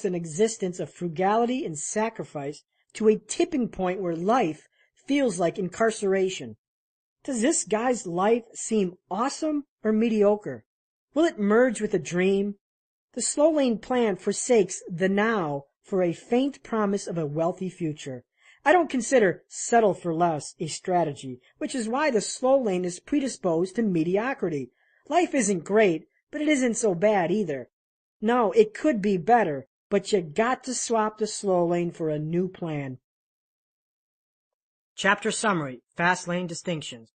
an existence of frugality and sacrifice to a tipping point where life feels like incarceration. Does this guy's life seem awesome or mediocre? Will it merge with a dream? The slow lane plan forsakes the now for a faint promise of a wealthy future. I don't consider settle for less a strategy, which is why the slow lane is predisposed to mediocrity. Life isn't great, but it isn't so bad either. No, it could be better, but you got to swap the slow lane for a new plan. Chapter Summary, Fast Lane Distinctions.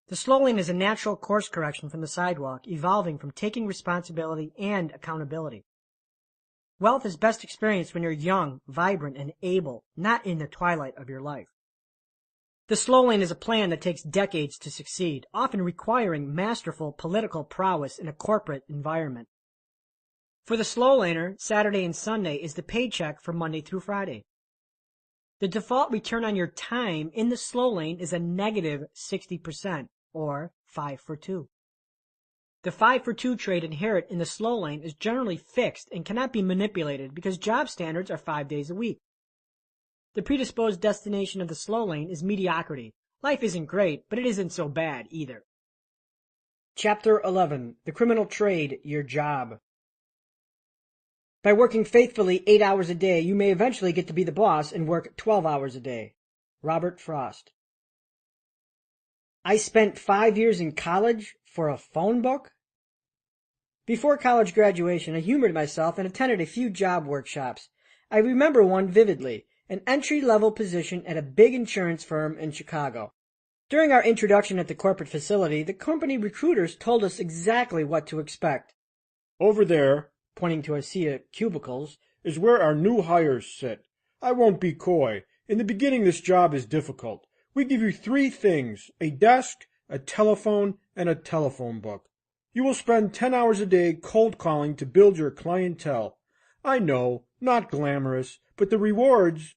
The slow lane is a natural course correction from the sidewalk, evolving from taking responsibility and accountability. Wealth is best experienced when you're young, vibrant, and able, not in the twilight of your life. The slow lane is a plan that takes decades to succeed, often requiring masterful political prowess in a corporate environment. For the slow laner, Saturday and Sunday is the paycheck for Monday through Friday. The default return on your time in the slow lane is a negative 60%, or 5 for 2. The 5 for 2 trade inherent in the slow lane is generally fixed and cannot be manipulated because job standards are 5 days a week. The predisposed destination of the slow lane is mediocrity. Life isn't great, but it isn't so bad either. Chapter 11. The Criminal Trade, Your Job. By working faithfully 8 hours a day, you may eventually get to be the boss and work 12 hours a day. Robert Frost. I spent 5 years in college for a phone book? Before college graduation, I humored myself and attended a few job workshops. I remember one vividly, an entry-level position at a big insurance firm in Chicago. During our introduction at the corporate facility, the company recruiters told us exactly what to expect. Over there, pointing to a sea of cubicles, is where our new hires sit. I won't be coy. In the beginning, this job is difficult. We give you 3 things, a desk, a telephone, and a telephone book. You will spend 10 hours a day cold calling to build your clientele. I know, not glamorous, but the rewards...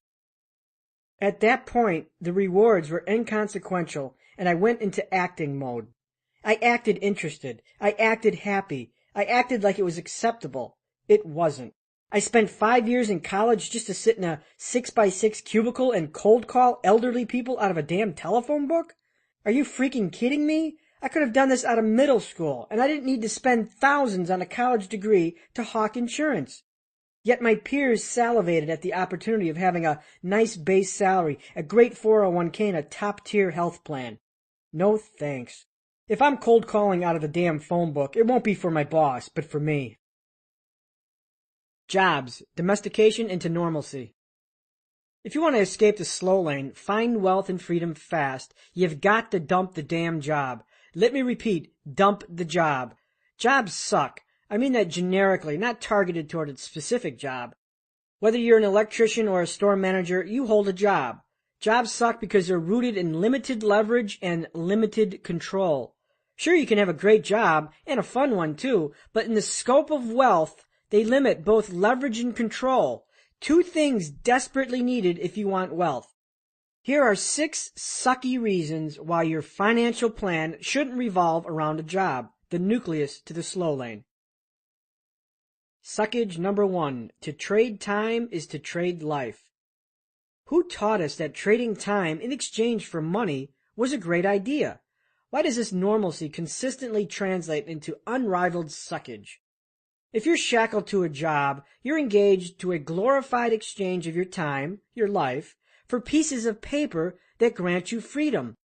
At that point, the rewards were inconsequential, and I went into acting mode. I acted interested. I acted happy. I acted like it was acceptable. It wasn't. I spent 5 years in college just to sit in a 6x6 cubicle and cold call elderly people out of a damn telephone book? Are you freaking kidding me? I could have done this out of middle school, and I didn't need to spend thousands on a college degree to hawk insurance. Yet my peers salivated at the opportunity of having a nice base salary, a great 401k, and a top-tier health plan. No thanks. If I'm cold calling out of the damn phone book, it won't be for my boss, but for me. Jobs, domestication into normalcy. If you want to escape the slow lane, find wealth and freedom fast, you've got to dump the damn job. Let me repeat, dump the job. Jobs suck. I mean that generically, not targeted toward a specific job. Whether you're an electrician or a store manager, you hold a job. Jobs suck because they're rooted in limited leverage and limited control. Sure, you can have a great job, and a fun one too, but in the scope of wealth, they limit both leverage and control. 2 things desperately needed if you want wealth. Here are 6 sucky reasons why your financial plan shouldn't revolve around a job, the nucleus to the slow lane. Suckage number 1. To trade time is to trade life. Who taught us that trading time in exchange for money was a great idea? Why does this normalcy consistently translate into unrivaled suckage? If you're shackled to a job, you're engaged to a glorified exchange of your time, your life, for pieces of paper that grant you freedom.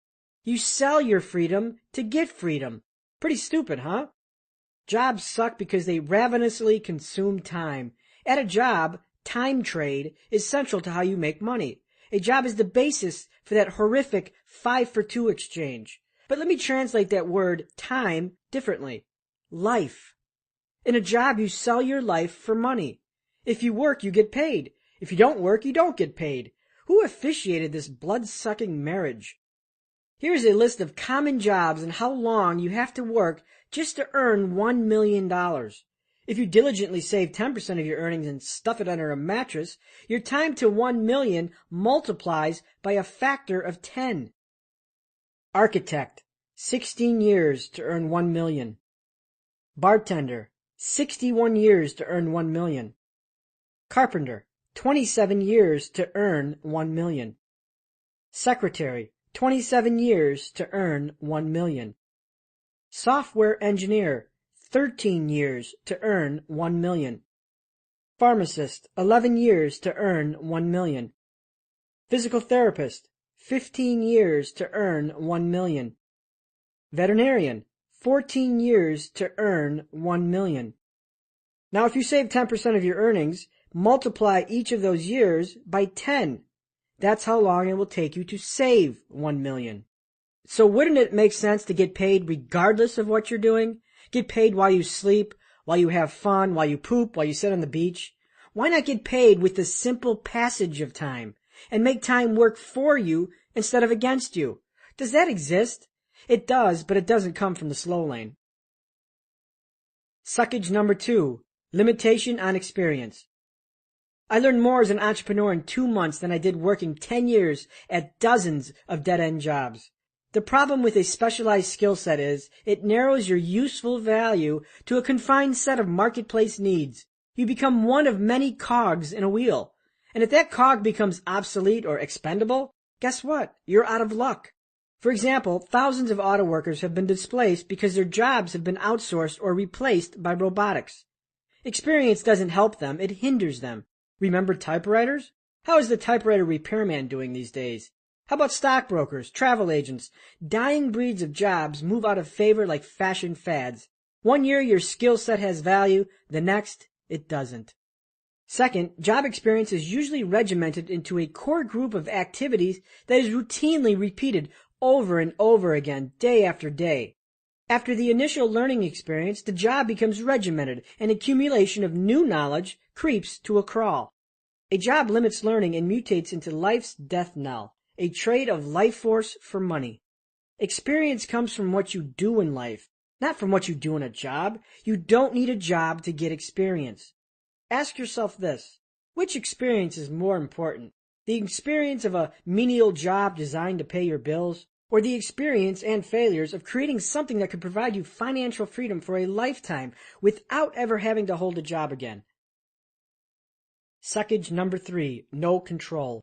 You sell your freedom to get freedom. Pretty stupid, huh? Jobs suck because they ravenously consume time. At a job, time trade is central to how you make money. A job is the basis for that horrific 5 for 2 exchange. But let me translate that word time differently. Life. In a job, you sell your life for money. If you work, you get paid. If you don't work, you don't get paid. Who officiated this blood-sucking marriage? Here's a list of common jobs and how long you have to work just to earn $1 million. If you diligently save 10% of your earnings and stuff it under a mattress, your time to 1 million multiplies by a factor of 10. Architect, 16 years to earn 1 million. Bartender, 61 years to earn 1 million. Carpenter, 27 years to earn 1 million. Secretary, 27 years to earn 1 million. Software engineer, 13 years to earn 1 million. Pharmacist, 11 years to earn 1 million. Physical therapist, 15 years to earn 1 million. Veterinarian, 14 years to earn 1 million. Now, if you save 10% of your earnings, multiply each of those years by 10. That's how long it will take you to save 1 million. So wouldn't it make sense to get paid regardless of what you're doing? Get paid while you sleep, while you have fun, while you poop, while you sit on the beach? Why not get paid with the simple passage of time and make time work for you instead of against you? Does that exist? It does, but it doesn't come from the slow lane. Suckage number 2, limitation on experience. I learned more as an entrepreneur in 2 months than I did working 10 years at dozens of dead-end jobs. The problem with a specialized skill set is it narrows your useful value to a confined set of marketplace needs. You become one of many cogs in a wheel. And if that cog becomes obsolete or expendable, guess what? You're out of luck. For example, thousands of auto workers have been displaced because their jobs have been outsourced or replaced by robotics. Experience doesn't help them, it hinders them. Remember typewriters? How is the typewriter repairman doing these days? How about stockbrokers, travel agents? Dying breeds of jobs move out of favor like fashion fads. 1 year your skill set has value, the next it doesn't. Second, job experience is usually regimented into a core group of activities that is routinely repeated over and over again, day after day. After the initial learning experience, the job becomes regimented, and accumulation of new knowledge creeps to a crawl. A job limits learning and mutates into life's death knell, a trade of life force for money. Experience comes from what you do in life, not from what you do in a job. You don't need a job to get experience. Ask yourself this: which experience is more important? The experience of a menial job designed to pay your bills, or the experience and failures of creating something that could provide you financial freedom for a lifetime without ever having to hold a job again? Suckage number 3, no control.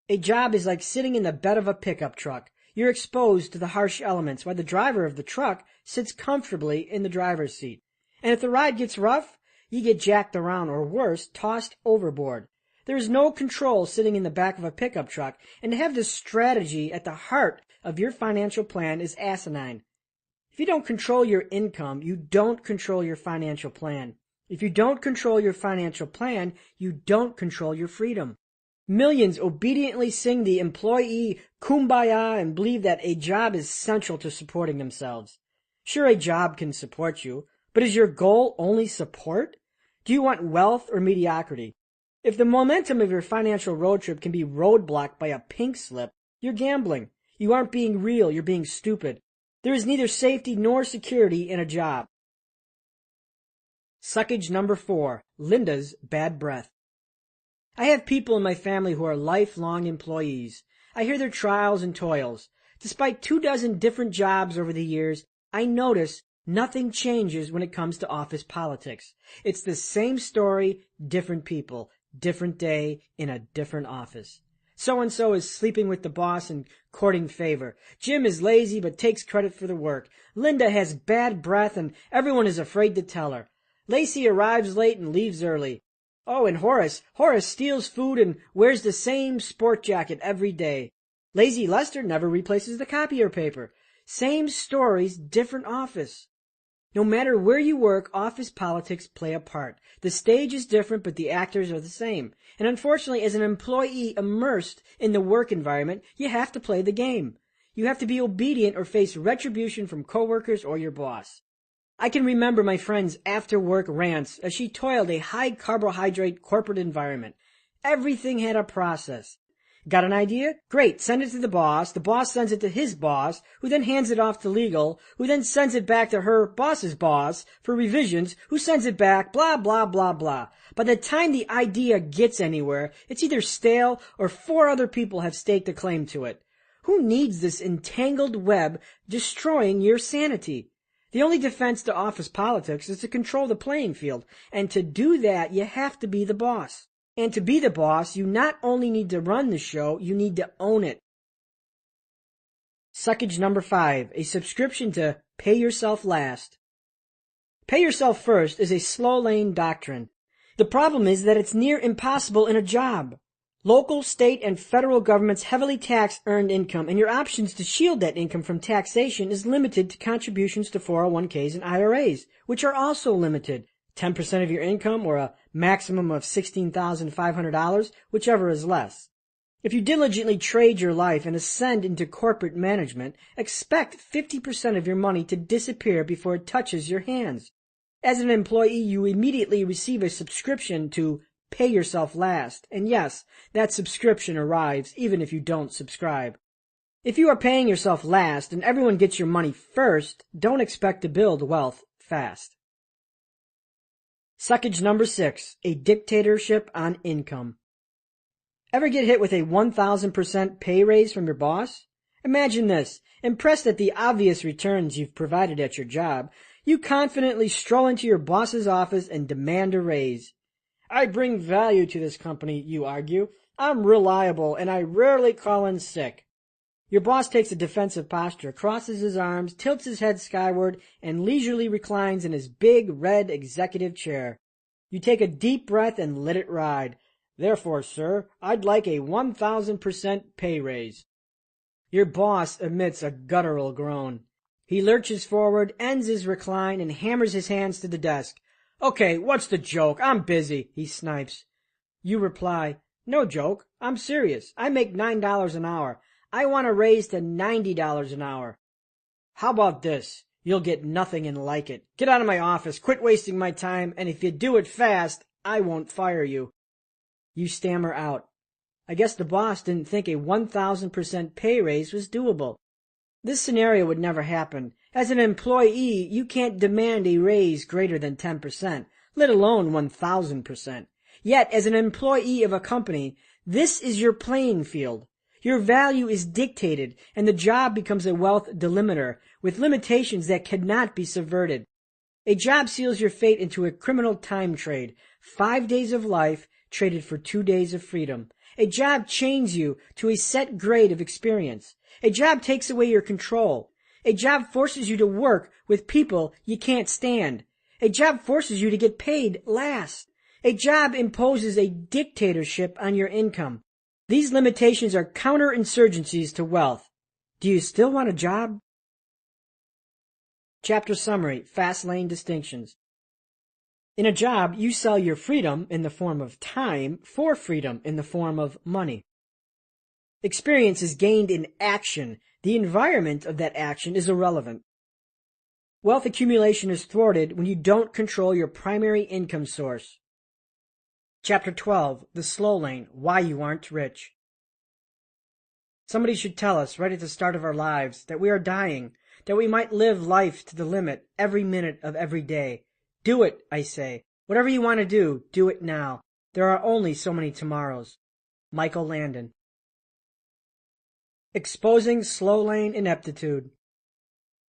A job is like sitting in the bed of a pickup truck. You're exposed to the harsh elements while the driver of the truck sits comfortably in the driver's seat. And if the ride gets rough, you get jacked around, or worse, tossed overboard. There is no control sitting in the back of a pickup truck, and to have this strategy at the heart of your financial plan is asinine. If you don't control your income, you don't control your financial plan. If you don't control your financial plan, you don't control your freedom. Millions obediently sing the employee kumbaya and believe that a job is central to supporting themselves. Sure, a job can support you, but is your goal only support? Do you want wealth or mediocrity? If the momentum of your financial road trip can be roadblocked by a pink slip, you're gambling. You aren't being real, you're being stupid. There is neither safety nor security in a job. Suckage number 4, Linda's bad breath. I have people in my family who are lifelong employees. I hear their trials and toils. Despite 24 different jobs over the years, I notice nothing changes when it comes to office politics. It's the same story, different people, different day, in a different office. So-and-so is sleeping with the boss and courting favor. Jim is lazy but takes credit for the work. Linda has bad breath and everyone is afraid to tell her. Lacey arrives late and leaves early. Oh, and Horace steals food and wears the same sport jacket every day. Lazy Lester never replaces the copier paper. Same stories, different office. No matter where you work, office politics play a part. The stage is different, but the actors are the same. And unfortunately, as an employee immersed in the work environment, you have to play the game. You have to be obedient or face retribution from coworkers or your boss. I can remember my friend's after-work rants as she toiled a high-carbohydrate corporate environment. Everything had a process. Got an idea? Great, send it to the boss sends it to his boss, who then hands it off to legal, who then sends it back to her boss's boss for revisions, who sends it back, blah, blah, blah, blah. By the time the idea gets anywhere, it's either stale or 4 other people have staked a claim to it. Who needs this entangled web destroying your sanity? The only defense to office politics is to control the playing field, and to do that, you have to be the boss. And to be the boss, you not only need to run the show, you need to own it. Suckage number 5, a subscription to Pay Yourself Last. Pay yourself first is a slow lane doctrine. The problem is that it's near impossible in a job. Local, state, and federal governments heavily tax earned income, and your options to shield that income from taxation is limited to contributions to 401ks and IRAs, which are also limited. 10% of your income or a maximum of $16,500, whichever is less. If you diligently trade your life and ascend into corporate management, expect 50% of your money to disappear before it touches your hands. As an employee, you immediately receive a subscription to Pay Yourself Last, and yes, that subscription arrives even if you don't subscribe. If you are paying yourself last and everyone gets your money first, don't expect to build wealth fast. Suckage number 6, a dictatorship on income. Ever get hit with a 1,000% pay raise from your boss? Imagine this. Impressed at the obvious returns you've provided at your job, you confidently stroll into your boss's office and demand a raise. I bring value to this company, you argue. I'm reliable and I rarely call in sick. Your boss takes a defensive posture, crosses his arms, tilts his head skyward, and leisurely reclines in his big red executive chair. You take a deep breath and let it ride. Therefore, sir, I'd like a 1,000% pay raise. Your boss emits a guttural groan. He lurches forward, ends his recline, and hammers his hands to the desk. Okay, what's the joke? I'm busy, he snipes. You reply, no joke, I'm serious. I make $9 an hour. I want to raise to $90 an hour. How about this? You'll get nothing and like it. Get out of my office, quit wasting my time, and if you do it fast, I won't fire you. You stammer out. I guess the boss didn't think a 1,000% pay raise was doable. This scenario would never happen. As an employee, you can't demand a raise greater than 10%, let alone 1,000%. Yet, as an employee of a company, this is your playing field. Your value is dictated, and the job becomes a wealth delimiter with limitations that cannot be subverted. A job seals your fate into a criminal time trade, 5 days of life traded for 2 days of freedom. A job chains you to a set grade of experience. A job takes away your control. A job forces you to work with people you can't stand. A job forces you to get paid last. A job imposes a dictatorship on your income. These limitations are counterinsurgencies to wealth. Do you still want a job? Chapter summary, Fastlane distinctions. In a job, you sell your freedom in the form of time for freedom in the form of money. Experience is gained in action. The environment of that action is irrelevant. Wealth accumulation is thwarted when you don't control your primary income source. Chapter 12, The Slow Lane, Why You Aren't Rich. Somebody should tell us right at the start of our lives that we are dying, that we might live life to the limit every minute of every day. Do it, I say. Whatever you want to do it now. There are only so many tomorrows. Michael Landon. Exposing slow lane ineptitude.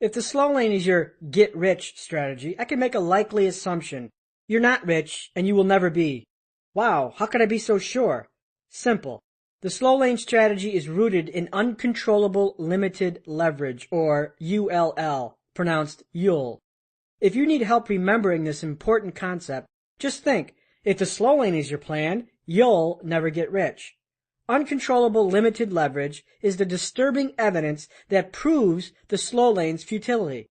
If the slow lane is your get-rich strategy, I can make a likely assumption. You're not rich, and you will never be. Wow, how could I be so sure? Simple. The slow lane strategy is rooted in uncontrollable limited leverage, or ULL, pronounced YUL. If you need help remembering this important concept, just think, if the slow lane is your plan, you'll never get rich. Uncontrollable limited leverage is the disturbing evidence that proves the slow lane's futility.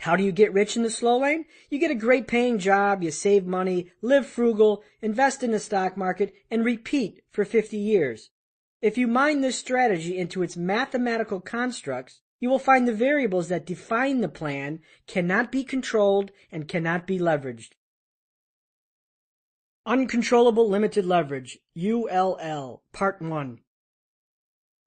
How do you get rich in the slow lane? You get a great paying job, you save money, live frugal, invest in the stock market, and repeat for 50 years. If you mine this strategy into its mathematical constructs, you will find the variables that define the plan cannot be controlled and cannot be leveraged. Uncontrollable Limited Leverage, ULL, Part 1.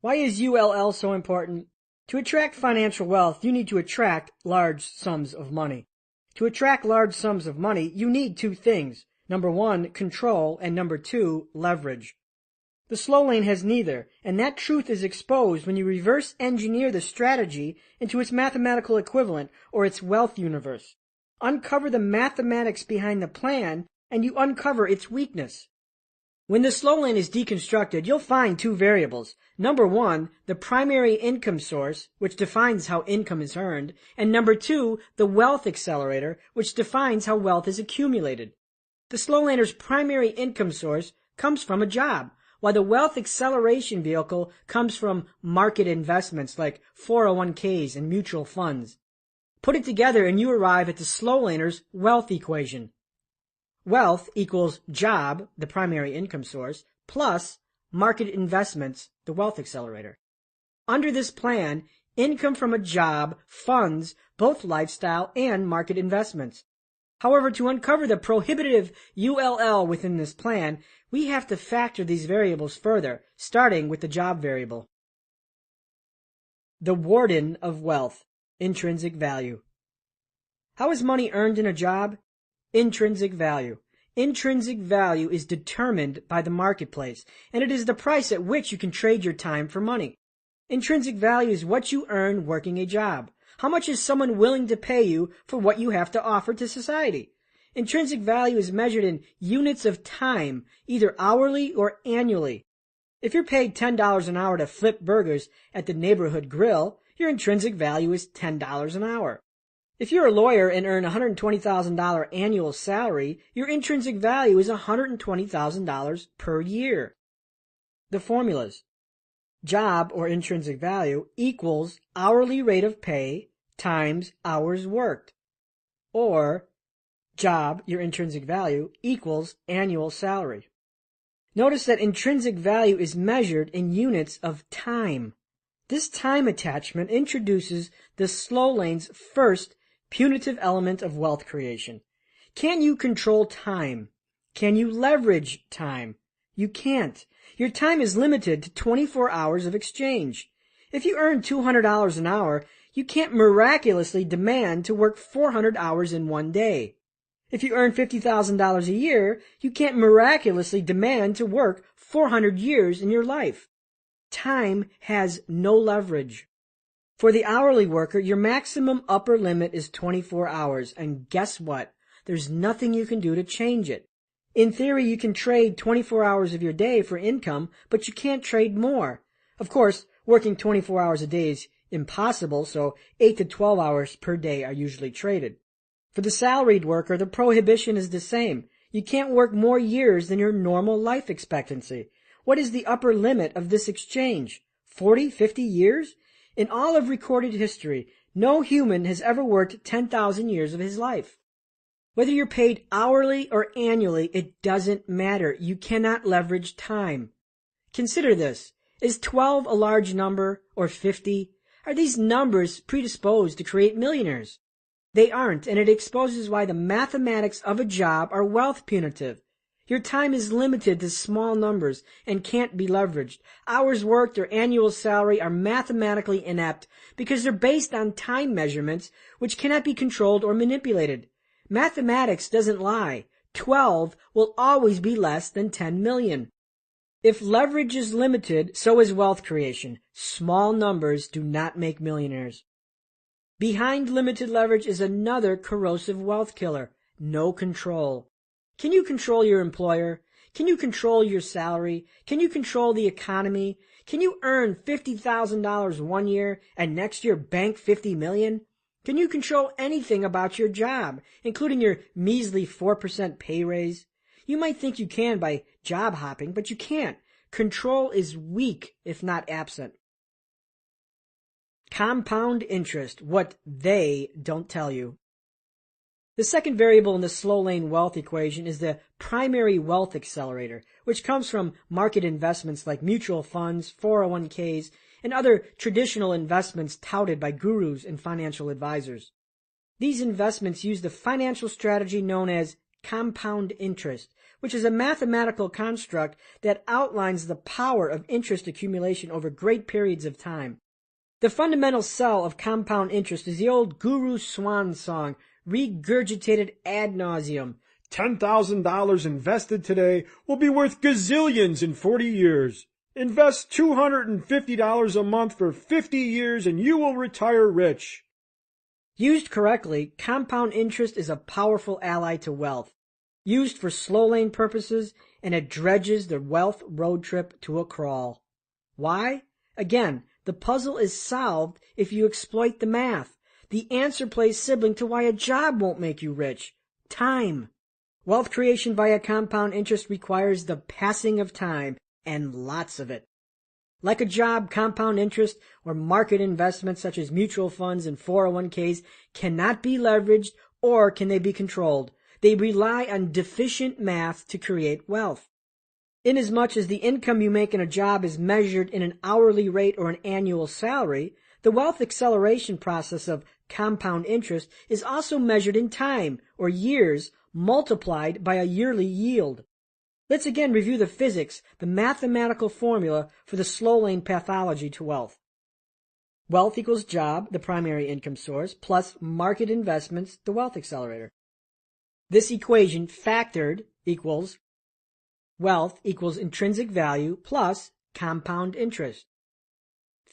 Why is ULL so important? To attract financial wealth, you need to attract large sums of money. To attract large sums of money, you need two things. Number 1, control, and number 2, leverage. The slow lane has neither, and that truth is exposed when you reverse engineer the strategy into its mathematical equivalent or its wealth universe. Uncover the mathematics behind the plan, and you uncover its weakness. When the slow lane is deconstructed, you'll find two variables. Number one, the primary income source, which defines how income is earned, and number two, the wealth accelerator, which defines how wealth is accumulated. The slow laner's primary income source comes from a job, while the wealth acceleration vehicle comes from market investments like 401ks and mutual funds. Put it together and you arrive at the slow laner's wealth equation. Wealth equals job, the primary income source, plus market investments, the wealth accelerator. Under this plan, income from a job funds both lifestyle and market investments. However, to uncover the prohibitive ULL within this plan, we have to factor these variables further, starting with the job variable. The warden of wealth, intrinsic value. How is money earned in a job? Intrinsic value. Intrinsic value is determined by the marketplace, and it is the price at which you can trade your time for money. Intrinsic value is what you earn working a job. How much is someone willing to pay you for what you have to offer to society? Intrinsic value is measured in units of time, either hourly or annually. If you're paid $10 an hour to flip burgers at the neighborhood grill, your intrinsic value is $10 an hour. If you're a lawyer and earn $120,000 annual salary, your intrinsic value is $120,000 per year. The formulas. Job, or intrinsic value, equals hourly rate of pay times hours worked. Or job, your intrinsic value, equals annual salary. Notice that intrinsic value is measured in units of time. This time attachment introduces the slow lane's first punitive element of wealth creation. Can you control time? Can you leverage time? You can't. Your time is limited to 24 hours of exchange. If you earn $200 an hour, you can't miraculously demand to work 400 hours in one day. If you earn $50,000 a year, you can't miraculously demand to work 400 years in your life. Time has no leverage. For the hourly worker, your maximum upper limit is 24 hours, and guess what? There's nothing you can do to change it. In theory, you can trade 24 hours of your day for income, but you can't trade more. Of course, working 24 hours a day is impossible, so 8 to 12 hours per day are usually traded. For the salaried worker, the prohibition is the same. You can't work more years than your normal life expectancy. What is the upper limit of this exchange? 40, 50 years? In all of recorded history, no human has ever worked 10,000 years of his life. Whether you're paid hourly or annually, it doesn't matter. You cannot leverage time. Consider this. Is 12 a large number, or 50? Are these numbers predisposed to create millionaires? They aren't, and it exposes why the mathematics of a job are wealth punitive. Your time is limited to small numbers and can't be leveraged. Hours worked or annual salary are mathematically inept because they're based on time measurements which cannot be controlled or manipulated. Mathematics doesn't lie. 12 will always be less than 10 million. If leverage is limited, so is wealth creation. Small numbers do not make millionaires. Behind limited leverage is another corrosive wealth killer: no control. Can you control your employer? Can you control your salary? Can you control the economy? Can you earn $50,000 one year and next year bank $50 million? Can you control anything about your job, including your measly 4% pay raise? You might think you can by job hopping, but you can't. Control is weak, if not absent. Compound interest, what they don't tell you. The second variable in the slow lane wealth equation is the primary wealth accelerator, which comes from market investments like mutual funds, 401ks, and other traditional investments touted by gurus and financial advisors. These investments use the financial strategy known as compound interest, which is a mathematical construct that outlines the power of interest accumulation over great periods of time. The fundamental cell of compound interest is the old guru swan song, regurgitated ad nauseum: $10,000 invested today will be worth gazillions in 40 years. Invest $250 a month for 50 years and you will retire rich. Used correctly, compound interest is a powerful ally to wealth. Used for slow lane purposes, and it dredges the wealth road trip to a crawl. Why? Again, the puzzle is solved if you exploit the math. The answer plays sibling to why a job won't make you rich. Time. Wealth creation via compound interest requires the passing of time, and lots of it. Like a job, compound interest or market investments such as mutual funds and 401ks cannot be leveraged, or can they be controlled. They rely on deficient math to create wealth. Inasmuch as the income you make in a job is measured in an hourly rate or an annual salary, the wealth acceleration process of compound interest is also measured in time, or years, multiplied by a yearly yield. Let's again review the physics, the mathematical formula for the slow lane pathology to wealth. Wealth equals job, the primary income source, plus market investments, the wealth accelerator. This equation factored equals wealth equals intrinsic value plus compound interest.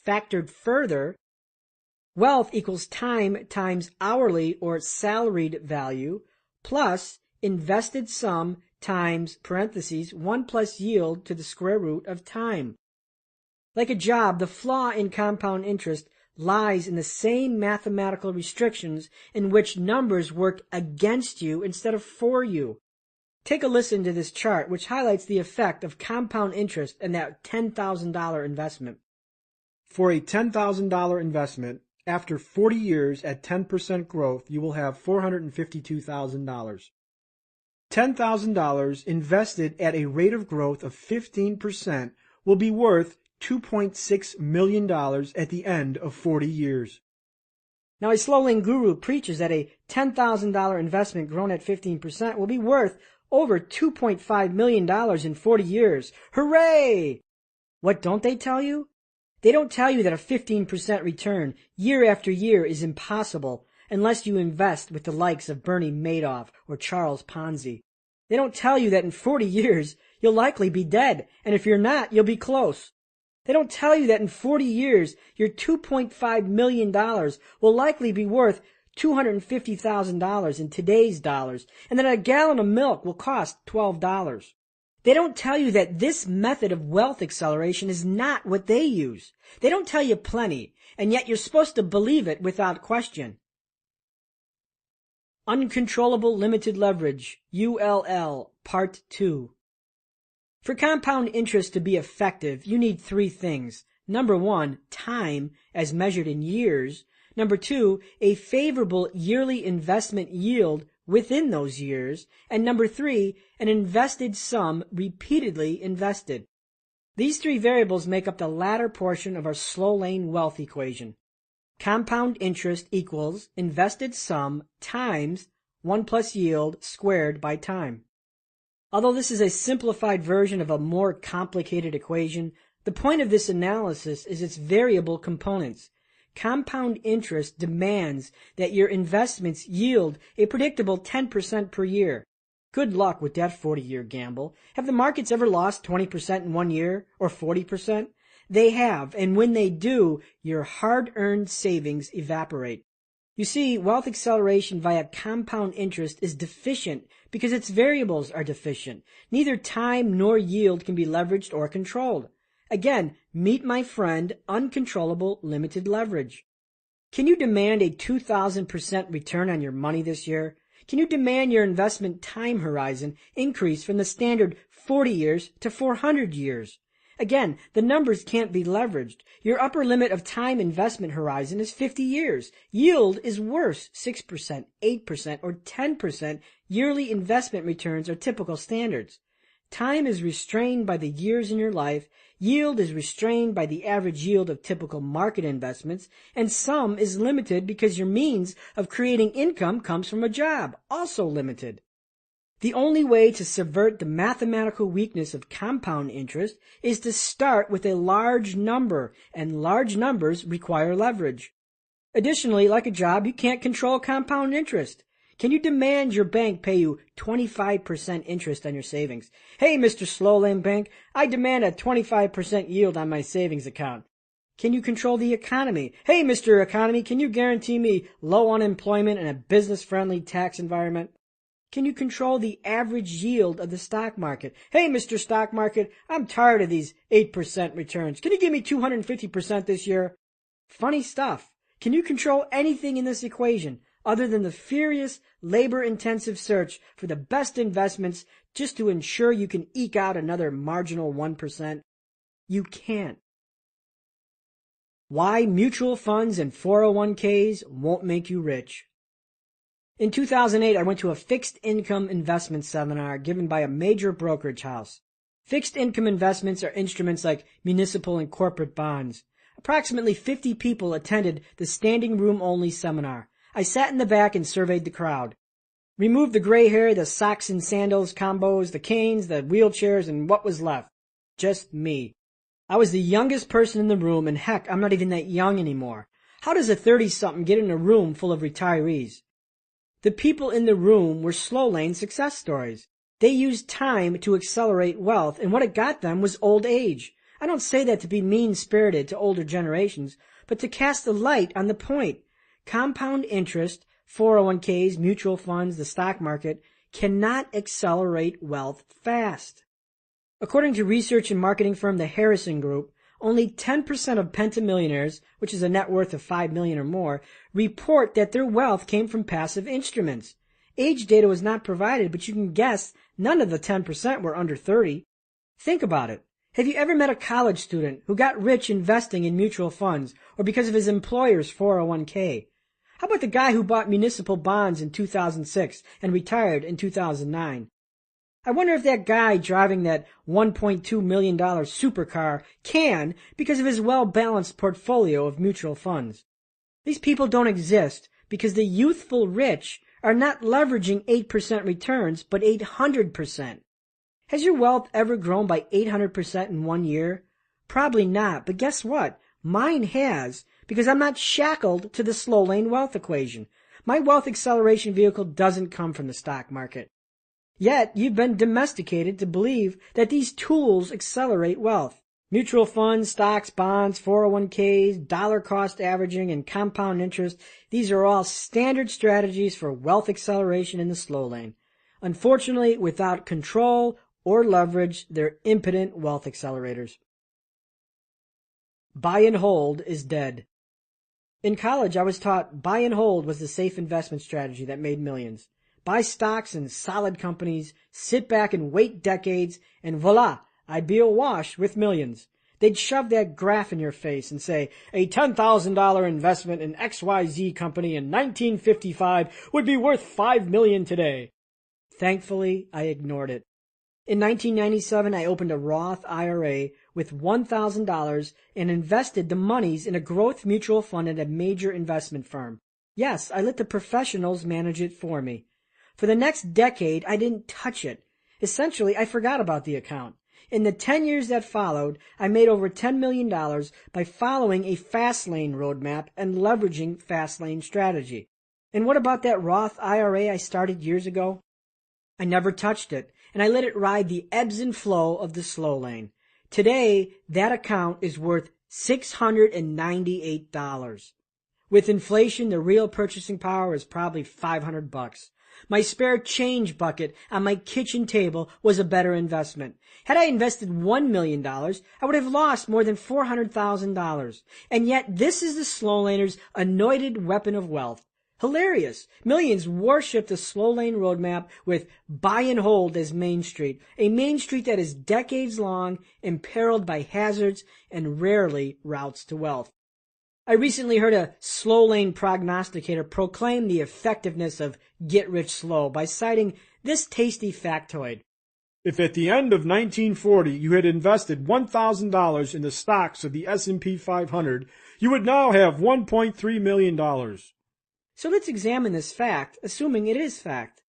Factored further, wealth equals time times hourly or salaried value plus invested sum times parentheses 1 plus yield to the square root of time. Like a job, the flaw in compound interest lies in the same mathematical restrictions in which numbers work against you instead of for you. Take a listen to this chart, which highlights the effect of compound interest in that $10,000 investment. For a $10,000 investment, after 40 years at 10% growth, you will have $452,000. $10,000 invested at a rate of growth of 15% will be worth $2.6 million at the end of 40 years. Now, a slow lane guru preaches that a $10,000 investment grown at 15% will be worth over $2.5 million in 40 years. Hooray! What don't they tell you? They don't tell you that a 15% return year after year is impossible unless you invest with the likes of Bernie Madoff or Charles Ponzi. They don't tell you that in 40 years you'll likely be dead, and if you're not, you'll be close. They don't tell you that in 40 years your $2.5 million will likely be worth $250,000 in today's dollars, and that a gallon of milk will cost $12. They don't tell you that this method of wealth acceleration is not what they use. They don't tell you plenty, and yet you're supposed to believe it without question. Uncontrollable Limited Leverage, ULL, Part 2. For compound interest to be effective, you need three things. Number one, time, as measured in years. Number two, a favorable yearly investment yield within those years. And number three, an invested sum repeatedly invested. These three variables make up the latter portion of our slow lane wealth equation. Compound interest equals invested sum times 1 plus yield squared by time. Although this is a simplified version of a more complicated equation, the point of this analysis is its variable components. Compound interest demands that your investments yield a predictable 10% per year. Good luck with that 40-year gamble. Have the markets ever lost 20% in 1 year or 40%? They have, and when they do, your hard-earned savings evaporate. You see, wealth acceleration via compound interest is deficient because its variables are deficient. Neither time nor yield can be leveraged or controlled. Again, meet my friend, uncontrollable limited leverage. Can you demand a 2,000% return on your money this year? Can you demand your investment time horizon increase from the standard 40 years to 400 years? Again, the numbers can't be leveraged. Your upper limit of time investment horizon is 50 years. Yield is worse. 6%, 8%, or 10% yearly investment returns are typical standards. Time is restrained by the years in your life. Yield is restrained by the average yield of typical market investments. And sum is limited because your means of creating income comes from a job, also limited. The only way to subvert the mathematical weakness of compound interest is to start with a large number, and large numbers require leverage. Additionally, like a job, you can't control compound interest. Can you demand your bank pay you 25% interest on your savings? Hey, Mr. Slow Lane Bank, I demand a 25% yield on my savings account. Can you control the economy? Hey, Mr. Economy, can you guarantee me low unemployment and a business-friendly tax environment? Can you control the average yield of the stock market? Hey, Mr. Stock Market, I'm tired of these 8% returns. Can you give me 250% this year? Funny stuff. Can you control anything in this equation other than the furious, labor-intensive search for the best investments just to ensure you can eke out another marginal 1%? You can't. Why mutual funds and 401ks won't make you rich. In 2008, I went to a fixed income investment seminar given by a major brokerage house. Fixed income investments are instruments like municipal and corporate bonds. Approximately 50 people attended the standing room only seminar. I sat in the back and surveyed the crowd. Removed the gray hair, the socks and sandals combos, the canes, the wheelchairs, and what was left? Just me. I was the youngest person in the room, and heck, I'm not even that young anymore. How does a 30-something get in a room full of retirees? The people in the room were slow lane success stories. They used time to accelerate wealth, and what it got them was old age. I don't say that to be mean-spirited to older generations, but to cast a light on the point. Compound interest, 401ks, mutual funds, the stock market, cannot accelerate wealth fast. According to research and marketing firm the Harrison Group, only 10% of pentamillionaires, which is a net worth of $5 million or more, report that their wealth came from passive instruments. Age data was not provided, but you can guess none of the 10% were under 30. Think about it. Have you ever met a college student who got rich investing in mutual funds or because of his employer's 401k? How about the guy who bought municipal bonds in 2006 and retired in 2009? I wonder if that guy driving that $1.2 million supercar can because of his well-balanced portfolio of mutual funds. These people don't exist because the youthful rich are not leveraging 8% returns, but 800%. Has your wealth ever grown by 800% in 1 year? Probably not, but guess what? Mine has, because I'm not shackled to the slow lane wealth equation. My wealth acceleration vehicle doesn't come from the stock market. Yet, you've been domesticated to believe that these tools accelerate wealth. Mutual funds, stocks, bonds, 401ks, dollar cost averaging, and compound interest, these are all standard strategies for wealth acceleration in the slow lane. Unfortunately, without control or leverage, they're impotent wealth accelerators. Buy and hold is dead. In college, I was taught buy and hold was the safe investment strategy that made millions. Buy stocks in solid companies, sit back and wait decades, and voila, I'd be awash with millions. They'd shove that graph in your face and say, a $10,000 investment in XYZ company in 1955 would be worth $5 million today. Thankfully, I ignored it. In 1997, I opened a Roth IRA with $1,000 and invested the monies in a growth mutual fund at a major investment firm. Yes, I let the professionals manage it for me. For the next decade, I didn't touch it. Essentially, I forgot about the account. In the 10 years that followed, I made over $10 million by following a Fastlane roadmap and leveraging Fastlane strategy. And what about that Roth IRA I started years ago? I never touched it, and I let it ride the ebbs and flow of the slow lane. Today, that account is worth $698. With inflation, the real purchasing power is probably $500. My spare change bucket on my kitchen table was a better investment. Had I invested $1 million, I would have lost more than $400,000. And yet this is the slow laner's anointed weapon of wealth. Hilarious. Millions worship the slow lane roadmap with buy and hold as Main Street, a Main Street that is decades long, imperiled by hazards, and rarely routes to wealth. I recently heard a slow lane prognosticator proclaim the effectiveness of get rich slow by citing this tasty factoid. If at the end of 1940 you had invested $1,000 in the stocks of the S&P 500, you would now have $1.3 million. So let's examine this fact, assuming it is fact.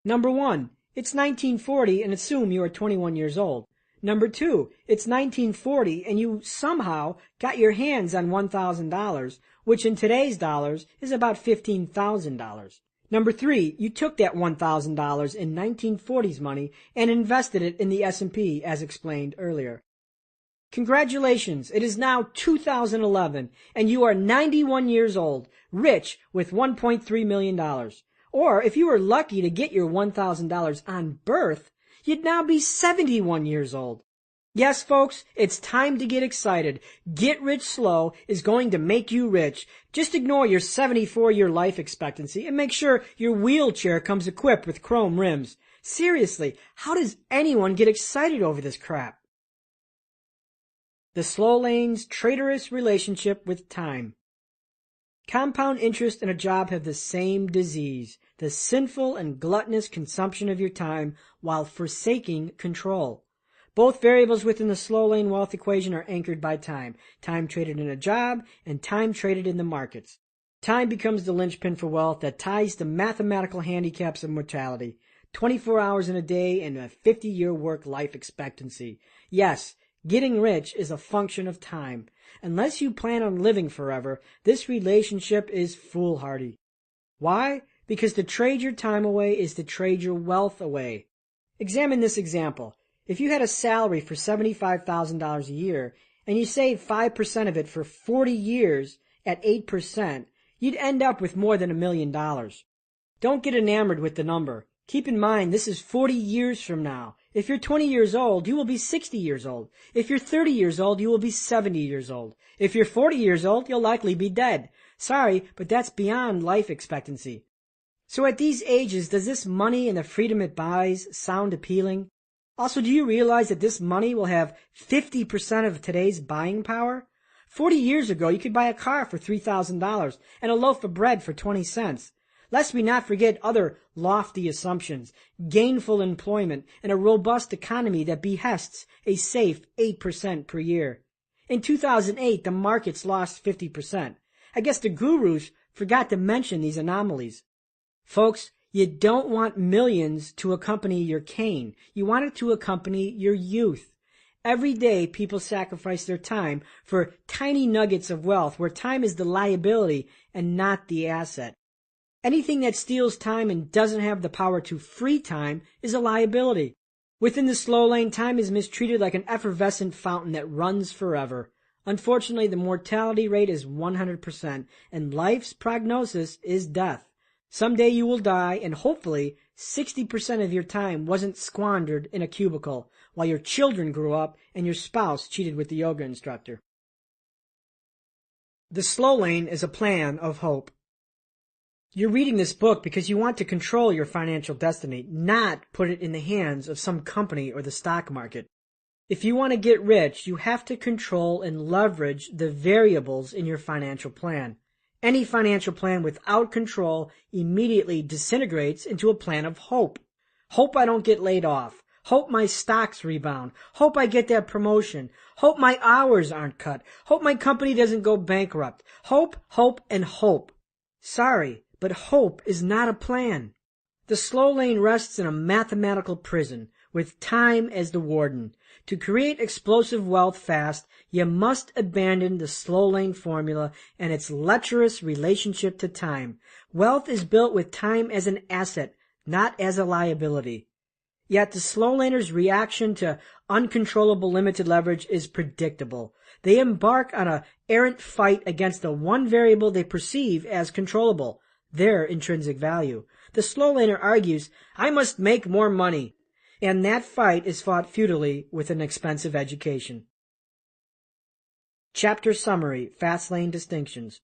Number 1, it's 1940 and assume you are 21 years old. Number 2, it's 1940 and you somehow got your hands on $1,000, which in today's dollars is about $15,000. Number 3, you took that $1,000 in 1940s money and invested it in the S&P as explained earlier. Congratulations, it is now 2011 and you are 91 years old, rich with $1.3 million. Or if you were lucky to get your $1,000 on birth, you'd now be 71 years old. Yes, folks, it's time to get excited. Get Rich Slow is going to make you rich. Just ignore your 74-year life expectancy and make sure your wheelchair comes equipped with chrome rims. Seriously, how does anyone get excited over this crap? The Slow Lane's traitorous relationship with time. Compound interest and a job have the same disease, the sinful and gluttonous consumption of your time while forsaking control. Both variables within the slow lane wealth equation are anchored by time. Time traded in a job and time traded in the markets. Time becomes the linchpin for wealth that ties the mathematical handicaps of mortality. 24 hours in a day and a 50-year work life expectancy. Yes, getting rich is a function of time. Unless you plan on living forever, this relationship is foolhardy. Why? Because to trade your time away is to trade your wealth away. Examine this example. If you had a salary for $75,000 a year and you saved 5% of it for 40 years at 8%, you'd end up with more than $1 million. Don't get enamored with the number. Keep in mind this is 40 years from now. If you're 20 years old, you will be 60 years old. If you're 30 years old, you will be 70 years old. If you're 40 years old, you'll likely be dead. Sorry, but that's beyond life expectancy. So at these ages, does this money and the freedom it buys sound appealing? Also, do you realize that this money will have 50% of today's buying power? 40 years ago, you could buy a car for $3,000 and a loaf of bread for 20 cents. Lest we not forget other lofty assumptions, gainful employment, and a robust economy that behests a safe 8% per year. In 2008, the markets lost 50%. I guess the gurus forgot to mention these anomalies. Folks, you don't want millions to accompany your cane. You want it to accompany your youth. Every day, people sacrifice their time for tiny nuggets of wealth where time is the liability and not the asset. Anything that steals time and doesn't have the power to free time is a liability. Within the slow lane, time is mistreated like an effervescent fountain that runs forever. Unfortunately, the mortality rate is 100%, and life's prognosis is death. Someday you will die, and hopefully 60% of your time wasn't squandered in a cubicle while your children grew up and your spouse cheated with the yoga instructor. The slow lane is a plan of hope. You're reading this book because you want to control your financial destiny, not put it in the hands of some company or the stock market. If you want to get rich, you have to control and leverage the variables in your financial plan. Any financial plan without control immediately disintegrates into a plan of hope. Hope I don't get laid off. Hope my stocks rebound. Hope I get that promotion. Hope my hours aren't cut. Hope my company doesn't go bankrupt. Hope, hope, and hope. Sorry, but hope is not a plan. The slow lane rests in a mathematical prison with time as the warden. To create explosive wealth fast, you must abandon the slow lane formula and its lecherous relationship to time. Wealth is built with time as an asset, not as a liability. Yet the slow laner's reaction to uncontrollable limited leverage is predictable. They embark on an errant fight against the one variable they perceive as controllable, their intrinsic value. The slow laner argues, I must make more money. And that fight is fought futilely with an expensive education. Chapter Summary, Fastlane Distinctions.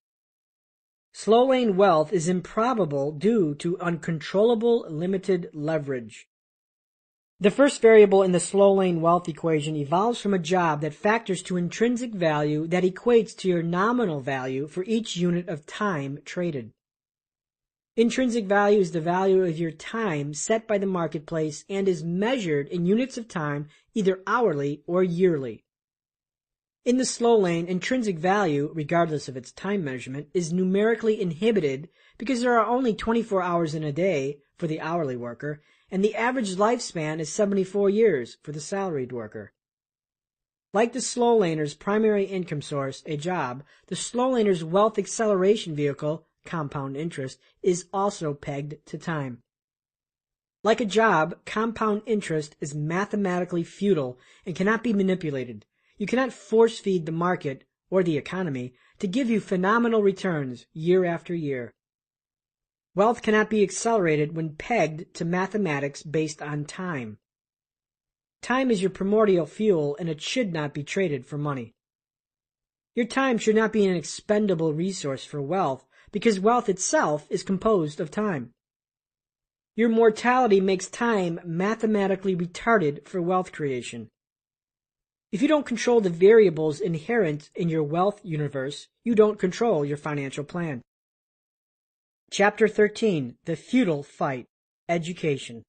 Slow lane wealth is improbable due to uncontrollable limited leverage. The first variable in the slow lane wealth equation evolves from a job that factors to intrinsic value that equates to your nominal value for each unit of time traded. Intrinsic value is the value of your time set by the marketplace and is measured in units of time either hourly or yearly. In the slow lane, intrinsic value, regardless of its time measurement, is numerically inhibited because there are only 24 hours in a day for the hourly worker, and the average lifespan is 74 years for the salaried worker. Like the slow laner's primary income source, a job, the slow laner's wealth acceleration vehicle, compound interest, is also pegged to time. Like a job, compound interest is mathematically feudal and cannot be manipulated. You cannot force-feed the market or the economy to give you phenomenal returns year after year. Wealth cannot be accelerated when pegged to mathematics based on time. Time is your primordial fuel, and it should not be traded for money. Your time should not be an expendable resource for wealth, because wealth itself is composed of time. Your mortality makes time mathematically retarded for wealth creation. If you don't control the variables inherent in your wealth universe, you don't control your financial plan. Chapter 13. The Feudal Fight. Education.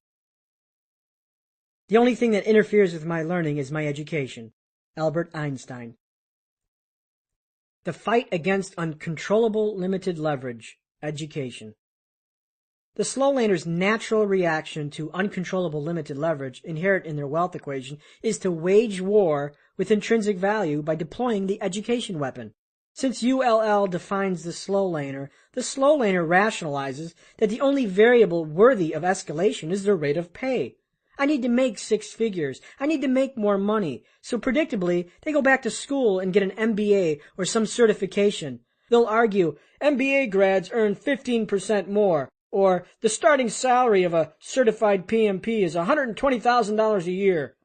The only thing that interferes with my learning is my education. Albert Einstein. The fight against uncontrollable limited leverage. Education. The slow laner's natural reaction to uncontrollable limited leverage inherent in their wealth equation is to wage war with intrinsic value by deploying the education weapon. Since ULL defines the slow laner rationalizes that the only variable worthy of escalation is their rate of pay. I need to make 6 figures. I need to make more money. So predictably, they go back to school and get an MBA or some certification. They'll argue, MBA grads earn 15% more, or the starting salary of a certified PMP is $120,000 a year.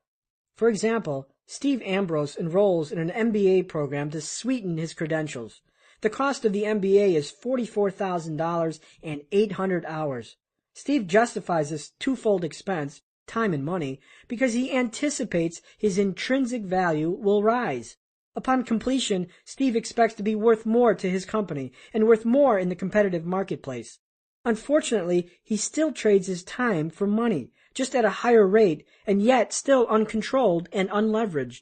For example, Steve Ambrose enrolls in an MBA program to sweeten his credentials. The cost of the MBA is $44,000 and 800 hours. Steve justifies this twofold expense, time and money, because he anticipates his intrinsic value will rise. Upon completion, Steve expects to be worth more to his company and worth more in the competitive marketplace. Unfortunately, he still trades his time for money, just at a higher rate, and yet still uncontrolled and unleveraged.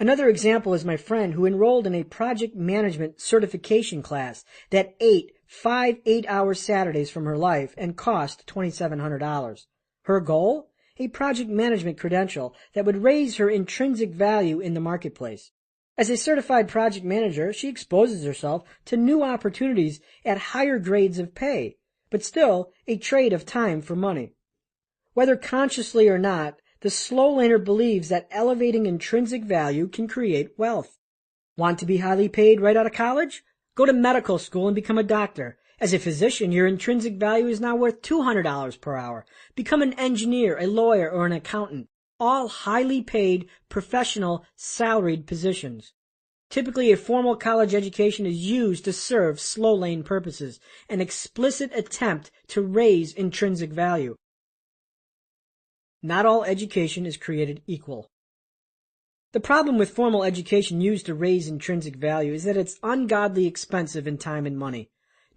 Another example is my friend who enrolled in a project management certification class that ate 5 8-hour Saturdays from her life and cost $2,700. Her goal? A project management credential that would raise her intrinsic value in the marketplace. As a certified project manager, she exposes herself to new opportunities at higher grades of pay, but still a trade of time for money. Whether consciously or not, the slow laner believes that elevating intrinsic value can create wealth. Want to be highly paid right out of college? Go to medical school and become a doctor. As a physician, your intrinsic value is now worth $200 per hour. Become an engineer, a lawyer, or an accountant. All highly paid, professional, salaried positions. Typically, a formal college education is used to serve slow lane purposes, an explicit attempt to raise intrinsic value. Not all education is created equal. The problem with formal education used to raise intrinsic value is that it's ungodly expensive in time and money.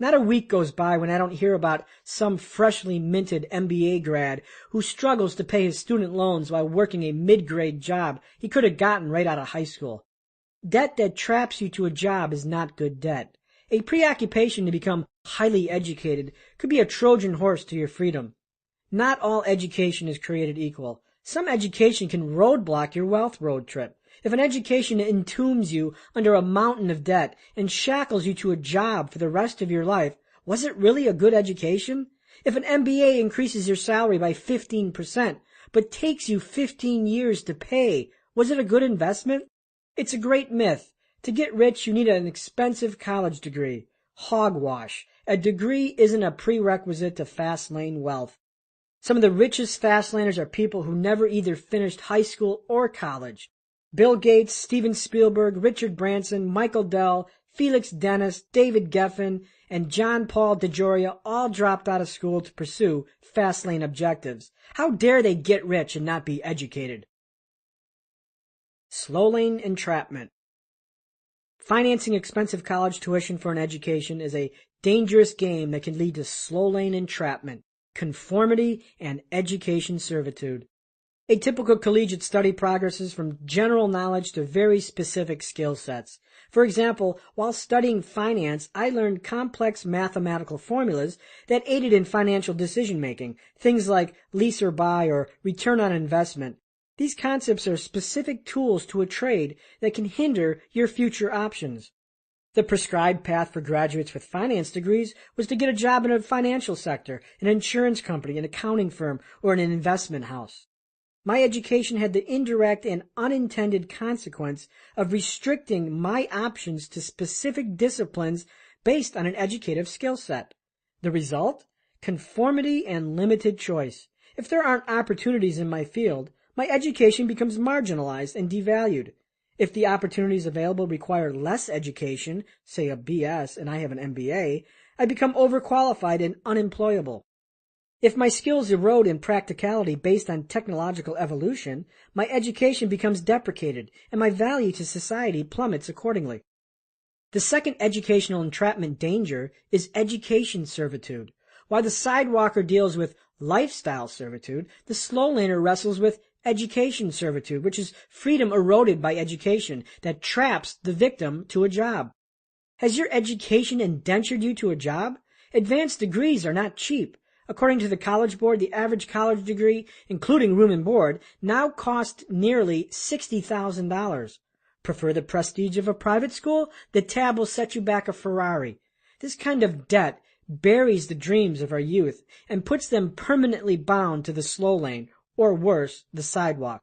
Not a week goes by when I don't hear about some freshly minted MBA grad who struggles to pay his student loans while working a mid-grade job he could have gotten right out of high school. Debt that traps you to a job is not good debt. A preoccupation to become highly educated could be a Trojan horse to your freedom. Not all education is created equal. Some education can roadblock your wealth road trip. If an education entombs you under a mountain of debt and shackles you to a job for the rest of your life, was it really a good education? If an MBA increases your salary by 15%, but takes you 15 years to pay, was it a good investment? It's a great myth. To get rich, you need an expensive college degree. Hogwash. A degree isn't a prerequisite to fast lane wealth. Some of the richest fast laners are people who never either finished high school or college. Bill Gates, Steven Spielberg, Richard Branson, Michael Dell, Felix Dennis, David Geffen, and John Paul DeJoria all dropped out of school to pursue fast lane objectives. How dare they get rich and not be educated? Slow lane entrapment. Financing expensive college tuition for an education is a dangerous game that can lead to slow lane entrapment, conformity, and education servitude. A typical collegiate study progresses from general knowledge to very specific skill sets. For example, while studying finance, I learned complex mathematical formulas that aided in financial decision-making, things like lease or buy or return on investment. These concepts are specific tools to a trade that can hinder your future options. The prescribed path for graduates with finance degrees was to get a job in a financial sector, an insurance company, an accounting firm, or in an investment house. My education had the indirect and unintended consequence of restricting my options to specific disciplines based on an educative skill set. The result? Conformity and limited choice. If there aren't opportunities in my field, my education becomes marginalized and devalued. If the opportunities available require less education, say a BS and I have an MBA, I become overqualified and unemployable. If my skills erode in practicality based on technological evolution, my education becomes deprecated and my value to society plummets accordingly. The second educational entrapment danger is education servitude. While the sidewalker deals with lifestyle servitude, the slow laner wrestles with education servitude, which is freedom eroded by education that traps the victim to a job. Has your education indentured you to a job? Advanced degrees are not cheap. According to the College Board, the average college degree, including room and board, now costs nearly $60,000. Prefer the prestige of a private school? The tab will set you back a Ferrari. This kind of debt buries the dreams of our youth and puts them permanently bound to the slow lane, or worse, the sidewalk.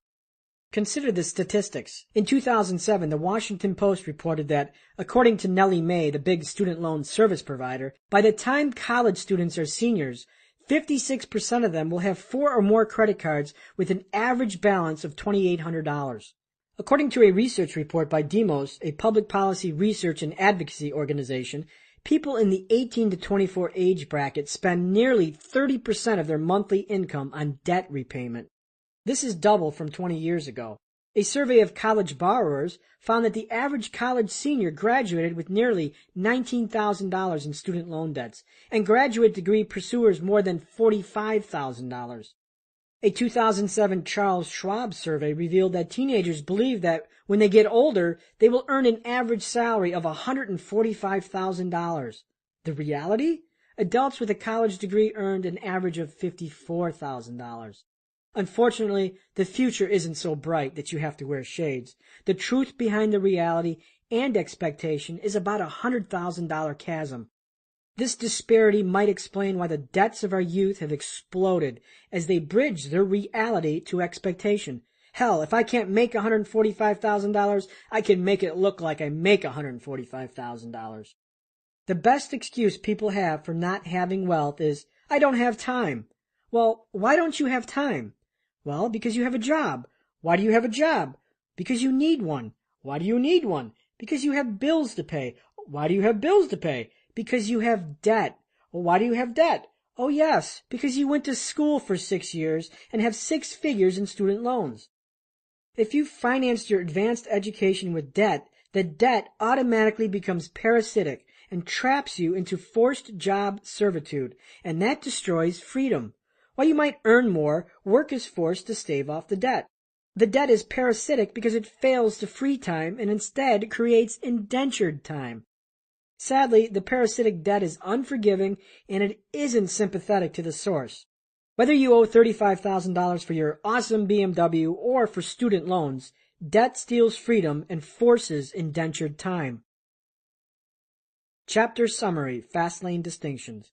Consider the statistics. In 2007, the Washington Post reported that, according to Nellie Mae, the big student loan service provider, by the time college students are seniors, 56% of them will have 4 or more credit cards with an average balance of $2,800. According to a research report by Demos, a public policy research and advocacy organization, people in the 18 to 24 age bracket spend nearly 30% of their monthly income on debt repayment. This is double from 20 years ago. A survey of college borrowers found that the average college senior graduated with nearly $19,000 in student loan debts, and graduate degree pursuers more than $45,000. A 2007 Charles Schwab survey revealed that teenagers believe that when they get older, they will earn an average salary of $145,000. The reality? Adults with a college degree earned an average of $54,000. Unfortunately, the future isn't so bright that you have to wear shades. The truth behind the reality and expectation is about a $100,000 chasm. This disparity might explain why the debts of our youth have exploded as they bridge their reality to expectation. Hell, if I can't make $145,000, I can make it look like I make $145,000. The best excuse people have for not having wealth is, I don't have time. Well, why don't you have time? Well, because you have a job. Why do you have a job? Because you need one. Why do you need one? Because you have bills to pay. Why do you have bills to pay? Because you have debt. Well, why do you have debt? Oh yes, because you went to school for 6 years and have 6 figures in student loans. If you financed your advanced education with debt, the debt automatically becomes parasitic and traps you into forced job servitude, and that destroys freedom. While you might earn more, work is forced to stave off the debt. The debt is parasitic because it fails to free time and instead creates indentured time. Sadly, the parasitic debt is unforgiving and it isn't sympathetic to the source. Whether you owe $35,000 for your awesome BMW or for student loans, debt steals freedom and forces indentured time. Chapter Summary: Fastlane Distinctions.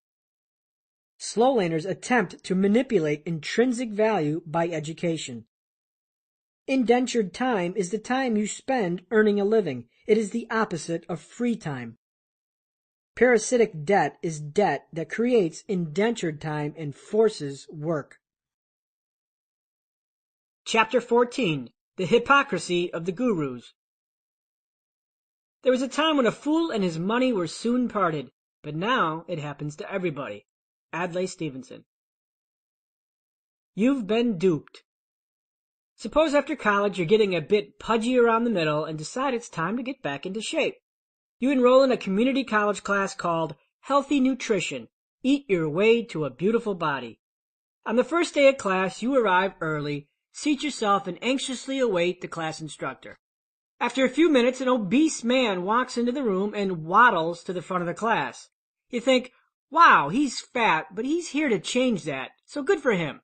Slow laners attempt to manipulate intrinsic value by education. Indentured time is the time you spend earning a living. It is the opposite of free time. Parasitic debt is debt that creates indentured time and forces work. Chapter 14. The Hypocrisy of the Gurus. There was a time when a fool and his money were soon parted, but now it happens to everybody. Adlai Stevenson. You've been duped. Suppose after college you're getting a bit pudgy around the middle and decide it's time to get back into shape. You enroll in a community college class called Healthy Nutrition. Eat your way to a beautiful body. On the first day of class, you arrive early, seat yourself, and anxiously await the class instructor. After a few minutes, an obese man walks into the room and waddles to the front of the class. You think, wow, he's fat, but he's here to change that, so good for him.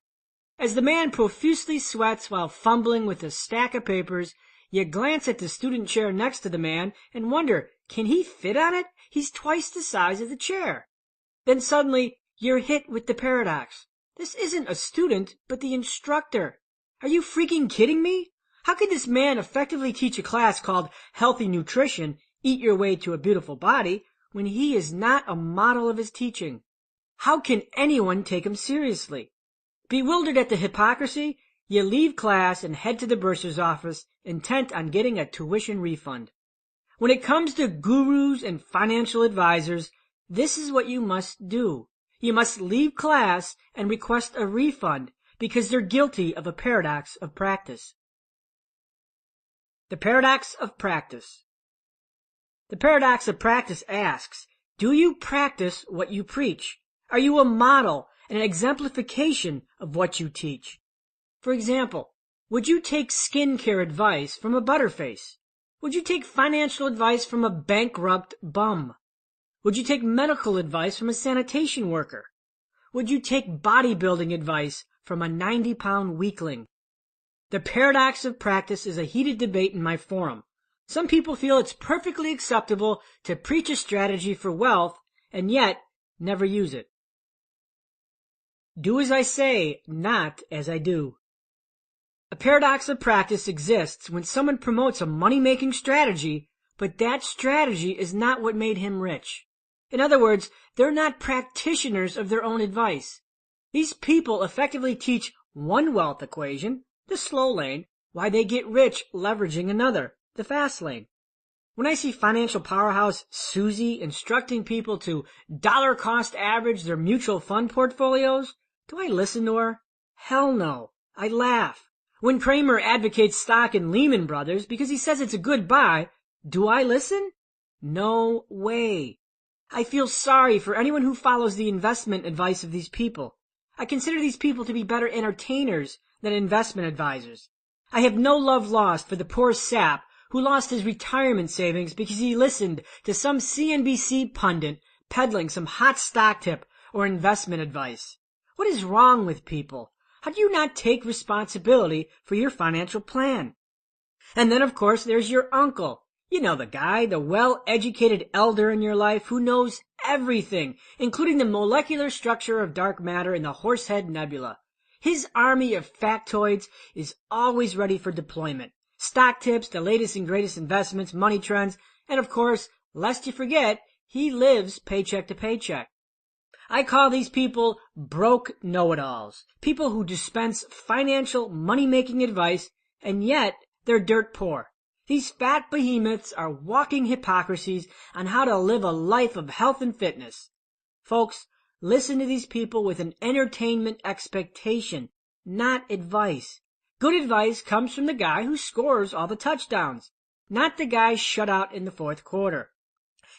As the man profusely sweats while fumbling with a stack of papers, You glance at the student chair next to the man and wonder, can he fit on it? He's twice the size of the chair. Then suddenly, you're hit with the paradox. This isn't a student, but the instructor. Are you freaking kidding me? How could this man effectively teach a class called Healthy Nutrition, Eat Your Way to a Beautiful Body, when he is not a model of his teaching? How can anyone take him seriously? Bewildered at the hypocrisy, you leave class and head to the bursar's office, intent on getting a tuition refund. When it comes to gurus and financial advisors, this is what you must do. You must leave class and request a refund because they're guilty of a paradox of practice. The paradox of practice. The paradox of practice asks, do you practice what you preach? Are you a model and an exemplification of what you teach? For example, would you take skincare advice from a butterface? Would you take financial advice from a bankrupt bum? Would you take medical advice from a sanitation worker? Would you take bodybuilding advice from a 90-pound weakling? The paradox of practice is a heated debate in my forum. Some people feel it's perfectly acceptable to preach a strategy for wealth and yet never use it. Do as I say, not as I do. A paradox of practice exists when someone promotes a money-making strategy, but that strategy is not what made him rich. In other words, they're not practitioners of their own advice. These people effectively teach one wealth equation, the slow lane, while they get rich leveraging another, the fast lane. When I see financial powerhouse Susie instructing people to dollar cost average their mutual fund portfolios, do I listen to her? Hell no. I laugh. When Kramer advocates stock in Lehman Brothers because he says it's a good buy, do I listen? No way. I feel sorry for anyone who follows the investment advice of these people. I consider these people to be better entertainers than investment advisors. I have no love lost for the poor sap who lost his retirement savings because he listened to some CNBC pundit peddling some hot stock tip or investment advice. What is wrong with people? How do you not take responsibility for your financial plan? And then, of course, there's your uncle. You know the guy, the well-educated elder in your life who knows everything, including the molecular structure of dark matter in the Horsehead Nebula. His army of factoids is always ready for deployment. Stock tips, the latest and greatest investments, money trends, and of course, lest you forget, he lives paycheck to paycheck. I call these people broke know-it-alls, people who dispense financial money-making advice, and yet they're dirt poor. These fat behemoths are walking hypocrisies on how to live a life of health and fitness. Folks, listen to these people with an entertainment expectation, not advice. Good advice comes from the guy who scores all the touchdowns, not the guy shut out in the fourth quarter.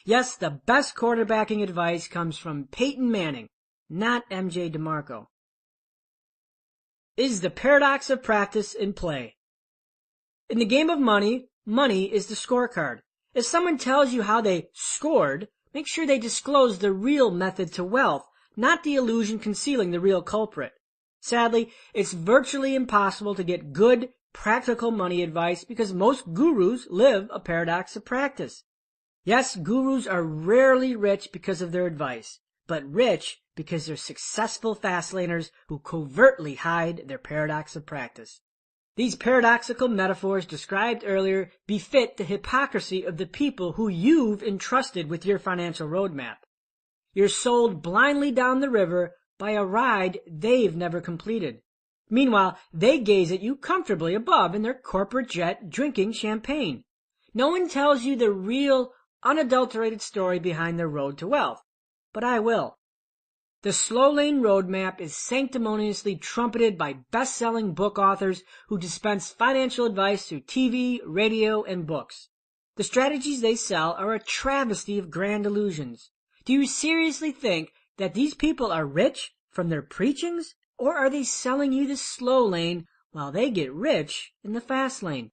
Yes, the best quarterbacking advice comes from Peyton Manning, not MJ DeMarco. Is the paradox of practice in play? In the game of money, money is the scorecard. If someone tells you how they scored, make sure they disclose the real method to wealth, not the illusion concealing the real culprit. Sadly, it's virtually impossible to get good, practical money advice because most gurus live a paradox of practice. Yes, gurus are rarely rich because of their advice, but rich because they're successful fastlaners who covertly hide their paradox of practice. These paradoxical metaphors described earlier befit the hypocrisy of the people who you've entrusted with your financial roadmap. You're sold blindly down the river by a ride they've never completed. Meanwhile, they gaze at you comfortably above in their corporate jet drinking champagne. No one tells you the real, unadulterated story behind their road to wealth, but I will. The slow lane roadmap is sanctimoniously trumpeted by best-selling book authors who dispense financial advice through TV, radio, and books. The strategies they sell are a travesty of grand illusions. Do you seriously think that these people are rich from their preachings, or are they selling you the slow lane while they get rich in the fast lane?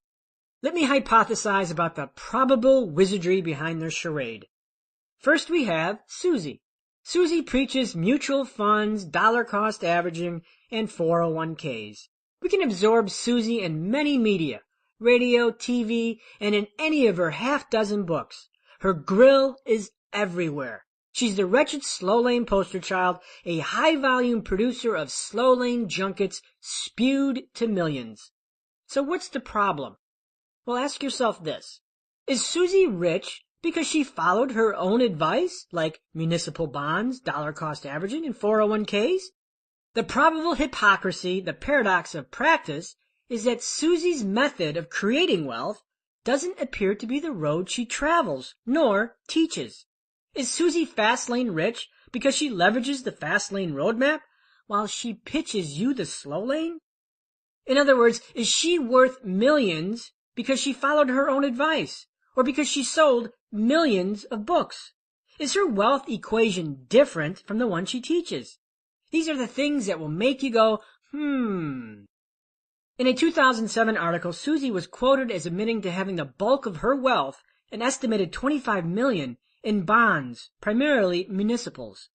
Let me hypothesize about the probable wizardry behind their charade. First we have Susie. Susie preaches mutual funds, dollar cost averaging, and 401ks. We can absorb Susie in many media, radio, TV, and in any of her half-dozen books. Her grill is everywhere. She's the wretched slow lane poster child, a high-volume producer of slow lane junkets spewed to millions. So what's the problem? Well, ask yourself this. Is Susie rich because she followed her own advice, like municipal bonds, dollar cost averaging, and 401ks? The probable hypocrisy, the paradox of practice, is that Susie's method of creating wealth doesn't appear to be the road she travels, nor teaches. Is Susie Fastlane rich because she leverages the Fastlane roadmap while she pitches you the slow lane? In other words, is she worth millions because she followed her own advice, or because she sold millions of books? Is her wealth equation different from the one she teaches? These are the things that will make you go, In a 2007 article, Susie was quoted as admitting to having the bulk of her wealth, an estimated $25 million, in bonds, primarily municipals.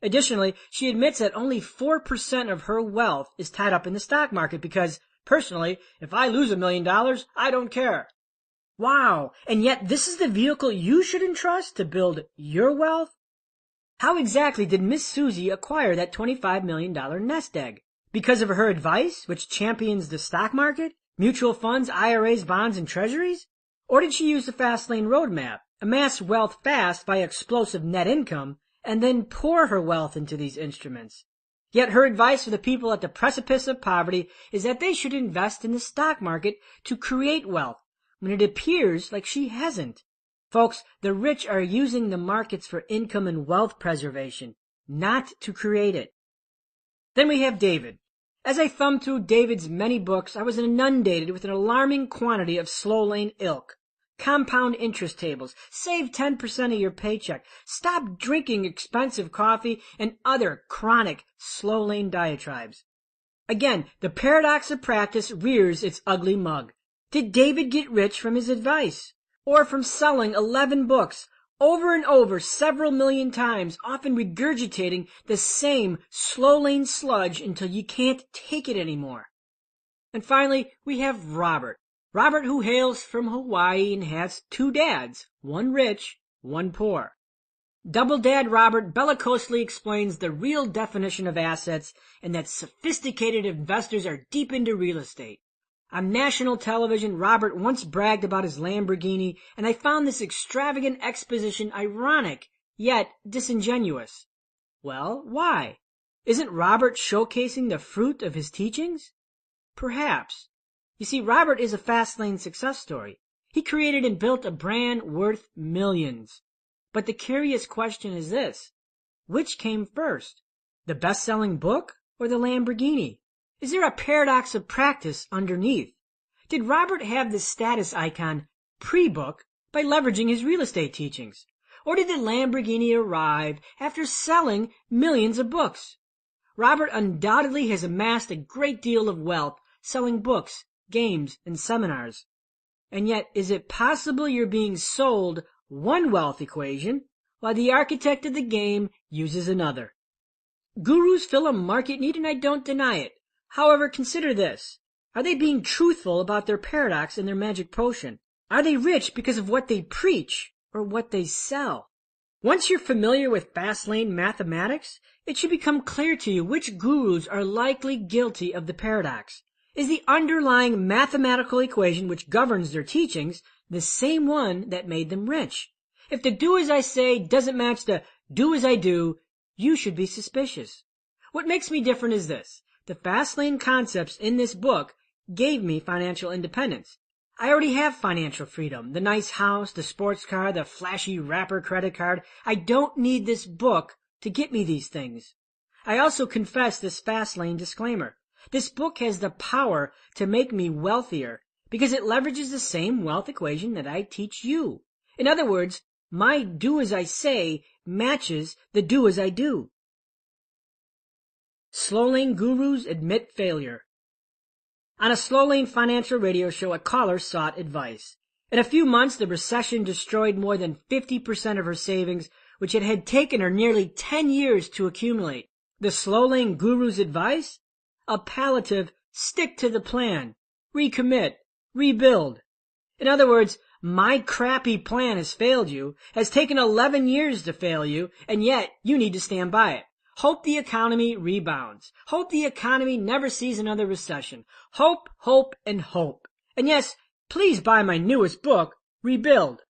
Additionally, she admits that only 4% of her wealth is tied up in the stock market because, personally, if I lose $1 million, I don't care. Wow, and yet this is the vehicle you should entrust to build your wealth? How exactly did Miss Susie acquire that $25 million nest egg? Because of her advice, which champions the stock market, mutual funds, IRAs, bonds, and treasuries? Or did she use the Fastlane roadmap, amass wealth fast by explosive net income, and then pour her wealth into these instruments? Yet her advice for the people at the precipice of poverty is that they should invest in the stock market to create wealth, when it appears like she hasn't. Folks, the rich are using the markets for income and wealth preservation, not to create it. Then we have David. As I thumbed through David's many books, I was inundated with an alarming quantity of slow lane ilk. Compound interest tables, save 10% of your paycheck, stop drinking expensive coffee, and other chronic slow lane diatribes. Again, the paradox of practice rears its ugly mug. Did David get rich from his advice? Or from selling 11 books, over and over several million times, often regurgitating the same slow lane sludge until you can't take it anymore? And finally, we have Robert. Robert, who hails from Hawaii and has 2 dads, one rich, one poor. Double Dad Robert bellicosely explains the real definition of assets and that sophisticated investors are deep into real estate. On national television, Robert once bragged about his Lamborghini, and I found this extravagant exposition ironic, yet disingenuous. Well, why? Isn't Robert showcasing the fruit of his teachings? Perhaps. You see, Robert is a Fastlane success story. He created and built a brand worth millions. But the curious question is this: which came first, the best-selling book or the Lamborghini? Is there a paradox of practice underneath? Did Robert have the status icon pre-book by leveraging his real estate teachings? Or did the Lamborghini arrive after selling millions of books? Robert undoubtedly has amassed a great deal of wealth selling books, games, and seminars. And yet, is it possible you're being sold one wealth equation while the architect of the game uses another? Gurus fill a market need, and I don't deny it. However, consider this. Are they being truthful about their paradox and their magic potion? Are they rich because of what they preach or what they sell? Once you're familiar with Fastlane mathematics, it should become clear to you which gurus are likely guilty of the paradox. Is the underlying mathematical equation which governs their teachings the same one that made them rich? If the do as I say doesn't match the do as I do, you should be suspicious. What makes me different is this. The Fastlane concepts in this book gave me financial independence. I already have financial freedom, the nice house, the sports car, the flashy rapper credit card. I don't need this book to get me these things. I also confess this Fastlane disclaimer. This book has the power to make me wealthier because it leverages the same wealth equation that I teach you. In other words, my do as I say matches the do as I do. Slow lane gurus admit failure. On a slow lane financial radio show, a caller sought advice. In a few months, the recession destroyed more than 50% of her savings, which it had taken her nearly 10 years to accumulate. The slow lane guru's advice? A palliative, stick to the plan, recommit, rebuild. In other words, my crappy plan has failed you, has taken 11 years to fail you, and yet you need to stand by it. Hope the economy rebounds. Hope the economy never sees another recession. Hope, hope, and hope. And yes, please buy my newest book, Rebuild.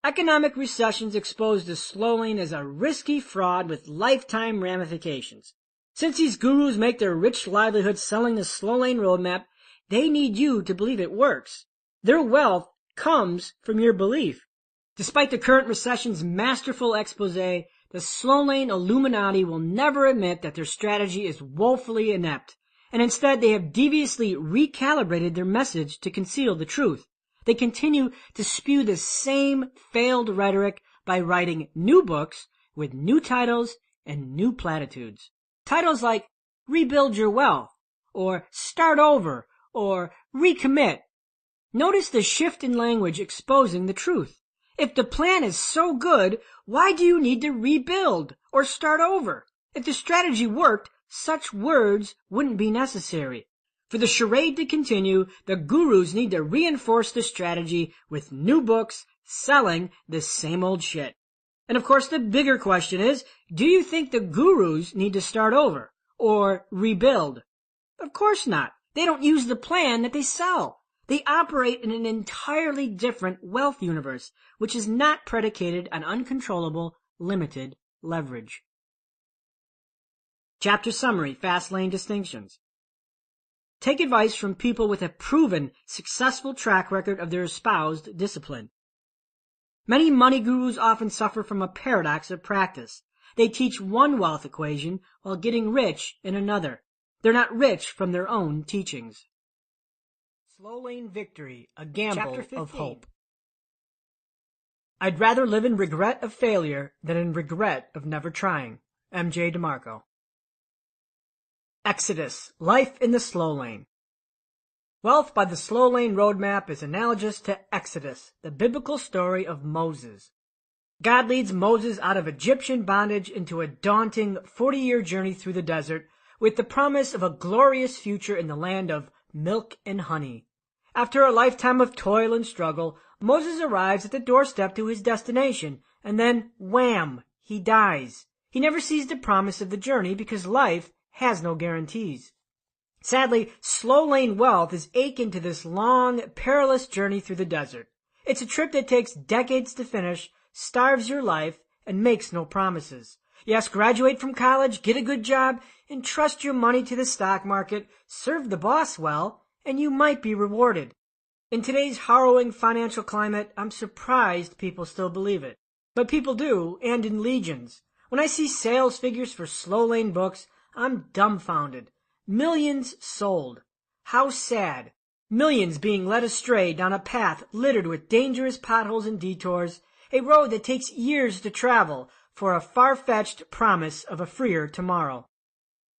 Economic recessions expose the slow lane as a risky fraud with lifetime ramifications. Since these gurus make their rich livelihood selling the slow lane roadmap, they need you to believe it works. Their wealth comes from your belief. Despite the current recession's masterful expose, the slow lane Illuminati will never admit that their strategy is woefully inept, and instead they have deviously recalibrated their message to conceal the truth. They continue to spew the same failed rhetoric by writing new books with new titles and new platitudes. Titles like Rebuild Your Wealth, or Start Over, or Recommit. Notice the shift in language exposing the truth. If the plan is so good, why do you need to rebuild or start over? If the strategy worked, such words wouldn't be necessary. For the charade to continue, the gurus need to reinforce the strategy with new books selling the same old shit. And of course, the bigger question is, do you think the gurus need to start over or rebuild? Of course not. They don't use the plan that they sell. They operate in an entirely different wealth universe, which is not predicated on uncontrollable, limited leverage. Chapter summary, Fastlane distinctions. Take advice from people with a proven, successful track record of their espoused discipline. Many money gurus often suffer from a paradox of practice. They teach one wealth equation while getting rich in another. They're not rich from their own teachings. Slow Lane Victory, a Gamble of Hope. I'd rather live in regret of failure than in regret of never trying. MJ DeMarco. Exodus, Life in the Slow Lane. Wealth by the Slow Lane Roadmap is analogous to Exodus, the biblical story of Moses. God leads Moses out of Egyptian bondage into a daunting 40-year journey through the desert with the promise of a glorious future in the land of milk and honey. After a lifetime of toil and struggle, Moses arrives at the doorstep to his destination, and then, wham, he dies. He never sees the promise of the journey because life has no guarantees. Sadly, slow lane wealth is akin to this long, perilous journey through the desert. It's a trip that takes decades to finish, starves your life, and makes no promises. Yes, graduate from college, get a good job, entrust your money to the stock market, serve the boss well, and you might be rewarded. In today's harrowing financial climate, I'm surprised people still believe it. But people do, and in legions. When I see sales figures for slow lane books, I'm dumbfounded. Millions sold. How sad. Millions being led astray down a path littered with dangerous potholes and detours, a road that takes years to travel for a far-fetched promise of a freer tomorrow.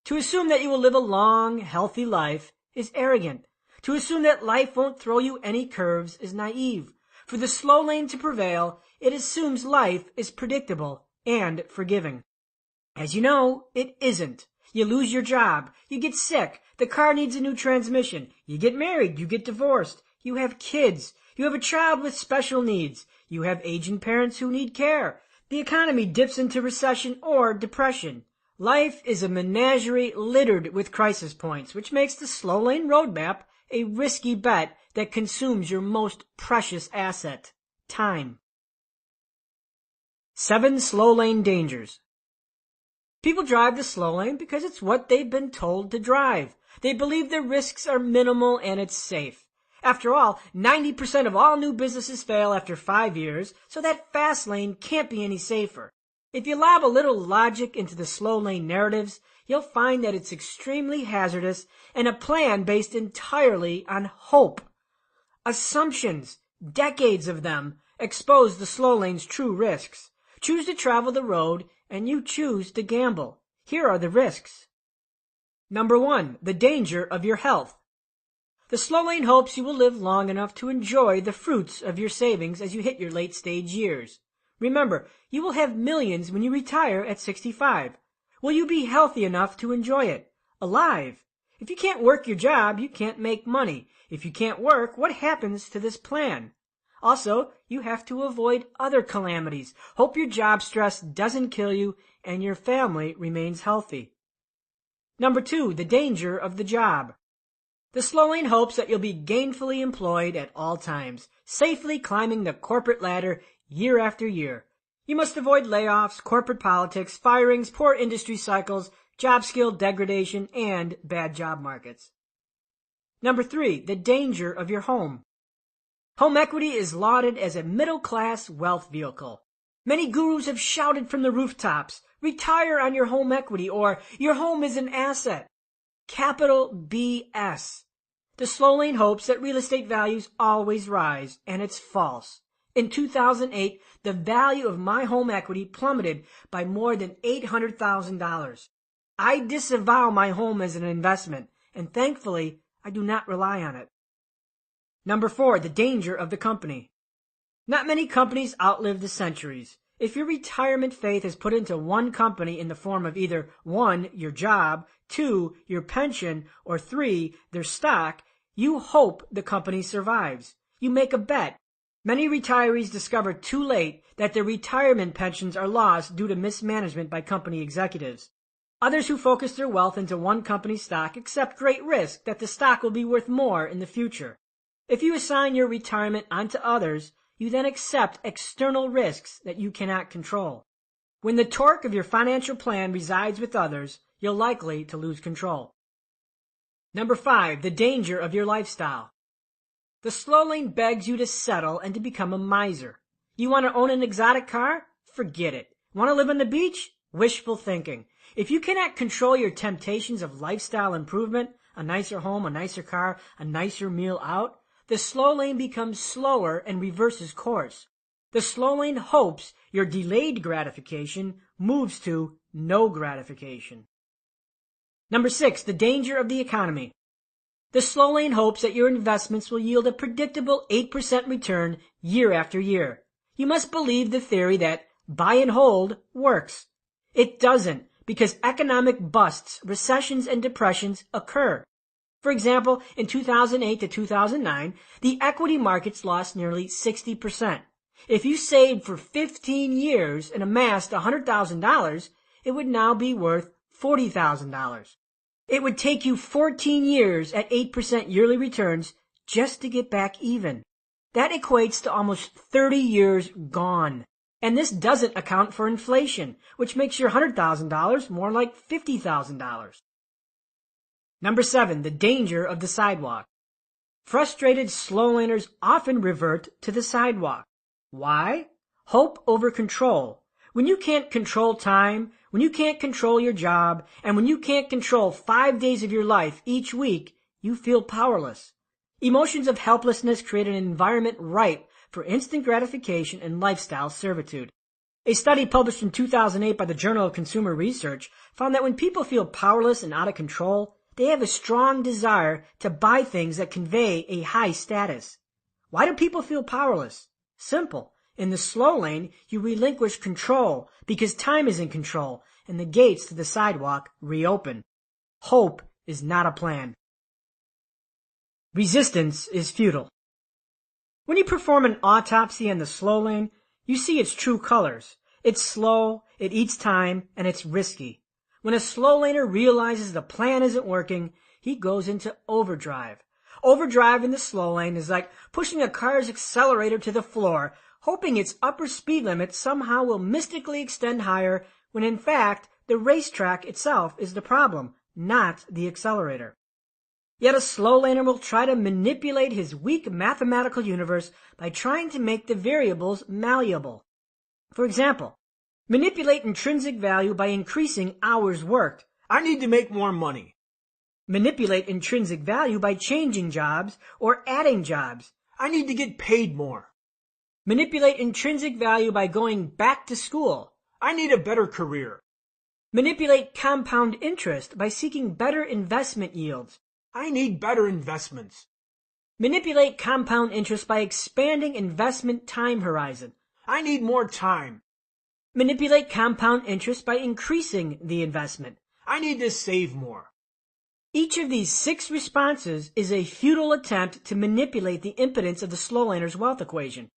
To assume that you will live a long, healthy life is arrogant. To assume that life won't throw you any curves is naive. For the slow lane to prevail, it assumes life is predictable and forgiving. As you know, it isn't. You lose your job, you get sick, the car needs a new transmission, you get married, you get divorced, you have kids, you have a child with special needs, you have aging parents who need care, the economy dips into recession or depression. Life is a menagerie littered with crisis points, which makes the slow lane roadmap a risky bet that consumes your most precious asset, time. 7 slow lane dangers. People drive the slow lane because it's what they've been told to drive. They believe the risks are minimal and it's safe. After all, 90% of all new businesses fail after 5 years, so that fast lane can't be any safer. If you lob a little logic into the slow lane narratives, you'll find that it's extremely hazardous and a plan based entirely on hope. Assumptions, decades of them, expose the slow lane's true risks. Choose to travel the road, and you choose to gamble. Here are the risks. Number 1, the danger of your health. The slow lane hopes you will live long enough to enjoy the fruits of your savings as you hit your late stage years. Remember, you will have millions when you retire at 65. Will you be healthy enough to enjoy it? Alive? If you can't work your job, you can't make money. If you can't work, what happens to this plan? Also, you have to avoid other calamities. Hope your job stress doesn't kill you and your family remains healthy. Number 2, the danger of the job. The slow lane hopes that you'll be gainfully employed at all times, safely climbing the corporate ladder year after year. You must avoid layoffs, corporate politics, firings, poor industry cycles, job skill degradation, and bad job markets. Number 3, the danger of your home. Home equity is lauded as a middle-class wealth vehicle. Many gurus have shouted from the rooftops, retire on your home equity, or your home is an asset. Capital BS. The slow lane hopes that real estate values always rise, and it's false. In 2008, the value of my home equity plummeted by more than $800,000. I disavow my home as an investment, and thankfully, I do not rely on it. Number 4, the danger of the company. Not many companies outlive the centuries. If your retirement faith is put into one company in the form of either 1, your job, 2, your pension, or 3, their stock, you hope the company survives. You make a bet. Many retirees discover too late that their retirement pensions are lost due to mismanagement by company executives. Others who focus their wealth into one company's stock accept great risk that the stock will be worth more in the future. If you assign your retirement onto others, you then accept external risks that you cannot control. When the torque of your financial plan resides with others, you're likely to lose control. Number 5, the danger of your lifestyle. The slow lane begs you to settle and to become a miser. You want to own an exotic car? Forget it. Want to live on the beach? Wishful thinking. If you cannot control your temptations of lifestyle improvement, a nicer home, a nicer car, a nicer meal out, the slow lane becomes slower and reverses course. The slow lane hopes your delayed gratification moves to no gratification. Number 6, the danger of the economy. The slow lane hopes that your investments will yield a predictable 8% return year after year. You must believe the theory that buy and hold works. It doesn't, because economic busts, recessions, and depressions occur. For example, in 2008 to 2009, the equity markets lost nearly 60%. If you saved for 15 years and amassed $100,000, it would now be worth $40,000. It would take you 14 years at 8% yearly returns just to get back even. That equates to almost 30 years gone. And this doesn't account for inflation, which makes your $100,000 more like $50,000. Number 7, the danger of the sidewalk. Frustrated slow laners often revert to the sidewalk. Why? Hope over control. When you can't control time, when you can't control your job, and when you can't control 5 days of your life each week, you feel powerless. Emotions of helplessness create an environment ripe for instant gratification and lifestyle servitude. A study published in 2008 by the Journal of Consumer Research found that when people feel powerless and out of control, they have a strong desire to buy things that convey a high status. Why do people feel powerless? Simple. In the slow lane, you relinquish control because time is in control and the gates to the sidewalk reopen. Hope is not a plan. Resistance is futile. When you perform an autopsy on the slow lane, you see its true colors. It's slow, it eats time, and it's risky. When a slow laner realizes the plan isn't working, he goes into overdrive. Overdrive in the slow lane is like pushing a car's accelerator to the floor, hoping its upper speed limit somehow will mystically extend higher, when in fact the racetrack itself is the problem, not the accelerator. Yet a slow laner will try to manipulate his weak mathematical universe by trying to make the variables malleable. For example, manipulate intrinsic value by increasing hours worked. I need to make more money. Manipulate intrinsic value by changing jobs or adding jobs. I need to get paid more. Manipulate intrinsic value by going back to school. I need a better career. Manipulate compound interest by seeking better investment yields. I need better investments. Manipulate compound interest by expanding investment time horizon. I need more time. Manipulate compound interest by increasing the investment. I need to save more. Each of these 6 responses is a futile attempt to manipulate the impotence of the slow laner's wealth equation.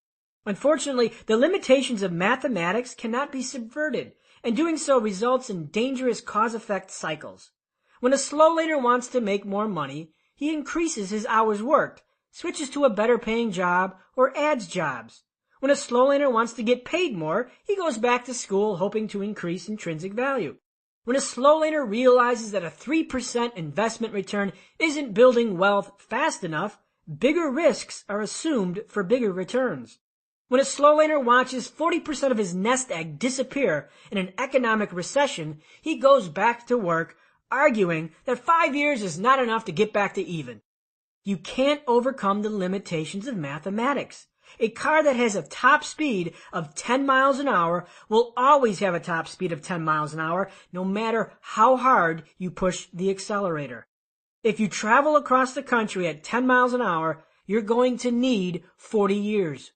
Unfortunately, the limitations of mathematics cannot be subverted, and doing so results in dangerous cause-effect cycles. When a slow laner wants to make more money, he increases his hours worked, switches to a better-paying job, or adds jobs. When a slow laner wants to get paid more, he goes back to school hoping to increase intrinsic value. When a slow laner realizes that a 3% investment return isn't building wealth fast enough, bigger risks are assumed for bigger returns. When a slow laner watches 40% of his nest egg disappear in an economic recession, he goes back to work arguing that 5 years is not enough to get back to even. You can't overcome the limitations of mathematics. A car that has a top speed of 10 miles an hour will always have a top speed of 10 miles an hour, no matter how hard you push the accelerator. If you travel across the country at 10 miles an hour, you're going to need 40 years.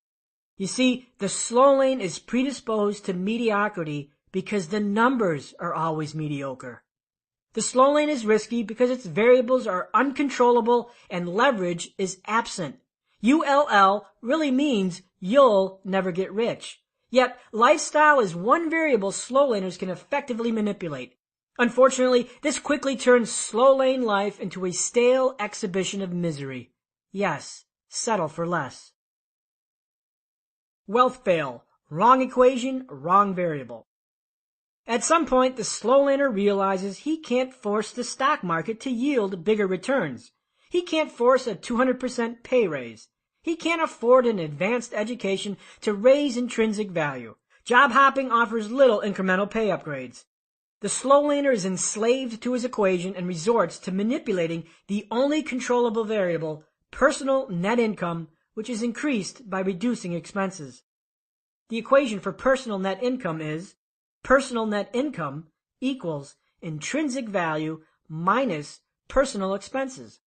You see, the slow lane is predisposed to mediocrity because the numbers are always mediocre. The slow lane is risky because its variables are uncontrollable and leverage is absent. ULL really means you'll never get rich. Yet, lifestyle is one variable slow laners can effectively manipulate. Unfortunately, this quickly turns slow lane life into a stale exhibition of misery. Yes, settle for less. Wealth fail. Wrong equation, wrong variable. At some point, the slow laner realizes he can't force the stock market to yield bigger returns. He can't force a 200% pay raise. He can't afford an advanced education to raise intrinsic value. Job hopping offers little incremental pay upgrades. The slow laner is enslaved to his equation and resorts to manipulating the only controllable variable, personal net income, which is increased by reducing expenses. The equation for personal net income is personal net income equals intrinsic value minus personal expenses.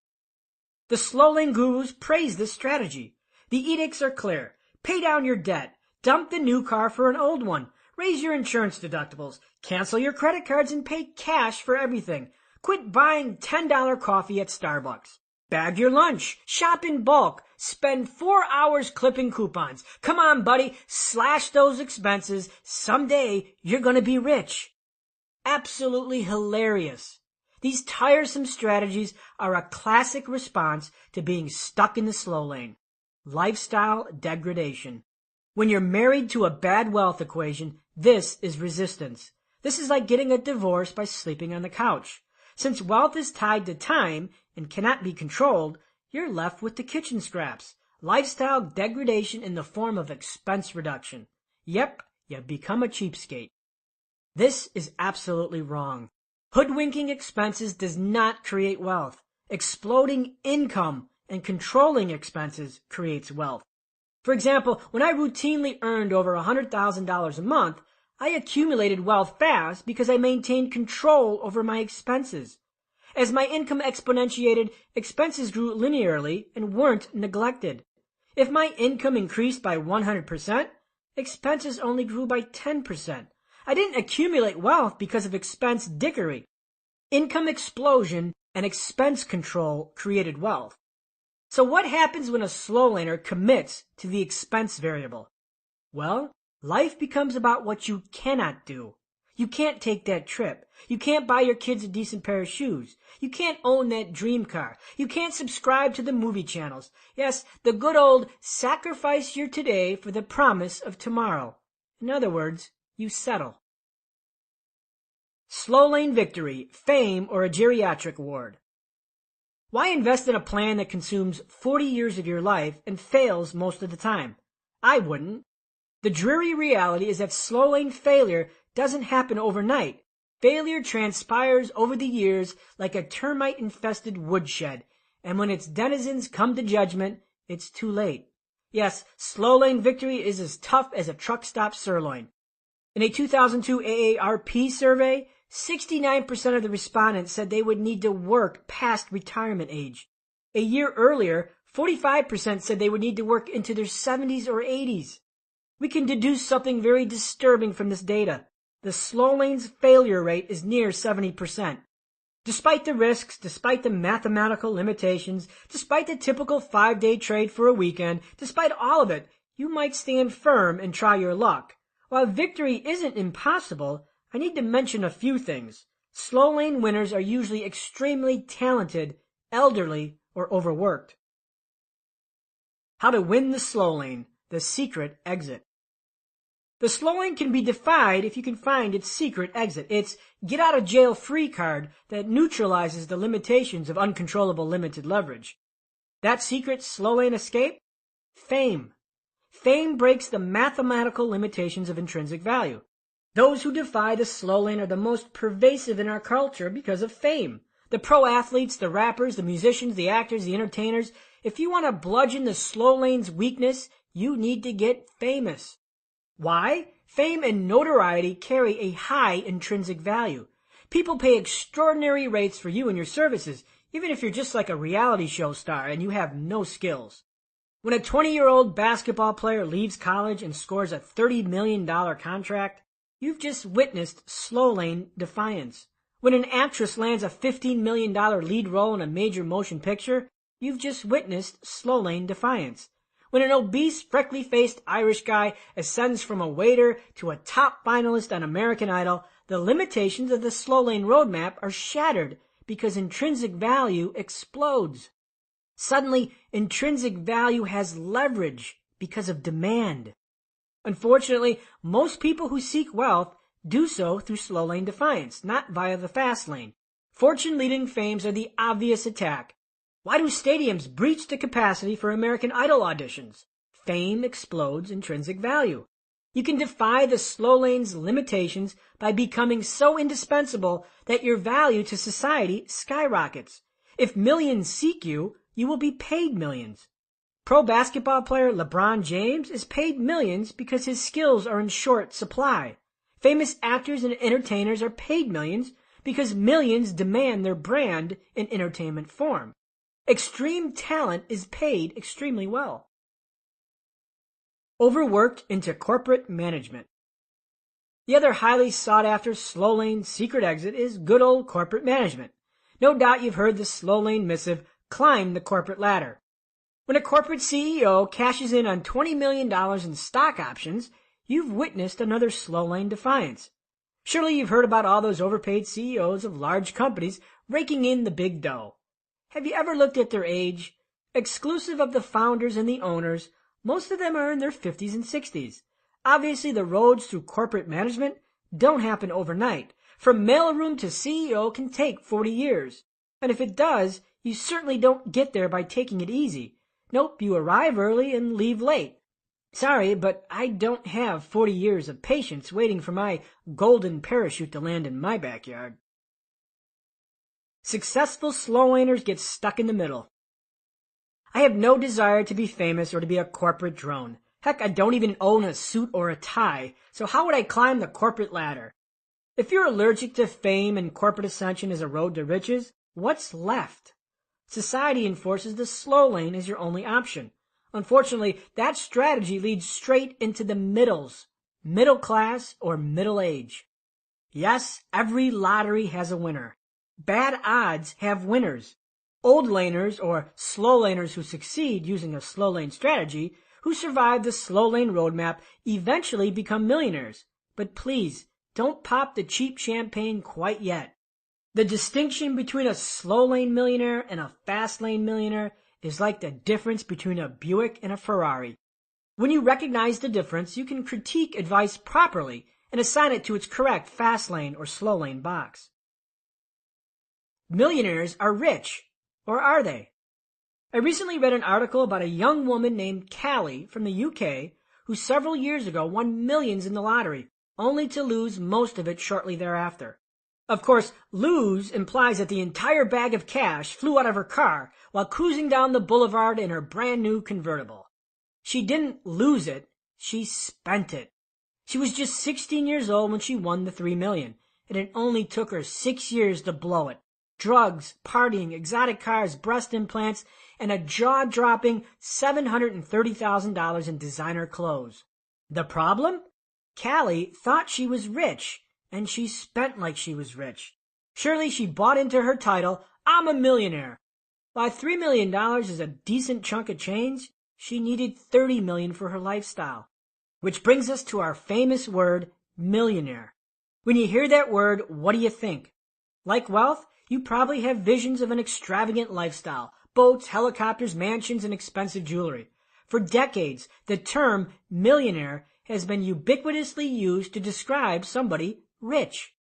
The slow lane gurus praise this strategy. The edicts are clear. Pay down your debt. Dump the new car for an old one. Raise your insurance deductibles. Cancel your credit cards and pay cash for everything. Quit buying $10 coffee at Starbucks. Bag your lunch. Shop in bulk. Spend 4 hours clipping coupons. Come on, buddy. Slash those expenses. Someday you're going to be rich. Absolutely hilarious. These tiresome strategies are a classic response to being stuck in the slow lane. Lifestyle degradation. When you're married to a bad wealth equation, this is resistance. This is like getting a divorce by sleeping on the couch. Since wealth is tied to time and cannot be controlled, you're left with the kitchen scraps. Lifestyle degradation in the form of expense reduction. Yep, you become a cheapskate. This is absolutely wrong. Hoodwinking expenses does not create wealth. Exploding income and controlling expenses creates wealth. For example, when I routinely earned over $100,000 a month, I accumulated wealth fast because I maintained control over my expenses. As my income exponentiated, expenses grew linearly and weren't neglected. If my income increased by 100%, expenses only grew by 10%. I didn't accumulate wealth because of expense dickery. Income explosion and expense control created wealth. So what happens when a slow laner commits to the expense variable? Well, life becomes about what you cannot do. You can't take that trip. You can't buy your kids a decent pair of shoes. You can't own that dream car. You can't subscribe to the movie channels. Yes, the good old sacrifice your today for the promise of tomorrow. In other words, you settle. Slow lane victory, fame, or a geriatric ward. Why invest in a plan that consumes 40 years of your life and fails most of the time? I wouldn't. The dreary reality is that slow lane failure doesn't happen overnight. Failure transpires over the years like a termite-infested woodshed, and when its denizens come to judgment, it's too late. Yes, slow lane victory is as tough as a truck stop sirloin. In a 2002 AARP survey, 69% of the respondents said they would need to work past retirement age. A year earlier, 45% said they would need to work into their 70s or 80s. We can deduce something very disturbing from this data. The slow lane's failure rate is near 70%. Despite the risks, despite the mathematical limitations, despite the typical 5-day trade for a weekend, despite all of it, you might stand firm and try your luck. While victory isn't impossible, I need to mention a few things. Slow lane winners are usually extremely talented, elderly, or overworked. How to win the slow lane, the secret exit. The slow lane can be defied if you can find its secret exit. It's get-out-of-jail-free card that neutralizes the limitations of uncontrollable limited leverage. That secret slow lane escape? Fame. Fame breaks the mathematical limitations of intrinsic value. Those who defy the slow lane are the most pervasive in our culture because of fame. The pro athletes, the rappers, the musicians, the actors, the entertainers. If you want to bludgeon the slow lane's weakness, you need to get famous. Why? Fame and notoriety carry a high intrinsic value. People pay extraordinary rates for you and your services, even if you're just like a reality show star and you have no skills. When a 20-year-old basketball player leaves college and scores a $30 million contract, you've just witnessed slow lane defiance. When an actress lands a $15 million lead role in a major motion picture, you've just witnessed slow lane defiance. When an obese, freckly-faced Irish guy ascends from a waiter to a top finalist on American Idol, the limitations of the slow lane roadmap are shattered because intrinsic value explodes. Suddenly, intrinsic value has leverage because of demand. Unfortunately, most people who seek wealth do so through slow lane defiance, not via the fast lane. Fortune-leading fames are the obvious attack. Why do stadiums breach the capacity for American Idol auditions? Fame explodes intrinsic value. You can defy the slow lane's limitations by becoming so indispensable that your value to society skyrockets. If millions seek you, you will be paid millions. Pro basketball player LeBron James is paid millions because his skills are in short supply. Famous actors and entertainers are paid millions because millions demand their brand in entertainment form. Extreme talent is paid extremely well. Overworked into corporate management. The other highly sought-after slow lane secret exit is good old corporate management. No doubt you've heard the slow lane missive, climb the corporate ladder. When a corporate CEO cashes in on $20 million in stock options, you've witnessed another slow lane defiance. Surely you've heard about all those overpaid CEOs of large companies raking in the big dough. Have you ever looked at their age? Exclusive of the founders and the owners, most of them are in their 50s and 60s. Obviously, the roads through corporate management don't happen overnight. From mailroom to CEO can take 40 years. And if it does, you certainly don't get there by taking it easy. Nope, you arrive early and leave late. Sorry, but I don't have 40 years of patience waiting for my golden parachute to land in my backyard. Successful slow laners get stuck in the middle. I have no desire to be famous or to be a corporate drone. Heck, I don't even own a suit or a tie, so how would I climb the corporate ladder? If you're allergic to fame and corporate ascension as a road to riches, what's left? Society enforces the slow lane as your only option. Unfortunately, that strategy leads straight into the middles, middle class or middle age. Yes, every lottery has a winner. Bad odds have winners. Old laners or slow laners who succeed using a slow lane strategy, who survive the slow lane roadmap, eventually become millionaires. But please, don't pop the cheap champagne quite yet. The distinction between a slow lane millionaire and a fast lane millionaire is like the difference between a Buick and a Ferrari. When you recognize the difference, you can critique advice properly and assign it to its correct fast lane or slow lane box. Millionaires are rich, or are they? I recently read an article about a young woman named Callie from the UK who several years ago won millions in the lottery, only to lose most of it shortly thereafter. Of course, lose implies that the entire bag of cash flew out of her car while cruising down the boulevard in her brand new convertible. She didn't lose it, she spent it. She was just 16 years old when she won the $3 million, and it only took her 6 years to blow it. Drugs, partying, exotic cars, breast implants, and a jaw-dropping $730,000 in designer clothes. The problem? Callie thought she was rich, and she spent like she was rich. Surely she bought into her title, I'm a millionaire. While $3 million is a decent chunk of change, she needed $30 million for her lifestyle. Which brings us to our famous word, millionaire. When you hear that word, what do you think? Like wealth, you probably have visions of an extravagant lifestyle, boats, helicopters, mansions, and expensive jewelry. For decades, the term millionaire has been ubiquitously used to describe somebody rich.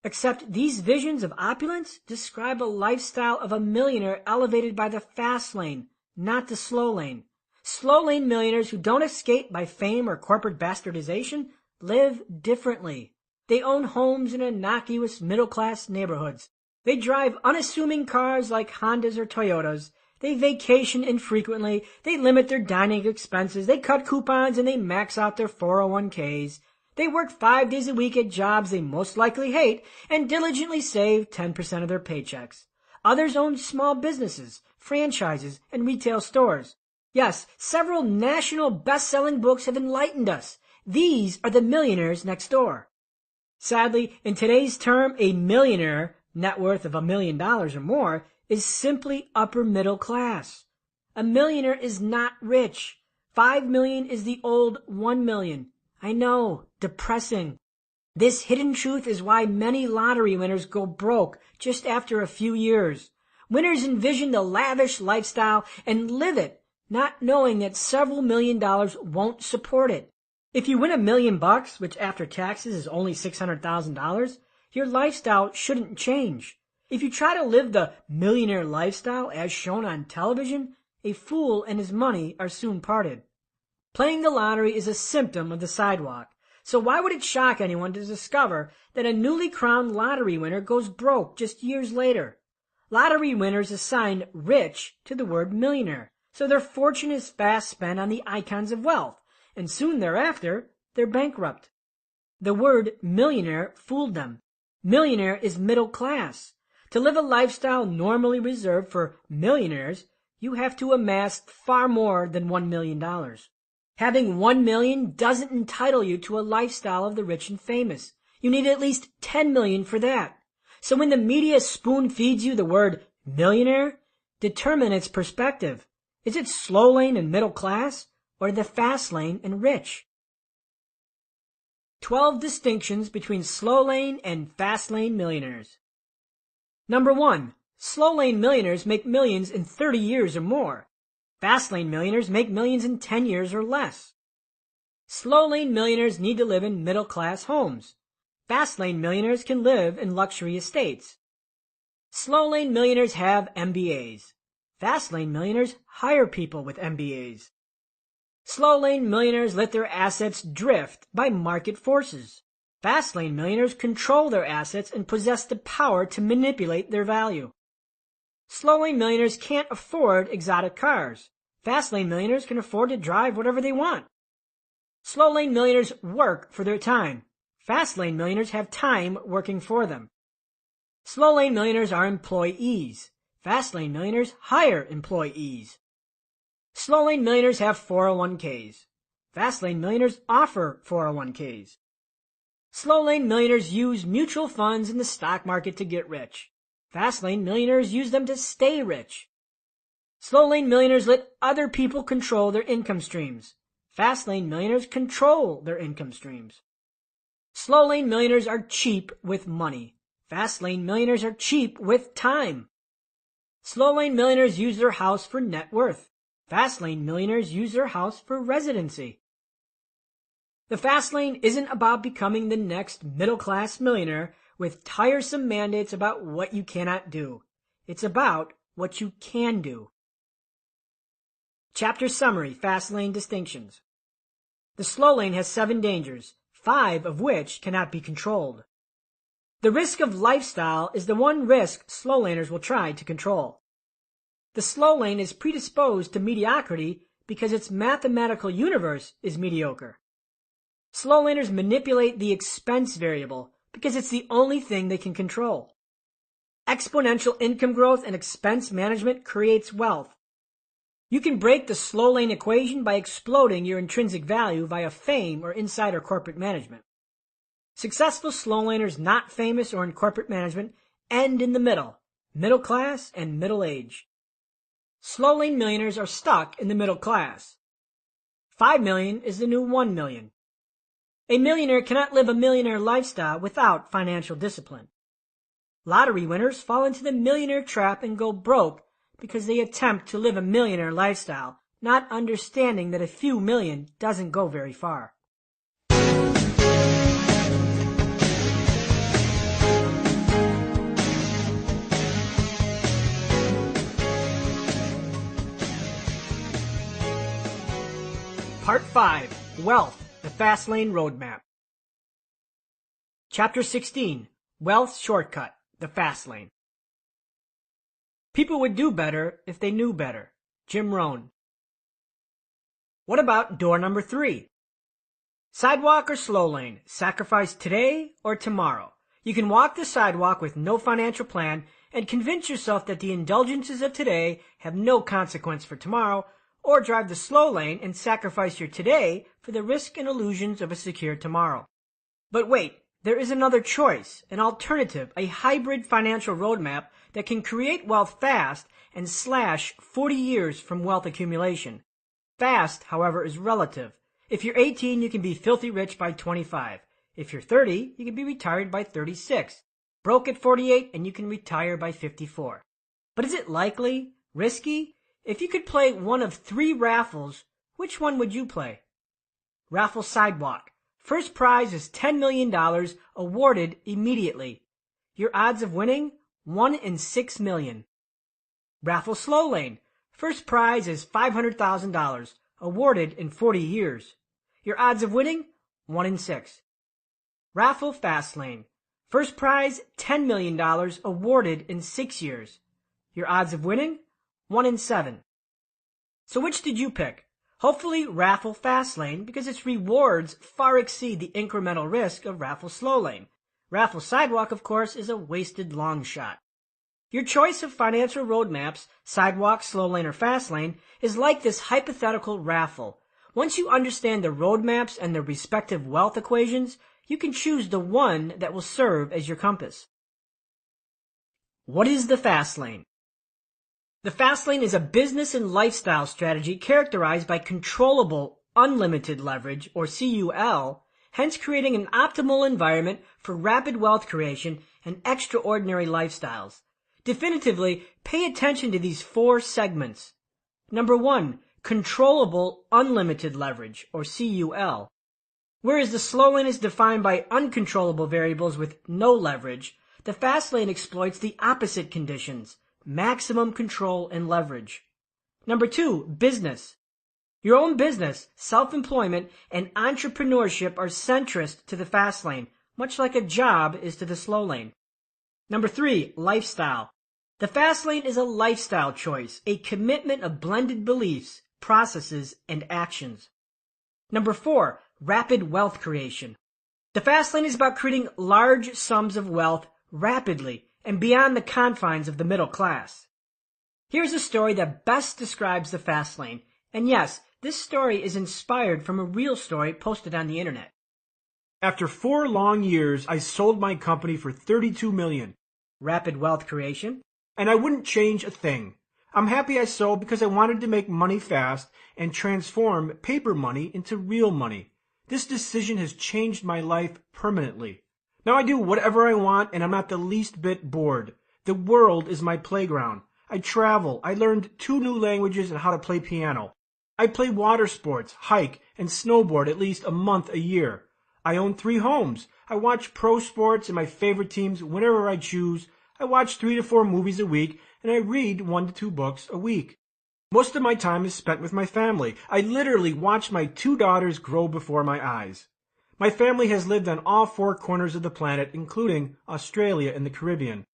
Except these visions of opulence describe a lifestyle of a millionaire elevated by the fast lane, not the slow lane. Slow lane millionaires who don't escape by fame or corporate bastardization live differently. They own homes in innocuous middle-class neighborhoods. They drive unassuming cars like Hondas or Toyotas. They vacation infrequently. They limit their dining expenses. They cut coupons and they max out their 401ks. They work 5 days a week at jobs they most likely hate and diligently save 10% of their paychecks. Others own small businesses, franchises, and retail stores. Yes, several national best-selling books have enlightened us. These are the millionaires next door. Sadly, in today's term, a millionaire, net worth of $1 million or more, is simply upper middle class. A millionaire is not rich. 5 million is the old 1 million. I know, depressing. This hidden truth is why many lottery winners go broke just after a few years. Winners envision the lavish lifestyle and live it, not knowing that several $1 million won't support it. If you win $1 million, which after taxes is only $600,000, your lifestyle shouldn't change. If you try to live the millionaire lifestyle as shown on television, a fool and his money are soon parted. Playing the lottery is a symptom of the sidewalk, so why would it shock anyone to discover that a newly crowned lottery winner goes broke just years later? Lottery winners assign rich to the word millionaire, so their fortune is fast spent on the icons of wealth, and soon thereafter, they're bankrupt. The word millionaire fooled them. Millionaire is middle class. To live a lifestyle normally reserved for millionaires, you have to amass far more than $1 million. Having 1 million doesn't entitle you to a lifestyle of the rich and famous. You need at least 10 million for that. So when the media spoon feeds you the word millionaire, determine its perspective. Is it slow lane and middle class, or the fast lane and rich? 12 distinctions between slow lane and fast lane millionaires. Number 1. Slow lane millionaires make millions in 30 years or more. Fast lane millionaires make millions in 10 years or less. Slow lane millionaires need to live in middle class homes. Fast lane millionaires can live in luxury estates. Slow lane millionaires have MBAs. Fast lane millionaires hire people with MBAs. Slow lane millionaires let their assets drift by market forces. Fast lane millionaires control their assets and possess the power to manipulate their value. Slow lane millionaires can't afford exotic cars. Fast lane millionaires can afford to drive whatever they want. Slow lane millionaires work for their time. Fast lane millionaires have time working for them. Slow lane millionaires are employees. Fast lane millionaires hire employees. Slow lane millionaires have 401ks. Fast lane millionaires offer 401ks. Slow lane millionaires use mutual funds in the stock market to get rich. Fast lane millionaires use them to stay rich. Slow lane millionaires let other people control their income streams. Fast lane millionaires control their income streams. Slow lane millionaires are cheap with money. Fast lane millionaires are cheap with time. Slow lane millionaires use their house for net worth. Fast lane millionaires use their house for residency. The fast lane isn't about becoming the next middle-class millionaire with tiresome mandates about what you cannot do. It's about what you can do. Chapter Summary, Fast Lane Distinctions. The slow lane has 7 dangers, 5 of which cannot be controlled. The risk of lifestyle is the one risk slow laners will try to control. The slow lane is predisposed to mediocrity because its mathematical universe is mediocre. Slow laners manipulate the expense variable because it's the only thing they can control. Exponential income growth and expense management creates wealth. You can break the slow lane equation by exploding your intrinsic value via fame or insider corporate management. Successful slow laners not famous or in corporate management end in the middle, middle class and middle age. Slow lane millionaires are stuck in the middle class. 5 million is the new 1 million. A millionaire cannot live a millionaire lifestyle without financial discipline. Lottery winners fall into the millionaire trap and go broke because they attempt to live a millionaire lifestyle, not understanding that a few million doesn't go very far. Part 5. Wealth, the Fastlane Roadmap. Chapter 16. Wealth Shortcut, the Fastlane. People would do better if they knew better. Jim Rohn. What about door number 3? Sidewalk or slow lane, sacrifice today or tomorrow. You can walk the sidewalk with no financial plan and convince yourself that the indulgences of today have no consequence for tomorrow, or drive the slow lane and sacrifice your today for the risk and illusions of a secure tomorrow. But wait, there is another choice, an alternative, a hybrid financial roadmap that can create wealth fast and slash 40 years from wealth accumulation. Fast, however, is relative. If you're 18, you can be filthy rich by 25. If you're 30, you can be retired by 36. Broke at 48, and you can retire by 54. But is it likely? Risky? If you could play one of 3 raffles, which one would you play? Raffle Sidewalk. First prize is $10 million awarded immediately. Your odds of winning? 1 in 6 million. Raffle Slow Lane. First prize is $500,000 awarded in 40 years. Your odds of winning? 1 in 6. Raffle Fast Lane. First prize $10 million awarded in 6 years. Your odds of winning? 1 in 7. So which did you pick? Hopefully Raffle Fast Lane, because its rewards far exceed the incremental risk of Raffle Slow Lane. Raffle Sidewalk, of course, is a wasted long shot. Your choice of financial roadmaps, sidewalk, slow lane, or fast lane, is like this hypothetical raffle. Once you understand the roadmaps and their respective wealth equations, you can choose the one that will serve as your compass. What is the fast lane? The fast lane is a business and lifestyle strategy characterized by controllable, unlimited leverage, or CUL, hence creating an optimal environment for rapid wealth creation and extraordinary lifestyles. Definitively, pay attention to these 4 segments. Number 1, controllable, unlimited leverage, or CUL. Whereas the slow lane is defined by uncontrollable variables with no leverage, the fast lane exploits the opposite conditions, maximum control and leverage. Number 2, business. Your own business, self-employment, and entrepreneurship are centrist to the fast lane, much like a job is to the slow lane. Number 3, lifestyle. The fast lane is a lifestyle choice, a commitment of blended beliefs, processes, and actions. Number 4, rapid wealth creation. The fast lane is about creating large sums of wealth rapidly and beyond the confines of the middle class. Here's a story that best describes the fast lane, and yes, this story is inspired from a real story posted on the internet. After 4 long years, I sold my company for $32 million. Rapid wealth creation. And I wouldn't change a thing. I'm happy I sold because I wanted to make money fast and transform paper money into real money. This decision has changed my life permanently. Now I do whatever I want and I'm not the least bit bored. The world is my playground. I travel. I learned 2 new languages and how to play piano. I play water sports, hike, and snowboard at least a month a year. I own 3 homes. I watch pro sports and my favorite teams whenever I choose. I watch 3 to 4 movies a week and I read 1 to 2 books a week. Most of my time is spent with my family. I literally watch my 2 daughters grow before my eyes. My family has lived on all 4 corners of the planet, including Australia and the Caribbean.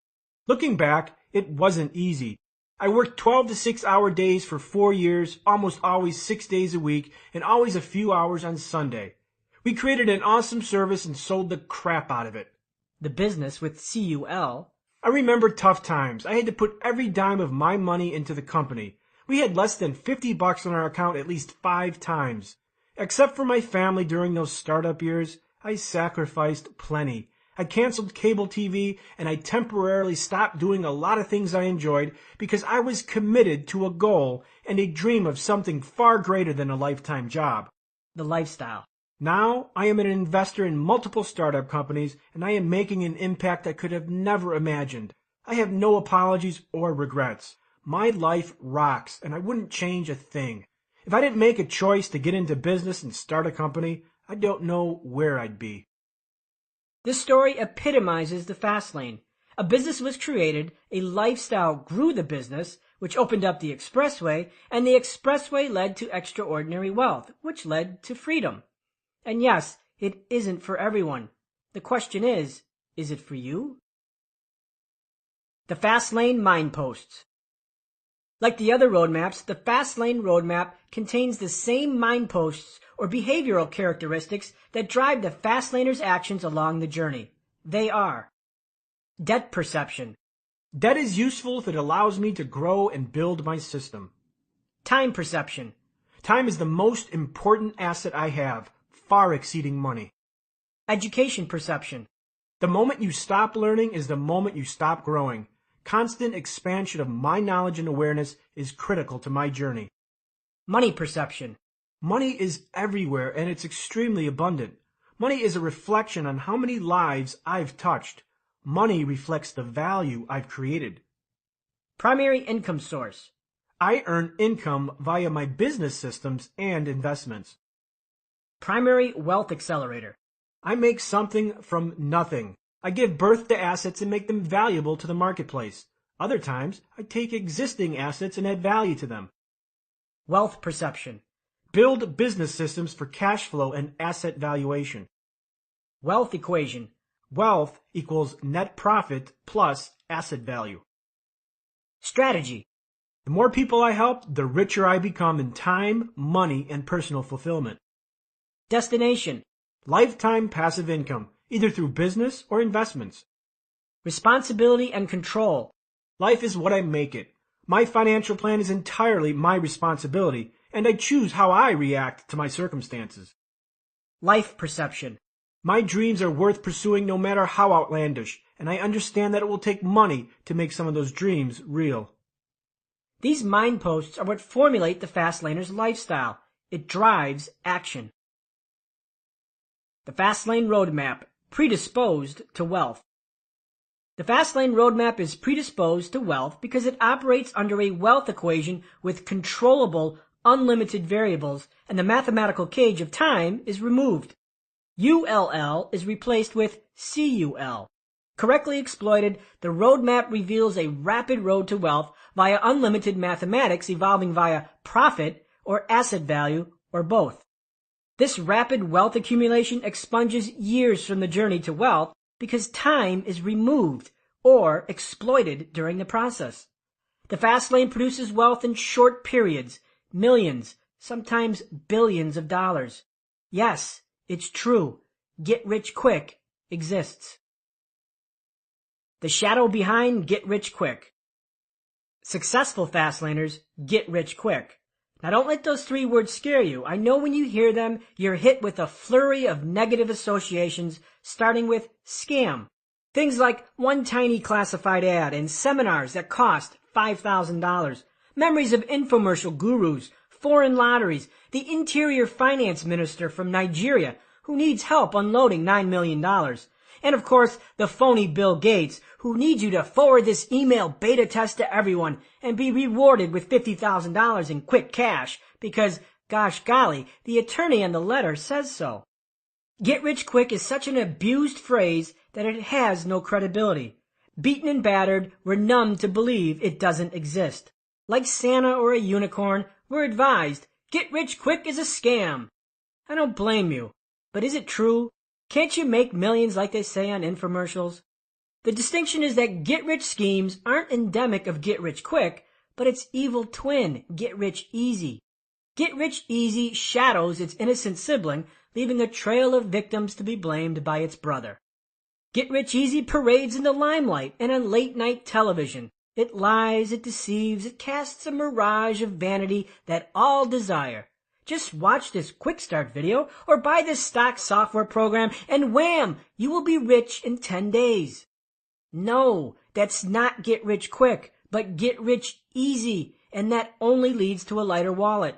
Looking back, it wasn't easy. I worked 12 to 6-hour days for 4 years, almost always 6 days a week, and always a few hours on Sunday. We created an awesome service and sold the crap out of it. The business with CUL. I remember tough times. I had to put every dime of my money into the company. We had less than $50 on our account at least 5 times. Except for my family during those startup years, I sacrificed plenty. I canceled cable TV, and I temporarily stopped doing a lot of things I enjoyed because I was committed to a goal and a dream of something far greater than a lifetime job. The lifestyle. Now, I am an investor in multiple startup companies, and I am making an impact I could have never imagined. I have no apologies or regrets. My life rocks, and I wouldn't change a thing. If I didn't make a choice to get into business and start a company, I don't know where I'd be. This story epitomizes the fast lane. A business was created, a lifestyle grew the business, which opened up the expressway, and the expressway led to extraordinary wealth, which led to freedom. And yes, it isn't for everyone. The question is it for you? The fast lane mileposts. Like the other roadmaps, the fast lane roadmap contains the same mileposts or behavioral characteristics that drive the fast laner's actions along the journey. They are: debt perception. Debt is useful if it allows me to grow and build my system. Time perception. Time is the most important asset I have, far exceeding money. Education perception. The moment you stop learning is the moment you stop growing. Constant expansion of my knowledge and awareness is critical to my journey. Money perception. Money is everywhere, and it's extremely abundant. Money is a reflection on how many lives I've touched. Money reflects the value I've created. Primary income source. I earn income via my business systems and investments. Primary wealth accelerator. I make something from nothing. I give birth to assets and make them valuable to the marketplace. Other times, I take existing assets and add value to them. Wealth perception. Build business systems for cash flow and asset valuation. Wealth equation. Wealth equals net profit plus asset value. Strategy. The more people I help, the richer I become in time, money, and personal fulfillment. Destination. Lifetime passive income, either through business or investments. Responsibility and control. Life is what I make it. My financial plan is entirely my responsibility, and I choose how I react to my circumstances. Life perception. My dreams are worth pursuing no matter how outlandish, and I understand that it will take money to make some of those dreams real. These mileposts are what formulate the fast laner's lifestyle. It drives action. The fast lane roadmap, predisposed to wealth. The fast lane roadmap is predisposed to wealth because it operates under a wealth equation with controllable, unlimited variables, and the mathematical cage of time is removed. ULL is replaced with CUL. Correctly exploited, the roadmap reveals a rapid road to wealth via unlimited mathematics evolving via profit or asset value or both. This rapid wealth accumulation expunges years from the journey to wealth because time is removed or exploited during the process. The fast lane produces wealth in short periods, millions, sometimes billions of dollars. Yes, it's true. Get rich quick exists. The shadow behind get rich quick. Successful fast laners get rich quick. Now don't let those three words scare you. I know when you hear them, you're hit with a flurry of negative associations, starting with scam. Things like one tiny classified ad and seminars that cost $5,000. Memories of infomercial gurus, foreign lotteries, the interior finance minister from Nigeria who needs help unloading $9 million. And of course, the phony Bill Gates, who needs you to forward this email beta test to everyone and be rewarded with $50,000 in quick cash because, gosh golly, the attorney on the letter says so. Get rich quick is such an abused phrase that it has no credibility. Beaten and battered, we're numb to believe it doesn't exist. Like Santa or a unicorn, we're advised, get rich quick is a scam. I don't blame you, but is it true? Can't you make millions like they say on infomercials? The distinction is that get-rich schemes aren't endemic of get-rich-quick, but its evil twin, get-rich-easy. Get-rich-easy shadows its innocent sibling, leaving a trail of victims to be blamed by its brother. Get-rich-easy parades in the limelight and on late-night television. It lies, it deceives, it casts a mirage of vanity that all desire. Just watch this quick start video or buy this stock software program and wham, you will be rich in 10 days. No, that's not get rich quick, but get rich easy, and that only leads to a lighter wallet.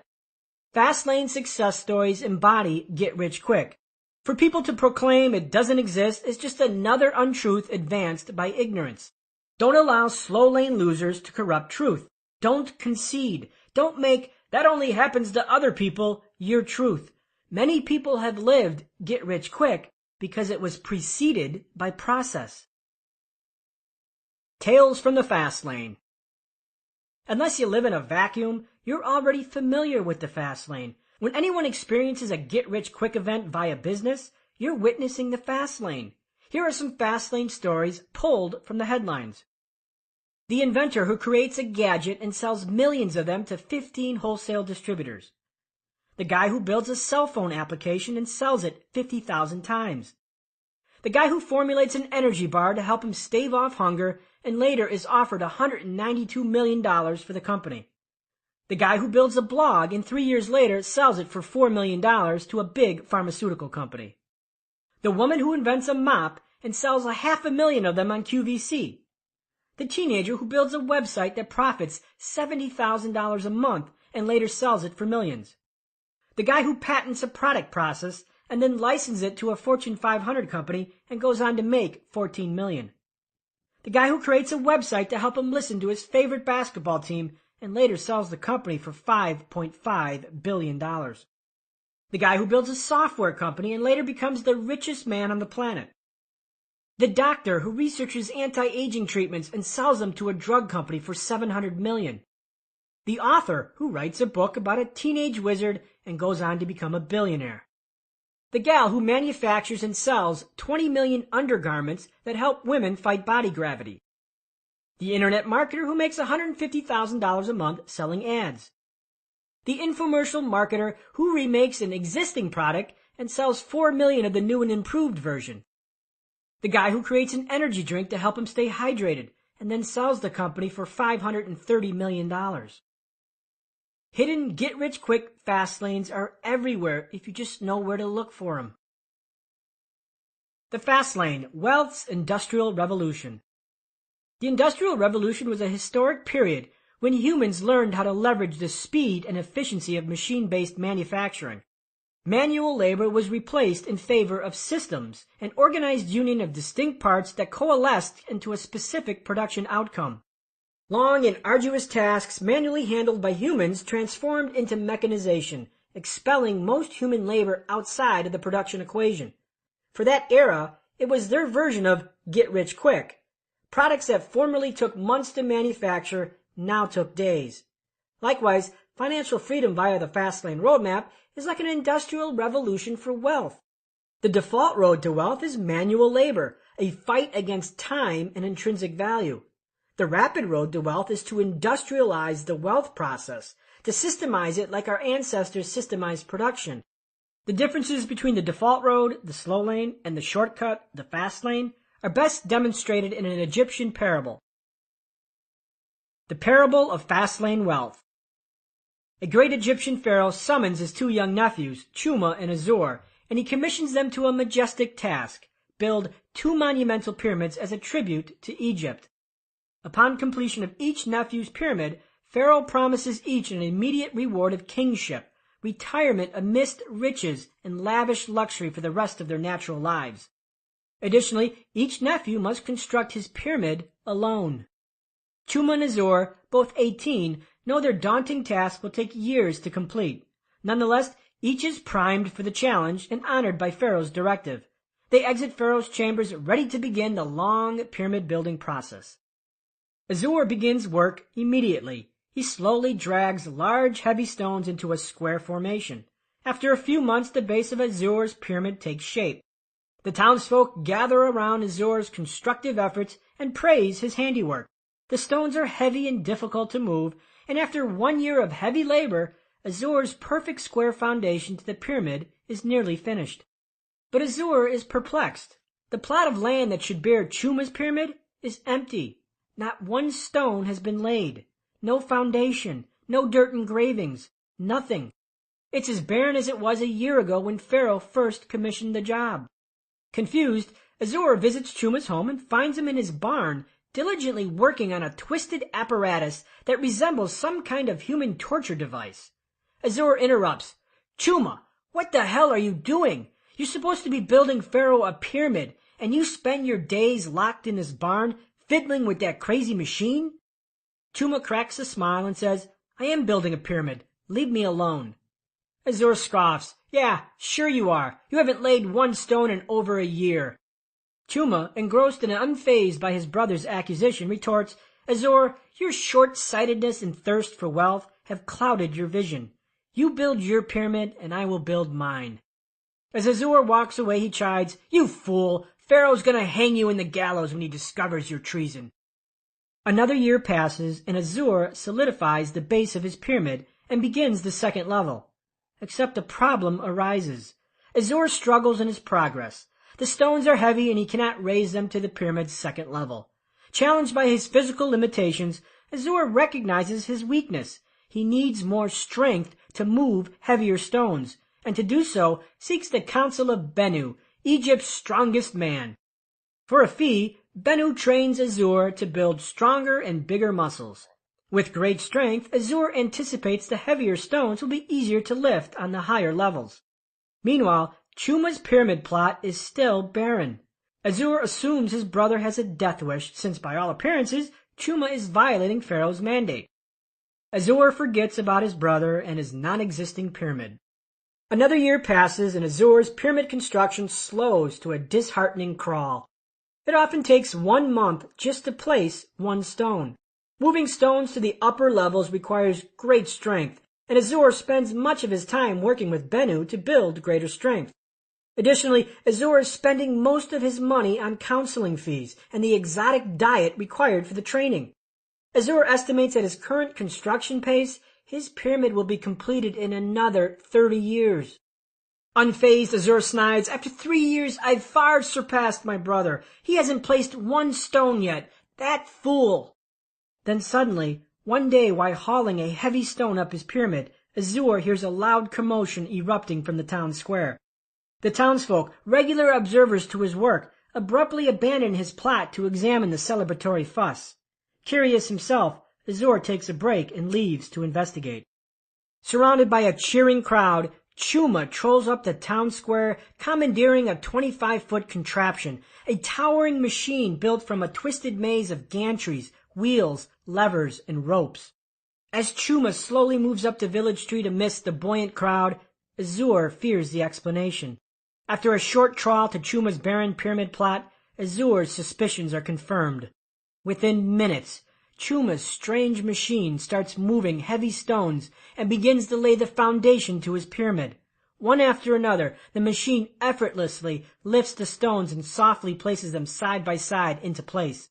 Fastlane success stories embody get rich quick. For people to proclaim it doesn't exist is just another untruth advanced by ignorance. Don't allow slow lane losers to corrupt truth. Don't concede. Don't make that only happens to other people your truth. Many people have lived get rich quick because it was preceded by process. Tales from the fast lane. Unless you live in a vacuum, you're already familiar with the fast lane. When anyone experiences a get-rich-quick event via business, you're witnessing the fast lane. Here are some fast lane stories pulled from the headlines. The inventor who creates a gadget and sells millions of them to 15 wholesale distributors. The guy who builds a cell phone application and sells it 50,000 times. The guy who formulates an energy bar to help him stave off hunger and later is offered $192 million for the company. The guy who builds a blog and 3 years later sells it for $4 million to a big pharmaceutical company. The woman who invents a mop and sells 500,000 of them on QVC. The teenager who builds a website that profits $70,000 a month and later sells it for millions. The guy who patents a product process and then licenses it to a Fortune 500 company and goes on to make $14 million. The guy who creates a website to help him listen to his favorite basketball team and later sells the company for $5.5 billion. The guy who builds a software company and later becomes the richest man on the planet. The doctor who researches anti-aging treatments and sells them to a drug company for $700 million. The author who writes a book about a teenage wizard and goes on to become a billionaire. The gal who manufactures and sells 20 million undergarments that help women fight body gravity. The internet marketer who makes $150,000 a month selling ads. The infomercial marketer who remakes an existing product and sells 4 million of the new and improved version. The guy who creates an energy drink to help him stay hydrated and then sells the company for $530 million. Hidden get-rich-quick fast lanes are everywhere if you just know where to look for them. The fast lane, wealth's industrial revolution. The Industrial Revolution was a historic period when humans learned how to leverage the speed and efficiency of machine-based manufacturing. Manual labor was replaced in favor of systems, an organized union of distinct parts that coalesced into a specific production outcome. Long and arduous tasks manually handled by humans transformed into mechanization, expelling most human labor outside of the production equation. For that era, it was their version of get rich quick. Products that formerly took months to manufacture now took days. Likewise, financial freedom via the Fastlane roadmap is like an industrial revolution for wealth. The default road to wealth is manual labor, a fight against time and intrinsic value. The rapid road to wealth is to industrialize the wealth process, to systemize it like our ancestors systemized production. The differences between the default road, the slow lane, and the shortcut, the fast lane, are best demonstrated in an Egyptian parable. The parable of Fastlane wealth. A great Egyptian pharaoh summons his 2 young nephews, Chuma and Azor, and he commissions them to a majestic task, build 2 monumental pyramids as a tribute to Egypt. Upon completion of each nephew's pyramid, Pharaoh promises each an immediate reward of kingship, retirement amidst riches, and lavish luxury for the rest of their natural lives. Additionally, each nephew must construct his pyramid alone. Chuma and Azor, both 18, know their daunting task will take years to complete. Nonetheless, each is primed for the challenge and honored by Pharaoh's directive. They exit Pharaoh's chambers ready to begin the long pyramid building process. Azor begins work immediately. He slowly drags large, heavy stones into a square formation. After a few months, the base of Azor's pyramid takes shape. The townsfolk gather around Azor's constructive efforts and praise his handiwork. The stones are heavy and difficult to move, and after 1 year of heavy labor, Azor's perfect square foundation to the pyramid is nearly finished. But Azor is perplexed. The plot of land that should bear Chuma's pyramid is empty. Not 1 stone has been laid. No foundation, no dirt engravings, nothing. It's as barren as it was a year ago when Pharaoh first commissioned the job. Confused, Azor visits Chuma's home and finds him in his barn, diligently working on a twisted apparatus that resembles some kind of human torture device. Azor interrupts. Chuma, what the hell are you doing? You're supposed to be building Pharaoh a pyramid, and you spend your days locked in this barn, fiddling with that crazy machine? Chuma cracks a smile and says, I am building a pyramid. Leave me alone. Azor scoffs. Yeah, sure you are. You haven't laid one stone in over a year. Chuma, engrossed and unfazed by his brother's accusation, retorts, Azor, your short-sightedness and thirst for wealth have clouded your vision. You build your pyramid, and I will build mine. As Azor walks away, he chides, You fool! Pharaoh's gonna hang you in the gallows when he discovers your treason. Another year passes, and Azor solidifies the base of his pyramid and begins the second level. Except a problem arises. Azor struggles in his progress. The stones are heavy, and he cannot raise them to the pyramid's second level. Challenged by his physical limitations, Azor recognizes his weakness. He needs more strength to move heavier stones, and to do so seeks the counsel of Bennu, Egypt's strongest man. For a fee, Bennu trains Azor to build stronger and bigger muscles. With great strength, Azor anticipates the heavier stones will be easier to lift on the higher levels. Meanwhile, Chuma's pyramid plot is still barren. Azor assumes his brother has a death wish, since by all appearances, Chuma is violating Pharaoh's mandate. Azor forgets about his brother and his non-existing pyramid. Another year passes, and Azor's pyramid construction slows to a disheartening crawl. It often takes 1 month just to place one stone. Moving stones to the upper levels requires great strength, and Azor spends much of his time working with Bennu to build greater strength. Additionally, Azor is spending most of his money on counseling fees and the exotic diet required for the training. Azor estimates at his current construction pace, his pyramid will be completed in another 30 years. Unfazed, Azor snides, After 3 years, I've far surpassed my brother. He hasn't placed one stone yet. That fool! Then suddenly, one day while hauling a heavy stone up his pyramid, Azor hears a loud commotion erupting from the town square. The townsfolk, regular observers to his work, abruptly abandon his plot to examine the celebratory fuss. Curious himself, Azor takes a break and leaves to investigate. Surrounded by a cheering crowd, Chuma trolls up the town square, commandeering a 25-foot contraption, a towering machine built from a twisted maze of gantries, wheels, levers, and ropes. As Chuma slowly moves up the village street amidst the buoyant crowd, Azor fears the explanation. After a short trawl to Chuma's barren pyramid plot, Azor's suspicions are confirmed. Within minutes, Chuma's strange machine starts moving heavy stones and begins to lay the foundation to his pyramid. One after another, the machine effortlessly lifts the stones and softly places them side by side into place.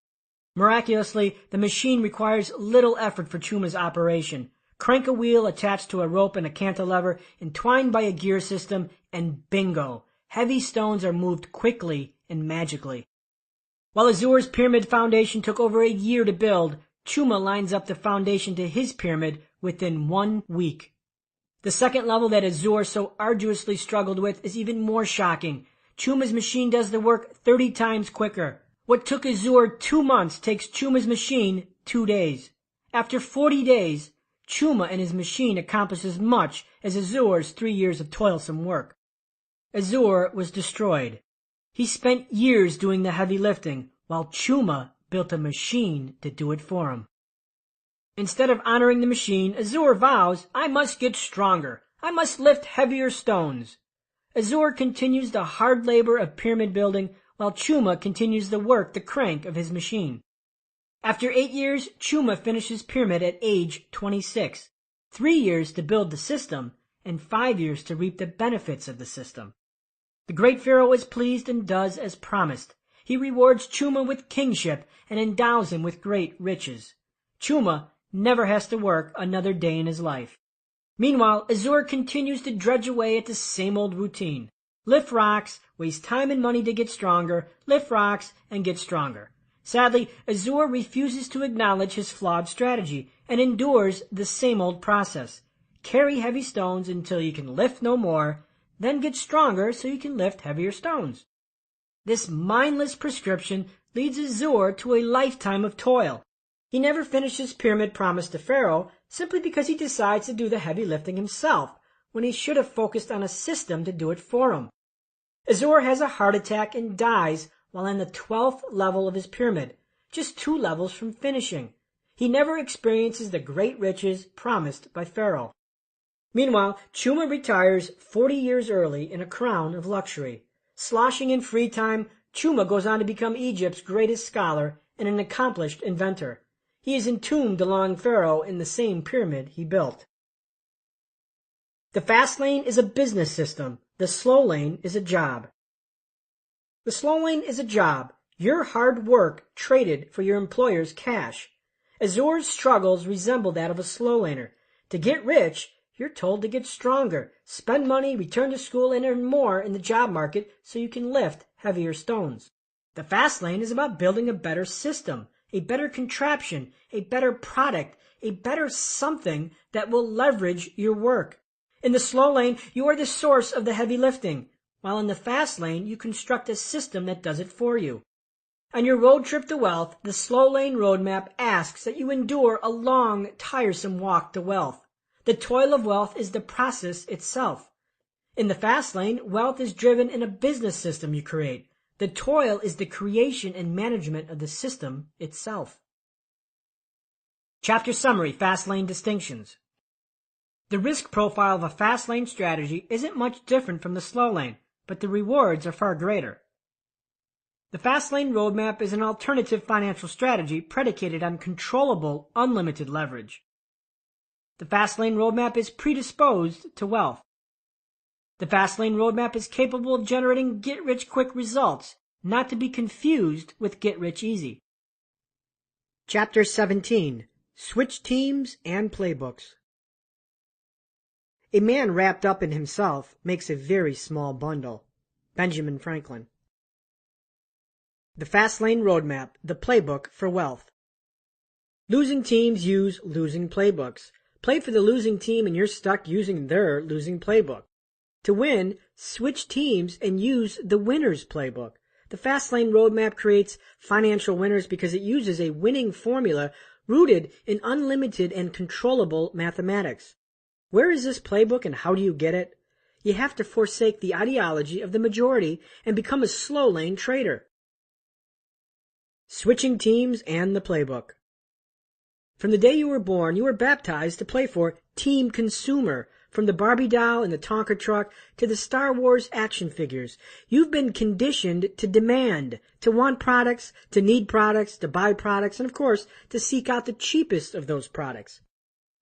Miraculously, the machine requires little effort for Chuma's operation. Crank a wheel attached to a rope and a cantilever, entwined by a gear system, and bingo! Heavy stones are moved quickly and magically. While Azor's pyramid foundation took over a year to build, Chuma lines up the foundation to his pyramid within 1 week. The second level that Azor so arduously struggled with is even more shocking. Chuma's machine does the work 30 times quicker. What took Azor 2 months takes Chuma's machine 2 days. After 40 days, Chuma and his machine accomplish as much as Azor's 3 years of toilsome work. Azor was destroyed. He spent years doing the heavy lifting, while Chuma built a machine to do it for him. Instead of honoring the machine, Azor vows, I must get stronger. I must lift heavier stones. Azor continues the hard labor of pyramid building, while Chuma continues the crank of his machine. After 8 years, Chuma finishes pyramid at age 26. 3 years to build the system, and 5 years to reap the benefits of the system. The great pharaoh is pleased and does as promised. He rewards Chuma with kingship and endows him with great riches. Chuma never has to work another day in his life. Meanwhile, Azor continues to dredge away at the same old routine. Lift rocks, waste time and money to get stronger, lift rocks, and get stronger. Sadly, Azor refuses to acknowledge his flawed strategy and endures the same old process. carry heavy stones until you can lift no more, then get stronger so you can lift heavier stones. This mindless prescription leads Azure to a lifetime of toil. He never finished his pyramid promised to Pharaoh simply because he decides to do the heavy lifting himself, when he should have focused on a system to do it for him. Azure has a heart attack and dies while on the 12th level of his pyramid, just 2 levels from finishing. He never experiences the great riches promised by Pharaoh. Meanwhile, Chuma retires 40 years early in a crown of luxury. Sloshing in free time, Chuma goes on to become Egypt's greatest scholar and an accomplished inventor. He is entombed along Pharaoh in the same pyramid he built. The fast lane is a business system. The slow lane is a job. The slow lane is a job, your hard work traded for your employer's cash. Azure's struggles resemble that of a slow laner. To get rich, you're told to get stronger, spend money, return to school, and earn more in the job market so you can lift heavier stones. The fast lane is about building a better system, a better contraption, a better product, a better something that will leverage your work. In the slow lane, you are the source of the heavy lifting, while in the fast lane, you construct a system that does it for you. On your road trip to wealth, the slow lane roadmap asks that you endure a long, tiresome walk to wealth. The toil of wealth is the process itself. In the fast lane, wealth is driven in a business system you create. The toil is the creation and management of the system itself. Chapter Summary, Fast Lane Distinctions. The risk profile of a fast lane strategy isn't much different from the slow lane, but the rewards are far greater. The fast lane roadmap is an alternative financial strategy predicated on controllable, unlimited leverage. The fast lane roadmap is predisposed to wealth. The fast lane roadmap is capable of generating get-rich-quick results, not to be confused with get-rich-easy. Chapter 17. Switch Teams and Playbooks. A man wrapped up in himself makes a very small bundle. Benjamin Franklin. The Fast Lane Roadmap, the Playbook for Wealth. Losing teams use losing playbooks. Play for the losing team and you're stuck using their losing playbook. To win, switch teams and use the winner's playbook. The Fast Lane Roadmap creates financial winners because it uses a winning formula rooted in unlimited and controllable mathematics. Where is this playbook and how do you get it? You have to forsake the ideology of the majority and become a slow lane trader. Switching teams and the playbook. From the day you were born, you were baptized to play for Team Consumer. From the Barbie doll and the Tonka truck to the Star Wars action figures, you've been conditioned to demand, to want products, to need products, to buy products, and of course, to seek out the cheapest of those products.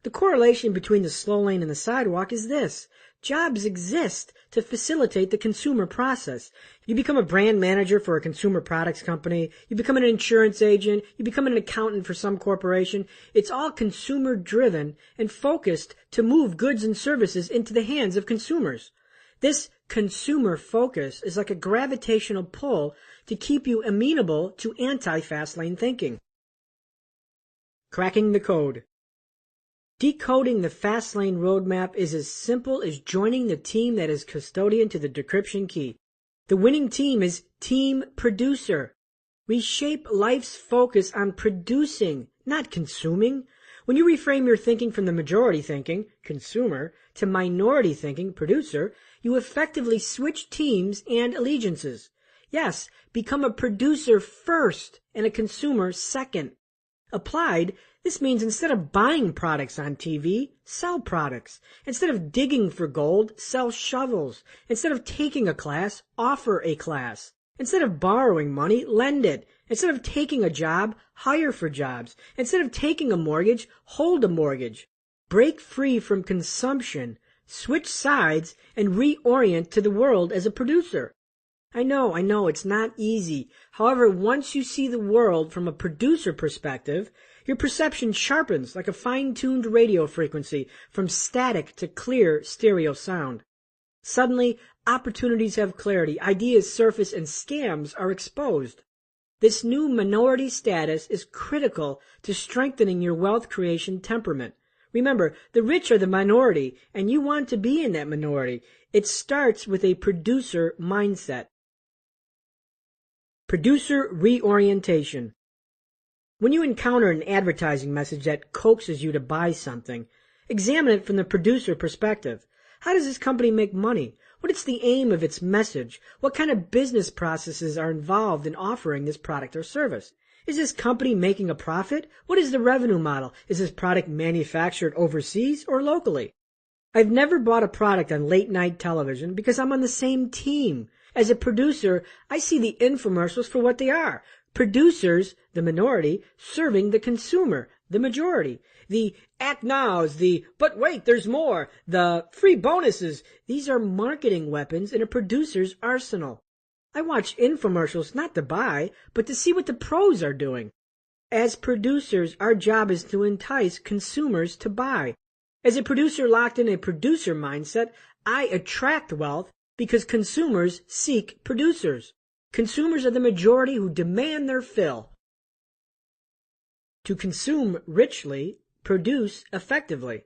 The correlation between the slow lane and the sidewalk is this. Jobs exist to facilitate the consumer process. You become a brand manager for a consumer products company. You become an insurance agent. You become an accountant for some corporation. It's all consumer driven and focused to move goods and services into the hands of consumers. This consumer focus is like a gravitational pull to keep you amenable to anti-fast lane thinking. Cracking the code. Decoding the fast lane roadmap is as simple as joining the team that is custodian to the decryption key. The winning team is Team Producer. Reshape life's focus on producing, not consuming. When you reframe your thinking from the majority thinking, consumer, to minority thinking, producer, you effectively switch teams and allegiances. Yes, become a producer first and a consumer second. Applied, this means instead of buying products on TV, sell products. Instead of digging for gold, sell shovels. Instead of taking a class, offer a class. Instead of borrowing money, lend it. Instead of taking a job, hire for jobs. Instead of taking a mortgage, hold a mortgage. Break free from consumption, switch sides, and reorient to the world as a producer. I know, it's not easy. However, once you see the world from a producer perspective, your perception sharpens like a fine-tuned radio frequency from static to clear stereo sound. Suddenly, opportunities have clarity, ideas surface, and scams are exposed. This new minority status is critical to strengthening your wealth creation temperament. Remember, the rich are the minority, and you want to be in that minority. It starts with a producer mindset. Producer reorientation. When you encounter an advertising message that coaxes you to buy something, examine it from the producer perspective. How does this company make money? What is the aim of its message? What kind of business processes are involved in offering this product or service? Is this company making a profit? What is the revenue model? Is this product manufactured overseas or locally? I've never bought a product on late night television because I'm on the same team. As a producer, I see the infomercials for what they are. Producers, the minority, serving the consumer, the majority. The act nows, the but wait, there's more, the free bonuses. These are marketing weapons in a producer's arsenal. I watch infomercials not to buy, but to see what the pros are doing. As producers, our job is to entice consumers to buy. As a producer locked in a producer mindset, I attract wealth because consumers seek producers. Consumers are the majority who demand their fill. To consume richly, produce effectively.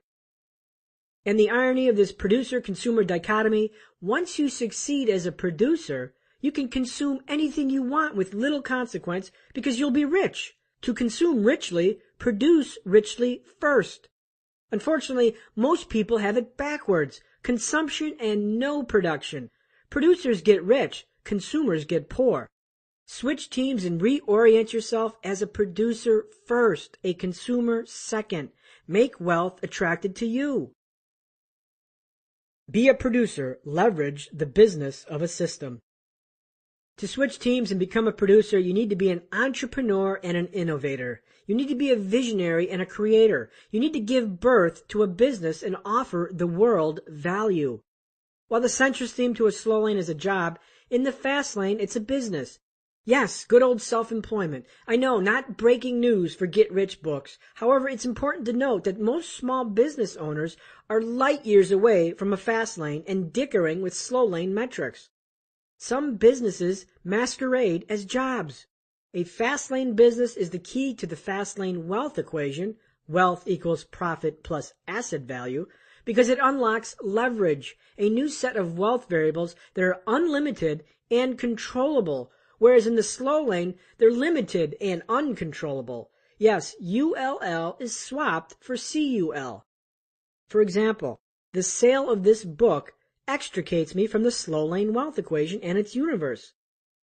And the irony of this producer-consumer dichotomy, once you succeed as a producer, you can consume anything you want with little consequence because you'll be rich. To consume richly, produce richly first. Unfortunately, most people have it backwards. Consumption and no production. Producers get rich, consumers get poor. Switch teams and reorient yourself as a producer first, a consumer second. Make wealth attracted to you. Be a producer. Leverage the business of a system. To switch teams and become a producer, you need to be an entrepreneur and an innovator. You need to be a visionary and a creator. You need to give birth to a business and offer the world value. While the centrist theme to a slow lane is a job, in the fast lane, it's a business. Yes, good old self-employment. I know, not breaking news for get-rich books. However, it's important to note that most small business owners are light years away from a fast lane and dickering with slow lane metrics. Some businesses masquerade as jobs. A fast lane business is the key to the fast lane wealth equation, wealth equals profit plus asset value, because it unlocks leverage, a new set of wealth variables that are unlimited and controllable, whereas in the slow lane, they're limited and uncontrollable. Yes, ULL is swapped for CUL. For example, the sale of this book extricates me from the slow lane wealth equation and its universe.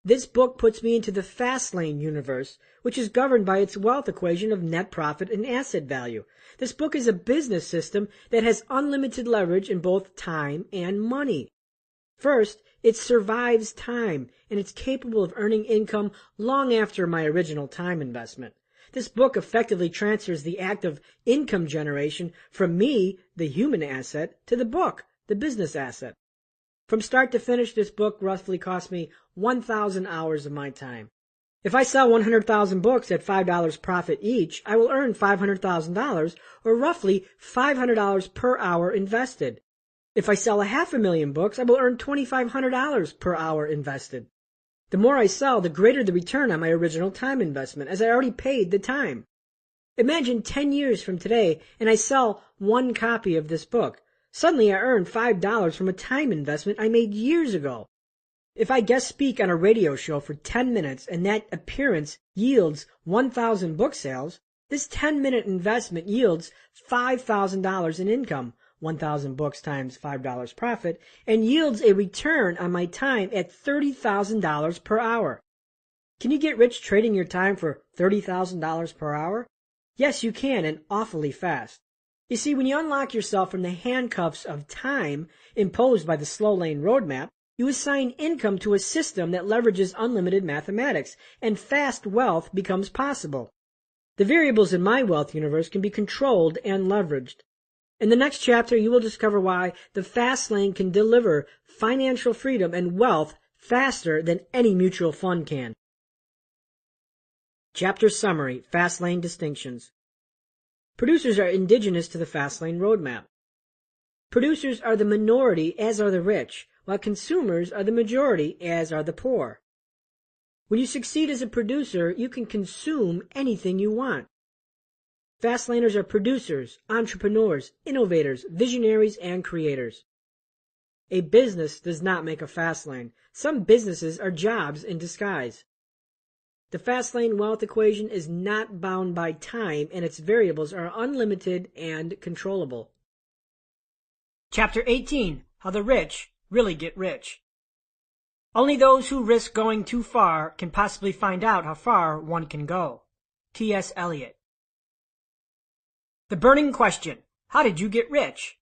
This book puts me into the fast lane universe, which is governed by its wealth equation of net profit and asset value. This book is a business system that has unlimited leverage in both time and money. First, it survives time, and it's capable of earning income long after my original time investment. This book effectively transfers the act of income generation from me, the human asset, to the book, the business asset. From start to finish, this book roughly cost me 1,000 hours of my time. If I sell 100,000 books at $5 profit each, I will earn $500,000, or roughly $500 per hour invested. If I sell 500,000 books, I will earn $2,500 per hour invested. The more I sell, the greater the return on my original time investment, as I already paid the time. Imagine 10 years from today, and I sell one copy of this book. Suddenly I earn $5 from a time investment I made years ago. If I guest speak on a radio show for 10 minutes and that appearance yields 1,000 book sales, this 10-minute investment yields $5,000 in income, 1,000 books times $5 profit, and yields a return on my time at $30,000 per hour. Can you get rich trading your time for $30,000 per hour? Yes, you can, and awfully fast. You see, when you unlock yourself from the handcuffs of time imposed by the slow lane roadmap, you assign income to a system that leverages unlimited mathematics, and fast wealth becomes possible. The variables in my wealth universe can be controlled and leveraged. In the next chapter, you will discover why the fast lane can deliver financial freedom and wealth faster than any mutual fund can. Chapter Summary, Fast Lane Distinctions. Producers are indigenous to the fast lane roadmap. Producers are the minority, as are the rich, while consumers are the majority, as are the poor. When you succeed as a producer, you can consume anything you want. Fastlaners are producers, entrepreneurs, innovators, visionaries, and creators. A business does not make a fast lane. Some businesses are jobs in disguise. The fast lane wealth equation is not bound by time, and its variables are unlimited and controllable. Chapter 18. How the rich really get rich. Only those who risk going too far can possibly find out how far one can go. T.S. Eliot. The burning question: how did you get rich?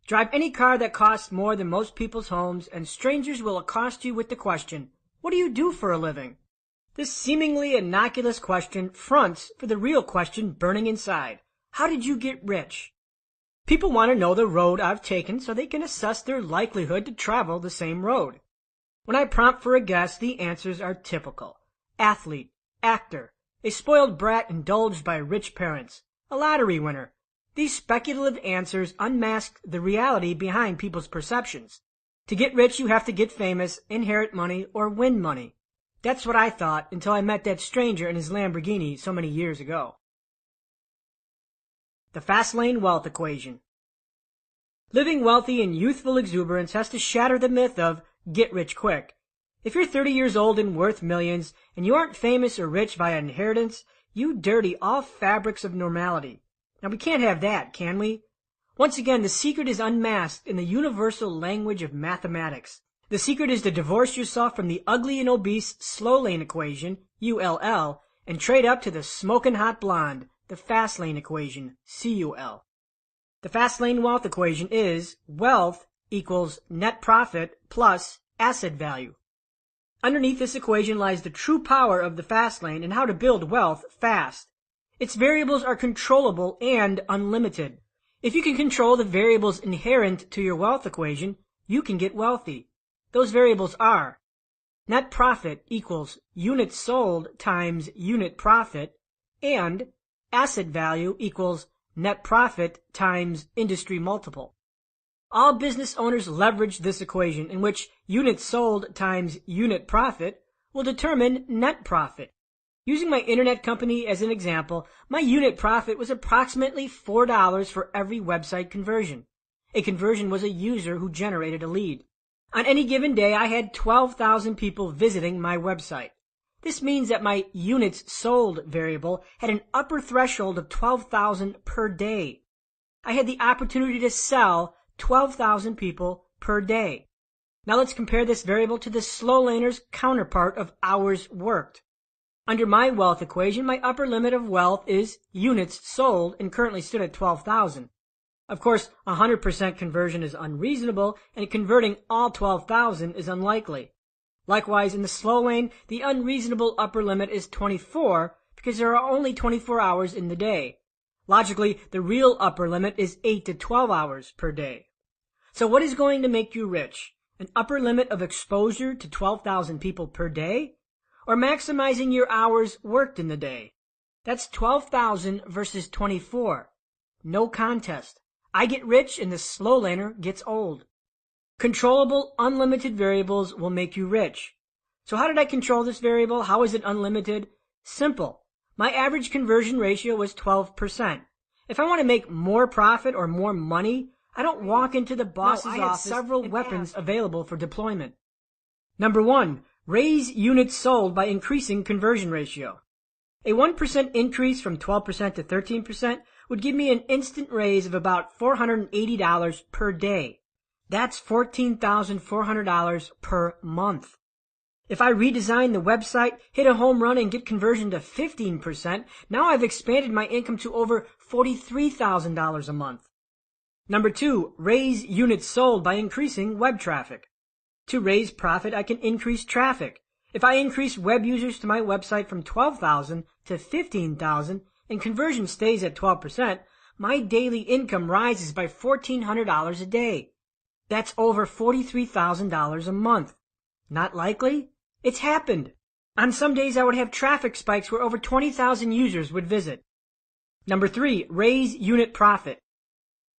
Drive any car that costs more than most people's homes, and strangers will accost you with the question, what do you do for a living? This seemingly innocuous question fronts for the real question burning inside. How did you get rich? People want to know the road I've taken so they can assess their likelihood to travel the same road. When I prompt for a guess, the answers are typical. Athlete, actor, a spoiled brat indulged by rich parents, a lottery winner. These speculative answers unmask the reality behind people's perceptions. To get rich, you have to get famous, inherit money, or win money. That's what I thought until I met that stranger in his Lamborghini so many years ago. The fast lane wealth equation. Living wealthy in youthful exuberance has to shatter the myth of get rich quick. If you're 30 years old and worth millions, and you aren't famous or rich via inheritance, you dirty all fabrics of normality. Now we can't have that, can we? Once again, the secret is unmasked in the universal language of mathematics. The secret is to divorce yourself from the ugly and obese slow lane equation, ULL, and trade up to the smoking hot blonde, the fast lane equation, CUL. The fast lane wealth equation is wealth equals net profit plus asset value. Underneath this equation lies the true power of the fast lane and how to build wealth fast. Its variables are controllable and unlimited. If you can control the variables inherent to your wealth equation, you can get wealthy. Those variables are net profit equals units sold times unit profit, and asset value equals net profit times industry multiple. All business owners leverage this equation in which units sold times unit profit will determine net profit. Using my internet company as an example, my unit profit was approximately $4 for every website conversion. A conversion was a user who generated a lead. On any given day, I had 12,000 people visiting my website. This means that my units sold variable had an upper threshold of 12,000 per day. I had the opportunity to sell 12,000 people per day. Now let's compare this variable to the slow laner's counterpart of hours worked. Under my wealth equation, my upper limit of wealth is units sold and currently stood at 12,000. Of course, 100% conversion is unreasonable, and converting all 12,000 is unlikely. Likewise, in the slow lane, the unreasonable upper limit is 24 because there are only 24 hours in the day. Logically, the real upper limit is 8 to 12 hours per day. So what is going to make you rich? An upper limit of exposure to 12,000 people per day? Or maximizing your hours worked in the day? That's 12,000 versus 24. No contest. I get rich and the slow laner gets old. Controllable, unlimited variables will make you rich. So how did I control this variable? How is it unlimited? Simple. My average conversion ratio was 12%. If I want to make more profit or more money, I don't walk into the boss's office. I have several weapons available for deployment. Number 1. Raise units sold by increasing conversion ratio. A 1% increase from 12% to 13% would give me an instant raise of about $480 per day. That's $14,400 per month. If I redesign the website, hit a home run, and get conversion to 15%, now I've expanded my income to over $43,000 a month. Number 2, raise units sold by increasing web traffic. To raise profit, I can increase traffic. If I increase web users to my website from 12,000 to 15,000 and conversion stays at 12%, my daily income rises by $1,400 a day. That's over $43,000 a month. Not likely? It's happened. On some days I would have traffic spikes where over 20,000 users would visit. Number 3, raise unit profit.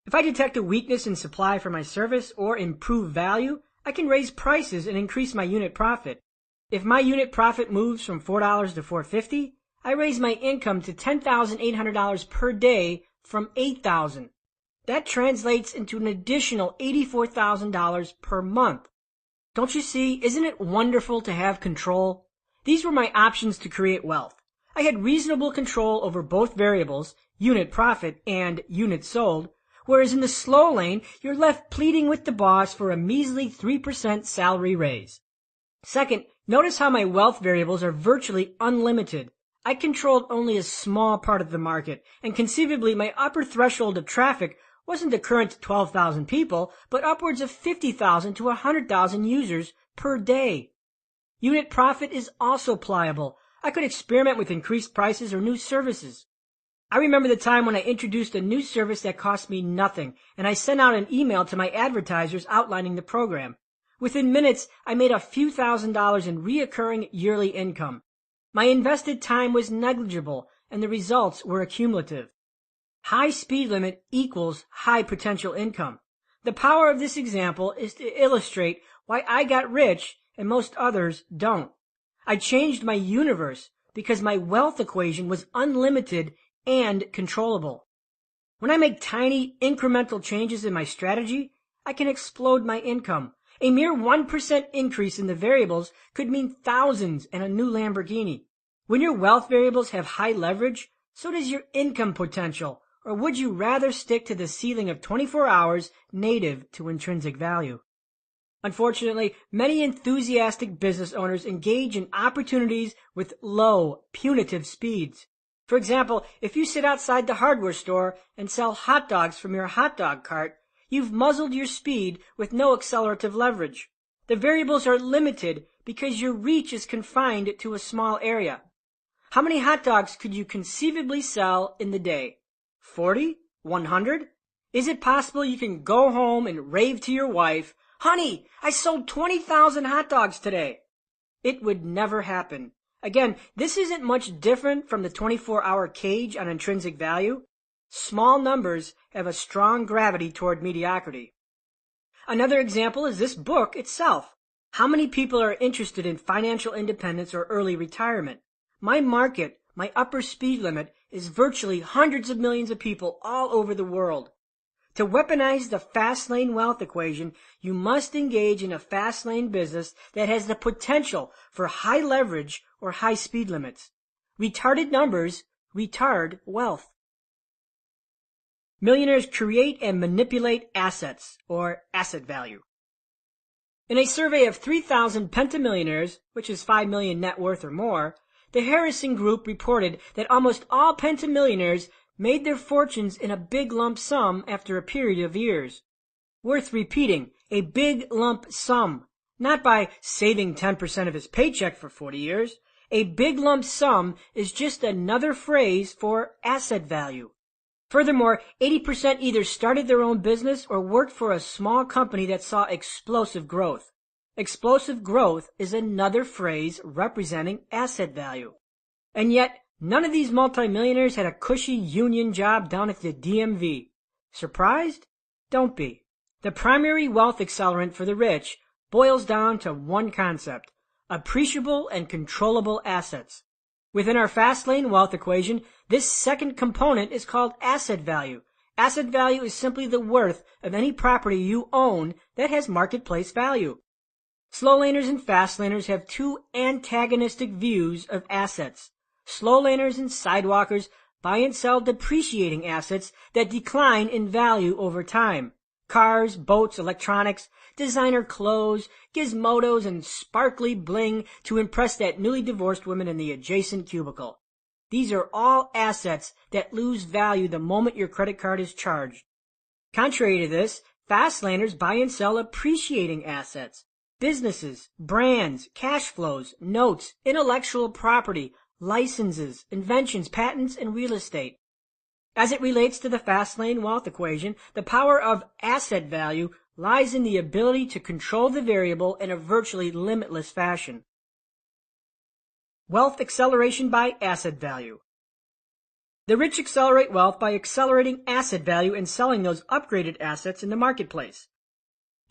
If I detect a weakness in supply for my service or improve value, I can raise prices and increase my unit profit. If my unit profit moves from $4 to $4.50, I raised my income to $10,800 per day from $8,000. That translates into an additional $84,000 per month. Don't you see? Isn't it wonderful to have control? These were my options to create wealth. I had reasonable control over both variables, unit profit and unit sold, whereas in the slow lane, you're left pleading with the boss for a measly 3% salary raise. Second, notice how my wealth variables are virtually unlimited. I controlled only a small part of the market, and conceivably my upper threshold of traffic wasn't the current 12,000 people, but upwards of 50,000 to 100,000 users per day. Unit profit is also pliable. I could experiment with increased prices or new services. I remember the time when I introduced a new service that cost me nothing, and I sent out an email to my advertisers outlining the program. Within minutes, I made a few $1,000s in reoccurring yearly income. My invested time was negligible, and the results were accumulative. High speed limit equals high potential income. The power of this example is to illustrate why I got rich and most others don't. I changed my universe because my wealth equation was unlimited and controllable. When I make tiny incremental changes in my strategy, I can explode my income. A mere 1% increase in the variables could mean thousands and a new Lamborghini. When your wealth variables have high leverage, so does your income potential. Or would you rather stick to the ceiling of 24 hours native to intrinsic value? Unfortunately, many enthusiastic business owners engage in opportunities with low, punitive speeds. For example, if you sit outside the hardware store and sell hot dogs from your hot dog cart, you've muzzled your speed with no accelerative leverage. The variables are limited because your reach is confined to a small area. How many hot dogs could you conceivably sell in the day? 40? 100? Is it possible you can go home and rave to your wife, "Honey, I sold 20,000 hot dogs today"? It would never happen. Again, this isn't much different from the 24-hour cage on intrinsic value. Small numbers have a strong gravity toward mediocrity. Another example is this book itself. How many people are interested in financial independence or early retirement? My market, my upper speed limit, is virtually hundreds of millions of people all over the world. To weaponize the Fastlane wealth equation, you must engage in a Fastlane business that has the potential for high leverage or high speed limits. Retarded numbers retard wealth. Millionaires create and manipulate assets, or asset value. In a survey of 3,000 pentamillionaires, which is 5 million net worth or more, the Harrison Group reported that almost all pentamillionaires made their fortunes in a big lump sum after a period of years. Worth repeating, a big lump sum, not by saving 10% of his paycheck for 40 years. A big lump sum is just another phrase for asset value. Furthermore, 80% either started their own business or worked for a small company that saw explosive growth. Explosive growth is another phrase representing asset value. And yet, none of these multimillionaires had a cushy union job down at the DMV. Surprised? Don't be. The primary wealth accelerant for the rich boils down to one concept: appreciable and controllable assets. Within our Fastlane wealth equation, this second component is called asset value. Asset value is simply the worth of any property you own that has marketplace value. Slow laners and fast laners have two antagonistic views of assets. Slow laners and sidewalkers buy and sell depreciating assets that decline in value over time. Cars, boats, electronics, designer clothes, gizmodos, and sparkly bling to impress that newly divorced woman in the adjacent cubicle. These are all assets that lose value the moment your credit card is charged. Contrary to this, fast laners buy and sell appreciating assets. Businesses, brands, cash flows, notes, intellectual property, licenses, inventions, patents, and real estate. As it relates to the Fastlane wealth equation, the power of asset value lies in the ability to control the variable in a virtually limitless fashion. Wealth acceleration by asset value. The rich accelerate wealth by accelerating asset value and selling those upgraded assets in the marketplace.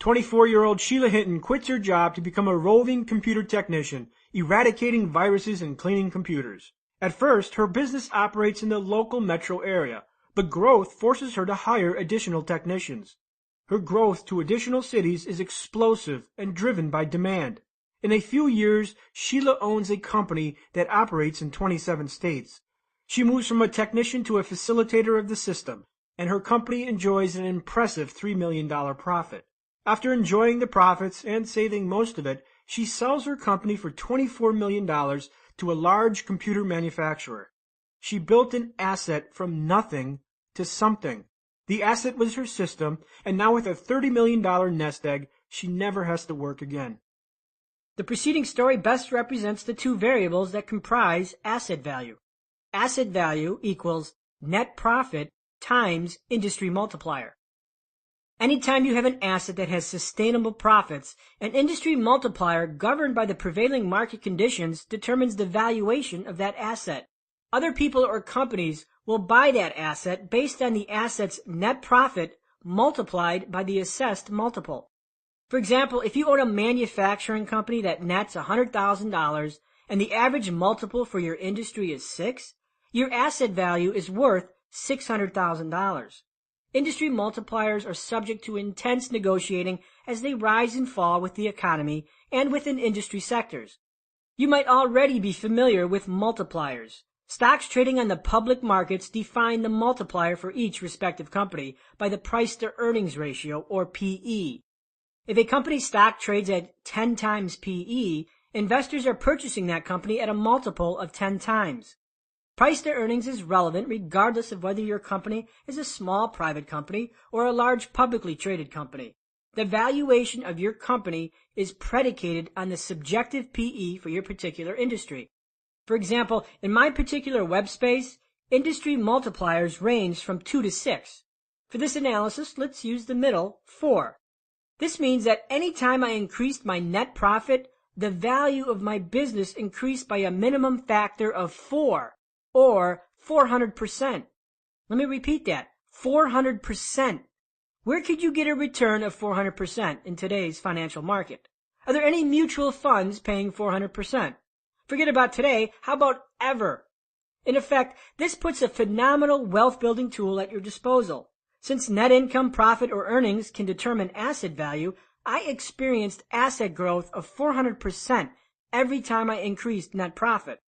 24-year-old Sheila Hinton quits her job to become a roving computer technician, eradicating viruses and cleaning computers. At first, her business operates in the local metro area, but growth forces her to hire additional technicians. Her growth to additional cities is explosive and driven by demand. In a few years, Sheila owns a company that operates in 27 states. She moves from a technician to a facilitator of the system, and her company enjoys an impressive $3 million profit. After enjoying the profits and saving most of it, she sells her company for $24 million to a large computer manufacturer. She built an asset from nothing to something. The asset was her system, and now with a $30 million nest egg, she never has to work again. The preceding story best represents the two variables that comprise asset value. Asset value equals net profit times industry multiplier. Anytime you have an asset that has sustainable profits, an industry multiplier governed by the prevailing market conditions determines the valuation of that asset. Other people or companies will buy that asset based on the asset's net profit multiplied by the assessed multiple. For example, if you own a manufacturing company that nets $100,000 and the average multiple for your industry is 6, your asset value is worth $600,000. Industry multipliers are subject to intense negotiating as they rise and fall with the economy and within industry sectors. You might already be familiar with multipliers. Stocks trading on the public markets define the multiplier for each respective company by the price-to-earnings ratio, or PE. If a company's stock trades at 10 times PE, investors are purchasing that company at a multiple of 10 times. Price to earnings is relevant regardless of whether your company is a small private company or a large publicly traded company. The valuation of your company is predicated on the subjective PE for your particular industry. For example, in my particular web space, industry multipliers range from 2 to 6. For this analysis, let's use the middle, 4. This means that any time I increased my net profit, the value of my business increased by a minimum factor of 4, or 400%. Let me repeat that, 400%. Where could you get a return of 400% in today's financial market? Are there any mutual funds paying 400%? Forget about today, how about ever? In effect, this puts a phenomenal wealth-building tool at your disposal. Since net income, profit, or earnings can determine asset value, I experienced asset growth of 400% every time I increased net profit.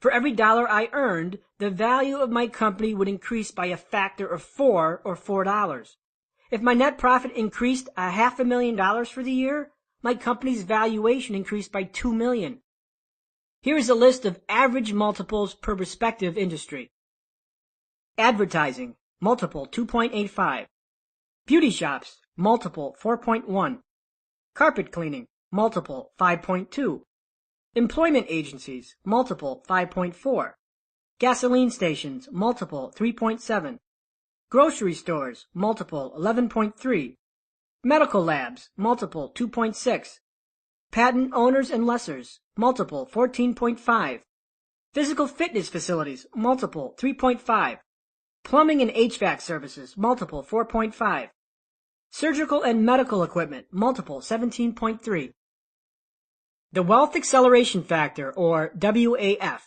For every dollar I earned, the value of my company would increase by a factor of 4, or $4. If my net profit increased $500,000 for the year, my company's valuation increased by $2 million. Here is a list of average multiples per respective industry. Advertising, multiple 2.85. Beauty shops, multiple 4.1. Carpet cleaning, multiple 5.2. Employment agencies, multiple 5.4. Gasoline stations, multiple 3.7. Grocery stores, multiple 11.3. Medical labs, multiple 2.6. Patent owners and lessors, multiple 14.5. Physical fitness facilities, multiple 3.5. Plumbing and HVAC services, multiple 4.5. Surgical and medical equipment, multiple 17.3. The Wealth Acceleration Factor, or WAF.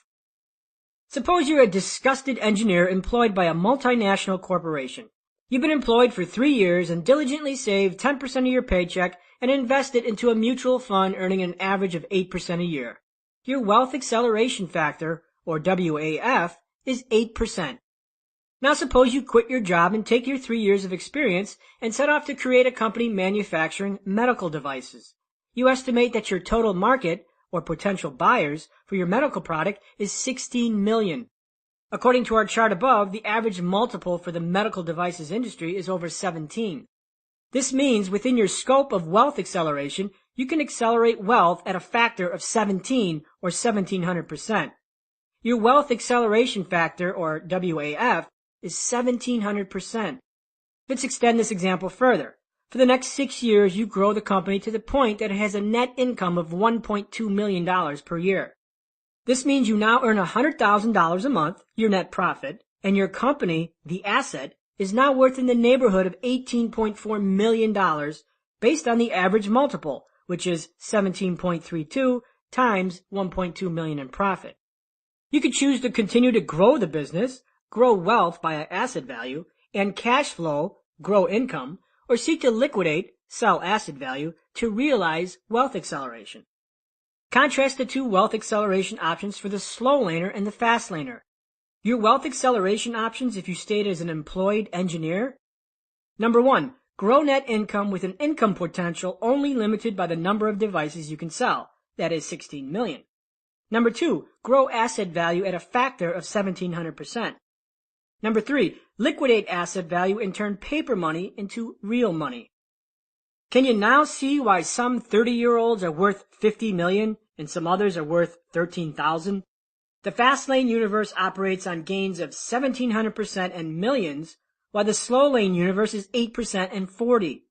Suppose you're a disgusted engineer employed by a multinational corporation. You've been employed for 3 years and diligently saved 10% of your paycheck and invest it into a mutual fund earning an average of 8% a year. Your Wealth Acceleration Factor, or WAF, is 8%. Now suppose you quit your job and take your 3 years of experience and set off to create a company manufacturing medical devices. You estimate that your total market, or potential buyers, for your medical product is 16 million. According to our chart above, the average multiple for the medical devices industry is over 17. This means within your scope of wealth acceleration, you can accelerate wealth at a factor of 17 or 1700%. Your wealth acceleration factor, or WAF, is 1700%. Let's extend this example further. For the next 6 years, you grow the company to the point that it has a net income of $1.2 million per year. This means you now earn $100,000 a month, your net profit, and your company, the asset, is now worth in the neighborhood of $18.4 million based on the average multiple, which is 17.32 times $1.2 million in profit. You could choose to continue to grow the business, grow wealth by asset value, and cash flow, grow income, or seek to liquidate, sell asset value to realize wealth acceleration. Contrast the two wealth acceleration options for the slow laner and the fast laner. Your wealth acceleration options if you stayed as an employed engineer. Number 1, grow net income with an income potential only limited by the number of devices you can sell, that is 16 million. Number 2, grow asset value at a factor of 1700%. Number 3, liquidate asset value and turn paper money into real money. Can you now see why some 30-year-olds are worth 50 million and some others are worth 13,000? The fast lane universe operates on gains of 1700% and millions, while the slow lane universe is 8% and 40.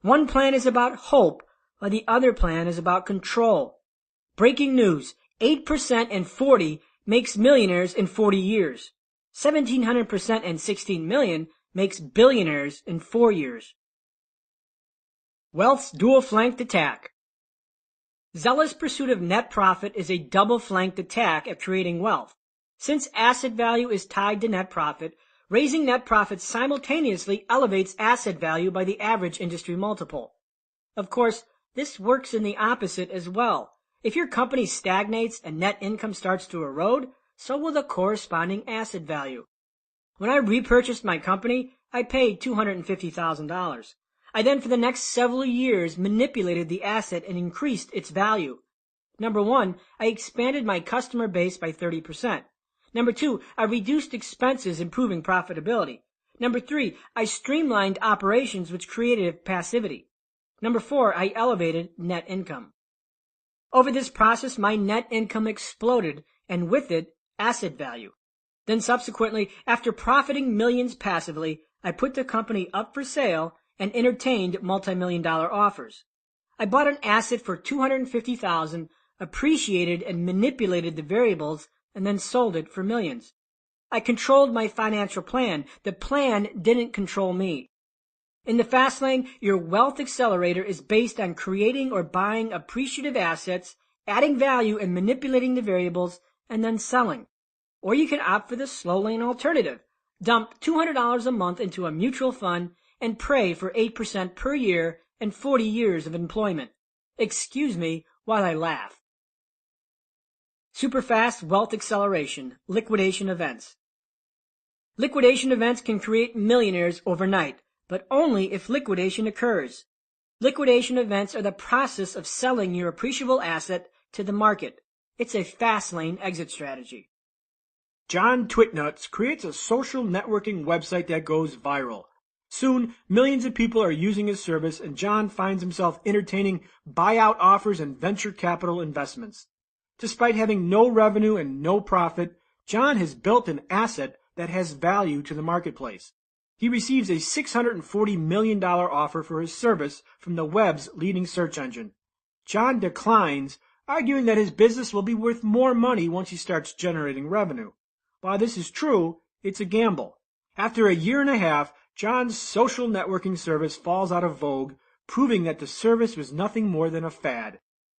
One plan is about hope, while the other plan is about control. Breaking news, 8% and 40 makes millionaires in 40 years. 1700% and 16 million makes billionaires in 4 years. Wealth's dual-flanked attack. Zealous pursuit of net profit is a double-flanked attack at creating wealth. Since asset value is tied to net profit, raising net profit simultaneously elevates asset value by the average industry multiple. Of course, this works in the opposite as well. If your company stagnates and net income starts to erode, so will the corresponding asset value. When I repurchased my company, I paid $250,000. I then for the next several years manipulated the asset and increased its value. Number 1, I expanded my customer base by 30%. Number 2, I reduced expenses, improving profitability. Number 3, I streamlined operations, which created passivity. Number 4, I elevated net income. Over this process, my net income exploded, and with it, asset value. Then subsequently, after profiting millions passively, I put the company up for sale and entertained multi-million-dollar offers. I bought an asset for $250,000, appreciated and manipulated the variables, and then sold it for millions. I controlled my financial plan. The plan didn't control me. In the fast lane, your wealth accelerator is based on creating or buying appreciative assets, adding value and manipulating the variables, and then selling. Or you can opt for the slow lane alternative. Dump $200 a month into a mutual fund and pray for 8% per year and 40 years of employment. Excuse me while I laugh. Superfast wealth acceleration, liquidation events. Liquidation events can create millionaires overnight, but only if liquidation occurs. Liquidation events are the process of selling your appreciable asset to the market. It's a fast lane exit strategy. John Twitnuts creates a social networking website that goes viral. Soon, millions of people are using his service, and John finds himself entertaining buyout offers and venture capital investments. Despite having no revenue and no profit, John has built an asset that has value to the marketplace. He receives a $640 million offer for his service from the web's leading search engine. John declines, arguing that his business will be worth more money once he starts generating revenue. While this is true, it's a gamble. After a year and a half, John's social networking service falls out of vogue, proving that the service was nothing more than a fad.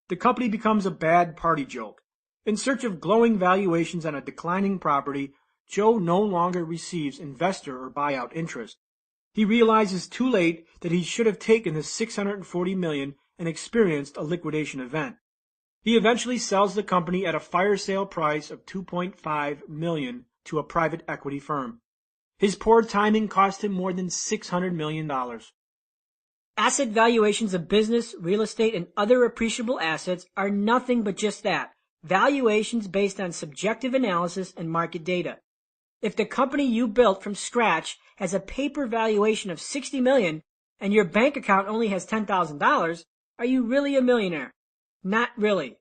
The company becomes a bad party joke. In search of glowing valuations on a declining property, Joe no longer receives investor or buyout interest. He realizes too late that he should have taken the $640 million and experienced a liquidation event. He eventually sells the company at a fire sale price of $2.5 million to a private equity firm. His poor timing cost him more than $600 million. Asset valuations of business, real estate, and other appreciable assets are nothing but just that, valuations based on subjective analysis and market data. If the company you built from scratch has a paper valuation of $60 million and your bank account only has $10,000, are you really a millionaire? Not really.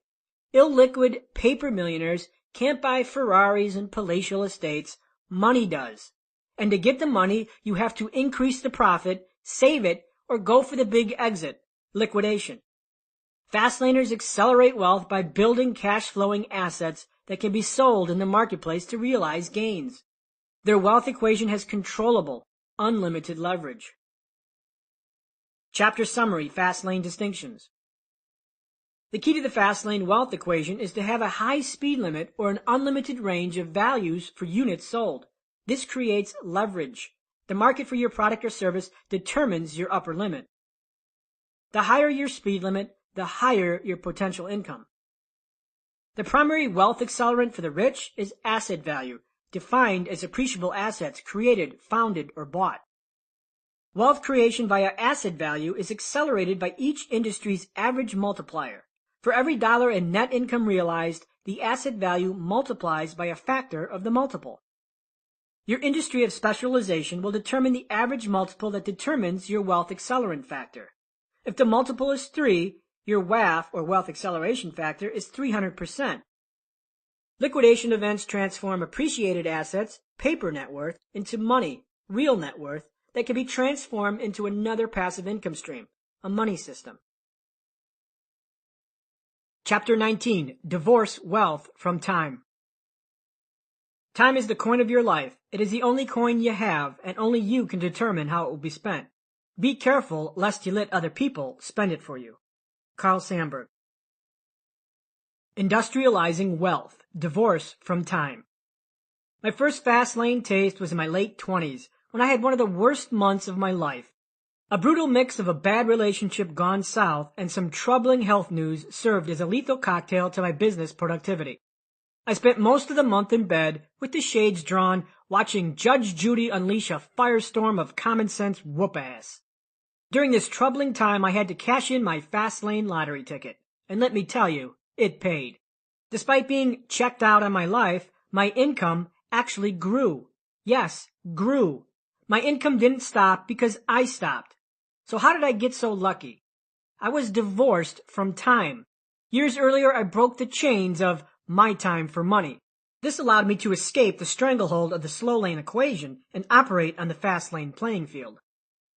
Illiquid paper millionaires can't buy Ferraris and palatial estates. Money does. And to get the money, you have to increase the profit, save it, or go for the big exit, liquidation. Fastlaners accelerate wealth by building cash-flowing assets that can be sold in the marketplace to realize gains. Their wealth equation has controllable, unlimited leverage. Chapter Summary, Fastlane Distinctions. The key to the Fastlane wealth equation is to have a high speed limit or an unlimited range of values for units sold. This creates leverage. The market for your product or service determines your upper limit. The higher your speed limit, the higher your potential income. The primary wealth accelerant for the rich is asset value, defined as appreciable assets created, founded, or bought. Wealth creation via asset value is accelerated by each industry's average multiplier. For every dollar in net income realized, the asset value multiplies by a factor of the multiple. Your industry of specialization will determine the average multiple that determines your wealth accelerant factor. If the multiple is 3, your WAF, or wealth acceleration factor, is 300%. Liquidation events transform appreciated assets, paper net worth, into money, real net worth, that can be transformed into another passive income stream, a money system. Chapter 19. Divorce Wealth from Time. Time is the coin of your life. It is the only coin you have, and only you can determine how it will be spent. Be careful lest you let other people spend it for you. Carl Sandburg. Industrializing Wealth. Divorce from Time. My first fast lane taste was in my late 20s, when I had one of the worst months of my life. A brutal mix of a bad relationship gone south and some troubling health news served as a lethal cocktail to my business productivity. I spent most of the month in bed, with the shades drawn, watching Judge Judy unleash a firestorm of common sense whoop-ass. During this troubling time, I had to cash in my fast lane lottery ticket, and let me tell you, it paid. Despite being checked out on my life, my income actually grew. Yes, grew. My income didn't stop because I stopped. So how did I get so lucky? I was divorced from time. Years earlier, I broke the chains of my time for money. This allowed me to escape the stranglehold of the slow lane equation and operate on the fast lane playing field.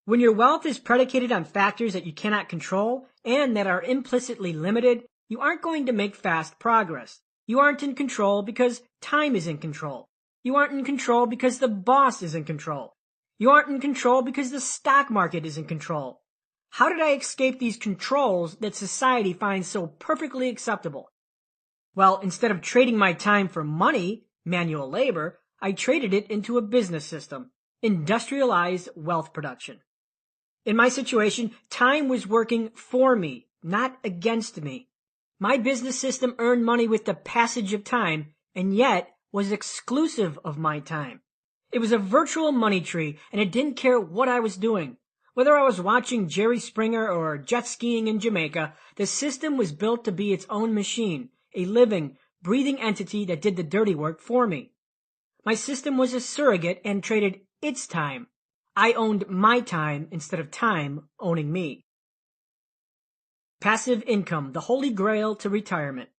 When your wealth is predicated on factors that you cannot control and that are implicitly limited, you aren't going to make fast progress. You aren't in control because time is in control. You aren't in control because the boss is in control. You aren't in control because the stock market is in control. How did I escape these controls that society finds so perfectly acceptable? Well, instead of trading my time for money, manual labor, I traded it into a business system, industrialized wealth production. In my situation, time was working for me, not against me. My business system earned money with the passage of time, and yet was exclusive of my time. It was a virtual money tree, and it didn't care what I was doing. Whether I was watching Jerry Springer or jet skiing in Jamaica, the system was built to be its own machine, a living, breathing entity that did the dirty work for me. My system was a surrogate and traded its time. I owned my time instead of time owning me. Passive income, the holy grail to retirement.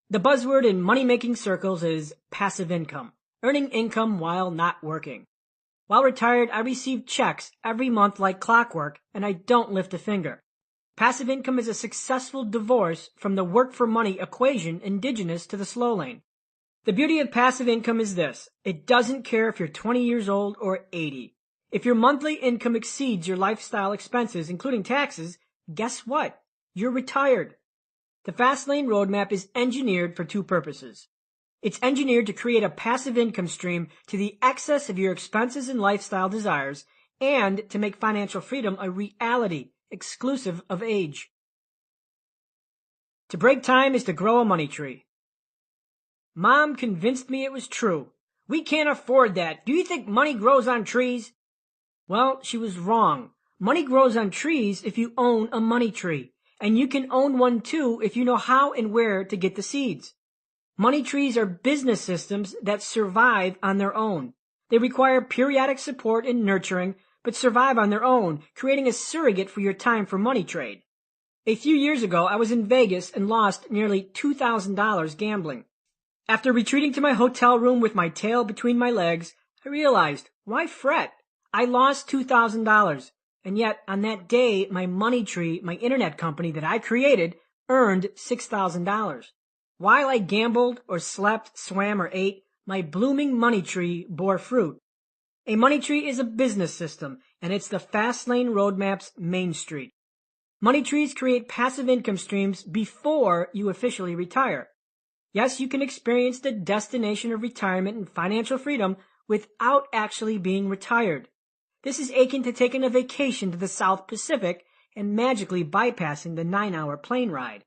The buzzword in money-making circles is passive income, earning income while not working. While retired, I receive checks every month like clockwork, and I don't lift a finger. Passive income is a successful divorce from the work-for-money equation indigenous to the slow lane. The beauty of passive income is this: it doesn't care if you're 20 years old or 80. If your monthly income exceeds your lifestyle expenses, including taxes, guess what? You're retired. The Fast Lane Roadmap is engineered for two purposes. It's engineered to create a passive income stream to the excess of your expenses and lifestyle desires, and to make financial freedom a reality, exclusive of age. To break time is to grow a money tree. Mom convinced me it was true. We can't afford that. Do you think money grows on trees? Well, she was wrong. Money grows on trees if you own a money tree, and you can own one too if you know how and where to get the seeds. Money trees are business systems that survive on their own. They require periodic support and nurturing, but survive on their own, creating a surrogate for your time for money trade. A few years ago, I was in Vegas and lost nearly $2,000 gambling. After retreating to my hotel room with my tail between my legs, I realized, why fret? I lost $2,000, and yet on that day, my money tree, my internet company that I created, earned $6,000. While I gambled or slept, swam, or ate, my blooming money tree bore fruit. A money tree is a business system, and it's the Fast Lane Roadmap's Main Street. Money trees create passive income streams before you officially retire. Yes, you can experience the destination of retirement and financial freedom without actually being retired. This is akin to taking a vacation to the South Pacific and magically bypassing the 9-hour plane ride.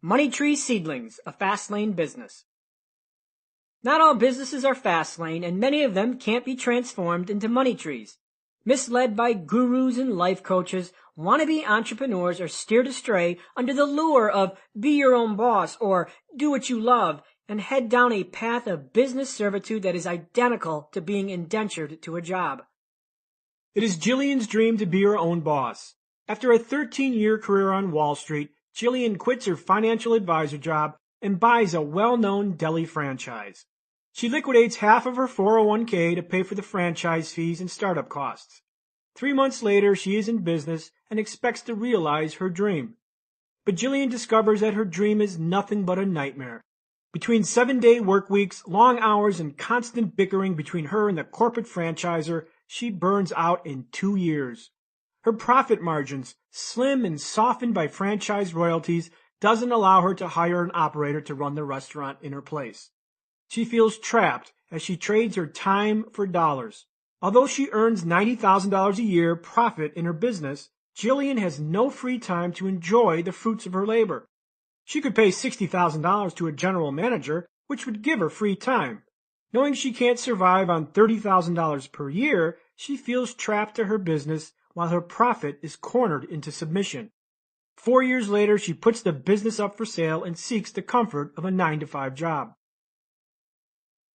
Money Tree Seedlings, a Fastlane business. Not all businesses are Fastlane, and many of them can't be transformed into money trees. Misled by gurus and life coaches, wannabe entrepreneurs are steered astray under the lure of be your own boss or do what you love, and head down a path of business servitude that is identical to being indentured to a job. It is Jillian's dream to be her own boss. After a 13-year career on Wall Street, Jillian quits her financial advisor job and buys a well-known deli franchise. She liquidates half of her 401k to pay for the franchise fees and startup costs. 3 months later, she is in business and expects to realize her dream. But Jillian discovers that her dream is nothing but a nightmare. Between 7-day work weeks, long hours, and constant bickering between her and the corporate franchisor, she burns out in 2 years. Her profit margins, slim and softened by franchise royalties, doesn't allow her to hire an operator to run the restaurant in her place. She feels trapped as she trades her time for dollars. Although she earns $90,000 a year profit in her business, Jillian has no free time to enjoy the fruits of her labor. She could pay $60,000 to a general manager, which would give her free time. Knowing she can't survive on $30,000 per year, she feels trapped to her business while her profit is cornered into submission. 4 years later, she puts the business up for sale and seeks the comfort of a 9-to-5 job.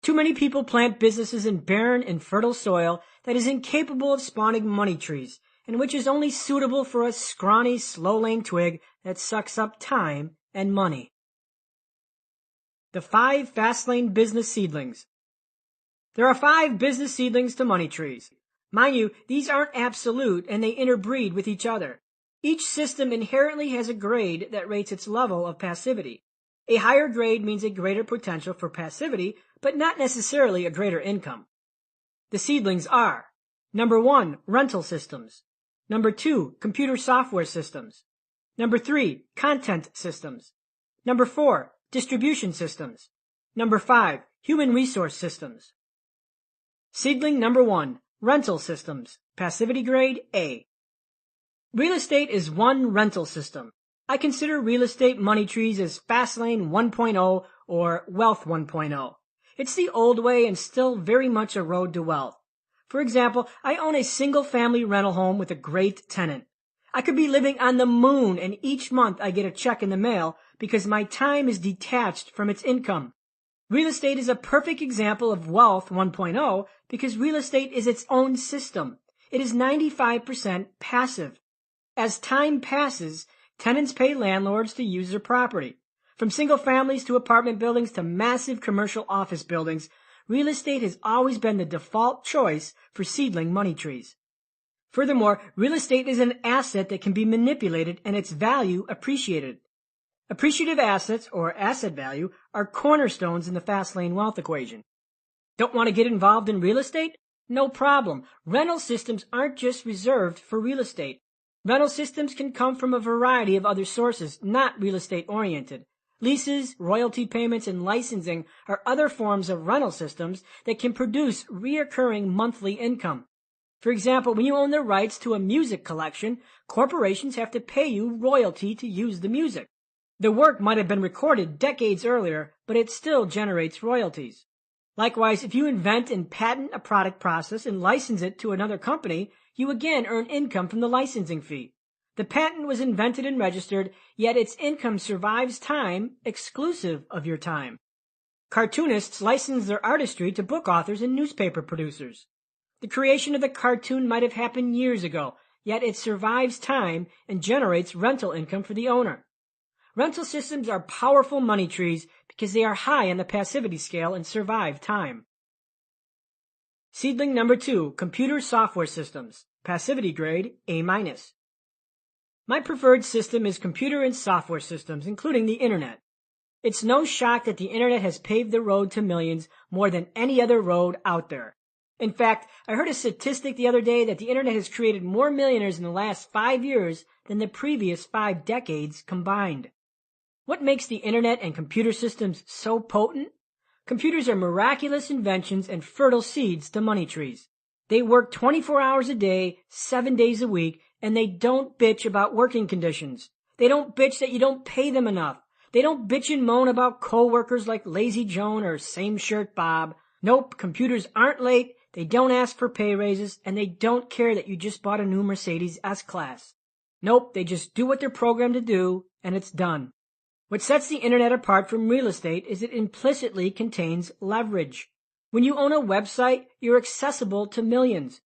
Too many people plant businesses in barren and fertile soil that is incapable of spawning money trees, and which is only suitable for a scrawny, slow-lane twig that sucks up time and money. The 5 Fastlane Business Seedlings. There are 5 business seedlings to money trees. Mind you, these aren't absolute and they interbreed with each other. Each system inherently has a grade that rates its level of passivity. A higher grade means a greater potential for passivity, but not necessarily a greater income. The seedlings are: number 1, rental systems. Number 2, computer software systems. Number 3, content systems. Number 4, distribution systems. Number 5, human resource systems. Seedling number 1, rental systems, passivity grade A. Real estate is one rental system. I consider real estate money trees as Fastlane 1.0 or Wealth 1.0. It's the old way and still very much a road to wealth. For example, I own a single-family rental home with a great tenant. I could be living on the moon, and each month I get a check in the mail because my time is detached from its income. Real estate is a perfect example of Wealth 1.0 because real estate is its own system. It is 95% passive. As time passes, tenants pay landlords to use their property. From single families to apartment buildings to massive commercial office buildings, real estate has always been the default choice for seedling money trees. Furthermore, real estate is an asset that can be manipulated and its value appreciated. Appreciative assets, or asset value, are cornerstones in the Fastlane wealth equation. Don't want to get involved in real estate? No problem. Rental systems aren't just reserved for real estate. Rental systems can come from a variety of other sources, not real estate oriented. Leases, royalty payments, and licensing are other forms of rental systems that can produce reoccurring monthly income. For example, when you own the rights to a music collection, corporations have to pay you royalty to use the music. The work might have been recorded decades earlier, but it still generates royalties. Likewise, if you invent and patent a product process and license it to another company, you again earn income from the licensing fee. The patent was invented and registered, yet its income survives time exclusive of your time. Cartoonists license their artistry to book authors and newspaper producers. The creation of the cartoon might have happened years ago, yet it survives time and generates rental income for the owner. Rental systems are powerful money trees because they are high on the passivity scale and survive time. Seedling number 2, computer software systems, passivity grade A-. My preferred system is computer and software systems, including the internet. It's no shock that the internet has paved the road to millions more than any other road out there. In fact, I heard a statistic the other day that the internet has created more millionaires in the last 5 years than the previous 5 decades combined. What makes the internet and computer systems so potent? Computers are miraculous inventions and fertile seeds to money trees. They work 24 hours a day, 7 days a week, and they don't bitch about working conditions. They don't bitch that you don't pay them enough. They don't bitch and moan about coworkers like Lazy Joan or Same Shirt Bob. Nope, computers aren't late, they don't ask for pay raises, and they don't care that you just bought a new Mercedes S-Class. Nope, they just do what they're programmed to do, and it's done. What sets the internet apart from real estate is it implicitly contains leverage. When you own a website, you're accessible to millions.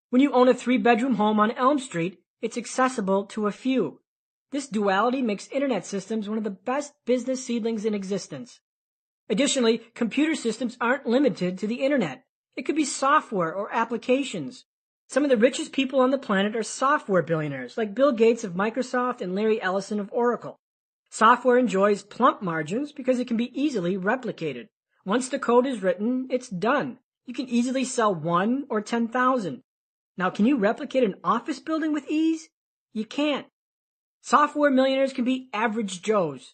When you own a 3-bedroom home on Elm Street, it's accessible to a few. This duality makes internet systems one of the best business seedlings in existence. Additionally, computer systems aren't limited to the internet. It could be software or applications. Some of the richest people on the planet are software billionaires, like Bill Gates of Microsoft and Larry Ellison of Oracle. Software enjoys plump margins because it can be easily replicated. Once the code is written, it's done. You can easily sell 1 or 10,000. Now, can you replicate an office building with ease? You can't. Software millionaires can be average Joes.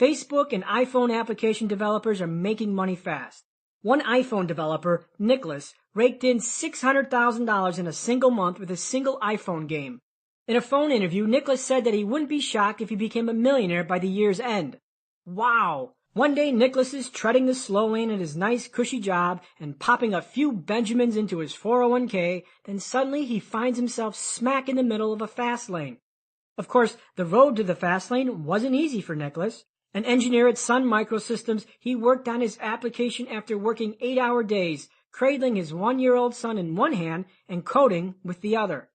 Facebook and iPhone application developers are making money fast. One iPhone developer, Nicholas, raked in $600,000 in a single month with a single iPhone game. In a phone interview, Nicholas said that he wouldn't be shocked if he became a millionaire by the year's end. Wow! One day Nicholas is treading the slow lane at his nice cushy job and popping a few Benjamins into his 401k, then suddenly he finds himself smack in the middle of a fast lane. Of course, the road to the fast lane wasn't easy for Nicholas. An engineer at Sun Microsystems, he worked on his application after working 8-hour days, cradling his 1-year-old son in one hand and coding with the other.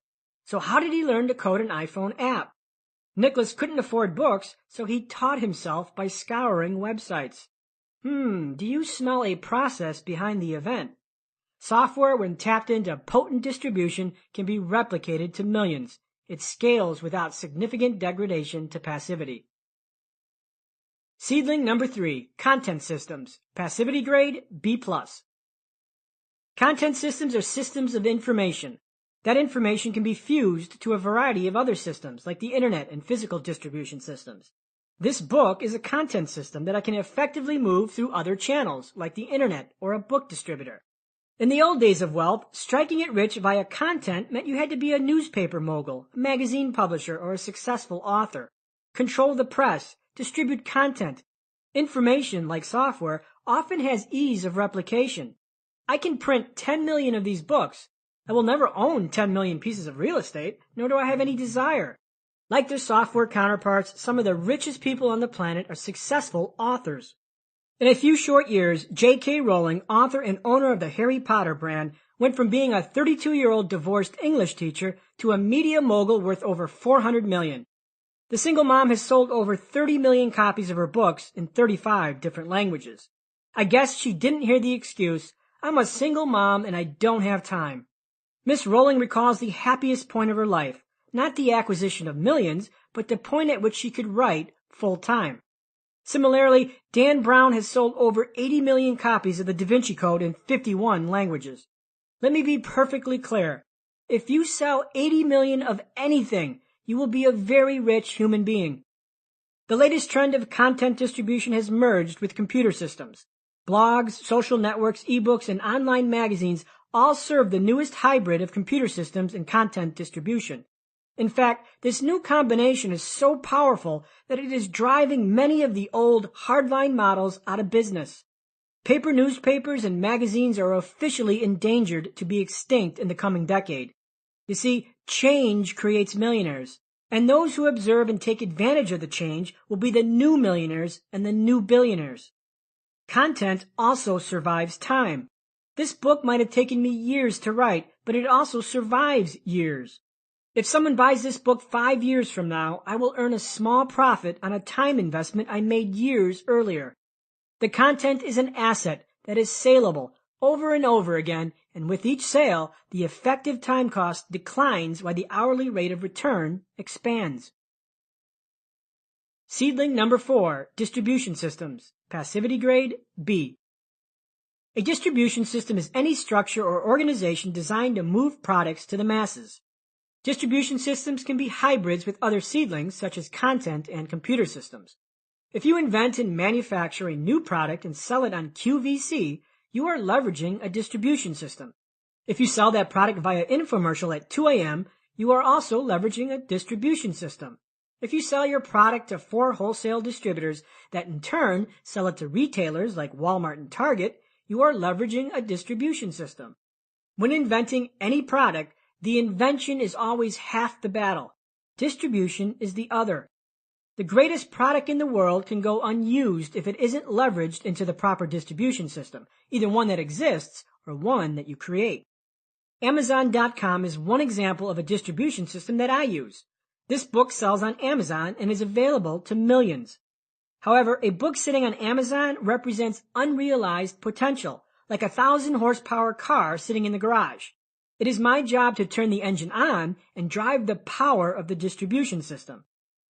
So how did he learn to code an iPhone app? Nicholas couldn't afford books, so he taught himself by scouring websites. Do you smell a process behind the event? Software, when tapped into potent distribution, can be replicated to millions. It scales without significant degradation to passivity. Seedling number 3, content systems. Passivity grade, B+. Content systems are systems of information. That information can be fused to a variety of other systems, like the internet and physical distribution systems. This book is a content system that I can effectively move through other channels, like the internet or a book distributor. In the old days of wealth, striking it rich via content meant you had to be a newspaper mogul, a magazine publisher, or a successful author. Control the press, distribute content. Information, like software, often has ease of replication. I can print 10 million of these books. I will never own 10 million pieces of real estate, nor do I have any desire. Like their software counterparts, some of the richest people on the planet are successful authors. In a few short years, J.K. Rowling, author and owner of the Harry Potter brand, went from being a 32-year-old divorced English teacher to a media mogul worth over $400 million. The single mom has sold over 30 million copies of her books in 35 different languages. I guess she didn't hear the excuse, "I'm a single mom and I don't have time." Miss Rowling recalls the happiest point of her life, not the acquisition of millions, but the point at which she could write full-time. Similarly, Dan Brown has sold over 80 million copies of the Da Vinci Code in 51 languages. Let me be perfectly clear. If you sell 80 million of anything, you will be a very rich human being. The latest trend of content distribution has merged with computer systems. Blogs, social networks, ebooks, and online magazines all serve the newest hybrid of computer systems and content distribution. In fact, this new combination is so powerful that it is driving many of the old hardline models out of business. Paper newspapers and magazines are officially endangered to be extinct in the coming decade. You see, change creates millionaires, and those who observe and take advantage of the change will be the new millionaires and the new billionaires. Content also survives time. This book might have taken me years to write, but it also survives years. If someone buys this book 5 years from now, I will earn a small profit on a time investment I made years earlier. The content is an asset that is saleable over and over again, and with each sale, the effective time cost declines while the hourly rate of return expands. Seedling number 4, distribution systems. Passivity grade, B. A distribution system is any structure or organization designed to move products to the masses. Distribution systems can be hybrids with other seedlings, such as content and computer systems. If you invent and manufacture a new product and sell it on QVC, you are leveraging a distribution system. If you sell that product via infomercial at 2 a.m., you are also leveraging a distribution system. If you sell your product to 4 wholesale distributors that in turn sell it to retailers like Walmart and Target, you are leveraging a distribution system. When inventing any product, the invention is always half the battle. Distribution is the other. The greatest product in the world can go unused if it isn't leveraged into the proper distribution system, either one that exists or one that you create. Amazon.com is one example of a distribution system that I use. This book sells on Amazon and is available to millions. However, a book sitting on Amazon represents unrealized potential, like a 1,000-horsepower car sitting in the garage. It is my job to turn the engine on and drive the power of the distribution system.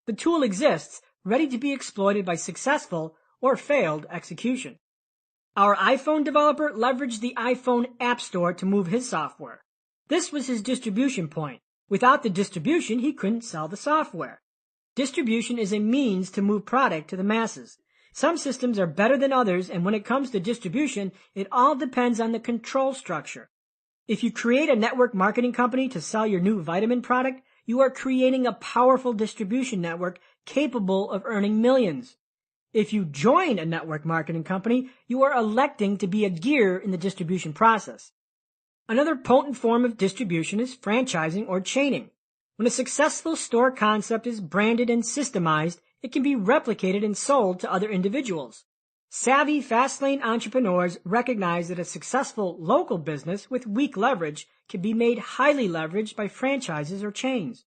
The tool exists, ready to be exploited by successful or failed execution. Our iPhone developer leveraged the iPhone App Store to move his software. This was his distribution point. Without the distribution, he couldn't sell the software. Distribution is a means to move product to the masses. Some systems are better than others, and when it comes to distribution, it all depends on the control structure. If you create a network marketing company to sell your new vitamin product, you are creating a powerful distribution network capable of earning millions. If you join a network marketing company, you are electing to be a gear in the distribution process. Another potent form of distribution is franchising or chaining. When a successful store concept is branded and systemized, it can be replicated and sold to other individuals. Savvy Fastlane entrepreneurs recognize that a successful local business with weak leverage can be made highly leveraged by franchises or chains.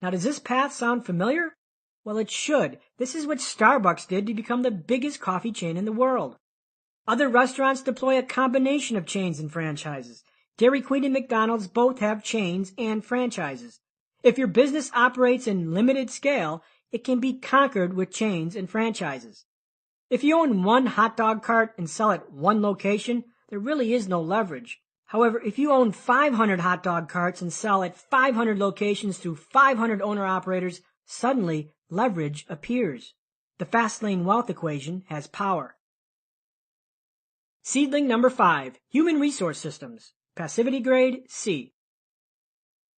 Now, does this path sound familiar? Well, it should. This is what Starbucks did to become the biggest coffee chain in the world. Other restaurants deploy a combination of chains and franchises. Dairy Queen and McDonald's both have chains and franchises. If your business operates in limited scale, it can be conquered with chains and franchises. If you own one hot dog cart and sell at one location, there really is no leverage. However, if you own 500 hot dog carts and sell at 500 locations through 500 owner-operators, suddenly leverage appears. The Fastlane wealth equation has power. Seedling number 5, Human Resource Systems. Passivity grade C.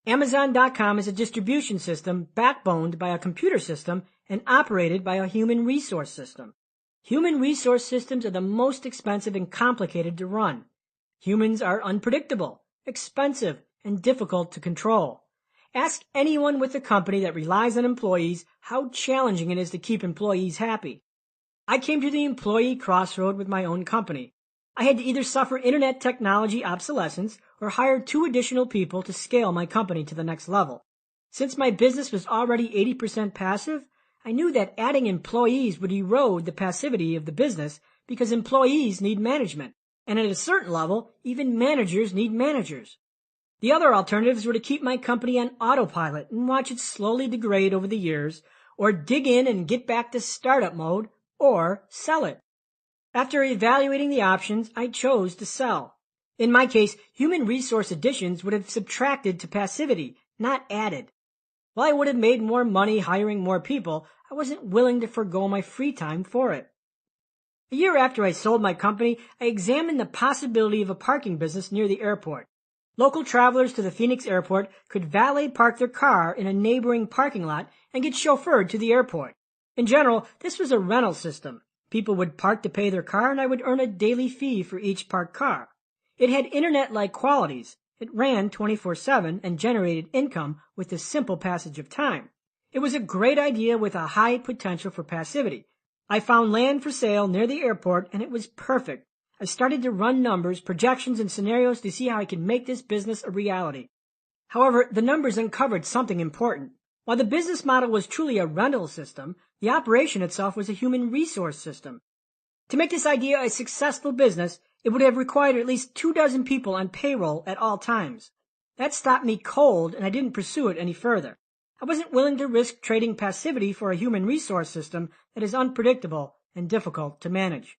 Amazon.com is a distribution system backboned by a computer system and operated by a human resource system. Human resource systems are the most expensive and complicated to run. Humans are unpredictable, expensive, and difficult to control. Ask anyone with a company that relies on employees how challenging it is to keep employees happy. I came to the employee crossroad with my own company. I had to either suffer internet technology obsolescence or hire 2 additional people to scale my company to the next level. Since my business was already 80% passive, I knew that adding employees would erode the passivity of the business because employees need management, and at a certain level, even managers need managers. The other alternatives were to keep my company on autopilot and watch it slowly degrade over the years, or dig in and get back to startup mode, or sell it. After evaluating the options, I chose to sell. In my case, human resource additions would have subtracted to passivity, not added. While I would have made more money hiring more people, I wasn't willing to forego my free time for it. A year after I sold my company, I examined the possibility of a parking business near the airport. Local travelers to the Phoenix airport could valet park their car in a neighboring parking lot and get chauffeured to the airport. In general, this was a rental system. People would park to pay their car, and I would earn a daily fee for each parked car. It had internet-like qualities. It ran 24/7 and generated income with the simple passage of time. It was a great idea with a high potential for passivity. I found land for sale near the airport, and it was perfect. I started to run numbers, projections, and scenarios to see how I could make this business a reality. However, the numbers uncovered something important. While the business model was truly a rental system, the operation itself was a human resource system. To make this idea a successful business, it would have required at least 24 people on payroll at all times. That stopped me cold, and I didn't pursue it any further. I wasn't willing to risk trading passivity for a human resource system that is unpredictable and difficult to manage.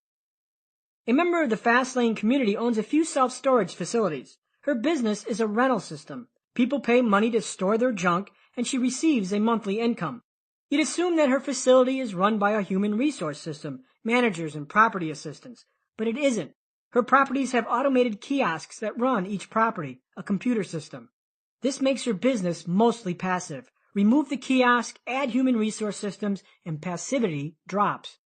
A member of the Fastlane community owns a few self-storage facilities. Her business is a rental system. People pay money to store their junk, and she receives a monthly income. You'd assume that her facility is run by a human resource system, managers and property assistants, but it isn't. Her properties have automated kiosks that run each property, a computer system. This makes her business mostly passive. Remove the kiosk, add human resource systems, and passivity drops.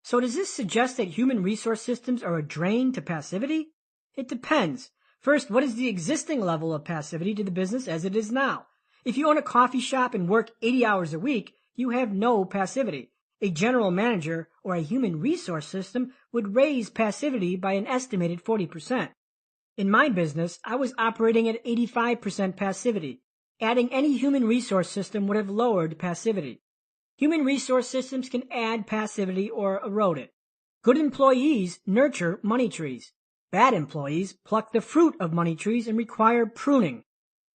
So does this suggest that human resource systems are a drain to passivity? It depends. First, what is the existing level of passivity to the business as it is now? If you own a coffee shop and work 80 hours a week, you have no passivity. A general manager or a human resource system would raise passivity by an estimated 40%. In my business, I was operating at 85% passivity. Adding any human resource system would have lowered passivity. Human resource systems can add passivity or erode it. Good employees nurture money trees. Bad employees pluck the fruit of money trees and require pruning.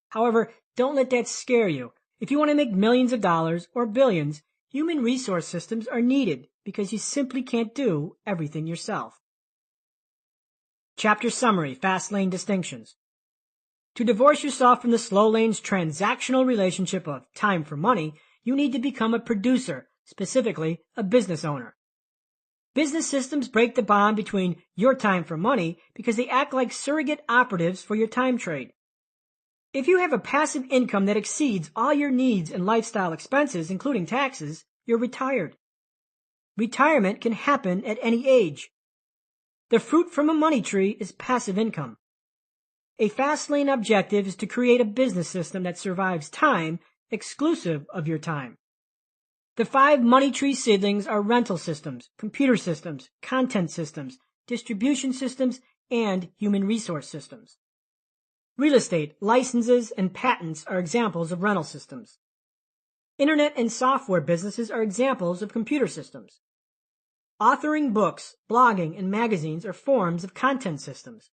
However, don't let that scare you. If you want to make millions of dollars or billions, human resource systems are needed because you simply can't do everything yourself. Chapter Summary, Fastlane Distinctions. To divorce yourself from the slow lane's transactional relationship of time for money, you need to become a producer, specifically a business owner. Business systems break the bond between your time for money because they act like surrogate operatives for your time trade. If you have a passive income that exceeds all your needs and lifestyle expenses, including taxes, you're retired. Retirement can happen at any age. The fruit from a money tree is passive income. A Fastlane objective is to create a business system that survives time exclusive of your time. The 5 money tree seedlings are rental systems, computer systems, content systems, distribution systems, and human resource systems. Real estate, licenses, and patents are examples of rental systems. Internet and software businesses are examples of computer systems. Authoring books, blogging, and magazines are forms of content systems.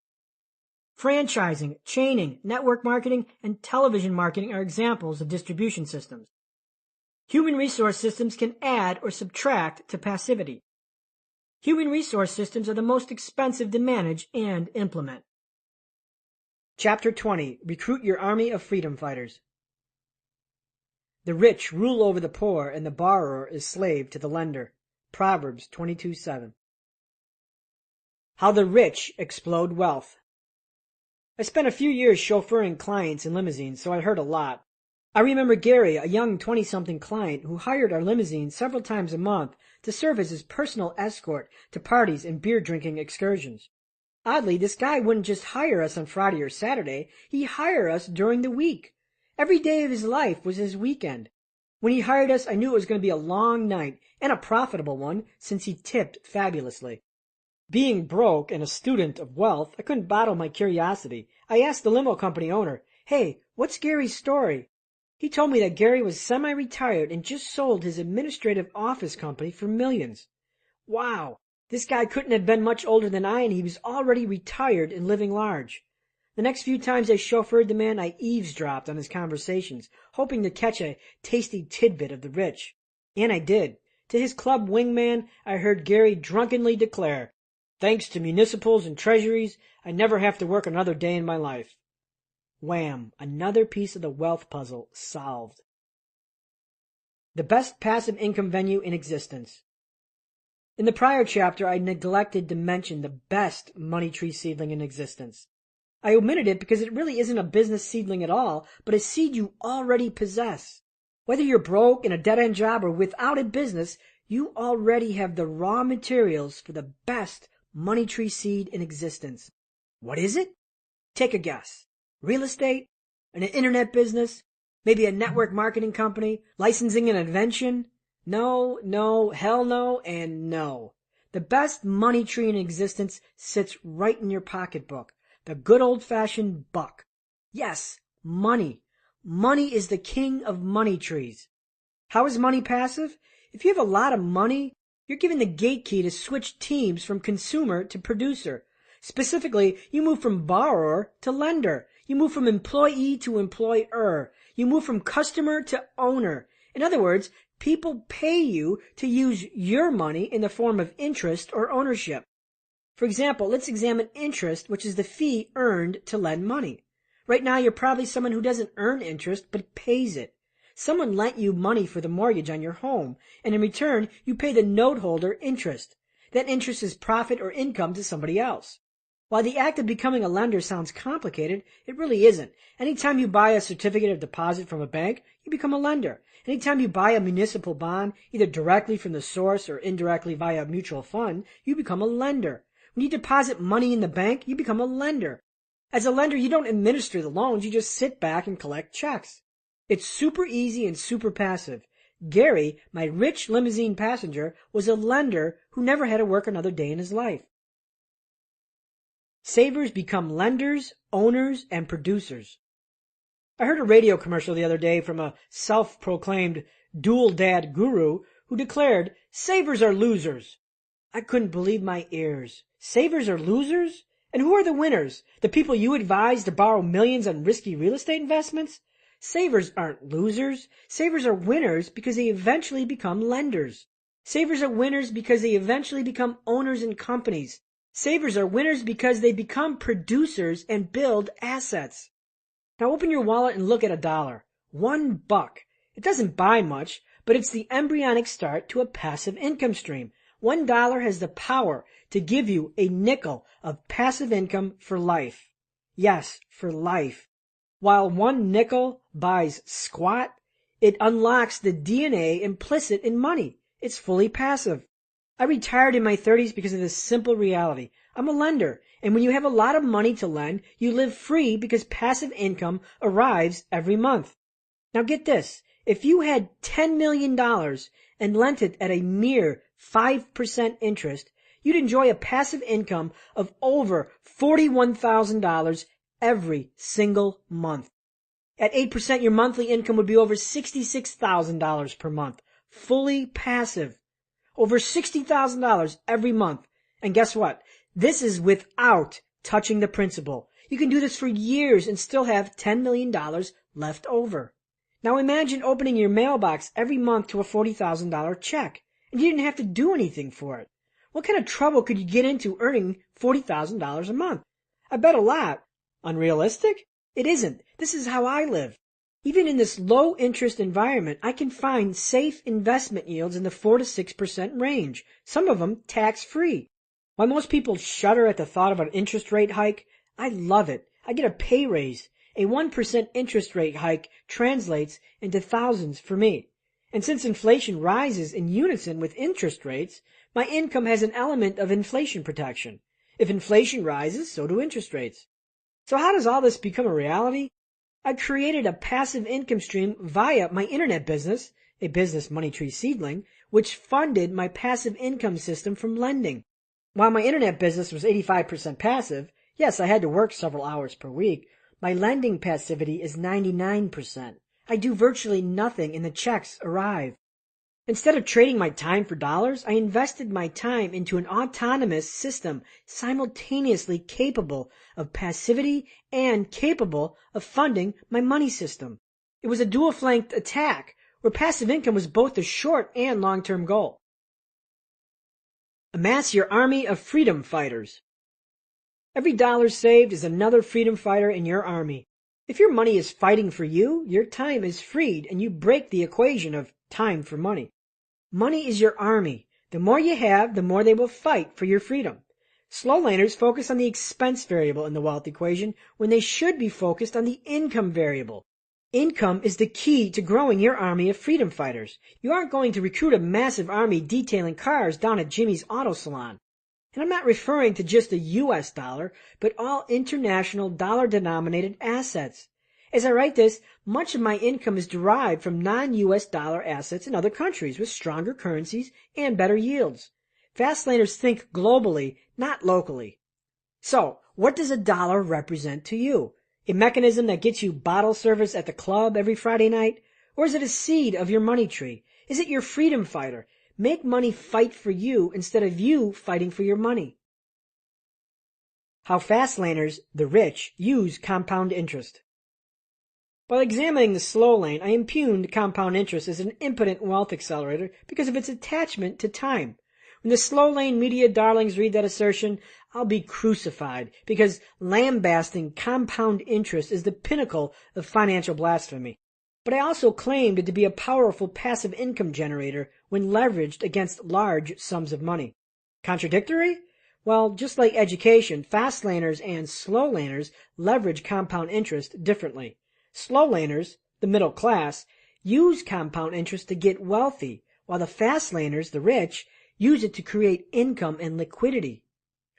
Franchising, chaining, network marketing, and television marketing are examples of distribution systems. Human resource systems can add or subtract to passivity. Human resource systems are the most expensive to manage and implement. Chapter 20. Recruit your army of freedom fighters. The rich rule over the poor, and the borrower is slave to the lender. Proverbs 22:7. How the rich explode wealth. I spent a few years chauffeuring clients in limousines, so I heard a lot. I remember Gary, a young 20-something client who hired our limousine several times a month to serve as his personal escort to parties and beer-drinking excursions. Oddly, this guy wouldn't just hire us on Friday or Saturday, he'd hire us during the week. Every day of his life was his weekend. When he hired us, I knew it was going to be a long night, and a profitable one, since he tipped fabulously. Being broke and a student of wealth, I couldn't bottle my curiosity. I asked the limo company owner, "Hey, what's Gary's story?" He told me that Gary was semi-retired and just sold his administrative office company for millions. Wow, this guy couldn't have been much older than I, and he was already retired and living large. The next few times I chauffeured the man, I eavesdropped on his conversations, hoping to catch a tasty tidbit of the rich. And I did. To his club wingman, I heard Gary drunkenly declare, "Thanks to municipals and treasuries, I never have to work another day in my life." Wham! Another piece of the wealth puzzle solved. The best passive income venue in existence. In the prior chapter, I neglected to mention the best money tree seedling in existence. I omitted it because it really isn't a business seedling at all, but a seed you already possess. Whether you're broke in a dead-end job or without a business, you already have the raw materials for the best money tree seed in existence. What is it? Take a guess. Real estate? An internet business? Maybe a network marketing company? Licensing an invention? No, hell no, and no. The best money tree in existence sits right in your pocketbook. The good old-fashioned buck. Yes, money. Money is the king of money trees. How is money passive? If you have a lot of money, you're given the gate key to switch teams from consumer to producer. Specifically, you move from borrower to lender. You move from employee to employer. You move from customer to owner. In other words, people pay you to use your money in the form of interest or ownership. For example, let's examine interest, which is the fee earned to lend money. Right now, you're probably someone who doesn't earn interest, but pays it. Someone lent you money for the mortgage on your home, and in return, you pay the note holder interest. That interest is profit or income to somebody else. While the act of becoming a lender sounds complicated, it really isn't. Anytime you buy a certificate of deposit from a bank, you become a lender. Anytime you buy a municipal bond, either directly from the source or indirectly via a mutual fund, you become a lender. When you deposit money in the bank, you become a lender. As a lender, you don't administer the loans, you just sit back and collect checks. It's super easy and super passive. Gary, my rich limousine passenger, was a lender who never had to work another day in his life. Savers become lenders, owners, and producers. I heard a radio commercial the other day from a self-proclaimed dual dad guru who declared, "Savers are losers." I couldn't believe my ears. Savers are losers? And who are the winners? The people you advise to borrow millions on risky real estate investments? Savers aren't losers. Savers are winners because they eventually become lenders. Savers are winners because they eventually become owners in companies. Savers are winners because they become producers and build assets. Now open your wallet and look at $1. $1. It doesn't buy much, but it's the embryonic start to a passive income stream. $1 has the power to give you a nickel of passive income for life. Yes, for life. While 1 nickel buys squat, it unlocks the DNA implicit in money. It's fully passive. I retired in my 30s because of this simple reality. I'm a lender, and when you have a lot of money to lend, you live free because passive income arrives every month. Now get this. If you had $10 million and lent it at a mere 5% interest, you'd enjoy a passive income of over $41,000 every single month. At 8%, your monthly income would be over $66,000 per month. Fully passive. Over $60,000 every month. And guess what? This is without touching the principal. You can do this for years and still have $10 million left over. Now imagine opening your mailbox every month to a $40,000 check, and you didn't have to do anything for it. What kind of trouble could you get into earning $40,000 a month? I bet a lot. Unrealistic? It isn't. This is how I live. Even in this low-interest environment, I can find safe investment yields in the 4 to 6% range, some of them tax-free. While most people shudder at the thought of an interest rate hike, I love it. I get a pay raise. A 1% interest rate hike translates into thousands for me. And since inflation rises in unison with interest rates, my income has an element of inflation protection. If inflation rises, so do interest rates. So how does all this become a reality? I created a passive income stream via my internet business, a business money tree seedling, which funded my passive income system from lending. While my internet business was 85% passive, yes, I had to work several hours per week, my lending passivity is 99%. I do virtually nothing and the checks arrive. Instead of trading my time for dollars, I invested my time into an autonomous system simultaneously capable of passivity and capable of funding my money system. It was a dual-flanked attack where passive income was both the short and long-term goal. Amass your army of freedom fighters. Every dollar saved is another freedom fighter in your army. If your money is fighting for you, your time is freed and you break the equation of time for money. Money is your army. The more you have, the more they will fight for your freedom. Slow laners focus on the expense variable in the wealth equation when they should be focused on the income variable. Income is the key to growing your army of freedom fighters. You aren't going to recruit a massive army detailing cars down at Jimmy's Auto Salon. And I'm not referring to just the U.S. dollar, but all international dollar-denominated assets. As I write this, much of my income is derived from non-U.S. dollar assets in other countries with stronger currencies and better yields. Fastlaners think globally, not locally. So, what does a dollar represent to you? A mechanism that gets you bottle service at the club every Friday night? Or is it a seed of your money tree? Is it your freedom fighter? Make money fight for you instead of you fighting for your money. How Fastlaners, the rich, use compound interest. While examining the slow lane, I impugned compound interest as an impotent wealth accelerator because of its attachment to time. When the slow lane media darlings read that assertion, I'll be crucified, because lambasting compound interest is the pinnacle of financial blasphemy. But I also claimed it to be a powerful passive income generator when leveraged against large sums of money. Contradictory? Well, just like education, fast laners and slow laners leverage compound interest differently. Slow laners, the middle class, use compound interest to get wealthy, while the fast laners, the rich, use it to create income and liquidity.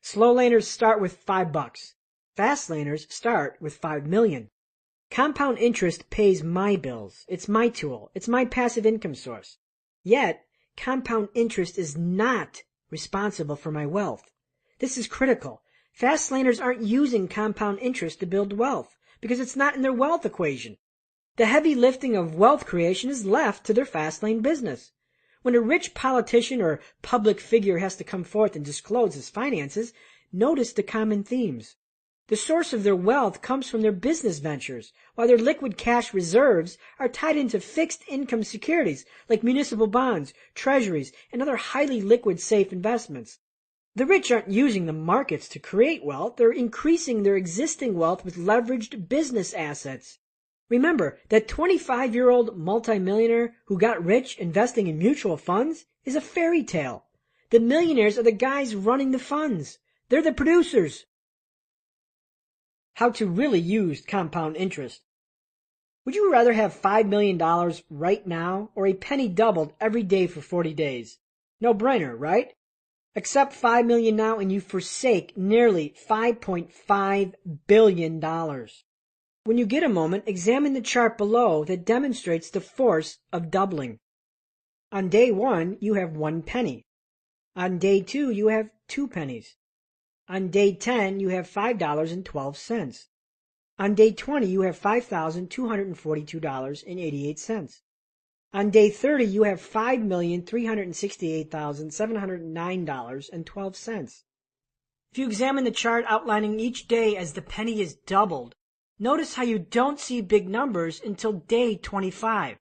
Slow laners start with $5. Fast laners start with 5 million. Compound interest pays my bills. It's my tool. It's my passive income source. Yet, compound interest is not responsible for my wealth. This is critical. Fast laners aren't using compound interest to build wealth because it's not in their wealth equation. The heavy lifting of wealth creation is left to their fast lane business. When a rich politician or public figure has to come forth and disclose his finances, notice the common themes. The source of their wealth comes from their business ventures, while their liquid cash reserves are tied into fixed income securities like municipal bonds, treasuries, and other highly liquid safe investments. The rich aren't using the markets to create wealth. They're increasing their existing wealth with leveraged business assets. Remember that 25-year-old multimillionaire who got rich investing in mutual funds is a fairy tale. The millionaires are the guys running the funds. They're the producers. How to really use compound interest. Would you rather have $5 million right now or a penny doubled every day for 40 days? No brainer, right? Accept $5 million now and you forsake nearly $5.5 billion. When you get a moment, examine the chart below that demonstrates the force of doubling. On day 1, you have 1 penny. On day 2, you have 2 pennies. On day 10, you have $5.12. On day 20, you have $5,242.88. On day 30, you have $5,368,709.12. If you examine the chart outlining each day as the penny is doubled, notice how you don't see big numbers until day 25.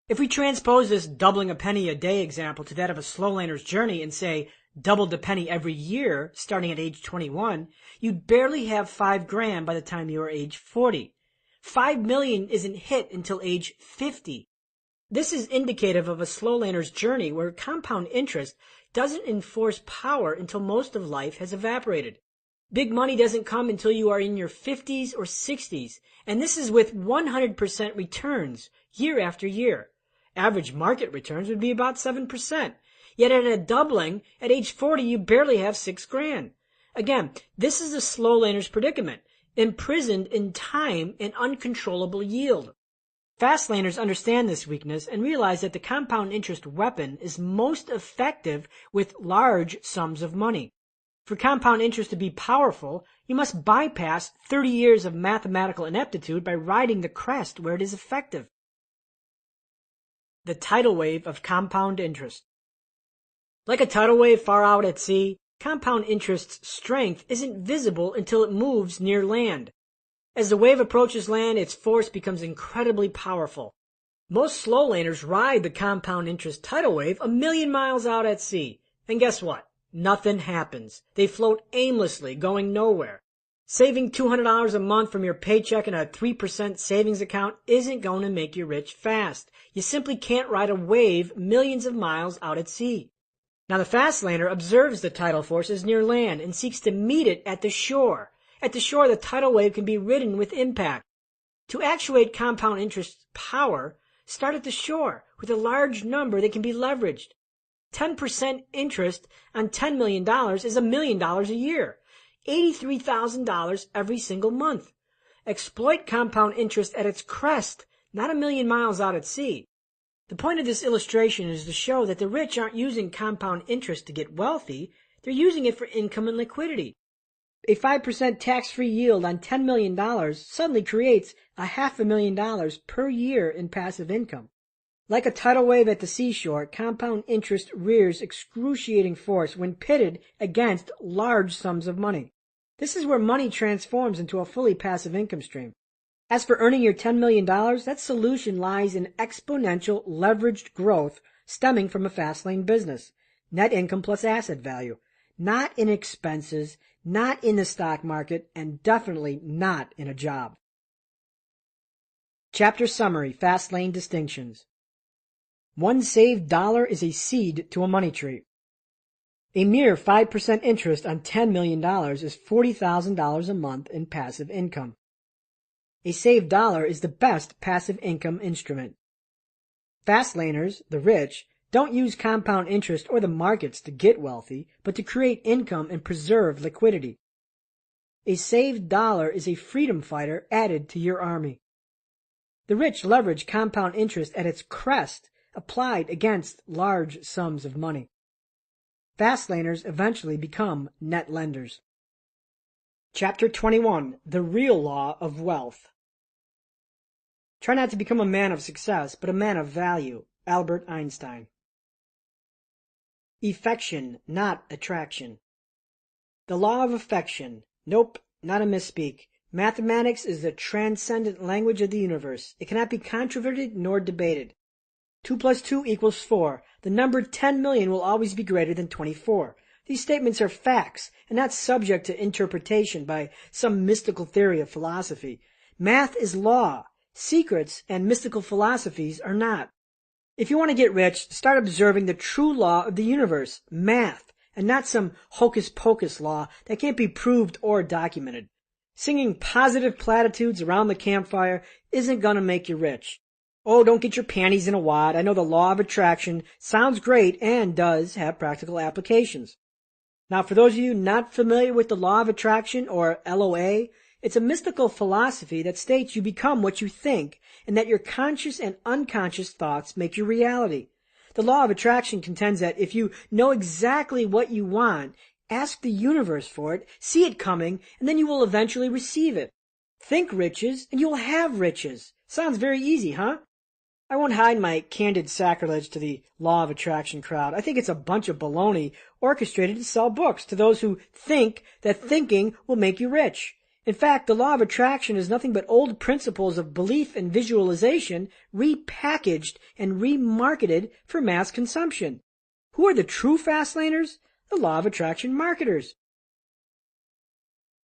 If we transpose this doubling a penny a day example to that of a slow laner's journey and say doubled the penny every year starting at age 21, you'd barely have $5,000 by the time you are age 40. 5 million isn't hit until age 50. This is indicative of a slow laner's journey where compound interest doesn't enforce power until most of life has evaporated. Big money doesn't come until you are in your 50s or 60s, and this is with 100% returns year after year. Average market returns would be about 7%. Yet at a doubling, at age 40, you barely have $6,000. Again, this is a slow laner's predicament, imprisoned in time and uncontrollable yield. Fast laners understand this weakness and realize that the compound interest weapon is most effective with large sums of money. For compound interest to be powerful, you must bypass 30 years of mathematical ineptitude by riding the crest where it is effective. The tidal wave of compound interest. Like a tidal wave far out at sea, compound interest's strength isn't visible until it moves near land. As the wave approaches land, its force becomes incredibly powerful. Most slow laners ride the compound interest tidal wave 1,000,000 miles out at sea. And guess what? Nothing happens. They float aimlessly, going nowhere. Saving $200 a month from your paycheck in a 3% savings account isn't going to make you rich fast. You simply can't ride a wave millions of miles out at sea. Now the fast laner observes the tidal forces near land and seeks to meet it at the shore. At the shore, the tidal wave can be ridden with impact. To actuate compound interest power, start at the shore with a large number that can be leveraged. 10% interest on $10 million is $1 million a year, $83,000 every single month. Exploit compound interest at its crest, not 1,000,000 miles out at sea. The point of this illustration is to show that the rich aren't using compound interest to get wealthy, they're using it for income and liquidity. A 5% tax-free yield on $10 million suddenly creates $500,000 per year in passive income. Like a tidal wave at the seashore, compound interest rears excruciating force when pitted against large sums of money. This is where money transforms into a fully passive income stream. As for earning your $10 million, that solution lies in exponential leveraged growth stemming from a fast lane business. net income plus asset value. Not in expenses, not in the stock market, and definitely not in a job. Chapter Summary, Fastlane Distinctions. One saved dollar is a seed to a money tree. A mere 5% interest on $10 million is $40,000 a month in passive income. A saved dollar is the best passive income instrument. Fastlaners, the rich, don't use compound interest or the markets to get wealthy, but to create income and preserve liquidity. A saved dollar is a freedom fighter added to your army. The rich leverage compound interest at its crest, applied against large sums of money. Fastlaners eventually become net lenders. Chapter 21, The Real Law of Wealth. Try not to become a man of success, but a man of value. Albert Einstein. Effection, not attraction. The law of affection. Nope, not a misspeak. Mathematics is the transcendent language of the universe. It cannot be controverted nor debated. 2 plus 2 equals 4. The number 10 million will always be greater than 24. These statements are facts and not subject to interpretation by some mystical theory of philosophy. Math is law. Secrets and mystical philosophies are not. If you want to get rich, start observing the true law of the universe, math, and not some hocus-pocus law that can't be proved or documented. Singing positive platitudes around the campfire isn't going to make you rich. Oh, don't get your panties in a wad. I know the law of attraction sounds great and does have practical applications. Now, for those of you not familiar with the law of attraction, or LOA, it's a mystical philosophy that states you become what you think, and that your conscious and unconscious thoughts make your reality. The law of attraction contends that if you know exactly what you want, ask the universe for it, see it coming, and then you will eventually receive it. Think riches, and you will have riches. Sounds very easy, huh? I won't hide my candid sacrilege to the law of attraction crowd. I think it's a bunch of baloney orchestrated to sell books to those who think that thinking will make you rich. In fact, the law of attraction is nothing but old principles of belief and visualization repackaged and remarketed for mass consumption. Who are the true fastlaners? The law of attraction marketers.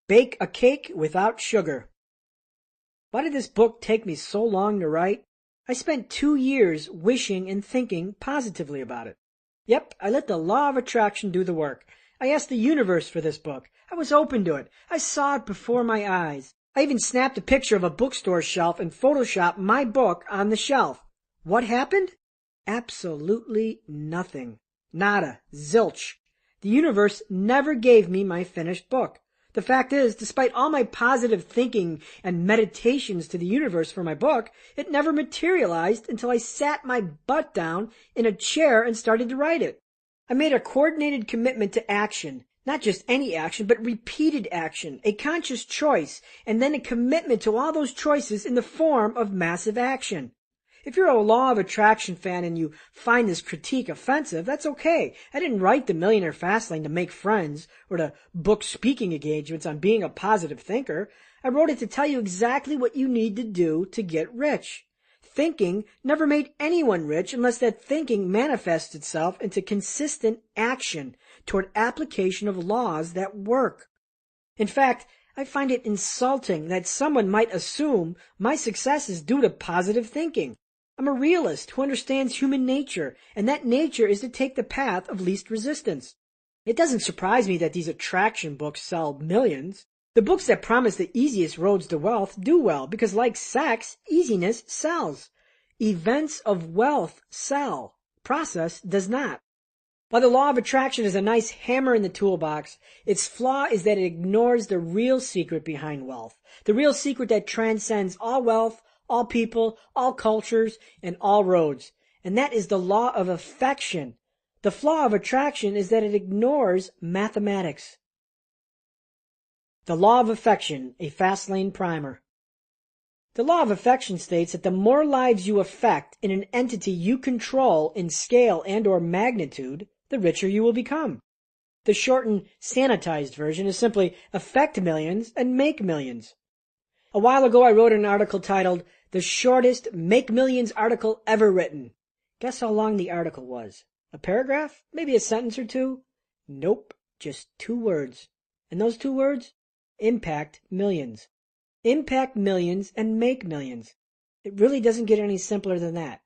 Bake a cake without sugar. Why did this book take me so long to write? I spent 2 years wishing and thinking positively about it. Yep, I let the law of attraction do the work. I asked the universe for this book. I was open to it. I saw it before my eyes. I even snapped a picture of a bookstore shelf and photoshopped my book on the shelf. What happened? Absolutely nothing. Nada. Zilch. The universe never gave me my finished book. The fact is, despite all my positive thinking and meditations to the universe for my book, it never materialized until I sat my butt down in a chair and started to write it. I made a coordinated commitment to action, not just any action, but repeated action, a conscious choice, and then a commitment to all those choices in the form of massive action. If you're a law of attraction fan and you find this critique offensive, that's okay. I didn't write the Millionaire Fastlane to make friends or to book speaking engagements on being a positive thinker. I wrote it to tell you exactly what you need to do to get rich. Thinking never made anyone rich unless that thinking manifests itself into consistent action toward application of laws that work. In fact, I find it insulting that someone might assume my success is due to positive thinking. I'm a realist who understands human nature, and that nature is to take the path of least resistance. It doesn't surprise me that these attraction books sell millions. The books that promise the easiest roads to wealth do well because, like sex, easiness sells. Events of wealth sell. Process does not. While the law of attraction is a nice hammer in the toolbox, its flaw is that it ignores the real secret behind wealth. The real secret that transcends all wealth, all people, all cultures, and all roads. And that is the law of affection. The flaw of attraction is that it ignores mathematics. The law of affection, a Fastlane primer. The law of affection states that the more lives you affect in an entity you control in scale and or magnitude, the richer you will become. The shortened, sanitized version is simply affect millions and make millions. A while ago I wrote an article titled, "The Shortest Make Millions Article Ever Written." Guess how long the article was? A paragraph? Maybe a sentence or two? Nope, just 2 words. And those 2 words? Impact millions. Impact millions and make millions. It really doesn't get any simpler than that.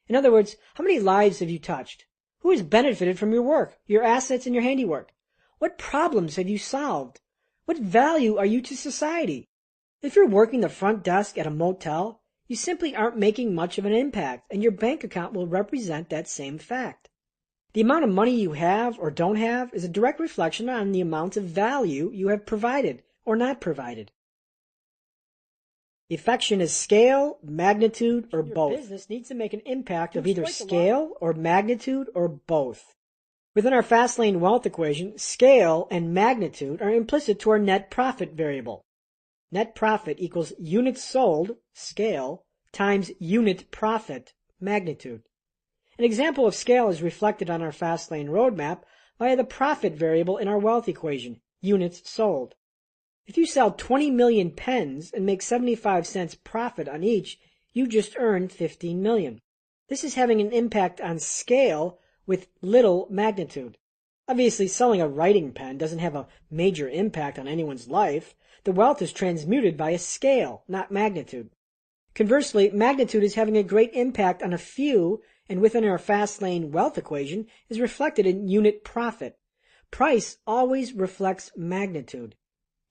In other words, how many lives have you touched? Who has benefited from your work, your assets, and your handiwork? What problems have you solved? What value are you to society? If you're working the front desk at a motel, you simply aren't making much of an impact, and your bank account will represent that same fact. The amount of money you have or don't have is a direct reflection on the amount of value you have provided or not provided. Affection is scale, magnitude, or both. Your business needs to make an impact of either scale or magnitude or both. Within our Fastlane wealth equation, scale and magnitude are implicit to our net profit variable. Net profit equals units sold, scale, times unit profit, magnitude. An example of scale is reflected on our Fastlane roadmap via the profit variable in our wealth equation, units sold. If you sell 20 million pens and make 75 cents profit on each, you just earned 15 million. This is having an impact on scale with little magnitude. Obviously, selling a writing pen doesn't have a major impact on anyone's life. The wealth is transmuted by a scale, not magnitude. Conversely, magnitude is having a great impact on a few, and within our Fastlane wealth equation is reflected in unit profit. Price always reflects magnitude.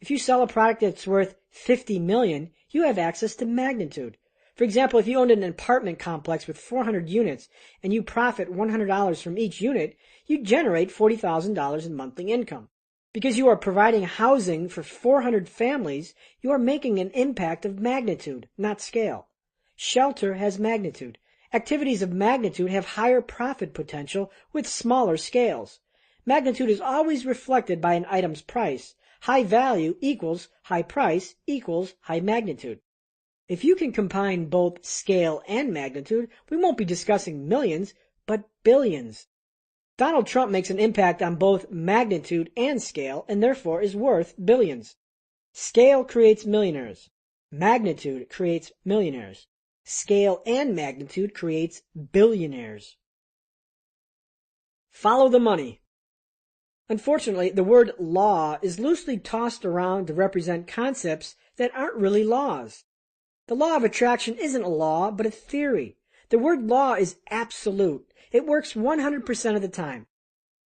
If you sell a product that's worth 50 million, you have access to magnitude. For example, if you owned an apartment complex with 400 units and you profit $100 from each unit, you generate $40,000 in monthly income. Because you are providing housing for 400 families, you are making an impact of magnitude, not scale. Shelter has magnitude. Activities of magnitude have higher profit potential with smaller scales. Magnitude is always reflected by an item's price. High value equals high price equals high magnitude. If you can combine both scale and magnitude, we won't be discussing millions, but billions. Donald Trump makes an impact on both magnitude and scale, and therefore is worth billions. Scale creates millionaires. Magnitude creates millionaires. Scale and magnitude creates billionaires. Follow the money. Unfortunately, the word law is loosely tossed around to represent concepts that aren't really laws. The law of attraction isn't a law, but a theory. The word law is absolute. It works 100% of the time.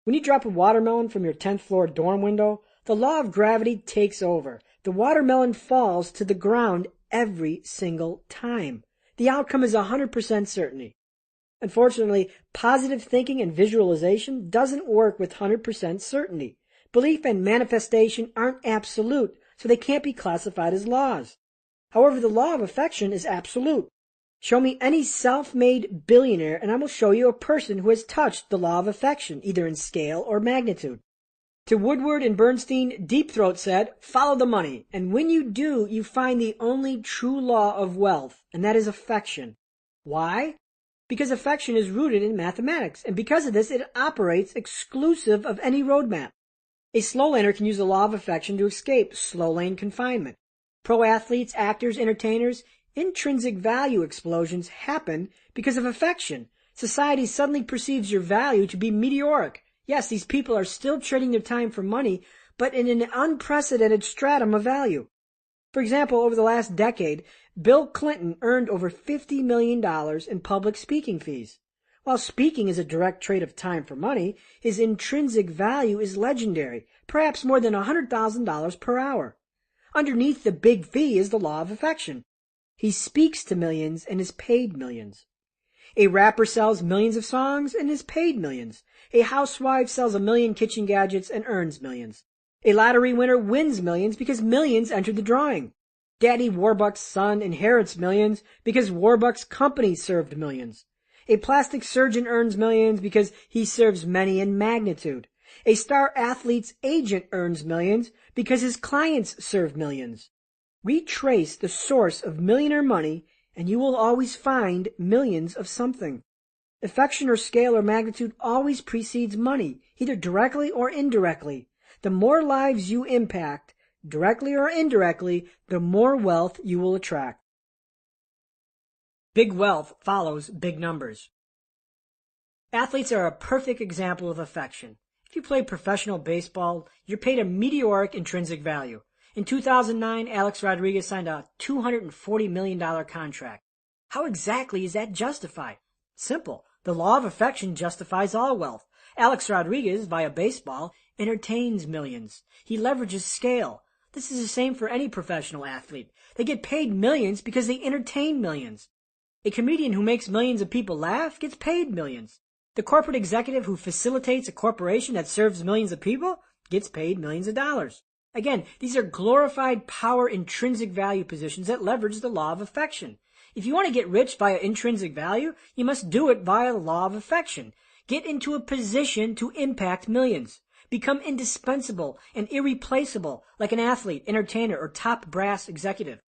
When you drop a watermelon from your 10th floor dorm window, the law of gravity takes over. The watermelon falls to the ground every single time. The outcome is 100% certainty. Unfortunately, positive thinking and visualization doesn't work with 100% certainty. Belief and manifestation aren't absolute, so they can't be classified as laws. However, the law of affection is absolute. Show me any self-made billionaire and I will show you a person who has touched the law of affection, either in scale or magnitude. To Woodward and Bernstein, Deep Throat said, follow the money, and when you do, you find the only true law of wealth, and that is affection. Why? Because affection is rooted in mathematics, and because of this, it operates exclusive of any roadmap. A slow laner can use the law of affection to escape slow lane confinement. Pro athletes, actors, entertainers, intrinsic value explosions happen because of affection. Society suddenly perceives your value to be meteoric. Yes, these people are still trading their time for money, but in an unprecedented stratum of value. For example, over the last decade, Bill Clinton earned over $50 million in public speaking fees. While speaking is a direct trade of time for money, his intrinsic value is legendary, perhaps more than $100,000 per hour. Underneath the big fee is the law of affection. He speaks to millions and is paid millions. A rapper sells millions of songs and is paid millions. A housewife sells 1 million kitchen gadgets and earns millions. A lottery winner wins millions because millions entered the drawing. Daddy Warbucks' son inherits millions because Warbucks' company served millions. A plastic surgeon earns millions because he serves many in magnitude. A star athlete's agent earns millions because his clients serve millions. Retrace the source of millionaire money and you will always find millions of something. Affection or scale or magnitude always precedes money, either directly or indirectly. The more lives you impact, directly or indirectly, the more wealth you will attract. Big wealth follows big numbers. Athletes are a perfect example of affection. If you play professional baseball, you're paid a meteoric intrinsic value. In 2009, Alex Rodriguez signed a $240 million contract. How exactly is that justified? Simple. The law of affection justifies all wealth. Alex Rodriguez, via baseball, entertains millions. He leverages scale. This is the same for any professional athlete. They get paid millions because they entertain millions. A comedian who makes millions of people laugh gets paid millions. The corporate executive who facilitates a corporation that serves millions of people gets paid millions of dollars. Again, these are glorified power intrinsic value positions that leverage the law of affection. If you want to get rich via intrinsic value, you must do it via the law of affection. Get into a position to impact millions. Become indispensable and irreplaceable like an athlete, entertainer, or top brass executive.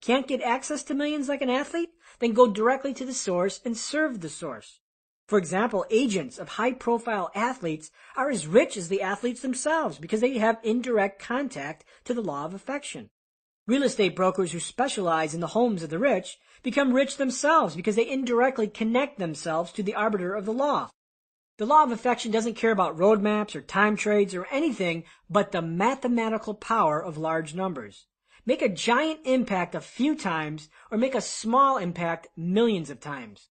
Can't get access to millions like an athlete? Then go directly to the source and serve the source. For example, agents of high-profile athletes are as rich as the athletes themselves because they have indirect contact to the law of affection. Real estate brokers who specialize in the homes of the rich become rich themselves because they indirectly connect themselves to the arbiter of the law. The law of affection doesn't care about roadmaps or time trades or anything but the mathematical power of large numbers. Make a giant impact a few times or make a small impact millions of times.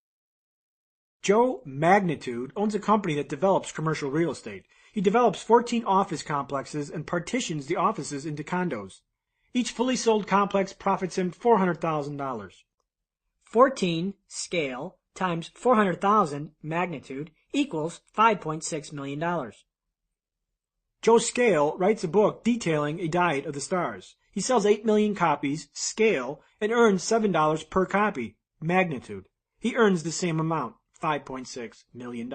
Joe Magnitude owns a company that develops commercial real estate. He develops 14 office complexes and partitions the offices into condos. Each fully sold complex profits him $400,000. 14 scale times 400,000 magnitude equals $5.6 million. Joe Scale writes a book detailing a diet of the stars. He sells 8 million copies, scale, and earns $7 per copy, magnitude. He earns the same amount, $5.6 million.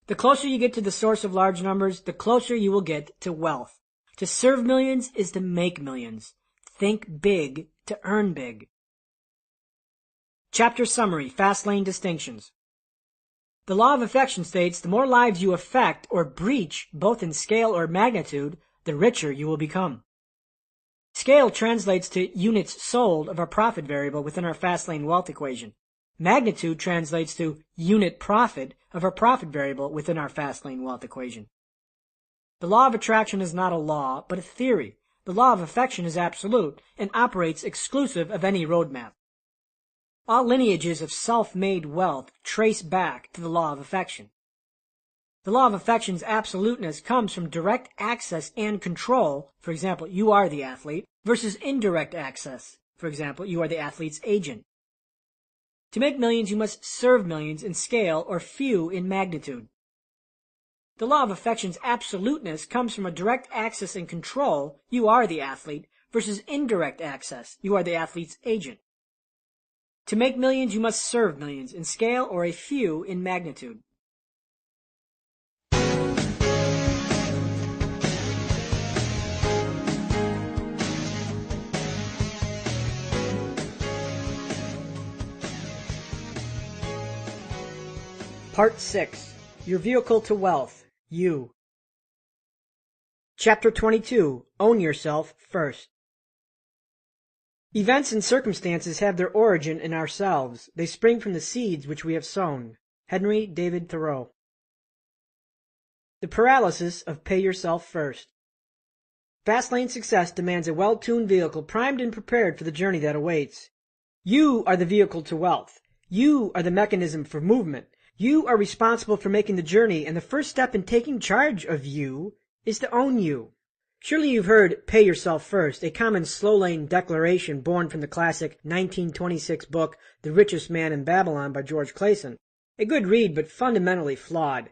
The closer you get to the source of large numbers, the closer you will get to wealth. To serve millions is to make millions. Think big to earn big. Chapter Summary, Fastlane Distinctions. The law of affection states the more lives you affect or breach, both in scale or magnitude, the richer you will become. Scale translates to units sold of our profit variable within our Fastlane wealth equation. Magnitude translates to unit profit of our profit variable within our Fastlane wealth equation. The law of attraction is not a law, but a theory. The law of affection is absolute and operates exclusive of any roadmap. All lineages of self-made wealth trace back to the law of affection. The law of affection's absoluteness comes from direct access and control, for example, you are the athlete, versus indirect access, for example, you are the athlete's agent. To make millions, you must serve millions in scale or few in magnitude. The law of affection's absoluteness comes from a direct access and control, you are the athlete, versus indirect access, you are the athlete's agent. To make millions, you must serve millions in scale or a few in magnitude. Part 6. Your Vehicle to Wealth, You. Chapter 22. Own Yourself First. Events and circumstances have their origin in ourselves. They spring from the seeds which we have sown. Henry David Thoreau. The paralysis of pay yourself first. Fastlane success demands a well-tuned vehicle primed and prepared for the journey that awaits. You are the vehicle to wealth. You are the mechanism for movement. You are responsible for making the journey, and the first step in taking charge of you is to own you. Surely you've heard pay yourself first, a common slow-lane declaration born from the classic 1926 book The Richest Man in Babylon by George Clason. A good read, but fundamentally flawed.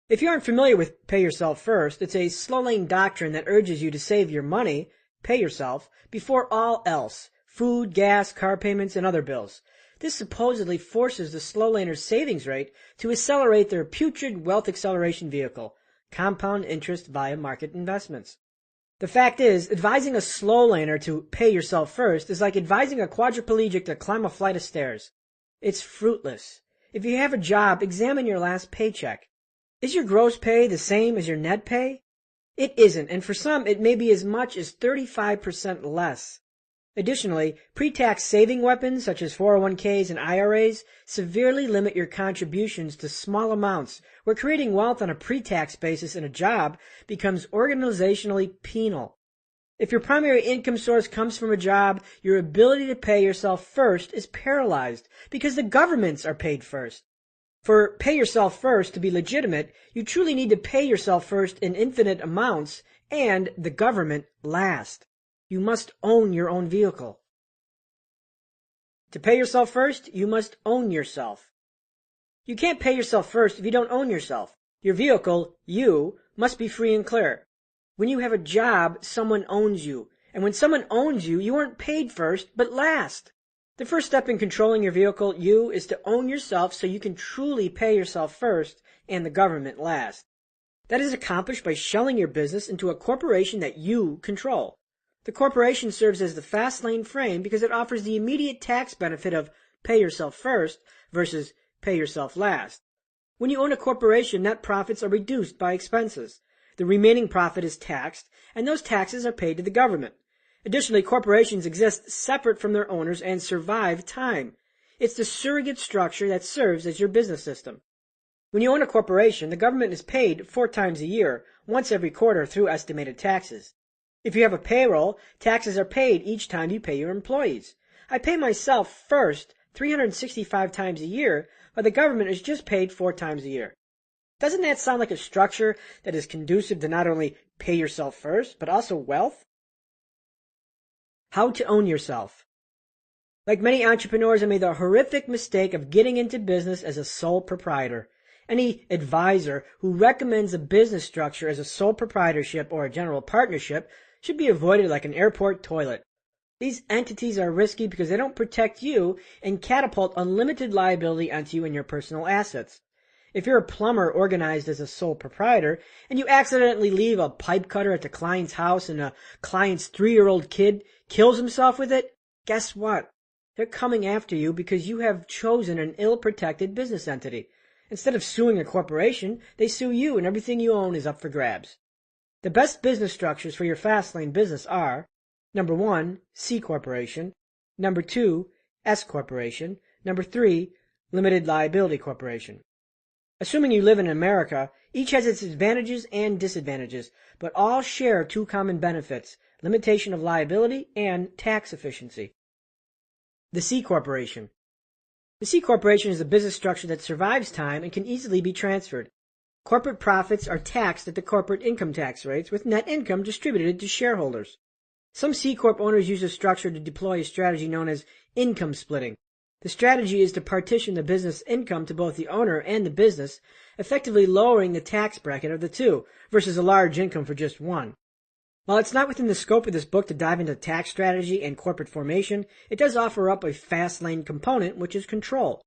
If you aren't familiar with pay yourself first, it's a slow-lane doctrine that urges you to save your money, pay yourself, before all else, food, gas, car payments, and other bills. This supposedly forces the slow laner's savings rate to accelerate their putrid wealth acceleration vehicle, compound interest via market investments. The fact is, advising a slow laner to pay yourself first is like advising a quadriplegic to climb a flight of stairs. It's fruitless. If you have a job, examine your last paycheck. Is your gross pay the same as your net pay? It isn't, and for some it may be as much as 35% less. Additionally, pre-tax saving weapons such as 401ks and IRAs severely limit your contributions to small amounts, where creating wealth on a pre-tax basis in a job becomes organizationally penal. If your primary income source comes from a job, your ability to pay yourself first is paralyzed because the governments are paid first. For pay yourself first to be legitimate, you truly need to pay yourself first in infinite amounts and the government last. You must own your own vehicle. To pay yourself first, you must own yourself. You can't pay yourself first if you don't own yourself. Your vehicle, you, must be free and clear. When you have a job, someone owns you. And when someone owns you, you aren't paid first, but last. The first step in controlling your vehicle, you, is to own yourself so you can truly pay yourself first and the government last. That is accomplished by shelling your business into a corporation that you control. The corporation serves as the fast lane frame because it offers the immediate tax benefit of pay yourself first versus pay yourself last. When you own a corporation, net profits are reduced by expenses. The remaining profit is taxed, and those taxes are paid to the government. Additionally, corporations exist separate from their owners and survive time. It's the surrogate structure that serves as your business system. When you own a corporation, the government is paid 4 times a year, once every quarter through estimated taxes. If you have a payroll, taxes are paid each time you pay your employees. I pay myself first 365 times a year, but the government is just paid 4 times a year. Doesn't that sound like a structure that is conducive to not only pay yourself first, but also wealth? How to own yourself. Like many entrepreneurs, I made the horrific mistake of getting into business as a sole proprietor. Any advisor who recommends a business structure as a sole proprietorship or a general partnership should be avoided like an airport toilet. These entities are risky because they don't protect you and catapult unlimited liability onto you and your personal assets. If you're a plumber organized as a sole proprietor and you accidentally leave a pipe cutter at the client's house and the client's 3-year-old kid kills himself with it, guess what? They're coming after you because you have chosen an ill-protected business entity. Instead of suing a corporation, they sue you and everything you own is up for grabs. The best business structures for your fast lane business are: number 1, C Corporation; number 2, S Corporation; number 3, Limited Liability Corporation. Assuming you live in America, each has its advantages and disadvantages, but all share 2 common benefits: limitation of liability and tax efficiency. The C Corporation. The C Corporation is a business structure that survives time and can easily be transferred. Corporate profits are taxed at the corporate income tax rates, with net income distributed to shareholders. Some C Corp owners use a structure to deploy a strategy known as income splitting. The strategy is to partition the business income to both the owner and the business, effectively lowering the tax bracket of the two, versus a large income for just one. While it's not within the scope of this book to dive into tax strategy and corporate formation, it does offer up a fast lane component, which is control.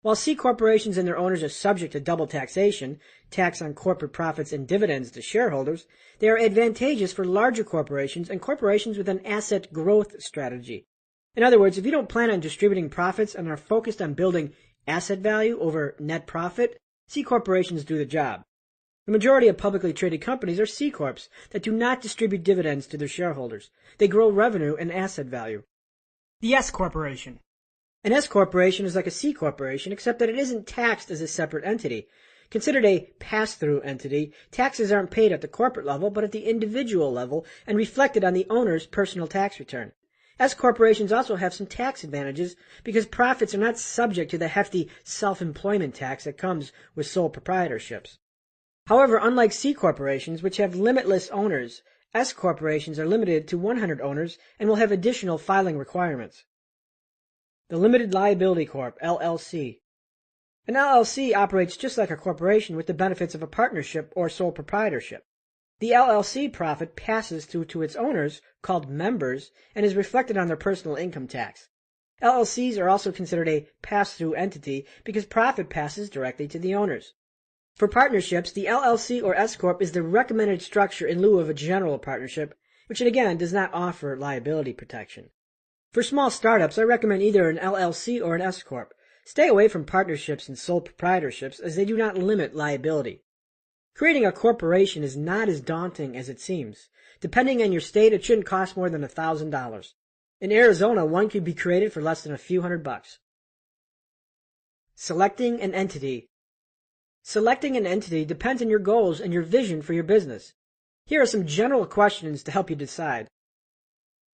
While C corporations and their owners are subject to double taxation, tax on corporate profits and dividends to shareholders, they are advantageous for larger corporations and corporations with an asset growth strategy. In other words, if you don't plan on distributing profits and are focused on building asset value over net profit, C corporations do the job. The majority of publicly traded companies are C corps that do not distribute dividends to their shareholders. They grow revenue and asset value. The S corporation. An S corporation is like a C corporation, except that it isn't taxed as a separate entity. Considered a pass-through entity, taxes aren't paid at the corporate level, but at the individual level and reflected on the owner's personal tax return. S corporations also have some tax advantages because profits are not subject to the hefty self-employment tax that comes with sole proprietorships. However, unlike C corporations, which have limitless owners, S corporations are limited to 100 owners and will have additional filing requirements. The Limited Liability Corp., LLC. An LLC operates just like a corporation with the benefits of a partnership or sole proprietorship. The LLC profit passes through to its owners, called members, and is reflected on their personal income tax. LLCs are also considered a pass-through entity because profit passes directly to the owners. For partnerships, the LLC or S Corp is the recommended structure in lieu of a general partnership, which again does not offer liability protection. For small startups, I recommend either an LLC or an S Corp. Stay away from partnerships and sole proprietorships as they do not limit liability. Creating a corporation is not as daunting as it seems. Depending on your state, it shouldn't cost more than $1,000. In Arizona, one could be created for less than a few $100. Selecting an entity. Selecting an entity depends on your goals and your vision for your business. Here are some general questions to help you decide.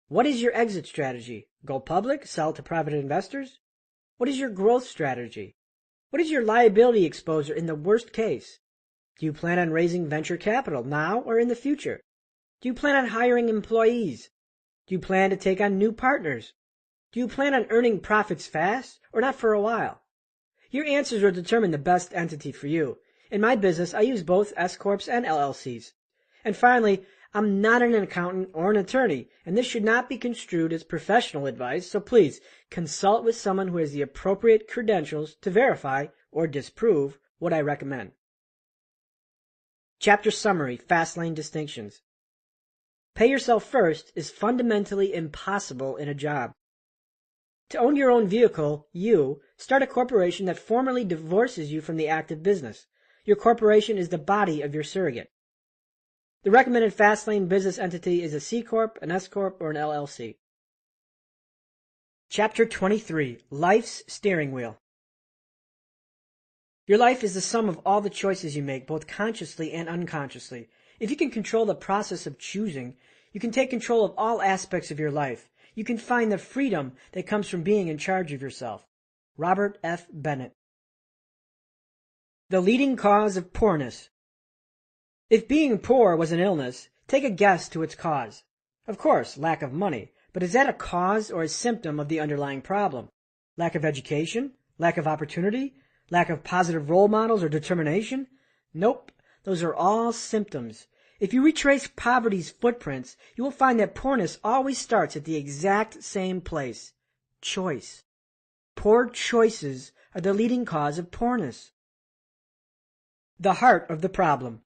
What is your exit strategy? Go public? Sell to private investors? What is your growth strategy? What is your liability exposure in the worst case? Do you plan on raising venture capital now or in the future? Do you plan on hiring employees? Do you plan to take on new partners? Do you plan on earning profits fast or not for a while? Your answers will determine the best entity for you. In my business, I use both S-Corps and LLCs. And finally, I'm not an accountant or an attorney, and this should not be construed as professional advice, so please consult with someone who has the appropriate credentials to verify or disprove what I recommend. Chapter Summary, Fastlane Distinctions. Pay yourself first is fundamentally impossible in a job. To own your own vehicle, you start a corporation that formally divorces you from the active business. Your corporation is the body of your surrogate. The recommended Fastlane business entity is a C Corp, an S Corp, or an LLC. Chapter 23, Life's Steering Wheel. Your life is the sum of all the choices you make, both consciously and unconsciously. If you can control the process of choosing, you can take control of all aspects of your life. You can find the freedom that comes from being in charge of yourself. Robert F. Bennett. The leading cause of poorness. If being poor was an illness, take a guess to its cause. Of course, lack of money, but is that a cause or a symptom of the underlying problem? Lack of education? Lack of opportunity? Lack of positive role models or determination? Nope, those are all symptoms. If you retrace poverty's footprints, you will find that poorness always starts at the exact same place. Choice. Poor choices are the leading cause of poorness. The heart of the problem.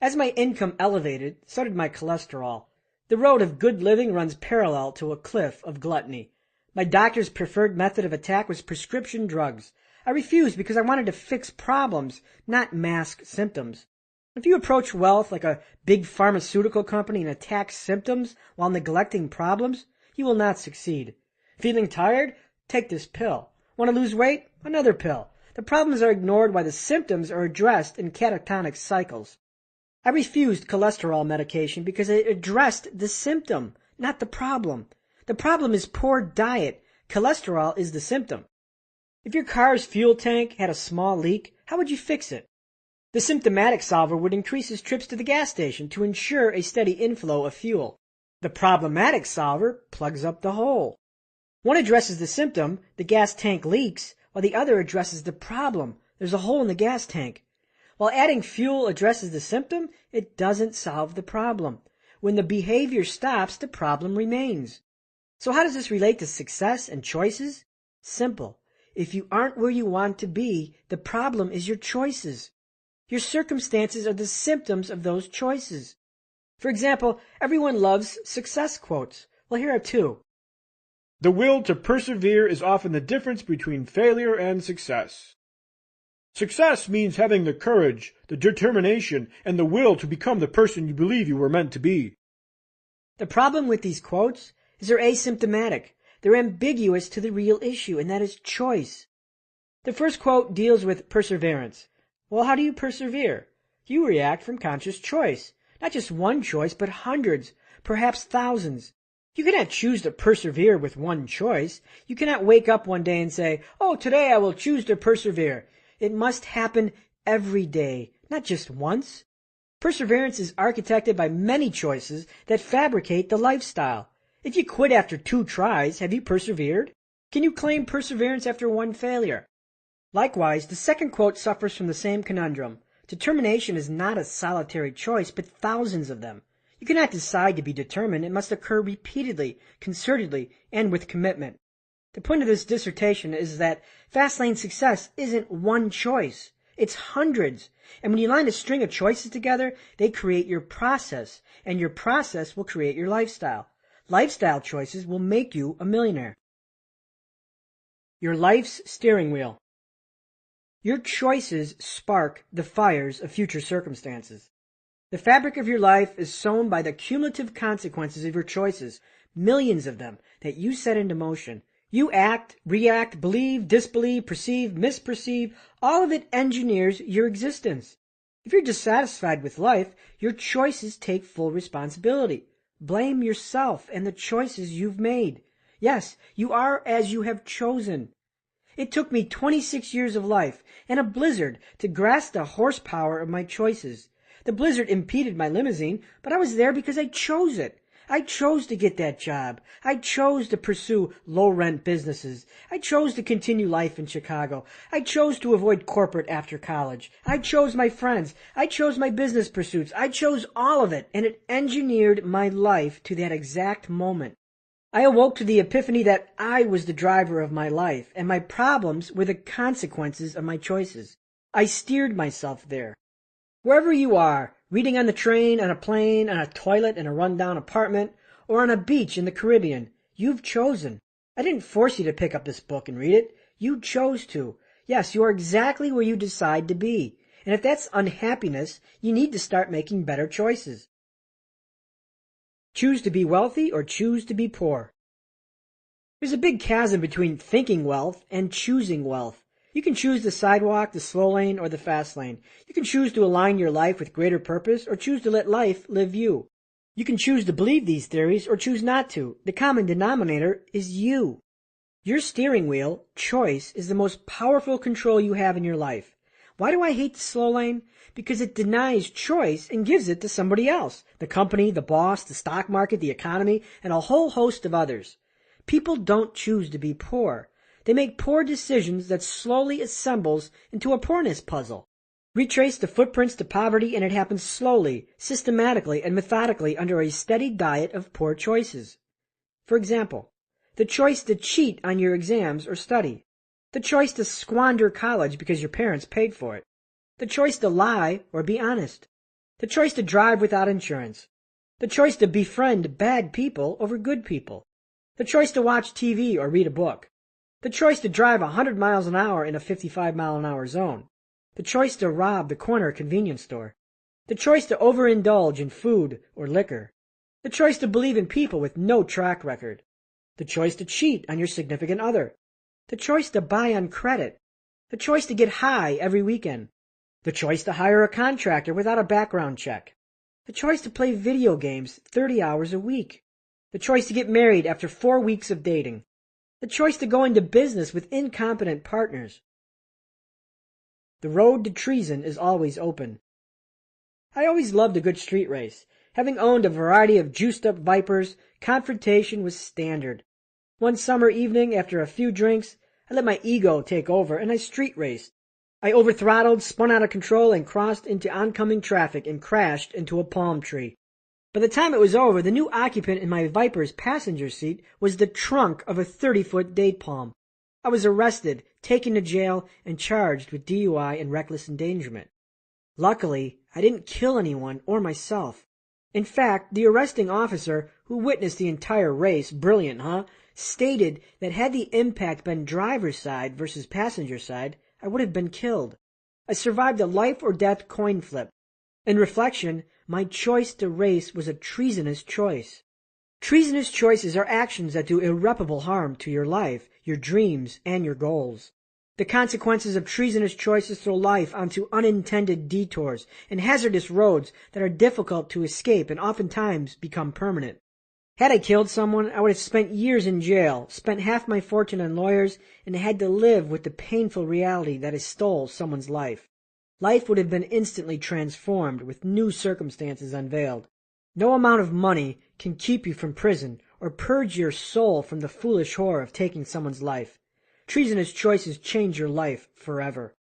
As my income elevated, so did my cholesterol. The road of good living runs parallel to a cliff of gluttony. My doctor's preferred method of attack was prescription drugs. I refused because I wanted to fix problems, not mask symptoms. If you approach wealth like a big pharmaceutical company and attack symptoms while neglecting problems, you will not succeed. Feeling tired? Take this pill. Want to lose weight? Another pill. The problems are ignored while the symptoms are addressed in catatonic cycles. I refused cholesterol medication because it addressed the symptom, not the problem. The problem is poor diet. Cholesterol is the symptom. If your car's fuel tank had a small leak, how would you fix it? The symptomatic solver would increase his trips to the gas station to ensure a steady inflow of fuel. The problematic solver plugs up the hole. One addresses the symptom, the gas tank leaks, while the other addresses the problem, there's a hole in the gas tank. While adding fuel addresses the symptom, it doesn't solve the problem. When the behavior stops, the problem remains. So how does this relate to success and choices? Simple. If you aren't where you want to be, the problem is your choices. Your circumstances are the symptoms of those choices. For example, everyone loves success quotes. Well, here are two. The will to persevere is often the difference between failure and success. Success means having the courage, the determination, and the will to become the person you believe you were meant to be. The problem with these quotes is they're asymptomatic. They're ambiguous to the real issue, and that is choice. The first quote deals with perseverance. Well, how do you persevere? You react from conscious choice. Not just one choice, but hundreds, perhaps thousands. You cannot choose to persevere with one choice. You cannot wake up one day and say, oh, today I will choose to persevere. It must happen every day, not just once. Perseverance is architected by many choices that fabricate the lifestyle. If you quit after 2 tries, have you persevered? Can you claim perseverance after 1 failure? Likewise, the second quote suffers from the same conundrum. Determination is not a solitary choice, but thousands of them. You cannot decide to be determined. It must occur repeatedly, concertedly, and with commitment. The point of this dissertation is that Fastlane success isn't one choice. It's hundreds. And when you line a string of choices together, they create your process, and your process will create your lifestyle. Lifestyle choices will make you a millionaire. Your life's steering wheel. Your choices spark the fires of future circumstances. The fabric of your life is sewn by the cumulative consequences of your choices, millions of them that you set into motion. You act, react, believe, disbelieve, perceive, misperceive. All of it engineers your existence. If you're dissatisfied with life, your choices take full responsibility. Blame yourself and the choices you've made. Yes, you are as you have chosen. It took me 26 years of life and a blizzard to grasp the horsepower of my choices. The blizzard impeded my limousine, but I was there because I chose it. I chose to get that job. I chose to pursue low-rent businesses. I chose to continue life in Chicago. I chose to avoid corporate after college. I chose my friends. I chose my business pursuits. I chose all of it, and it engineered my life to that exact moment. I awoke to the epiphany that I was the driver of my life, and my problems were the consequences of my choices. I steered myself there. Wherever you are, reading on the train, on a plane, on a toilet in a rundown apartment, or on a beach in the Caribbean, you've chosen. I didn't force you to pick up this book and read it. You chose to. Yes, you are exactly where you decide to be. And if that's unhappiness, you need to start making better choices. Choose to be wealthy or choose to be poor. There's a big chasm between thinking wealth and choosing wealth. You can choose the sidewalk, the slow lane, or the fast lane. You can choose to align your life with greater purpose or choose to let life live you. You can choose to believe these theories or choose not to. The common denominator is you. Your steering wheel, choice, is the most powerful control you have in your life. Why do I hate the slow lane? Because it denies choice and gives it to somebody else. The company, the boss, the stock market, the economy, and a whole host of others. People don't choose to be poor. They make poor decisions that slowly assembles into a poorness puzzle. Retrace the footprints to poverty and it happens slowly, systematically, and methodically under a steady diet of poor choices. For example, the choice to cheat on your exams or study. The choice to squander college because your parents paid for it. The choice to lie or be honest. The choice to drive without insurance. The choice to befriend bad people over good people. The choice to watch TV or read a book. The choice to drive 100 miles an hour in a 55-mile-an-hour zone. The choice to rob the corner convenience store. The choice to overindulge in food or liquor. The choice to believe in people with no track record. The choice to cheat on your significant other. The choice to buy on credit. The choice to get high every weekend. The choice to hire a contractor without a background check. The choice to play video games 30 hours a week. The choice to get married after 4 weeks of dating. The choice to go into business with incompetent partners. The road to treason is always open. I always loved a good street race. Having owned a variety of juiced-up Vipers, confrontation was standard. One summer evening, after a few drinks, I let my ego take over and I street raced. I overthrottled, spun out of control, and crossed into oncoming traffic and crashed into a palm tree. By the time it was over, the new occupant in my Viper's passenger seat was the trunk of a 30-foot date palm. I was arrested, taken to jail, and charged with DUI and reckless endangerment. Luckily, I didn't kill anyone or myself. In fact, the arresting officer, who witnessed the entire race, brilliant, huh, stated that had the impact been driver's side versus passenger side, I would have been killed. I survived a life-or-death coin flip. In reflection, my choice to race was a treasonous choice. Treasonous choices are actions that do irreparable harm to your life, your dreams, and your goals. The consequences of treasonous choices throw life onto unintended detours and hazardous roads that are difficult to escape and oftentimes become permanent. Had I killed someone, I would have spent years in jail, spent half my fortune on lawyers, and had to live with the painful reality that I stole someone's life. Life would have been instantly transformed with new circumstances unveiled. No amount of money can keep you from prison or purge your soul from the foolish horror of taking someone's life. Treasonous choices change your life forever.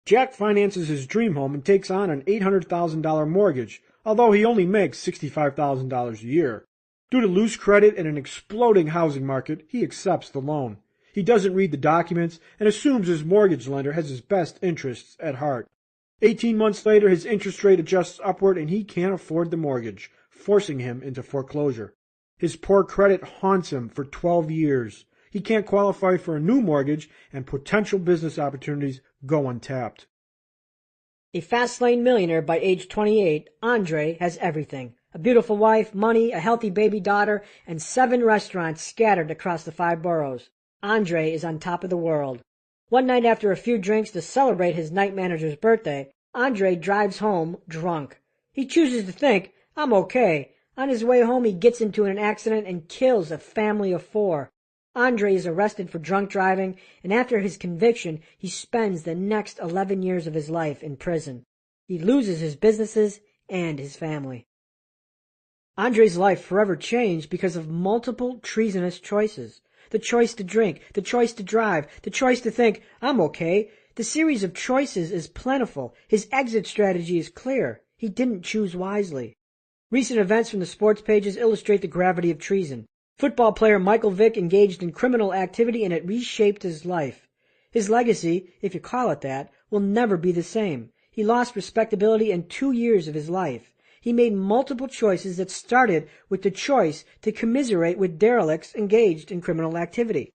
Jack finances his dream home and takes on an $800,000 mortgage, although he only makes $65,000 a year. Due to loose credit and an exploding housing market, he accepts the loan. He doesn't read the documents and assumes his mortgage lender has his best interests at heart. 18 months later, his interest rate adjusts upward and he can't afford the mortgage, forcing him into foreclosure. His poor credit haunts him for 12 years. He can't qualify for a new mortgage and potential business opportunities go untapped. A fast-lane millionaire by age 28, Andre has everything. A beautiful wife, money, a healthy baby daughter, and 7 restaurants scattered across the 5 boroughs. Andre is on top of the world. One night after a few drinks to celebrate his night manager's birthday, Andre drives home drunk. He chooses to think, I'm okay. On his way home, he gets into an accident and kills a family of 4. Andre is arrested for drunk driving, and after his conviction, he spends the next 11 years of his life in prison. He loses his businesses and his family. Andre's life forever changed because of multiple treasonous choices. The choice to drink, the choice to drive, the choice to think, I'm okay. The series of choices is plentiful. His exit strategy is clear. He didn't choose wisely. Recent events from the sports pages illustrate the gravity of treason. Football player Michael Vick engaged in criminal activity and it reshaped his life. His legacy, if you call it that, will never be the same. He lost respectability in 2 years of his life. He made multiple choices that started with the choice to commiserate with derelicts engaged in criminal activity.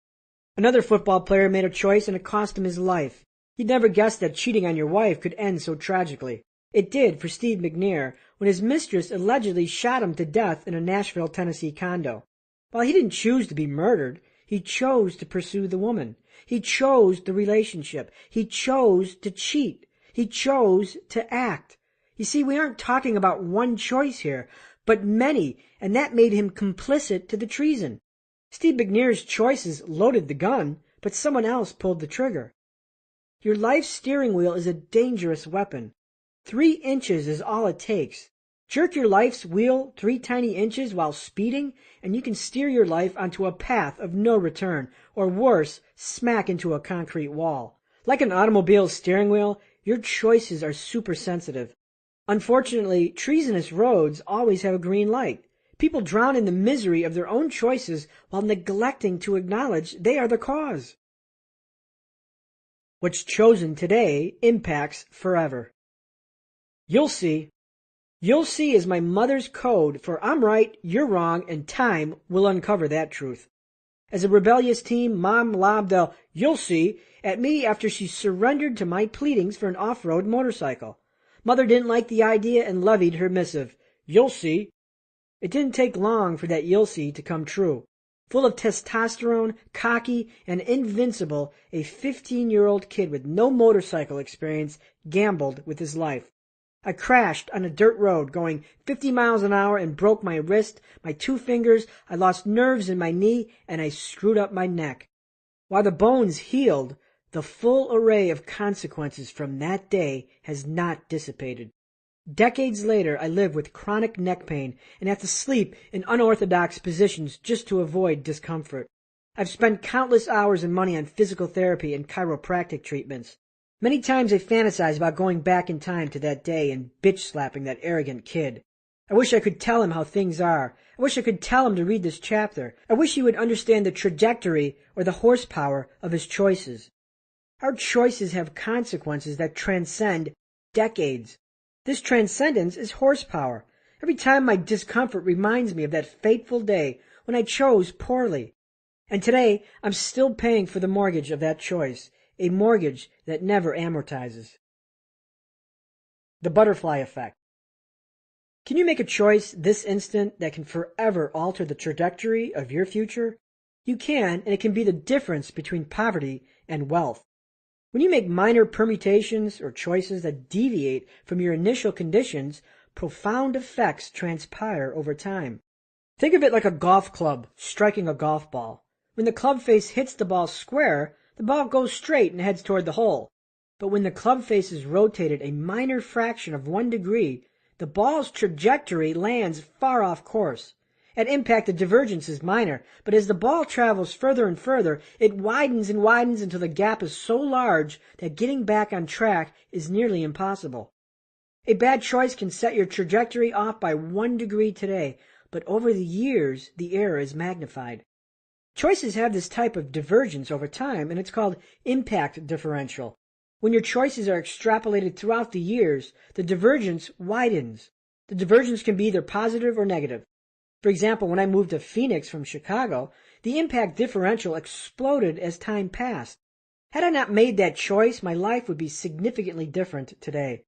Another football player made a choice and it cost him his life. He'd never guessed that cheating on your wife could end so tragically. It did for Steve McNair when his mistress allegedly shot him to death in a Nashville, Tennessee condo. While he didn't choose to be murdered, he chose to pursue the woman. He chose the relationship. He chose to cheat. He chose to act. You see, we aren't talking about one choice here, but many, and that made him complicit to the treason. Steve McNair's choices loaded the gun, but someone else pulled the trigger. Your life's steering wheel is a dangerous weapon. 3 inches is all it takes. Jerk your life's wheel 3 tiny inches while speeding, and you can steer your life onto a path of no return, or worse, smack into a concrete wall. Like an automobile's steering wheel, your choices are super sensitive. Unfortunately, treasonous roads always have a green light. People drown in the misery of their own choices while neglecting to acknowledge they are the cause. What's chosen today impacts forever. You'll see. You'll see is my mother's code for I'm right, you're wrong, and time will uncover that truth. As a rebellious teen, Mom lobbed a "you'll see" at me after she surrendered to my pleadings for an off-road motorcycle. Mother didn't like the idea and levied her missive, "You'll see." It didn't take long for that "you'll see" to come true. Full of testosterone, cocky, and invincible, a 15-year-old kid with no motorcycle experience gambled with his life. I crashed on a dirt road going 50 miles an hour and broke my wrist, my 2 fingers, I lost nerves in my knee, and I screwed up my neck. While the bones healed, the full array of consequences from that day has not dissipated. Decades later, I live with chronic neck pain and have to sleep in unorthodox positions just to avoid discomfort. I've spent countless hours and money on physical therapy and chiropractic treatments. Many times I fantasize about going back in time to that day and bitch-slapping that arrogant kid. I wish I could tell him how things are. I wish I could tell him to read this chapter. I wish he would understand the trajectory or the horsepower of his choices. Our choices have consequences that transcend decades. This transcendence is horsepower. Every time my discomfort reminds me of that fateful day when I chose poorly. And today, I'm still paying for the mortgage of that choice. A mortgage that never amortizes. The butterfly effect. Can you make a choice this instant that can forever alter the trajectory of your future? You can, and it can be the difference between poverty and wealth. When you make minor permutations or choices that deviate from your initial conditions, profound effects transpire over time. Think of it like a golf club striking a golf ball. When the club face hits the ball square, the ball goes straight and heads toward the hole. But when the club face is rotated a minor fraction of 1 degree, the ball's trajectory lands far off course. At impact, the divergence is minor, but as the ball travels further and further, it widens and widens until the gap is so large that getting back on track is nearly impossible. A bad choice can set your trajectory off by 1 degree today, but over the years, the error is magnified. Choices have this type of divergence over time, and it's called impact differential. When your choices are extrapolated throughout the years, the divergence widens. The divergence can be either positive or negative. For example, when I moved to Phoenix from Chicago, the impact differential exploded as time passed. Had I not made that choice, my life would be significantly different today.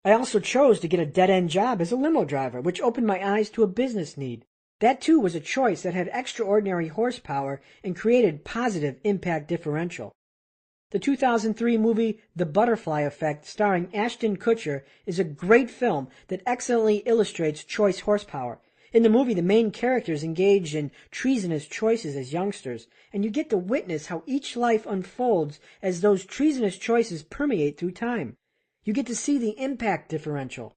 I also chose to get a dead-end job as a limo driver, which opened my eyes to a business need. That too was a choice that had extraordinary horsepower and created positive impact differential. The 2003 movie The Butterfly Effect, starring Ashton Kutcher, is a great film that excellently illustrates choice horsepower. In the movie, the main characters engage in treasonous choices as youngsters, and you get to witness how each life unfolds as those treasonous choices permeate through time. You get to see the impact differential.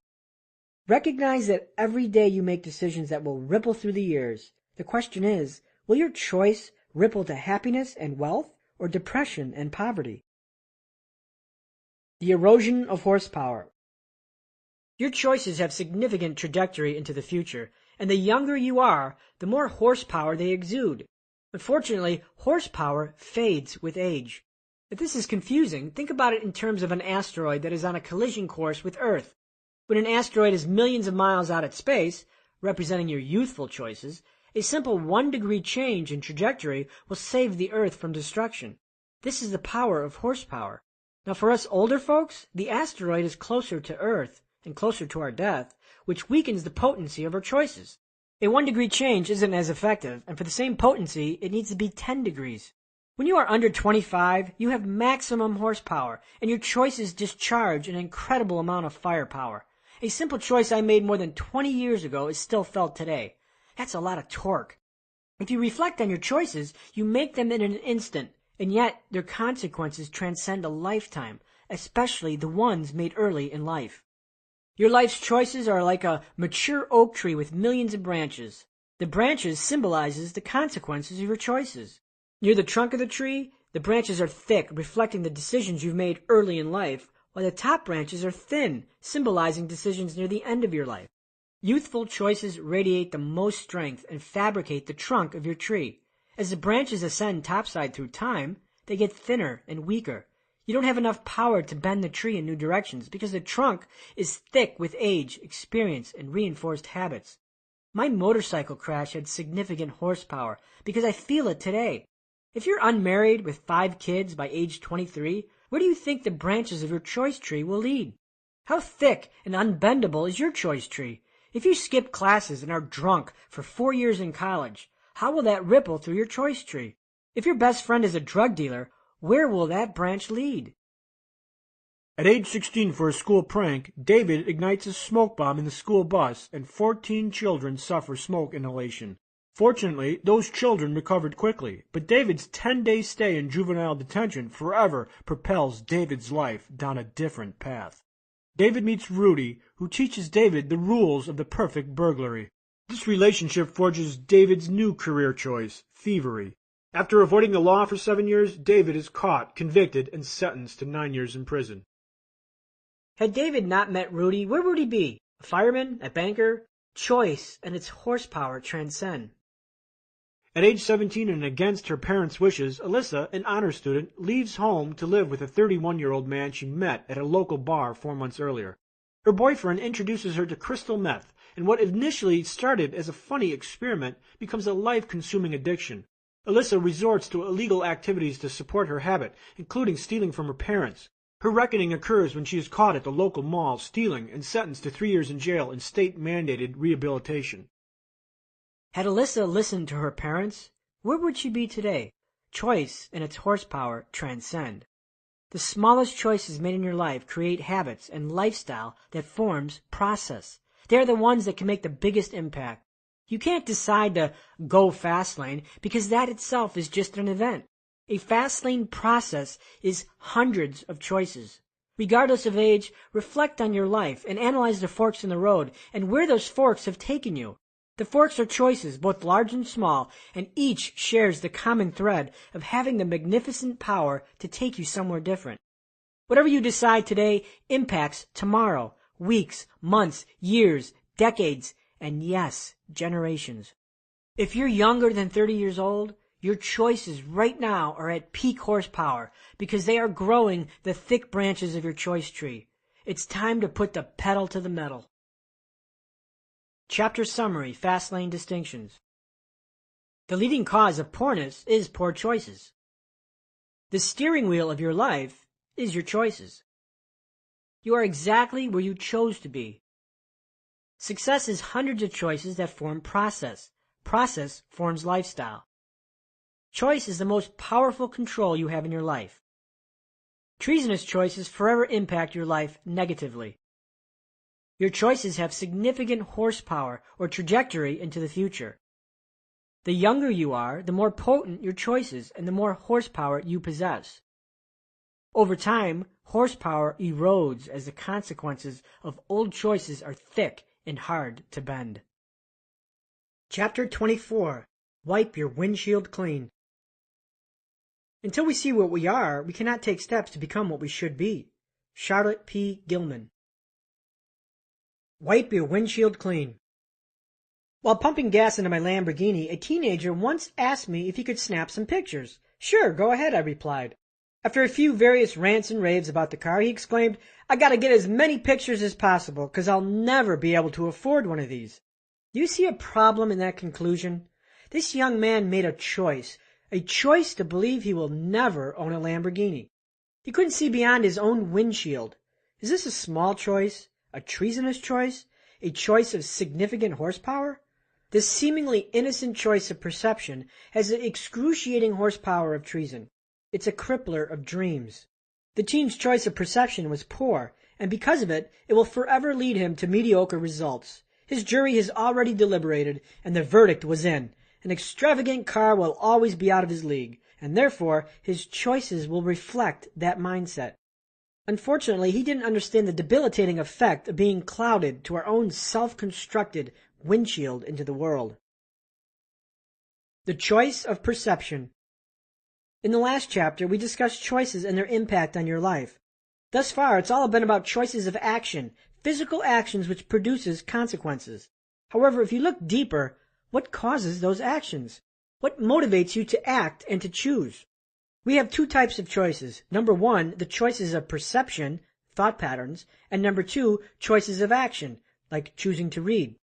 Recognize that every day you make decisions that will ripple through the years. The question is, will your choice ripple to happiness and wealth, or depression and poverty? The erosion of horsepower. Your choices have significant trajectory into the future, and the younger you are, the more horsepower they exude. Unfortunately, horsepower fades with age. If this is confusing, think about it in terms of an asteroid that is on a collision course with Earth. When an asteroid is millions of miles out at space, representing your youthful choices, a simple 1-degree change in trajectory will save the Earth from destruction. This is the power of horsepower. Now for us older folks, the asteroid is closer to Earth and closer to our death, which weakens the potency of our choices. A 1-degree change isn't as effective, and for the same potency, it needs to be 10 degrees. When you are under 25, you have maximum horsepower, and your choices discharge an incredible amount of firepower. A simple choice I made more than 20 years ago is still felt today. That's a lot of torque. If you reflect on your choices, you make them in an instant, and yet their consequences transcend a lifetime, especially the ones made early in life. Your life's choices are like a mature oak tree with millions of branches. The branches symbolizes the consequences of your choices. Near the trunk of the tree, the branches are thick, reflecting the decisions you've made early in life, while the top branches are thin, symbolizing decisions near the end of your life. Youthful choices radiate the most strength and fabricate the trunk of your tree. As the branches ascend topside through time, they get thinner and weaker. You don't have enough power to bend the tree in new directions because the trunk is thick with age, experience, and reinforced habits. My motorcycle crash had significant horsepower because I feel it today. If you're unmarried with 5 kids by age 23, where do you think the branches of your choice tree will lead? How thick and unbendable is your choice tree? If you skip classes and are drunk for 4 years in college, how will that ripple through your choice tree? If your best friend is a drug dealer, where will that branch lead? At age 16, for a school prank, David ignites a smoke bomb in the school bus, and 14 children suffer smoke inhalation. Fortunately, those children recovered quickly, but David's 10-day stay in juvenile detention forever propels David's life down a different path. David meets Rudy, who teaches David the rules of the perfect burglary. This relationship forges David's new career choice, thievery. After avoiding the law for 7 years, David is caught, convicted, and sentenced to 9 years in prison. Had David not met Rudy, where would he be? A fireman? A banker? Choice and its horsepower transcend. At age 17 and against her parents' wishes, Alyssa, an honor student, leaves home to live with a 31-year-old man she met at a local bar 4 months earlier. Her boyfriend introduces her to crystal meth, and what initially started as a funny experiment becomes a life-consuming addiction. Alyssa resorts to illegal activities to support her habit, including stealing from her parents. Her reckoning occurs when she is caught at the local mall stealing and sentenced to 3 years in jail and state-mandated rehabilitation. Had Alyssa listened to her parents, where would she be today? Choice and its horsepower transcend. The smallest choices made in your life create habits and lifestyle that forms process. They are the ones that can make the biggest impact. You can't decide to go Fastlane because that itself is just an event. A Fastlane process is hundreds of choices. Regardless of age, reflect on your life and analyze the forks in the road and where those forks have taken you. The forks are choices, both large and small, and each shares the common thread of having the magnificent power to take you somewhere different. Whatever you decide today impacts tomorrow, weeks, months, years, decades, and yes, generations. If you're younger than 30 years old, your choices right now are at peak horsepower because they are growing the thick branches of your choice tree. It's time to put the pedal to the metal. Chapter Summary, Fastlane Distinctions. The leading cause of poorness is poor choices. The steering wheel of your life is your choices. You are exactly where you chose to be. Success is hundreds of choices that form process. Process forms lifestyle. Choice is the most powerful control you have in your life. Treasonous choices forever impact your life negatively. Your choices have significant horsepower or trajectory into the future. The younger you are, the more potent your choices and the more horsepower you possess. Over time, horsepower erodes as the consequences of old choices are thick and hard to bend. Chapter 24. Wipe your windshield clean. Until we see what we are, we cannot take steps to become what we should be. Charlotte P. Gilman. Wipe your windshield clean. While pumping gas into my Lamborghini, a teenager once asked me if he could snap some pictures. Sure, go ahead, I replied. After a few various rants and raves about the car, he exclaimed, I gotta get as many pictures as possible, 'cause I'll never be able to afford one of these. Do you see a problem in that conclusion? This young man made a choice to believe he will never own a Lamborghini. He couldn't see beyond his own windshield. Is this a small choice? A treasonous choice? A choice of significant horsepower? This seemingly innocent choice of perception has the excruciating horsepower of treason. It's a crippler of dreams. The teen's choice of perception was poor, and because of it, it will forever lead him to mediocre results. His jury has already deliberated, and the verdict was in. An extravagant car will always be out of his league, and therefore his choices will reflect that mindset. Unfortunately, he didn't understand the debilitating effect of being clouded to our own self-constructed windshield into the world. The choice of perception. In the last chapter, we discussed choices and their impact on your life. Thus far, it's all been about choices of action, physical actions which produces consequences. However, if you look deeper, what causes those actions? What motivates you to act and to choose? We have two types of choices. Number one, the choices of perception, thought patterns, and number two, choices of action, like choosing to read.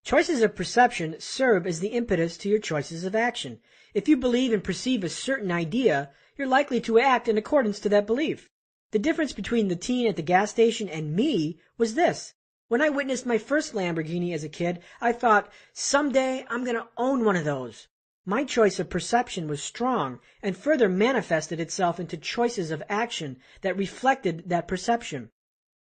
Choices of perception serve as the impetus to your choices of action. If you believe and perceive a certain idea, you're likely to act in accordance to that belief. The difference between the teen at the gas station and me was this. When I witnessed my first Lamborghini as a kid, I thought, someday I'm going to own one of those. My choice of perception was strong and further manifested itself into choices of action that reflected that perception.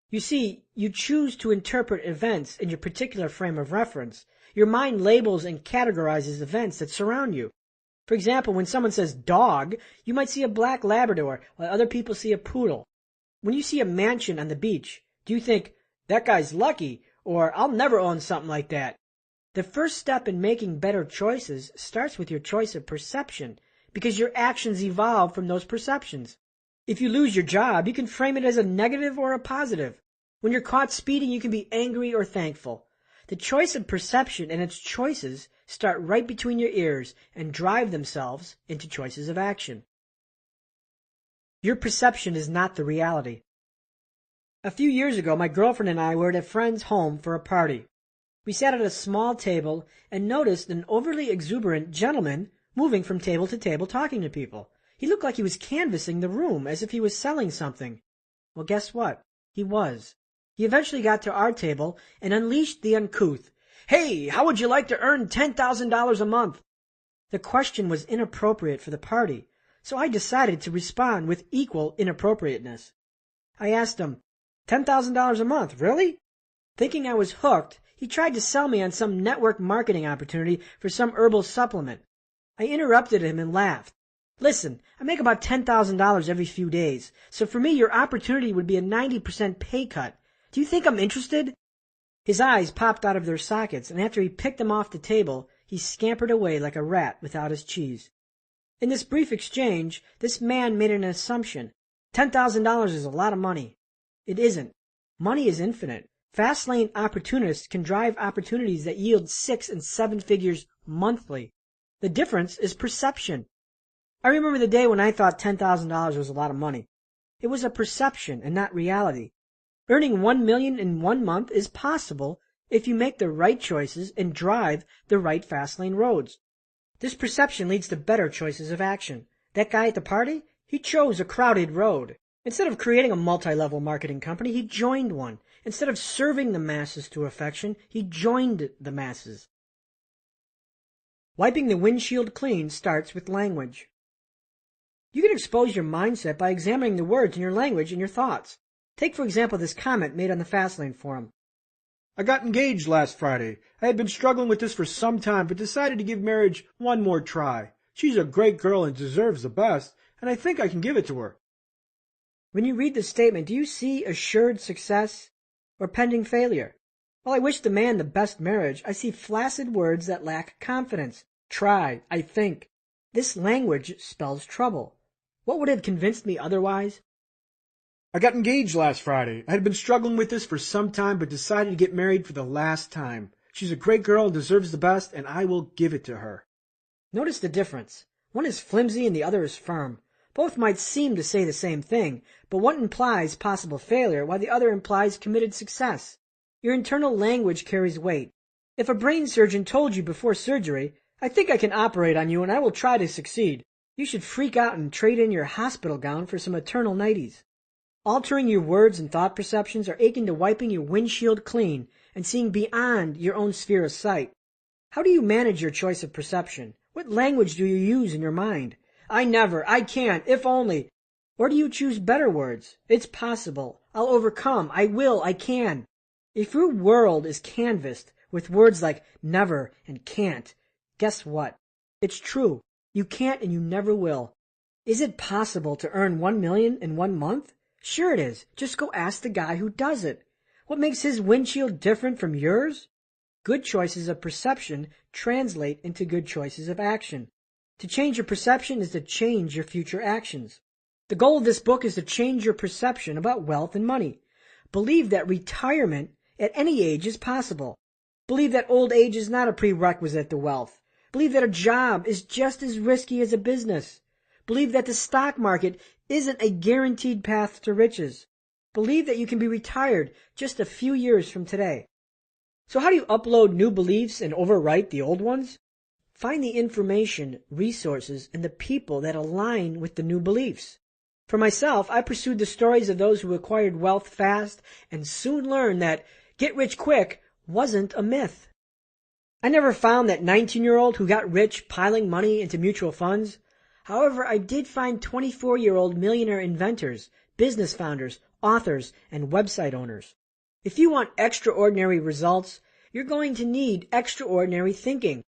You see, you choose to interpret events in your particular frame of reference. Your mind labels and categorizes events that surround you. For example, when someone says dog, you might see a black Labrador, while other people see a poodle. When you see a mansion on the beach, do you think, that guy's lucky, or I'll never own something like that? The first step in making better choices starts with your choice of perception, because your actions evolve from those perceptions. If you lose your job, you can frame it as a negative or a positive. When you're caught speeding, you can be angry or thankful. The choice of perception and its choices start right between your ears and drive themselves into choices of action. Your perception is not the reality. A few years ago, my girlfriend and I were at a friend's home for a party. We sat at a small table and noticed an overly exuberant gentleman moving from table to table talking to people. He looked like he was canvassing the room as if he was selling something. Well, guess what? He was. He eventually got to our table and unleashed the uncouth. Hey, how would you like to earn $10,000 a month? The question was inappropriate for the party, so I decided to respond with equal inappropriateness. I asked him, $10,000 a month, really? Thinking I was hooked, he tried to sell me on some network marketing opportunity for some herbal supplement. I interrupted him and laughed. Listen, I make about $10,000 every few days, so for me your opportunity would be a 90% pay cut. Do you think I'm interested? His eyes popped out of their sockets, and after he picked them off the table, he scampered away like a rat without his cheese. In this brief exchange, this man made an assumption. $10,000 is a lot of money. It isn't. Money is infinite. Fastlane opportunists can drive opportunities that yield 6 and 7 figures monthly. The difference is perception. I remember the day when I thought $10,000 was a lot of money. It was a perception and not reality. Earning $1 million in 1 month is possible if you make the right choices and drive the right Fastlane roads. This perception leads to better choices of action. That guy at the party, he chose a crowded road. Instead of creating a multi-level marketing company, he joined one. Instead of serving the masses through affection, he joined the masses. Wiping the windshield clean starts with language. You can expose your mindset by examining the words in your language and your thoughts. Take, for example, this comment made on the Fastlane forum. I got engaged last Friday. I had been struggling with this for some time, but decided to give marriage one more try. She's a great girl and deserves the best, and I think I can give it to her. When you read this statement, do you see assured success or pending failure? While I wish the man the best marriage, I see flaccid words that lack confidence. Try, I think. This language spells trouble. What would have convinced me otherwise? I got engaged last Friday. I had been struggling with this for some time, but decided to get married for the last time. She's a great girl and deserves the best, and I will give it to her. Notice the difference. One is flimsy and the other is firm. Both might seem to say the same thing, but one implies possible failure while the other implies committed success. Your internal language carries weight. If a brain surgeon told you before surgery, I think I can operate on you and I will try to succeed, you should freak out and trade in your hospital gown for some eternal nighties. Altering your words and thought perceptions are akin to wiping your windshield clean and seeing beyond your own sphere of sight. How do you manage your choice of perception? What language do you use in your mind? I never, I can't, if only. Or do you choose better words? It's possible. I'll overcome. I will. I can. If your world is canvassed with words like never and can't, guess what? It's true. You can't and you never will. Is it possible to earn 1 million in 1 month? Sure it is. Just go ask the guy who does it. What makes his windshield different from yours? Good choices of perception translate into good choices of action. To change your perception is to change your future actions. The goal of this book is to change your perception about wealth and money. Believe that retirement at any age is possible. Believe that old age is not a prerequisite to wealth. Believe that a job is just as risky as a business. Believe that the stock market isn't a guaranteed path to riches. Believe that you can be retired just a few years from today. So how do you upload new beliefs and overwrite the old ones? Find the information, resources, and the people that align with the new beliefs. For myself, I pursued the stories of those who acquired wealth fast and soon learned that get rich quick wasn't a myth. I never found that 19-year-old who got rich piling money into mutual funds. However, I did find 24-year-old millionaire inventors, business founders, authors, and website owners. If you want extraordinary results, you're going to need extraordinary thinking.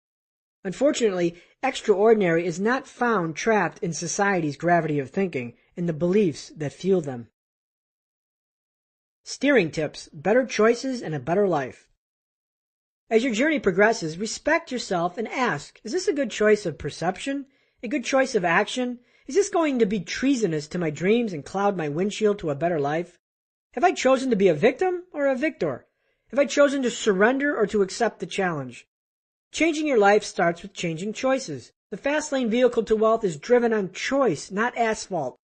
Unfortunately, extraordinary is not found trapped in society's gravity of thinking and the beliefs that fuel them. Steering tips, better choices, and a better life. As your journey progresses, respect yourself and ask, is this a good choice of perception? A good choice of action? Is this going to be treasonous to my dreams and cloud my windshield to a better life? Have I chosen to be a victim or a victor? Have I chosen to surrender or to accept the challenge? Changing your life starts with changing choices. The Fastlane vehicle to wealth is driven on choice, not asphalt.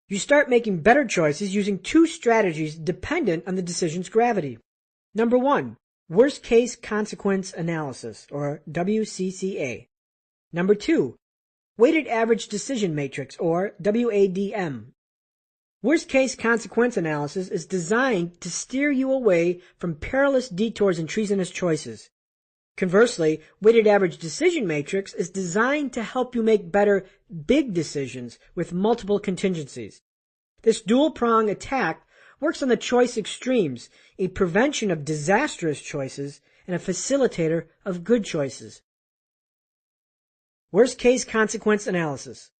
You start making better choices using 2 strategies dependent on the decision's gravity. Number 1, worst case consequence analysis, or WCCA. Number 2, weighted average decision matrix, or WADM. Worst case consequence analysis is designed to steer you away from perilous detours and treasonous choices. Conversely, weighted average decision matrix is designed to help you make better big decisions with multiple contingencies. This dual-prong attack works on the choice extremes, a prevention of disastrous choices and a facilitator of good choices. Worst case consequence analysis.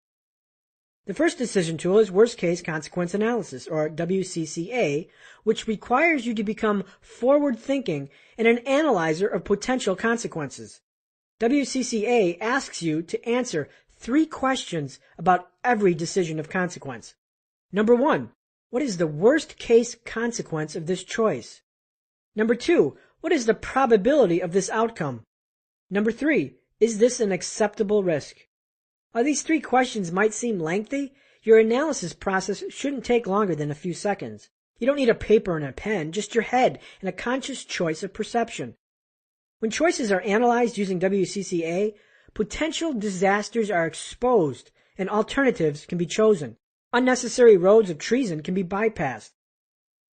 The first decision tool is worst case consequence analysis, or WCCA, which requires you to become forward-thinking and an analyzer of potential consequences. WCCA asks you to answer 3 questions about every decision of consequence. Number 1, what is the worst case consequence of this choice? Number 2, what is the probability of this outcome? Number 3, is this an acceptable risk? While these 3 questions might seem lengthy, your analysis process shouldn't take longer than a few seconds. You don't need a paper and a pen, just your head and a conscious choice of perception. When choices are analyzed using WCCA, potential disasters are exposed and alternatives can be chosen. Unnecessary roads of treason can be bypassed.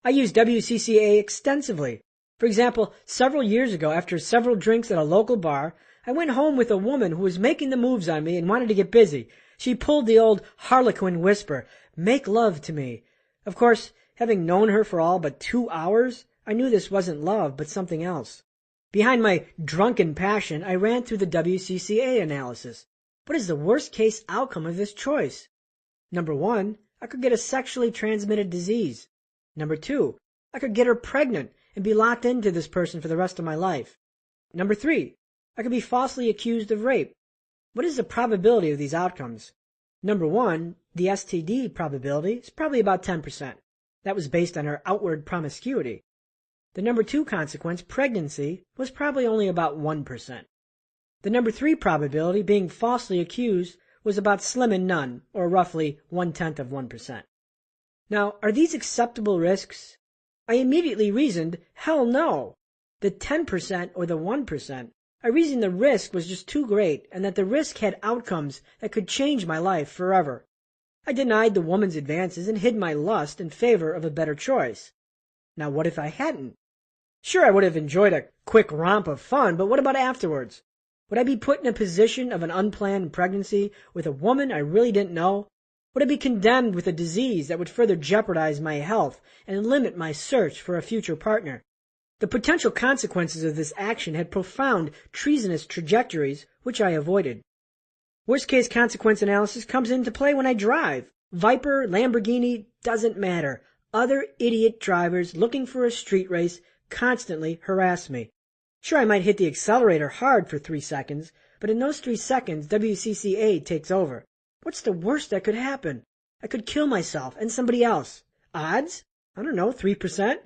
I use WCCA extensively. For example, several years ago, after several drinks at a local bar, I went home with a woman who was making the moves on me and wanted to get busy. She pulled the old Harlequin whisper, "Make love to me." Of course, having known her for all but 2 hours, I knew this wasn't love, but something else. Behind my drunken passion, I ran through the WCCA analysis. What is the worst-case outcome of this choice? Number 1, I could get a sexually transmitted disease. Number 2, I could get her pregnant and be locked into this person for the rest of my life. Number 3, I could be falsely accused of rape. What is the probability of these outcomes? Number 1, the STD probability is probably about 10%. That was based on her outward promiscuity. The number 2 consequence, pregnancy, was probably only about 1%. The number 3 probability, being falsely accused, was about slim and none, or roughly 1/10 of 1%. Now, are these acceptable risks? I immediately reasoned, hell no. The 10% or the 1%, I reasoned the risk was just too great and that the risk had outcomes that could change my life forever. I denied the woman's advances and hid my lust in favor of a better choice. Now, what if I hadn't? Sure, I would have enjoyed a quick romp of fun, but what about afterwards? Would I be put in a position of an unplanned pregnancy with a woman I really didn't know? Would I be condemned with a disease that would further jeopardize my health and limit my search for a future partner? The potential consequences of this action had profound treasonous trajectories, which I avoided. Worst-case consequence analysis comes into play when I drive. Viper, Lamborghini, doesn't matter. Other idiot drivers looking for a street race constantly harass me. Sure, I might hit the accelerator hard for 3 seconds, but in those 3 seconds, WCCA takes over. What's the worst that could happen? I could kill myself and somebody else. Odds? I don't know, 3%?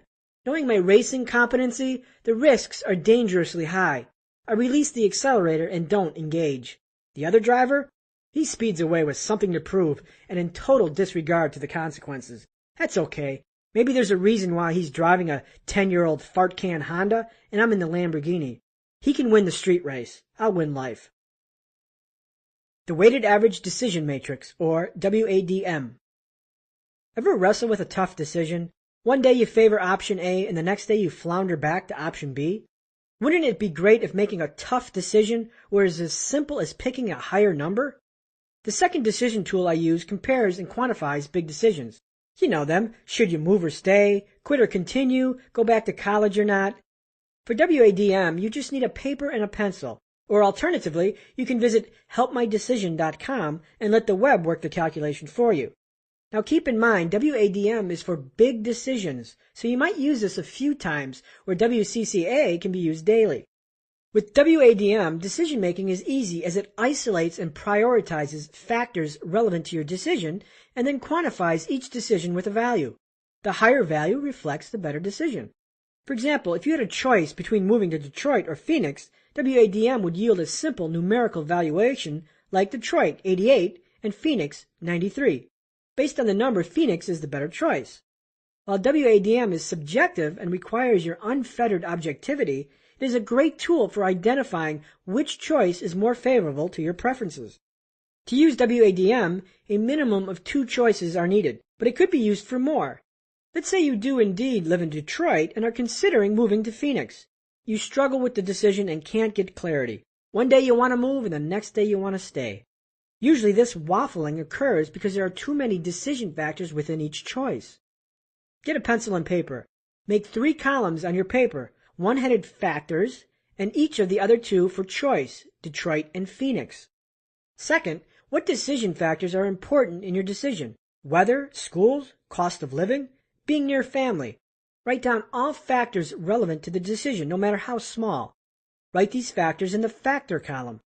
Knowing my racing competency, the risks are dangerously high. I release the accelerator and don't engage. The other driver? He speeds away with something to prove and in total disregard to the consequences. That's okay. Maybe there's a reason why he's driving a 10-year-old fart can Honda and I'm in the Lamborghini. He can win the street race. I'll win life. The Weighted Average Decision Matrix, or WADM. Ever wrestle with a tough decision? One day you favor option A and the next day you flounder back to option B? Wouldn't it be great if making a tough decision was as simple as picking a higher number? The second decision tool I use compares and quantifies big decisions. You know them. Should you move or stay? Quit or continue? Go back to college or not? For WADM, you just need a paper and a pencil. Or alternatively, you can visit helpmydecision.com and let the web work the calculation for you. Now keep in mind, WADM is for big decisions, so you might use this a few times where WCCA can be used daily. With WADM, decision-making is easy as it isolates and prioritizes factors relevant to your decision and then quantifies each decision with a value. The higher value reflects the better decision. For example, if you had a choice between moving to Detroit or Phoenix, WADM would yield a simple numerical valuation like Detroit, 88, and Phoenix, 93. Based on the number, Phoenix is the better choice. While WADM is subjective and requires your unfettered objectivity, it is a great tool for identifying which choice is more favorable to your preferences. To use WADM, a minimum of 2 choices are needed, but it could be used for more. Let's say you do indeed live in Detroit and are considering moving to Phoenix. You struggle with the decision and can't get clarity. One day you want to move and the next day you want to stay. Usually this waffling occurs because there are too many decision factors within each choice. Get a pencil and paper. Make 3 columns on your paper, one headed factors, and each of the other 2 for choice, Detroit and Phoenix. Second, what decision factors are important in your decision? Weather, schools, cost of living, being near family. Write down all factors relevant to the decision, no matter how small. Write these factors in the factor column.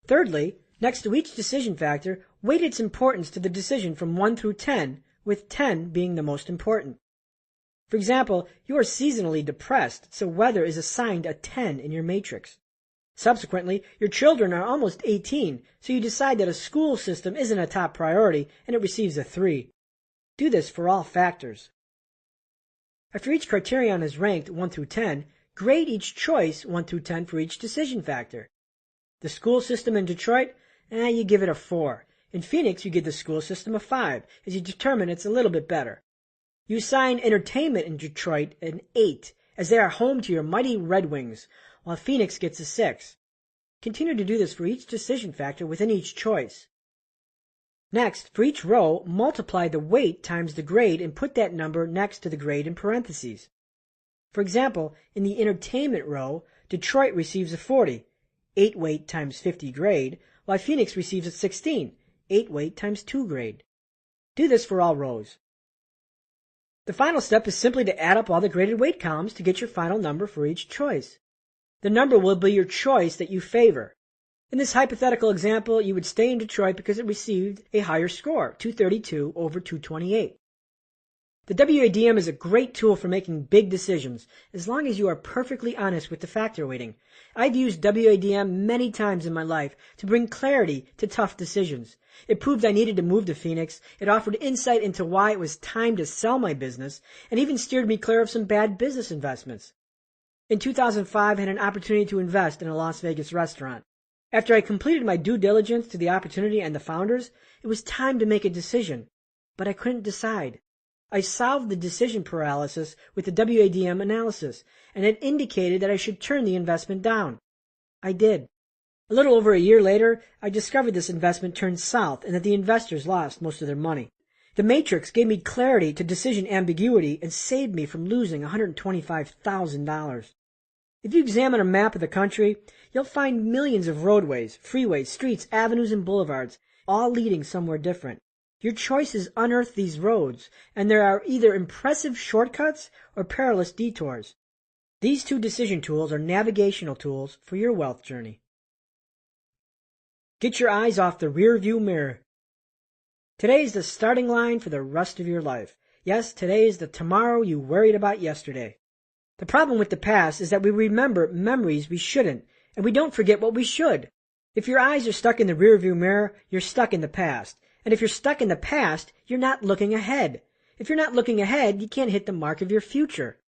Thirdly, next to each decision factor, weight its importance to the decision from 1 through 10, with 10 being the most important. For example, you are seasonally depressed, so weather is assigned a 10 in your matrix. Subsequently, your children are almost 18, so you decide that a school system isn't a top priority and it receives a 3. Do this for all factors. After each criterion is ranked 1 through 10, grade each choice 1 through 10 for each decision factor. The school system in Detroit, you give it a 4. In Phoenix, you give the school system a 5, as you determine it's a little bit better. You assign entertainment in Detroit an 8, as they are home to your mighty Red Wings, while Phoenix gets a 6. Continue to do this for each decision factor within each choice. Next, for each row, multiply the weight times the grade and put that number next to the grade in parentheses. For example, in the entertainment row, Detroit receives a 40, 8 weight times 50 grade, while Phoenix receives a 16, 8 weight times 2 grade. Do this for all rows. The final step is simply to add up all the graded weight columns to get your final number for each choice. The number will be your choice that you favor. In this hypothetical example, you would stay in Detroit because it received a higher score, 232 over 228. The WADM is a great tool for making big decisions, as long as you are perfectly honest with the factor weighting. I've used WADM many times in my life to bring clarity to tough decisions. It proved I needed to move to Phoenix, it offered insight into why it was time to sell my business, and even steered me clear of some bad business investments. In 2005, I had an opportunity to invest in a Las Vegas restaurant. After I completed my due diligence to the opportunity and the founders, it was time to make a decision, but I couldn't decide. I solved the decision paralysis with the WADM analysis, and it indicated that I should turn the investment down. I did. A little over a year later, I discovered this investment turned south and that the investors lost most of their money. The matrix gave me clarity to decision ambiguity and saved me from losing $125,000. If you examine a map of the country, you'll find millions of roadways, freeways, streets, avenues, and boulevards, all leading somewhere different. Your choices unearth these roads, and there are either impressive shortcuts or perilous detours. These two decision tools are navigational tools for your wealth journey. Get your eyes off the rear-view mirror. Today is the starting line for the rest of your life. Yes, today is the tomorrow you worried about yesterday. The problem with the past is that we remember memories we shouldn't, and we don't forget what we should. If your eyes are stuck in the rearview mirror, you're stuck in the past. And if you're stuck in the past, you're not looking ahead. If you're not looking ahead, you can't hit the mark of your future.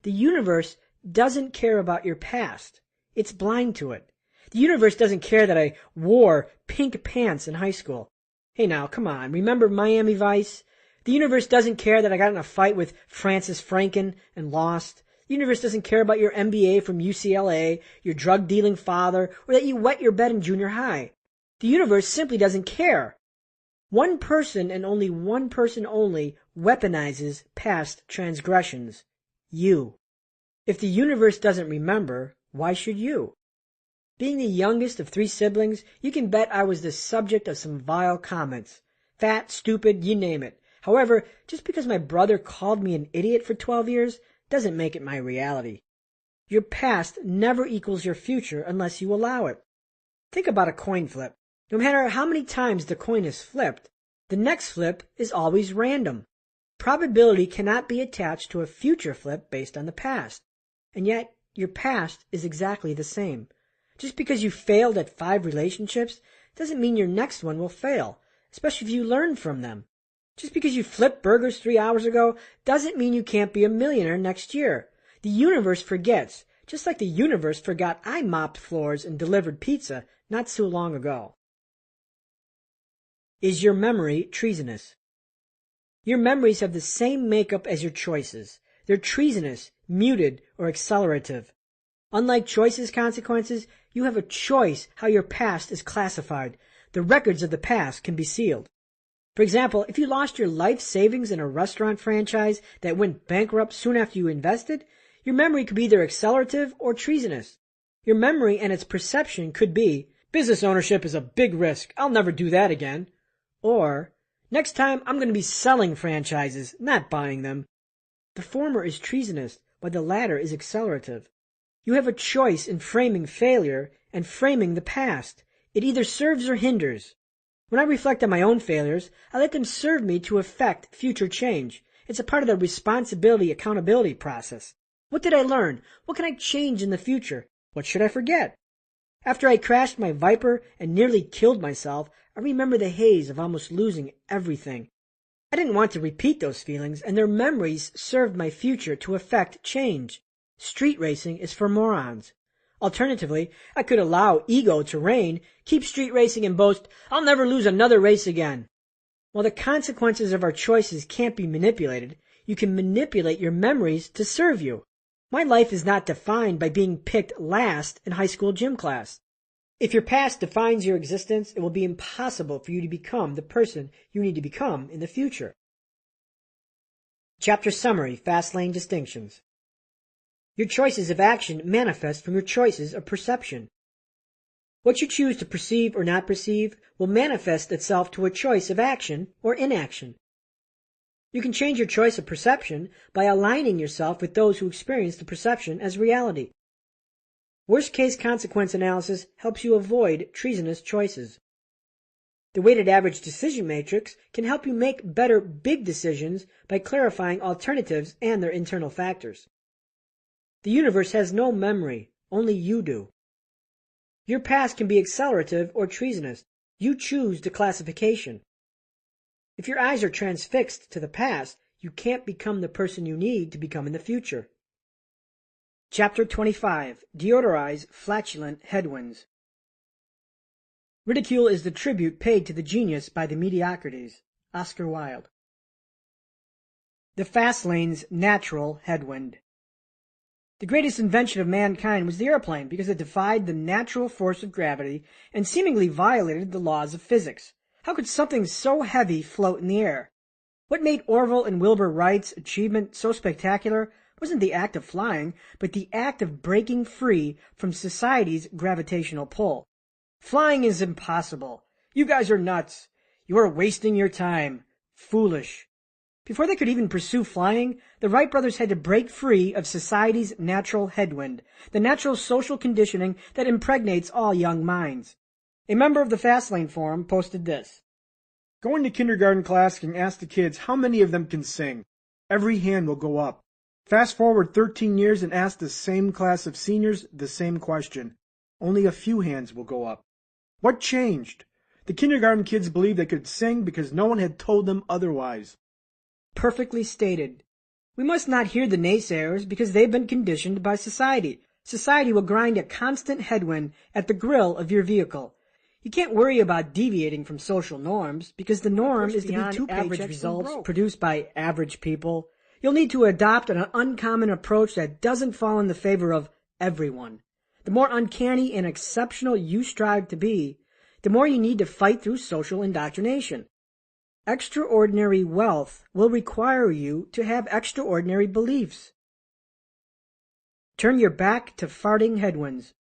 The universe doesn't care about your past. It's blind to it. The universe doesn't care that I wore pink pants in high school. Hey now, come on, remember Miami Vice? The universe doesn't care that I got in a fight with Francis Franken and lost. The universe doesn't care about your MBA from UCLA, your drug-dealing father, or that you wet your bed in junior high. The universe simply doesn't care. One person and only one person only weaponizes past transgressions. You. If the universe doesn't remember, why should you? Being the youngest of 3 siblings, you can bet I was the subject of some vile comments. Fat, stupid, you name it. However, just because my brother called me an idiot for 12 years doesn't make it my reality. Your past never equals your future unless you allow it. Think about a coin flip. No matter how many times the coin is flipped, the next flip is always random. Probability cannot be attached to a future flip based on the past. And yet, your past is exactly the same. Just because you failed at 5 relationships doesn't mean your next one will fail, especially if you learn from them. Just because you flipped burgers 3 hours ago doesn't mean you can't be a millionaire next year. The universe forgets, just like the universe forgot I mopped floors and delivered pizza not so long ago. Is your memory treasonous? Your memories have the same makeup as your choices. They're treasonous, muted, or accelerative. Unlike choices consequences, you have a choice how your past is classified. The records of the past can be sealed. For example, if you lost your life savings in a restaurant franchise that went bankrupt soon after you invested, your memory could be either accelerative or treasonous. Your memory and its perception could be, business ownership is a big risk, I'll never do that again. Or, next time I'm going to be selling franchises, not buying them. The former is treasonous, while the latter is accelerative. You have a choice in framing failure and framing the past. It either serves or hinders. When I reflect on my own failures, I let them serve me to affect future change. It's a part of the responsibility accountability process. What did I learn? What can I change in the future? What should I forget? After I crashed my Viper and nearly killed myself, I remember the haze of almost losing everything. I didn't want to repeat those feelings, and their memories served my future to affect change. Street racing is for morons. Alternatively, I could allow ego to reign, keep street racing and boast, I'll never lose another race again. While the consequences of our choices can't be manipulated, you can manipulate your memories to serve you. My life is not defined by being picked last in high school gym class. If your past defines your existence, it will be impossible for you to become the person you need to become in the future. Chapter Summary, Fastlane Distinctions. Your choices of action manifest from your choices of perception. What you choose to perceive or not perceive will manifest itself to a choice of action or inaction. You can change your choice of perception by aligning yourself with those who experience the perception as reality. Worst-case consequence analysis helps you avoid treasonous choices. The weighted average decision matrix can help you make better big decisions by clarifying alternatives and their internal factors. The universe has no memory, only you do. Your past can be accelerative or treasonous. You choose the classification. If your eyes are transfixed to the past, you can't become the person you need to become in the future. Chapter 25. Deodorize, Flatulent, Headwinds. Ridicule is the tribute paid to the genius by the mediocrities. Oscar Wilde. The Fastlane's natural headwind. The greatest invention of mankind was the airplane because it defied the natural force of gravity and seemingly violated the laws of physics. How could something so heavy float in the air? What made Orville and Wilbur Wright's achievement so spectacular wasn't the act of flying, but the act of breaking free from society's gravitational pull. Flying is impossible. You guys are nuts. You are wasting your time. Foolish. Before they could even pursue flying, the Wright brothers had to break free of society's natural headwind, the natural social conditioning that impregnates all young minds. A member of the Fastlane forum posted this. Go into kindergarten class and ask the kids how many of them can sing. Every hand will go up. Fast forward 13 years and ask the same class of seniors the same question. Only a few hands will go up. What changed? The kindergarten kids believed they could sing because no one had told them otherwise. Perfectly stated. We must not hear the naysayers because they've been conditioned by society. Society will grind a constant headwind at the grill of your vehicle. You can't worry about deviating from social norms because the norm is to be 2 average results produced by average people. You'll need to adopt an uncommon approach that doesn't fall in the favor of everyone. The more uncanny and exceptional you strive to be, the more you need to fight through social indoctrination. Extraordinary wealth will require you to have extraordinary beliefs. Turn your back to farting headwinds.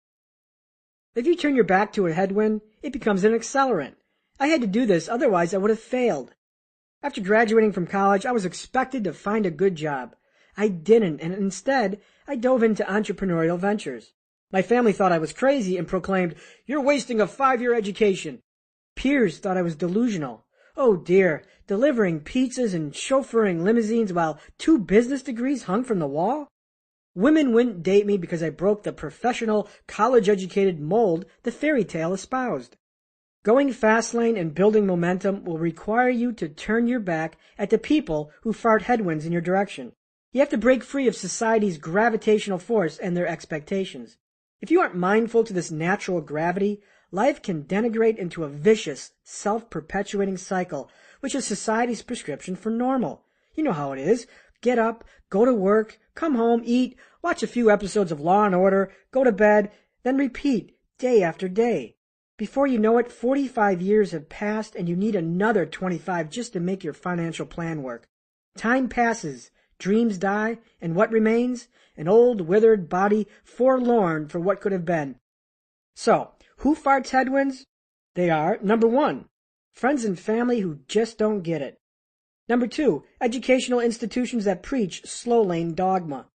If you turn your back to a headwind, it becomes an accelerant. I had to do this, otherwise I would have failed. After graduating from college, I was expected to find a good job. I didn't, and instead, I dove into entrepreneurial ventures. My family thought I was crazy and proclaimed, "You're wasting a 5-year education." Peers thought I was delusional. Oh dear, delivering pizzas and chauffeuring limousines while 2 business degrees hung from the wall? Women wouldn't date me because I broke the professional, college-educated mold the fairy tale espoused. Going Fastlane and building momentum will require you to turn your back at the people who fart headwinds in your direction. You have to break free of society's gravitational force and their expectations. If you aren't mindful to this natural gravity, life can denigrate into a vicious, self-perpetuating cycle, which is society's prescription for normal. You know how it is. Get up, go to work, come home, eat, watch a few episodes of Law and Order, go to bed, then repeat day after day. Before you know it, 45 years have passed and you need another 25 just to make your financial plan work. Time passes, dreams die, and what remains? An old, withered body, forlorn for what could have been. So, who farts headwinds? They are, number 1, friends and family who just don't get it. Number 2, educational institutions that preach slow-lane dogma.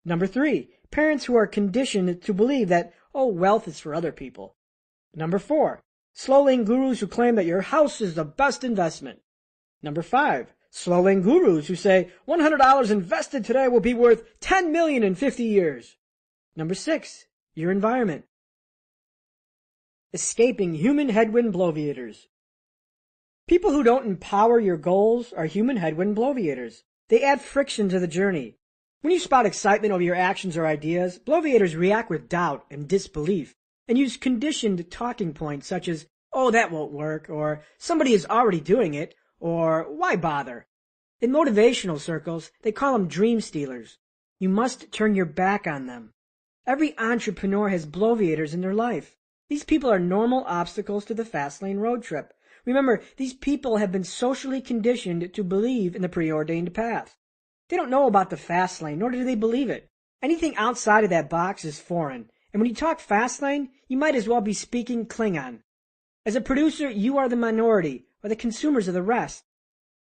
Number 3, parents who are conditioned to believe that, wealth is for other people. Number 4, slow-lane gurus who claim that your house is the best investment. Number 5, slow-lane gurus who say $100 invested today will be worth $10 million in 50 years. Number 6, your environment. Escaping human headwind bloviators. People who don't empower your goals are human headwind bloviators. They add friction to the journey. When you spout excitement over your actions or ideas, bloviators react with doubt and disbelief and use conditioned talking points such as, "Oh, that won't work," or "Somebody is already doing it," or "Why bother?" In motivational circles, they call them dream stealers. You must turn your back on them. Every entrepreneur has bloviators in their life. These people are normal obstacles to the Fastlane road trip. Remember, these people have been socially conditioned to believe in the preordained path. They don't know about the Fastlane, nor do they believe it. Anything outside of that box is foreign. And when you talk Fastlane, you might as well be speaking Klingon. As a producer, you are the minority, or the consumers of the rest.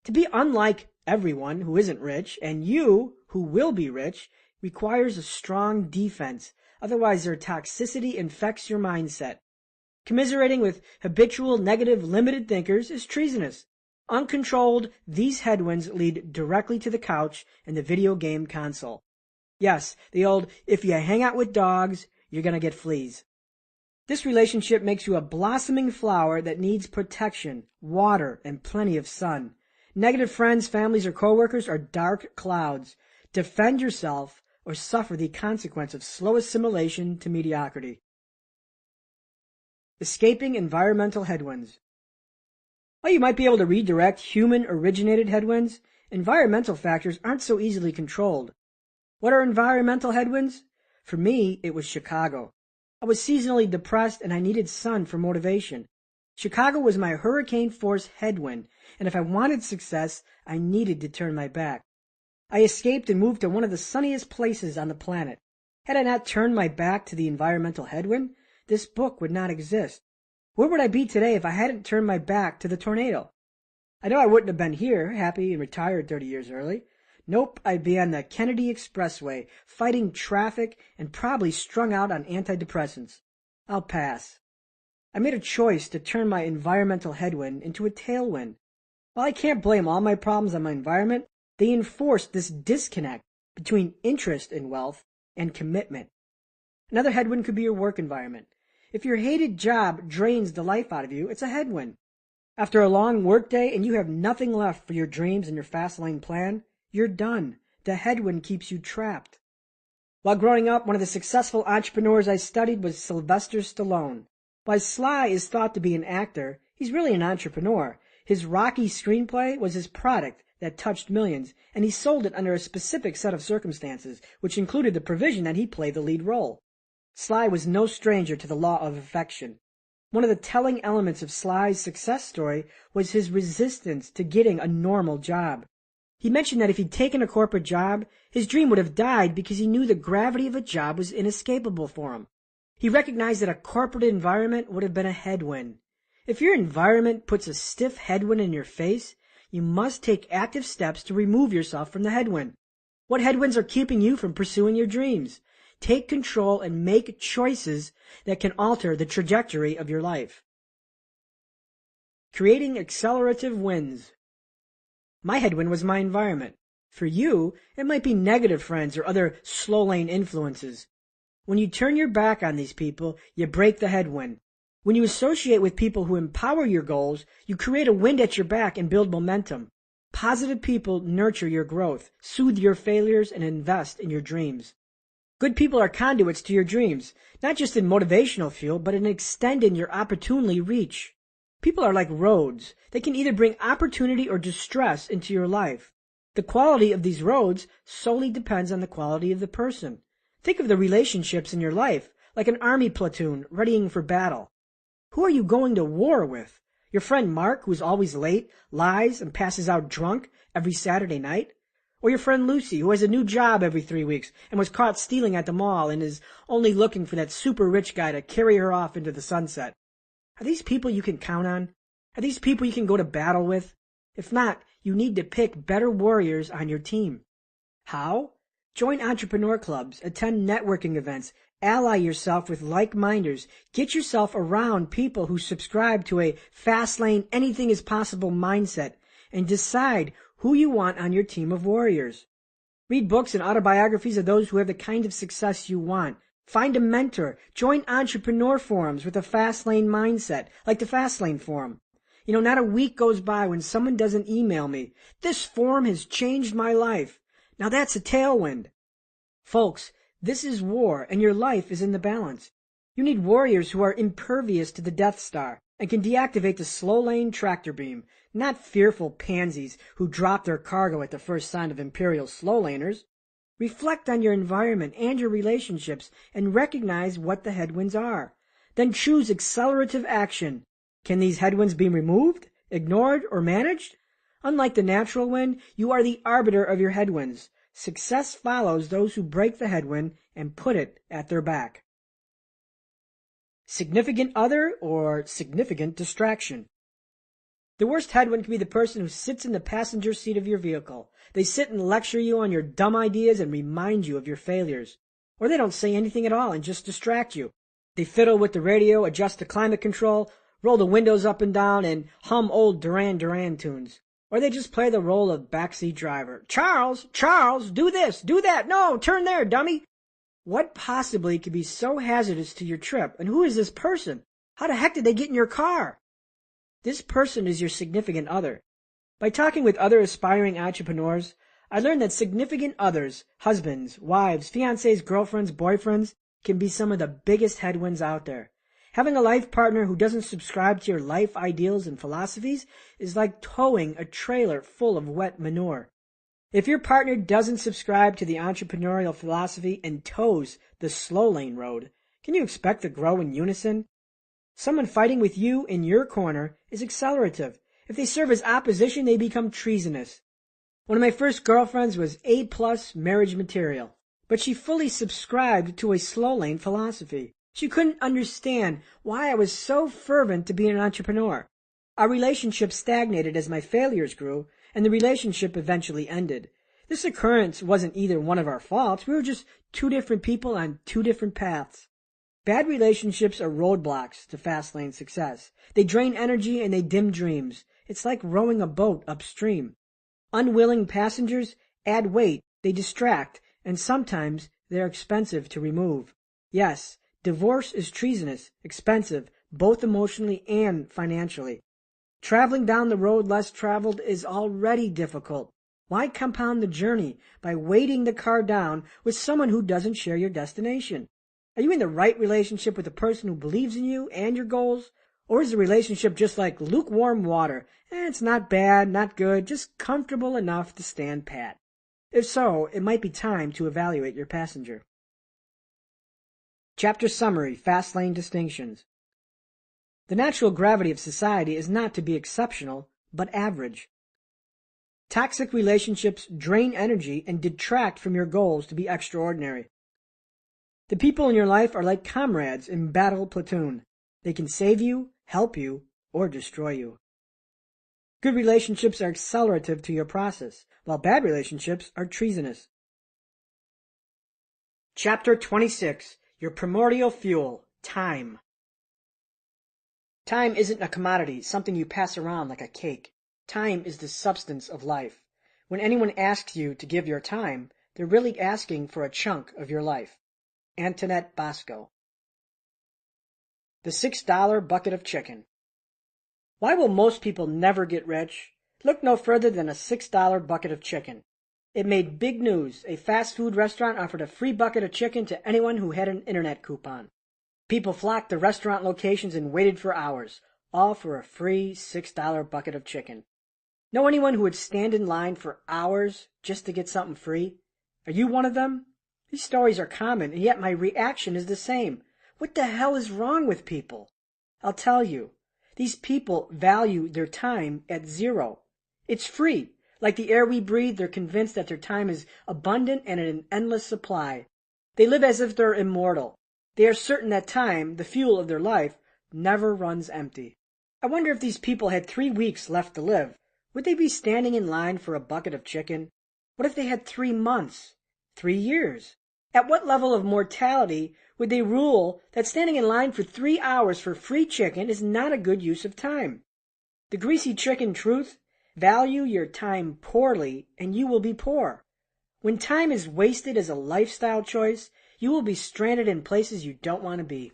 To be unlike everyone who isn't rich, and you, who will be rich, requires a strong defense. Otherwise, their toxicity infects your mindset. Commiserating with habitual, negative, limited thinkers is treasonous. Uncontrolled, these headwinds lead directly to the couch and the video game console. Yes, the old, if you hang out with dogs, you're going to get fleas. This relationship makes you a blossoming flower that needs protection, water, and plenty of sun. Negative friends, families, or coworkers are dark clouds. Defend yourself or suffer the consequence of slow assimilation to mediocrity. Escaping environmental headwinds. While you might be able to redirect human-originated headwinds, environmental factors aren't so easily controlled. What are environmental headwinds? For me, it was Chicago. I was seasonally depressed and I needed sun for motivation. Chicago was my hurricane force headwind, and if I wanted success, I needed to turn my back. I escaped and moved to one of the sunniest places on the planet. Had I not turned my back to the environmental headwind, this book would not exist. Where would I be today if I hadn't turned my back to the tornado? I know I wouldn't have been here, happy and retired 30 years early. Nope, I'd be on the Kennedy Expressway, fighting traffic and probably strung out on antidepressants. I'll pass. I made a choice to turn my environmental headwind into a tailwind. While I can't blame all my problems on my environment, they enforced this disconnect between interest in wealth and commitment. Another headwind could be your work environment. If your hated job drains the life out of you, it's a headwind. After a long workday and you have nothing left for your dreams and your Fastlane plan, you're done. The headwind keeps you trapped. While growing up, one of the successful entrepreneurs I studied was Sylvester Stallone. While Sly is thought to be an actor, he's really an entrepreneur. His Rocky screenplay was his product that touched millions, and he sold it under a specific set of circumstances, which included the provision that he play the lead role. Sly was no stranger to the law of affection. One of the telling elements of Sly's success story was his resistance to getting a normal job. He mentioned that if he'd taken a corporate job, his dream would have died because he knew the gravity of a job was inescapable for him. He recognized that a corporate environment would have been a headwind. If your environment puts a stiff headwind in your face, you must take active steps to remove yourself from the headwind. What headwinds are keeping you from pursuing your dreams? Take control and make choices that can alter the trajectory of your life. Creating accelerative wins. My headwind was my environment. For you, it might be negative friends or other slow lane influences. When you turn your back on these people, you break the headwind. When you associate with people who empower your goals, you create a wind at your back and build momentum. Positive people nurture your growth, soothe your failures, and invest in your dreams. Good people are conduits to your dreams, not just in motivational fuel, but in extending your opportunity reach. People are like roads. They can either bring opportunity or distress into your life. The quality of these roads solely depends on the quality of the person. Think of the relationships in your life like an army platoon readying for battle. Who are you going to war with? Your friend Mark, who's always late, lies, and passes out drunk every Saturday night? Or your friend Lucy, who has a new job every 3 weeks and was caught stealing at the mall and is only looking for that super rich guy to carry her off into the sunset? Are these people you can count on? Are these people you can go to battle with? If not, you need to pick better warriors on your team. How? Join entrepreneur clubs, attend networking events, ally yourself with like-minders, get yourself around people who subscribe to a Fastlane, anything is possible mindset, and decide who you want on your team of warriors. Read books and autobiographies of those who have the kind of success you want. Find a mentor. Join entrepreneur forums with a Fastlane mindset, like the Fastlane forum. Not a week goes by when someone doesn't email me, "This forum has changed my life." Now that's a tailwind. Folks, this is war, and your life is in the balance. You need warriors who are impervious to the Death Star and can deactivate the slow-lane tractor beam, not fearful pansies who drop their cargo at the first sign of Imperial slow-laners. Reflect on your environment and your relationships and recognize what the headwinds are. Then choose accelerative action. Can these headwinds be removed, ignored, or managed? Unlike the natural wind, you are the arbiter of your headwinds. Success follows those who break the headwind and put it at their back. Significant other or significant distraction. The worst headwind can be the person who sits in the passenger seat of your vehicle. They sit and lecture you on your dumb ideas and remind you of your failures. Or they don't say anything at all and just distract you. They fiddle with the radio, adjust the climate control, roll the windows up and down, and hum old Duran Duran tunes. Or they just play the role of backseat driver. Charles, do this, do that. No, turn there, dummy. What possibly could be so hazardous to your trip? And who is this person? How the heck did they get in your car? This person is your significant other. By talking with other aspiring entrepreneurs, I learned that significant others, husbands, wives, fiancés, girlfriends, boyfriends, can be some of the biggest headwinds out there. Having a life partner who doesn't subscribe to your life ideals and philosophies is like towing a trailer full of wet manure. If your partner doesn't subscribe to the entrepreneurial philosophy and tows the slow lane road, can you expect to grow in unison? Someone fighting with you in your corner is accelerative. If they serve as opposition, they become treasonous. One of my first girlfriends was A+ marriage material, but she fully subscribed to a slow lane philosophy. She couldn't understand why I was so fervent to be an entrepreneur. Our relationship stagnated as my failures grew, and the relationship eventually ended. This occurrence wasn't either one of our faults. We were just two different people on two different paths. Bad relationships are roadblocks to fast lane success. They drain energy and they dim dreams. It's like rowing a boat upstream. Unwilling passengers add weight, they distract, and sometimes they're expensive to remove. Yes, divorce is treasonous, expensive, both emotionally and financially. Traveling down the road less traveled is already difficult. Why compound the journey by weighting the car down with someone who doesn't share your destination? Are you in the right relationship with a person who believes in you and your goals? Or is the relationship just like lukewarm water? It's not bad, not good, just comfortable enough to stand pat. If so, it might be time to evaluate your passenger. Chapter Summary, Fast Lane Distinctions. The natural gravity of society is not to be exceptional, but average. Toxic relationships drain energy and detract from your goals to be extraordinary. The people in your life are like comrades in battle platoon. They can save you, help you, or destroy you. Good relationships are accelerative to your process, while bad relationships are treasonous. Chapter 26. Your primordial fuel, time. Time isn't a commodity, something you pass around like a cake. Time is the substance of life. When anyone asks you to give your time, they're really asking for a chunk of your life. Antoinette Bosco. The $6 bucket of chicken. Why will most people never get rich? Look no further than a $6 bucket of chicken. It made big news. A fast food restaurant offered a free bucket of chicken to anyone who had an internet coupon. People flocked to restaurant locations and waited for hours, all for a free $6 bucket of chicken. Know anyone who would stand in line for hours just to get something free? Are you one of them? These stories are common, and yet my reaction is the same. What the hell is wrong with people? I'll tell you. These people value their time at zero. It's free. Like the air we breathe, they're convinced that their time is abundant and in an endless supply. They live as if they're immortal. They are certain that time, the fuel of their life, never runs empty. I wonder if these people had 3 weeks left to live. Would they be standing in line for a bucket of chicken? What if they had 3 months? 3 years? At what level of mortality would they rule that standing in line for 3 hours for free chicken is not a good use of time? The greasy chicken truth: value your time poorly and you will be poor. When time is wasted as a lifestyle choice, you will be stranded in places you don't want to be.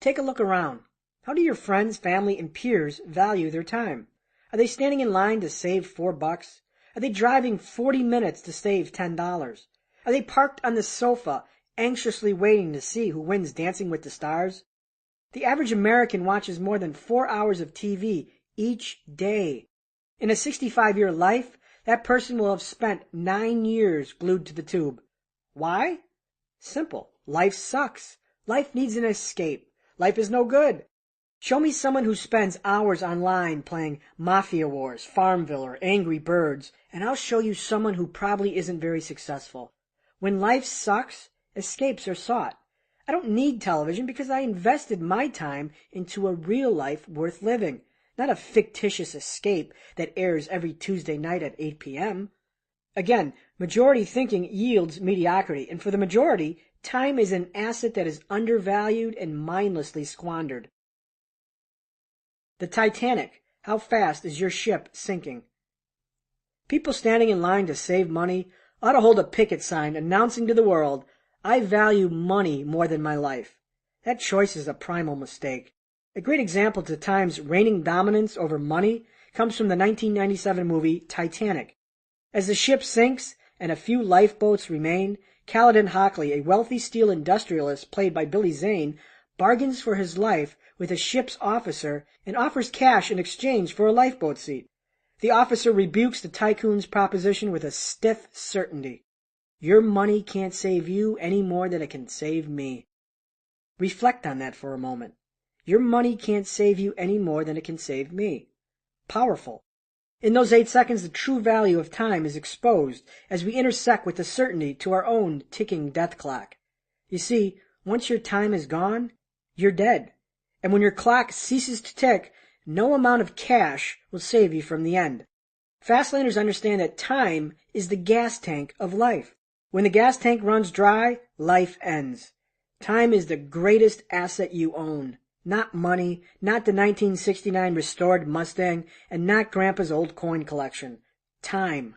Take a look around. How do your friends, family, and peers value their time? Are they standing in line to save $4? Are they driving 40 minutes to save $10? Are they parked on the sofa, anxiously waiting to see who wins Dancing with the Stars? The average American watches more than 4 hours of TV each day. In a 65-year life, that person will have spent 9 years glued to the tube. Why? Simple. Life sucks. Life needs an escape. Life is no good. Show me someone who spends hours online playing Mafia Wars, Farmville, or Angry Birds, and I'll show you someone who probably isn't very successful. When life sucks, escapes are sought. I don't need television because I invested my time into a real life worth living, not a fictitious escape that airs every Tuesday night at 8 p.m. Again, majority thinking yields mediocrity, and for the majority, time is an asset that is undervalued and mindlessly squandered. The Titanic. How fast is your ship sinking? People standing in line to save money ought to hold a picket sign announcing to the world, I value money more than my life. That choice is a primal mistake. A great example to time's reigning dominance over money comes from the 1997 movie Titanic. As the ship sinks and a few lifeboats remain, Caledon Hockley, a wealthy steel industrialist played by Billy Zane, bargains for his life with a ship's officer and offers cash in exchange for a lifeboat seat. The officer rebukes the tycoon's proposition with a stiff certainty. Your money can't save you any more than it can save me. Reflect on that for a moment. Your money can't save you any more than it can save me. Powerful. In those 8 seconds, the true value of time is exposed as we intersect with the certainty to our own ticking death clock. You see, once your time is gone, you're dead. And when your clock ceases to tick, no amount of cash will save you from the end. Fastlaners understand that time is the gas tank of life. When the gas tank runs dry, life ends. Time is the greatest asset you own. Not money, not the 1969 restored Mustang, and not Grandpa's old coin collection. Time.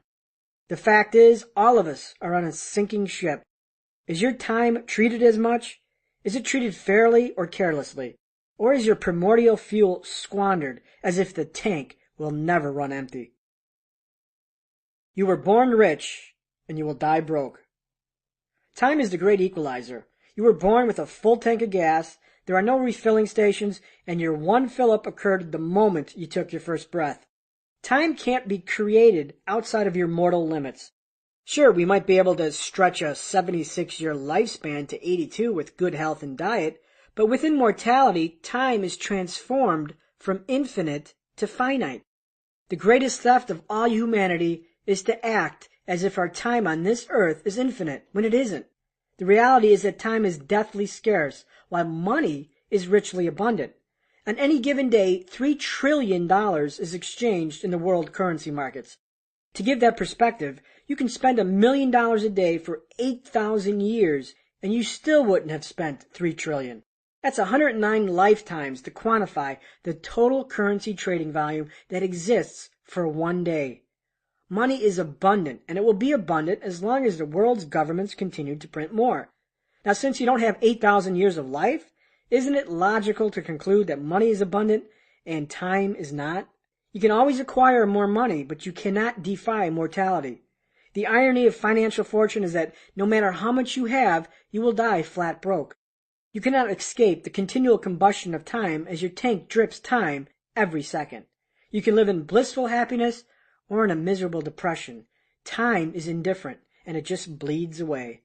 The fact is, all of us are on a sinking ship. Is your time treated as much? Is it treated fairly or carelessly? Or is your primordial fuel squandered as if the tank will never run empty? You were born rich, and you will die broke. Time is the great equalizer. You were born with a full tank of gas, there are no refilling stations, and your one fill-up occurred the moment you took your first breath. Time can't be created outside of your mortal limits. Sure, we might be able to stretch a 76-year lifespan to 82 with good health and diet, but within mortality, time is transformed from infinite to finite. The greatest theft of all humanity is to act as if our time on this earth is infinite when it isn't. The reality is that time is deathly scarce, while money is richly abundant. On any given day, $3 trillion is exchanged in the world currency markets. To give that perspective, you can spend $1 million a day for 8,000 years, and you still wouldn't have spent $3 trillion. That's 109 lifetimes to quantify the total currency trading volume that exists for one day. Money is abundant, and it will be abundant as long as the world's governments continue to print more. Now, since you don't have 8,000 years of life, isn't it logical to conclude that money is abundant and time is not? You can always acquire more money, but you cannot defy mortality. The irony of financial fortune is that no matter how much you have, you will die flat broke. You cannot escape the continual combustion of time as your tank drips time every second. You can live in blissful happiness or in a miserable depression. Time is indifferent, and it just bleeds away.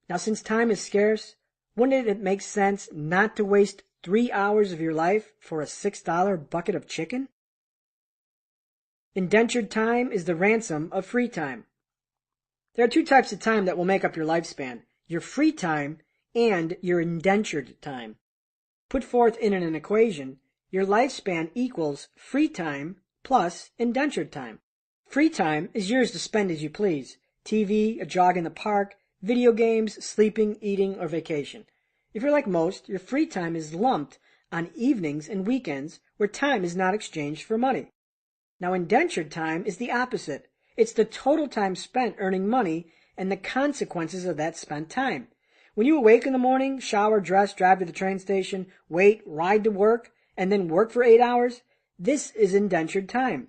Now, since time is scarce, wouldn't it make sense not to waste 3 hours of your life for a $6 bucket of chicken? Indentured time is the ransom of free time. There are 2 types of time that will make up your lifespan, your free time and your indentured time. Put forth in an equation, your lifespan equals free time plus indentured time. Free time is yours to spend as you please. TV, a jog in the park, video games, sleeping, eating, or vacation. If you're like most, your free time is lumped on evenings and weekends where time is not exchanged for money. Now, indentured time is the opposite. It's the total time spent earning money and the consequences of that spent time. When you awake in the morning, shower, dress, drive to the train station, wait, ride to work, and then work for 8 hours, this is indentured time.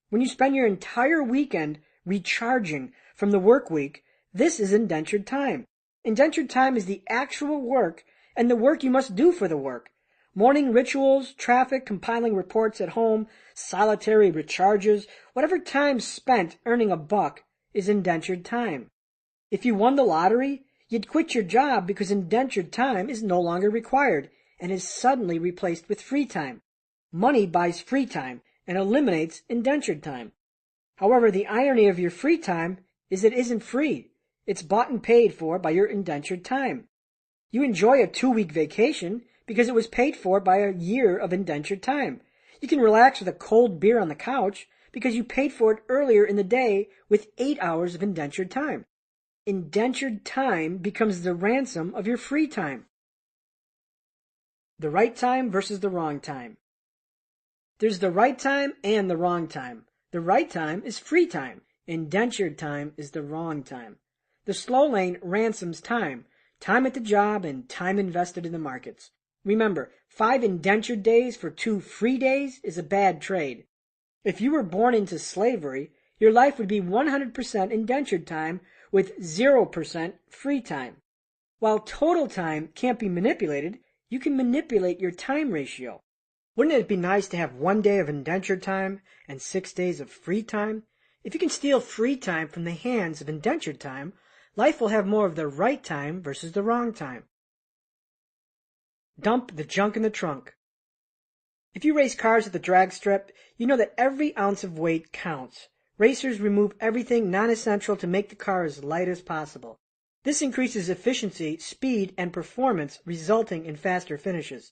When you spend your entire weekend recharging from the work week, This is indentured time. Indentured time is the actual work and the work you must do for the work. Morning rituals, traffic, compiling reports at home, solitary recharges, whatever time spent earning a buck is indentured time. If you won the lottery, you'd quit your job because indentured time is no longer required and is suddenly replaced with free time. Money buys free time and eliminates indentured time. However, the irony of your free time is it isn't free. It's bought and paid for by your indentured time. You enjoy a 2-week vacation because it was paid for by a year of indentured time. You can relax with a cold beer on the couch because you paid for it earlier in the day with 8 hours of indentured time. Indentured time becomes the ransom of your free time. The right time versus the wrong time. There's the right time and the wrong time. The right time is free time. Indentured time is the wrong time. The slow lane ransoms time at the job and time invested in the markets. Remember, 5 indentured days for 2 free days is a bad trade. If you were born into slavery, your life would be 100% indentured time with 0% free time. While total time can't be manipulated, you can manipulate your time ratio. Wouldn't it be nice to have 1 day of indentured time and 6 days of free time? If you can steal free time from the hands of indentured time, life will have more of the right time versus the wrong time. Dump the junk in the trunk. If you race cars at the drag strip, you know that every ounce of weight counts. Racers remove everything non-essential to make the car as light as possible. This increases efficiency, speed, and performance, resulting in faster finishes.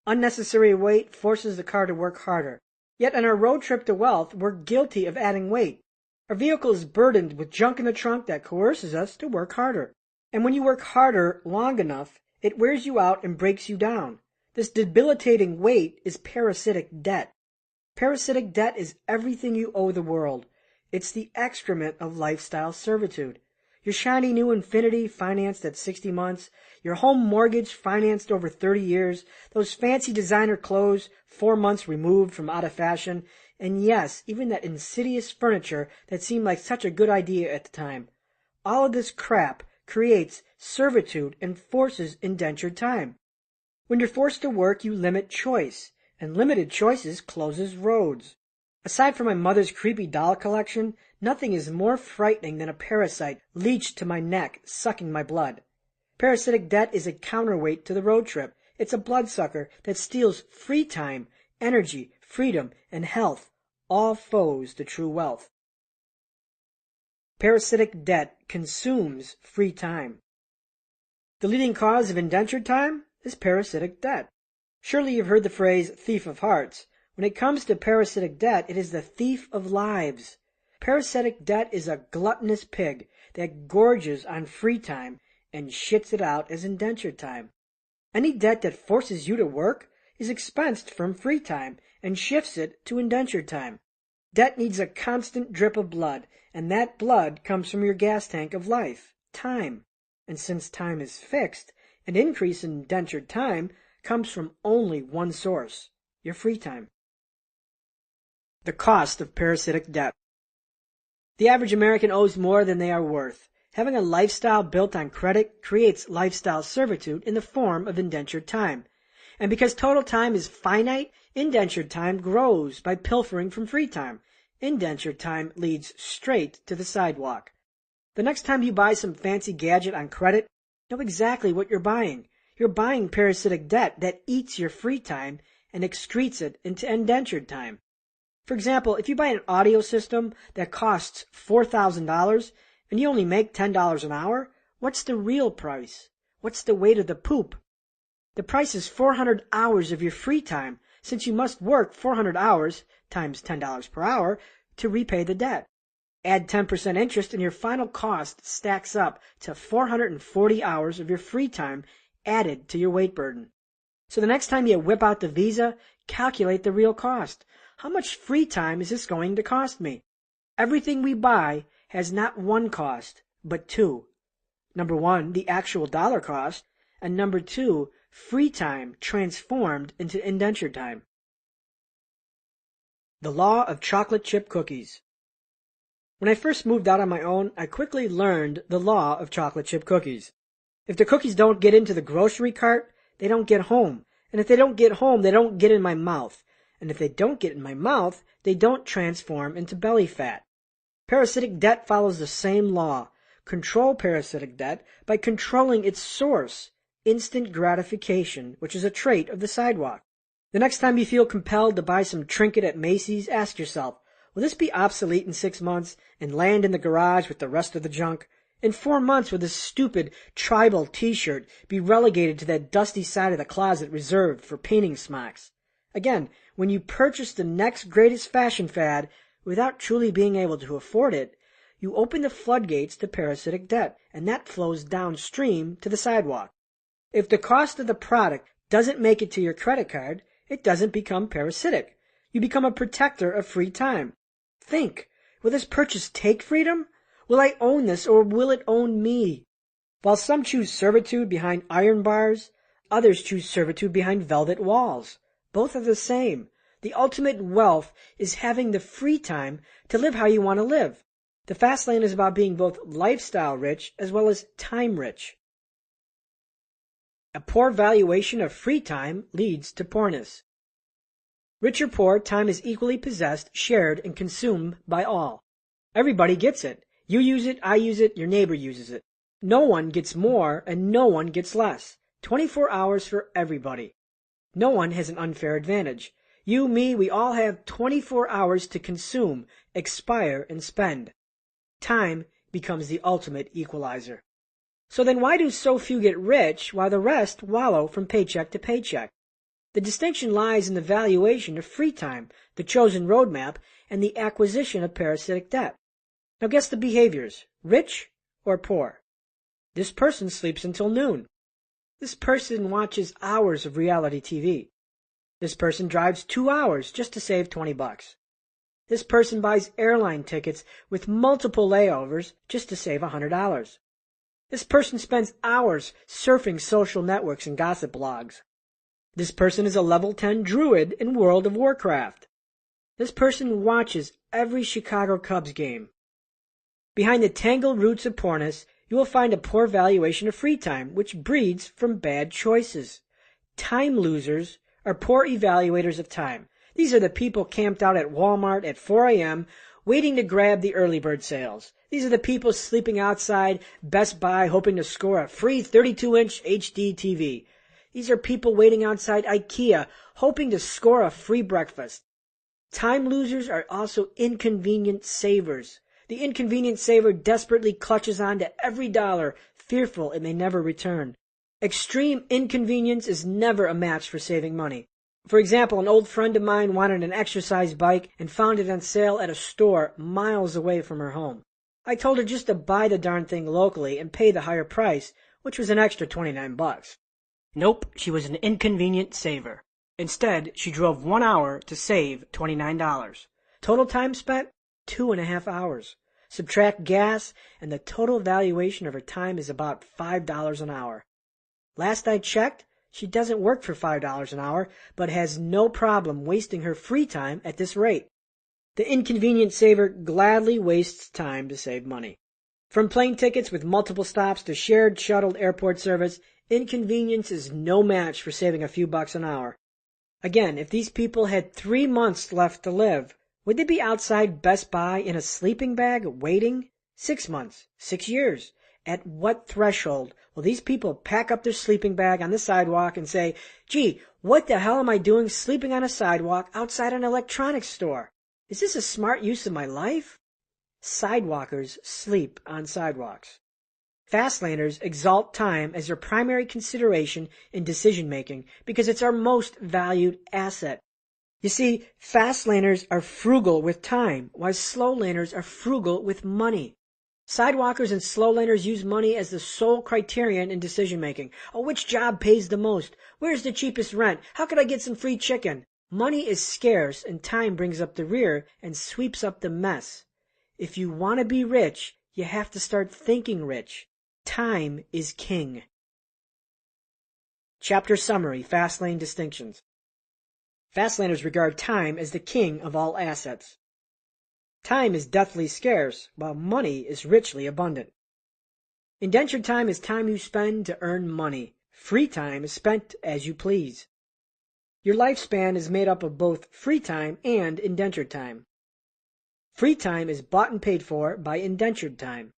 Unnecessary weight forces the car to work harder. Yet on our road trip to wealth, we're guilty of adding weight. Our vehicle is burdened with junk in the trunk that coerces us to work harder. And when you work harder long enough, it wears you out and breaks you down. This debilitating weight is parasitic debt. Parasitic debt is everything you owe the world. It's the excrement of lifestyle servitude. Your shiny new Infiniti financed at 60 months, your home mortgage financed over 30 years, those fancy designer clothes 4 months removed from out of fashion, and yes, even that insidious furniture that seemed like such a good idea at the time. All of this crap creates servitude and forces indentured time. When you're forced to work, you limit choice, and limited choices closes roads. Aside from my mother's creepy doll collection, nothing is more frightening than a parasite leeched to my neck, sucking my blood. Parasitic debt is a counterweight to the road trip. It's a bloodsucker that steals free time, energy, freedom, and health, all foes to true wealth. Parasitic debt consumes free time. The leading cause of indentured time is parasitic debt. Surely you've heard the phrase thief of hearts. When it comes to parasitic debt, it is the thief of lives. Parasitic debt is a gluttonous pig that gorges on free time and shits it out as indentured time. Any debt that forces you to work is expensed from free time and shifts it to indentured time. Debt needs a constant drip of blood, and that blood comes from your gas tank of life, time. And since time is fixed, an increase in indentured time comes from only one source, your free time. The cost of parasitic debt. The average American owes more than they are worth. Having a lifestyle built on credit creates lifestyle servitude in the form of indentured time. And because total time is finite, indentured time grows by pilfering from free time. Indentured time leads straight to the sidewalk. The next time you buy some fancy gadget on credit, know exactly what you're buying. You're buying parasitic debt that eats your free time and excretes it into indentured time. For example, if you buy an audio system that costs $4,000 and you only make $10 an hour, what's the real price? What's the weight of the poop? The price is 400 hours of your free time, since you must work 400 hours times $10 per hour to repay the debt. Add 10% interest and your final cost stacks up to 440 hours of your free time added to your weight burden. So the next time you whip out the Visa, calculate the real cost. How much free time is this going to cost me? Everything we buy has not one cost, but two. Number one, the actual dollar cost, and number two, free time transformed into indentured time. The law of chocolate chip cookies. When I first moved out on my own, I quickly learned the law of chocolate chip cookies. If the cookies don't get into the grocery cart, they don't get home. And if they don't get home, they don't get in my mouth. And if they don't get in my mouth, they don't transform into belly fat. Parasitic debt follows the same law. Control parasitic debt by controlling its source, instant gratification, which is a trait of the sidewalk. The next time you feel compelled to buy some trinket at Macy's, ask yourself, will this be obsolete in 6 months and land in the garage with the rest of the junk? In 4 months, will this stupid tribal t-shirt be relegated to that dusty side of the closet reserved for painting smocks? Again, when you purchase the next greatest fashion fad without truly being able to afford it, you open the floodgates to parasitic debt, and that flows downstream to the sidewalk. If the cost of the product doesn't make it to your credit card, it doesn't become parasitic. You become a protector of free time. Think, will this purchase take freedom? Will I own this, or will it own me? While some choose servitude behind iron bars, others choose servitude behind velvet walls. Both are the same. The ultimate wealth is having the free time to live how you want to live. The fast lane is about being both lifestyle rich as well as time rich. A poor valuation of free time leads to poorness. Rich or poor, time is equally possessed, shared, and consumed by all. Everybody gets it. You use it, I use it, your neighbor uses it. No one gets more and no one gets less. 24 hours for everybody. No one has an unfair advantage. You, me, we all have 24 hours to consume, expire, and spend. Time becomes the ultimate equalizer. So then why do so few get rich while the rest wallow from paycheck to paycheck? The distinction lies in the valuation of free time, the chosen roadmap, and the acquisition of parasitic debt. Now guess the behaviors, rich or poor. This person sleeps until noon. This person watches hours of reality TV. This person drives 2 hours just to save $20. This person buys airline tickets with multiple layovers just to save $100. This person spends hours surfing social networks and gossip blogs. This person is a level 10 druid in World of Warcraft. This person watches every Chicago Cubs game. Behind the tangled roots of poorness, you will find a poor valuation of free time, which breeds from bad choices. Time losers are poor evaluators of time. These are the people camped out at Walmart at 4 a.m. waiting to grab the early bird sales. These are the people sleeping outside Best Buy hoping to score a free 32-inch HD TV. These are people waiting outside IKEA hoping to score a free breakfast. Time losers are also inconvenient savers. The inconvenient saver desperately clutches on to every dollar, fearful it may never return. Extreme inconvenience is never a match for saving money. For example, an old friend of mine wanted an exercise bike and found it on sale at a store miles away from her home. I told her just to buy the darn thing locally and pay the higher price, which was an extra $29. Nope, she was an inconvenient saver. Instead, she drove 1 hour to save $29. Total time spent? 2.5 hours. Subtract gas, and the total valuation of her time is about $5 an hour. Last I checked, she doesn't work for $5 an hour, but has no problem wasting her free time at this rate. The inconvenient saver gladly wastes time to save money. From plane tickets with multiple stops to shared shuttled airport service, inconvenience is no match for saving a few bucks an hour. Again, if these people had 3 months left to live, would they be outside Best Buy in a sleeping bag waiting? 6 months, 6 years. At what threshold will these people pack up their sleeping bag on the sidewalk and say, gee, what the hell am I doing sleeping on a sidewalk outside an electronics store? Is this a smart use of my life? Sidewalkers sleep on sidewalks. Fastlaners exalt time as their primary consideration in decision-making because it's our most valued asset. You see, fastlaners are frugal with time, while slow laners are frugal with money. Sidewalkers and slow laners use money as the sole criterion in decision-making. Oh, which job pays the most? Where's the cheapest rent? How could I get some free chicken? Money is scarce, and time brings up the rear and sweeps up the mess. If you want to be rich, you have to start thinking rich. Time is king. Chapter Summary, Fastlane Distinctions. Fastlaners regard time as the king of all assets. Time is deathly scarce, while money is richly abundant. Indentured time is time you spend to earn money. Free time is spent as you please. Your lifespan is made up of both free time and indentured time. Free time is bought and paid for by indentured time.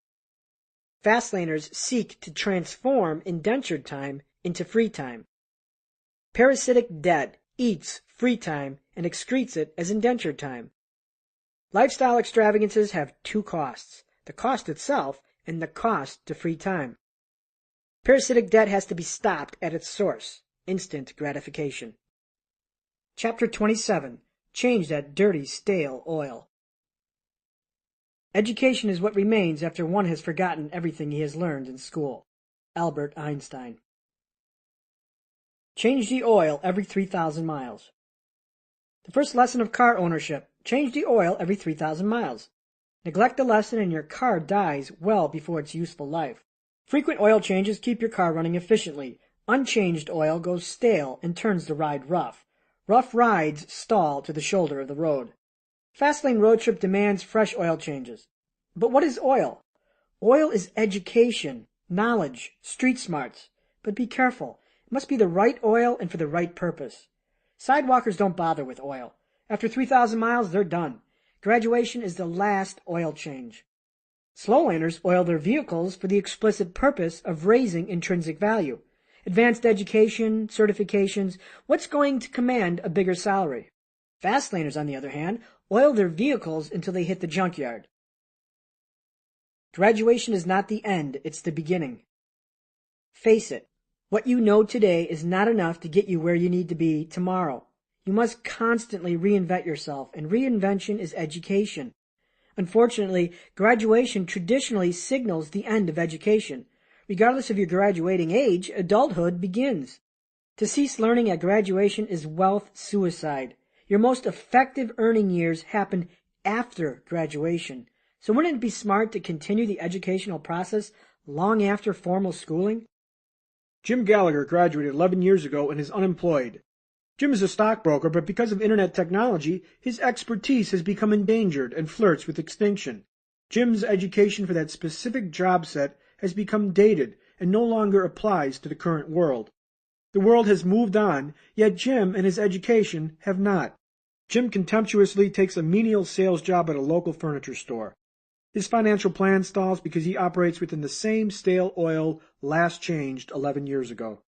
Fastlaners seek to transform indentured time into free time. Parasitic debt eats free time and excretes it as indentured time. Lifestyle extravagances have two costs, the cost itself and the cost to free time. Parasitic debt has to be stopped at its source, instant gratification. Chapter 27. Change that dirty, stale oil. Education is what remains after one has forgotten everything he has learned in school. Albert Einstein. Change the oil every 3,000 miles. The first lesson of car ownership. Change the oil every 3,000 miles. Neglect the lesson and your car dies well before its useful life. Frequent oil changes keep your car running efficiently. Unchanged oil goes stale and turns the ride rough. Rough rides stall to the shoulder of the road. Fastlane road trip demands fresh oil changes. But what is oil? Oil is education, knowledge, street smarts. But be careful. It must be the right oil and for the right purpose. Sidewalkers don't bother with oil. After 3,000 miles, they're done. Graduation is the last oil change. Slow laners oil their vehicles for the explicit purpose of raising intrinsic value. Advanced education, certifications, what's going to command a bigger salary? Fast laners, on the other hand, oil their vehicles until they hit the junkyard. Graduation is not the end, it's the beginning. Face it, what you know today is not enough to get you where you need to be tomorrow. You must constantly reinvent yourself, and reinvention is education. Unfortunately, graduation traditionally signals the end of education. Regardless of your graduating age, adulthood begins. To cease learning at graduation is wealth suicide. Your most effective earning years happen after graduation. So wouldn't it be smart to continue the educational process long after formal schooling? Jim Gallagher graduated 11 years ago and is unemployed. Jim is a stockbroker, but because of internet technology, his expertise has become endangered and flirts with extinction. Jim's education for that specific job set has become dated and no longer applies to the current world. The world has moved on, yet Jim and his education have not. Jim contemptuously takes a menial sales job at a local furniture store. His financial plan stalls because he operates within the same stale oil last changed 11 years ago.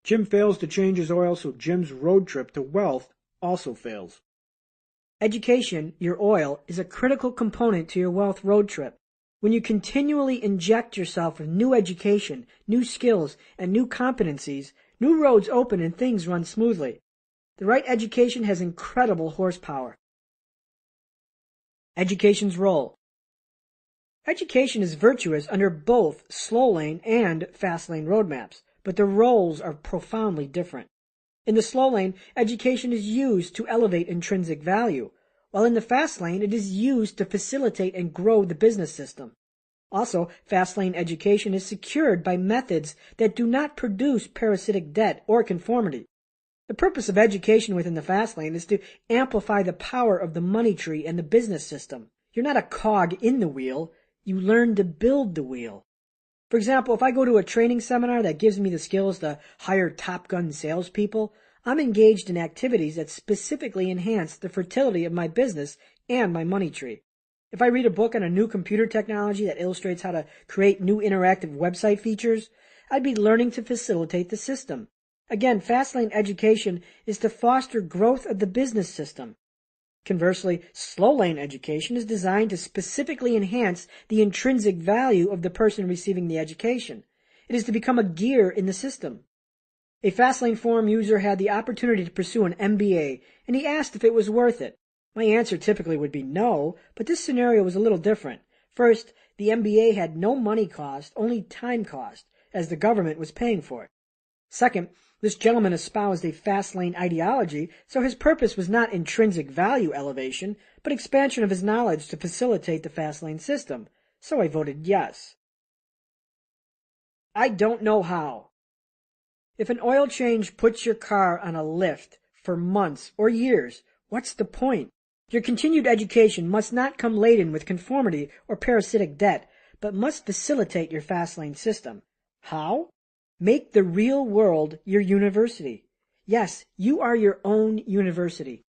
Jim fails to change his oil, so Jim's road trip to wealth also fails. Education, your oil, is a critical component to your wealth road trip. When you continually inject yourself with new education, new skills, and new competencies, new roads open and things run smoothly. The right education has incredible horsepower. Education's role. Education is virtuous under both slow lane and fast lane roadmaps, but the roles are profoundly different. In the slow lane, education is used to elevate intrinsic value, while in the fast lane, it is used to facilitate and grow the business system. Also, fast lane education is secured by methods that do not produce parasitic debt or conformity. The purpose of education within the fast lane is to amplify the power of the money tree and the business system. You're not a cog in the wheel, you learn to build the wheel. For example, if I go to a training seminar that gives me the skills to hire Top Gun salespeople, I'm engaged in activities that specifically enhance the fertility of my business and my money tree. If I read a book on a new computer technology that illustrates how to create new interactive website features, I'd be learning to facilitate the system. Again, Fastlane education is to foster growth of the business system. Conversely, slow lane education is designed to specifically enhance the intrinsic value of the person receiving the education. It is to become a gear in the system. A Fastlane forum user had the opportunity to pursue an MBA, and he asked if it was worth it. My answer typically would be no, but this scenario was a little different. First, the MBA had no money cost, only time cost, as the government was paying for it. Second, this gentleman espoused a fast-lane ideology, so his purpose was not intrinsic value elevation, but expansion of his knowledge to facilitate the fast-lane system. So I voted yes. I don't know how. If an oil change puts your car on a lift for months or years, what's the point? Your continued education must not come laden with conformity or parasitic debt, but must facilitate your Fastlane system. How? Make the real world your university. Yes, you are your own university.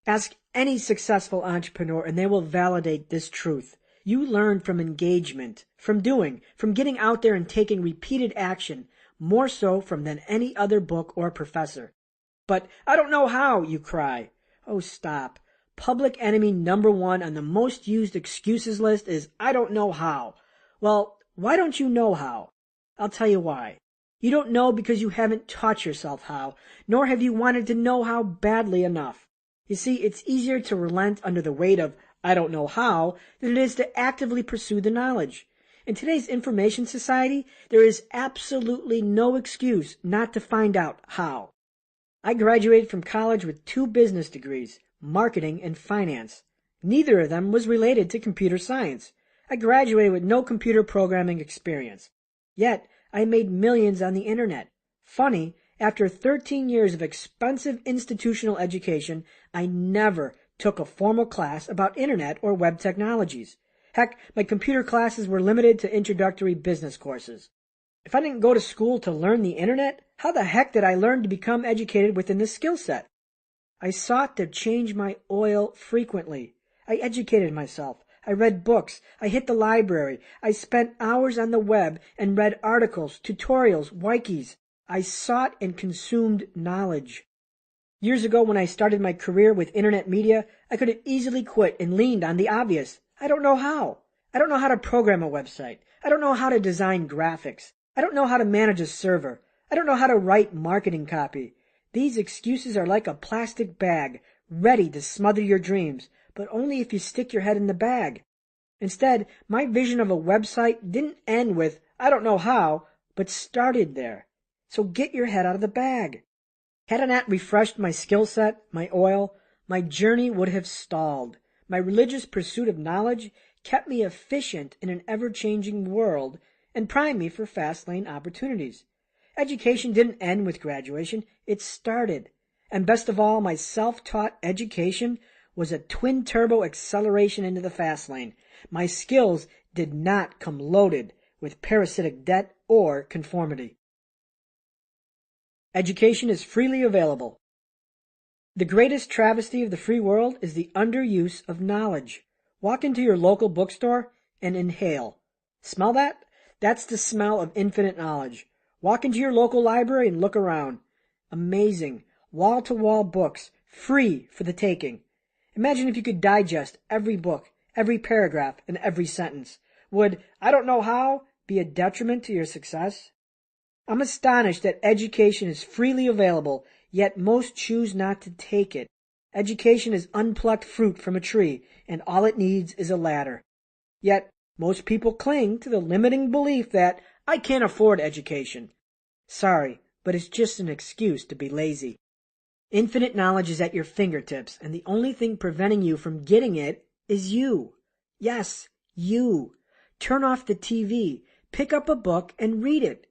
Ask any successful entrepreneur and they will validate this truth. You learn from engagement, from doing, from getting out there and taking repeated action, more so from than any other book or professor. But I don't know how, you cry. Oh, stop. Public enemy number one on the most used excuses list is I don't know how. Well, why don't you know how? I'll tell you why. You don't know because you haven't taught yourself how, nor have you wanted to know how badly enough. You see, it's easier to relent under the weight of I don't know how than it is to actively pursue the knowledge. In today's information society, there is absolutely no excuse not to find out how. I graduated from college with 2 business degrees, marketing and finance. Neither of them was related to computer science. I graduated with no computer programming experience. Yet, I made millions on the internet. Funny, after 13 years of expensive institutional education, I never took a formal class about internet or web technologies. Heck, my computer classes were limited to introductory business courses. If I didn't go to school to learn the internet, how the heck did I learn to become educated within this skill set? I sought to change my oil frequently. I educated myself. I read books. I hit the library. I spent hours on the web and read articles, tutorials, wikis. I sought and consumed knowledge. Years ago when I started my career with internet media, I could have easily quit and leaned on the obvious. I don't know how. I don't know how to program a website. I don't know how to design graphics. I don't know how to manage a server. I don't know how to write marketing copy. These excuses are like a plastic bag, ready to smother your dreams, but only if you stick your head in the bag. Instead, my vision of a website didn't end with, I don't know how, but started there. So get your head out of the bag. Had I not refreshed my skill set, my oil, my journey would have stalled. My religious pursuit of knowledge kept me efficient in an ever-changing world and primed me for Fastlane opportunities. Education didn't end with graduation, it started. And best of all, my self-taught education was a twin-turbo acceleration into the Fastlane. My skills did not come loaded with parasitic debt or conformity. Education is freely available. The greatest travesty of the free world is the underuse of knowledge. Walk into your local bookstore and inhale. Smell that? That's the smell of infinite knowledge. Walk into your local library and look around. Amazing, wall-to-wall books, free for the taking. Imagine if you could digest every book, every paragraph, and every sentence. Would I don't know how be a detriment to your success? I'm astonished that education is freely available, yet most choose not to take it. Education is unplucked fruit from a tree, and all it needs is a ladder. Yet most people cling to the limiting belief that I can't afford education. Sorry, but it's just an excuse to be lazy. Infinite knowledge is at your fingertips, and the only thing preventing you from getting it is you. Yes, you. Turn off the TV, pick up a book, and read it.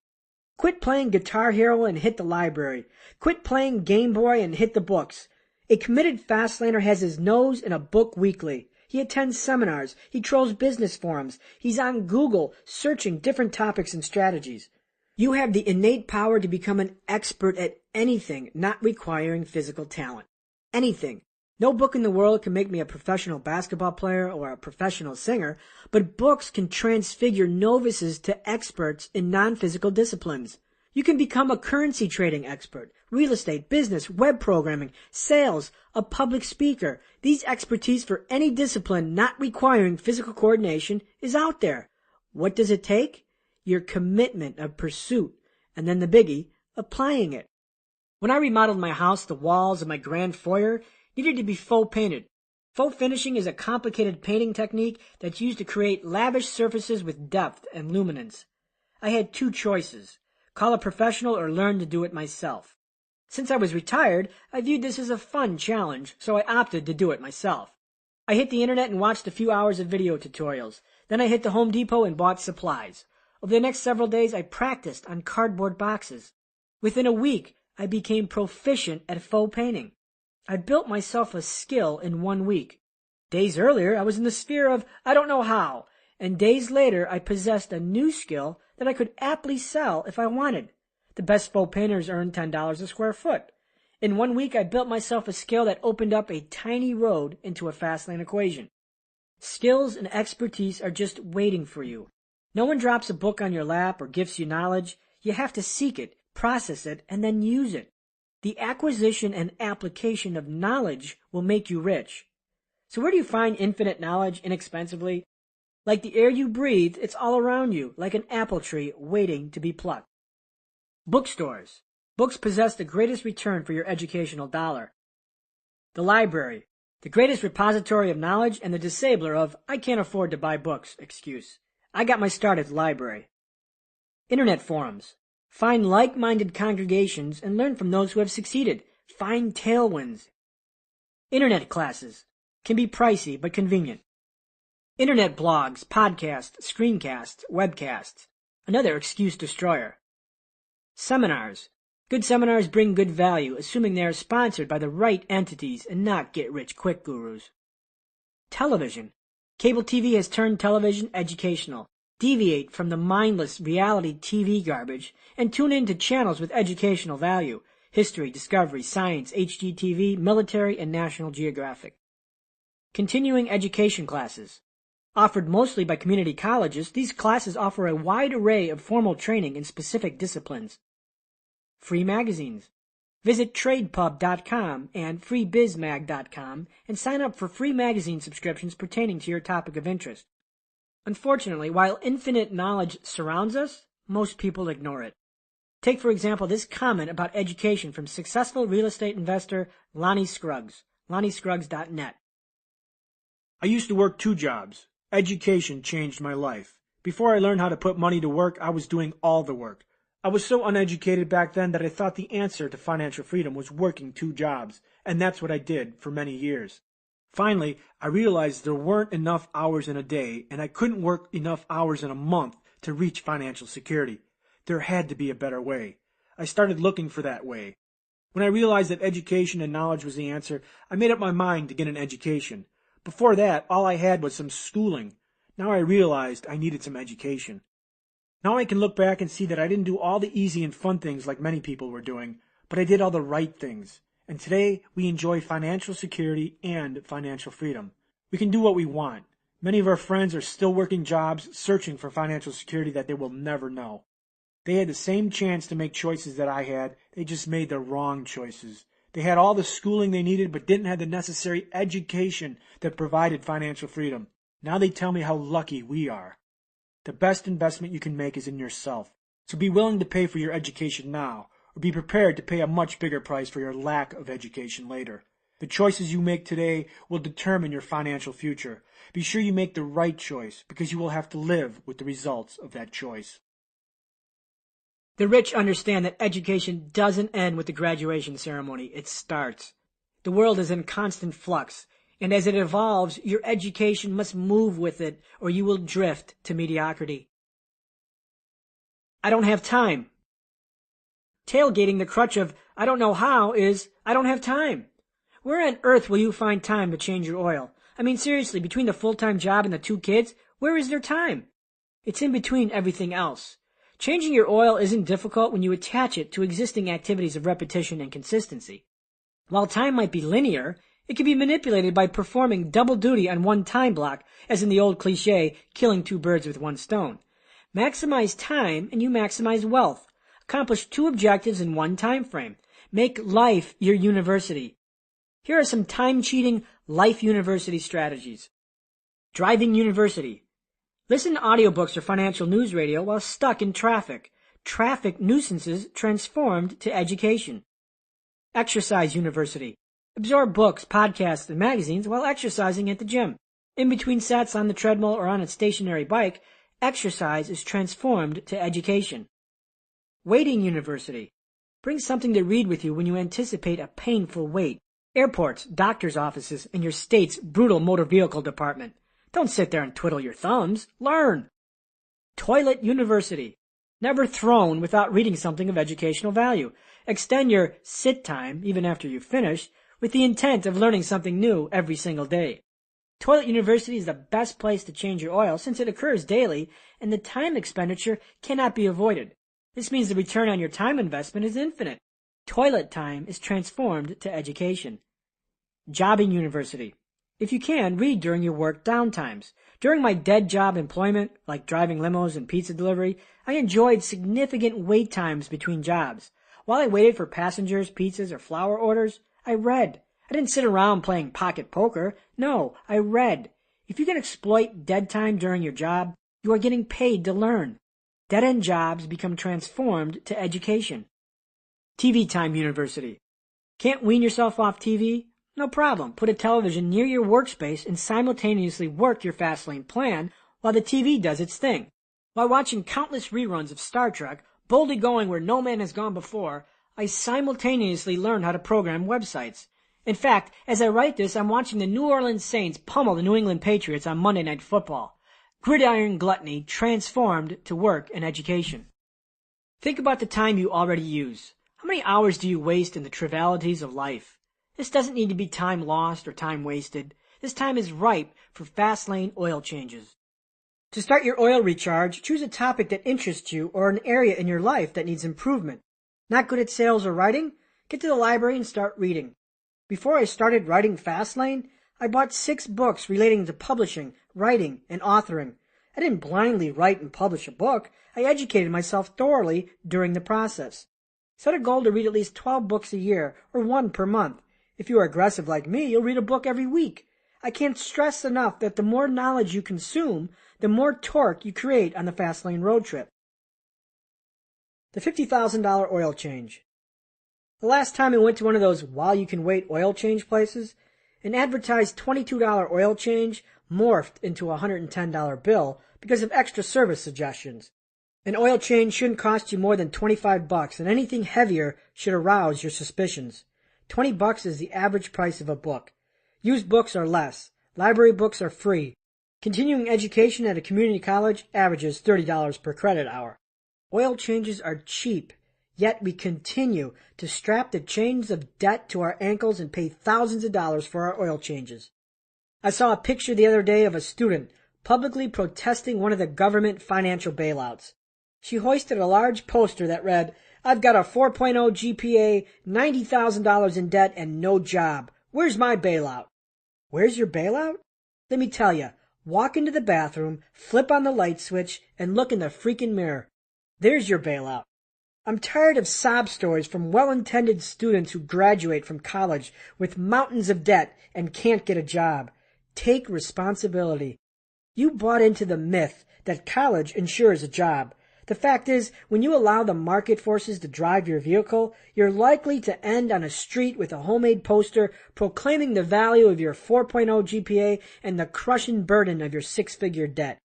Quit playing Guitar Hero and hit the library. Quit playing Game Boy and hit the books. A committed Fastlaner has his nose in a book weekly. He attends seminars. He trolls business forums. He's on Google searching different topics and strategies. You have the innate power to become an expert at anything not requiring physical talent. Anything. No book in the world can make me a professional basketball player or a professional singer, but books can transfigure novices to experts in non-physical disciplines. You can become a currency trading expert, real estate, business, web programming, sales, a public speaker. These expertise for any discipline not requiring physical coordination is out there. What does it take? Your commitment of pursuit, and then the biggie, applying it. When I remodeled my house, the walls of my grand foyer needed to be faux painted. Faux finishing is a complicated painting technique that's used to create lavish surfaces with depth and luminance. I had 2 choices, call a professional or learn to do it myself. Since I was retired, I viewed this as a fun challenge, so I opted to do it myself. I hit the internet and watched a few hours of video tutorials. Then I hit the Home Depot and bought supplies. Over the next several days, I practiced on cardboard boxes. Within a week, I became proficient at faux painting. I built myself a skill in 1 week. Days earlier, I was in the sphere of I don't know how, and days later, I possessed a new skill that I could aptly sell if I wanted. The best faux painters earn $10 a square foot. In 1 week, I built myself a skill that opened up a tiny road into a Fastlane equation. Skills and expertise are just waiting for you. No one drops a book on your lap or gifts you knowledge. You have to seek it, process it, and then use it. The acquisition and application of knowledge will make you rich. So where do you find infinite knowledge inexpensively? Like the air you breathe, it's all around you, like an apple tree waiting to be plucked. Bookstores. Books possess the greatest return for your educational dollar. The library. The greatest repository of knowledge and the disabler of I can't afford to buy books excuse. I got my start at the library. Internet forums. Find like-minded congregations and learn from those who have succeeded. Find tailwinds. Internet classes. Can be pricey but convenient. Internet blogs, podcasts, screencasts, webcasts. Another excuse destroyer. Seminars. Good seminars bring good value, assuming they are sponsored by the right entities and not get-rich-quick gurus. Television. Cable TV has turned television educational. Deviate from the mindless reality TV garbage and tune in to channels with educational value. History, Discovery, Science, HGTV, Military, and National Geographic. Continuing education classes. Offered mostly by community colleges, these classes offer a wide array of formal training in specific disciplines. Free magazines. Visit tradepub.com and freebizmag.com and sign up for free magazine subscriptions pertaining to your topic of interest. Unfortunately, while infinite knowledge surrounds us, most people ignore it. Take, for example, this comment about education from successful real estate investor Lonnie Scruggs, LonnieScruggs.net. I used to work 2 jobs. Education changed my life. Before I learned how to put money to work, I was doing all the work. I was so uneducated back then that I thought the answer to financial freedom was working 2 jobs, and that's what I did for many years. Finally, I realized there weren't enough hours in a day, and I couldn't work enough hours in a month to reach financial security. There had to be a better way. I started looking for that way. When I realized that education and knowledge was the answer, I made up my mind to get an education. Before that, all I had was some schooling. Now I realized I needed some education. Now I can look back and see that I didn't do all the easy and fun things like many people were doing, but I did all the right things. And today, we enjoy financial security and financial freedom. We can do what we want. Many of our friends are still working jobs, searching for financial security that they will never know. They had the same chance to make choices that I had, they just made the wrong choices. They had all the schooling they needed, but didn't have the necessary education that provided financial freedom. Now they tell me how lucky we are. The best investment you can make is in yourself. So be willing to pay for your education now, or be prepared to pay a much bigger price for your lack of education later. The choices you make today will determine your financial future. Be sure you make the right choice, because you will have to live with the results of that choice. The rich understand that education doesn't end with the graduation ceremony, it starts. The world is in constant flux, and as it evolves, your education must move with it, or you will drift to mediocrity. I don't have time. Tailgating the crutch of I don't know how is I don't have time. Where on earth will you find time to change your oil? I mean, seriously, between the full-time job and the 2 kids, where is there time? It's in between everything else. Changing your oil isn't difficult when you attach it to existing activities of repetition and consistency. While time might be linear, it can be manipulated by performing double duty on one time block, as in the old cliche, killing 2 birds with 1 stone. Maximize time and you maximize wealth. Accomplish 2 objectives in 1 time frame. Make life your university. Here are some time-cheating life university strategies. Driving university. Listen to audiobooks or financial news radio while stuck in traffic. Traffic nuisances transformed to education. Exercise university. Absorb books, podcasts, and magazines while exercising at the gym. In between sets on the treadmill or on a stationary bike, exercise is transformed to education. Waiting university. Bring something to read with you when you anticipate a painful wait. Airports, doctor's offices, and your state's brutal motor vehicle department. Don't sit there and twiddle your thumbs. Learn. Toilet university. Never thrown without reading something of educational value. Extend your sit time, even after you finish, with the intent of learning something new every single day. Toilet University is the best place to change your oil since it occurs daily and the time expenditure cannot be avoided. This means the return on your time investment is infinite. Toilet time is transformed to education. Jobbing University. If you can, read during your work downtimes. During my dead job employment, like driving limos and pizza delivery, I enjoyed significant wait times between jobs. While I waited for passengers, pizzas, or flower orders, I read. I didn't sit around playing pocket poker. No, I read. If you can exploit dead time during your job, you are getting paid to learn. Dead-end jobs become transformed to education. TV Time University. Can't wean yourself off TV? No problem. Put a television near your workspace and simultaneously work your Fastlane plan while the TV does its thing. While watching countless reruns of Star Trek, boldly going where no man has gone before, I simultaneously learn how to program websites. In fact, as I write this, I'm watching the New Orleans Saints pummel the New England Patriots on Monday Night Football. Gridiron gluttony transformed to work and education. Think about the time you already use. How many hours do you waste in the trivialities of life? This doesn't need to be time lost or time wasted. This time is ripe for Fastlane oil changes. To start your oil recharge, choose a topic that interests you or an area in your life that needs improvement. Not good at sales or writing? Get to the library and start reading. Before I started writing Fastlane, I bought 6 books relating to publishing, writing, and authoring. I didn't blindly write and publish a book. I educated myself thoroughly during the process. Set a goal to read at least 12 books a year, or 1 per month. If you are aggressive like me, you'll read a book every week. I can't stress enough that the more knowledge you consume, the more torque you create on the Fastlane road trip. The $50,000 oil change. The last time I went to one of those while-you-can-wait oil change places, an advertised $22 oil change morphed into a $110 bill because of extra service suggestions. An oil change shouldn't cost you more than $25, and anything heavier should arouse your suspicions. $20 is the average price of a book. Used books are less. Library books are free. Continuing education at a community college averages $30 per credit hour. Oil changes are cheap, yet we continue to strap the chains of debt to our ankles and pay thousands of dollars for our oil changes. I saw a picture the other day of a student publicly protesting one of the government financial bailouts. She hoisted a large poster that read, "I've got a 4.0 GPA, $90,000 in debt, and no job. Where's my bailout?" Where's your bailout? Let me tell you, walk into the bathroom, flip on the light switch, and look in the freaking mirror. There's your bailout. I'm tired of sob stories from well-intended students who graduate from college with mountains of debt and can't get a job. Take responsibility. You bought into the myth that college ensures a job. The fact is, when you allow the market forces to drive your vehicle, you're likely to end on a street with a homemade poster proclaiming the value of your 4.0 GPA and the crushing burden of your 6-figure debt.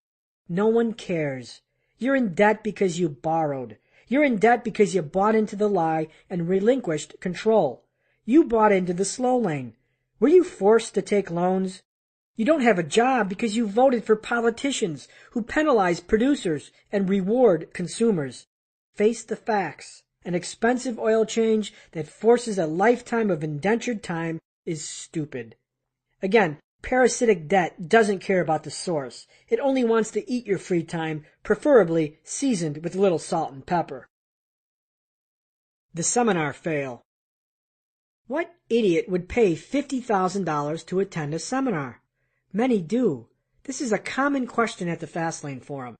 No one cares. You're in debt because you borrowed. You're in debt because you bought into the lie and relinquished control. You bought into the slow lane. Were you forced to take loans? You don't have a job because you voted for politicians who penalize producers and reward consumers. Face the facts. An expensive oil change that forces a lifetime of indentured time is stupid. Again, parasitic debt doesn't care about the source. It only wants to eat your free time, preferably seasoned with a little salt and pepper. The seminar fail. What idiot would pay $50,000 to attend a seminar? Many do. This is a common question at the Fastlane forum.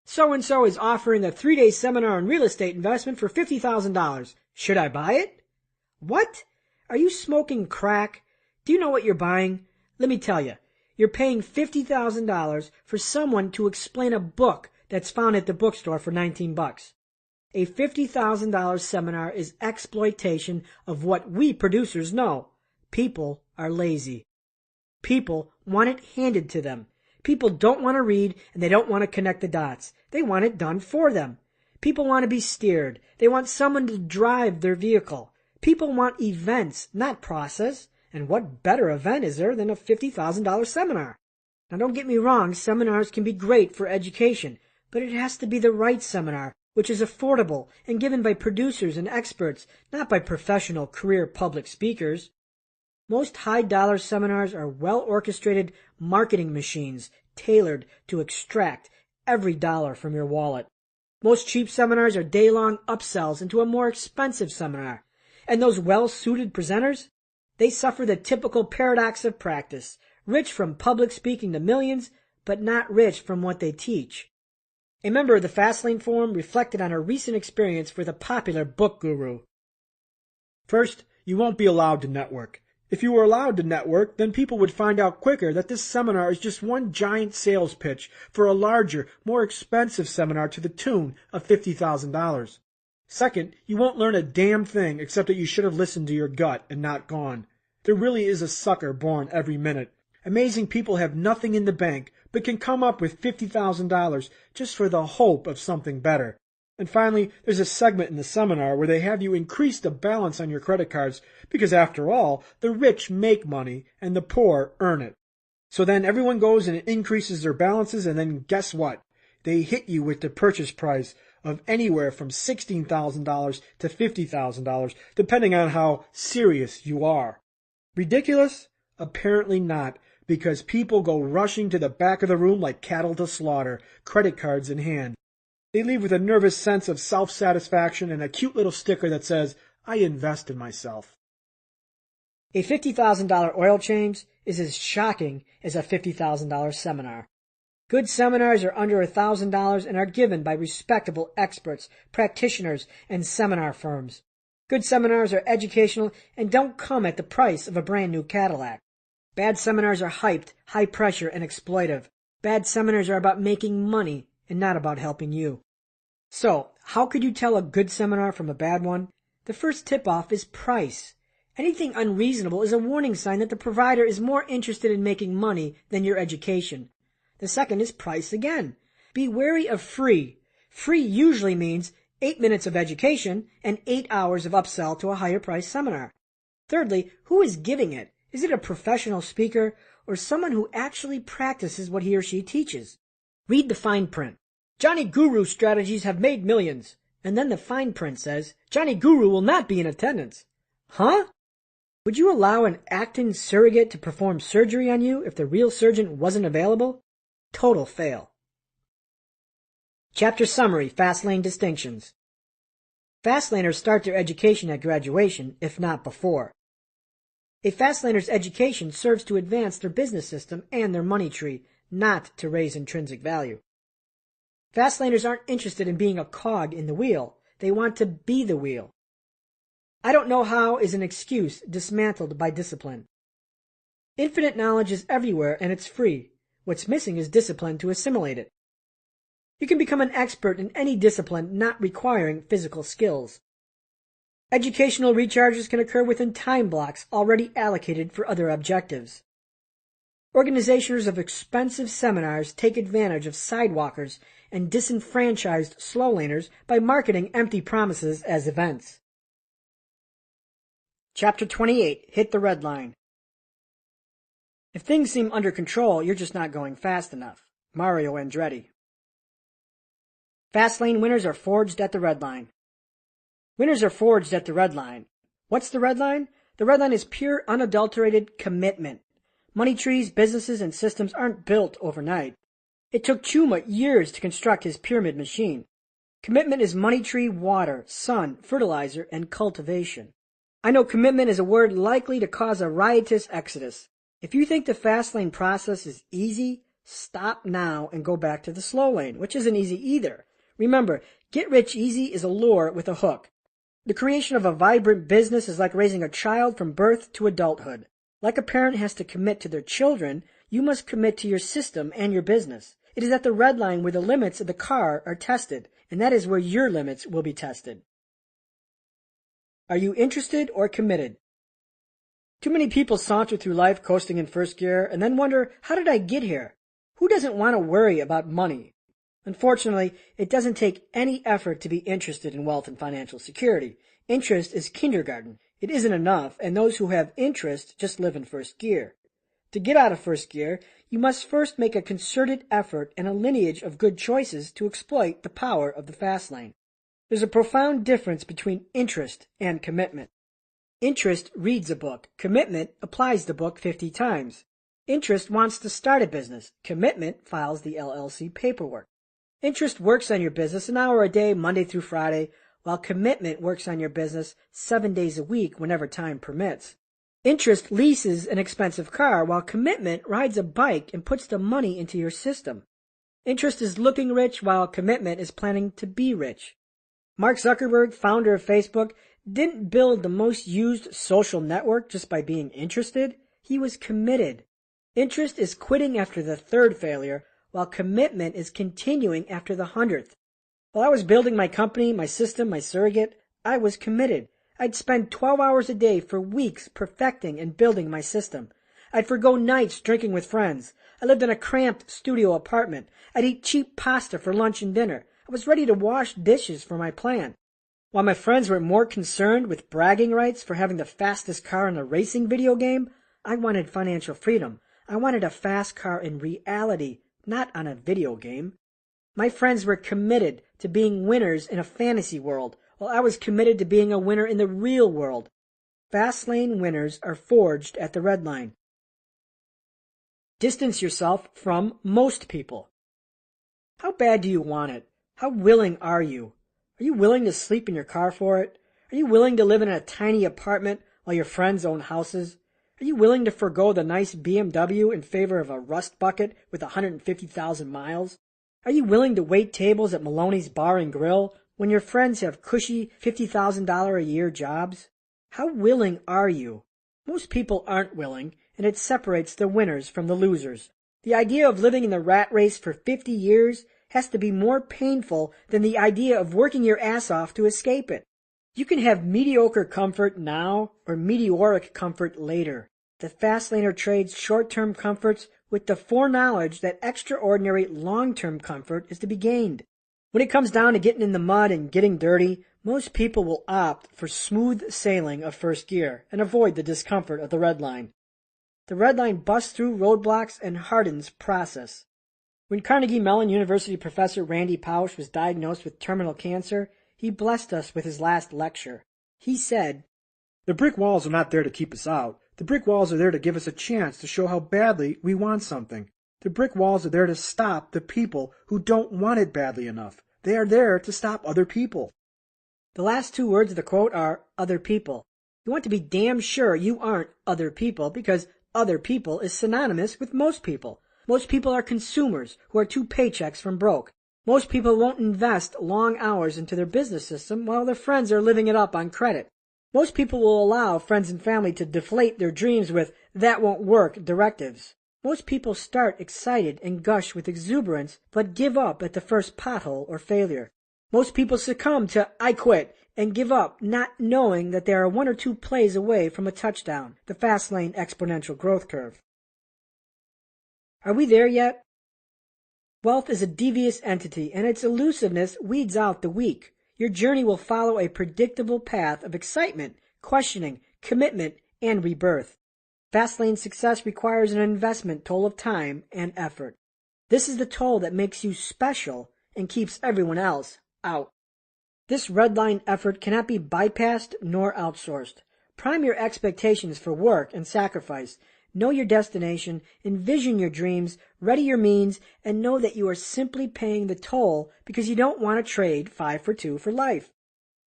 So-and-so is offering a 3-day seminar on real estate investment for $50,000. Should I buy it? What? Are you smoking crack? Do you know what you're buying? Let me tell you. You're paying $50,000 for someone to explain a book that's found at the bookstore for $19. A $50,000 seminar is exploitation of what we producers know. People are lazy. People want it handed to them. People don't want to read and they don't want to connect the dots. They want it done for them. People want to be steered. They want someone to drive their vehicle. People want events, not process. And what better event is there than a $50,000 seminar? Now don't get me wrong, seminars can be great for education, but it has to be the right seminar, which is affordable and given by producers and experts, not by professional career public speakers. Most high-dollar seminars are well-orchestrated marketing machines tailored to extract every dollar from your wallet. Most cheap seminars are day-long upsells into a more expensive seminar. And those well-suited presenters, they suffer the typical paradox of practice, rich from public speaking to millions, but not rich from what they teach. A member of the Fastlane Forum reflected on her recent experience with a popular book guru. First, you won't be allowed to network. If you were allowed to network, then people would find out quicker that this seminar is just one giant sales pitch for a larger, more expensive seminar to the tune of $50,000. Second, you won't learn a damn thing except that you should have listened to your gut and not gone. There really is a sucker born every minute. Amazing people have nothing in the bank, but can come up with $50,000 just for the hope of something better. And finally, there's a segment in the seminar where they have you increase the balance on your credit cards because, after all, the rich make money and the poor earn it. So then everyone goes and increases their balances, and then guess what? They hit you with the purchase price of anywhere from $16,000 to $50,000, depending on how serious you are. Ridiculous? Apparently not, because people go rushing to the back of the room like cattle to slaughter, credit cards in hand. They leave with a nervous sense of self-satisfaction and a cute little sticker that says, "I invest in myself." A $50,000 oil change is as shocking as a $50,000 seminar. Good seminars are under $1,000 and are given by respectable experts, practitioners, and seminar firms. Good seminars are educational and don't come at the price of a brand new Cadillac. Bad seminars are hyped, high pressure, and exploitive. Bad seminars are about making money and not about helping you. So, how could you tell a good seminar from a bad one? The first tip-off is price. Anything unreasonable is a warning sign that the provider is more interested in making money than your education. The second is price again. Be wary of free. Free usually means 8 minutes of education and 8 hours of upsell to a higher price seminar. Thirdly, who is giving it? Is it a professional speaker or someone who actually practices what he or she teaches? Read the fine print. Johnny Guru strategies have made millions. And then the fine print says, Johnny Guru will not be in attendance. Huh? Would you allow an acting surrogate to perform surgery on you if the real surgeon wasn't available? Total fail. Chapter Summary, Fastlane Distinctions. Fastlaners start their education at graduation, if not before. A Fastlaner's education serves to advance their business system and their money tree, not to raise intrinsic value. Fastlaners aren't interested in being a cog in the wheel. They want to be the wheel. I don't know how is an excuse dismantled by discipline. Infinite knowledge is everywhere and it's free. What's missing is discipline to assimilate it. You can become an expert in any discipline not requiring physical skills. Educational recharges can occur within time blocks already allocated for other objectives. Organizers of expensive seminars take advantage of sidewalkers and disenfranchised slow laners by marketing empty promises as events. Chapter 28, Hit the Red Line. If things seem under control, you're just not going fast enough. Mario Andretti. Fastlane winners are forged at the red line. Winners are forged at the red line. What's the red line? The red line is pure, unadulterated commitment. Money trees, businesses, and systems aren't built overnight. It took Chuma years to construct his pyramid machine. Commitment is money tree, water, sun, fertilizer, and cultivation. I know commitment is a word likely to cause a riotous exodus. If you think the fast lane process is easy, stop now and go back to the slow lane, which isn't easy either. Remember, get rich easy is a lure with a hook. The creation of a vibrant business is like raising a child from birth to adulthood. Like a parent has to commit to their children, you must commit to your system and your business. It is at the red line where the limits of the car are tested, and that is where your limits will be tested. Are you interested or committed? Too many people saunter through life coasting in first gear and then wonder, how did I get here? Who doesn't want to worry about money? Unfortunately, it doesn't take any effort to be interested in wealth and financial security. Interest is kindergarten. It isn't enough, and those who have interest just live in first gear. To get out of first gear, you must first make a concerted effort and a lineage of good choices to exploit the power of the fast lane. There's a profound difference between interest and commitment. Interest reads a book. Commitment applies the book 50 times. Interest wants to start a business. Commitment files the LLC paperwork. Interest works on your business an hour a day, Monday through Friday, while commitment works on your business 7 days a week whenever time permits. Interest leases an expensive car, while commitment rides a bike and puts the money into your system. Interest is looking rich, while commitment is planning to be rich. Mark Zuckerberg, founder of Facebook, didn't build the most used social network just by being interested. He was committed. Interest is quitting after the 3rd failure, while commitment is continuing after the 100th. While I was building my company, my system, my surrogate, I was committed. I'd spend 12 hours a day for weeks perfecting and building my system. I'd forgo nights drinking with friends. I lived in a cramped studio apartment. I'd eat cheap pasta for lunch and dinner. I was ready to wash dishes for my plan. While my friends were more concerned with bragging rights for having the fastest car in a racing video game, I wanted financial freedom. I wanted a fast car in reality, not on a video game. My friends were committed to being winners in a fantasy world, while I was committed to being a winner in the real world. Fastlane winners are forged at the red line. Distance yourself from most people. How bad do you want it? How willing are you? Are you willing to sleep in your car for it? Are you willing to live in a tiny apartment while your friends own houses? Are you willing to forgo the nice BMW in favor of a rust bucket with 150,000 miles? Are you willing to wait tables at Maloney's Bar and Grill when your friends have cushy $50,000 a year jobs? How willing are you? Most people aren't willing, and it separates the winners from the losers. The idea of living in the rat race for 50 years has to be more painful than the idea of working your ass off to escape it. You can have mediocre comfort now or meteoric comfort later. The Fastlaner trades short-term comforts with the foreknowledge that extraordinary long-term comfort is to be gained. When it comes down to getting in the mud and getting dirty, most people will opt for smooth sailing of first gear and avoid the discomfort of the red line. The red line busts through roadblocks and hardens process. When Carnegie Mellon University professor Randy Pausch was diagnosed with terminal cancer, he blessed us with his last lecture. He said, "The brick walls are not there to keep us out. The brick walls are there to give us a chance to show how badly we want something. The brick walls are there to stop the people who don't want it badly enough. They are there to stop other people." The last 2 words of the quote are other people. You want to be damn sure you aren't other people, because other people is synonymous with most people. Most people are consumers who are 2 paychecks from broke. Most people won't invest long hours into their business system while their friends are living it up on credit. Most people will allow friends and family to deflate their dreams with "that won't work" directives. Most people start excited and gush with exuberance, but give up at the first pothole or failure. Most people succumb to "I quit" and give up, not knowing that they are 1 or 2 plays away from a touchdown, the Fastlane exponential growth curve. Are we there yet? Wealth is a devious entity, and its elusiveness weeds out the weak. Your journey will follow a predictable path of excitement, questioning, commitment, and rebirth. Fastlane success requires an investment toll of time and effort. This is the toll that makes you special and keeps everyone else out. This red line effort cannot be bypassed nor outsourced. Prime your expectations for work and sacrifice. Know your destination, envision your dreams, ready your means, and know that you are simply paying the toll because you don't want to trade 5 for 2 for life.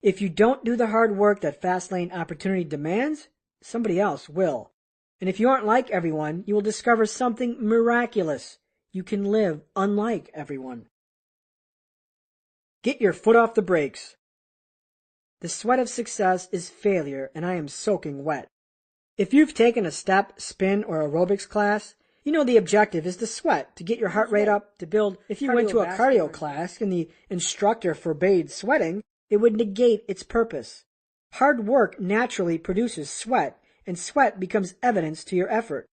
If you don't do the hard work that Fastlane opportunity demands, somebody else will. And if you aren't like everyone, you will discover something miraculous. You can live unlike everyone. Get your foot off the brakes. The sweat of success is failure, and I am soaking wet. If you've taken a step, spin, or aerobics class, you know the objective is to sweat, to get your heart rate up, to build. If you went to a cardio class and the instructor forbade sweating, it would negate its purpose. Hard work naturally produces sweat, and sweat becomes evidence to your effort.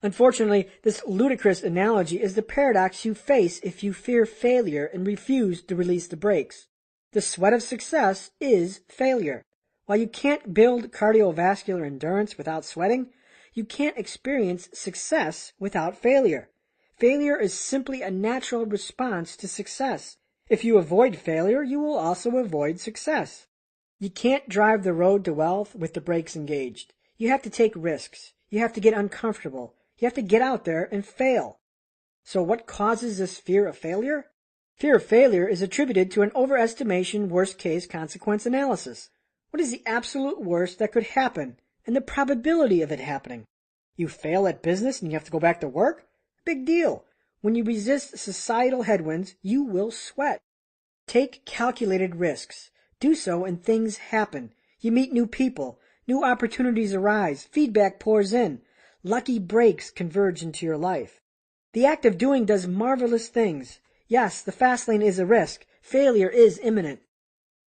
Unfortunately, this ludicrous analogy is the paradox you face if you fear failure and refuse to release the brakes. The sweat of success is failure. While you can't build cardiovascular endurance without sweating, you can't experience success without failure. Failure is simply a natural response to success. If you avoid failure, you will also avoid success. You can't drive the road to wealth with the brakes engaged. You have to take risks. You have to get uncomfortable. You have to get out there and fail. So what causes this fear of failure? Fear of failure is attributed to an overestimation worst-case consequence analysis. What is the absolute worst that could happen and the probability of it happening? You fail at business and you have to go back to work? Big deal. When you resist societal headwinds, you will sweat. Take calculated risks. Do so and things happen. You meet new people. New opportunities arise. Feedback pours in. Lucky breaks converge into your life. The act of doing does marvelous things. Yes, the fast lane is a risk. Failure is imminent.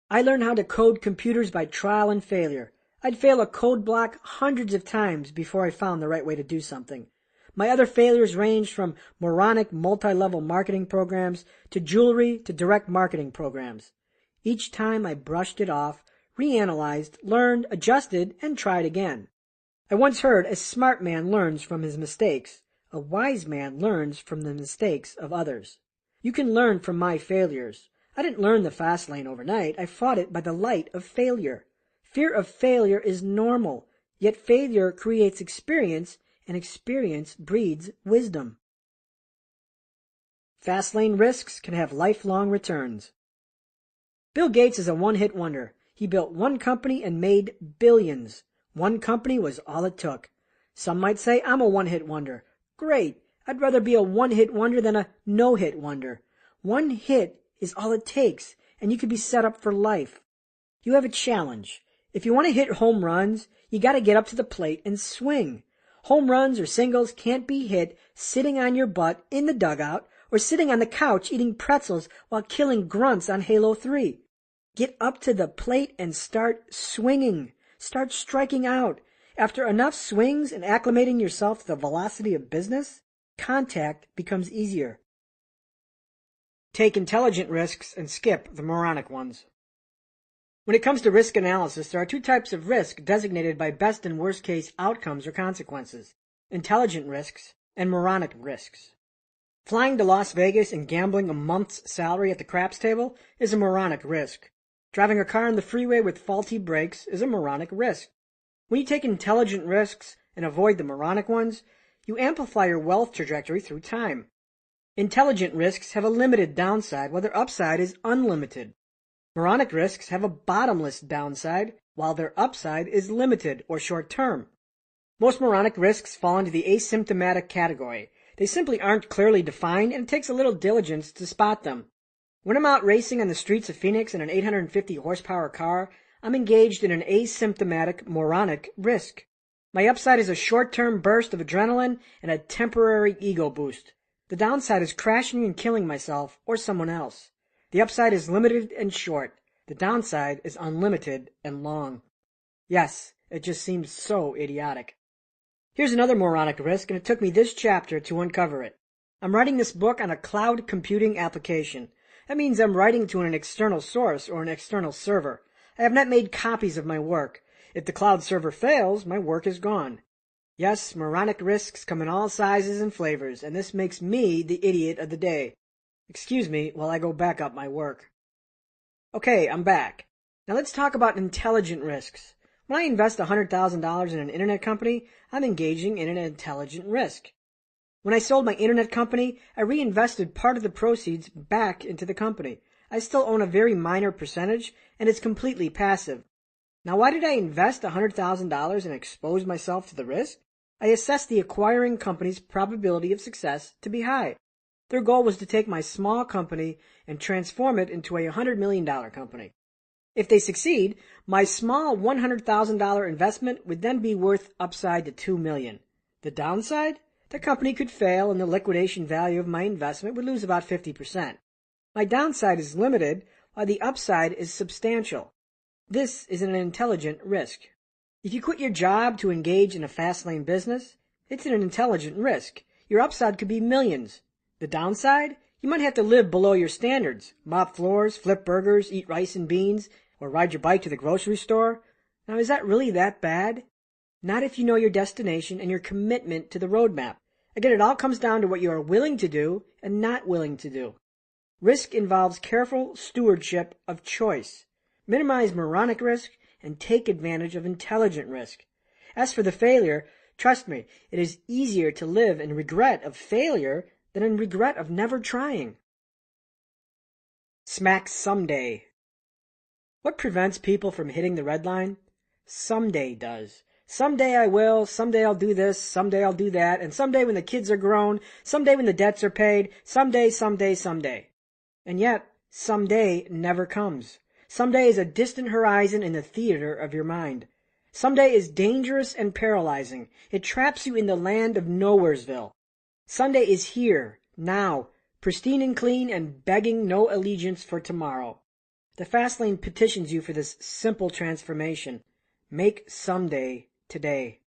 I learned how to code computers by trial and failure. I'd fail a code block hundreds of times before I found the right way to do something. My other failures ranged from moronic multi-level marketing programs to jewelry to direct marketing programs. Each time I brushed it off, reanalyzed, learned, adjusted, and tried again. I once heard a smart man learns from his mistakes. A wise man learns from the mistakes of others. You can learn from my failures. I didn't learn the fast lane overnight. I fought it by the light of failure. Fear of failure is normal, yet failure creates experience, and experience breeds wisdom. Fast lane risks can have lifelong returns. Bill Gates is a one-hit wonder. He built one company and made billions. One company was all it took. Some might say I'm a one-hit wonder. Great. I'd rather be a one-hit wonder than a no-hit wonder. One hit is all it takes, and you could be set up for life. You have a challenge. If you want to hit home runs, you got to get up to the plate and swing. Home runs or singles can't be hit sitting on your butt in the dugout or sitting on the couch eating pretzels while killing grunts on Halo 3. Get up to the plate and start swinging. Start striking out. After enough swings and acclimating yourself to the velocity of business, contact becomes easier. Take intelligent risks and skip the moronic ones. When it comes to risk analysis, there are two types of risk designated by best and worst case outcomes or consequences: intelligent risks and moronic risks. Flying to Las Vegas and gambling a month's salary at the craps table is a moronic risk. Driving a car on the freeway with faulty brakes is a moronic risk. When you take intelligent risks and avoid the moronic ones, you amplify your wealth trajectory through time. Intelligent risks have a limited downside, while their upside is unlimited. Moronic risks have a bottomless downside, while their upside is limited or short-term. Most moronic risks fall into the asymptomatic category. They simply aren't clearly defined, and it takes a little diligence to spot them. When I'm out racing on the streets of Phoenix in an 850 horsepower car, I'm engaged in an asymptomatic moronic risk. My upside is a short-term burst of adrenaline and a temporary ego boost. The downside is crashing and killing myself or someone else. The upside is limited and short. The downside is unlimited and long. Yes, it just seems so idiotic. Here's another moronic risk, and it took me this chapter to uncover it. I'm writing this book on a cloud computing application. That means I'm writing to an external source or an external server. I have not made copies of my work. If the cloud server fails, my work is gone. Yes, moronic risks come in all sizes and flavors, and this makes me the idiot of the day. Excuse me while I go back up my work. Okay, I'm back. Now let's talk about intelligent risks. When I invest $100,000 in an internet company, I'm engaging in an intelligent risk. When I sold my internet company, I reinvested part of the proceeds back into the company. I still own a very minor percentage, and it's completely passive. Now, why did I invest $100,000 and expose myself to the risk? I assessed the acquiring company's probability of success to be high. Their goal was to take my small company and transform it into a $100 million company. If they succeed, my small $100,000 investment would then be worth upside to $2 million. The downside? The company could fail and the liquidation value of my investment would lose about 50%. My downside is limited, while the upside is substantial. This is an intelligent risk. If you quit your job to engage in a fast lane business, it's an intelligent risk. Your upside could be millions. The downside? You might have to live below your standards, mop floors, flip burgers, eat rice and beans, or ride your bike to the grocery store. Now, is that really that bad? Not if you know your destination and your commitment to the roadmap. Again, it all comes down to what you are willing to do and not willing to do. Risk involves careful stewardship of choice. Minimize moronic risk and take advantage of intelligent risk. As for the failure, trust me, it is easier to live in regret of failure than in regret of never trying. Smack someday. What prevents people from hitting the red line? Someday does. Someday I will, someday I'll do this, someday I'll do that, and someday when the kids are grown, someday when the debts are paid, someday. And yet, someday never comes. Someday is a distant horizon in the theater of your mind. Someday is dangerous and paralyzing. It traps you in the land of Nowheresville. Sunday is here, now, pristine and clean and begging no allegiance for tomorrow. The Fastlane petitions you for this simple transformation. Make someday today.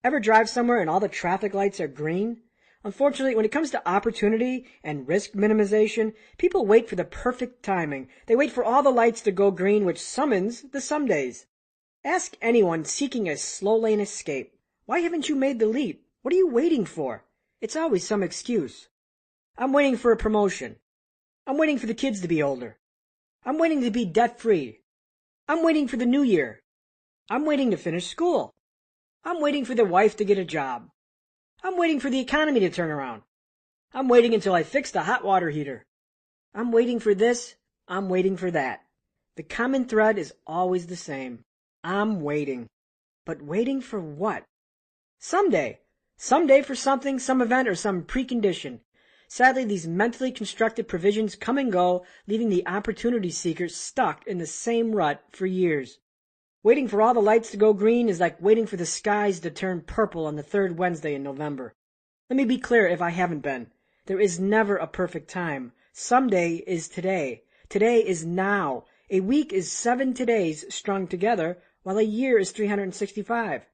Ever drive somewhere and all the traffic lights are green? Unfortunately, when it comes to opportunity and risk minimization, people wait for the perfect timing. They wait for all the lights to go green, which summons the somedays. Ask anyone seeking a slow lane escape, why haven't you made the leap? What are you waiting for? It's always some excuse. I'm waiting for a promotion. I'm waiting for the kids to be older. I'm waiting to be debt-free. I'm waiting for the new year. I'm waiting to finish school. I'm waiting for the wife to get a job. I'm waiting for the economy to turn around. I'm waiting until I fix the hot water heater. I'm waiting for this. I'm waiting for that. The common thread is always the same. I'm waiting. But waiting for what? Someday. Someday for something, some event, or some precondition. Sadly, these mentally constructed provisions come and go, leaving the opportunity seekers stuck in the same rut for years. Waiting for all the lights to go green is like waiting for the skies to turn purple on the third Wednesday in November. Let me be clear if I haven't been. There is never a perfect time. Someday is today. Today is now. A week is 7 todays strung together, while a year is 365.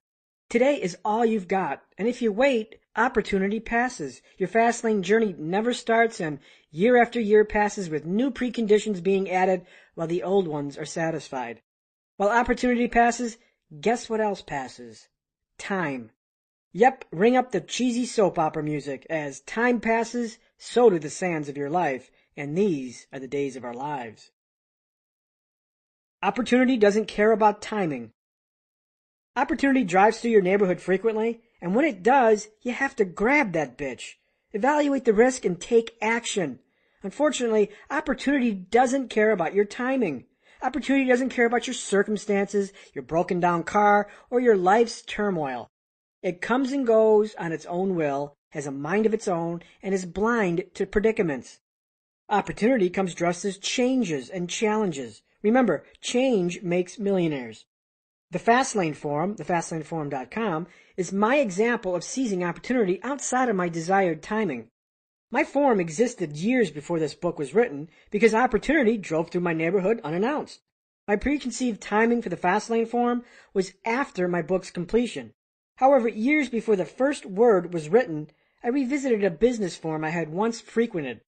Today is all you've got, and if you wait, opportunity passes. Your Fastlane journey never starts, and year after year passes with new preconditions being added while the old ones are satisfied. While opportunity passes, guess what else passes? Time. Yep, ring up the cheesy soap opera music. As time passes, so do the sands of your life, and these are the days of our lives. Opportunity doesn't care about timing. Opportunity drives through your neighborhood frequently, and when it does, you have to grab that bitch. Evaluate the risk and take action. Unfortunately, opportunity doesn't care about your timing. Opportunity doesn't care about your circumstances, your broken down car, or your life's turmoil. It comes and goes on its own will, has a mind of its own, and is blind to predicaments. Opportunity comes dressed as changes and challenges. Remember, change makes millionaires. The Fastlane Forum, thefastlaneforum.com, is my example of seizing opportunity outside of my desired timing. My forum existed years before this book was written because opportunity drove through my neighborhood unannounced. My preconceived timing for the Fastlane Forum was after my book's completion. However, years before the first word was written, I revisited a business forum I had once frequented.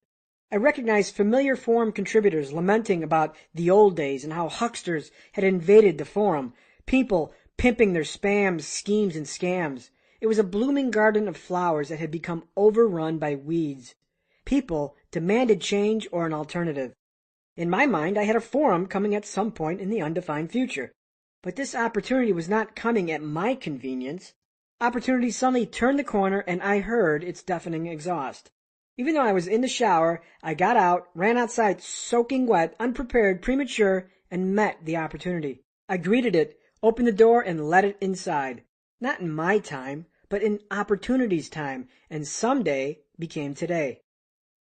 I recognized familiar forum contributors lamenting about the old days and how hucksters had invaded the forum, people pimping their spams, schemes, and scams. It was a blooming garden of flowers that had become overrun by weeds. People demanded change or an alternative. In my mind, I had a forum coming at some point in the undefined future. But this opportunity was not coming at my convenience. Opportunity suddenly turned the corner, and I heard its deafening exhaust. Even though I was in the shower, I got out, ran outside soaking wet, unprepared, premature, and met the opportunity. I greeted it, opened the door, and let it inside. Not in my time, but in opportunity's time, and someday became today.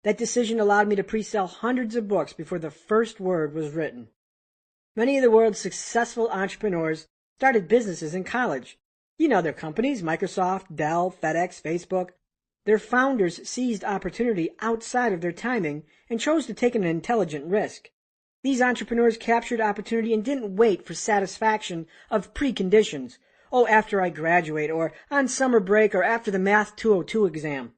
That decision allowed me to pre-sell hundreds of books before the first word was written. Many of the world's successful entrepreneurs started businesses in college. You know their companies, Microsoft, Dell, FedEx, Facebook. Their founders seized opportunity outside of their timing and chose to take an intelligent risk. These entrepreneurs captured opportunity and didn't wait for satisfaction of preconditions. Oh, after I graduate, or on summer break, or after the Math 202 exam.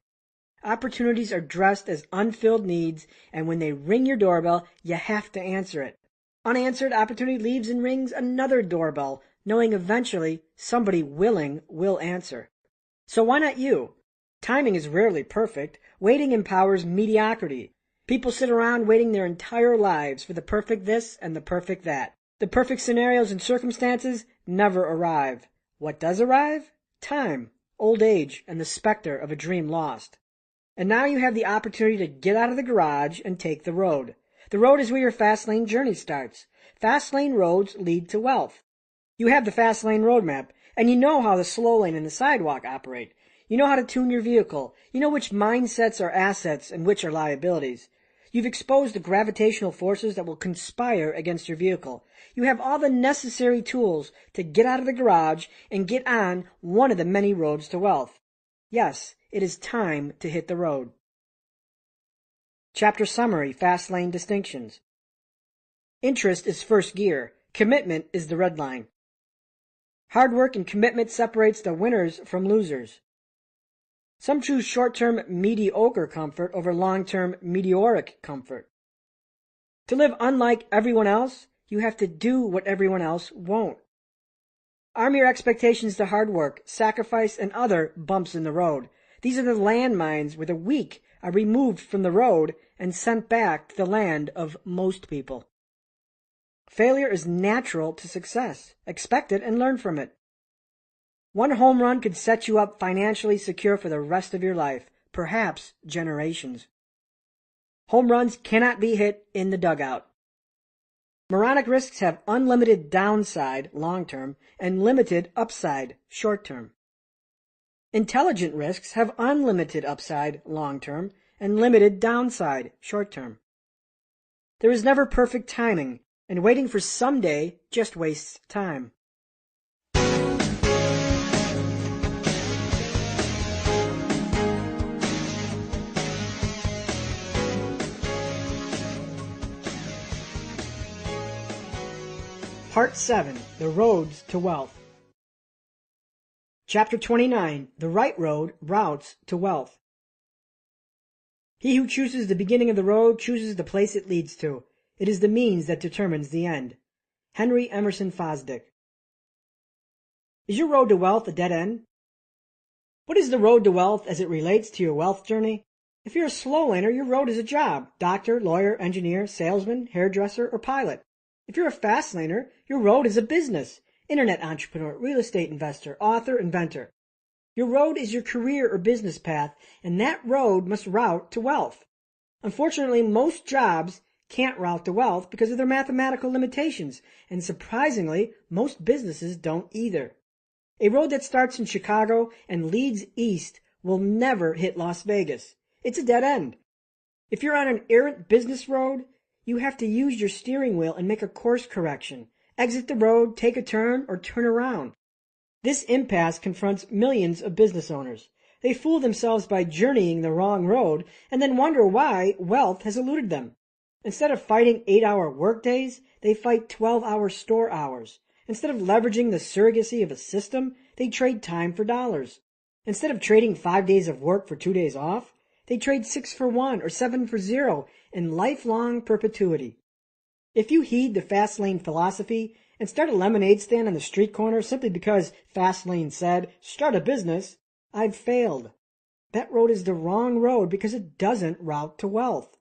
Opportunities are dressed as unfilled needs, and when they ring your doorbell, you have to answer it. Unanswered opportunity leaves and rings another doorbell, knowing eventually somebody willing will answer. So why not you? Timing is rarely perfect. Waiting empowers mediocrity. People sit around waiting their entire lives for the perfect this and the perfect that. The perfect scenarios and circumstances never arrive. What does arrive? Time, old age, and the specter of a dream lost. And now you have the opportunity to get out of the garage and take the road. The road is where your fast lane journey starts. Fast lane roads lead to wealth. You have the fast lane roadmap, and you know how the slow lane and the sidewalk operate. You know how to tune your vehicle. You know which mindsets are assets and which are liabilities. You've exposed the gravitational forces that will conspire against your vehicle. You have all the necessary tools to get out of the garage and get on one of the many roads to wealth. Yes, it is time to hit the road. Chapter Summary, Fast Lane Distinctions. Interest is first gear. Commitment is the red line. Hard work and commitment separates the winners from losers. Some choose short-term mediocre comfort over long-term meteoric comfort. To live unlike everyone else, you have to do what everyone else won't. Arm your expectations to hard work, sacrifice, and other bumps in the road. These are the landmines where the weak are removed from the road and sent back to the land of most people. Failure is natural to success. Expect it and learn from it. One home run could set you up financially secure for the rest of your life, perhaps generations. Home runs cannot be hit in the dugout. Moronic risks have unlimited downside long-term and limited upside short-term. Intelligent risks have unlimited upside long-term and limited downside short-term. There is never perfect timing, and waiting for someday just wastes time. Part 7, The Roads to Wealth. Chapter 29, The Right Road Routes to Wealth. He who chooses the beginning of the road chooses the place it leads to. It is the means that determines the end. Henry Emerson Fosdick. Is your road to wealth a dead end? What is the road to wealth as it relates to your wealth journey? If you're a slow laner, your road is a job: doctor, lawyer, engineer, salesman, hairdresser, or pilot. If you're a fast laner, your road is a business: internet entrepreneur, real estate investor, author, inventor. Your road is your career or business path, and that road must route to wealth. Unfortunately, most jobs can't route to wealth because of their mathematical limitations, and surprisingly, most businesses don't either. A road that starts in Chicago and leads east will never hit Las Vegas. It's a dead end. If you're on an errant business road, you have to use your steering wheel and make a course correction. Exit the road, take a turn, or turn around. This impasse confronts millions of business owners. They fool themselves by journeying the wrong road and then wonder why wealth has eluded them. Instead of fighting 8-hour workdays, they fight 12-hour store hours. Instead of leveraging the surrogacy of a system, they trade time for dollars. Instead of trading 5 days of work for 2 days off, they trade 6 for 1 or 7 for 0 in lifelong perpetuity. If you heed the fast lane philosophy and start a lemonade stand on the street corner simply because fast lane said, start a business, I've failed. That road is the wrong road because it doesn't route to wealth.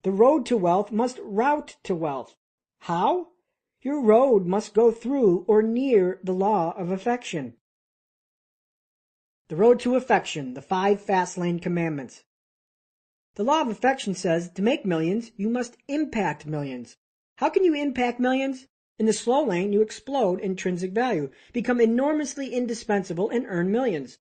The road to wealth must route to wealth. How? Your road must go through or near the law of affection. The road to affection, the 5 fast lane commandments. The law of affection says to make millions, you must impact millions. How can you impact millions? In the slow lane, you explode intrinsic value, become enormously indispensable, and earn millions.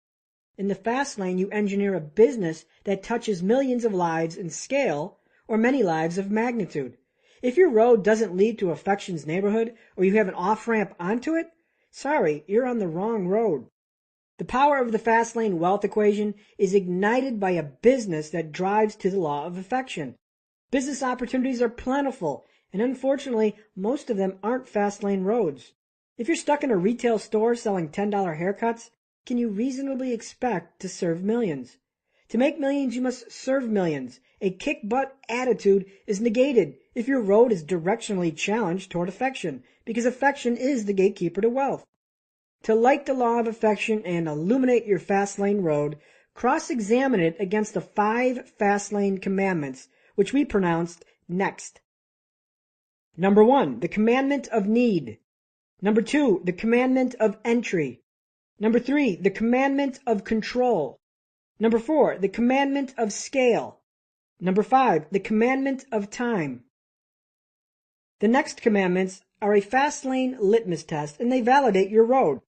In the fast lane, you engineer a business that touches millions of lives in scale or many lives of magnitude. If your road doesn't lead to affection's neighborhood or you have an off-ramp onto it, sorry, you're on the wrong road. The power of the fast lane wealth equation is ignited by a business that drives to the law of affection. Business opportunities are plentiful, and unfortunately, most of them aren't fast lane roads. If you're stuck in a retail store selling $10 haircuts, can you reasonably expect to serve millions? To make millions, you must serve millions. A kick-butt attitude is negated if your road is directionally challenged toward affection, because affection is the gatekeeper to wealth. To light the law of affection and illuminate your fast lane road, cross-examine it against the 5 fast lane commandments, which we pronounced next. Number 1, the commandment of need. Number 2, the commandment of entry. Number 3, the commandment of control. Number 4, the commandment of scale. Number 5, the commandment of time. The next commandments are a Fastlane litmus test, and they validate your road.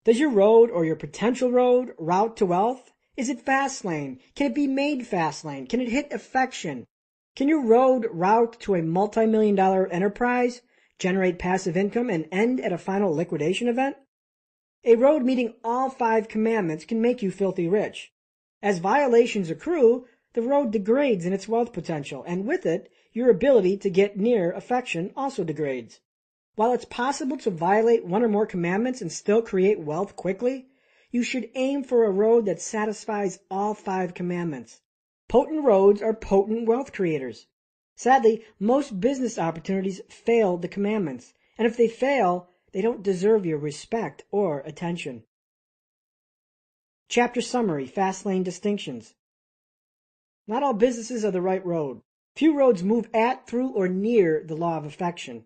Does your road or your potential road route to wealth? Is it Fastlane? Can it be made Fastlane? Can it hit affection? Can your road route to a multi-million-dollar enterprise, generate passive income, and end at a final liquidation event? A road meeting all 5 commandments can make you filthy rich. As violations accrue, the road degrades in its wealth potential, and with it, your ability to get near affection also degrades. While it's possible to violate 1 or more commandments and still create wealth quickly, you should aim for a road that satisfies all 5 commandments. Potent roads are potent wealth creators. Sadly, most business opportunities fail the commandments, and if they fail, they don't deserve your respect or attention. Chapter Summary, Fastlane Distinctions. Not all businesses are the right road. Few roads move at, through, or near the law of affection.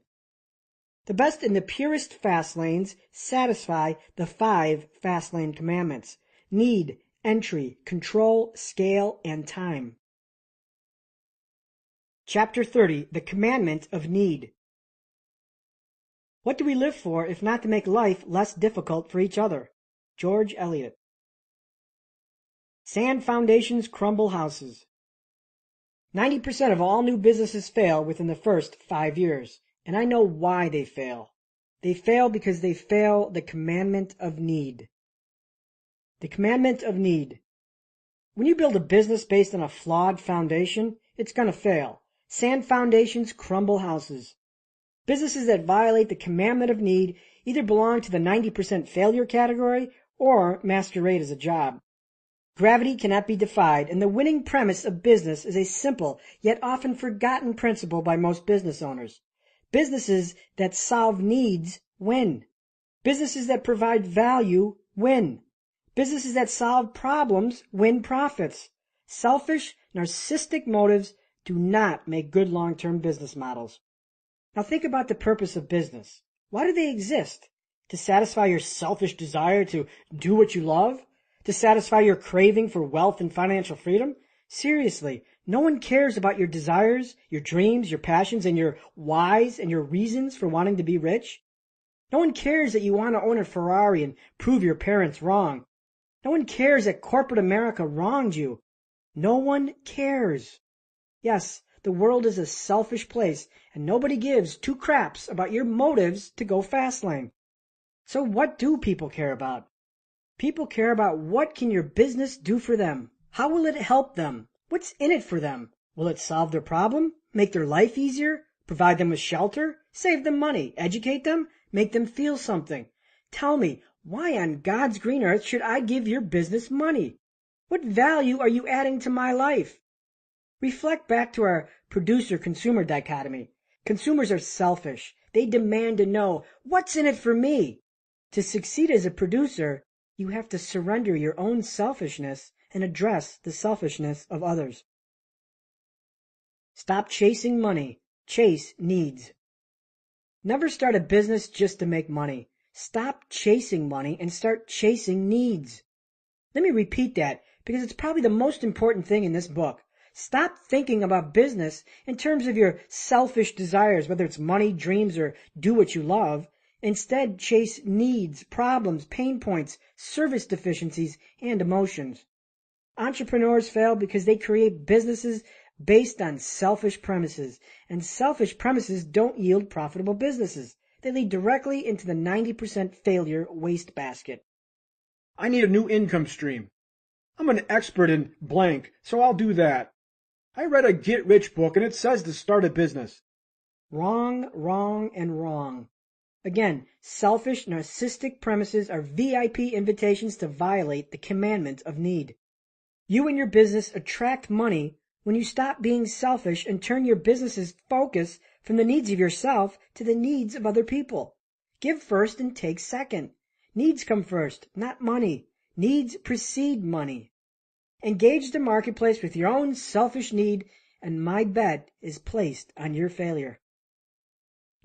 The best and the purest fast lanes satisfy the 5 Fastlane commandments: need, entry, control, scale, and time. Chapter 30, The Commandment of Need. What do we live for if not to make life less difficult for each other? George Eliot. Sand foundations crumble houses. 90% of all new businesses fail within the first 5 years, and I know why they fail. They fail because they fail the commandment of need. The commandment of need. When you build a business based on a flawed foundation, it's going to fail. Sand foundations crumble houses. Businesses that violate the commandment of need either belong to the 90% failure category or masquerade as a job. Gravity cannot be defied, and the winning premise of business is a simple yet often forgotten principle by most business owners. Businesses that solve needs win. Businesses that provide value win. Businesses that solve problems win profits. Selfish, narcissistic motives do not make good long-term business models. Now think about the purpose of business. Why do they exist? To satisfy your selfish desire to do what you love? To satisfy your craving for wealth and financial freedom? Seriously, no one cares about your desires, your dreams, your passions, and your whys and your reasons for wanting to be rich. No one cares that you want to own a Ferrari and prove your parents wrong. No one cares that corporate America wronged you. No one cares. Yes, the world is a selfish place, and nobody gives 2 craps about your motives to go fast lane. So what do people care about? People care about what can your business do for them? How will it help them? What's in it for them? Will it solve their problem? Make their life easier? Provide them with shelter? Save them money? Educate them? Make them feel something? Tell me, why on God's green earth should I give your business money? What value are you adding to my life? Reflect back to our producer-consumer dichotomy. Consumers are selfish. They demand to know, what's in it for me? To succeed as a producer, you have to surrender your own selfishness and address the selfishness of others. Stop chasing money. Chase needs. Never start a business just to make money. Stop chasing money and start chasing needs. Let me repeat that because it's probably the most important thing in this book. Stop thinking about business in terms of your selfish desires, whether it's money, dreams, or do what you love. Instead, chase needs, problems, pain points, service deficiencies, and emotions. Entrepreneurs fail because they create businesses based on selfish premises, and selfish premises don't yield profitable businesses. They lead directly into the 90% failure wastebasket. I need a new income stream. I'm an expert in blank, so I'll do that. I read a get-rich book and it says to start a business. Wrong, wrong, and wrong. Again, selfish, narcissistic premises are VIP invitations to violate the commandment of need. You and your business attract money when you stop being selfish and turn your business's focus from the needs of yourself to the needs of other people. Give first and take second. Needs come first, not money. Needs precede money. Engage the marketplace with your own selfish need, and my bet is placed on your failure.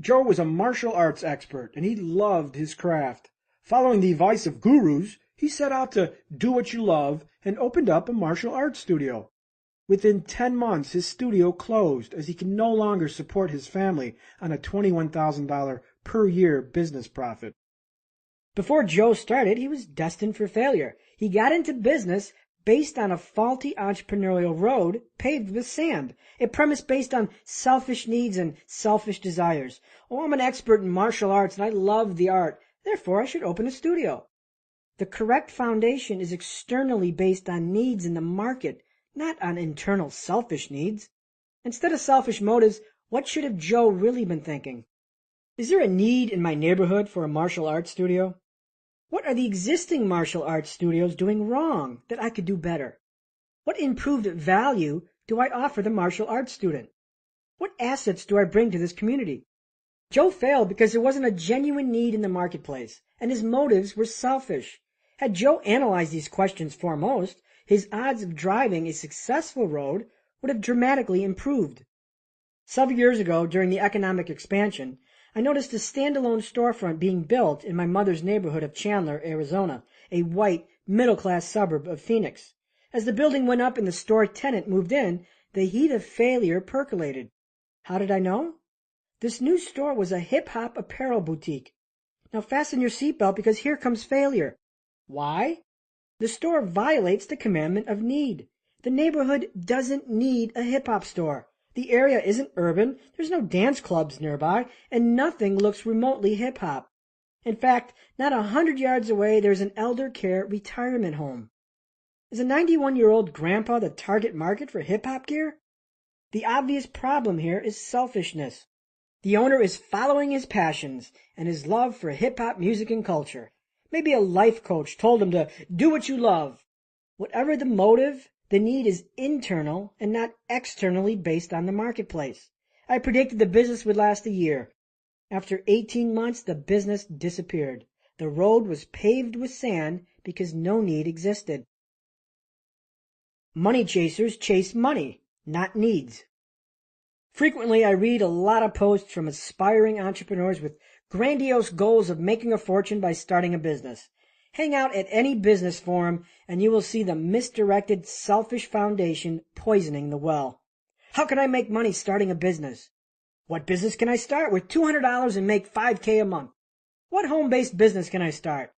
Joe was a martial arts expert, and he loved his craft. Following the advice of gurus, he set out to do what you love and opened up a martial arts studio. Within 10 months, his studio closed as he could no longer support his family on a $21,000 per year business profit. Before Joe started, he was destined for failure. He got into business based on a faulty entrepreneurial road paved with sand, a premise based on selfish needs and selfish desires. Oh, I'm an expert in martial arts and I love the art, therefore I should open a studio. The correct foundation is externally based on needs in the market, not on internal selfish needs. Instead of selfish motives, what should have Joe really been thinking? Is there a need in my neighborhood for a martial arts studio? What are the existing martial arts studios doing wrong that I could do better? What improved value do I offer the martial arts student? What assets do I bring to this community? Joe failed because there wasn't a genuine need in the marketplace, and his motives were selfish. Had Joe analyzed these questions foremost, his odds of driving a successful road would have dramatically improved. Several years ago, during the economic expansion, I noticed a standalone storefront being built in my mother's neighborhood of Chandler, Arizona, a white, middle-class suburb of Phoenix. As the building went up and the store tenant moved in, the heat of failure percolated. How did I know? This new store was a hip-hop apparel boutique. Now fasten your seatbelt because here comes failure. Why? The store violates the commandment of need. The neighborhood doesn't need a hip-hop store. The area isn't urban, there's no dance clubs nearby, and nothing looks remotely hip-hop. In fact, not 100 yards away there's an elder care retirement home. Is a 91-year-old grandpa the target market for hip-hop gear? The obvious problem here is selfishness. The owner is following his passions and his love for hip-hop music and culture. Maybe a life coach told him to do what you love. Whatever the motive, the need is internal and not externally based on the marketplace. I predicted the business would last a year. After 18 months, the business disappeared. The road was paved with sand because no need existed. Money chasers chase money, not needs. Frequently, I read a lot of posts from aspiring entrepreneurs with grandiose goals of making a fortune by starting a business. Hang out at any business forum and you will see the misdirected, selfish foundation poisoning the well. How can I make money starting a business? What business can I start with $200 and make $5,000 a month? What home-based business can I start?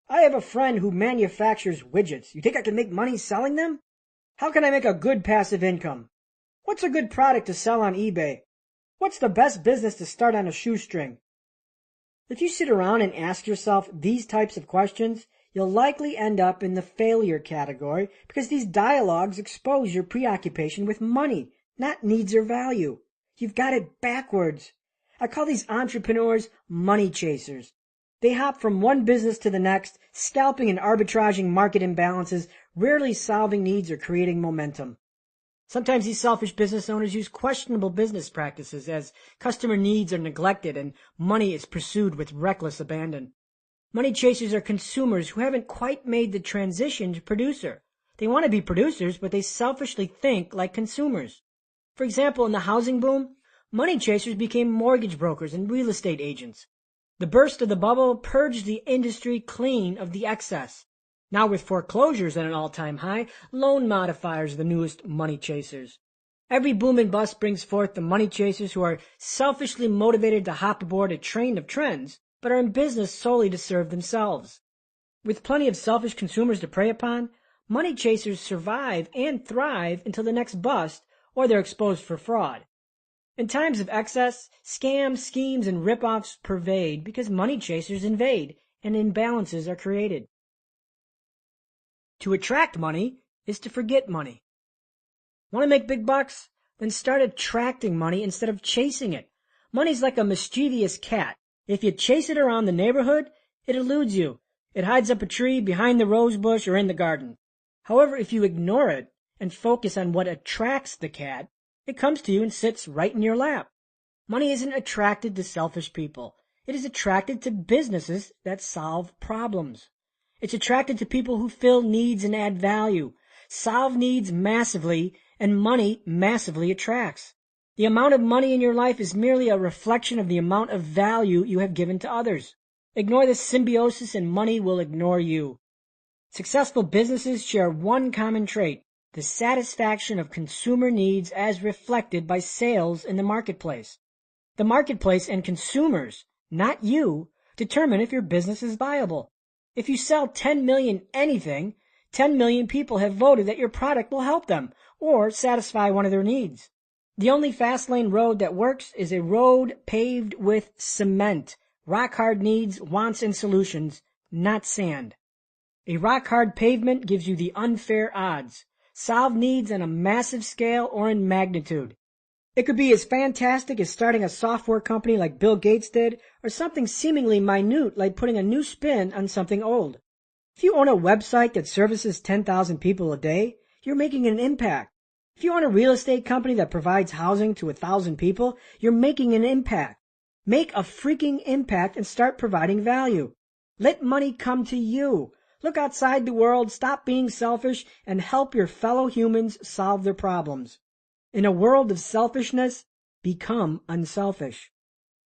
I have a friend who manufactures widgets. You think I can make money selling them? How can I make a good passive income? What's a good product to sell on eBay? What's the best business to start on a shoestring? If you sit around and ask yourself these types of questions, you'll likely end up in the failure category because these dialogues expose your preoccupation with money, not needs or value. You've got it backwards. I call these entrepreneurs money chasers. They hop from one business to the next, scalping and arbitraging market imbalances, rarely solving needs or creating momentum. Sometimes these selfish business owners use questionable business practices as customer needs are neglected and money is pursued with reckless abandon. Money chasers are consumers who haven't quite made the transition to producer. They want to be producers, but they selfishly think like consumers. For example, in the housing boom, money chasers became mortgage brokers and real estate agents. The burst of the bubble purged the industry clean of the excess. Now with foreclosures at an all-time high, loan modifiers are the newest money chasers. Every boom and bust brings forth the money chasers who are selfishly motivated to hop aboard a train of trends, but are in business solely to serve themselves. With plenty of selfish consumers to prey upon, money chasers survive and thrive until the next bust or they're exposed for fraud. In times of excess, scams, schemes, and rip-offs pervade because money chasers invade and imbalances are created. To attract money is to forget money. Want to make big bucks? Then start attracting money instead of chasing it. Money's like a mischievous cat. If you chase it around the neighborhood, it eludes you. It hides up a tree, behind the rose bush, or in the garden. However, if you ignore it and focus on what attracts the cat, it comes to you and sits right in your lap. Money isn't attracted to selfish people. It is attracted to businesses that solve problems. It's attracted to people who fill needs and add value, solve needs massively, and money massively attracts. The amount of money in your life is merely a reflection of the amount of value you have given to others. Ignore the symbiosis and money will ignore you. Successful businesses share one common trait: the satisfaction of consumer needs as reflected by sales in the marketplace. The marketplace and consumers, not you, determine if your business is viable. If you sell 10 million anything, 10 million people have voted that your product will help them or satisfy one of their needs. The only fast lane road that works is a road paved with cement, rock-hard needs, wants, and solutions, not sand. A rock-hard pavement gives you the unfair odds. Solve needs on a massive scale or in magnitude. It could be as fantastic as starting a software company like Bill Gates did, or something seemingly minute like putting a new spin on something old. If you own a website that services 10,000 people a day, you're making an impact. If you own a real estate company that provides housing to 1,000 people, you're making an impact. Make a freaking impact and start providing value. Let money come to you. Look outside the world, stop being selfish, and help your fellow humans solve their problems. In a world of selfishness, become unselfish.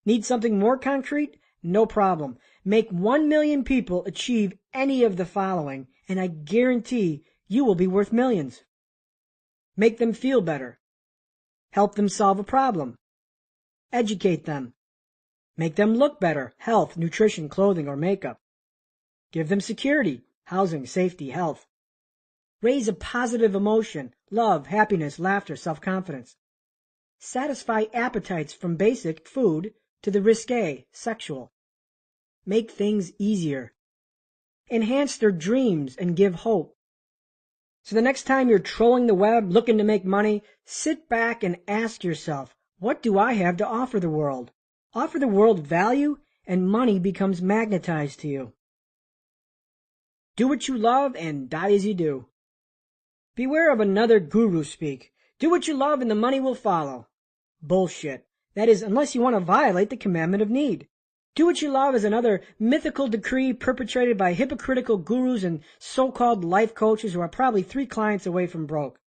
Need something more concrete? No problem. Make 1 million people achieve any of the following, and I guarantee you will be worth millions. Make them feel better. Help them solve a problem. Educate them. Make them look better, health, nutrition, clothing, or makeup. Give them security, housing, safety, health. Raise a positive emotion, love, happiness, laughter, self-confidence. Satisfy appetites from basic food to the risque, sexual. Make things easier. Enhance their dreams and give hope. So the next time you're trolling the web looking to make money, sit back and ask yourself, what do I have to offer the world? Offer the world value and money becomes magnetized to you. Do what you love and die as you do. Beware of another guru speak. Do what you love and the money will follow. Bullshit. That is, unless you want to violate the commandment of need. Do what you love is another mythical decree perpetrated by hypocritical gurus and so-called life coaches who are probably 3 clients away from broke.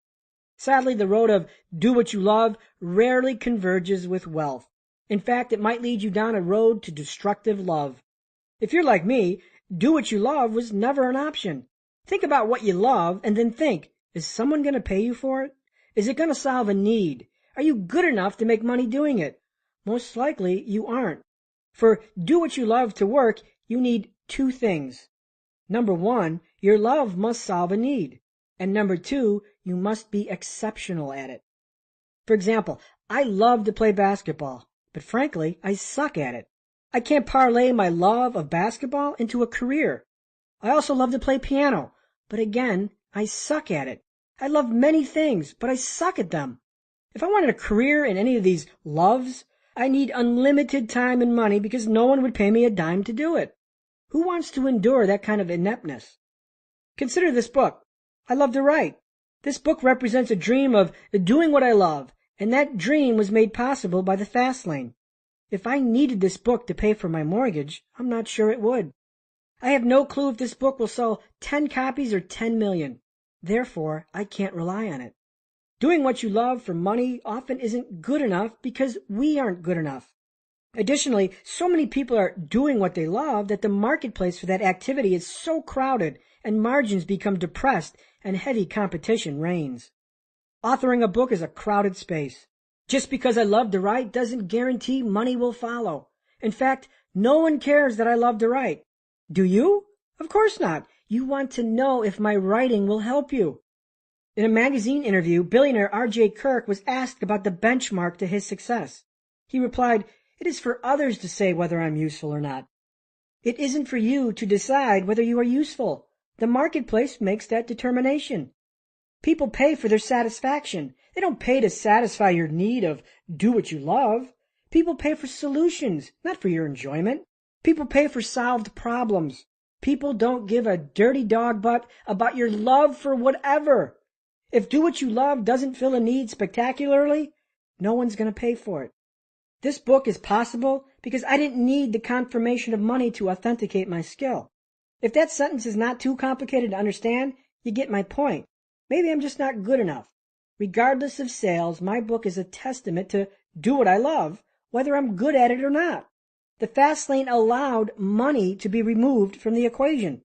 Sadly, the road of do what you love rarely converges with wealth. In fact, it might lead you down a road to destructive love. If you're like me, do what you love was never an option. Think about what you love and then think, is someone going to pay you for it? Is it going to solve a need? Are you good enough to make money doing it? Most likely you aren't. For do what you love to work, you need 2 things. Number 1, your love must solve a need. And number 2, you must be exceptional at it. For example, I love to play basketball, but frankly, I suck at it. I can't parlay my love of basketball into a career. I also love to play piano, but again, I suck at it. I love many things, but I suck at them. If I wanted a career in any of these loves, I need unlimited time and money because no one would pay me a dime to do it. Who wants to endure that kind of ineptness? Consider this book. I love to write. This book represents a dream of doing what I love, and that dream was made possible by the fast lane. If I needed this book to pay for my mortgage, I'm not sure it would. I have no clue if this book will sell 10 copies or 10 million. Therefore, I can't rely on it. Doing what you love for money often isn't good enough because we aren't good enough. Additionally, so many people are doing what they love that the marketplace for that activity is so crowded and margins become depressed and heavy competition reigns. Authoring a book is a crowded space. Just because I love to write doesn't guarantee money will follow. In fact, no one cares that I love to write. Do you? Of course not. You want to know if my writing will help you. In a magazine interview, billionaire R.J. Kirk was asked about the benchmark to his success. He replied, "It is for others to say whether I'm useful or not. It isn't for you to decide whether you are useful. The marketplace makes that determination. People pay for their satisfaction. They don't pay to satisfy your need of do what you love. People pay for solutions, not for your enjoyment. People pay for solved problems. People don't give a dirty dog butt about your love for whatever. If do what you love doesn't fill a need spectacularly, no one's going to pay for it. This book is possible because I didn't need the confirmation of money to authenticate my skill. If that sentence is not too complicated to understand, you get my point. Maybe I'm just not good enough. Regardless of sales, my book is a testament to do what I love, whether I'm good at it or not. The Fastlane allowed money to be removed from the equation.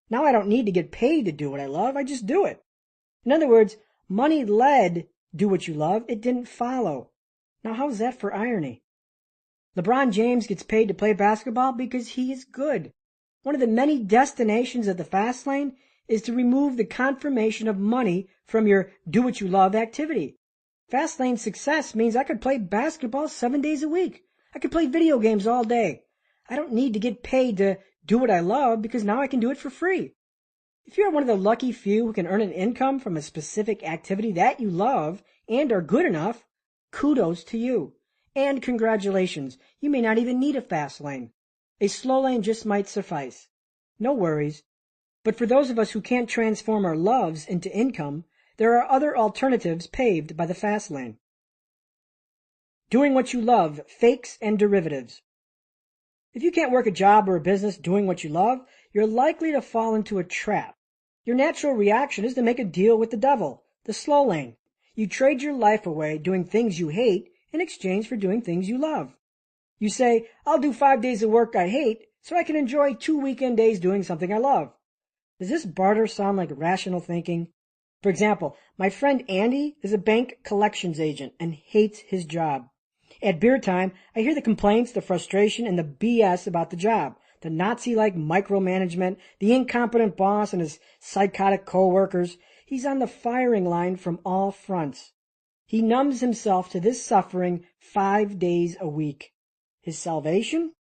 Now I don't need to get paid to do what I love, I just do it. In other words, money led do what you love, it didn't follow. Now how's that for irony? LeBron James gets paid to play basketball because he is good. One of the many destinations of the Fastlane is to remove the confirmation of money from your do-what-you-love activity. Fastlane success means I could play basketball 7 days a week. I could play video games all day. I don't need to get paid to do what I love because now I can do it for free. If you're one of the lucky few who can earn an income from a specific activity that you love and are good enough, kudos to you. And congratulations, you may not even need a fast lane. A slow lane just might suffice. No worries. But for those of us who can't transform our loves into income, there are other alternatives paved by the fast lane. Doing what you love, fakes and derivatives. If you can't work a job or a business doing what you love, you're likely to fall into a trap. Your natural reaction is to make a deal with the devil, the slow lane. You trade your life away doing things you hate in exchange for doing things you love. You say, I'll do 5 days of work I hate so I can enjoy 2 weekend days doing something I love. Does this barter sound like rational thinking? For example, my friend Andy is a bank collections agent and hates his job. At beer time, I hear the complaints, the frustration, and the BS about the job. The Nazi-like micromanagement, the incompetent boss and his psychotic co-workers. He's on the firing line from all fronts. He numbs himself to this suffering 5 days a week. His salvation?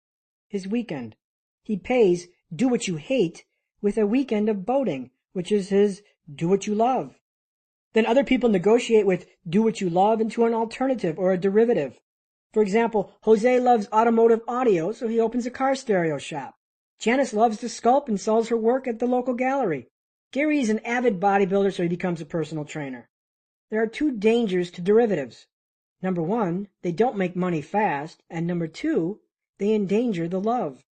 His weekend. He pays do what you hate with a weekend of boating, which is his do what you love. Then other people negotiate with do what you love into an alternative or a derivative. For example, Jose loves automotive audio, so he opens a car stereo shop. Janice loves to sculpt and sells her work at the local gallery. Gary is an avid bodybuilder, so he becomes a personal trainer. There are 2 dangers to derivatives. Number 1, they don't make money fast, and number 2, they endanger the love.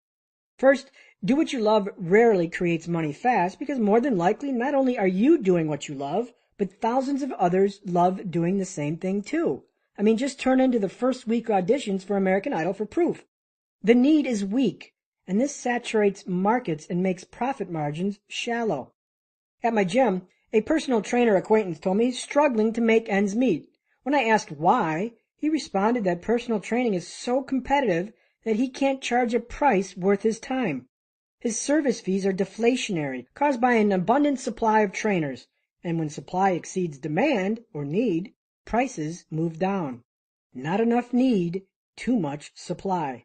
First, do what you love rarely creates money fast because more than likely not only are you doing what you love, but thousands of others love doing the same thing too. I mean, just turn into the first week auditions for American Idol for proof. The need is weak, and this saturates markets and makes profit margins shallow. At my gym, a personal trainer acquaintance told me he's struggling to make ends meet. When I asked why, he responded that personal training is so competitive that he can't charge a price worth his time. His service fees are deflationary, caused by an abundant supply of trainers, and when supply exceeds demand or need, prices move down. Not enough need, too much supply.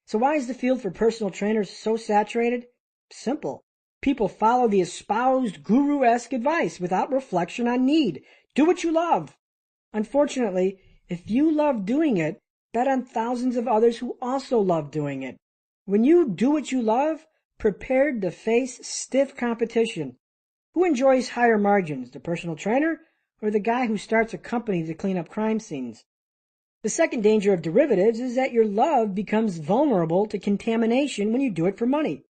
So why is the field for personal trainers so saturated? Simple. People follow the espoused guru-esque advice without reflection on need. Do what you love. Unfortunately, if you love doing it, bet on thousands of others who also love doing it. When you do what you love, prepared to face stiff competition. Who enjoys higher margins, the personal trainer or the guy who starts a company to clean up crime scenes? The second danger of derivatives is that your love becomes vulnerable to contamination when you do it for money.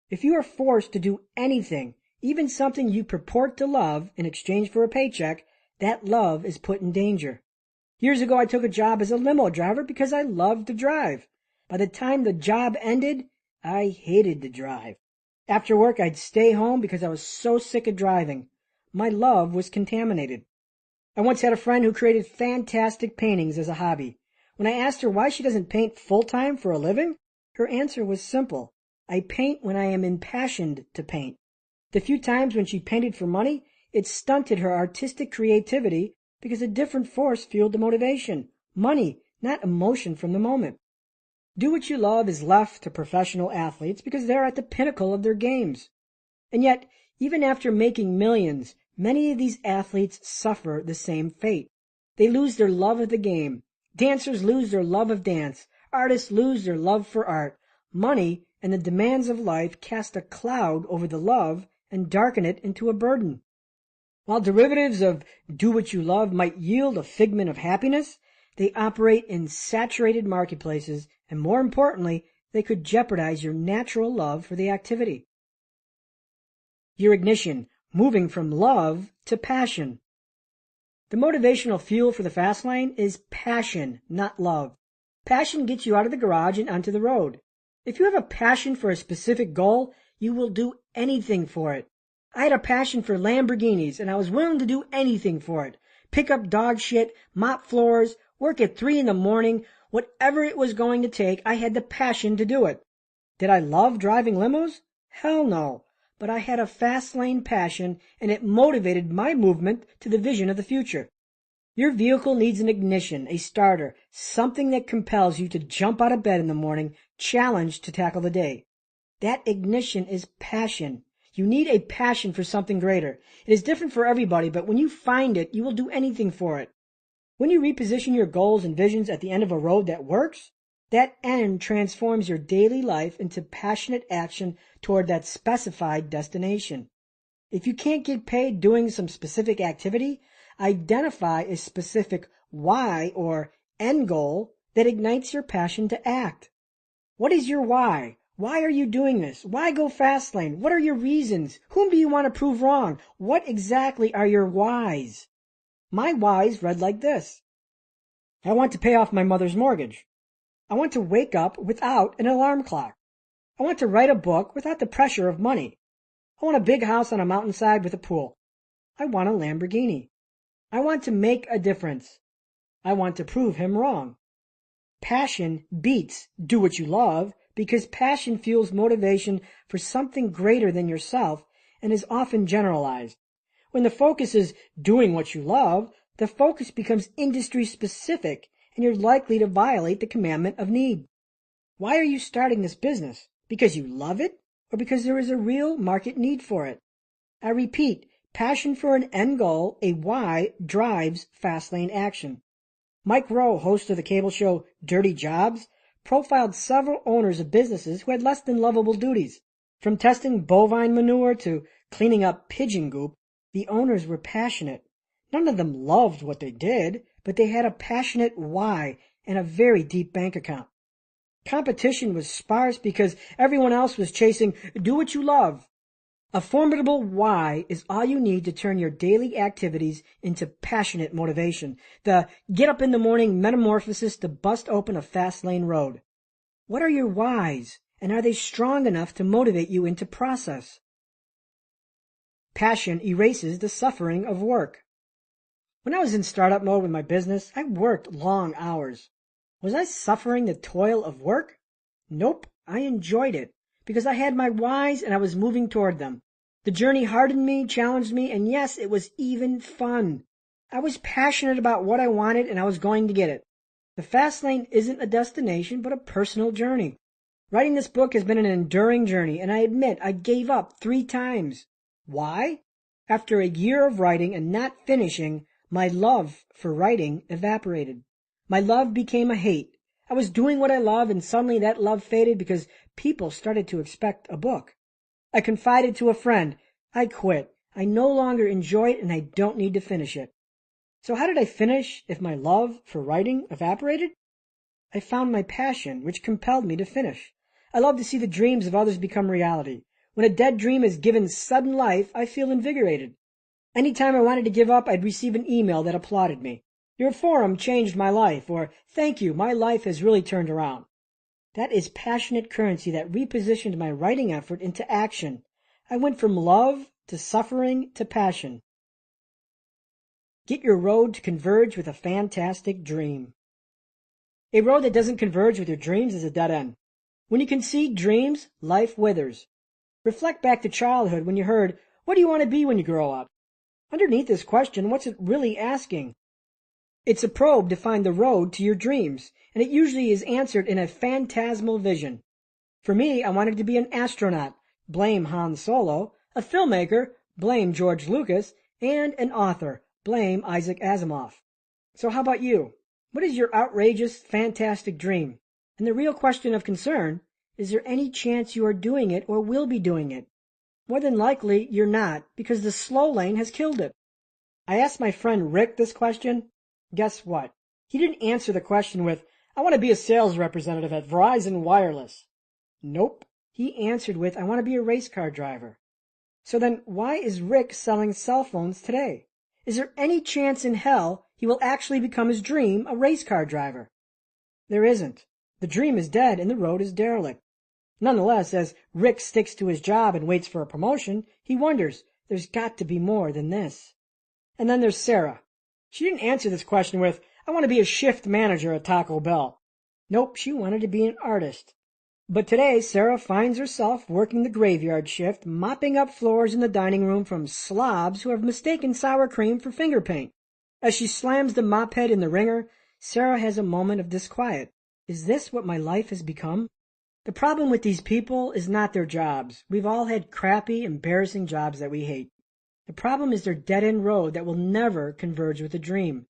If you are forced to do anything, even something you purport to love in exchange for a paycheck, that love is put in danger. Years ago, I took a job as a limo driver because I loved to drive. By the time the job ended, I hated to drive. After work, I'd stay home because I was so sick of driving. My love was contaminated. I once had a friend who created fantastic paintings as a hobby. When I asked her why she doesn't paint full-time for a living, her answer was simple. I paint when I am impassioned to paint. The few times when she painted for money, it stunted her artistic creativity because a different force fueled the motivation. Money, not emotion from the moment. Do what you love is left to professional athletes because they're at the pinnacle of their games. And yet, even after making millions, many of these athletes suffer the same fate. They lose their love of the game. Dancers lose their love of dance. Artists lose their love for art. Money and the demands of life cast a cloud over the love and darken it into a burden. While derivatives of do what you love might yield a figment of happiness, they operate in saturated marketplaces, and more importantly, they could jeopardize your natural love for the activity. Your ignition, moving from love to passion. The motivational fuel for the fast lane is passion, not love. Passion gets you out of the garage and onto the road. If you have a passion for a specific goal, you will do anything for it. I had a passion for Lamborghinis, and I was willing to do anything for it. Pick up dog shit, mop floors, work at 3 a.m, whatever it was going to take, I had the passion to do it. Did I love driving limos? Hell no. But I had a fast lane passion, and it motivated my movement to the vision of the future. Your vehicle needs an ignition, a starter, something that compels you to jump out of bed in the morning, challenged to tackle the day. That ignition is passion. You need a passion for something greater. It is different for everybody, but when you find it, you will do anything for it. When you reposition your goals and visions at the end of a road that works, that end transforms your daily life into passionate action toward that specified destination. If you can't get paid doing some specific activity, identify a specific why or end goal that ignites your passion to act. What is your why? Why are you doing this? Why go fast lane? What are your reasons? Whom do you want to prove wrong? What exactly are your whys? My whys read like this. I want to pay off my mother's mortgage. I want to wake up without an alarm clock. I want to write a book without the pressure of money. I want a big house on a mountainside with a pool. I want a Lamborghini. I want to make a difference. I want to prove him wrong. Passion beats do what you love because passion fuels motivation for something greater than yourself and is often generalized. When the focus is doing what you love, the focus becomes industry specific and you're likely to violate the commandment of need. Why are you starting this business? Because you love it or because there is a real market need for it? I repeat, passion for an end goal, a why, drives fast lane action. Mike Rowe, host of the cable show Dirty Jobs, profiled several owners of businesses who had less than lovable duties. From testing bovine manure to cleaning up pigeon goop, the owners were passionate. None of them loved what they did, but they had a passionate why and a very deep bank account. Competition was sparse because everyone else was chasing do what you love. A formidable why is all you need to turn your daily activities into passionate motivation. The get up in the morning metamorphosis to bust open a fast lane road. What are your whys, and are they strong enough to motivate you into process? Passion erases the suffering of work. When I was in startup mode with my business, I worked long hours. Was I suffering the toil of work? Nope, I enjoyed it because I had my whys and I was moving toward them. The journey hardened me, challenged me, and yes, it was even fun. I was passionate about what I wanted and I was going to get it. The fast lane isn't a destination, but a personal journey. Writing this book has been an enduring journey, and I admit I gave up 3 times. Why? After a year of writing and not finishing, my love for writing evaporated. My love became a hate. I was doing what I love, and suddenly that love faded because people started to expect a book. I confided to a friend. I quit. I no longer enjoy it, and I don't need to finish it. So how did I finish if my love for writing evaporated? I found my passion, which compelled me to finish. I love to see the dreams of others become reality. When a dead dream is given sudden life, I feel invigorated. Anytime I wanted to give up, I'd receive an email that applauded me. Your forum changed my life, or thank you, my life has really turned around. That is passionate currency that repositioned my writing effort into action. I went from love to suffering to passion. Get your road to converge with a fantastic dream. A road that doesn't converge with your dreams is a dead end. When you concede dreams, life withers. Reflect back to childhood when you heard, what do you want to be when you grow up? Underneath this question, what's it really asking? It's a probe to find the road to your dreams, and it usually is answered in a phantasmal vision. For me, I wanted to be an astronaut, blame Han Solo, a filmmaker, blame George Lucas, and an author, blame Isaac Asimov. So how about you? What is your outrageous, fantastic dream? And the real question of concern, is there any chance you are doing it or will be doing it? More than likely, you're not, because the slow lane has killed it. I asked my friend Rick this question. Guess what? He didn't answer the question with, I want to be a sales representative at Verizon Wireless. Nope. He answered with, I want to be a race car driver. So then why is Rick selling cell phones today? Is there any chance in hell he will actually become his dream, a race car driver? There isn't. The dream is dead and the road is derelict. Nonetheless, as Rick sticks to his job and waits for a promotion, he wonders, there's got to be more than this. And then there's Sarah. She didn't answer this question with, I want to be a shift manager at Taco Bell. Nope, she wanted to be an artist. But today, Sarah finds herself working the graveyard shift, mopping up floors in the dining room from slobs who have mistaken sour cream for finger paint. As she slams the mop head in the wringer, Sarah has a moment of disquiet. Is this what my life has become? The problem with these people is not their jobs. We've all had crappy, embarrassing jobs that we hate. The problem is their dead-end road that will never converge with a dream.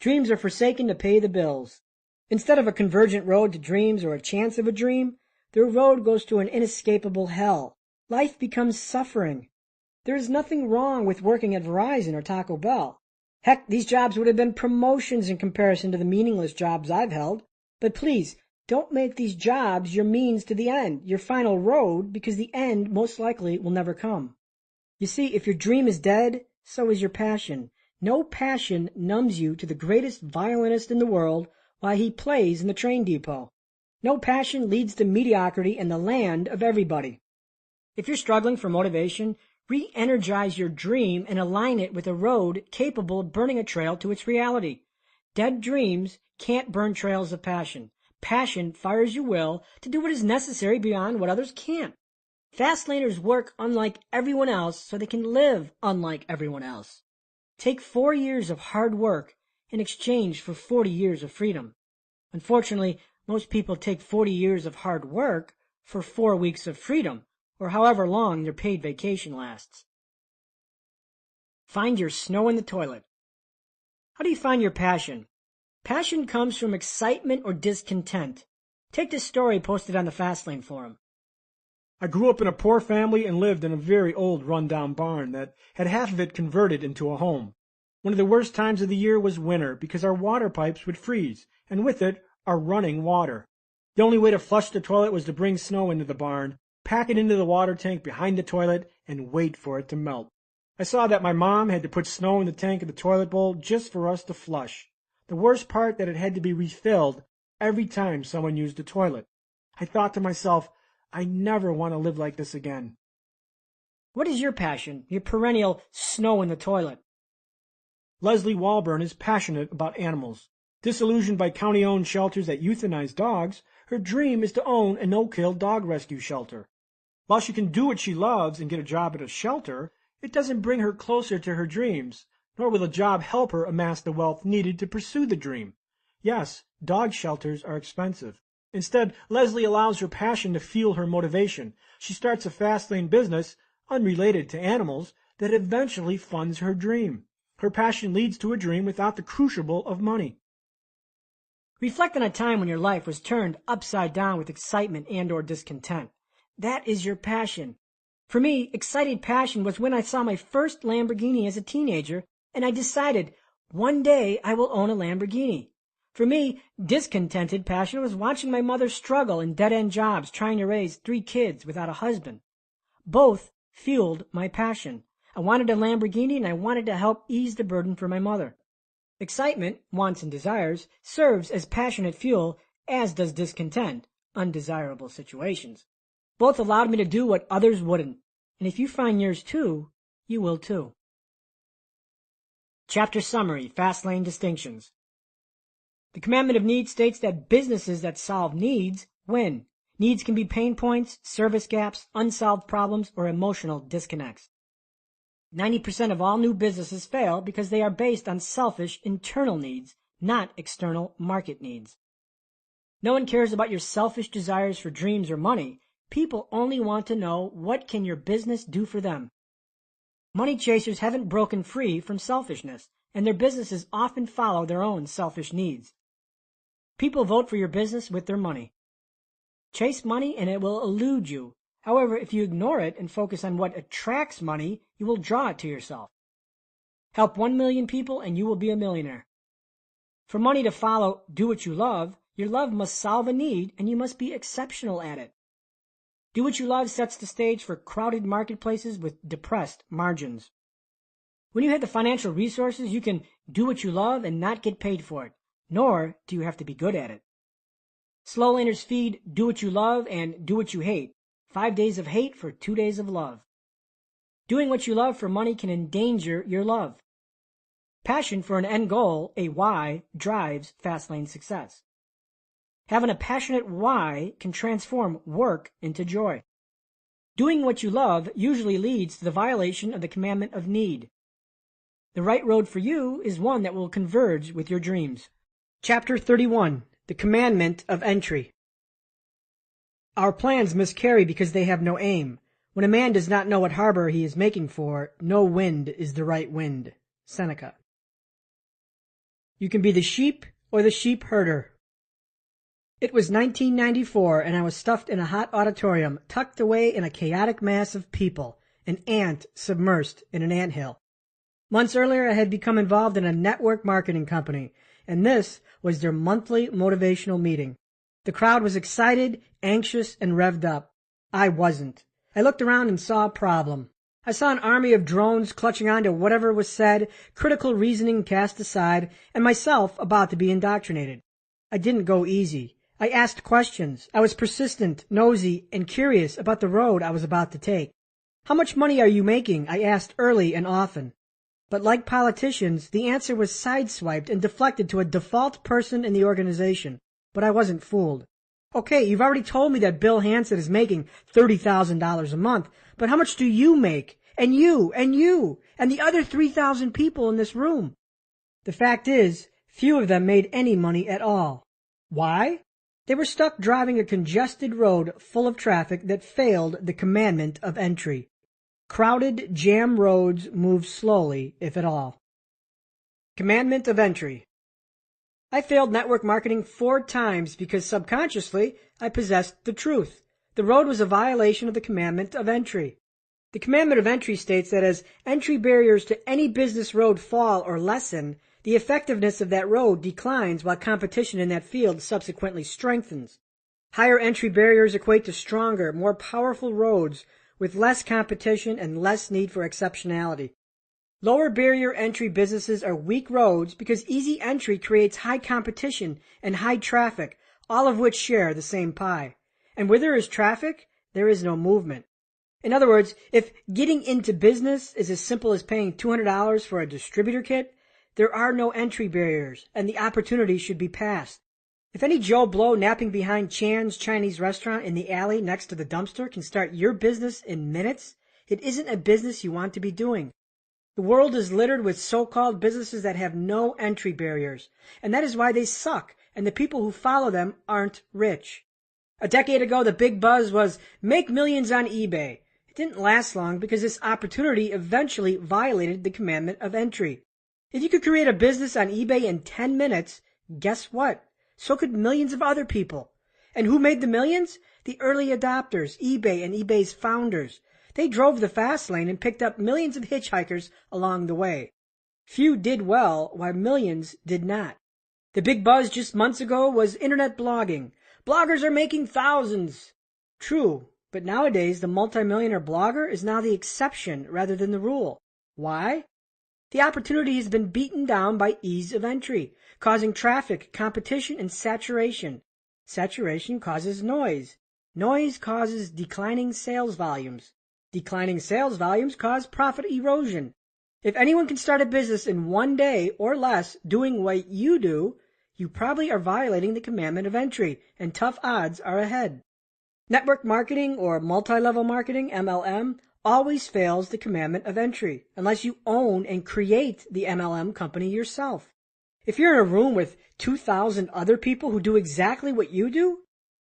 Dreams are forsaken to pay the bills. Instead of a convergent road to dreams or a chance of a dream, their road goes to an inescapable hell. Life becomes suffering. There is nothing wrong with working at Verizon or Taco Bell. Heck, these jobs would have been promotions in comparison to the meaningless jobs I've held. But please, don't make these jobs your means to the end, your final road, because the end most likely will never come. You see, if your dream is dead, so is your passion. No passion numbs you to the greatest violinist in the world while he plays in the train depot. No passion leads to mediocrity in the land of everybody. If you're struggling for motivation, re-energize your dream and align it with a road capable of burning a trail to its reality. Dead dreams can't burn trails of passion. Passion fires your will to do what is necessary beyond what others can't. Fastlaners work unlike everyone else so they can live unlike everyone else. Take 4 years of hard work in exchange for 40 years of freedom. Unfortunately, most people take 40 years of hard work for 4 weeks of freedom, or however long their paid vacation lasts. Find your snow in the toilet. How do you find your passion? Passion comes from excitement or discontent. Take this story posted on the Fastlane forum. I grew up in a poor family and lived in a very old run-down barn that had half of it converted into a home. One of the worst times of the year was winter because our water pipes would freeze, and with it, our running water. The only way to flush the toilet was to bring snow into the barn, pack it into the water tank behind the toilet, and wait for it to melt. I saw that my mom had to put snow in the tank of the toilet bowl just for us to flush. The worst part that it had to be refilled every time someone used the toilet. I thought to myself, I never want to live like this again. What is your passion, your perennial snow in the toilet? Leslie Walburn is passionate about animals. Disillusioned by county-owned shelters that euthanize dogs, her dream is to own a no-kill dog rescue shelter. While she can do what she loves and get a job at a shelter, it doesn't bring her closer to her dreams, nor will a job help her amass the wealth needed to pursue the dream. Yes, dog shelters are expensive. Instead, Leslie allows her passion to fuel her motivation. She starts a Fastlane business, unrelated to animals, that eventually funds her dream. Her passion leads to a dream without the crucible of money. Reflect on a time when your life was turned upside down with excitement and or discontent. That is your passion. For me, excited passion was when I saw my first Lamborghini as a teenager, and I decided, one day I will own a Lamborghini. For me, discontented passion was watching my mother struggle in dead-end jobs trying to raise 3 kids without a husband. Both fueled my passion. I wanted a Lamborghini and I wanted to help ease the burden for my mother. Excitement, wants and desires, serves as passionate fuel, as does discontent, undesirable situations. Both allowed me to do what others wouldn't. And if you find yours too, you will too. Chapter Summary, Fastlane Distinctions. The Commandment of Need states that businesses that solve needs win. Needs can be pain points, service gaps, unsolved problems, or emotional disconnects. 90% of all new businesses fail because they are based on selfish internal needs, not external market needs. No one cares about your selfish desires for dreams or money. People only want to know, what can your business do for them? Money chasers haven't broken free from selfishness, and their businesses often follow their own selfish needs. People vote for your business with their money. Chase money and it will elude you. However, if you ignore it and focus on what attracts money, you will draw it to yourself. Help 1 million people and you will be a millionaire. For money to follow, do what you love, your love must solve a need and you must be exceptional at it. Do what you love sets the stage for crowded marketplaces with depressed margins. When you have the financial resources, you can do what you love and not get paid for it, nor do you have to be good at it. Slow laners feed do what you love and do what you hate. 5 days of hate for 2 days of love. Doing what you love for money can endanger your love. Passion for an end goal, a why, drives Fastlane success. Having a passionate why can transform work into joy. Doing what you love usually leads to the violation of the commandment of need. The right road for you is one that will converge with your dreams. Chapter 31. The Commandment of Entry. Our plans miscarry because they have no aim. When a man does not know what harbor he is making for, no wind is the right wind. Seneca. You can be the sheep or the sheep herder. It was 1994, and I was stuffed in a hot auditorium, tucked away in a chaotic mass of people, an ant submersed in an anthill. Months earlier, I had become involved in a network marketing company, and this was their monthly motivational meeting. The crowd was excited, anxious, and revved up. I wasn't. I looked around and saw a problem. I saw an army of drones clutching on to whatever was said, critical reasoning cast aside, and myself about to be indoctrinated. I didn't go easy. I asked questions. I was persistent, nosy, and curious about the road I was about to take. How much money are you making? I asked early and often. But like politicians, the answer was sideswiped and deflected to a default person in the organization. But I wasn't fooled. Okay, you've already told me that Bill Hansen is making $30,000 a month, but how much do you make? And you, and the other 3,000 people in this room? The fact is, few of them made any money at all. Why? They were stuck driving a congested road full of traffic that failed the commandment of entry. Crowded, jam roads move slowly, if at all. Commandment of entry. I failed network marketing 4 times because subconsciously I possessed the truth. The road was a violation of the commandment of entry. The commandment of entry states that as entry barriers to any business road fall or lessen, the effectiveness of that road declines while competition in that field subsequently strengthens. Higher entry barriers equate to stronger, more powerful roads with less competition and less need for exceptionality. Lower barrier entry businesses are weak roads because easy entry creates high competition and high traffic, all of which share the same pie. And where there is traffic, there is no movement. In other words, if getting into business is as simple as paying $200 for a distributor kit, there are no entry barriers, and the opportunity should be passed. If any Joe Blow napping behind Chan's Chinese restaurant in the alley next to the dumpster can start your business in minutes, it isn't a business you want to be doing. The world is littered with so-called businesses that have no entry barriers, and that is why they suck, and the people who follow them aren't rich. A decade ago, the big buzz was make millions on eBay. It didn't last long because this opportunity eventually violated the commandment of entry. If you could create a business on eBay in 10 minutes, guess what? So could millions of other people. And who made the millions? The early adopters, eBay and eBay's founders. They drove the fast lane and picked up millions of hitchhikers along the way. Few did well, while millions did not. The big buzz just months ago was internet blogging. Bloggers are making thousands. True, but nowadays the multimillionaire blogger is now the exception rather than the rule. Why? The opportunity has been beaten down by ease of entry, causing traffic, competition, and saturation. Saturation causes noise. Noise causes declining sales volumes. Declining sales volumes cause profit erosion. If anyone can start a business in 1 day or less doing what you do, you probably are violating the commandment of entry, and tough odds are ahead. Network marketing or multi-level marketing, MLM, always fails the commandment of entry unless you own and create the MLM company yourself. If you're in a room with 2,000 other people who do exactly what you do,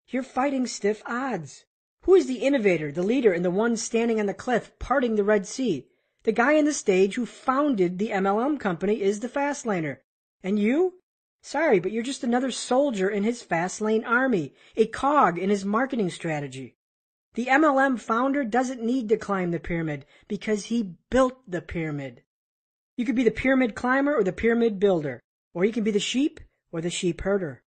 you're fighting stiff odds. Who is the innovator, the leader, and the one standing on the cliff parting the Red Sea? The guy on the stage who founded the MLM company is the Fastlaner. And you? Sorry, but you're just another soldier in his Fastlane army, a cog in his marketing strategy. The MLM founder doesn't need to climb the pyramid because he built the pyramid. You could be the pyramid climber or the pyramid builder, or you can be the sheep or the sheep herder.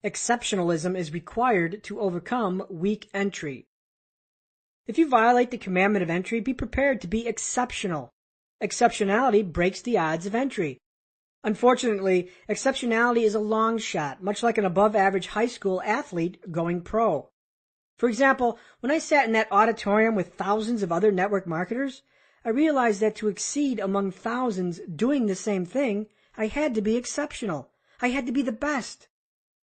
Exceptionalism is required to overcome weak entry. If you violate the commandment of entry, be prepared to be exceptional. Exceptionality breaks the odds of entry. Unfortunately, exceptionality is a long shot, much like an above-average high school athlete going pro. For example, when I sat in that auditorium with thousands of other network marketers, I realized that to exceed among thousands doing the same thing, I had to be exceptional. I had to be the best.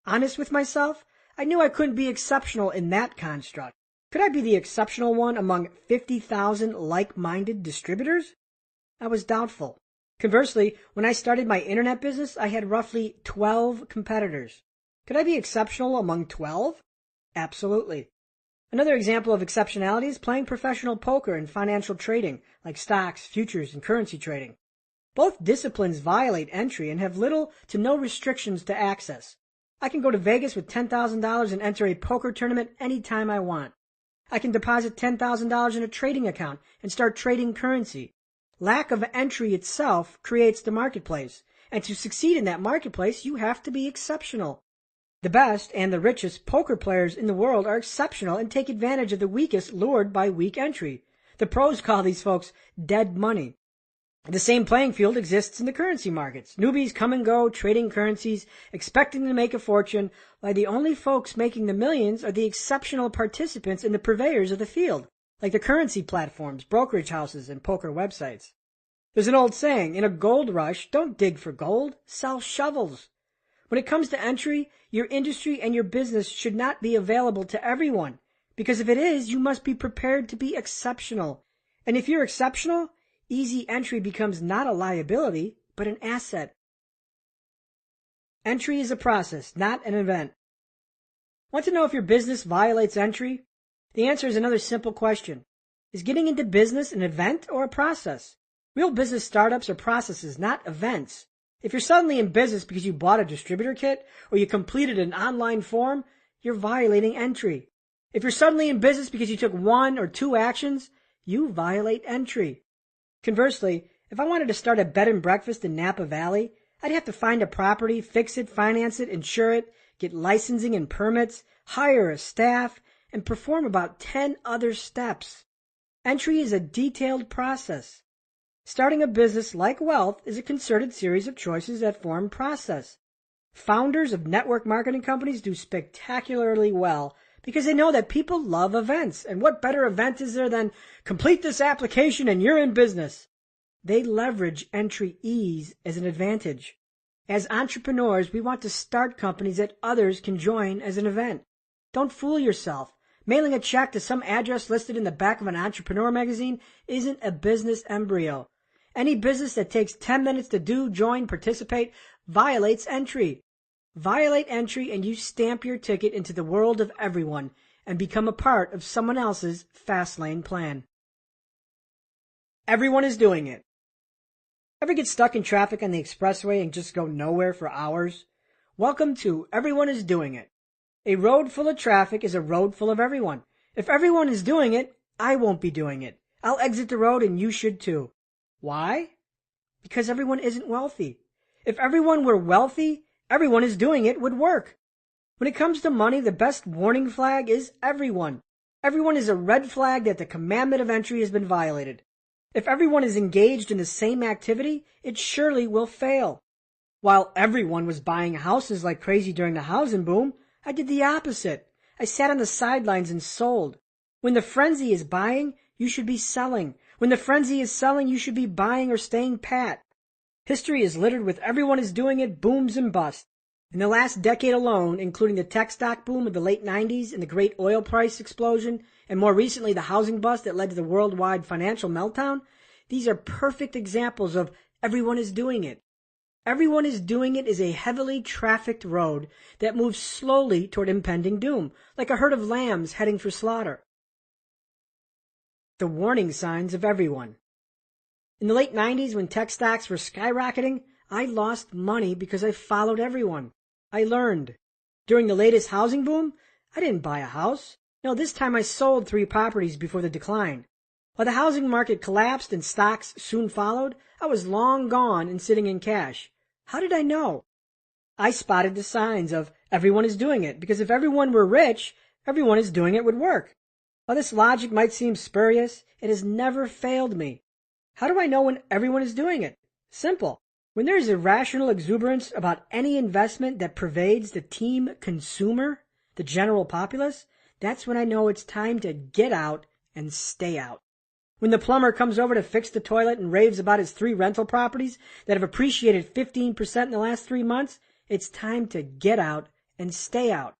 Honest with myself, I knew I couldn't be exceptional in that construct. Could I be the exceptional one among 50,000 like-minded distributors? I was doubtful. Conversely, when I started my internet business, I had roughly 12 competitors. Could I be exceptional among 12? Absolutely. Another example of exceptionality is playing professional poker and financial trading, like stocks, futures, and currency trading. Both disciplines violate entry and have little to no restrictions to access. I can go to Vegas with $10,000 and enter a poker tournament anytime I want. I can deposit $10,000 in a trading account and start trading currency. Lack of entry itself creates the marketplace, and to succeed in that marketplace, you have to be exceptional. The best and the richest poker players in the world are exceptional and take advantage of the weakest lured by weak entry. The pros call these folks dead money. The same playing field exists in the currency markets. Newbies come and go, trading currencies, expecting to make a fortune, while the only folks making the millions are the exceptional participants and the purveyors of the field, like the currency platforms, brokerage houses, and poker websites. There's an old saying, in a gold rush, don't dig for gold, sell shovels. When it comes to entry, your industry and your business should not be available to everyone, because if it is, you must be prepared to be exceptional. And if you're exceptional, easy entry becomes not a liability, but an asset. Entry is a process, not an event. Want to know if your business violates entry? The answer is another simple question. Is getting into business an event or a process? Real business startups are processes, not events. If you're suddenly in business because you bought a distributor kit or you completed an online form, you're violating entry. If you're suddenly in business because you took 1 or 2 actions, you violate entry. Conversely, if I wanted to start a bed and breakfast in Napa Valley, I'd have to find a property, fix it, finance it, insure it, get licensing and permits, hire a staff, and perform about 10 other steps. Entry is a detailed process. Starting a business, like wealth, is a concerted series of choices that form process. Founders of network marketing companies do spectacularly well because they know that people love events. And what better event is there than complete this application and you're in business? They leverage entry ease as an advantage. As entrepreneurs, we want to start companies that others can join as an event. Don't fool yourself. Mailing a check to some address listed in the back of an entrepreneur magazine isn't a business embryo. Any business that takes 10 minutes to do, join, participate, violates entry. Violate entry and you stamp your ticket into the world of everyone and become a part of someone else's Fastlane plan. Everyone is doing it. Ever get stuck in traffic on the expressway and just go nowhere for hours? Welcome to Everyone is Doing It. A road full of traffic is a road full of everyone. If everyone is doing it, I won't be doing it. I'll exit the road and you should too. Why? Because everyone isn't wealthy. If everyone were wealthy, everyone is doing it would work. When it comes to money, the best warning flag is everyone. Everyone is a red flag that the commandment of entry has been violated. If everyone is engaged in the same activity, it surely will fail. While everyone was buying houses like crazy during the housing boom, I did the opposite. I sat on the sidelines and sold. When the frenzy is buying, you should be selling. When the frenzy is selling, you should be buying or staying pat. History is littered with everyone is doing it booms and busts. In the last decade alone, including the tech stock boom of the late 90s and the great oil price explosion, and more recently the housing bust that led to the worldwide financial meltdown, these are perfect examples of everyone is doing it. Everyone is doing it is a heavily trafficked road that moves slowly toward impending doom, like a herd of lambs heading for slaughter. The warning signs of everyone. In the late 90s, when tech stocks were skyrocketing, I lost money because I followed everyone. I learned. During the latest housing boom, I didn't buy a house. No, this time I sold 3 properties before the decline. While the housing market collapsed and stocks soon followed, I was long gone and sitting in cash. How did I know? I spotted the signs of everyone is doing it, because if everyone were rich, everyone is doing it would work. While this logic might seem spurious, it has never failed me. How do I know when everyone is doing it? Simple. When there is irrational exuberance about any investment that pervades the team consumer, the general populace, that's when I know it's time to get out and stay out. When the plumber comes over to fix the toilet and raves about his 3 rental properties that have appreciated 15% in the last 3 months, it's time to get out and stay out.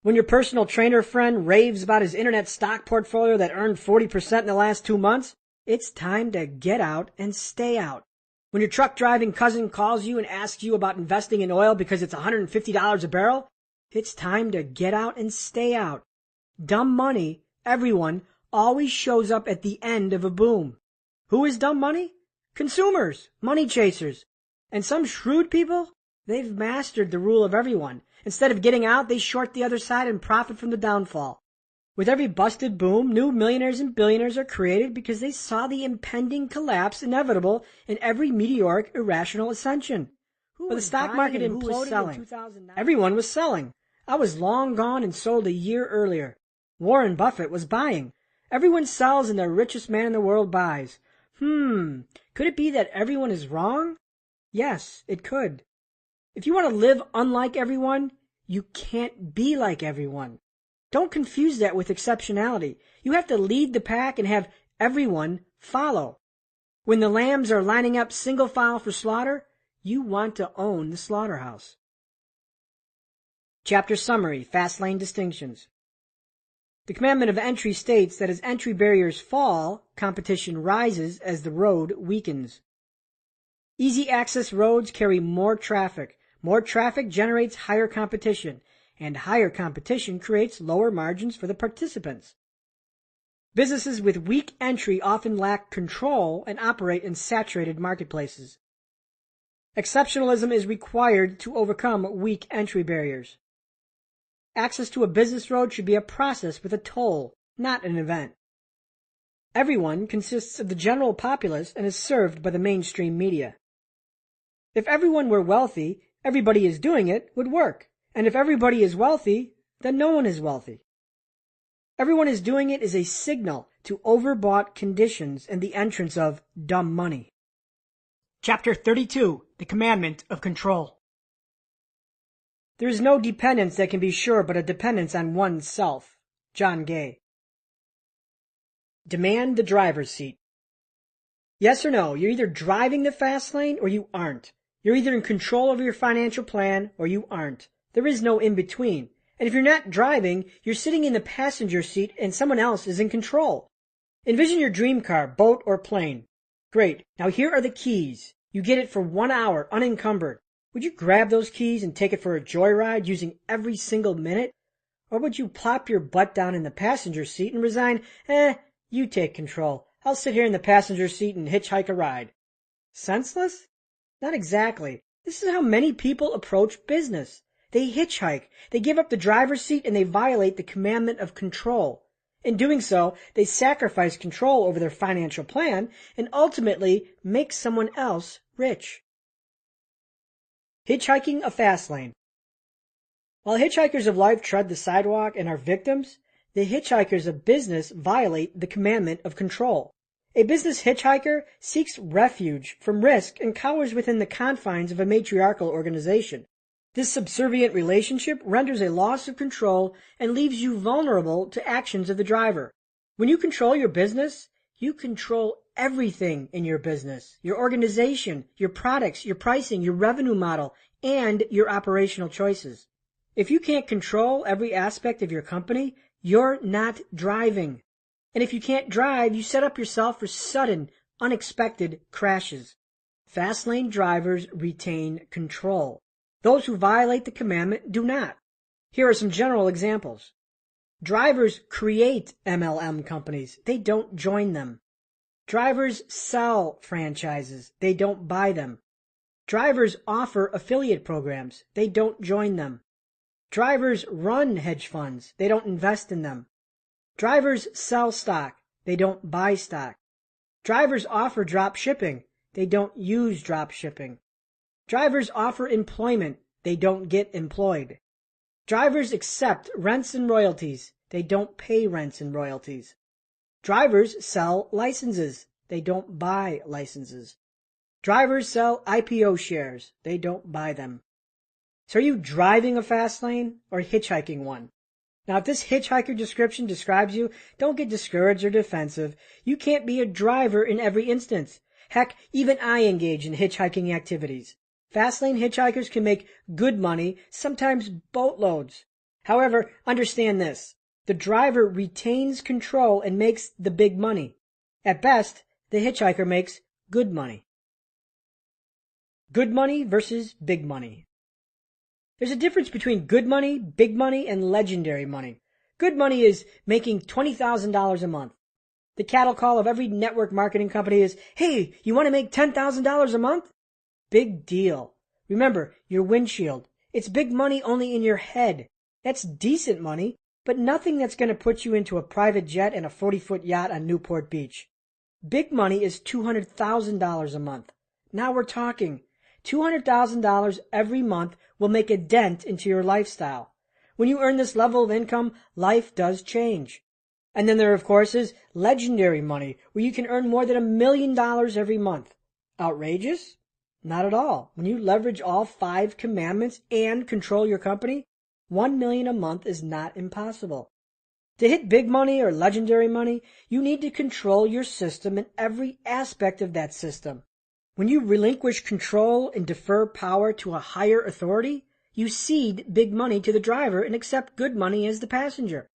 When your personal trainer friend raves about his internet stock portfolio that earned 40% in the last 2 months, it's time to get out and stay out. When your truck driving cousin calls you and asks you about investing in oil because it's $150 a barrel, it's time to get out and stay out. Dumb money, everyone, always shows up at the end of a boom. Who is dumb money? Consumers, money chasers. And some shrewd people, they've mastered the rule of everyone. Instead of getting out, they short the other side and profit from the downfall. With every busted boom, new millionaires and billionaires are created because they saw the impending collapse inevitable in every meteoric, irrational ascension. When the stock market imploded in 2009, everyone was selling. I was long gone and sold a year earlier. Warren Buffett was buying. Everyone sells and the richest man in the world buys. Could it be that everyone is wrong? Yes, it could. If you want to live unlike everyone, you can't be like everyone. Don't confuse that with exceptionality. You have to lead the pack and have everyone follow. When the lambs are lining up single file for slaughter, you want to own the slaughterhouse. Chapter Summary, Fastlane Distinctions. The Commandment of Entry states that as entry barriers fall, competition rises as the road weakens. Easy access roads carry more traffic. More traffic generates higher competition, and higher competition creates lower margins for the participants. Businesses with weak entry often lack control and operate in saturated marketplaces. Exceptionalism is required to overcome weak entry barriers. Access to a business road should be a process with a toll, not an event. Everyone consists of the general populace and is served by the mainstream media. If everyone were wealthy, everybody is doing it would work. And if everybody is wealthy, then no one is wealthy. Everyone is doing it is a signal to overbought conditions and the entrance of dumb money. Chapter 32, The Commandment of Control. There is no dependence that can be sure but a dependence on oneself. John Gay. Demand the driver's seat. Yes or no, you're either driving the fast lane or you aren't. You're either in control of your financial plan or you aren't. There is no in-between. And if you're not driving, you're sitting in the passenger seat and someone else is in control. Envision your dream car, boat, or plane. Great. Now here are the keys. You get it for 1 hour, unencumbered. Would you grab those keys and take it for a joyride using every single minute? Or would you plop your butt down in the passenger seat and resign, you take control. I'll sit here in the passenger seat and hitchhike a ride. Senseless? Not exactly. This is how many people approach business. They hitchhike, they give up the driver's seat, and they violate the commandment of control. In doing so, they sacrifice control over their financial plan and ultimately make someone else rich. Hitchhiking a fast lane. While hitchhikers of life tread the sidewalk and are victims, the hitchhikers of business violate the commandment of control. A business hitchhiker seeks refuge from risk and cowers within the confines of a matriarchal organization. This subservient relationship renders a loss of control and leaves you vulnerable to actions of the driver. When you control your business, you control everything in your business, your organization, your products, your pricing, your revenue model, and your operational choices. If you can't control every aspect of your company, you're not driving. And if you can't drive, you set up yourself for sudden, unexpected crashes. Fast lane drivers retain control. Those who violate the commandment do not. Here are some general examples. Drivers create MLM companies. They don't join them. Drivers sell franchises. They don't buy them. Drivers offer affiliate programs. They don't join them. Drivers run hedge funds. They don't invest in them. Drivers sell stock. They don't buy stock. Drivers offer drop shipping. They don't use drop shipping. Drivers offer employment. They don't get employed. Drivers accept rents and royalties. They don't pay rents and royalties. Drivers sell licenses. They don't buy licenses. Drivers sell IPO shares. They don't buy them. So are you driving a fast lane or hitchhiking one? Now, if this hitchhiker description describes you, don't get discouraged or defensive. You can't be a driver in every instance. Heck, even I engage in hitchhiking activities. Fastlane hitchhikers can make good money, sometimes boatloads. However, understand this. The driver retains control and makes the big money. At best, the hitchhiker makes good money. Good money versus big money. There's a difference between good money, big money, and legendary money. Good money is making $20,000 a month. The cattle call of every network marketing company is, hey, you want to make $10,000 a month? Big deal. Remember, your Windshield. It's big money only in your head. That's decent money, but nothing that's going to put you into a private jet and a 40-foot yacht on Newport Beach. Big money is $200,000 a month. Now we're talking. $200,000 every month will make a dent into your lifestyle. When you earn this level of income, life does change. And then there, of course, is legendary money, where you can earn more than $1 million every month. Outrageous? Not at all. When you leverage all 5 commandments and control your company, $1 million a month is not impossible. To hit big money or legendary money, you need to control your system and every aspect of that system. When you relinquish control and defer power to a higher authority, you cede big money to the driver and accept good money as the passenger.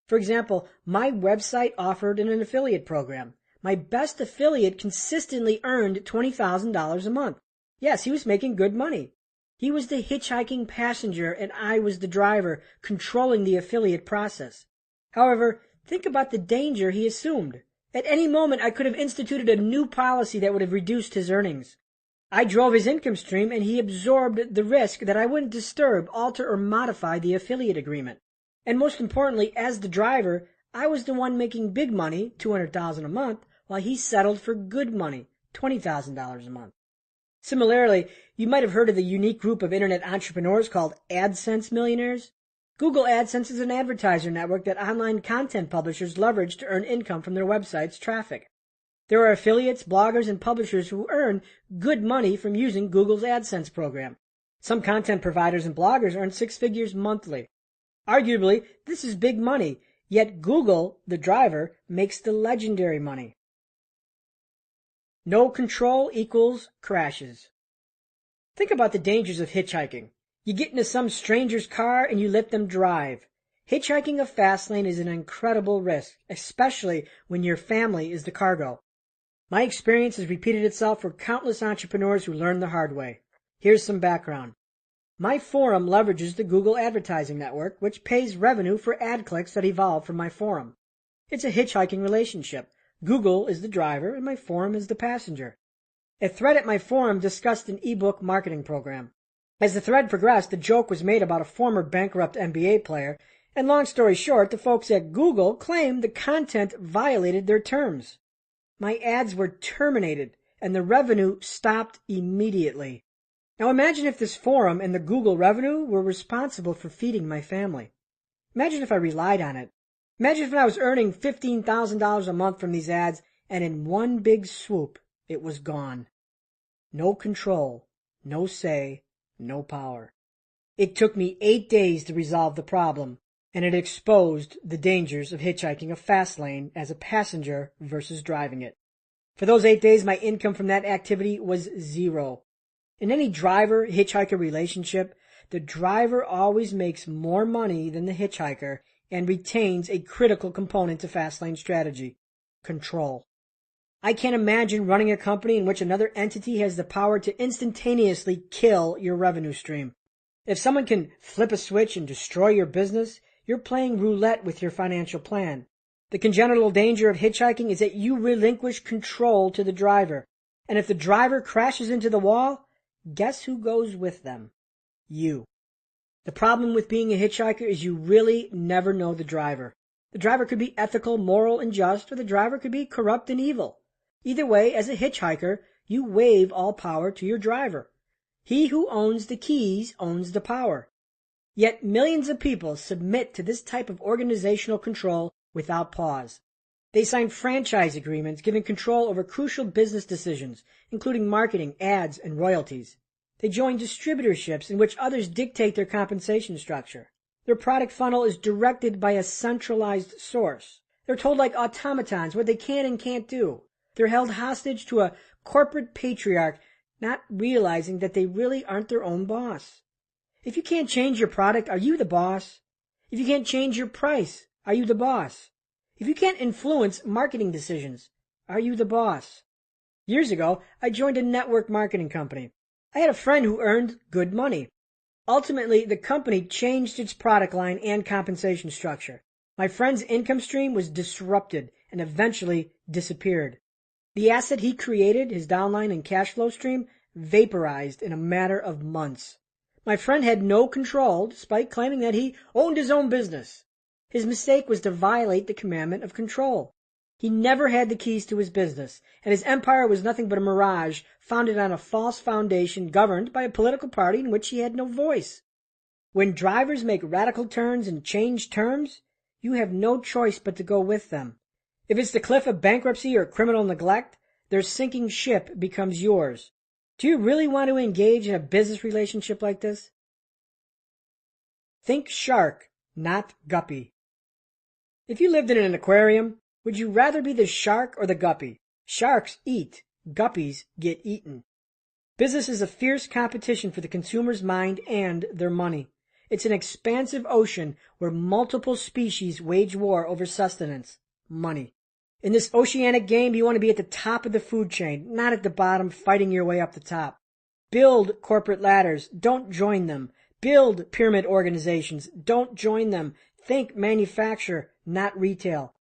For example, my website offered an affiliate program. My best affiliate consistently earned $20,000 a month. Yes, he was making good money. He was the hitchhiking passenger and I was the driver, controlling the affiliate process. However, think about the danger he assumed. At any moment, I could have instituted a new policy that would have reduced his earnings. I drove his income stream and he absorbed the risk that I wouldn't disturb, alter, or modify the affiliate agreement. And most importantly, as the driver, I was the one making big money, $200,000 a month, while he settled for good money, $20,000 a month. Similarly, you might have heard of the unique group of internet entrepreneurs called AdSense millionaires. Google AdSense is an advertiser network that online content publishers leverage to earn income from their website's traffic. There are affiliates, bloggers, and publishers who earn good money from using Google's AdSense program. Some content providers and bloggers earn 6 figures monthly. Arguably, this is big money, yet Google, the driver, makes the legendary money. No control equals crashes. Think about the dangers of hitchhiking. You get into some stranger's car and you let them drive. Hitchhiking a fast lane is an incredible risk, especially when your family is the cargo. My experience has repeated itself for countless entrepreneurs who learned the hard way. Here's some background. My forum leverages the Google advertising network, which pays revenue for ad clicks that evolve from my forum. It's a hitchhiking relationship. Google is the driver and my forum is the passenger. A thread at my forum discussed an ebook marketing program. As the thread progressed, the joke was made about a former bankrupt NBA player, and long story short, the folks at Google claimed the content violated their terms. My ads were terminated, and the revenue stopped immediately. Now imagine if this forum and the Google revenue were responsible for feeding my family. Imagine if I relied on it. Imagine if I was earning $15,000 a month from these ads, and in one big swoop, it was gone. No control, no say, no power. It took me 8 days to resolve the problem, and it exposed the dangers of hitchhiking a fast lane as a passenger versus driving it. For those 8 days, my income from that activity was zero. In any driver-hitchhiker relationship, the driver always makes more money than the hitchhiker and retains a critical component to fast lane strategy: control. I can't imagine running a company in which another entity has the power to instantaneously kill your revenue stream. If someone can flip a switch and destroy your business, you're playing roulette with your financial plan. The congenital danger of hitchhiking is that you relinquish control to the driver. And if the driver crashes into the wall, guess who goes with them? You. The problem with being a hitchhiker is you really never know the driver. The driver could be ethical, moral, and just, or the driver could be corrupt and evil. Either way, as a hitchhiker, you waive all power to your driver. He who owns the keys owns the power. Yet millions of people submit to this type of organizational control without pause. They signed franchise agreements giving control over crucial business decisions, including marketing, ads, and royalties. They join distributorships in which others dictate their compensation structure. Their product funnel is directed by a centralized source. They're told like automatons what they can and can't do. They're held hostage to a corporate patriarch, not realizing that they really aren't their own boss. If you can't change your product, are you the boss? If you can't change your price, are you the boss? If you can't influence marketing decisions, are you the boss? Years ago, I joined a network marketing company. I had a friend who earned good money. Ultimately, the company changed its product line and compensation structure. My friend's income stream was disrupted and eventually disappeared. The asset he created, his downline and cash flow stream, vaporized in a matter of months. My friend had no control, despite claiming that he owned his own business. His mistake was to violate the commandment of control. He never had the keys to his business, and his empire was nothing but a mirage founded on a false foundation governed by a political party in which he had no voice. When drivers make radical turns and change terms, you have no choice but to go with them. If it's the cliff of bankruptcy or criminal neglect, their sinking ship becomes yours. Do you really want to engage in a business relationship like this? Think shark, not guppy. If you lived in an aquarium, would you rather be the shark or the guppy? Sharks eat, guppies get eaten. Business is a fierce competition for the consumer's mind and their money. It's an expansive ocean where multiple species wage war over sustenance, money. In this oceanic game, you want to be at the top of the food chain, not at the bottom fighting your way up the top. Build corporate ladders, don't join them. Build pyramid organizations, don't join them. Think manufacture, not retail.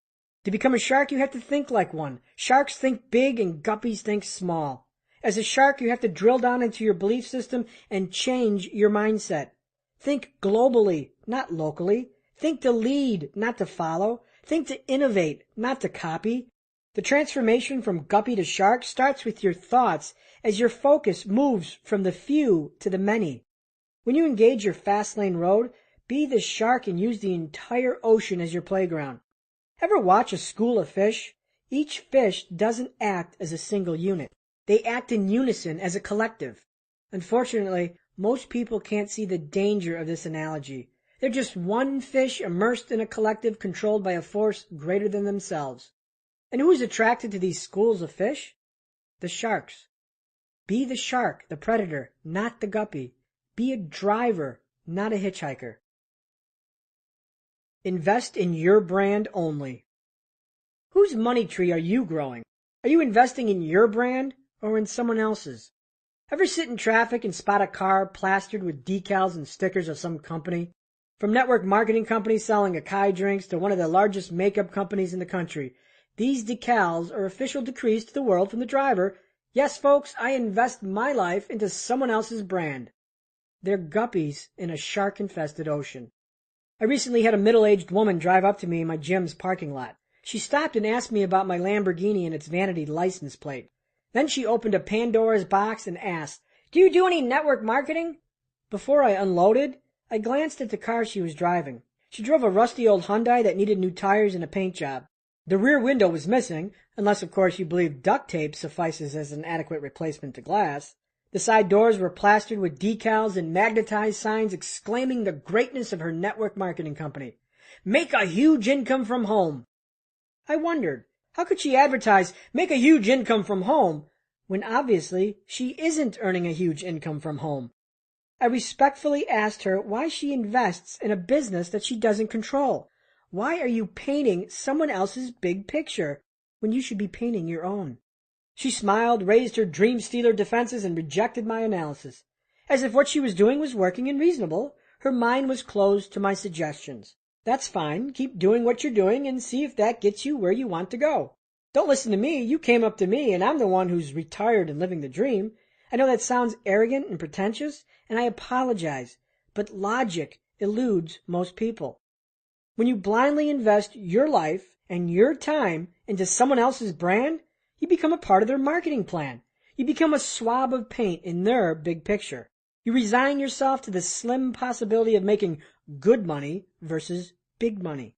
To become a shark, you have to think like one. Sharks think big and guppies think small. As a shark, you have to drill down into your belief system and change your mindset. Think globally, not locally. Think to lead, not to follow. Think to innovate, not to copy. The transformation from guppy to shark starts with your thoughts as your focus moves from the few to the many. When you engage your fast lane road, be the shark and use the entire ocean as your playground. Ever watch a school of fish? Each fish doesn't act as a single unit. They act in unison as a collective. Unfortunately, most people can't see the danger of this analogy. They're just one fish immersed in a collective controlled by a force greater than themselves. And who is attracted to these schools of fish? The sharks. Be the shark, the predator, not the guppy. Be a driver, not a hitchhiker. Invest in your brand only. Whose money tree are you growing? Are you investing in your brand or in someone else's? Ever sit in traffic and spot a car plastered with decals and stickers of some company? From network marketing companies selling acai drinks to one of the largest makeup companies in the country, these decals are official decrees to the world from the driver. Yes, folks, I invest my life into someone else's brand. They're guppies in a shark-infested ocean. I recently had a middle-aged woman drive up to me in my gym's parking lot. She stopped and asked me about my Lamborghini and its vanity license plate. Then she opened a Pandora's box and asked, "Do you do any network marketing?" Before I unloaded, I glanced at the car she was driving. She drove a rusty old Hyundai that needed new tires and a paint job. The rear window was missing, unless of course you believe duct tape suffices as an adequate replacement to glass. The side doors were plastered with decals and magnetized signs exclaiming the greatness of her network marketing company. Make a huge income from home. I wondered, how could she advertise, make a huge income from home, when obviously she isn't earning a huge income from home? I respectfully asked her why she invests in a business that she doesn't control. Why are you painting someone else's big picture when you should be painting your own? She smiled, raised her dream stealer defenses, and rejected my analysis. As if what she was doing was working and reasonable, her mind was closed to my suggestions. That's fine. Keep doing what you're doing and see if that gets you where you want to go. Don't listen to me. You came up to me, and I'm the one who's retired and living the dream. I know that sounds arrogant and pretentious, and I apologize, but logic eludes most people. When you blindly invest your life and your time into someone else's brand, you become a part of their marketing plan. You become a swab of paint in their big picture. You resign yourself to the slim possibility of making good money versus big money.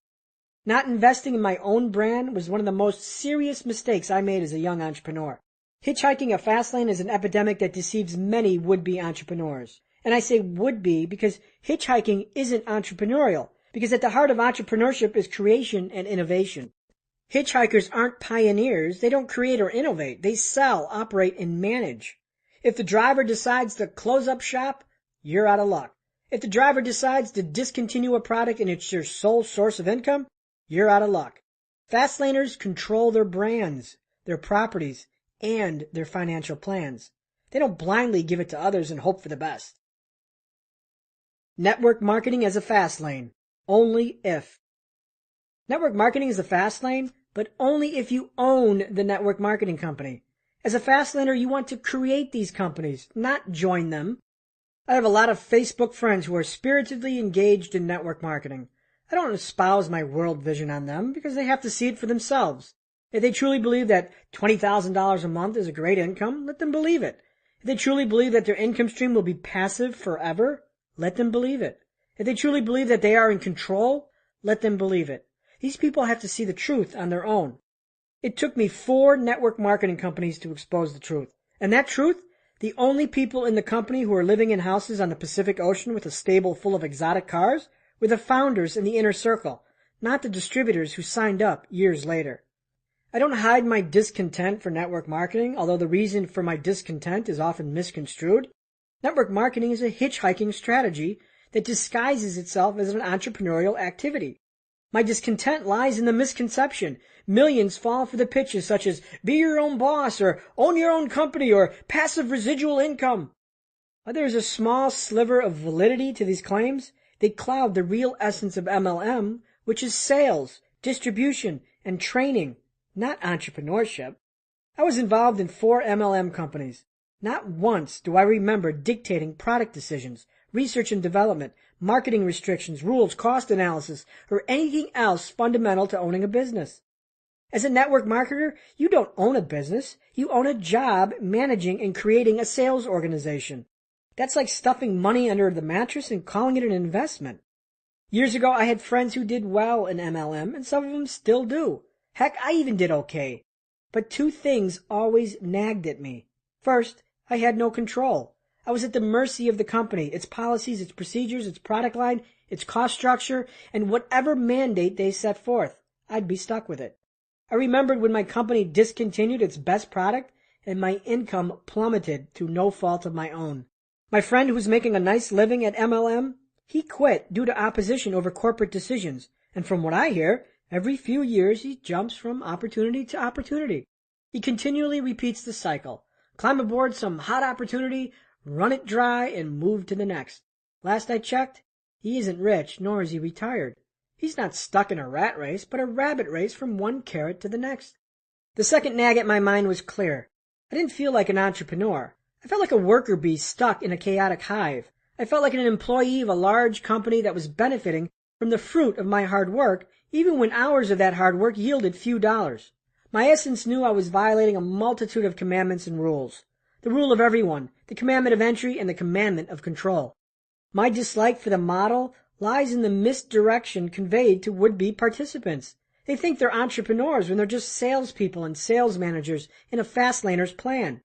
Not investing in my own brand was one of the most serious mistakes I made as a young entrepreneur. Hitchhiking a fast lane is an epidemic that deceives many would-be entrepreneurs. And I say would-be because hitchhiking isn't entrepreneurial, because at the heart of entrepreneurship is creation and innovation. Hitchhikers aren't pioneers. They don't create or innovate. They sell, operate, and manage. If the driver decides to close up shop, you're out of luck. If the driver decides to discontinue a product and it's your sole source of income, you're out of luck. Fastlaners control their brands, their properties, and their financial plans. They don't blindly give it to others and hope for the best. Network marketing as a fast lane. Only if. Network marketing is a fast lane, but only if you own the network marketing company. As a fast laner, you want to create these companies, not join them. I have a lot of Facebook friends who are spiritedly engaged in network marketing. I don't espouse my world vision on them because they have to see it for themselves. If they truly believe that $20,000 a month is a great income, let them believe it. If they truly believe that their income stream will be passive forever, let them believe it. If they truly believe that they are in control, let them believe it. These people have to see the truth on their own. It took me 4 network marketing companies to expose the truth. And that truth, the only people in the company who are living in houses on the Pacific Ocean with a stable full of exotic cars were the founders in the inner circle, not the distributors who signed up years later. I don't hide my discontent for network marketing, although the reason for my discontent is often misconstrued. Network marketing is a hitchhiking strategy that disguises itself as an entrepreneurial activity. My discontent lies in the misconception. Millions fall for the pitches such as be your own boss or own your own company or passive residual income. While there is a small sliver of validity to these claims, they cloud the real essence of MLM, which is sales, distribution, and training, not entrepreneurship. I was involved in 4 MLM companies. Not once do I remember dictating product decisions, research and development, marketing restrictions, rules, cost analysis, or anything else fundamental to owning a business. As a network marketer, you don't own a business. You own a job managing and creating a sales organization. That's like stuffing money under the mattress and calling it an investment. Years ago, I had friends who did well in MLM, and some of them still do. Heck, I even did okay. But 2 things always nagged at me. First, I had no control. I was at the mercy of the company, its policies, its procedures, its product line, its cost structure, and whatever mandate they set forth. I'd be stuck with it. I remembered when my company discontinued its best product and my income plummeted through no fault of my own. My friend who was making a nice living at MLM, he quit due to opposition over corporate decisions, and from what I hear, every few years he jumps from opportunity to opportunity. He continually repeats the cycle. Climb aboard some hot opportunity, run it dry, and move to the next. Last I checked, he isn't rich, nor is he retired. He's not stuck in a rat race, but a rabbit race from one carrot to the next. The second nag at my mind was clear. I didn't feel like an entrepreneur. I felt like a worker bee stuck in a chaotic hive. I felt like an employee of a large company that was benefiting from the fruit of my hard work, even when hours of that hard work yielded few dollars. My essence knew I was violating a multitude of commandments and rules. The rule of everyone, the commandment of entry, and the commandment of control. My dislike for the model lies in the misdirection conveyed to would-be participants. They think they're entrepreneurs when they're just salespeople and sales managers in a fast laner's plan.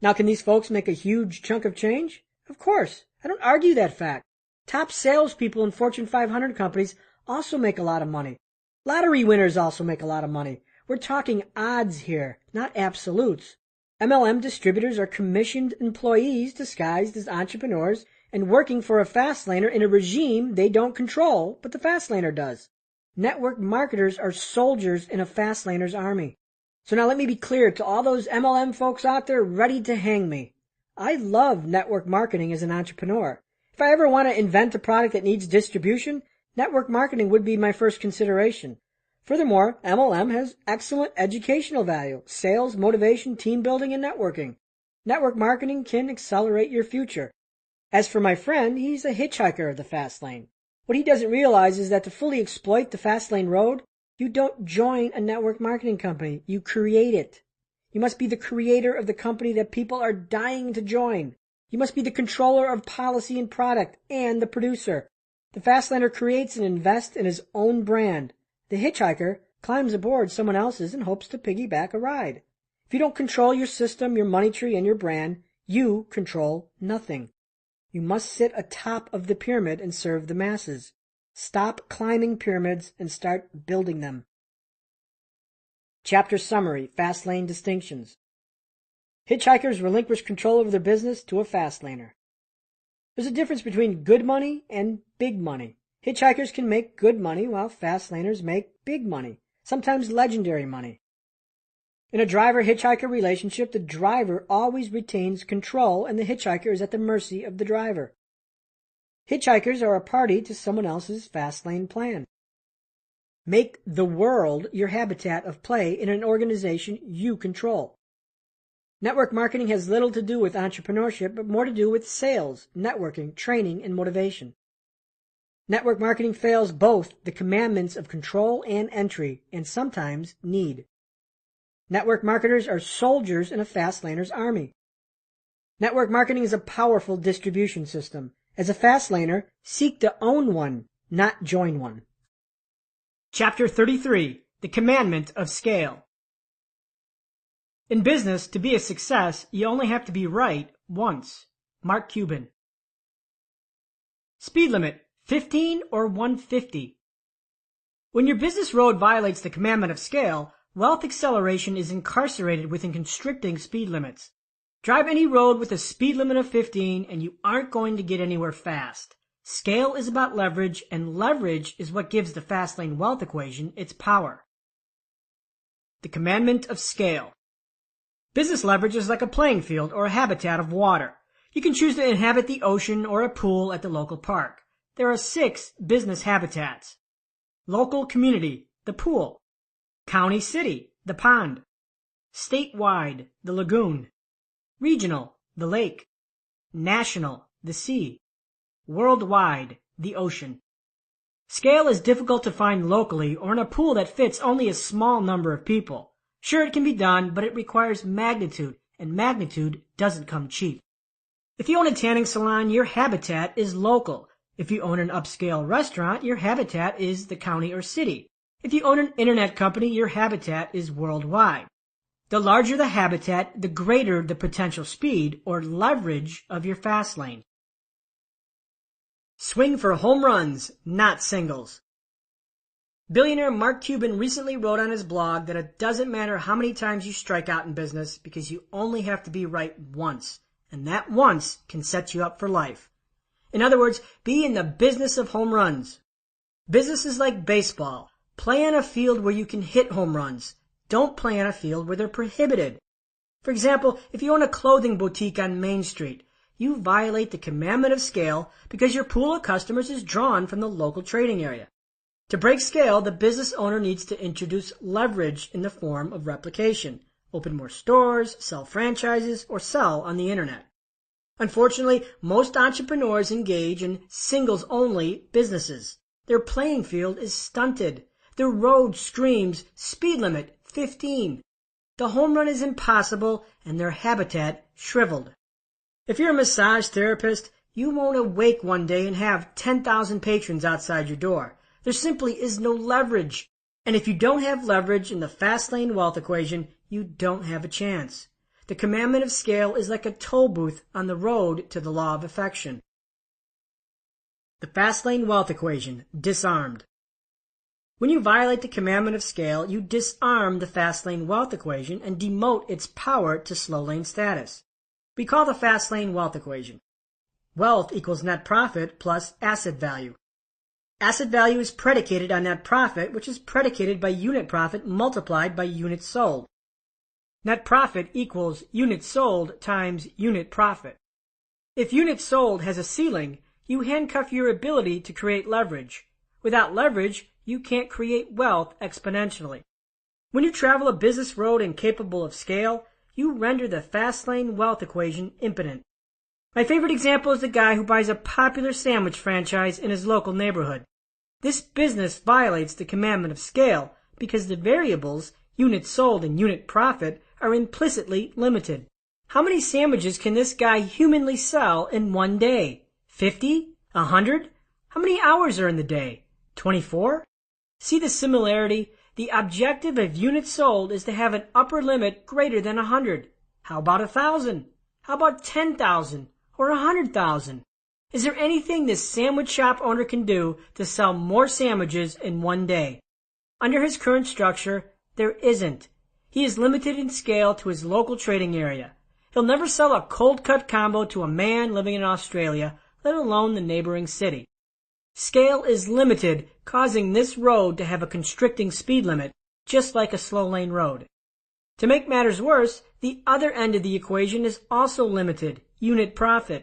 Now, can these folks make a huge chunk of change? Of course. I don't argue that fact. Top salespeople in Fortune 500 companies also make a lot of money. Lottery winners also make a lot of money. We're talking odds here, not absolutes. MLM distributors are commissioned employees disguised as entrepreneurs and working for a fast laner in a regime they don't control, but the fast laner does. Network marketers are soldiers in a fast laner's army. So now let me be clear to all those MLM folks out there ready to hang me. I love network marketing as an entrepreneur. If I ever want to invent a product that needs distribution, network marketing would be my first consideration. Furthermore, MLM has excellent educational value, sales, motivation, team building, and networking. Network marketing can accelerate your future. As for my friend, he's a hitchhiker of the fast lane. What he doesn't realize is that to fully exploit the fast lane road, you don't join a network marketing company. You create it. You must be the creator of the company that people are dying to join. You must be the controller of policy and product and the producer. The fast laner creates and invests in his own brand. The hitchhiker climbs aboard someone else's and hopes to piggyback a ride. If you don't control your system, your money tree, and your brand, you control nothing. You must sit atop of the pyramid and serve the masses. Stop climbing pyramids and start building them. Chapter Summary, Fastlane Distinctions. Hitchhikers relinquish control over their business to a fastlaner. There's a difference between good money and big money. Hitchhikers can make good money while fastlaners make big money, sometimes legendary money. In a driver-hitchhiker relationship, the driver always retains control and the hitchhiker is at the mercy of the driver. Hitchhikers are a party to someone else's fastlane plan. Make the world your habitat of play in an organization you control. Network marketing has little to do with entrepreneurship, but more to do with sales, networking, training, and motivation. Network marketing fails both the commandments of control and entry, and sometimes need. Network marketers are soldiers in a fastlaner's army. Network marketing is a powerful distribution system. As a fastlaner, seek to own one, not join one. Chapter 33, The Commandment of Scale. In business, to be a success, you only have to be right once. Mark Cuban. Speed limit, 15 or 150. When your business road violates the commandment of scale, wealth acceleration is incarcerated within constricting speed limits. Drive any road with a speed limit of 15 and you aren't going to get anywhere fast. Scale is about leverage, and leverage is what gives the Fastlane wealth equation its power. The commandment of scale. Business leverage is like a playing field or a habitat of water. You can choose to inhabit the ocean or a pool at the local park. There are 6 business habitats. Local community, the pool. County city, the pond. Statewide, the lagoon. Regional, the lake. National, the sea. Worldwide, the ocean. Scale is difficult to find locally or in a pool that fits only a small number of people. Sure, it can be done, but it requires magnitude, and magnitude doesn't come cheap. If you own a tanning salon, your habitat is local. If you own an upscale restaurant, your habitat is the county or city. If you own an internet company, your habitat is worldwide. The larger the habitat, the greater the potential speed or leverage of your fast lane. Swing for home runs, not singles. Billionaire Mark Cuban recently wrote on his blog that it doesn't matter how many times you strike out in business because you only have to be right once, and that once can set you up for life. In other words, be in the business of home runs. Business is like baseball. Play on a field where you can hit home runs. Don't play on a field where they're prohibited. For example, if you own a clothing boutique on Main Street, you violate the commandment of scale because your pool of customers is drawn from the local trading area. To break scale, the business owner needs to introduce leverage in the form of replication, open more stores, sell franchises, or sell on the internet. Unfortunately, most entrepreneurs engage in singles-only businesses. Their playing field is stunted. Their road screams speed limit 15. The home run is impossible and their habitat shriveled. If you're a massage therapist, you won't awake one day and have 10,000 patrons outside your door. There simply is no leverage. And if you don't have leverage in the fast lane wealth equation, you don't have a chance. The commandment of scale is like a toll booth on the road to the law of affection. The fast lane wealth equation, disarmed. When you violate the commandment of scale, you disarm the fast lane wealth equation and demote its power to slow lane status. We call the fast lane wealth equation. Wealth equals net profit plus asset value. Asset value is predicated on net profit, which is predicated by unit profit multiplied by units sold. Net profit equals units sold times unit profit. If units sold has a ceiling, you handcuff your ability to create leverage. Without leverage, you can't create wealth exponentially. When you travel a business road incapable of scale, you render the fast lane wealth equation impotent. My favorite example is the guy who buys a popular sandwich franchise in his local neighborhood. This business violates the commandment of scale because the variables, units sold and unit profit, are implicitly limited. How many sandwiches can this guy humanly sell in one day? 50? 100? How many hours are in the day? 24? See the similarity? The objective of units sold is to have an upper limit greater than 100. How about 1,000? How about 10,000 or 100,000? Is there anything this sandwich shop owner can do to sell more sandwiches in one day? Under his current structure, there isn't. He is limited in scale to his local trading area. He'll never sell a cold cut combo to a man living in Australia, let alone the neighboring city. Scale is limited, causing this road to have a constricting speed limit, just like a slow lane road. To make matters worse, the other end of the equation is also limited, unit profit.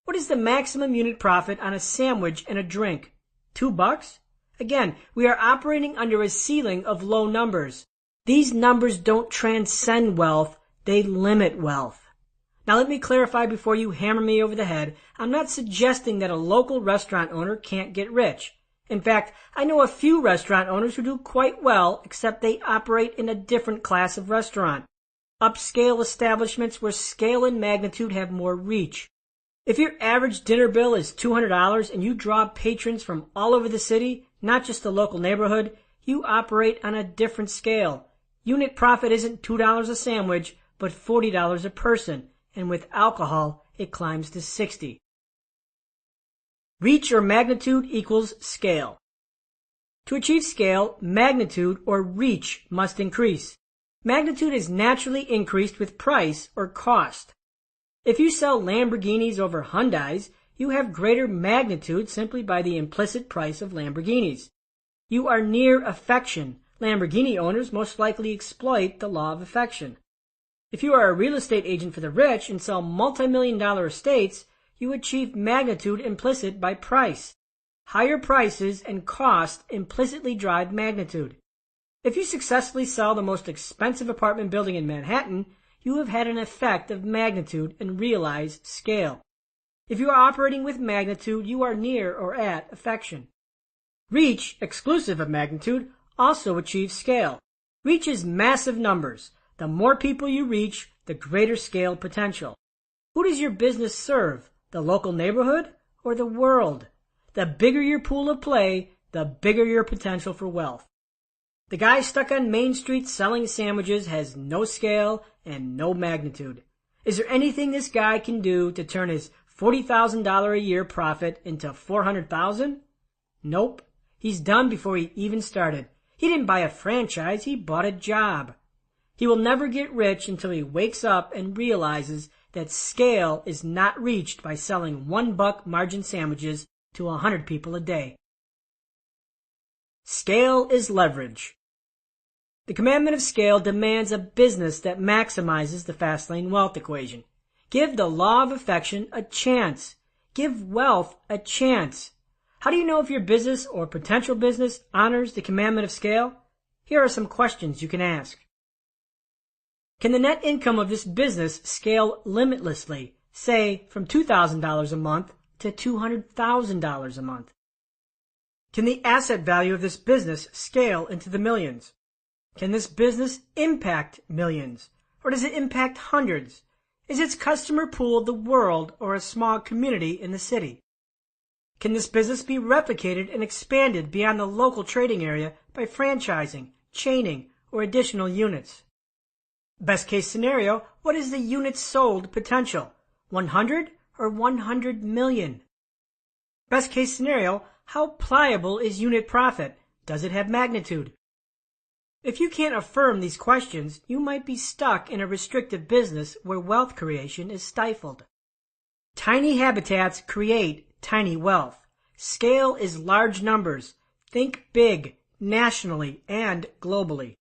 What is the maximum unit profit on a sandwich and a drink? $2? Again, we are operating under a ceiling of low numbers. These numbers don't transcend wealth, they limit wealth. Now let me clarify before you hammer me over the head. I'm not suggesting that a local restaurant owner can't get rich. In fact, I know a few restaurant owners who do quite well, except they operate in a different class of restaurant. Upscale establishments where scale and magnitude have more reach. If your average dinner bill is $200 and you draw patrons from all over the city, not just the local neighborhood, you operate on a different scale. Unit profit isn't $2 a sandwich, but $40 a person, and with alcohol, it climbs to $60. Reach or magnitude equals scale. To achieve scale, magnitude or reach must increase. Magnitude is naturally increased with price or cost. If you sell Lamborghinis over Hyundais, you have greater magnitude simply by the implicit price of Lamborghinis. You are near affection. Lamborghini owners most likely exploit the law of affection. If you are a real estate agent for the rich and sell multi-million-dollar estates, you achieve magnitude implicit by price. Higher prices and cost implicitly drive magnitude. If you successfully sell the most expensive apartment building in Manhattan, you have had an effect of magnitude and realize scale. If you are operating with magnitude, you are near or at affection. Reach, exclusive of magnitude, also achieves scale. Reach is massive numbers. The more people you reach, the greater scale potential. Who does your business serve? The local neighborhood or the world? The bigger your pool of play, the bigger your potential for wealth. The guy stuck on Main Street selling sandwiches has no scale and no magnitude. Is there anything this guy can do to turn his $40,000 a year profit into $400,000? Nope. He's done before he even started. He didn't buy a franchise, he bought a job. He will never get rich until he wakes up and realizes that scale is not reached by selling $1 margin sandwiches to 100 people a day. Scale is leverage. The commandment of scale demands a business that maximizes the Fastlane wealth equation. Give the law of affection a chance. Give wealth a chance. How do you know if your business or potential business honors the commandment of scale? Here are some questions you can ask. Can the net income of this business scale limitlessly, say from $2,000 a month to $200,000 a month? Can the asset value of this business scale into the millions? Can this business impact millions? Or does it impact hundreds? Is its customer pool the world or a small community in the city? Can this business be replicated and expanded beyond the local trading area by franchising, chaining, or additional units? Best case scenario, what is the units sold potential? 100 or 100 million? Best case scenario, how pliable is unit profit? Does it have magnitude? If you can't affirm these questions, you might be stuck in a restrictive business where wealth creation is stifled. Tiny habitats create tiny wealth. Scale is large numbers. Think big, nationally and globally.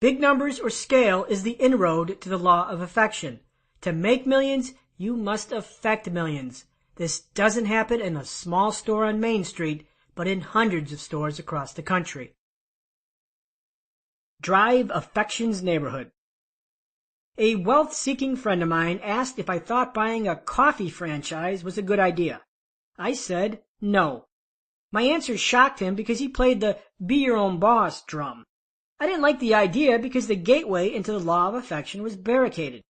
Big numbers or scale is the inroad to the law of affection. To make millions, you must affect millions. This doesn't happen in a small store on Main Street, but in hundreds of stores across the country. Drive affection's neighborhood. A wealth-seeking friend of mine asked if I thought buying a coffee franchise was a good idea. I said no. My answer shocked him because he played the be your own boss drum. I didn't like the idea because the gateway into the law of affection was barricaded.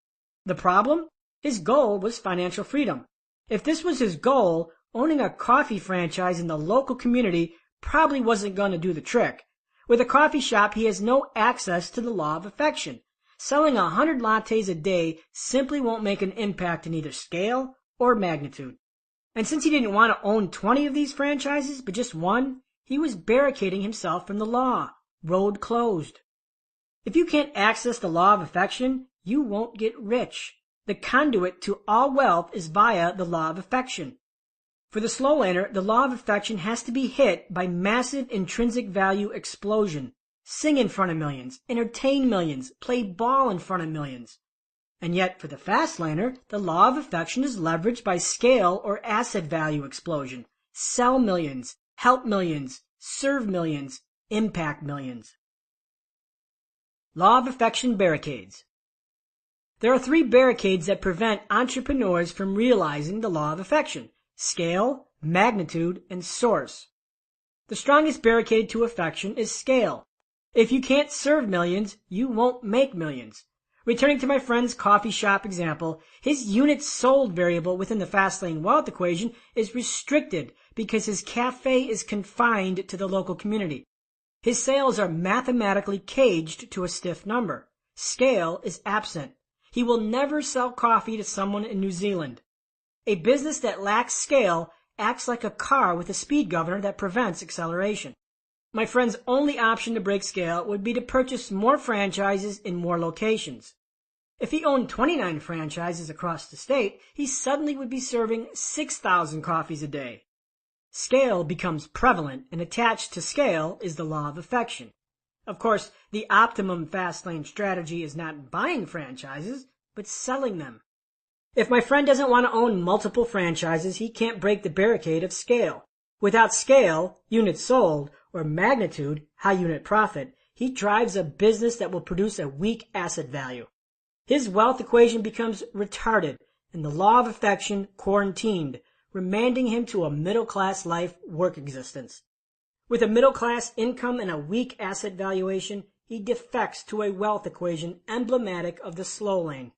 The problem? His goal was financial freedom. If this was his goal, owning a coffee franchise in the local community probably wasn't going to do the trick, With a coffee shop, he has no access to the law of affection. Selling 100 lattes a day simply won't make an impact in either scale or magnitude. And since he didn't want to own 20 of these franchises, but just one, he was barricading himself from the law. Road closed. If you can't access the law of affection, you won't get rich. The conduit to all wealth is via the law of affection. For the slow laner, the law of affection has to be hit by massive intrinsic value explosion. Sing in front of millions, entertain millions, play ball in front of millions. And yet, for the fast laner, the law of affection is leveraged by scale or asset value explosion. Sell millions, help millions, serve millions, impact millions. Law of affection barricades. There are 3 barricades that prevent entrepreneurs from realizing the law of affection: scale, magnitude, and source. The strongest barricade to affection is scale. If you can't serve millions, you won't make millions. Returning to my friend's coffee shop example, his units sold variable within the Fastlane wealth equation is restricted because his cafe is confined to the local community. His sales are mathematically caged to a stiff number. Scale is absent. He will never sell coffee to someone in New Zealand. A business that lacks scale acts like a car with a speed governor that prevents acceleration. My friend's only option to break scale would be to purchase more franchises in more locations. If he owned 29 franchises across the state, he suddenly would be serving 6,000 coffees a day. Scale becomes prevalent, and attached to scale is the law of affection. Of course, the optimum Fastlane strategy is not buying franchises, but selling them. If my friend doesn't want to own multiple franchises, he can't break the barricade of scale. Without scale, units sold, or magnitude, high unit profit, he drives a business that will produce a weak asset value. His wealth equation becomes retarded, and the law of affection quarantined, remanding him to a middle-class life work existence. With a middle-class income and a weak asset valuation, he defects to a wealth equation emblematic of the slow lane.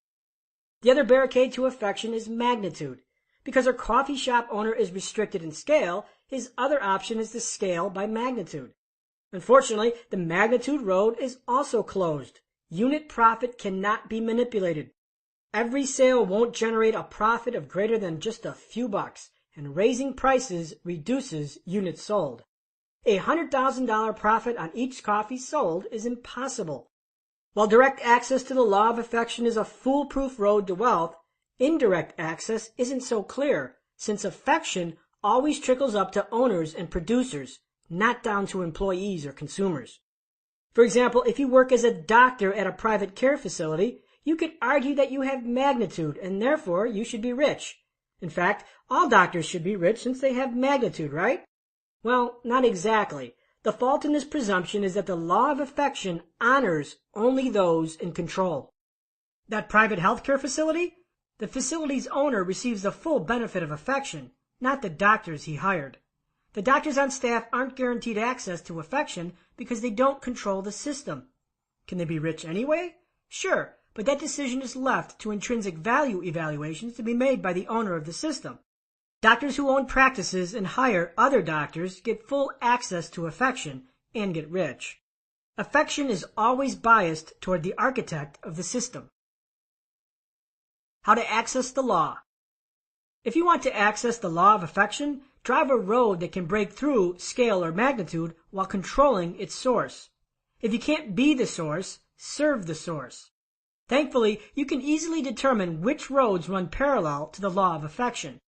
The other barricade to affection is magnitude. Because our coffee shop owner is restricted in scale, his other option is to scale by magnitude. Unfortunately, the magnitude road is also closed. Unit profit cannot be manipulated. Every sale won't generate a profit of greater than just a few bucks, and raising prices reduces units sold. A $100,000 profit on each coffee sold is impossible. While direct access to the law of affection is a foolproof road to wealth, indirect access isn't so clear, since affection always trickles up to owners and producers, not down to employees or consumers. For example, if you work as a doctor at a private care facility, you could argue that you have magnitude and therefore you should be rich. In fact, all doctors should be rich since they have magnitude, right? Well, not exactly. The fault in this presumption is that the law of affection honors only those in control. That private healthcare facility? The facility's owner receives the full benefit of affection, not the doctors he hired. The doctors on staff aren't guaranteed access to affection because they don't control the system. Can they be rich anyway? Sure, but that decision is left to intrinsic value evaluations to be made by the owner of the system. Doctors who own practices and hire other doctors get full access to affection and get rich. Affection is always biased toward the architect of the system. How to access the law. If you want to access the law of affection, drive a road that can break through scale or magnitude while controlling its source. If you can't be the source, serve the source. Thankfully, you can easily determine which roads run parallel to the law of affection.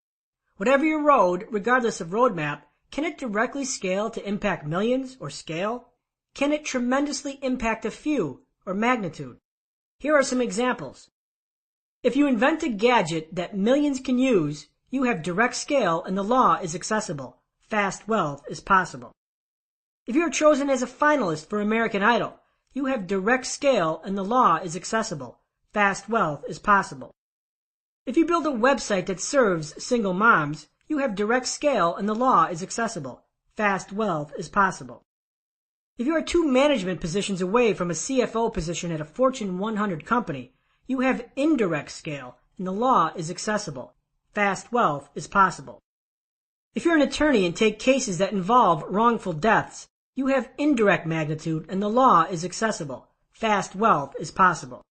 Whatever your road, regardless of roadmap, can it directly scale to impact millions or scale? Can it tremendously impact a few or magnitude? Here are some examples. If you invent a gadget that millions can use, you have direct scale and the law is accessible. Fast wealth is possible. If you are chosen as a finalist for American Idol, you have direct scale and the law is accessible. Fast wealth is possible. If you build a website that serves single moms, you have direct scale and the law is accessible. Fast wealth is possible. If you are 2 management positions away from a CFO position at a Fortune 100 company, you have indirect scale and the law is accessible. Fast wealth is possible. If you're an attorney and take cases that involve wrongful deaths, You have indirect magnitude, and the law is accessible. Fast wealth is possible.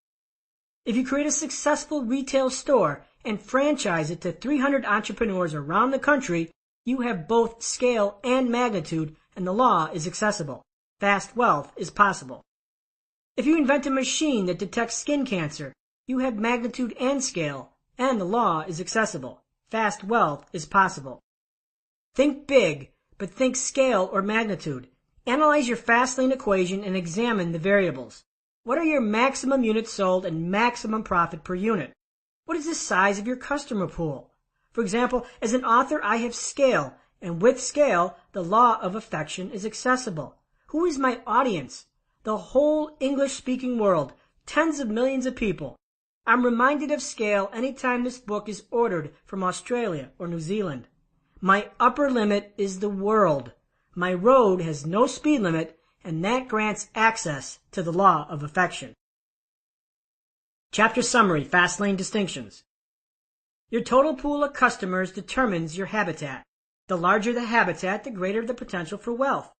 If you create a successful retail store and franchise it to 300 entrepreneurs around the country, you have both scale and magnitude, and the law is accessible. Fast wealth is possible. If you invent a machine that detects skin cancer, you have magnitude and scale, and the law is accessible. Fast wealth is possible. Think big, but think scale or magnitude. Analyze your Fastlane equation and examine the variables. What are your maximum units sold and maximum profit per unit? What is the size of your customer pool? For example, as an author, I have scale, and with scale, the law of affection is accessible. Who is my audience? The whole English-speaking world, tens of millions of people. I'm reminded of scale anytime this book is ordered from Australia or New Zealand. My upper limit is the world. My road has no speed limit, and that grants access to the law of affection. Chapter Summary, Fastlane Distinctions. Your total pool of customers determines your habitat. The larger the habitat, the greater the potential for wealth.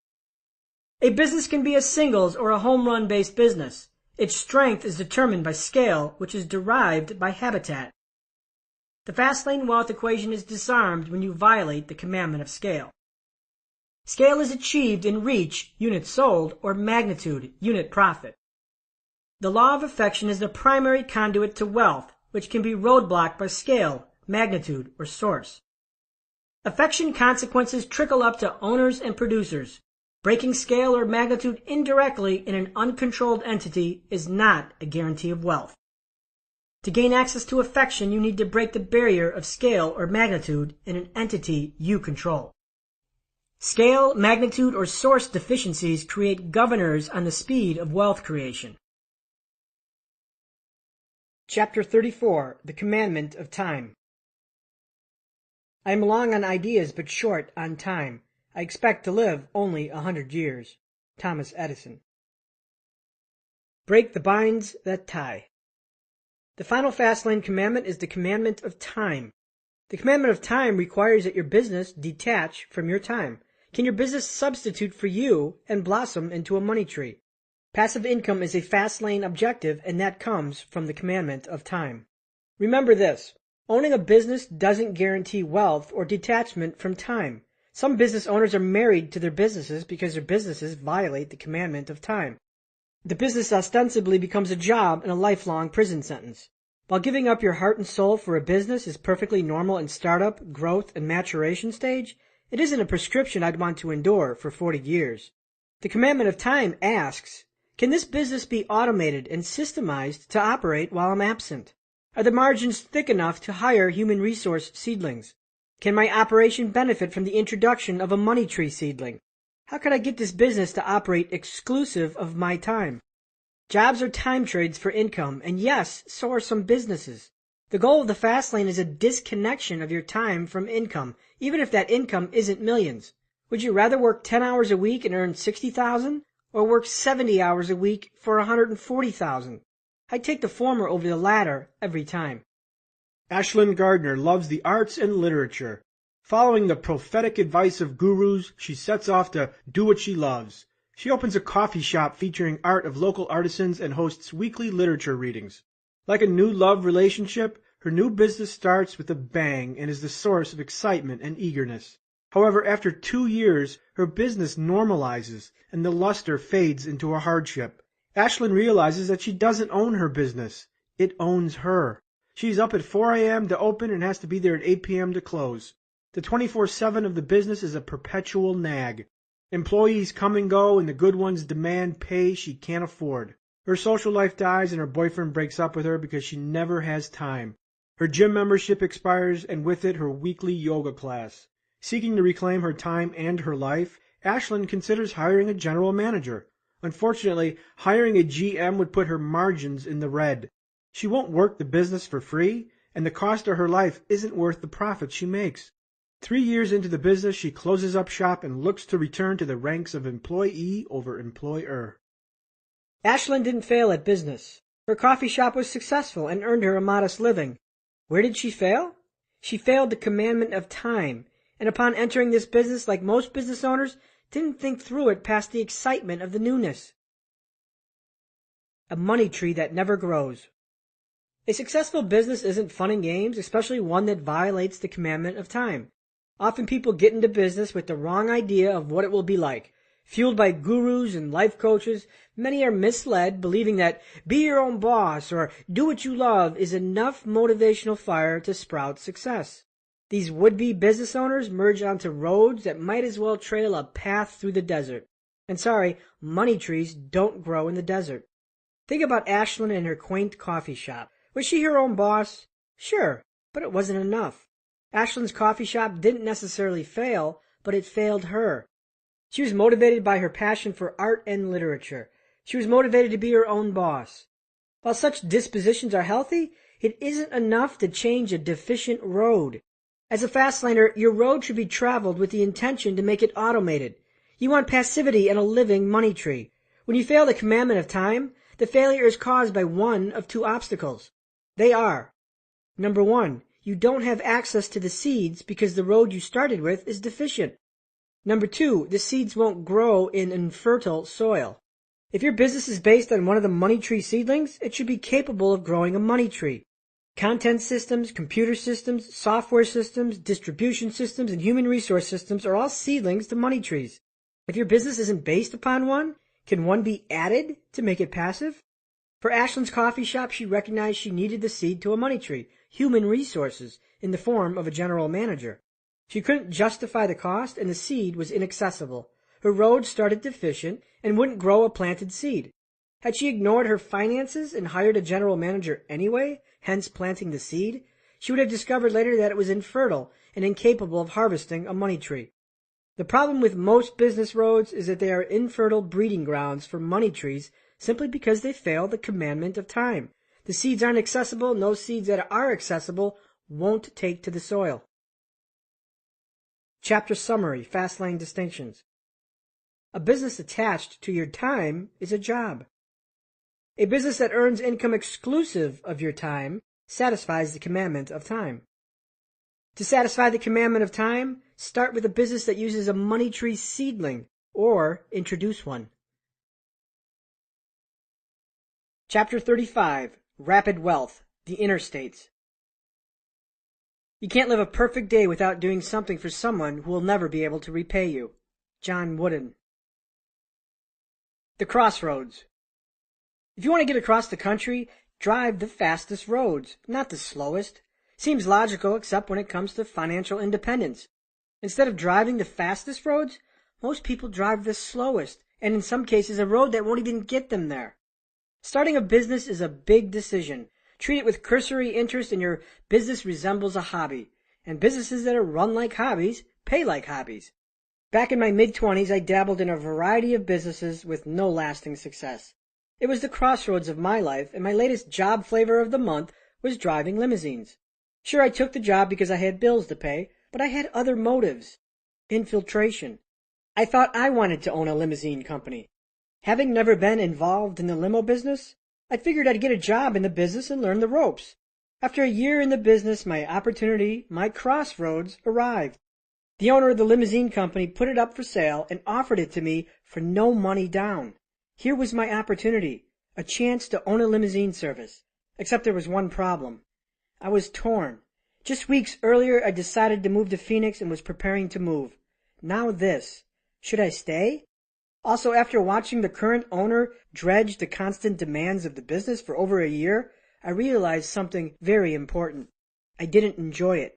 A business can be a singles or a home run based business. Its strength is determined by scale, which is derived by habitat. The Fastlane wealth equation is disarmed when you violate the commandment of scale. Scale is achieved in reach, units sold, or magnitude, unit profit. The law of affection is the primary conduit to wealth, which can be roadblocked by scale, magnitude, or source. Affection consequences trickle up to owners and producers. Breaking scale or magnitude indirectly in an uncontrolled entity is not a guarantee of wealth. To gain access to affection, you need to break the barrier of scale or magnitude in an entity you control. Scale, magnitude, or source deficiencies create governors on the speed of wealth creation. Chapter 34, The Commandment of Time. I am long on ideas but short on time. I expect to live only 100 years. Thomas Edison. Break the binds that tie. The final Fastlane commandment is the commandment of time. The commandment of time requires that your business detach from your time. Can your business substitute for you and blossom into a money tree? Passive income is a Fastlane objective, and that comes from the commandment of time. Remember this: owning a business doesn't guarantee wealth or detachment from time. Some business owners are married to their businesses because their businesses violate the commandment of time. The business ostensibly becomes a job and a lifelong prison sentence. While giving up your heart and soul for a business is perfectly normal in startup, growth, and maturation stage, it isn't a prescription I'd want to endure for 40 years. The commandment of time asks, can this business be automated and systemized to operate while I'm absent? Are the margins thick enough to hire human resource seedlings? Can my operation benefit from the introduction of a money tree seedling? How could I get this business to operate exclusive of my time? Jobs are time trades for income, and yes, so are some businesses. The goal of the Fastlane is a disconnection of your time from income, even if that income isn't millions. Would you rather work 10 hours a week and earn $60,000, or work 70 hours a week for $140,000? I'd take the former over the latter every time. Ashlyn Gardner loves the arts and literature. Following the prophetic advice of gurus, she sets off to do what she loves. She opens a coffee shop featuring art of local artisans and hosts weekly literature readings. Like a new love relationship, her new business starts with a bang and is the source of excitement and eagerness. However, after 2 years, her business normalizes and the luster fades into a hardship. Ashlyn realizes that she doesn't own her business. It owns her. She's up at 4 a.m. to open and has to be there at 8 p.m. to close. The 24/7 of the business is a perpetual nag. Employees come and go, and the good ones demand pay she can't afford. Her social life dies, and her boyfriend breaks up with her because she never has time. Her gym membership expires, and with it her weekly yoga class. Seeking to reclaim her time and her life, Ashlyn considers hiring a general manager. Unfortunately, hiring a GM would put her margins in the red. She won't work the business for free, and the cost of her life isn't worth the profit she makes. 3 years into the business, she closes up shop and looks to return to the ranks of employee over employer. Ashlyn didn't fail at business. Her coffee shop was successful and earned her a modest living. Where did she fail? She failed the commandment of time, and upon entering this business, like most business owners, didn't think through it past the excitement of the newness. A money tree that never grows. A successful business isn't fun and games, especially one that violates the commandment of time. Often people get into business with the wrong idea of what it will be like. Fueled by gurus and life coaches, many are misled, believing that be your own boss or do what you love is enough motivational fire to sprout success. These would-be business owners merge onto roads that might as well trail a path through the desert. And sorry, money trees don't grow in the desert. Think about Ashlyn and her quaint coffee shop. Was she her own boss? Sure, but it wasn't enough. Ashlyn's coffee shop didn't necessarily fail, but it failed her. She was motivated by her passion for art and literature. She was motivated to be her own boss. While such dispositions are healthy, it isn't enough to change a deficient road. As a Fastlaner, your road should be traveled with the intention to make it automated. You want passivity and a living money tree. When you fail the commandment of time, the failure is caused by one of two obstacles. They are: number one, you don't have access to the seeds because the road you started with is deficient. Number two, the seeds won't grow in infertile soil. If your business is based on one of the money tree seedlings, it should be capable of growing a money tree. Content systems, computer systems, software systems, distribution systems, and human resource systems are all seedlings to money trees. If your business isn't based upon one, can one be added to make it passive? For Ashlyn's coffee shop, she recognized she needed the seed to a money tree, human resources, in the form of a general manager. She couldn't justify the cost, and the seed was inaccessible. Her road started deficient and wouldn't grow a planted seed. Had she ignored her finances and hired a general manager anyway, hence planting the seed, she would have discovered later that it was infertile and incapable of harvesting a money tree. The problem with most business roads is that they are infertile breeding grounds for money trees simply because they fail the commandment of time. The seeds aren't accessible, and those seeds that are accessible won't take to the soil. Chapter Summary, Fastlane Distinctions. A business attached to your time is a job. A business that earns income exclusive of your time satisfies the commandment of time. To satisfy the commandment of time, start with a business that uses a money tree seedling, or introduce one. Chapter 35, Rapid Wealth, the Interstates. You can't live a perfect day without doing something for someone who will never be able to repay you. John Wooden. The Crossroads. If you want to get across the country, drive the fastest roads, not the slowest. Seems logical except when it comes to financial independence. Instead of driving the fastest roads, most people drive the slowest, and in some cases a road that won't even get them there. Starting a business is a big decision. Treat it with cursory interest, and your business resembles a hobby. And businesses that are run like hobbies pay like hobbies. Back in my mid-20s, I dabbled in a variety of businesses with no lasting success. It was the crossroads of my life, and my latest job flavor of the month was driving limousines. Sure, I took the job because I had bills to pay, but I had other motives. Infiltration. I thought I wanted to own a limousine company. Having never been involved in the limo business, I figured I'd get a job in the business and learn the ropes. After a year in the business, my opportunity, my crossroads, arrived. The owner of the limousine company put it up for sale and offered it to me for no money down. Here was my opportunity, a chance to own a limousine service. Except there was one problem. I was torn. Just weeks earlier, I decided to move to Phoenix and was preparing to move. Now this. Should I stay? Also, after watching the current owner dredge the constant demands of the business for over a year, I realized something very important. I didn't enjoy it.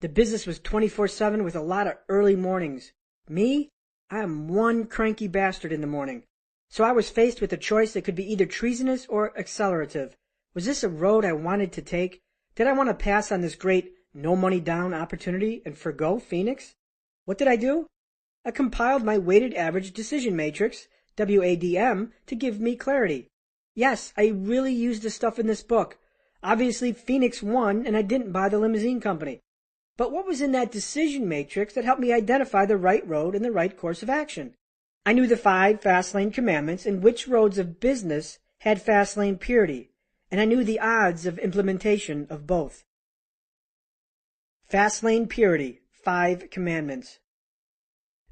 The business was 24/7 with a lot of early mornings. Me? I'm one cranky bastard in the morning. So I was faced with a choice that could be either treasonous or accelerative. Was this a road I wanted to take? Did I want to pass on this great no money down opportunity and forgo Phoenix? What did I do? I compiled my weighted average decision matrix, WADM, to give me clarity. Yes, I really used the stuff in this book. Obviously, Phoenix won, and I didn't buy the limousine company. But what was in that decision matrix that helped me identify the right road and the right course of action? I knew the 5 Fastlane commandments and which roads of business had Fastlane purity, and I knew the odds of implementation of both. Fastlane purity, 5 commandments.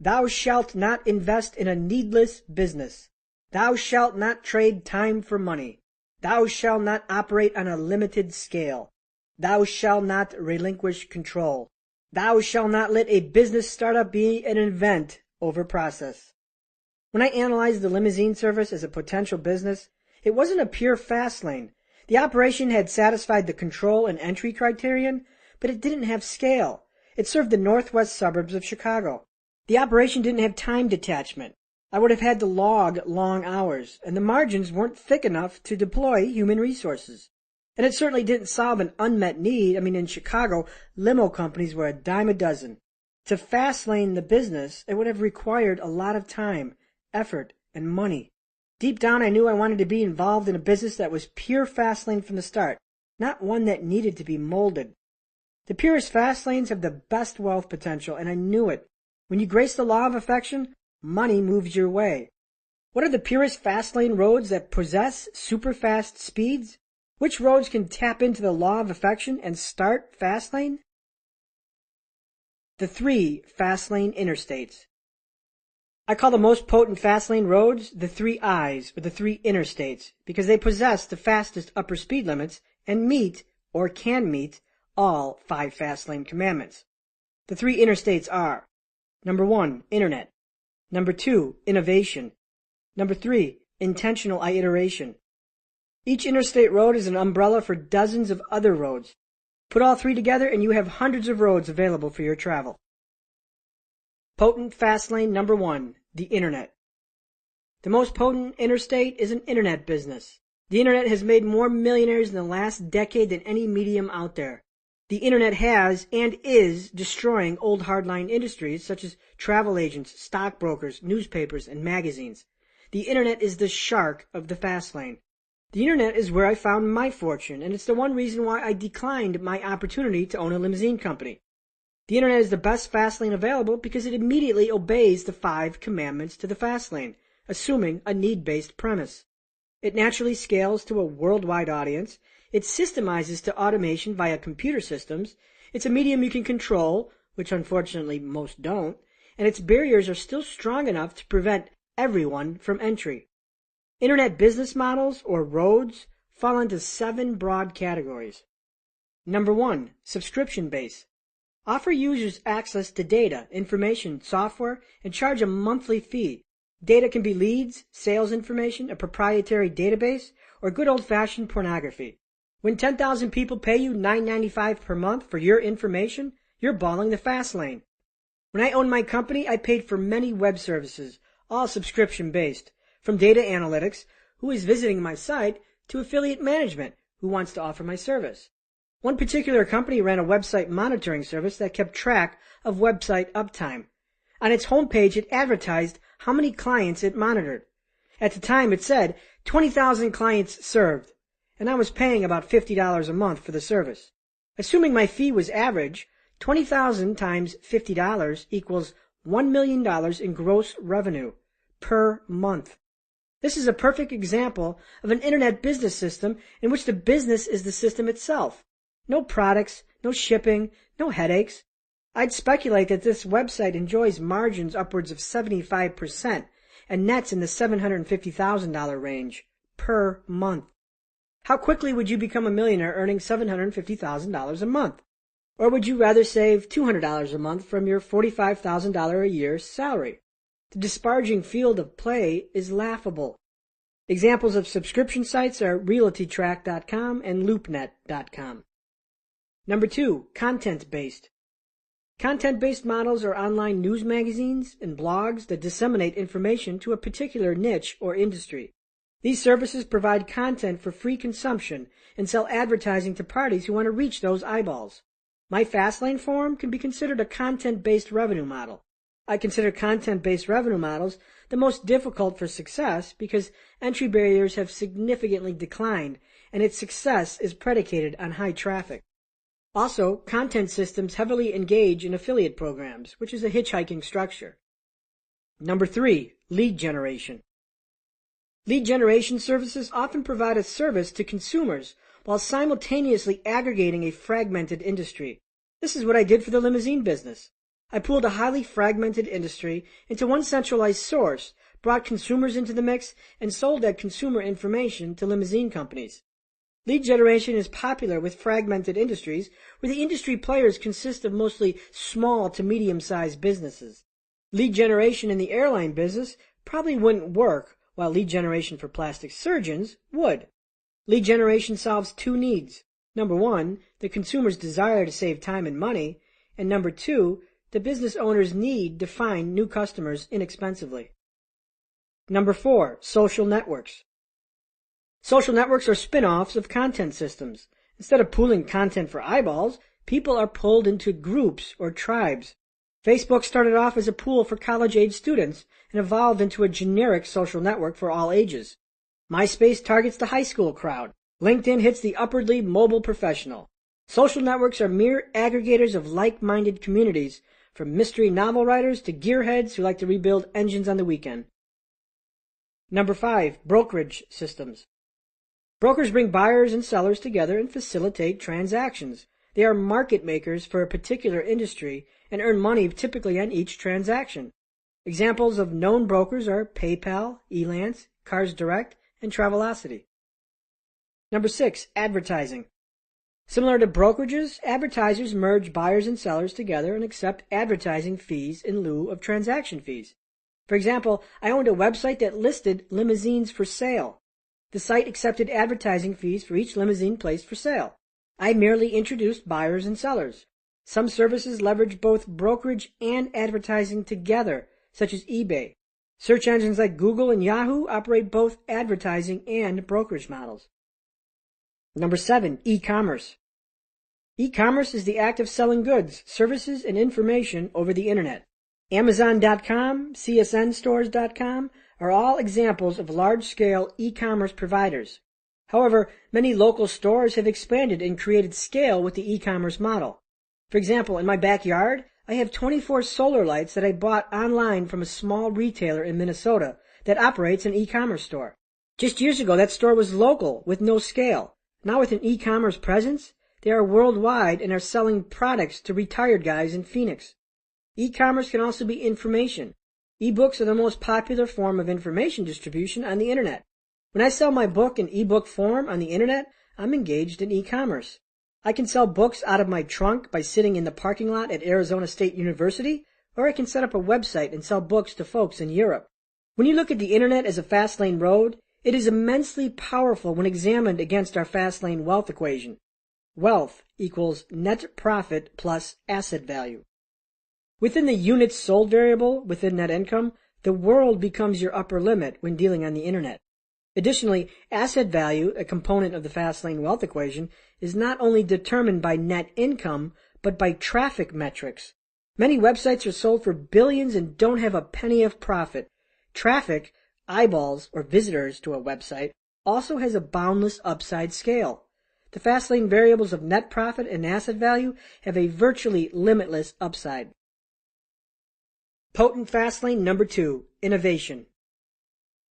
Thou shalt not invest in a needless business. Thou shalt not trade time for money. Thou shalt not operate on a limited scale. Thou shalt not relinquish control. Thou shalt not let a business startup be an event over process. When I analyzed the limousine service as a potential business, it wasn't a pure fast lane. The operation had satisfied the control and entry criterion, but it didn't have scale. It served the northwest suburbs of Chicago. The operation didn't have time detachment. I would have had to log long hours, and the margins weren't thick enough to deploy human resources. And it certainly didn't solve an unmet need. In Chicago, limo companies were a dime a dozen. To fast lane the business, it would have required a lot of time, effort, and money. Deep down, I knew I wanted to be involved in a business that was pure fast lane from the start, not one that needed to be molded. The purest fast lanes have the best wealth potential, and I knew it. When you grace the law of affection, money moves your way. What are the purest fast lane roads that possess super fast speeds? Which roads can tap into the law of affection and start fast lane? The 3 fast lane interstates. I call the most potent fast lane roads the 3 I's, or the 3 interstates, because they possess the fastest upper speed limits and meet, or can meet, all 5 fast lane commandments. The 3 interstates are: number 1, internet; number 2, innovation; number 3, intentional iteration. Each interstate road is an umbrella for dozens of other roads. Put all 3 together and you have hundreds of roads available for your travel. Potent fast lane number 1, the internet. The most potent interstate is an internet business. The internet has made more millionaires in the last decade than any medium out there. The internet has and is destroying old hardline industries such as travel agents, stockbrokers, newspapers, and magazines. The internet is the shark of the fast lane. The internet is where I found my fortune, and it's the one reason why I declined my opportunity to own a limousine company. The internet is the best fast lane available because it immediately obeys the 5 commandments to the fast lane, assuming a need-based premise. It naturally scales to a worldwide audience. It systemizes to automation via computer systems. It's a medium you can control, which unfortunately most don't, and its barriers are still strong enough to prevent everyone from entry. Internet business models, or roads, fall into 7 broad categories. Number 1, subscription-based. Offer users access to data, information, software, and charge a monthly fee. Data can be leads, sales information, a proprietary database, or good old-fashioned pornography. When 10,000 people pay you $9.95 per month for your information, you're balling the fast lane. When I owned my company, I paid for many web services, all subscription-based. From data analytics, who is visiting my site, to affiliate management, who wants to offer my service. One particular company ran a website monitoring service that kept track of website uptime. On its homepage, it advertised how many clients it monitored. At the time, it said 20,000 clients served, and I was paying about $50 a month for the service. Assuming my fee was average, 20,000 times $50 equals $1 million in gross revenue per month. This is a perfect example of an internet business system in which the business is the system itself. No products, no shipping, no headaches. I'd speculate that this website enjoys margins upwards of 75% and nets in the $750,000 range per month. How quickly would you become a millionaire earning $750,000 a month? Or would you rather save $200 a month from your $45,000 a year salary? The disparaging field of play is laughable. Examples of subscription sites are RealtyTrack.com and LoopNet.com. Number 2, content-based. Content-based models are online news magazines and blogs that disseminate information to a particular niche or industry. These services provide content for free consumption and sell advertising to parties who want to reach those eyeballs. My Fastlane forum can be considered a content-based revenue model. I consider content-based revenue models the most difficult for success because entry barriers have significantly declined and its success is predicated on high traffic. Also, content systems heavily engage in affiliate programs, which is a hitchhiking structure. Number 3, lead generation. Lead generation services often provide a service to consumers while simultaneously aggregating a fragmented industry. This is what I did for the limousine business. I pooled a highly fragmented industry into one centralized source, brought consumers into the mix, and sold that consumer information to limousine companies. Lead generation is popular with fragmented industries where the industry players consist of mostly small to medium-sized businesses. Lead generation in the airline business probably wouldn't work, while lead generation for plastic surgeons would. Lead generation solves two needs. Number one, the consumer's desire to save time and money, and number two, the business owner's need to find new customers inexpensively. Number 4, social networks. Social networks are spin-offs of content systems. Instead of pooling content for eyeballs, people are pulled into groups or tribes. Facebook started off as a pool for college-age students and evolved into a generic social network for all ages. MySpace targets the high school crowd. LinkedIn hits the upwardly mobile professional. Social networks are mere aggregators of like-minded communities, from mystery novel writers to gearheads who like to rebuild engines on the weekend. Number 5, brokerage systems. Brokers bring buyers and sellers together and facilitate transactions. They are market makers for a particular industry and earn money typically on each transaction. Examples of known brokers are PayPal, Elance, Cars Direct, and Travelocity. Number 6, advertising. Similar to brokerages, advertisers merge buyers and sellers together and accept advertising fees in lieu of transaction fees. For example, I owned a website that listed limousines for sale. The site accepted advertising fees for each limousine placed for sale. I merely introduced buyers and sellers. Some services leverage both brokerage and advertising together, such as eBay. Search engines like Google and Yahoo operate both advertising and brokerage models. Number 7, e-commerce. E-commerce is the act of selling goods, services, and information over the internet. Amazon.com, CSNstores.com are all examples of large-scale e-commerce providers. However, many local stores have expanded and created scale with the e-commerce model. For example, in my backyard, I have 24 solar lights that I bought online from a small retailer in Minnesota that operates an e-commerce store. Just years ago, that store was local with no scale. Now with an e-commerce presence, they are worldwide and are selling products to retired guys in Phoenix. E-commerce can also be information. E-books are the most popular form of information distribution on the internet. When I sell my book in e-book form on the internet, I'm engaged in e-commerce. I can sell books out of my trunk by sitting in the parking lot at Arizona State University, or I can set up a website and sell books to folks in Europe. When you look at the internet as a fast lane road, it is immensely powerful when examined against our fast lane wealth equation. Wealth equals net profit plus asset value. Within the units sold variable within net income, the world becomes your upper limit when dealing on the internet. Additionally, asset value, a component of the fast lane wealth equation, is not only determined by net income, but by traffic metrics. Many websites are sold for billions and don't have a penny of profit. Traffic, eyeballs, or visitors to a website, also has a boundless upside scale. The fast lane variables of net profit and asset value have a virtually limitless upside. Potent fast lane number 2, innovation.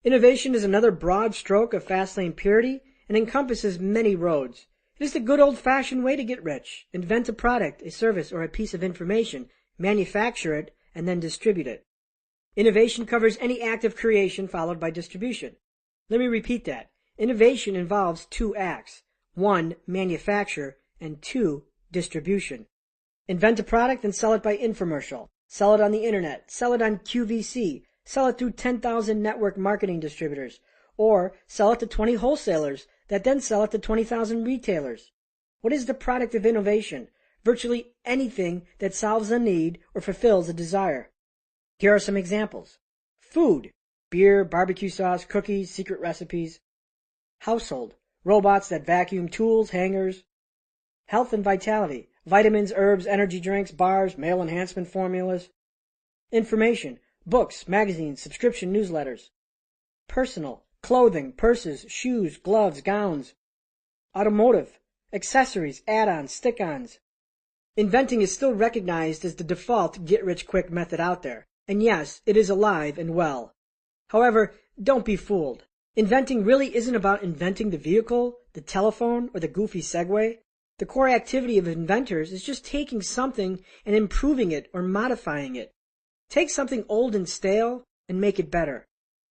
Innovation is another broad stroke of fast lane purity and encompasses many roads. It is the good old-fashioned way to get rich. Invent a product, a service, or a piece of information, manufacture it, and then distribute it. Innovation covers any act of creation followed by distribution. Let me repeat that. Innovation involves 2 acts. 1, manufacture, and 2, distribution. Invent a product and sell it by infomercial. Sell it on the internet. Sell it on QVC. Sell it through 10,000 network marketing distributors. Or sell it to 20 wholesalers that then sell it to 20,000 retailers. What is the product of innovation? Virtually anything that solves a need or fulfills a desire. Here are some examples. Food, beer, barbecue sauce, cookies, secret recipes. Household, robots that vacuum tools, hangers. Health and vitality, vitamins, herbs, energy drinks, bars, male enhancement formulas. Information, books, magazines, subscription newsletters. Personal, clothing, purses, shoes, gloves, gowns. Automotive, accessories, add-ons, stick-ons. Inventing is still recognized as the default get-rich-quick method out there. And yes, it is alive and well. However, don't be fooled. Inventing really isn't about inventing the vehicle, the telephone, or the goofy Segway. The core activity of inventors is just taking something and improving it or modifying it. Take something old and stale and make it better.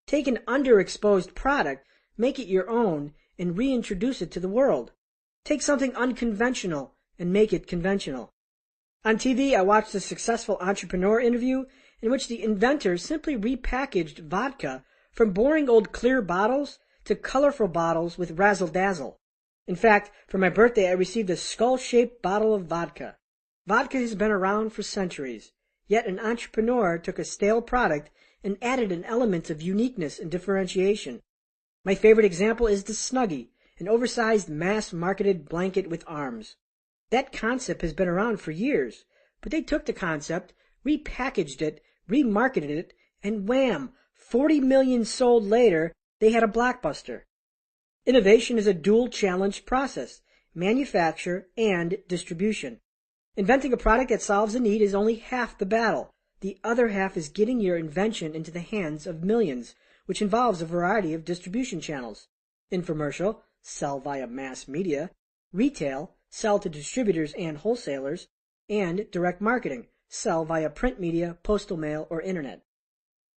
Take an underexposed product, make it your own, and reintroduce it to the world. Take something unconventional and make it conventional. On TV, I watched a successful entrepreneur interview in which the inventor simply repackaged vodka from boring old clear bottles to colorful bottles with razzle-dazzle. In fact, for my birthday, I received a skull-shaped bottle of vodka. Vodka has been around for centuries, yet an entrepreneur took a stale product and added an element of uniqueness and differentiation. My favorite example is the Snuggie, an oversized mass-marketed blanket with arms. That concept has been around for years, but they took the concept, repackaged it, remarketed it, and wham! 40 million sold later, they had a blockbuster. Innovation is a dual-challenged process, manufacture and distribution. Inventing a product that solves a need is only half the battle. The other half is getting your invention into the hands of millions, which involves a variety of distribution channels. Infomercial, sell via mass media. Retail, sell to distributors and wholesalers. And direct marketing, sell via print media, postal mail, or internet.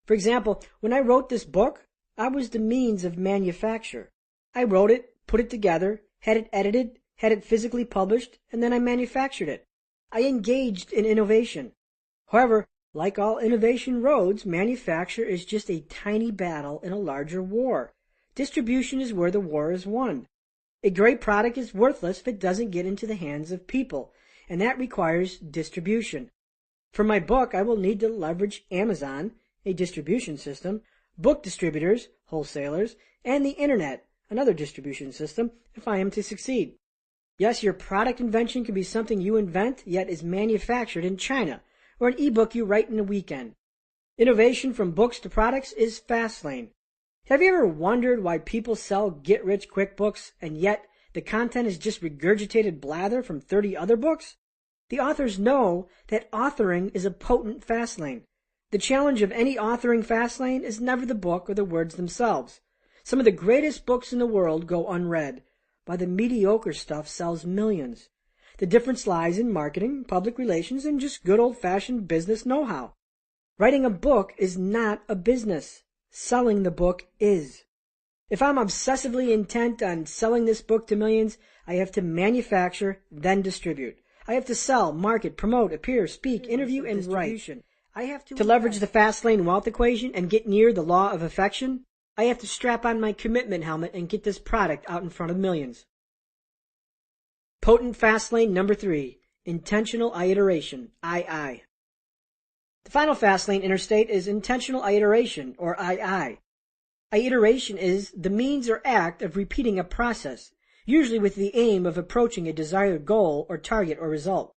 For example, when I wrote this book, I was the means of manufacture. I wrote it, put it together, had it edited, had it physically published, and then I manufactured it. I engaged in innovation. However, like all innovation roads, manufacture is just a tiny battle in a larger war. Distribution is where the war is won. A great product is worthless if it doesn't get into the hands of people, and that requires distribution. For my book, I will need to leverage Amazon, a distribution system, book distributors, wholesalers, and the internet, another distribution system, if I am to succeed. Yes, your product invention can be something you invent, yet is manufactured in China, or an ebook you write in a weekend. Innovation from books to products is Fastlane. Have you ever wondered why people sell get-rich-quick books, and yet the content is just regurgitated blather from 30 other books? The authors know that authoring is a potent Fastlane. The challenge of any authoring Fastlane is never the book or the words themselves. Some of the greatest books in the world go unread, while the mediocre stuff sells millions. The difference lies in marketing, public relations, and just good old-fashioned business know-how. Writing a book is not a business. Selling the book is. If I'm obsessively intent on selling this book to millions, I have to manufacture, then distribute. I have to sell, market, promote, appear, speak, interview, and write. I have to leverage the Fastlane wealth equation and get near the law of affection. I have to strap on my commitment helmet and get this product out in front of millions. Potent Fastlane number 3, intentional iteration, II. The final Fastlane interstate is intentional iteration, or II. Iteration is the means or act of repeating a process, usually with the aim of approaching a desired goal or target or result.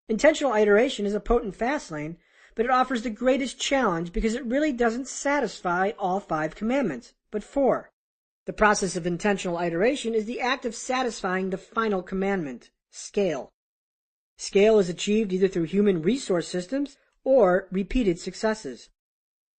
Intentional iteration is a potent Fastlane, but it offers the greatest challenge because it really doesn't satisfy all 5 commandments, but 4. The process of intentional iteration is the act of satisfying the final commandment, scale. Scale is achieved either through human resource systems or repeated successes.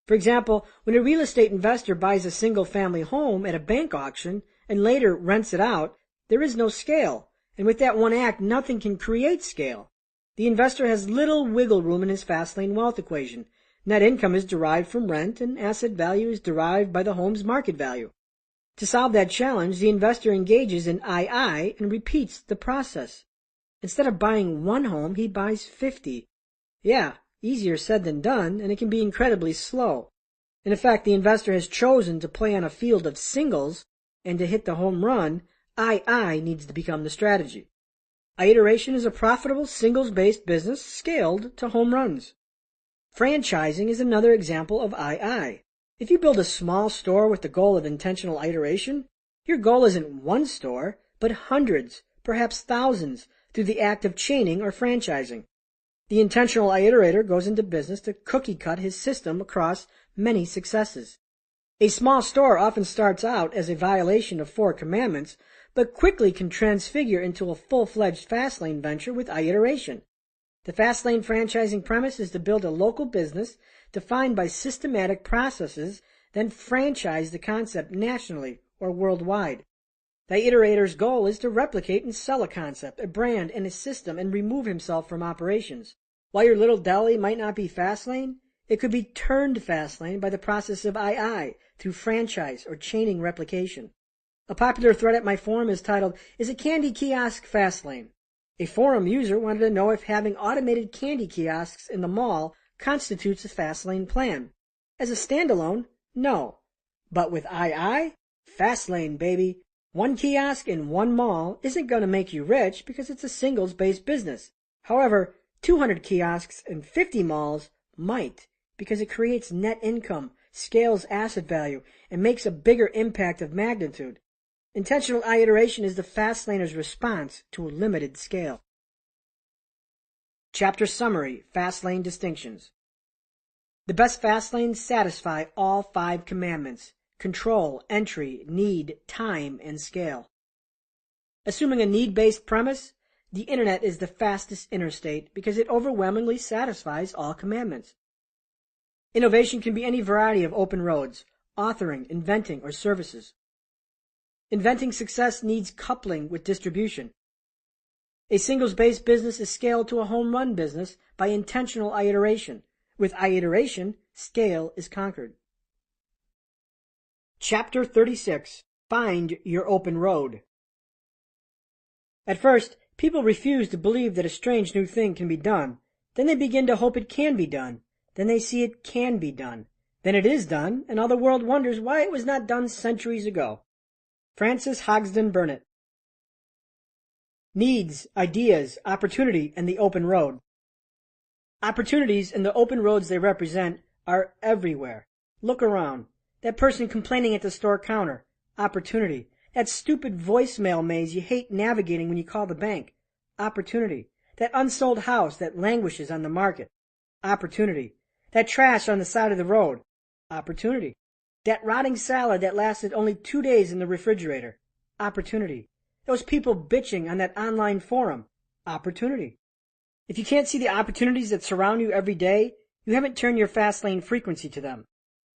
For example, when a real estate investor buys a single-family home at a bank auction and later rents it out, there is no scale, and with that one act, nothing can create scale. The investor has little wiggle room in his Fastlane wealth equation. Net income is derived from rent, and asset value is derived by the home's market value. To solve that challenge, the investor engages in II and repeats the process. Instead of buying one home, he buys 50. Yeah, easier said than done, and it can be incredibly slow. In effect, the investor has chosen to play on a field of singles, and to hit the home run, II needs to become the strategy. Iteration is a profitable singles-based business scaled to home runs. Franchising is another example of II. If you build a small store with the goal of intentional iteration, your goal isn't one store, but hundreds, perhaps thousands, through the act of chaining or franchising. The intentional iterator goes into business to cookie-cut his system across many successes. A small store often starts out as a violation of 4 commandments, but quickly can transfigure into a full-fledged Fastlane venture with iteration. The Fastlane franchising premise is to build a local business defined by systematic processes, then franchise the concept nationally or worldwide. The iterator's goal is to replicate and sell a concept, a brand, and a system and remove himself from operations. While your little deli might not be Fastlane, it could be turned Fastlane by the process of II through franchise or chaining replication. A popular thread at my forum is titled, "Is a candy kiosk Fastlane?" A forum user wanted to know if having automated candy kiosks in the mall constitutes a Fastlane plan. As a standalone, no. But with II, Fastlane, baby. One kiosk in one mall isn't going to make you rich because it's a singles-based business. However, 200 kiosks in 50 malls might, because it creates net income, scales asset value, and makes a bigger impact of magnitude. Intentional iteration is the Fastlaner's response to a limited scale. Chapter Summary, Fastlane Distinctions. The best Fastlanes satisfy all 5 commandments: control, entry, need, time, and scale. Assuming a need-based premise, the internet is the fastest interstate because it overwhelmingly satisfies all commandments. Innovation can be any variety of open roads: authoring, inventing, or services. Inventing success needs coupling with distribution. A singles-based business is scaled to a home-run business by intentional iteration. With iteration, scale is conquered. Chapter 36. Find your open road. At first, people refuse to believe that a strange new thing can be done. Then they begin to hope it can be done. Then they see it can be done. Then it is done, and all the world wonders why it was not done centuries ago. Francis Hogsden Burnett. Needs, ideas, opportunity, and the open road. Opportunities and the open roads they represent are everywhere. Look around. That person complaining at the store counter. Opportunity. That stupid voicemail maze you hate navigating when you call the bank. Opportunity. That unsold house that languishes on the market. Opportunity. That trash on the side of the road. Opportunity. That rotting salad that lasted only 2 days in the refrigerator. Opportunity. Those people bitching on that online forum. Opportunity. If you can't see the opportunities that surround you every day, you haven't turned your Fastlane frequency to them.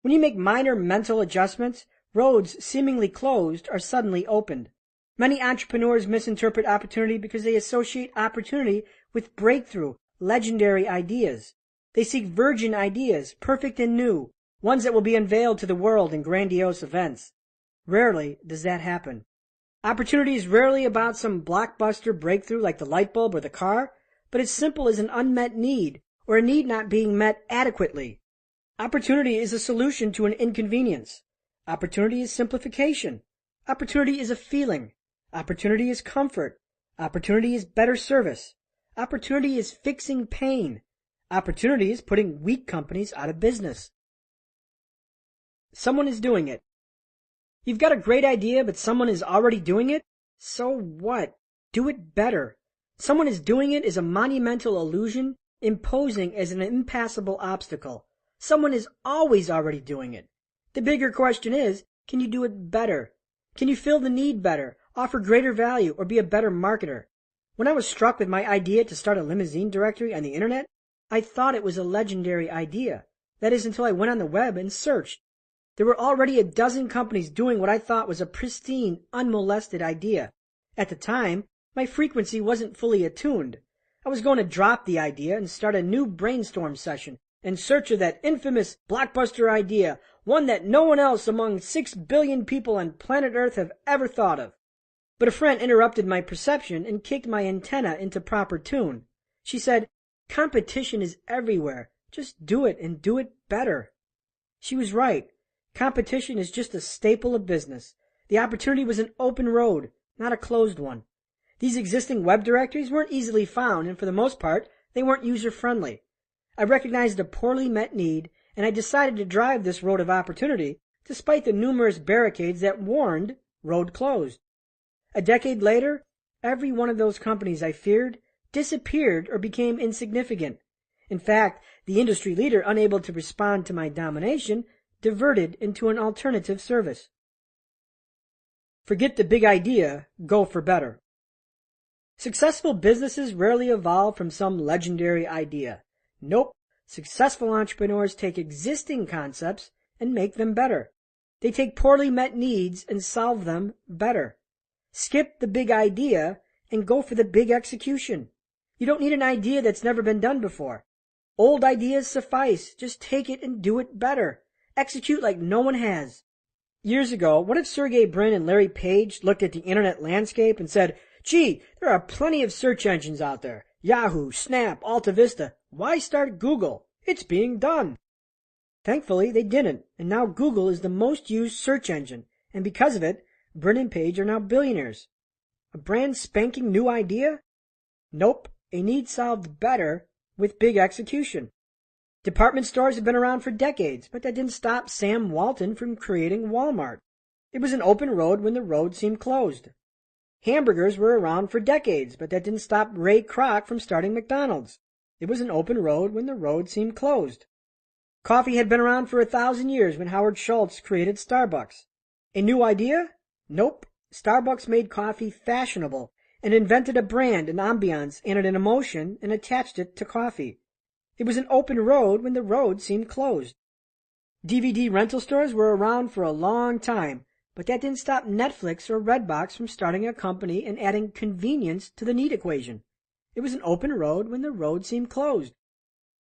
When you make minor mental adjustments, roads seemingly closed are suddenly opened. Many entrepreneurs misinterpret opportunity because they associate opportunity with breakthrough, legendary ideas. They seek virgin ideas, perfect and new, ones that will be unveiled to the world in grandiose events. Rarely does that happen. Opportunity is rarely about some blockbuster breakthrough like the light bulb or the car, but it's simple as an unmet need or a need not being met adequately. Opportunity is a solution to an inconvenience. Opportunity is simplification. Opportunity is a feeling. Opportunity is comfort. Opportunity is better service. Opportunity is fixing pain. Opportunity is putting weak companies out of business. Someone is doing it. You've got a great idea, but someone is already doing it? So what? Do it better. Someone is doing it is a monumental illusion, imposing as an impassable obstacle. Someone is always already doing it. The bigger question is, can you do it better? Can you fill the need better, offer greater value, or be a better marketer? When I was struck with my idea to start a limousine directory on the internet, I thought it was a legendary idea. That is until I went on the web and searched. There were already a dozen companies doing what I thought was a pristine, unmolested idea. At the time, my frequency wasn't fully attuned. I was going to drop the idea and start a new brainstorm session in search of that infamous blockbuster idea, one that no one else among 6 billion people on planet Earth have ever thought of. But a friend interrupted my perception and kicked my antenna into proper tune. She said, "Competition is everywhere. Just do it and do it better." She was right. Competition is just a staple of business. The opportunity was an open road, not a closed one. These existing web directories weren't easily found, and for the most part, they weren't user-friendly. I recognized a poorly met need, and I decided to drive this road of opportunity, despite the numerous barricades that warned road closed. A decade later, every one of those companies I feared disappeared or became insignificant. In fact, the industry leader, unable to respond to my domination, diverted into an alternative service. Forget the big idea, go for better. Successful businesses rarely evolve from some legendary idea. Nope. Successful entrepreneurs take existing concepts and make them better. They take poorly met needs and solve them better. Skip the big idea and go for the big execution. You don't need an idea that's never been done before. Old ideas suffice. Just take it and do it better. Execute like no one has. Years ago, what if Sergey Brin and Larry Page looked at the internet landscape and said, "Gee, there are plenty of search engines out there. Yahoo, Snap, Alta Vista. Why start Google? It's being done." Thankfully, they didn't, and now Google is the most used search engine, and because of it, Brin and Page are now billionaires. A brand spanking new idea? Nope, a need solved better with big execution. Department stores have been around for decades, but that didn't stop Sam Walton from creating Walmart. It was an open road when the road seemed closed. Hamburgers were around for decades, but that didn't stop Ray Kroc from starting McDonald's. It was an open road when the road seemed closed. Coffee had been around for 1,000 years when Howard Schultz created Starbucks. A new idea? Nope. Starbucks made coffee fashionable and invented a brand, an ambiance, and an emotion and attached it to coffee. It was an open road when the road seemed closed. DVD rental stores were around for a long time, but that didn't stop Netflix or Redbox from starting a company and adding convenience to the need equation. It was an open road when the road seemed closed.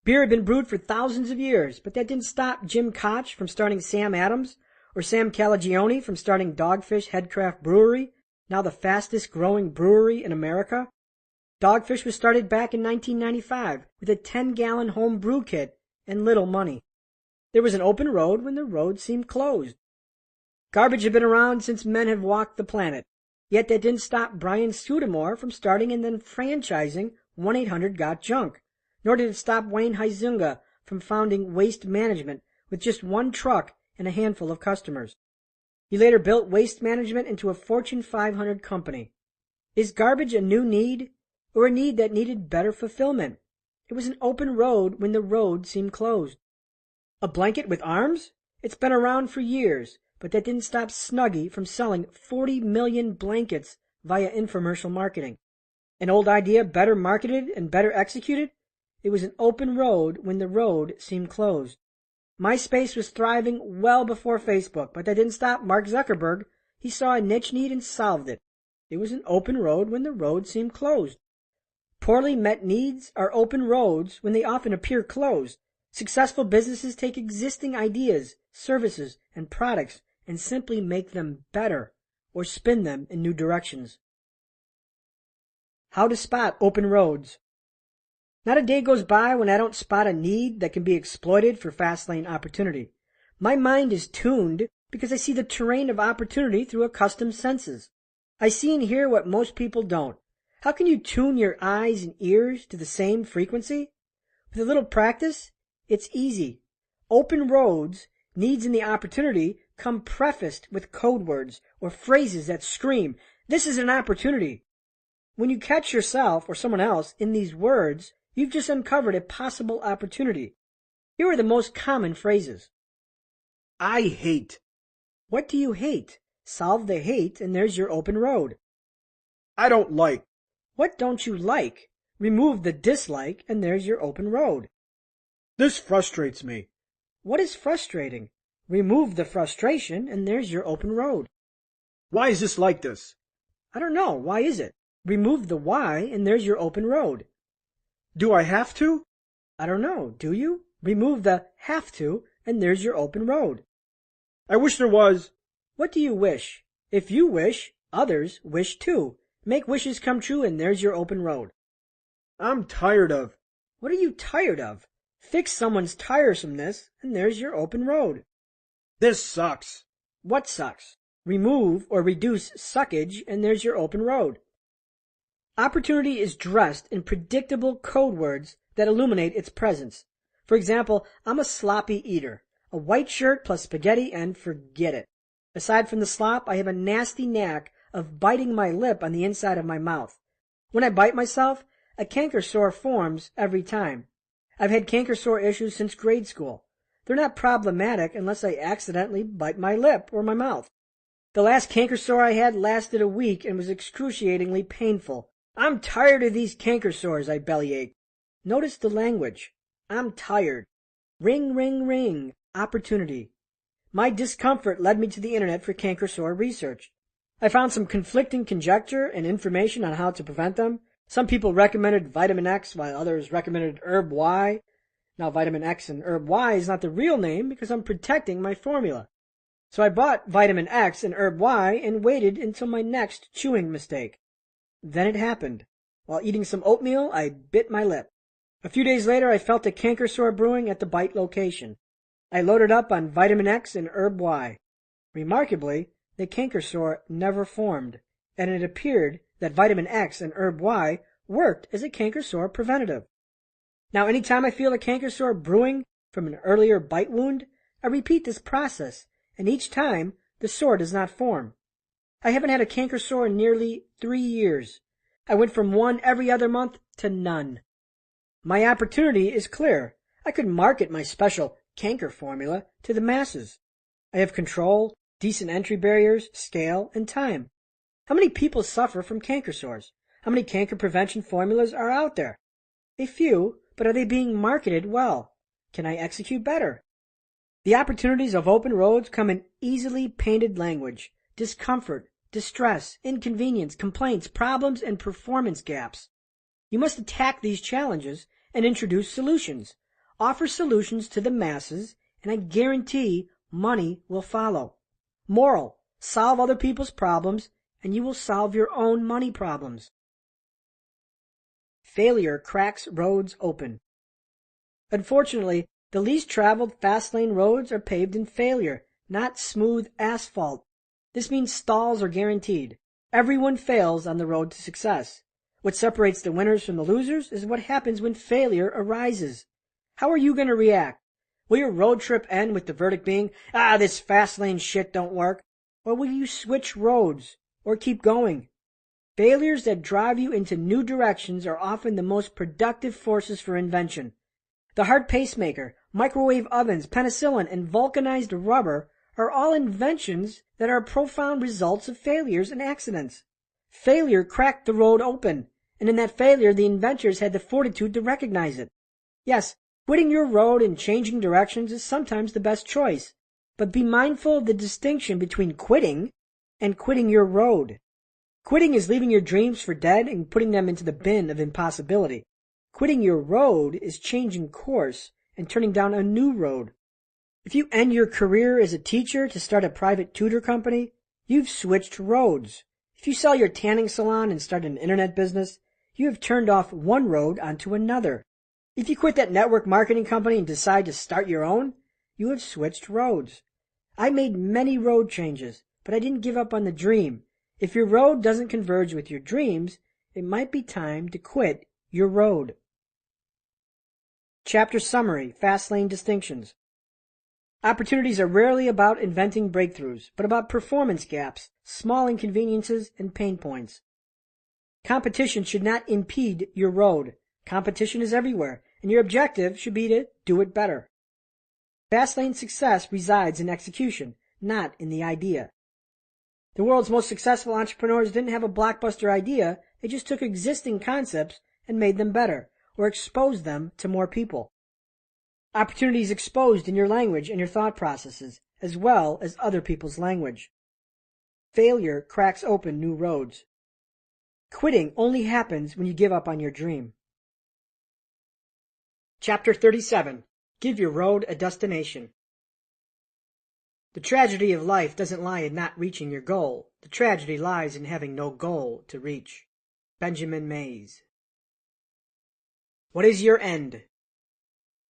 Beer had been brewed for thousands of years, but that didn't stop Jim Koch from starting Sam Adams or Sam Calagione from starting Dogfish Headcraft Brewery, now the fastest growing brewery in America. Dogfish was started back in 1995 with a 10-gallon home brew kit and little money. There was an open road when the road seemed closed. Garbage had been around since men have walked the planet, yet that didn't stop Brian Scudamore from starting and then franchising 1-800-GOT-JUNK, nor did it stop Wayne Huizenga from founding Waste Management with just one truck and a handful of customers. He later built Waste Management into a Fortune 500 company. Is garbage a new need, or a need that needed better fulfillment? It was an open road when the road seemed closed. A blanket with arms? It's been around for years, but that didn't stop Snuggie from selling 40 million blankets via infomercial marketing. An old idea better marketed and better executed? It was an open road when the road seemed closed. MySpace was thriving well before Facebook, but that didn't stop Mark Zuckerberg. He saw a niche need and solved it. It was an open road when the road seemed closed. Poorly met needs are open roads when they often appear closed. Successful businesses take existing ideas, services, and products and simply make them better or spin them in new directions. How to spot open roads. Not a day goes by when I don't spot a need that can be exploited for Fastlane opportunity. My mind is tuned because I see the terrain of opportunity through accustomed senses. I see and hear what most people don't. How can you tune your eyes and ears to the same frequency? With a little practice, it's easy. Open roads, needs and the opportunity come prefaced with code words or phrases that scream, "This is an opportunity." When you catch yourself or someone else in these words, you've just uncovered a possible opportunity. Here are the most common phrases. I hate. What do you hate? Solve the hate and there's your open road. I don't like. What don't you like? Remove the dislike and there's your open road. This frustrates me. What is frustrating? Remove the frustration and there's your open road. Why is this like this? I don't know. Why is it? Remove the why and there's your open road. Do I have to? I don't know. Do you? Remove the have to and there's your open road. I wish there was. What do you wish? If you wish, others wish too. Make wishes come true and there's your open road. I'm tired of. What are you tired of? Fix someone's tiresomeness and there's your open road. This sucks. What sucks? Remove or reduce suckage and there's your open road. Opportunity is dressed in predictable code words that illuminate its presence. For example, I'm a sloppy eater. A white shirt plus spaghetti and forget it. Aside from the slop, I have a nasty knack of biting my lip on the inside of my mouth. When I bite myself, a canker sore forms every time. I've had canker sore issues since grade school. They're not problematic unless I accidentally bite my lip or my mouth. The last canker sore I had lasted a week and was excruciatingly painful. I'm tired of these canker sores, I bellyache. Notice the language. I'm tired. Ring, ring, ring. Opportunity. My discomfort led me to the internet for canker sore research. I found some conflicting conjecture and information on how to prevent them. Some people recommended vitamin X while others recommended herb Y. Now vitamin X and herb Y is not the real name because I'm protecting my formula. So I bought vitamin X and herb Y and waited until my next chewing mistake. Then it happened. While eating some oatmeal, I bit my lip. A few days later, I felt a canker sore brewing at the bite location. I loaded up on vitamin X and herb Y. Remarkably, the canker sore never formed, and it appeared that vitamin X and herb Y worked as a canker sore preventative. Now, anytime I feel a canker sore brewing from an earlier bite wound, I repeat this process, and each time the sore does not form. I haven't had a canker sore in nearly 3 years. I went from one every other month to none. My opportunity is clear. I could market my special canker formula to the masses. I have control, decent entry barriers, scale, and time. How many people suffer from canker sores? How many canker prevention formulas are out there? A few, but are they being marketed well? Can I execute better? The opportunities of open roads come in easily painted language: discomfort, distress, inconvenience, complaints, problems, and performance gaps. You must attack these challenges and introduce solutions. Offer solutions to the masses, and I guarantee money will follow. Moral: solve other people's problems, and you will solve your own money problems. Failure cracks roads open. Unfortunately, the least traveled fast lane roads are paved in failure, not smooth asphalt. This means stalls are guaranteed. Everyone fails on the road to success. What separates the winners from the losers is what happens when failure arises. How are you going to react? Will your road trip end with the verdict being, this fast lane shit don't work? Or will you switch roads or keep going? Failures that drive you into new directions are often the most productive forces for invention. The heart pacemaker, microwave ovens, penicillin, and vulcanized rubber are all inventions that are profound results of failures and accidents. Failure cracked the road open, and in that failure the inventors had the fortitude to recognize it. Yes, quitting your road and changing directions is sometimes the best choice, but be mindful of the distinction between quitting and quitting your road. Quitting is leaving your dreams for dead and putting them into the bin of impossibility. Quitting your road is changing course and turning down a new road. If you end your career as a teacher to start a private tutor company, you've switched roads. If you sell your tanning salon and start an internet business, you have turned off one road onto another. If you quit that network marketing company and decide to start your own, you have switched roads. I made many road changes, but I didn't give up on the dream. If your road doesn't converge with your dreams, it might be time to quit your road. Chapter Summary: Fastlane Distinctions. Opportunities are rarely about inventing breakthroughs, but about performance gaps, small inconveniences, and pain points. Competition should not impede your road. Competition is everywhere, and your objective should be to do it better. Fastlane success resides in execution, not in the idea. The world's most successful entrepreneurs didn't have a blockbuster idea, they just took existing concepts and made them better, or exposed them to more people. Opportunity is exposed in your language and your thought processes, as well as other people's language. Failure cracks open new roads. Quitting only happens when you give up on your dream. Chapter 37. Give your road a destination. The tragedy of life doesn't lie in not reaching your goal. The tragedy lies in having no goal to reach. Benjamin Mays. What is your end?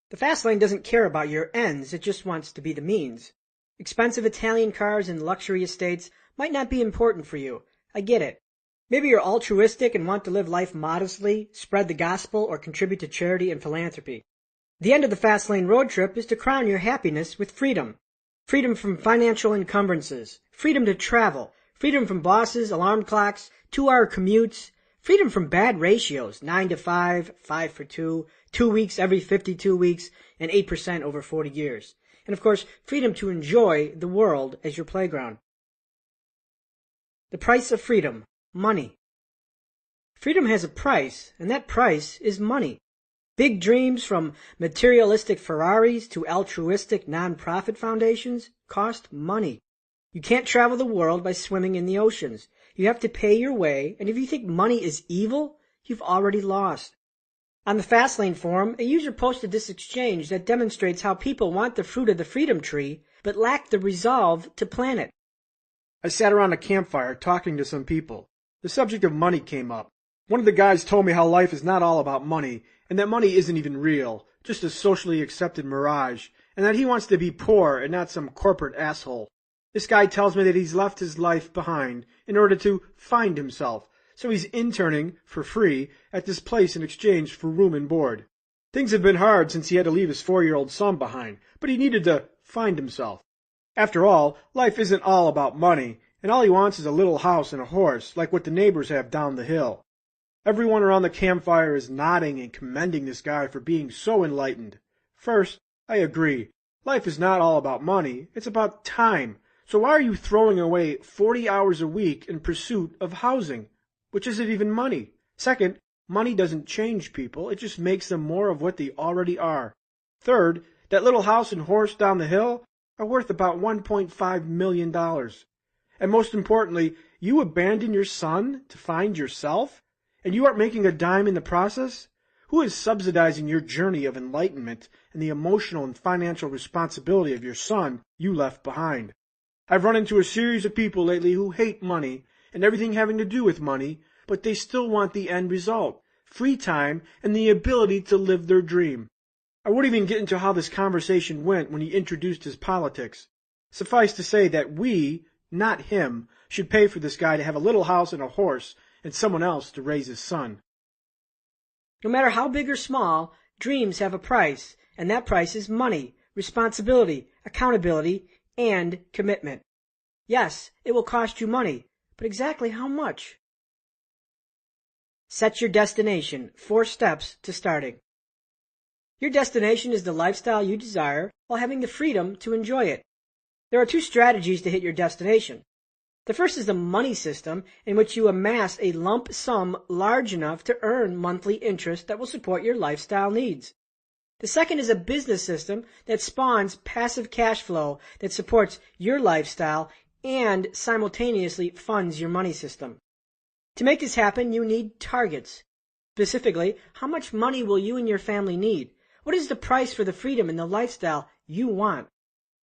The fast lane doesn't care about your ends, it just wants to be the means. Expensive Italian cars and luxury estates might not be important for you. I get it. Maybe you're altruistic and want to live life modestly, spread the gospel, or contribute to charity and philanthropy. The end of the fast lane road trip is to crown your happiness with freedom. Freedom from financial encumbrances. Freedom to travel. Freedom from bosses, alarm clocks, 2-hour commutes. Freedom from bad ratios, 9 to 5, 5 for 2, 2 weeks every 52 weeks, and 8% over 40 years. And of course, freedom to enjoy the world as your playground. The price of freedom. Money. Freedom has a price, and that price is money. Big dreams, from materialistic Ferraris to altruistic non-profit foundations, cost money. You can't travel the world by swimming in the oceans. You have to pay your way, and if you think money is evil, you've already lost. On the Fastlane forum, a user posted this exchange that demonstrates how people want the fruit of the freedom tree, but lack the resolve to plant it. I sat around a campfire talking to some people. The subject of money came up. One of the guys told me how life is not all about money, and that money isn't even real, just a socially accepted mirage, and that he wants to be poor and not some corporate asshole. This guy tells me that he's left his life behind in order to find himself, so he's interning for free at this place in exchange for room and board. Things have been hard since he had to leave his 4-year-old son behind, but he needed to find himself. After all, life isn't all about money, and all he wants is a little house and a horse, like what the neighbors have down the hill. Everyone around the campfire is nodding and commending this guy for being so enlightened. First, I agree. Life is not all about money, it's about time. So why are you throwing away 40 hours a week in pursuit of housing, which isn't even money? Second, money doesn't change people, it just makes them more of what they already are. Third, that little house and horse down the hill are worth about $1.5 million. And most importantly, you abandon your son to find yourself? And you aren't making a dime in the process? Who is subsidizing your journey of enlightenment and the emotional and financial responsibility of your son you left behind? I've run into a series of people lately who hate money and everything having to do with money, but they still want the end result, free time and the ability to live their dream. I won't even get into how this conversation went when he introduced his politics. Suffice to say that we, not him, should pay for this guy to have a little house and a horse and someone else to raise his son. No matter how big or small, dreams have a price, and that price is money, responsibility, accountability, and commitment. Yes, it will cost you money, but exactly how much? Set your destination, 4 steps to starting. Your destination is the lifestyle you desire while having the freedom to enjoy it. There are 2 strategies to hit your destination. The first is the money system, in which you amass a lump sum large enough to earn monthly interest that will support your lifestyle needs. The second is a business system that spawns passive cash flow that supports your lifestyle and simultaneously funds your money system. To make this happen, you need targets. Specifically, how much money will you and your family need? What is the price for the freedom and the lifestyle you want?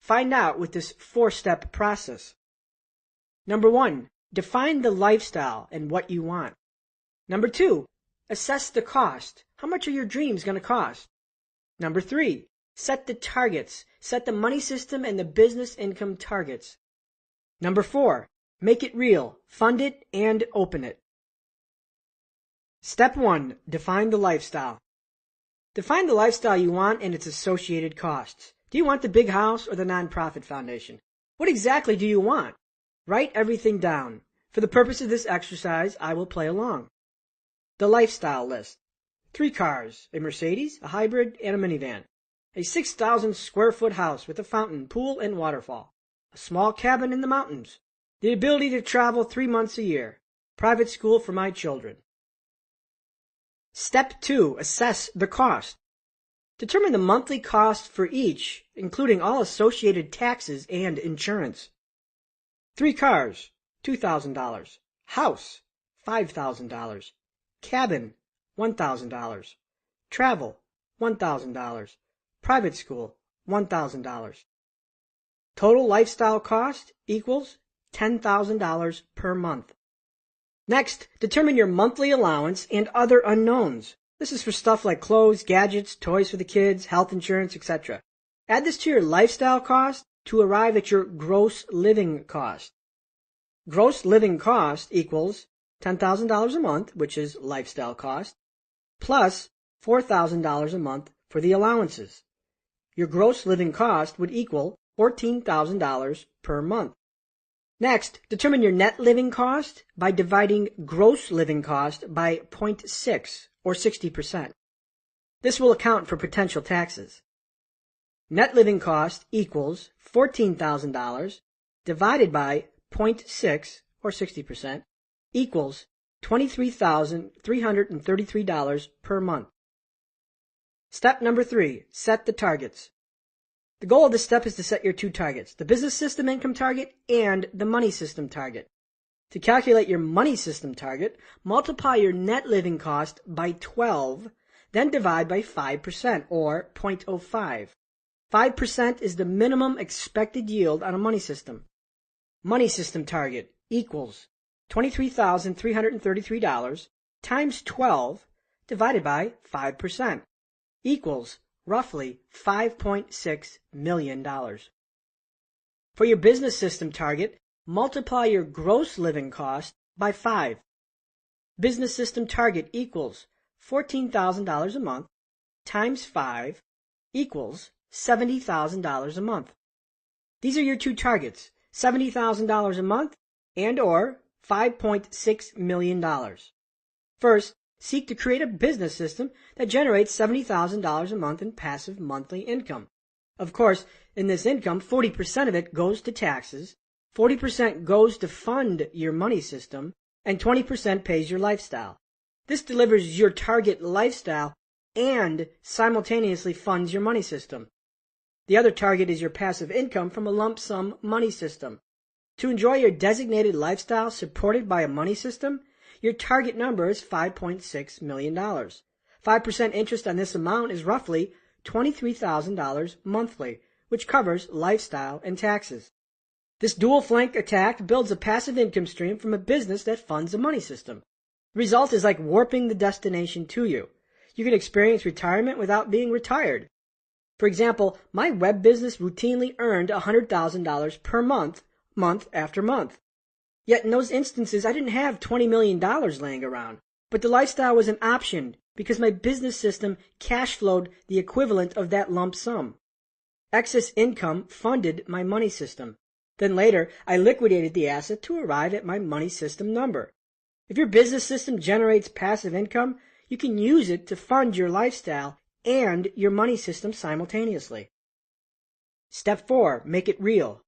Find out with this 4-step process. Number 1, define the lifestyle and what you want. Number 2, assess the cost. How much are your dreams going to cost? Number 3, set the targets. Set the money system and the business income targets. Number 4, make it real. Fund it and open it. Step 1, define the lifestyle. Define the lifestyle you want and its associated costs. Do you want the big house or the nonprofit foundation? What exactly do you want? Write everything down. For the purpose of this exercise, I will play along. The lifestyle list. 3 cars, a Mercedes, a hybrid, and a minivan. A 6,000 square foot house with a fountain, pool, and waterfall. A small cabin in the mountains. The ability to travel 3 months a year. Private school for my children. Step 2, assess the cost. Determine the monthly cost for each, including all associated taxes and insurance. 3 cars, $2,000. House, $5,000. Cabin, $1,000. Travel, $1,000. Private school, $1,000. Total lifestyle cost equals $10,000 per month. Next, determine your monthly allowance and other unknowns. This is for stuff like clothes, gadgets, toys for the kids, health insurance, etc. Add this to your lifestyle cost to arrive at your gross living cost. Gross living cost equals $10,000 a month, which is lifestyle cost, plus $4,000 a month for the allowances. Your gross living cost would equal $14,000 per month. Next, determine your net living cost by dividing gross living cost by 0.6 or 60%. This will account for potential taxes. Net living cost equals $14,000 divided by 0.6 or 60% equals $23,333 per month. Step number 3, set the targets. The goal of this step is to set your two targets, the business system income target and the money system target. To calculate your money system target, multiply your net living cost by 12, then divide by 5%, or 0.05. 5% is the minimum expected yield on a money system. Money system target equals $23,333 times 12 divided by 5% equals roughly $5.6 million. For your business system target, multiply your gross living cost by 5. Business system target equals $14,000 a month times 5 equals $70,000 a month. These are your two targets, $70,000 a month and or $5.6 million. First, seek to create a business system that generates $70,000 a month in passive monthly income. Of course, in this income, 40% of it goes to taxes, 40% goes to fund your money system, and 20% pays your lifestyle. This delivers your target lifestyle and simultaneously funds your money system. The other target is your passive income from a lump sum money system. To enjoy your designated lifestyle supported by a money system, your target number is $5.6 million. 5% interest on this amount is roughly $23,000 monthly, which covers lifestyle and taxes. This dual flank attack builds a passive income stream from a business that funds a money system. The result is like warping the destination to you. You can experience retirement without being retired. For example, my web business routinely earned $100,000 per month, month after month. Yet in those instances, I didn't have $20 million laying around. But the lifestyle was an option because my business system cash flowed the equivalent of that lump sum. Excess income funded my money system. Then later, I liquidated the asset to arrive at my money system number. If your business system generates passive income, you can use it to fund your lifestyle and your money system simultaneously. Step 4. Make it real.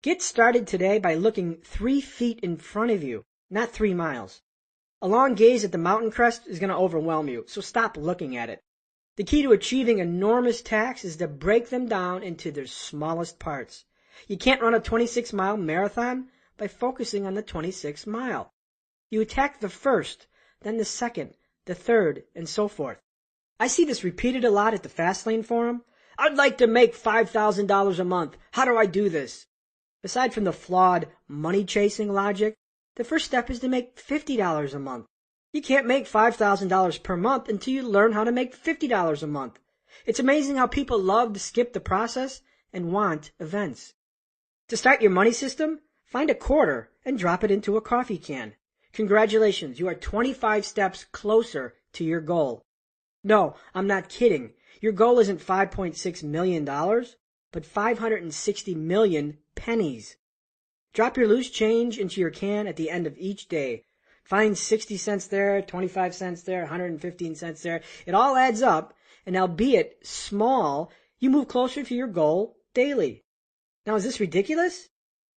Get started today by looking 3 feet in front of you, not 3 miles. A long gaze at the mountain crest is going to overwhelm you, so stop looking at it. The key to achieving enormous tasks is to break them down into their smallest parts. You can't run a 26-mile marathon by focusing on the 26th mile. You attack the first, then the second, the third, and so forth. I see this repeated a lot at the Fastlane forum. I'd like to make $5,000 a month. How do I do this? Aside from the flawed money-chasing logic, the first step is to make $50 a month. You can't make $5,000 per month until you learn how to make $50 a month. It's amazing how people love to skip the process and want events. To start your money system, find a quarter and drop it into a coffee can. Congratulations, you are 25 steps closer to your goal. No, I'm not kidding. Your goal isn't $5.6 million, but 560 million pennies. Drop your loose change into your can at the end of each day. Find 60 cents there, 25 cents there, 115 cents there. It all adds up, and albeit small, you move closer to your goal daily. Now, is this ridiculous?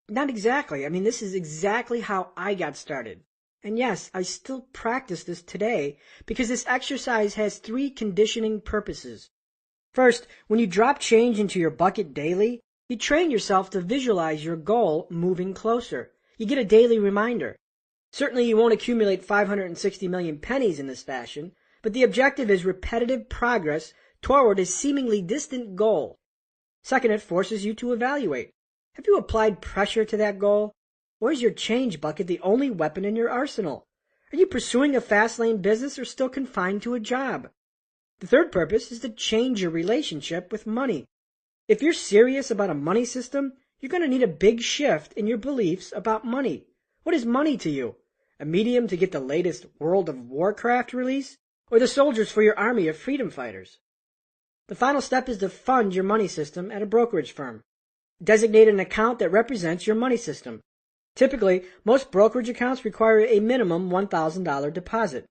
Not exactly. I mean, this is exactly how I got started. And yes, I still practice this today because this exercise has 3 conditioning purposes. First, when you drop change into your bucket daily, you train yourself to visualize your goal moving closer. You get a daily reminder. Certainly you won't accumulate 560 million pennies in this fashion, but the objective is repetitive progress toward a seemingly distant goal. Second, it forces you to evaluate. Have you applied pressure to that goal? Or is your change bucket the only weapon in your arsenal? Are you pursuing a fast-lane business or still confined to a job? The third purpose is to change your relationship with money. If you're serious about a money system, you're going to need a big shift in your beliefs about money. What is money to you? A medium to get the latest World of Warcraft release? Or the soldiers for your army of freedom fighters? The final step is to fund your money system at a brokerage firm. Designate an account that represents your money system. Typically, most brokerage accounts require a minimum $1,000 deposit.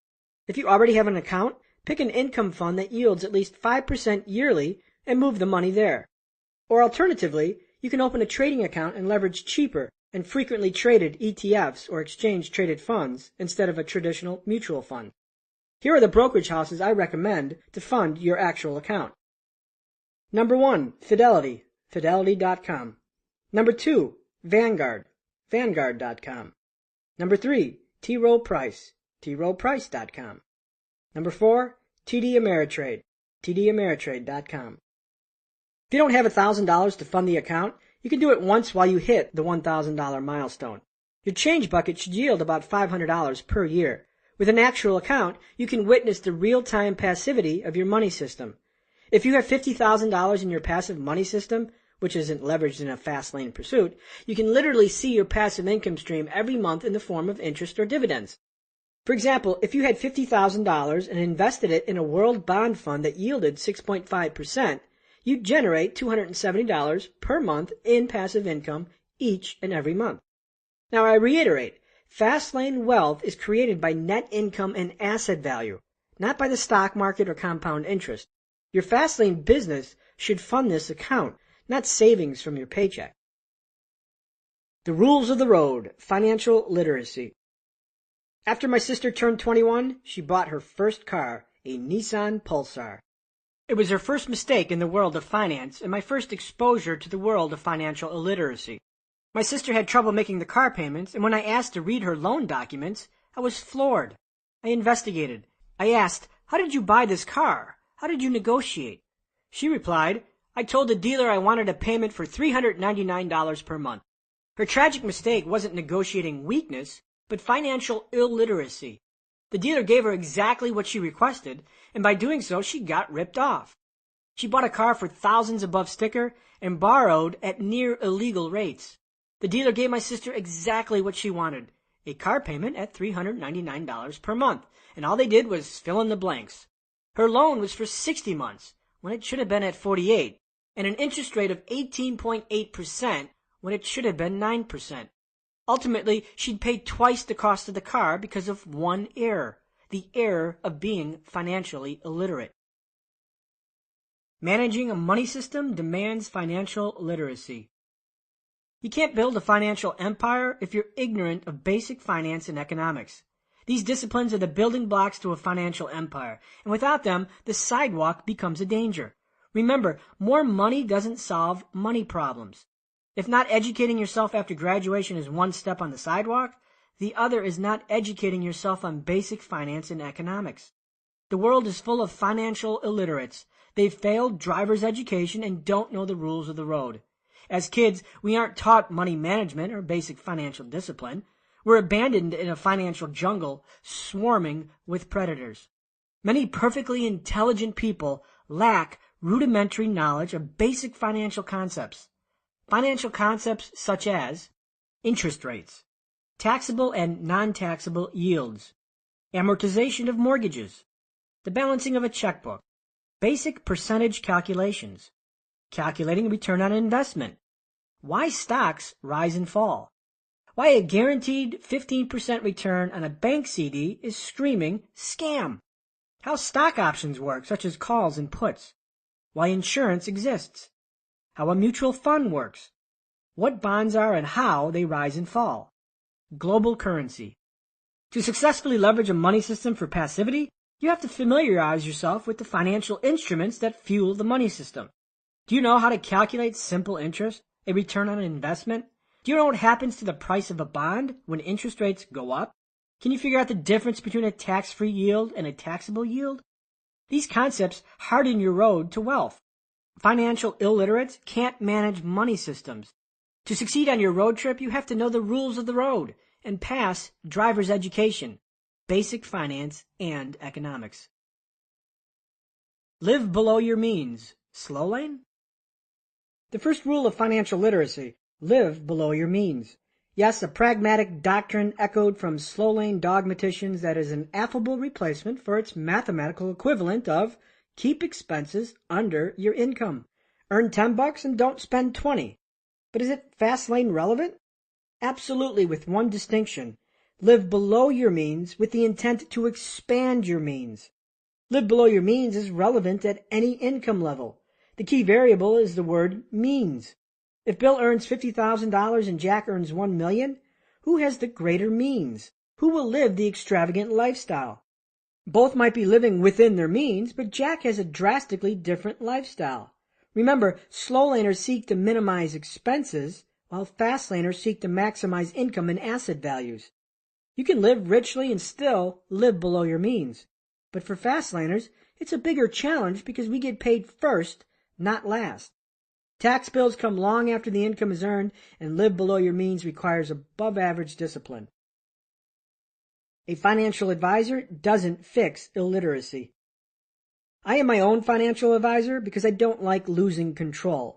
If you already have an account, pick an income fund that yields at least 5% yearly and move the money there. Or alternatively, you can open a trading account and leverage cheaper and frequently traded ETFs or exchange-traded funds instead of a traditional mutual fund. Here are the brokerage houses I recommend to fund your actual account. Number 1, Fidelity, Fidelity.com. Number 2, Vanguard, Vanguard.com. Number 3, T. Rowe Price, TRowePrice.com. Number 4, TD Ameritrade, TDAmeritrade.com. If you don't have $1,000 to fund the account, you can do it once while you hit the $1,000 milestone. Your change bucket should yield about $500 per year. With an actual account, you can witness the real-time passivity of your money system. If you have $50,000 in your passive money system, which isn't leveraged in a fast lane pursuit, you can literally see your passive income stream every month in the form of interest or dividends. For example, if you had $50,000 and invested it in a world bond fund that yielded 6.5%, you'd generate $270 per month in passive income each and every month. Now I reiterate, fast lane wealth is created by net income and asset value, not by the stock market or compound interest. Your fast lane business should fund this account, not savings from your paycheck. The rules of the road, financial literacy. After my sister turned 21, she bought her first car, a Nissan Pulsar. It was her first mistake in the world of finance and my first exposure to the world of financial illiteracy. My sister had trouble making the car payments, and when I asked to read her loan documents, I was floored. I investigated. I asked, "How did you buy this car? How did you negotiate?" She replied, "I told the dealer I wanted a payment for $399 per month." Her tragic mistake wasn't negotiating weakness, but financial illiteracy. The dealer gave her exactly what she requested, and by doing so, she got ripped off. She bought a car for thousands above sticker and borrowed at near illegal rates. The dealer gave my sister exactly what she wanted, a car payment at $399 per month, and all they did was fill in the blanks. Her loan was for 60 months, when it should have been at 48, and an interest rate of 18.8% when it should have been 9%. Ultimately, she'd paid twice the cost of the car because of one error, the error of being financially illiterate. Managing a money system demands financial literacy. You can't build a financial empire if you're ignorant of basic finance and economics. These disciplines are the building blocks to a financial empire, and without them, the sidewalk becomes a danger. Remember, more money doesn't solve money problems. If not educating yourself after graduation is one step on the sidewalk, the other is not educating yourself on basic finance and economics. The world is full of financial illiterates. They've failed driver's education and don't know the rules of the road. As kids, we aren't taught money management or basic financial discipline. We're abandoned in a financial jungle swarming with predators. Many perfectly intelligent people lack rudimentary knowledge of basic financial concepts. Financial concepts such as interest rates, taxable and non-taxable yields, amortization of mortgages, the balancing of a checkbook, basic percentage calculations, calculating return on investment, why stocks rise and fall, why a guaranteed 15% return on a bank CD is screaming scam, how stock options work, such as calls and puts, why insurance exists, how a mutual fund works, what bonds are and how they rise and fall, global currency. To successfully leverage a money system for passivity, you have to familiarize yourself with the financial instruments that fuel the money system. Do you know how to calculate simple interest, a return on investment? Do you know what happens to the price of a bond when interest rates go up? Can you figure out the difference between a tax-free yield and a taxable yield? These concepts harden your road to wealth. Financial illiterates can't manage money systems. To succeed on your road trip, you have to know the rules of the road and pass driver's education, basic finance, and economics. Live below your means. Slow lane? The first rule of financial literacy: live below your means. Yes, a pragmatic doctrine echoed from slow lane dogmaticians that is an affable replacement for its mathematical equivalent of keep expenses under your income. Earn $10 and don't spend 20. But is it fast lane relevant? Absolutely, with one distinction. Live below your means with the intent to expand your means. Live below your means is relevant at any income level. The key variable is the word means. If Bill earns $50,000 and Jack earns $1 million, who has the greater means? Who will live the extravagant lifestyle? Both might be living within their means, but Jack has a drastically different lifestyle. Remember, slow laners seek to minimize expenses, while fast laners seek to maximize income and asset values. You can live richly and still live below your means. But for fast laners, it's a bigger challenge because we get paid first, not last. Tax bills come long after the income is earned, and live below your means requires above-average discipline. A financial advisor doesn't fix illiteracy. I am my own financial advisor because I don't like losing control.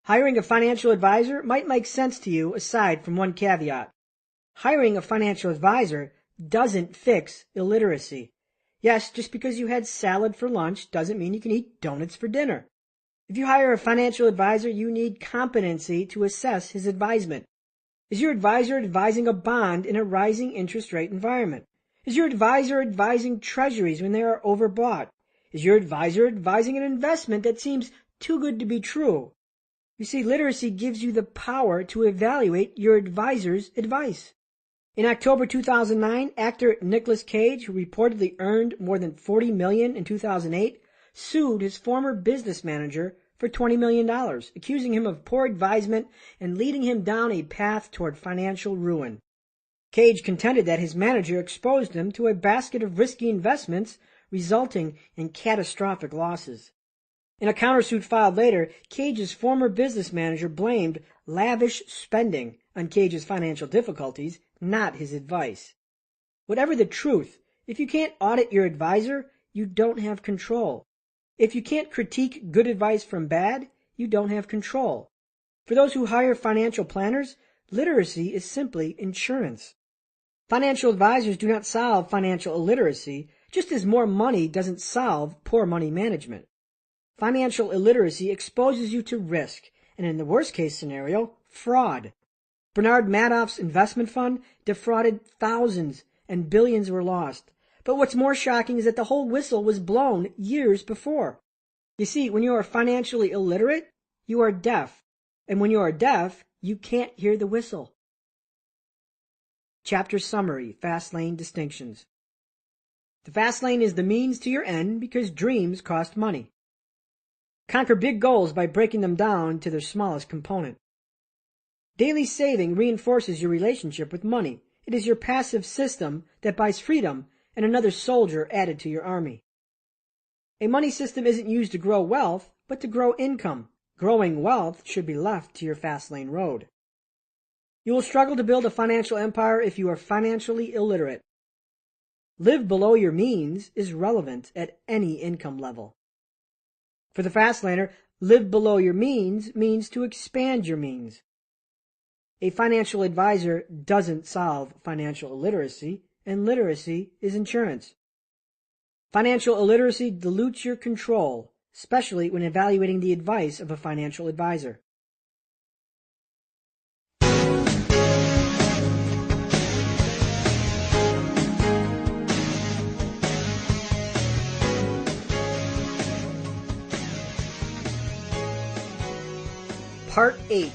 Hiring a financial advisor might make sense to you aside from one caveat. Hiring a financial advisor doesn't fix illiteracy. Yes, just because you had salad for lunch doesn't mean you can eat donuts for dinner. If you hire a financial advisor, you need competency to assess his advisement. Is your advisor advising a bond in a rising interest rate environment? Is your advisor advising treasuries when they are overbought? Is your advisor advising an investment that seems too good to be true? You see, literacy gives you the power to evaluate your advisor's advice. In October 2009, actor Nicolas Cage, who reportedly earned more than $40 million in 2008, sued his former business manager for $20 million, accusing him of poor advisement and leading him down a path toward financial ruin. Cage contended that his manager exposed him to a basket of risky investments, resulting in catastrophic losses. In a countersuit filed later, Cage's former business manager blamed lavish spending on Cage's financial difficulties, not his advice. Whatever the truth, if you can't audit your advisor, you don't have control. If you can't critique good advice from bad, you don't have control. For those who hire financial planners, literacy is simply insurance. Financial advisors do not solve financial illiteracy, just as more money doesn't solve poor money management. Financial illiteracy exposes you to risk, and in the worst-case scenario, fraud. Bernard Madoff's investment fund defrauded thousands, and billions were lost. But what's more shocking is that the whole whistle was blown years before. You see, when you are financially illiterate, you are deaf. And when you are deaf, you can't hear the whistle. Chapter Summary, Fastlane Distinctions. The fast lane is the means to your end because dreams cost money. Conquer big goals by breaking them down to their smallest component. Daily saving reinforces your relationship with money. It is your passive system that buys freedom and another soldier added to your army. A money system isn't used to grow wealth, but to grow income. Growing wealth should be left to your fast lane road. You will struggle to build a financial empire if you are financially illiterate. Live below your means is relevant at any income level. For the fast laner, live below your means means to expand your means. A financial advisor doesn't solve financial illiteracy, and literacy is insurance. Financial illiteracy dilutes your control, especially when evaluating the advice of a financial advisor. Part 8.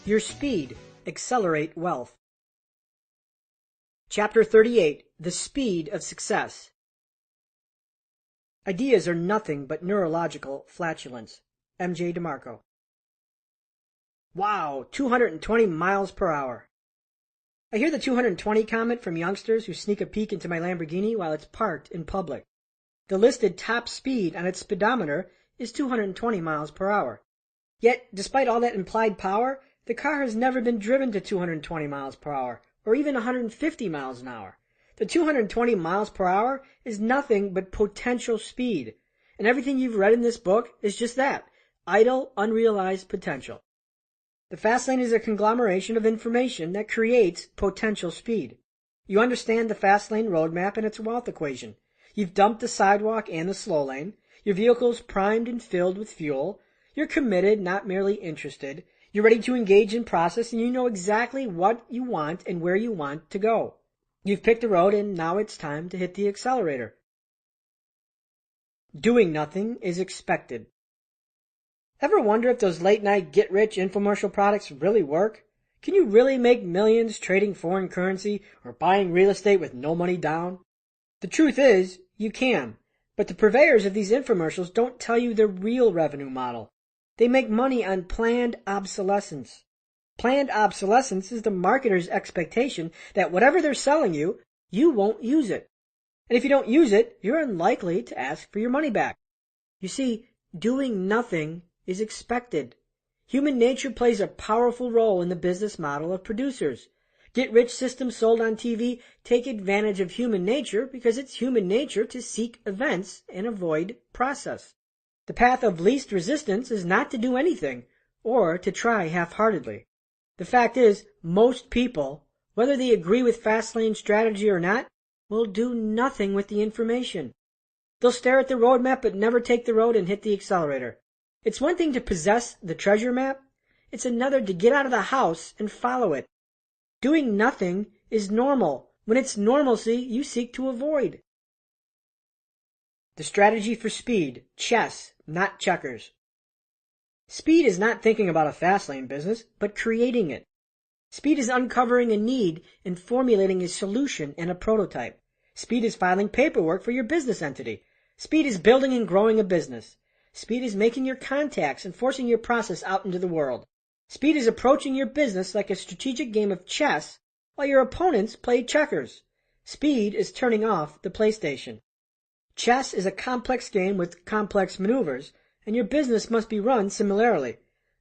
Your Speed. Accelerate Wealth. Chapter 38. The Speed of Success. Ideas are nothing but neurological flatulence. MJ DeMarco. Wow, 220 miles per hour. I hear the 220 comment from youngsters who sneak a peek into my Lamborghini while it's parked in public. The listed top speed on its speedometer is 220 miles per hour. Yet, despite all that implied power, the car has never been driven to 220 miles per hour, or even 150 miles an hour. The 220 miles per hour is nothing but potential speed, and everything you've read in this book is just that, idle, unrealized potential. The fast lane is a conglomeration of information that creates potential speed. You understand the fast lane roadmap and its wealth equation. You've dumped the sidewalk and the slow lane. Your vehicle's primed and filled with fuel. You're committed, not merely interested. You're ready to engage in process, and you know exactly what you want and where you want to go. You've picked the road, and now it's time to hit the accelerator. Doing nothing is expected. Ever wonder if those late-night get-rich infomercial products really work? Can you really make millions trading foreign currency or buying real estate with no money down? The truth is, you can, but the purveyors of these infomercials don't tell you the real revenue model. They make money on planned obsolescence. Planned obsolescence is the marketer's expectation that whatever they're selling you, you won't use it. And if you don't use it, you're unlikely to ask for your money back. You see, doing nothing is expected. Human nature plays a powerful role in the business model of producers. Get-rich systems sold on TV take advantage of human nature because it's human nature to seek events and avoid process. The path of least resistance is not to do anything or to try half-heartedly. The fact is, most people, whether they agree with Fastlane strategy or not, will do nothing with the information. They'll stare at the roadmap but never take the road and hit the accelerator. It's one thing to possess the treasure map. It's another to get out of the house and follow it. Doing nothing is normal when it's normalcy you seek to avoid. The strategy for speed, chess, not checkers. Speed is not thinking about a Fastlane business, but creating it. Speed is uncovering a need and formulating a solution and a prototype. Speed is filing paperwork for your business entity. Speed is building and growing a business. Speed is making your contacts and forcing your process out into the world. Speed is approaching your business like a strategic game of chess while your opponents play checkers. Speed is turning off the PlayStation. Chess is a complex game with complex maneuvers, and your business must be run similarly.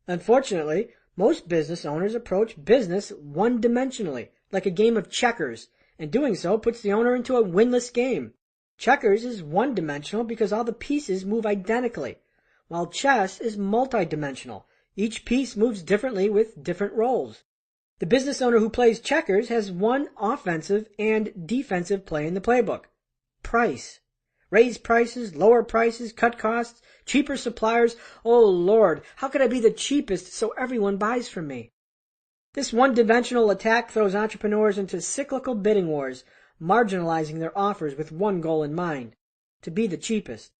Unfortunately, most business owners approach business one-dimensionally, like a game of checkers, and doing so puts the owner into a winless game. Checkers is one-dimensional because all the pieces move identically, while chess is multi-dimensional. Each piece moves differently with different roles. The business owner who plays checkers has one offensive and defensive play in the playbook. Price. Raise prices, lower prices, cut costs, cheaper suppliers. Oh Lord, how could I be the cheapest so everyone buys from me? This one-dimensional attack throws entrepreneurs into cyclical bidding wars, marginalizing their offers with one goal in mind: to be the cheapest.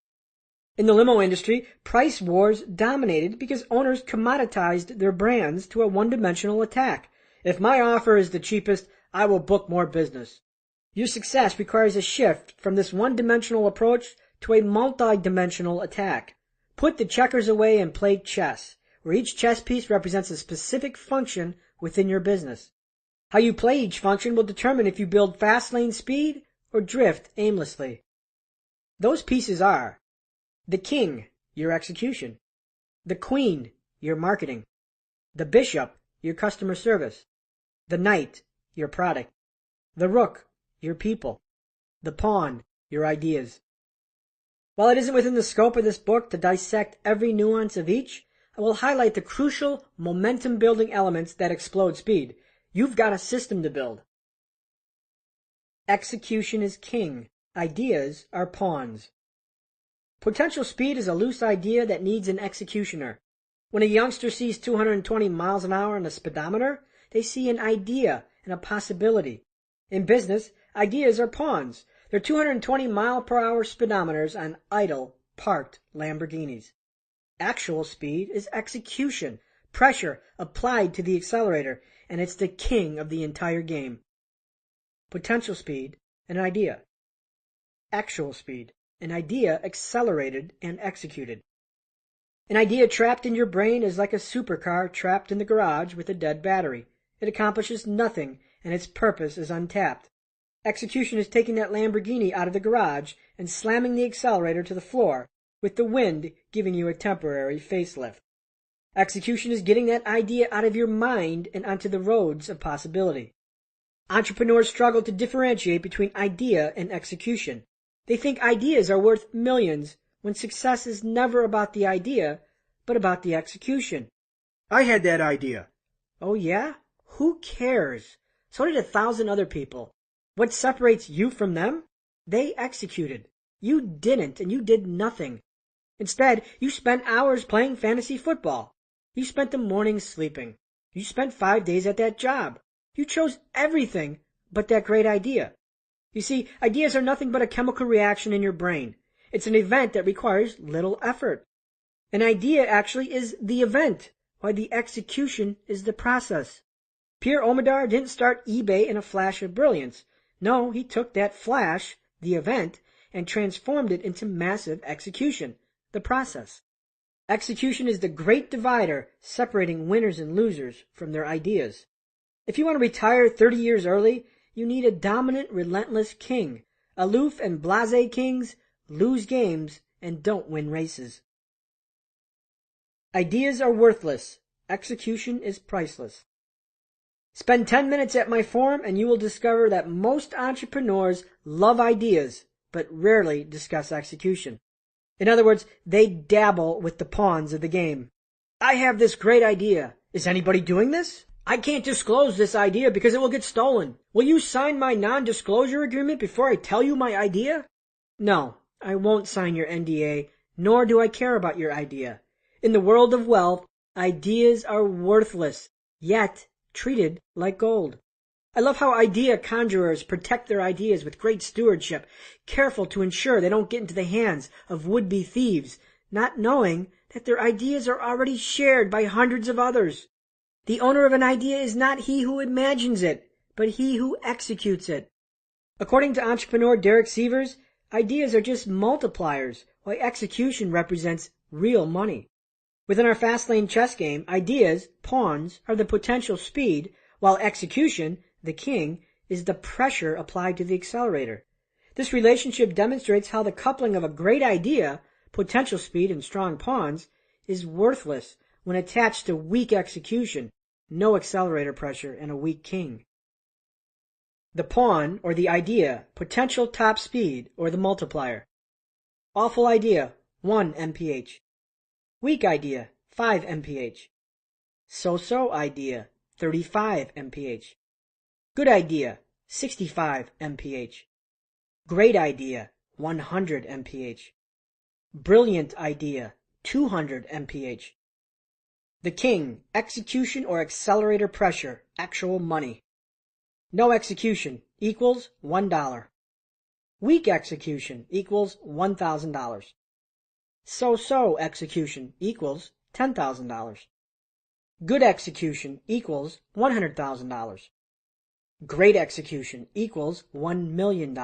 In the limo industry, price wars dominated because owners commoditized their brands to a one-dimensional attack. If my offer is the cheapest, I will book more business. Your success requires a shift from this one-dimensional approach to a multi-dimensional attack. Put the checkers away and play chess, where each chess piece represents a specific function within your business. How you play each function will determine if you build fast-lane speed or drift aimlessly. Those pieces are: the king, your execution; the queen, your marketing; the bishop, your customer service; the knight, your product; the rook, your people; the pawn, your ideas. While it isn't within the scope of this book to dissect every nuance of each, I will highlight the crucial momentum-building elements that explode speed. You've got a system to build. Execution is king. Ideas are pawns. Potential speed is a loose idea that needs an executioner. When a youngster sees 220 miles an hour on a speedometer, they see an idea and a possibility. In business, ideas are pawns. They're 220-mile-per-hour speedometers on idle, parked Lamborghinis. Actual speed is execution, pressure applied to the accelerator, and it's the king of the entire game. Potential speed, an idea. Actual speed, an idea accelerated and executed. An idea trapped in your brain is like a supercar trapped in the garage with a dead battery. It accomplishes nothing, and its purpose is untapped. Execution is taking that Lamborghini out of the garage and slamming the accelerator to the floor, with the wind giving you a temporary facelift. Execution is getting that idea out of your mind and onto the roads of possibility. Entrepreneurs struggle to differentiate between idea and execution. They think ideas are worth millions, when success is never about the idea, but about the execution. I had that idea. Oh yeah? Who cares? So did 1,000 other people. What separates you from them? They executed. You didn't, and you did nothing. Instead, you spent hours playing fantasy football. You spent the mornings sleeping. You spent 5 days at that job. You chose everything but that great idea. You see, ideas are nothing but a chemical reaction in your brain. It's an event that requires little effort. An idea actually is the event, while the execution is the process. Pierre Omidyar didn't start eBay in a flash of brilliance. No, he took that flash, the event, and transformed it into massive execution, the process. Execution is the great divider separating winners and losers from their ideas. If you want to retire 30 years early, you need a dominant, relentless king. Aloof and blasé kings lose games and don't win races. Ideas are worthless. Execution is priceless. Spend 10 minutes at my forum and you will discover that most entrepreneurs love ideas, but rarely discuss execution. In other words, they dabble with the pawns of the game. I have this great idea. Is anybody doing this? I can't disclose this idea because it will get stolen. Will you sign my non-disclosure agreement before I tell you my idea? No, I won't sign your NDA, nor do I care about your idea. In the world of wealth, ideas are worthless, yet treated like gold. I love how idea conjurers protect their ideas with great stewardship, careful to ensure they don't get into the hands of would-be thieves, not knowing that their ideas are already shared by hundreds of others. The owner of an idea is not he who imagines it, but he who executes it. According to entrepreneur Derek Sievers, ideas are just multipliers, while execution represents real money. Within our Fastlane chess game, ideas, pawns, are the potential speed, while execution, the king, is the pressure applied to the accelerator. This relationship demonstrates how the coupling of a great idea, potential speed and strong pawns, is worthless when attached to weak execution, no accelerator pressure, and a weak king. The pawn, or the idea, potential top speed, or the multiplier. Awful idea, 1 mph. Weak idea, 5 mph. So-so idea, 35 mph. Good idea, 65 mph. Great idea, 100 mph. Brilliant idea, 200 mph. The king, execution or accelerator pressure, actual money. No execution equals $1. Weak execution equals $1,000. So-so execution equals $10,000. Good execution equals $100,000. Great execution equals $1 million.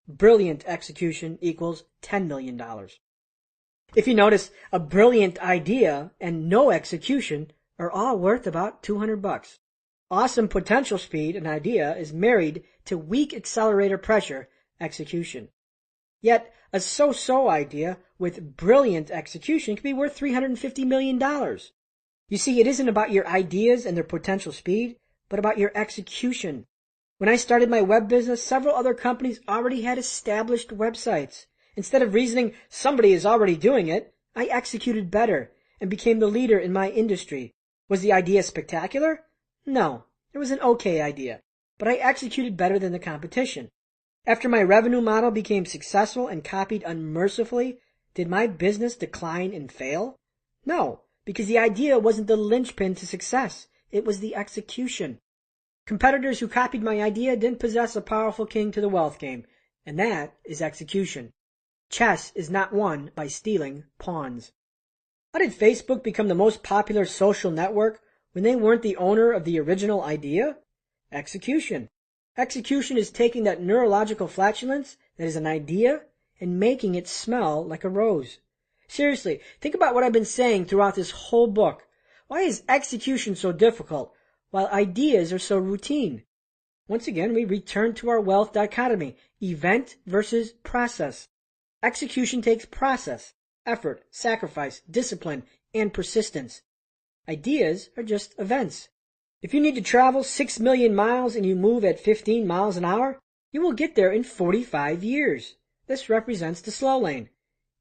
Brilliant execution equals $10 million. If you notice, a brilliant idea and no execution are all worth about $200. Awesome potential speed, an idea, is married to weak accelerator pressure, execution. Yet, a so-so idea with brilliant execution can be worth $350 million. You see, it isn't about your ideas and their potential speed, but about your execution. When I started my web business, several other companies already had established websites. Instead of reasoning somebody is already doing it, I executed better and became the leader in my industry. Was the idea spectacular? No, it was an okay idea, but I executed better than the competition. After my revenue model became successful and copied unmercifully, did my business decline and fail? No, because the idea wasn't the linchpin to success. It was the execution. Competitors who copied my idea didn't possess a powerful king to the wealth game, and that is execution. Chess is not won by stealing pawns. How did Facebook become the most popular social network when they weren't the owner of the original idea? Execution. Execution is taking that neurological flatulence that is an idea and making it smell like a rose. Seriously, think about what I've been saying throughout this whole book. Why is execution so difficult, while ideas are so routine? Once again, we return to our wealth dichotomy, event versus process. Execution takes process, effort, sacrifice, discipline, and persistence. Ideas are just events. If you need to travel 6 million miles and you move at 15 miles an hour, you will get there in 45 years. This represents the slow lane.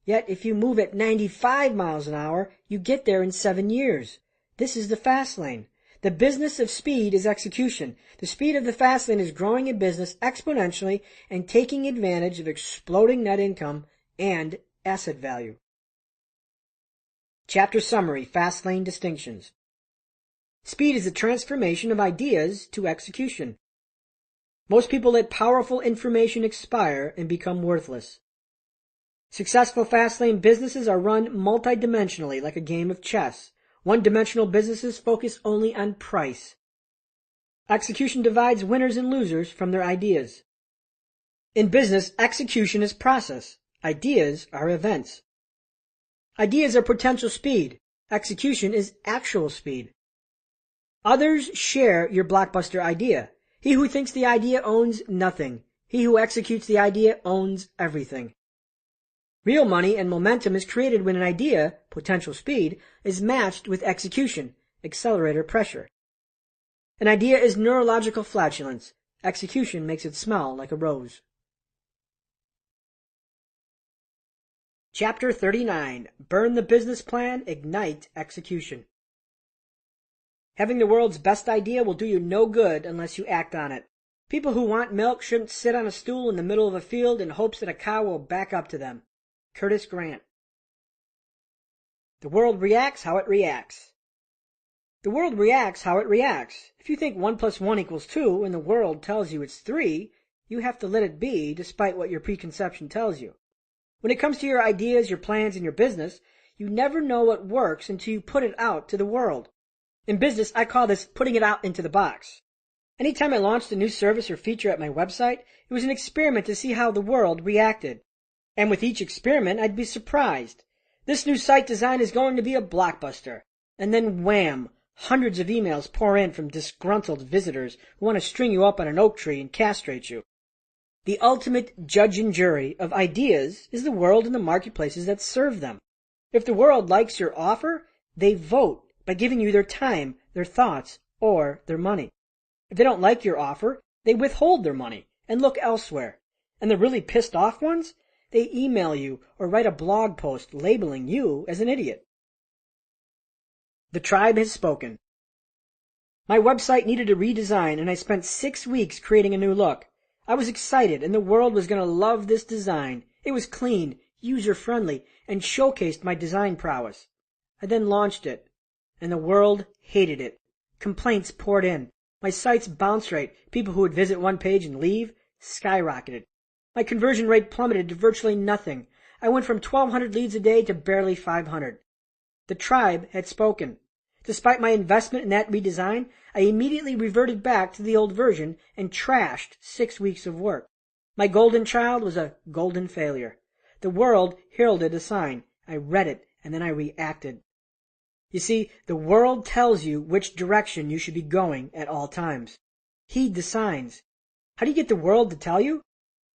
Yet if you move at 95 miles an hour, you get there in 7 years. This is the fast lane. The business of speed is execution. The speed of the fast lane is growing a business exponentially and taking advantage of exploding net income and asset value. Chapter Summary, Fast Lane Distinctions. Speed is the transformation of ideas to execution. Most people let powerful information expire and become worthless. Successful fast lane businesses are run multidimensionally like a game of chess. One-dimensional businesses focus only on price. Execution divides winners and losers from their ideas. In business, execution is process. Ideas are events. Ideas are potential speed. Execution is actual speed. Others share your blockbuster idea. He who thinks the idea owns nothing. He who executes the idea owns everything. Real money and momentum is created when an idea, potential speed, is matched with execution, accelerator pressure. An idea is neurological flatulence. Execution makes it smell like a rose. Chapter 39. Burn the business plan, ignite execution. Having the world's best idea will do you no good unless you act on it. People who want milk shouldn't sit on a stool in the middle of a field in hopes that a cow will back up to them. Curtis Grant. The world reacts how it reacts. The world reacts how it reacts. If you think 1 + 1 = 2 and the world tells you it's 3, you have to let it be despite what your preconception tells you. When it comes to your ideas, your plans, and your business, you never know what works until you put it out to the world. In business, I call this putting it out into the box. Anytime I launched a new service or feature at my website, it was an experiment to see how the world reacted. And with each experiment, I'd be surprised. This new site design is going to be a blockbuster. And then wham! Hundreds of emails pour in from disgruntled visitors who want to string you up on an oak tree and castrate you. The ultimate judge and jury of ideas is the world and the marketplaces that serve them. If the world likes your offer, they vote by giving you their time, their thoughts, or their money. If they don't like your offer, they withhold their money and look elsewhere. And the really pissed off ones, they email you or write a blog post labeling you as an idiot. The tribe has spoken. My website needed a redesign, and I spent 6 weeks creating a new look. I was excited, and the world was going to love this design. It was clean, user-friendly, and showcased my design prowess. I then launched it, and the world hated it. Complaints poured in. My site's bounce rate, people who would visit one page and leave, skyrocketed. My conversion rate plummeted to virtually nothing. I went from 1,200 leads a day to barely 500. The tribe had spoken. Despite my investment in that redesign, I immediately reverted back to the old version and trashed 6 weeks of work. My golden child was a golden failure. The world heralded a sign. I read it, and then I reacted. You see, the world tells you which direction you should be going at all times. Heed the signs. How do you get the world to tell you?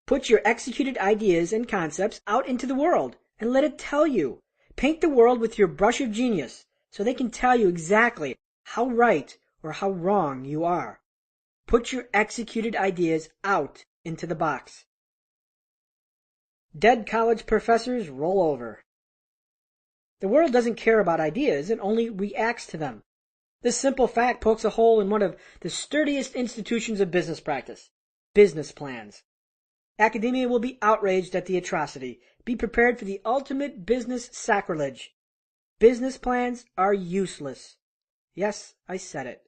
Put your executed ideas and concepts out into the world and let it tell you. Paint the world with your brush of genius so they can tell you exactly how right or how wrong you are. Put your executed ideas out into the box. Dead college professors roll over. The world doesn't care about ideas, it only reacts to them. This simple fact pokes a hole in one of the sturdiest institutions of business practice, business plans. Academia will be outraged at the atrocity. Be prepared for the ultimate business sacrilege. Business plans are useless. Yes, I said it.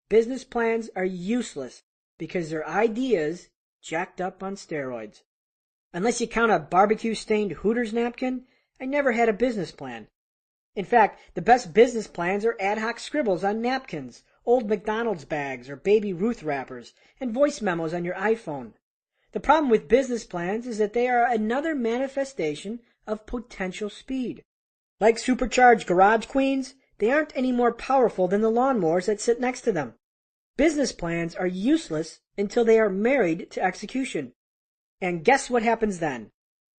Business plans are useless because they're ideas jacked up on steroids. Unless you count a barbecue-stained Hooters napkin, I never had a business plan. In fact, the best business plans are ad hoc scribbles on napkins, old McDonald's bags or Baby Ruth wrappers, and voice memos on your iPhone. The problem with business plans is that they are another manifestation of potential speed. Like supercharged garage queens, they aren't any more powerful than the lawnmowers that sit next to them. Business plans are useless until they are married to execution. And guess what happens then?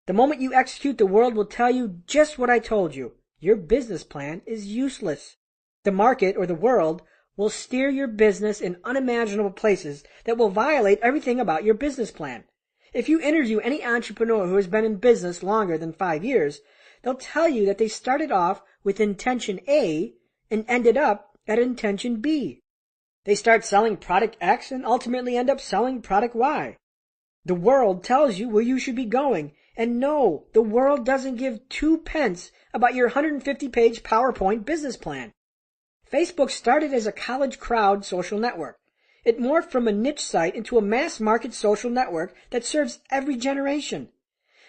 The moment you execute, the world will tell you just what I told you. Your business plan is useless. The market or the world will steer your business in unimaginable places that will violate everything about your business plan. If you interview any entrepreneur who has been in business longer than 5 years, they'll tell you that they started off with intention A and ended up at intention B. They start selling product X and ultimately end up selling product Y. The world tells you where you should be going. And no, the world doesn't give 2 pence about your 150-page PowerPoint business plan. Facebook started as a college crowd social network. It morphed from a niche site into a mass-market social network that serves every generation.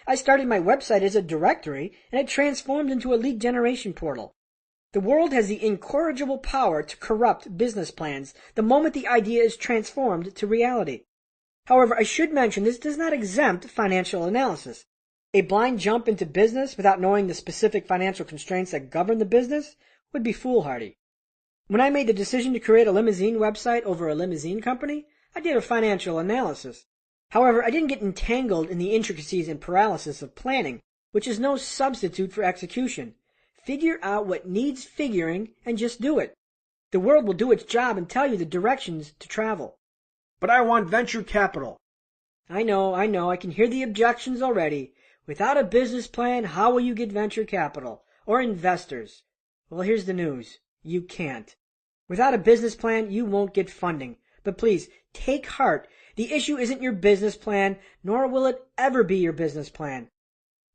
I started my website as a directory, and it transformed into a lead generation portal. The world has the incorrigible power to corrupt business plans the moment the idea is transformed to reality. However, I should mention this does not exempt financial analysis. A blind jump into business without knowing the specific financial constraints that govern the business would be foolhardy. When I made the decision to create a limousine website over a limousine company, I did a financial analysis. However, I didn't get entangled in the intricacies and paralysis of planning, which is no substitute for execution. Figure out what needs figuring and just do it. The world will do its job and tell you the directions to travel. But I want venture capital. I know, I can hear the objections already. Without a business plan, how will you get venture capital or investors? Well, here's the news. You can't. Without a business plan, you won't get funding. But please, take heart. The issue isn't your business plan, nor will it ever be your business plan.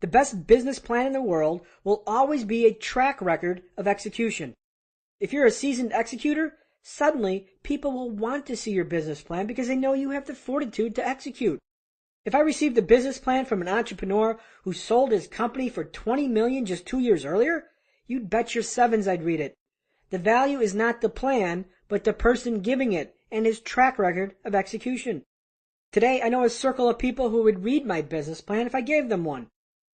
The best business plan in the world will always be a track record of execution. If you're a seasoned executor, suddenly people will want to see your business plan because they know you have the fortitude to execute. If I received a business plan from an entrepreneur who sold his company for $20 million just 2 years earlier, you'd bet your sevens I'd read it. The value is not the plan, but the person giving it and his track record of execution. Today, I know a circle of people who would read my business plan if I gave them one.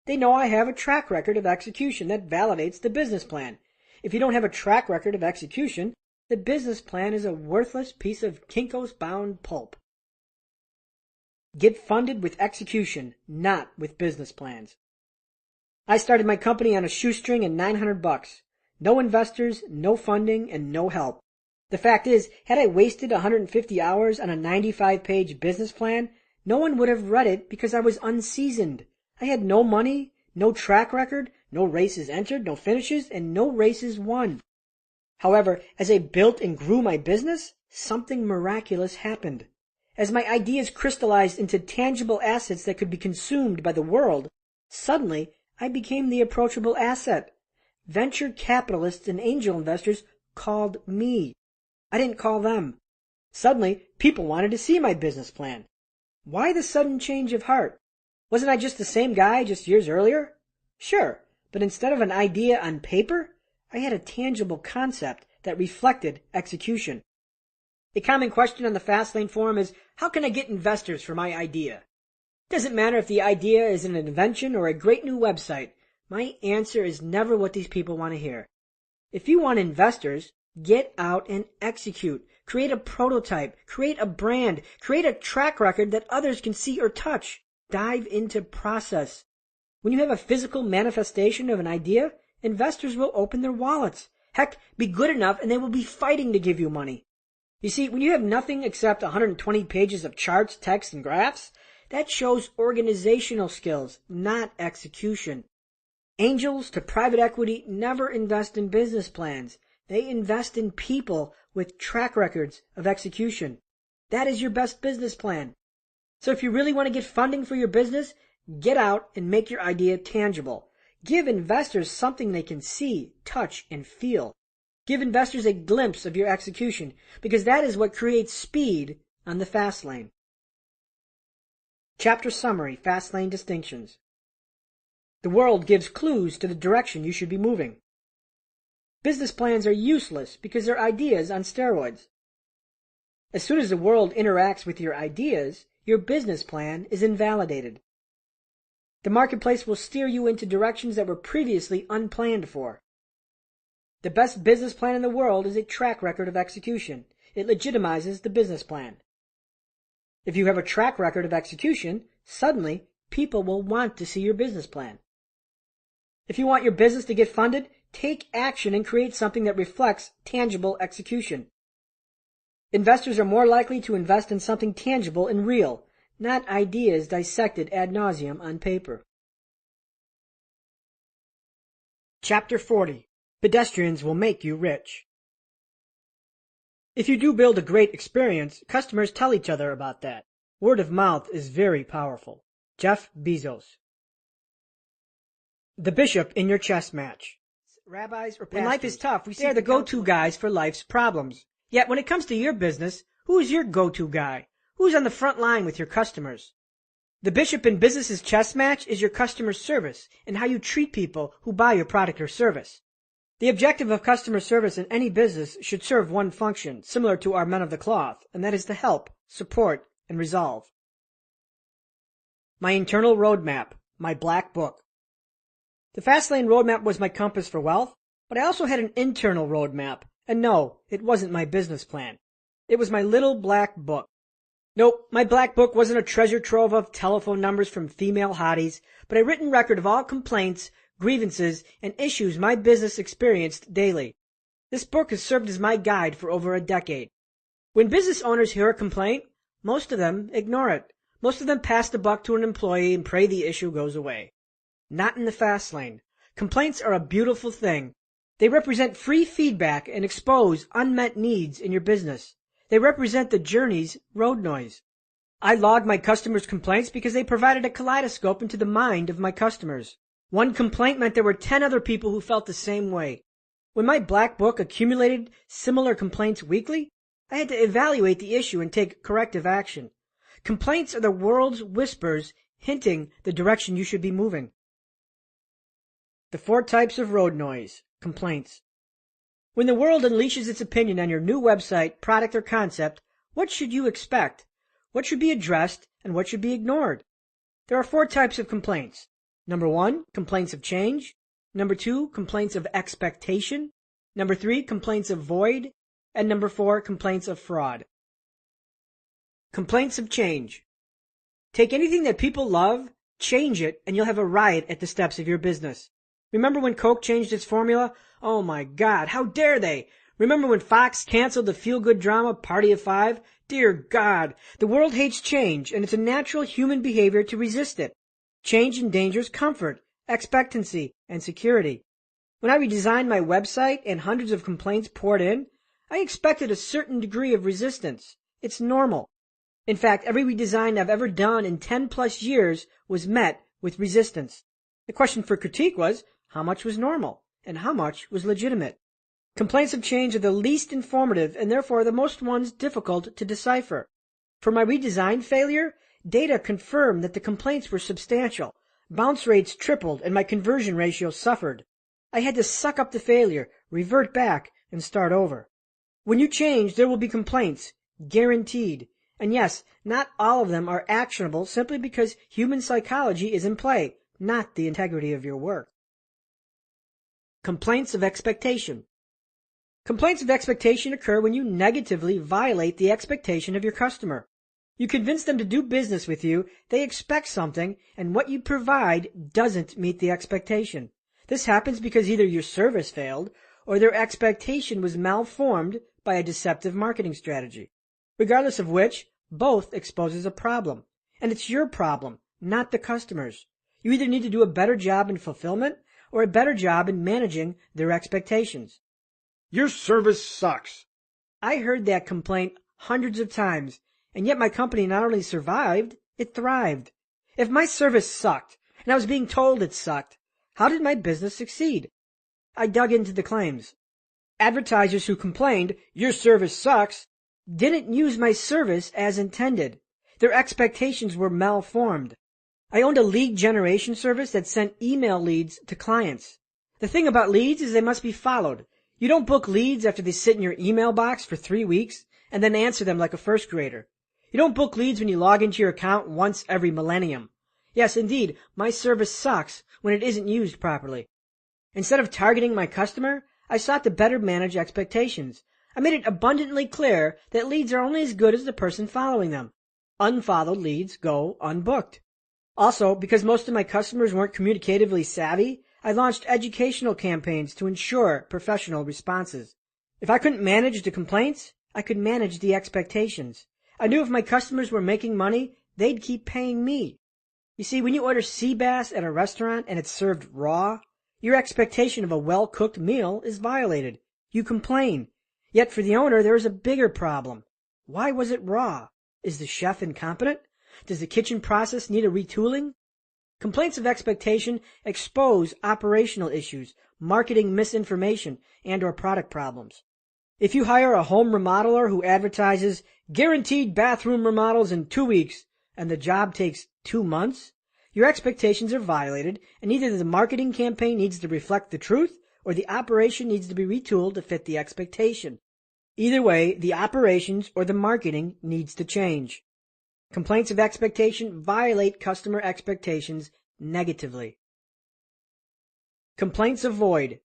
They know I have a track record of execution that validates the business plan. If you don't have a track record of execution, the business plan is a worthless piece of Kinko's-bound pulp. Get funded with execution, not with business plans. I started my company on a shoestring and $900. No investors, no funding, and no help. The fact is, had I wasted 150 hours on a 95-page business plan, no one would have read it because I was unseasoned. I had no money, no track record, no races entered, no finishes, and no races won. However, as I built and grew my business, something miraculous happened. As my ideas crystallized into tangible assets that could be consumed by the world, suddenly I became the approachable asset. Venture capitalists and angel investors called me. I didn't call them. Suddenly, people wanted to see my business plan. Why the sudden change of heart? Wasn't I just the same guy just years earlier? Sure, but instead of an idea on paper, I had a tangible concept that reflected execution. A common question on the Fastlane forum is, how can I get investors for my idea? It doesn't matter if the idea is an invention or a great new website. My answer is never what these people want to hear. If you want investors, get out and execute. Create a prototype. Create a brand. Create a track record that others can see or touch. Dive into process. When you have a physical manifestation of an idea, investors will open their wallets. Heck, be good enough and they will be fighting to give you money. You see, when you have nothing except 120 pages of charts, text, and graphs, that shows organizational skills, not execution. Angels to private equity never invest in business plans. They invest in people with track records of execution. That is your best business plan. So if you really want to get funding for your business, get out and make your idea tangible. Give investors something they can see, touch, and feel. Give investors a glimpse of your execution, because that is what creates speed on the Fastlane. Chapter Summary, Fastlane Distinctions. The world gives clues to the direction you should be moving. Business plans are useless because they're ideas on steroids. As soon as the world interacts with your ideas, your business plan is invalidated. The marketplace will steer you into directions that were previously unplanned for. The best business plan in the world is a track record of execution. It legitimizes the business plan. If you have a track record of execution, suddenly people will want to see your business plan. If you want your business to get funded, take action and create something that reflects tangible execution. Investors are more likely to invest in something tangible and real, not ideas dissected ad nauseum on paper. Chapter 40. Pedestrians will make you rich. If you do build a great experience, customers tell each other about that. Word of mouth is very powerful. Jeff Bezos. The bishop in your chess match. Rabbis or pastors, when life is tough, they are the go-to guys for life's problems. Yet when it comes to your business, who's your go-to guy? Who's on the front line with your customers? The bishop in business's chess match is your customer service and how you treat people who buy your product or service. The objective of customer service in any business should serve one function, similar to our men of the cloth, and that is to help, support, and resolve. My internal roadmap, My black book. The Fastlane roadmap was my compass for wealth, but I also had an internal roadmap. And no, it wasn't my business plan. It was my little black book. Nope, my black book wasn't a treasure trove of telephone numbers from female hotties, but a written record of all complaints, grievances, and issues my business experienced daily. This book has served as my guide for over a decade. When business owners hear a complaint, most of them ignore it. Most of them pass the buck to an employee and pray the issue goes away. Not in the fast lane. Complaints are a beautiful thing. They represent free feedback and expose unmet needs in your business. They represent the journey's road noise. I log my customers' complaints because they provided a kaleidoscope into the mind of my customers. One complaint meant there were 10 other people who felt the same way. When my black book accumulated similar complaints weekly, I had to evaluate the issue and take corrective action. Complaints are the world's whispers hinting the direction you should be moving. The 4 types of road noise. Complaints. When the world unleashes its opinion on your new website, product, or concept, what should you expect? What should be addressed and what should be ignored? There are 4 types of complaints. Number 1, complaints of change. Number 2, complaints of expectation. Number 3, complaints of void. And number 4, complaints of fraud. Complaints of change. Take anything that people love, change it, and you'll have a riot at the steps of your business. Remember when Coke changed its formula? Oh my God, how dare they! Remember when Fox canceled the feel-good drama Party of Five? Dear God, the world hates change, and it's a natural human behavior to resist it. Change endangers comfort, expectancy, and security. When I redesigned my website and hundreds of complaints poured in, I expected a certain degree of resistance. It's normal. In fact, every redesign I've ever done in 10 plus years was met with resistance. The question for critique was, how much was normal and how much was legitimate? Complaints of change are the least informative and therefore the most ones difficult to decipher. For my redesign failure, data confirmed that the complaints were substantial. Bounce rates tripled and my conversion ratio suffered. I had to suck up the failure, revert back, and start over. When you change, there will be complaints, guaranteed. And yes, not all of them are actionable simply because human psychology is in play, not the integrity of your work. Complaints of expectation. Complaints of expectation occur when you negatively violate the expectation of your customer. You convince them to do business with you, they expect something, and what you provide doesn't meet the expectation. This happens because either your service failed or their expectation was malformed by a deceptive marketing strategy. Regardless of which, both exposes a problem. And it's your problem, not the customer's. You either need to do a better job in fulfillment or a better job in managing their expectations. Your service sucks. I heard that complaint hundreds of times, and yet my company not only survived, it thrived. If my service sucked, and I was being told it sucked, how did my business succeed? I dug into the claims. Advertisers who complained, your service sucks, didn't use my service as intended. Their expectations were malformed. I owned a lead generation service that sent email leads to clients. The thing about leads is they must be followed. You don't book leads after they sit in your email box for 3 weeks and then answer them like a first grader. You don't book leads when you log into your account once every millennium. Yes, indeed, my service sucks when it isn't used properly. Instead of targeting my customer, I sought to better manage expectations. I made it abundantly clear that leads are only as good as the person following them. Unfollowed leads go unbooked. Also, because most of my customers weren't communicatively savvy, I launched educational campaigns to ensure professional responses. If I couldn't manage the complaints, I could manage the expectations. I knew if my customers were making money, they'd keep paying me. You see, when you order sea bass at a restaurant and it's served raw, your expectation of a well-cooked meal is violated. You complain. Yet for the owner, there is a bigger problem. Why was it raw? Is the chef incompetent? Does the kitchen process need a retooling? Complaints of expectation expose operational issues, marketing misinformation, and/or product problems. If you hire a home remodeler who advertises guaranteed bathroom remodels in 2 weeks and the job takes 2 months, your expectations are violated and either the marketing campaign needs to reflect the truth or the operation needs to be retooled to fit the expectation. Either way, the operations or the marketing needs to change. Complaints of expectation violate customer expectations negatively. Complaints avoid.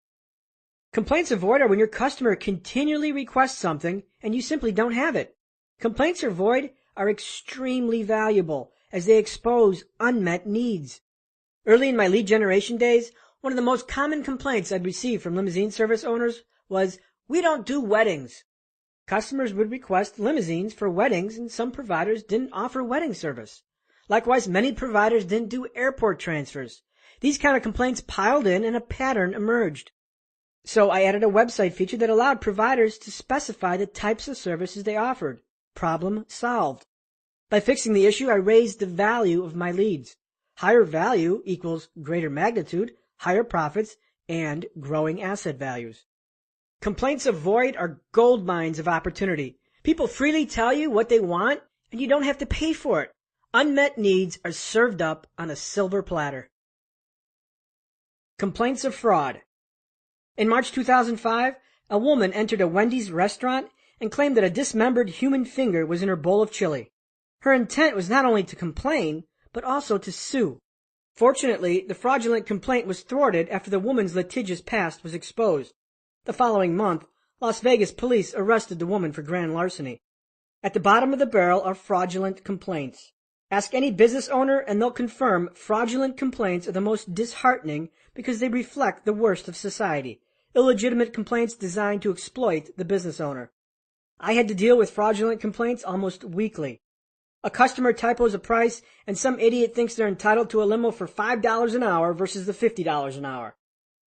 Complaints avoid are when your customer continually requests something and you simply don't have it. Complaints avoid are extremely valuable as they expose unmet needs. Early in my lead generation days, one of the most common complaints I'd receive from limousine service owners was, "We don't do weddings." Customers would request limousines for weddings, and some providers didn't offer wedding service. Likewise, many providers didn't do airport transfers. These kind of complaints piled in and a pattern emerged. So I added a website feature that allowed providers to specify the types of services they offered. Problem solved. By fixing the issue, I raised the value of my leads. Higher value equals greater magnitude, higher profits, and growing asset values. Complaints avoid are gold mines of opportunity. People freely tell you what they want, and you don't have to pay for it. Unmet needs are served up on a silver platter. Complaints of fraud. In March 2005, a woman entered a Wendy's restaurant and claimed that a dismembered human finger was in her bowl of chili. Her intent was not only to complain, but also to sue. Fortunately, the fraudulent complaint was thwarted after the woman's litigious past was exposed. The following month, Las Vegas police arrested the woman for grand larceny. At the bottom of the barrel are fraudulent complaints. Ask any business owner and they'll confirm fraudulent complaints are the most disheartening because they reflect the worst of society. Illegitimate complaints designed to exploit the business owner. I had to deal with fraudulent complaints almost weekly. A customer typos a price and some idiot thinks they're entitled to a limo for $5 an hour versus the $50 an hour.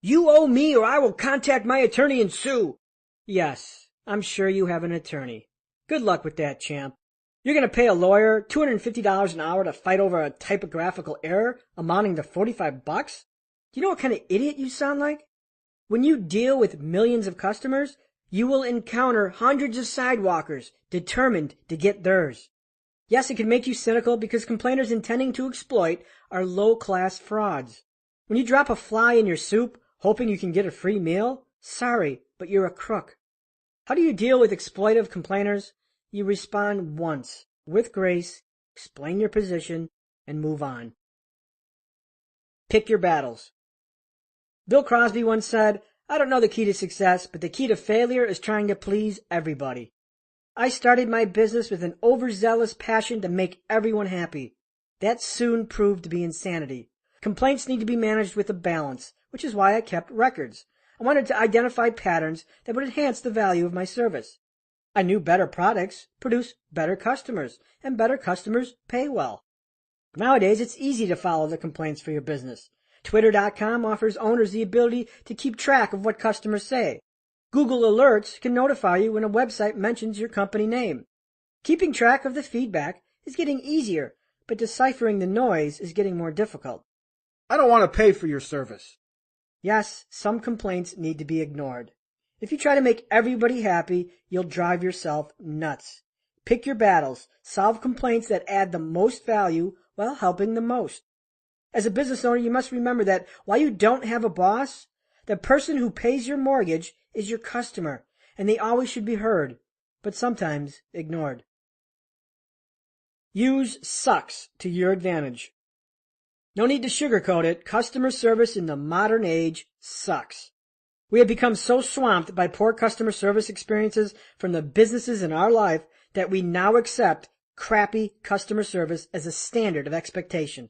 "You owe me or I will contact my attorney and sue." Yes, I'm sure you have an attorney. Good luck with that, champ. You're going to pay a lawyer $250 an hour to fight over a typographical error amounting to $45? Do you know what kind of idiot you sound like? When you deal with millions of customers, you will encounter hundreds of sidewalkers determined to get theirs. Yes, it can make you cynical because complainers intending to exploit are low-class frauds. When you drop a fly in your soup, hoping you can get a free meal, sorry, but you're a crook. How do you deal with exploitive complainers? You respond once, with grace, explain your position, and move on. Pick your battles. Bill Crosby once said, "I don't know the key to success, but the key to failure is trying to please everybody." I started my business with an overzealous passion to make everyone happy. That soon proved to be insanity. Complaints need to be managed with a balance, which is why I kept records. I wanted to identify patterns that would enhance the value of my service. I knew better products produce better customers, and better customers pay well. Nowadays, it's easy to follow the complaints for your business. Twitter.com offers owners the ability to keep track of what customers say. Google Alerts can notify you when a website mentions your company name. Keeping track of the feedback is getting easier, but deciphering the noise is getting more difficult. I don't want to pay for your service. Yes, some complaints need to be ignored. If you try to make everybody happy, you'll drive yourself nuts. Pick your battles. Solve complaints that add the most value while helping the most. As a business owner, you must remember that while you don't have a boss, the person who pays your mortgage is your customer, and they always should be heard, but sometimes ignored. Use sucks to your advantage. No need to sugarcoat it. Customer service in the modern age sucks. We have become so swamped by poor customer service experiences from the businesses in our life that we now accept crappy customer service as a standard of expectation.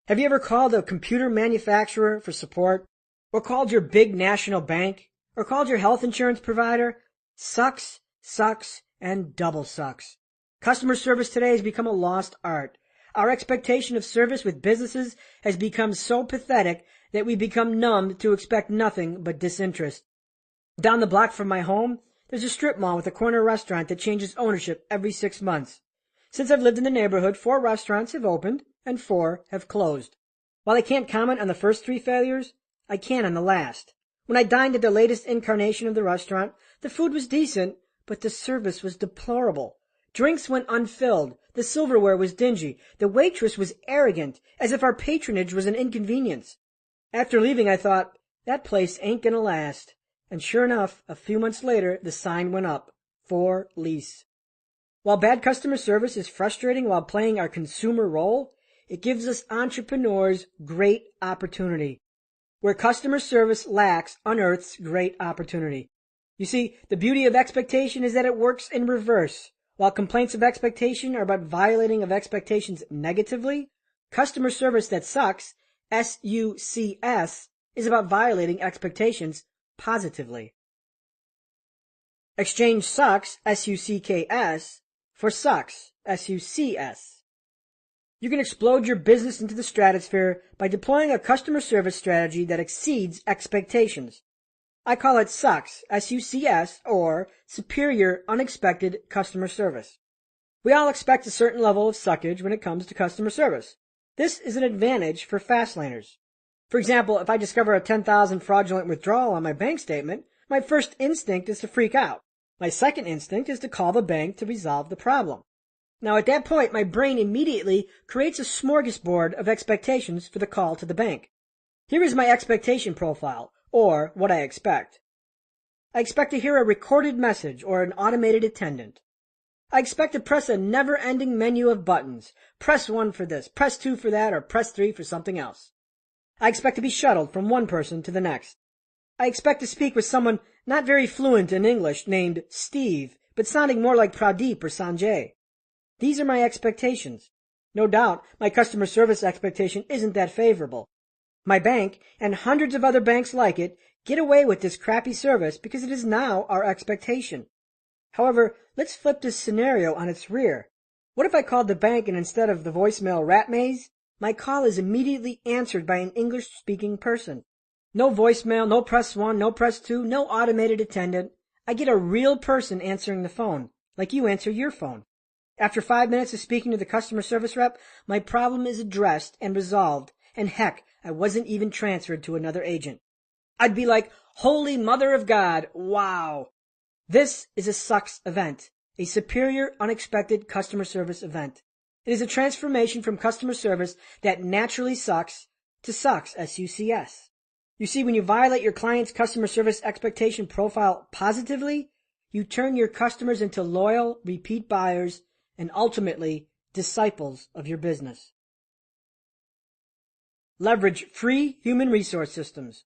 Have you ever called a computer manufacturer for support? Or called your big national bank? Or called your health insurance provider? Sucks, sucks, and double sucks. Customer service today has become a lost art. Our expectation of service with businesses has become so pathetic that we become numb to expect nothing but disinterest. Down the block from my home, there's a strip mall with a corner restaurant that changes ownership every 6 months. Since I've lived in the neighborhood, 4 restaurants have opened and 4 have closed. While I can't comment on the first 3 failures, I can on the last. When I dined at the latest incarnation of the restaurant, the food was decent, but the service was deplorable. Drinks went unfilled. The silverware was dingy. The waitress was arrogant, as if our patronage was an inconvenience. After leaving, I thought, that place ain't gonna last. And sure enough, a few months later, the sign went up, for lease. While bad customer service is frustrating while playing our consumer role, It gives us entrepreneurs great opportunity. Where customer service lacks unearths great opportunity. You see, the beauty of expectation is that it works in reverse. While complaints of expectation are about violating of expectations negatively, customer service that sucks, SUCS, is about violating expectations positively. Exchange sucks, SUCKS, for sucks, SUCS. You can explode your business into the stratosphere by deploying a customer service strategy that exceeds expectations. I call it SUCS, SUCS, or Superior Unexpected Customer Service. We all expect a certain level of suckage when it comes to customer service. This is an advantage for fastlaners. For example, if I discover a $10,000 fraudulent withdrawal on my bank statement, my first instinct is to freak out. My second instinct is to call the bank to resolve the problem. Now at that point, my brain immediately creates a smorgasbord of expectations for the call to the bank. Here is my expectation profile, or what I expect. I expect to hear a recorded message or an automated attendant. I expect to press a never-ending menu of buttons. Press 1 for this, press 2 for that, or press 3 for something else. I expect to be shuttled from one person to the next. I expect to speak with someone not very fluent in English named Steve, but sounding more like Pradeep or Sanjay. These are my expectations. No doubt, my customer service expectation isn't that favorable. My bank, and hundreds of other banks like it, get away with this crappy service because it is now our expectation. However, let's flip this scenario on its rear. What if I called the bank and instead of the voicemail rat maze, my call is immediately answered by an English-speaking person? No voicemail, no press 1, no press 2, no automated attendant. I get a real person answering the phone, like you answer your phone. After 5 minutes of speaking to the customer service rep, my problem is addressed and resolved, and heck, I wasn't even transferred to another agent. I'd be like, Holy Mother of God, wow! This is a SUCS event, a Superior Unexpected Customer Service event. It is a transformation from customer service that naturally sucks to sucks, SUCS. You see, when you violate your client's customer service expectation profile positively, you turn your customers into loyal, repeat buyers, and ultimately, disciples of your business. Leverage free human resource systems.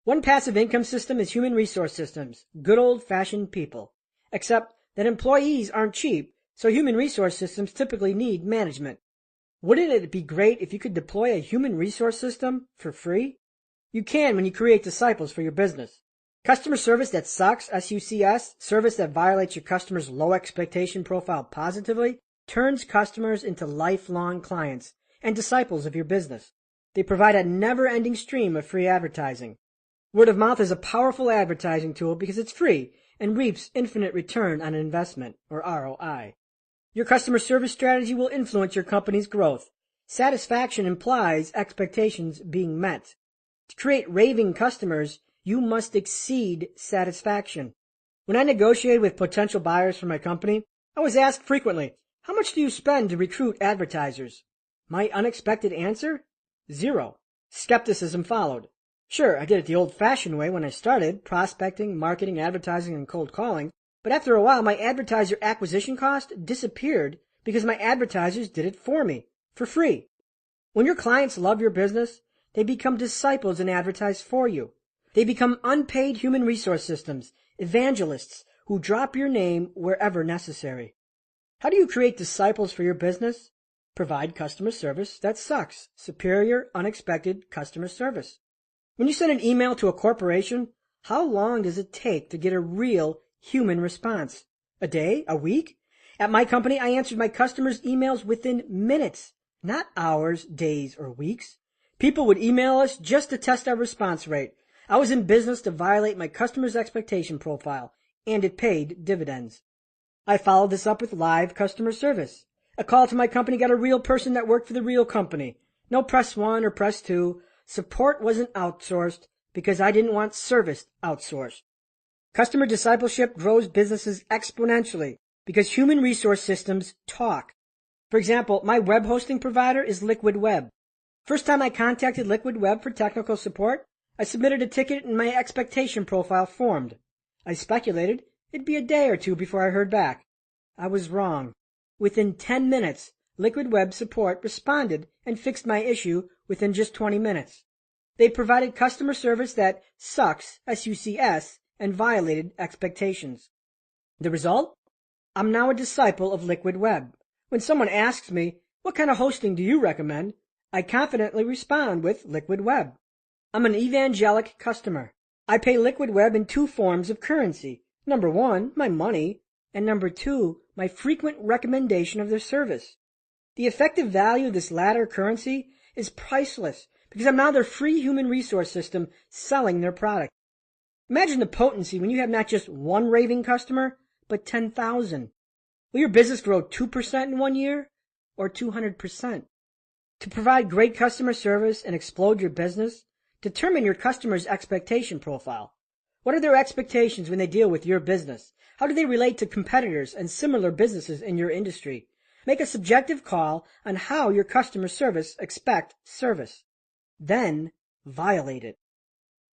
One passive income system is human resource systems, good old-fashioned people. Except that employees aren't cheap, so human resource systems typically need management. Wouldn't it be great if you could deploy a human resource system for free? You can when you create disciples for your business. Customer service that sucks, SUCS, service that violates your customer's low expectation profile positively, turns customers into lifelong clients and disciples of your business. They provide a never-ending stream of free advertising. Word of mouth is a powerful advertising tool because it's free and reaps infinite return on investment, or ROI. Your customer service strategy will influence your company's growth. Satisfaction implies expectations being met. To create raving customers, you must exceed satisfaction. When I negotiated with potential buyers for my company, I was asked frequently, how much do you spend to recruit advertisers? My unexpected answer? 0. Skepticism followed. Sure, I did it the old-fashioned way when I started, prospecting, marketing, advertising, and cold calling, but after a while my advertiser acquisition cost disappeared because my advertisers did it for me, for free. When your clients love your business, they become disciples and advertise for you. They become unpaid human resource systems, evangelists who drop your name wherever necessary. How do you create disciples for your business? Provide customer service that sucks. Superior, unexpected customer service. When you send an email to a corporation, how long does it take to get a real human response? A day? A week? At my company, I answered my customers' emails within minutes, not hours, days, or weeks. People would email us just to test our response rate. I was in business to violate my customer's expectation profile, and it paid dividends. I followed this up with live customer service. A call to my company got a real person that worked for the real company. No press 1 or press 2. Support wasn't outsourced because I didn't want service outsourced. Customer discipleship grows businesses exponentially because human resource systems talk. For example, my web hosting provider is Liquid Web. First time I contacted Liquid Web for technical support, I submitted a ticket and my expectation profile formed. I speculated it'd be a day or two before I heard back. I was wrong. Within 10 minutes, Liquid Web support responded and fixed my issue within just 20 minutes. They provided customer service that sucks, S-U-C-S, and violated expectations. The result? I'm now a disciple of Liquid Web. When someone asks me, what kind of hosting do you recommend? I confidently respond with Liquid Web. I'm an evangelic customer. I pay Liquid Web in 2 forms of currency. Number 1, my money, and number 2, my frequent recommendation of their service. The effective value of this latter currency is priceless because I'm now their free human resource system selling their product. Imagine the potency when you have not just one raving customer, but 10,000. Will your business grow 2% in 1 year or 200%? To provide great customer service and explode your business, determine your customer's expectation profile. What are their expectations when they deal with your business? How do they relate to competitors and similar businesses in your industry? Make a subjective call on how your customer service expect service. Then violate it.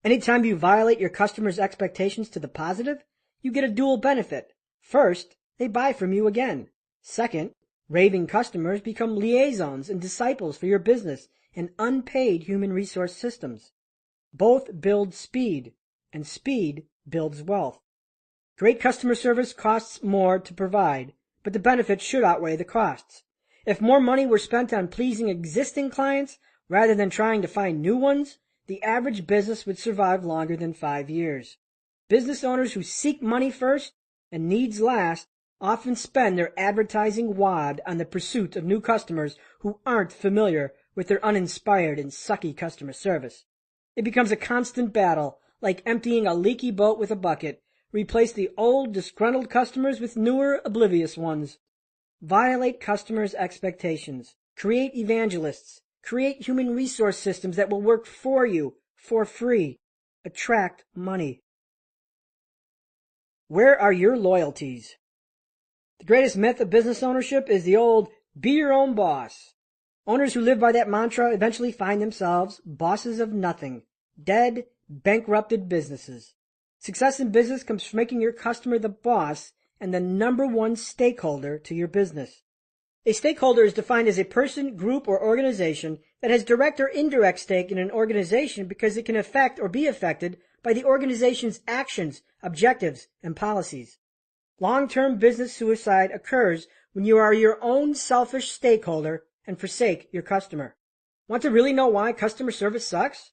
Anytime you violate your customer's expectations to the positive, you get a dual benefit. First, they buy from you again. Second, raving customers become liaisons and disciples for your business and unpaid human resource systems. Both build speed, and speed builds wealth. Great customer service costs more to provide, but the benefits should outweigh the costs. If more money were spent on pleasing existing clients rather than trying to find new ones, the average business would survive longer than 5 years. Business owners who seek money first and needs last often spend their advertising wad on the pursuit of new customers who aren't familiar with their uninspired and sucky customer service. It becomes a constant battle, like emptying a leaky boat with a bucket. Replace the old, disgruntled customers with newer, oblivious ones. Violate customers' expectations. Create evangelists. Create human resource systems that will work for you for free. Attract money. Where are your loyalties? The greatest myth of business ownership is the old be your own boss. Owners who live by that mantra eventually find themselves bosses of nothing, dead, bankrupted businesses. Success in business comes from making your customer the boss and the number one stakeholder to your business. A stakeholder is defined as a person, group, or organization that has direct or indirect stake in an organization because it can affect or be affected by the organization's actions, objectives, and policies. Long-term business suicide occurs when you are your own selfish stakeholder and forsake your customer. Want to really know why customer service sucks?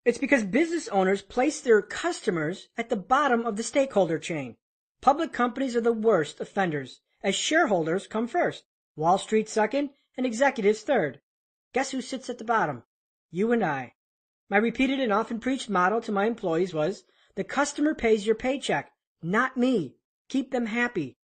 It's because business owners place their customers at the bottom of the stakeholder chain. Public companies are the worst offenders, as shareholders come first, Wall Street second, and executives third. Guess who sits at the bottom? You and I. My repeated and often preached motto to my employees was, the customer pays your paycheck, not me. Keep them happy.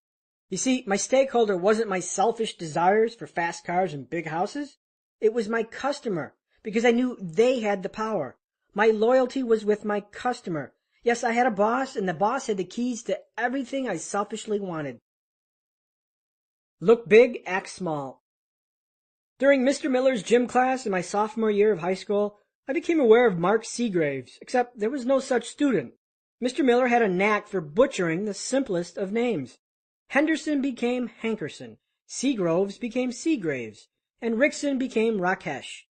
You see, my stakeholder wasn't my selfish desires for fast cars and big houses. It was my customer, because I knew they had the power. My loyalty was with my customer. Yes, I had a boss, and the boss had the keys to everything I selfishly wanted. Look big, act small. During Mr. Miller's gym class in my sophomore year of high school, I became aware of Mark Seagraves, except there was no such student. Mr. Miller had a knack for butchering the simplest of names. Henderson became Hankerson, Seagroves became Seagraves, and Rickson became Rakesh.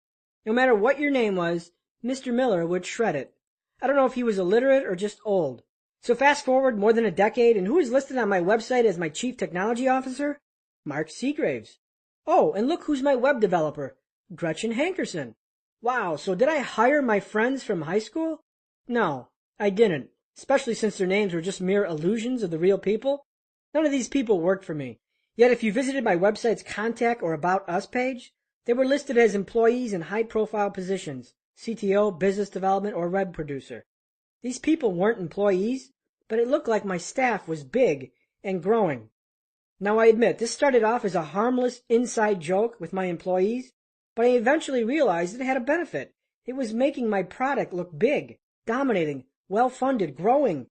No matter what your name was, Mr. Miller would shred it. I don't know if he was illiterate or just old. So fast forward more than a decade, and who is listed on my website as my chief technology officer? Mark Seagraves. Oh, and look who's my web developer, Gretchen Hankerson. Wow, so did I hire my friends from high school? No, I didn't, especially since their names were just mere illusions of the real people. None of these people worked for me. Yet if you visited my website's contact or about us page, they were listed as employees in high-profile positions, CTO, business development, or web producer. These people weren't employees, but it looked like my staff was big and growing. Now I admit, this started off as a harmless inside joke with my employees, but I eventually realized it had a benefit. It was making my product look big, dominating, well-funded, growing.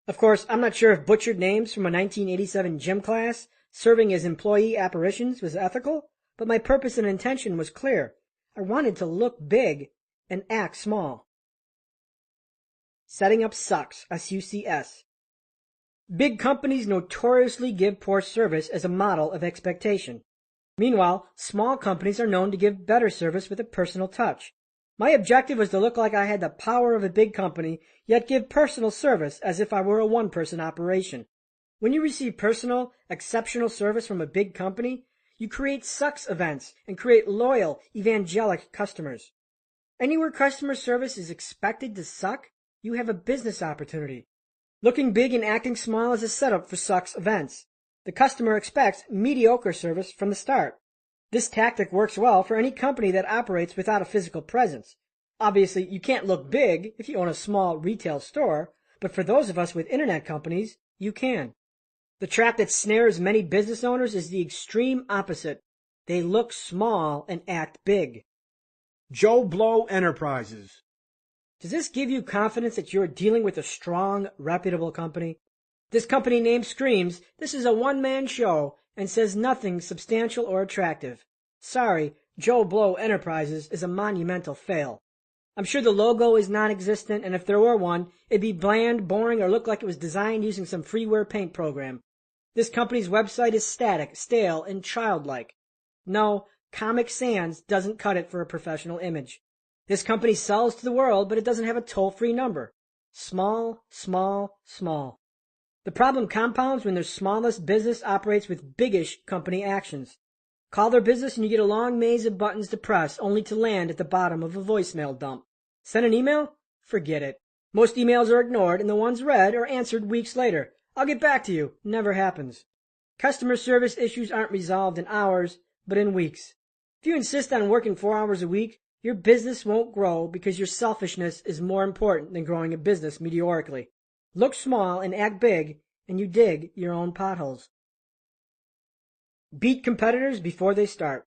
Of course, I'm not sure if butchered names from a 1987 gym class serving as employee apparitions was ethical, but my purpose and intention was clear. I wanted to look big and act small. Setting up sucks, S-U-C-S. Big companies notoriously give poor service as a model of expectation. Meanwhile, small companies are known to give better service with a personal touch. My objective was to look like I had the power of a big company, yet give personal service as if I were a one-person operation. When you receive personal, exceptional service from a big company, you create sucks events and create loyal, evangelic customers. Anywhere customer service is expected to suck, you have a business opportunity. Looking big and acting small is a setup for sucks events. The customer expects mediocre service from the start. This tactic works well for any company that operates without a physical presence. Obviously, you can't look big if you own a small retail store, but for those of us with internet companies, you can. The trap that snares many business owners is the extreme opposite. They look small and act big. Joe Blow Enterprises. Does this give you confidence that you're dealing with a strong, reputable company? This company name screams, this is a one-man show, and says nothing substantial or attractive. Sorry, Joe Blow Enterprises is a monumental fail. I'm sure the logo is non-existent, and if there were one, it'd be bland, boring, or look like it was designed using some freeware paint program. This company's website is static, stale, and childlike. No, Comic Sans doesn't cut it for a professional image. This company sells to the world, but it doesn't have a toll-free number. Small, small, small. The problem compounds when their smallest business operates with biggish company actions. Call their business and you get a long maze of buttons to press, only to land at the bottom of a voicemail dump. Send an email? Forget it. Most emails are ignored, and the ones read are answered weeks later. I'll get back to you. Never happens. Customer service issues aren't resolved in hours, but in weeks. If you insist on working 4 hours a week, your business won't grow because your selfishness is more important than growing a business mediocrely. Look small and act big, and you dig your own potholes. Beat competitors before they start.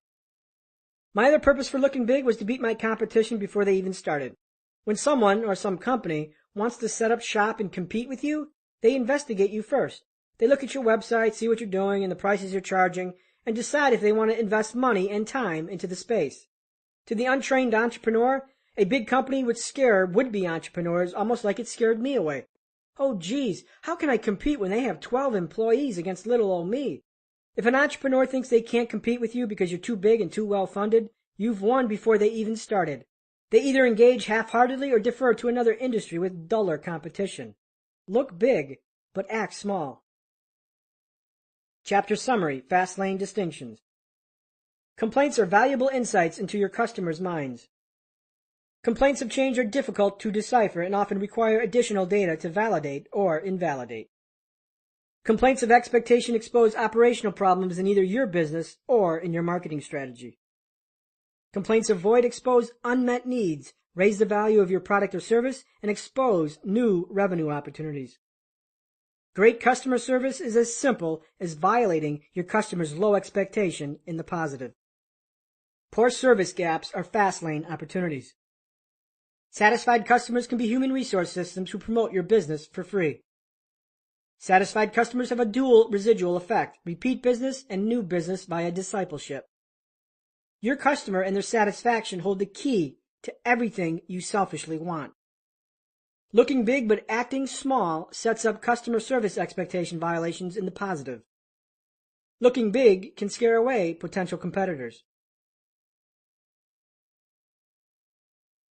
My other purpose for looking big was to beat my competition before they even started. When someone or some company wants to set up shop and compete with you, they investigate you first. They look at your website, see what you're doing and the prices you're charging, and decide if they want to invest money and time into the space. To the untrained entrepreneur, a big company would scare would-be entrepreneurs almost like it scared me away. Oh geez, how can I compete when they have 12 employees against little old me? If an entrepreneur thinks they can't compete with you because you're too big and too well-funded, you've won before they even started. They either engage half-heartedly or defer to another industry with duller competition. Look big, but act small. Chapter Summary, Fastlane Distinctions. Complaints are valuable insights into your customers' minds. Complaints of change are difficult to decipher and often require additional data to validate or invalidate. Complaints of expectation expose operational problems in either your business or in your marketing strategy. Complaints of void expose unmet needs, raise the value of your product or service, and expose new revenue opportunities. Great customer service is as simple as violating your customer's low expectation in the positive. Poor service gaps are Fastlane opportunities. Satisfied customers can be human resource systems who promote your business for free. Satisfied customers have a dual residual effect, repeat business and new business via discipleship. Your customer and their satisfaction hold the key to everything you selfishly want. Looking big but acting small sets up customer service expectation violations in the positive. Looking big can scare away potential competitors.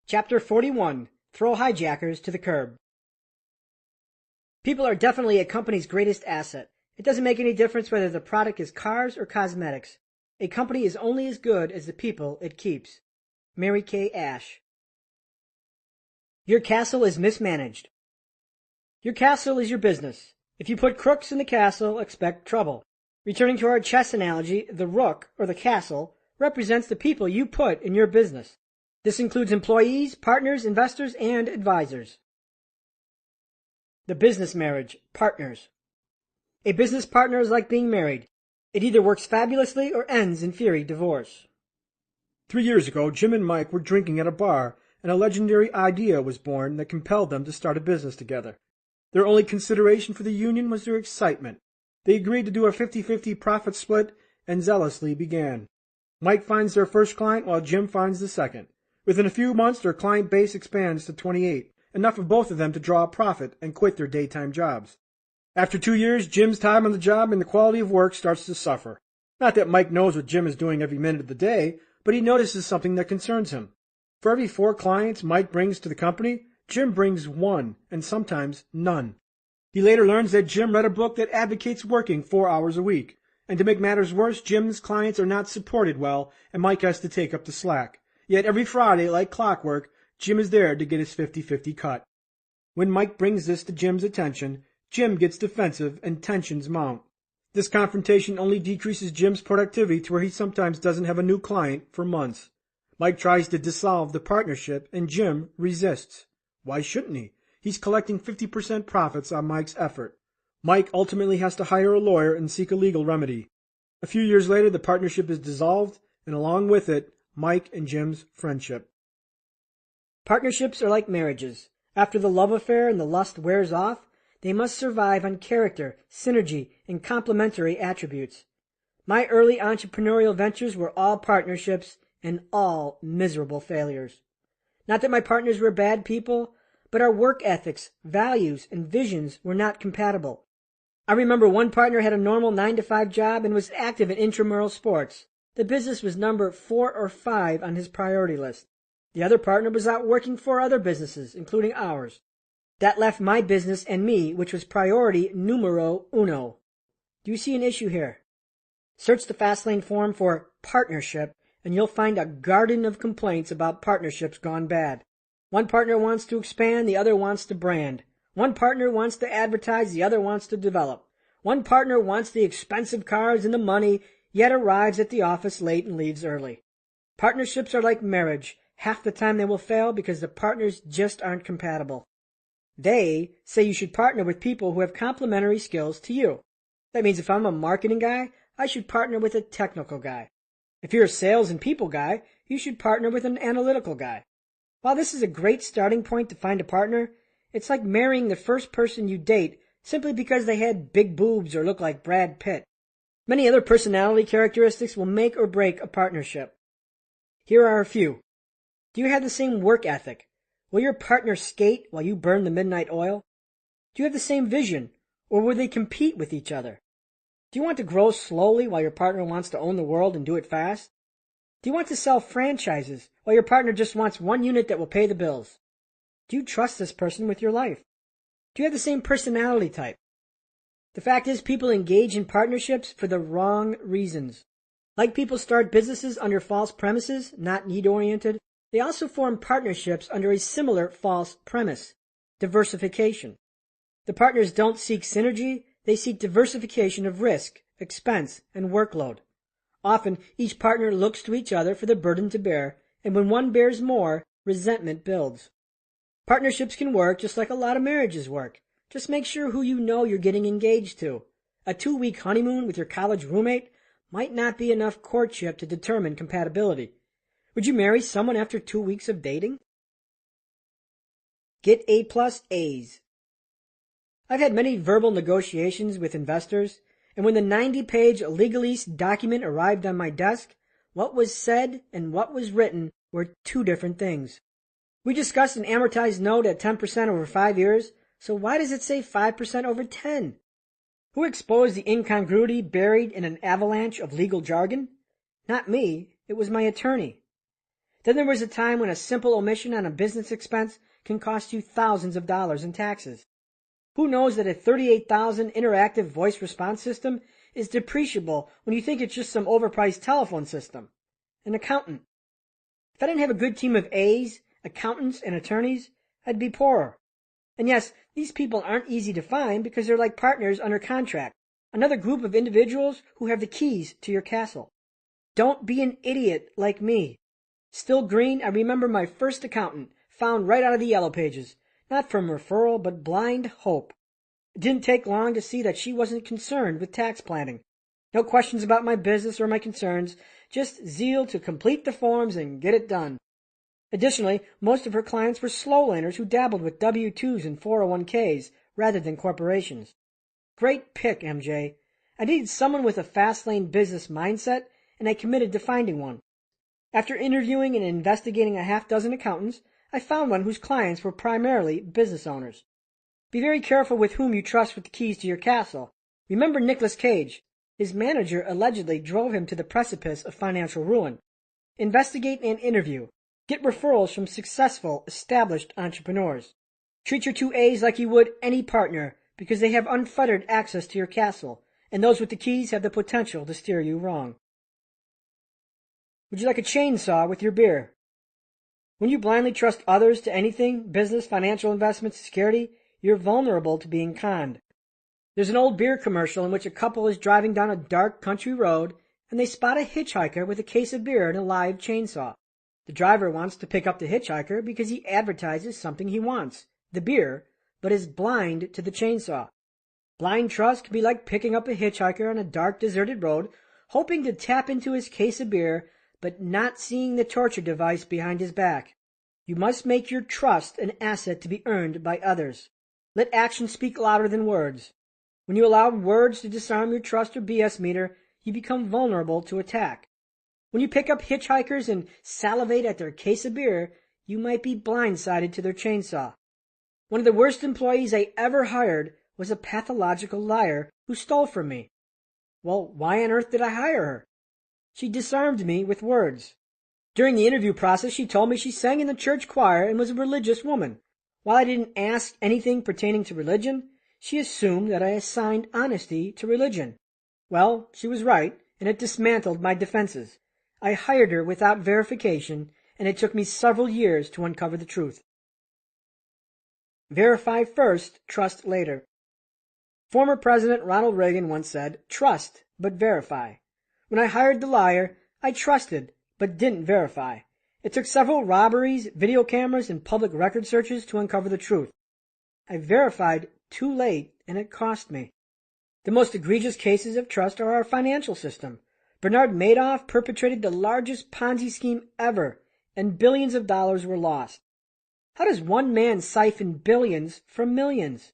Chapter 41. Throw hijackers to the curb. People are definitely a company's greatest asset. It doesn't make any difference whether the product is cars or cosmetics. A company is only as good as the people it keeps. Mary Kay Ash. Your castle is mismanaged. Your castle is your business. If you put crooks in the castle, expect trouble. Returning to our chess analogy, the rook, or the castle, represents the people you put in your business. This includes employees, partners, investors, and advisors. The business marriage, partners. A business partner is like being married. It either works fabulously or ends in fiery divorce. 3 years ago, Jim and Mike were drinking at a bar, and a legendary idea was born that compelled them to start a business together. Their only consideration for the union was their excitement. They agreed to do a 50-50 profit split and zealously began. Mike finds their first client while Jim finds the second. Within a few months, their client base expands to 28, enough of both of them to draw a profit and quit their daytime jobs. After 2 years, Jim's time on the job and the quality of work starts to suffer. Not that Mike knows what Jim is doing every minute of the day, but he notices something that concerns him. For every 4 clients Mike brings to the company, Jim brings 1, and sometimes none. He later learns that Jim read a book that advocates working 4 hours a week. And to make matters worse, Jim's clients are not supported well, and Mike has to take up the slack. Yet every Friday, like clockwork, Jim is there to get his 50-50 cut. When Mike brings this to Jim's attention, Jim gets defensive and tensions mount. This confrontation only decreases Jim's productivity to where he sometimes doesn't have a new client for months. Mike tries to dissolve the partnership, and Jim resists. Why shouldn't he? He's collecting 50% profits on Mike's effort. Mike ultimately has to hire a lawyer and seek a legal remedy. A few years later, the partnership is dissolved, and along with it, Mike and Jim's friendship. Partnerships are like marriages. After the love affair and the lust wears off, they must survive on character, synergy, and complementary attributes. My early entrepreneurial ventures were all partnerships and all miserable failures. Not that my partners were bad people, but our work ethics, values, and visions were not compatible. I remember one partner had a normal 9-to-5 job and was active in intramural sports. The business was number 4 or 5 on his priority list. The other partner was out working for other businesses, including ours. That left my business and me, which was priority numero uno. Do you see an issue here? Search the Fastlane forum for partnership, and you'll find a garden of complaints about partnerships gone bad. One partner wants to expand, the other wants to brand. One partner wants to advertise, the other wants to develop. One partner wants the expensive cars and the money, yet arrives at the office late and leaves early. Partnerships are like marriage. Half the time they will fail because the partners just aren't compatible. They say you should partner with people who have complementary skills to you. That means if I'm a marketing guy, I should partner with a technical guy. If you're a sales and people guy, you should partner with an analytical guy. While this is a great starting point to find a partner, it's like marrying the first person you date simply because they had big boobs or look like Brad Pitt. Many other personality characteristics will make or break a partnership. Here are a few. Do you have the same work ethic? Will your partner skate while you burn the midnight oil? Do you have the same vision, or will they compete with each other? Do you want to grow slowly while your partner wants to own the world and do it fast? Do you want to sell franchises while your partner just wants one unit that will pay the bills? Do you trust this person with your life? Do you have the same personality type? The fact is, people engage in partnerships for the wrong reasons. Like people start businesses under false premises, not need-oriented, they also form partnerships under a similar false premise, diversification. The partners don't seek synergy, they seek diversification of risk, expense, and workload. Often, each partner looks to each other for the burden to bear, and when one bears more, resentment builds. Partnerships can work just like a lot of marriages work. Just make sure who you know you're getting engaged to. A 2-week honeymoon with your college roommate might not be enough courtship to determine compatibility. Would you marry someone after 2 weeks of dating? Get A+ A's. I've had many verbal negotiations with investors, and when the 90-page legalese document arrived on my desk, what was said and what was written were 2 different things. We discussed an amortized note at 10% over 5 years, so why does it say 5% over 10? Who exposed the incongruity buried in an avalanche of legal jargon? Not me, it was my attorney. Then there was a time when a simple omission on a business expense can cost you thousands of dollars in taxes. Who knows that a $38,000 interactive voice response system is depreciable when you think it's just some overpriced telephone system? An accountant. If I didn't have a good team of A's, accountants, and attorneys, I'd be poorer. And yes, these people aren't easy to find because they're like partners under contract, another group of individuals who have the keys to your castle. Don't be an idiot like me. Still green, I remember my first accountant, found right out of the yellow pages, not from referral, but blind hope. It didn't take long to see that she wasn't concerned with tax planning. No questions about my business or my concerns, just zeal to complete the forms and get it done. Additionally, most of her clients were slow laners who dabbled with W-2s and 401ks rather than corporations. Great pick, MJ. I needed someone with a Fastlane business mindset, and I committed to finding one. After interviewing and investigating a half-dozen accountants, I found one whose clients were primarily business owners. Be very careful with whom you trust with the keys to your castle. Remember Nicolas Cage. His manager allegedly drove him to the precipice of financial ruin. Investigate and interview. Get referrals from successful, established entrepreneurs. Treat your two A's like you would any partner because they have unfettered access to your castle, and those with the keys have the potential to steer you wrong. Would you like a chainsaw with your beer? When you blindly trust others to anything, business, financial investments, security, you're vulnerable to being conned. There's an old beer commercial in which a couple is driving down a dark country road and they spot a hitchhiker with a case of beer and a live chainsaw. The driver wants to pick up the hitchhiker because he advertises something he wants, the beer, but is blind to the chainsaw. Blind trust can be like picking up a hitchhiker on a dark, deserted road, hoping to tap into his case of beer, but not seeing the torture device behind his back. You must make your trust an asset to be earned by others. Let action speak louder than words. When you allow words to disarm your trust or BS meter, you become vulnerable to attack. When you pick up hitchhikers and salivate at their case of beer, you might be blindsided to their chainsaw. One of the worst employees I ever hired was a pathological liar who stole from me. Well, why on earth did I hire her? She disarmed me with words. During the interview process, she told me she sang in the church choir and was a religious woman. While I didn't ask anything pertaining to religion, she assumed that I assigned honesty to religion. Well, she was right, and it dismantled my defenses. I hired her without verification, and it took me several years to uncover the truth. Verify first, trust later. Former President Ronald Reagan once said, "Trust, but verify." When I hired the liar, I trusted, but didn't verify. It took several robberies, video cameras, and public record searches to uncover the truth. I verified too late, and it cost me. The most egregious cases of trust are our financial system. Bernard Madoff perpetrated the largest Ponzi scheme ever, and billions of dollars were lost. How does one man siphon billions from millions?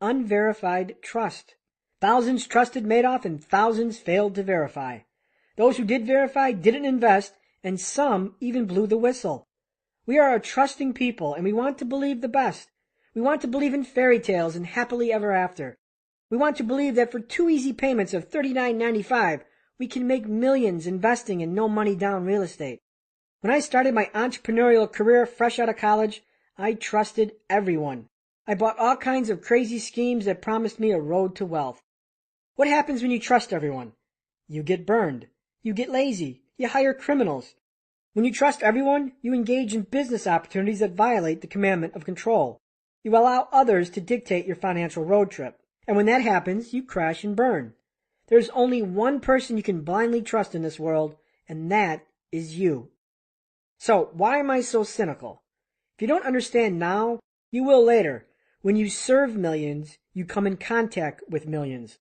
Unverified trust. Thousands trusted Madoff and thousands failed to verify. Those who did verify didn't invest, and some even blew the whistle. We are a trusting people, and we want to believe the best. We want to believe in fairy tales and happily ever after. We want to believe that for 2 easy payments of $39.95, we can make millions investing in no money down real estate. When I started my entrepreneurial career fresh out of college, I trusted everyone. I bought all kinds of crazy schemes that promised me a road to wealth. What happens when you trust everyone? You get burned. You get lazy. You hire criminals. When you trust everyone, you engage in business opportunities that violate the commandment of control. You allow others to dictate your financial road trip. And when that happens, you crash and burn. There's only one person you can blindly trust in this world, and that is you. So, why am I so cynical? If you don't understand now, you will later. When you serve millions, you come in contact with millions.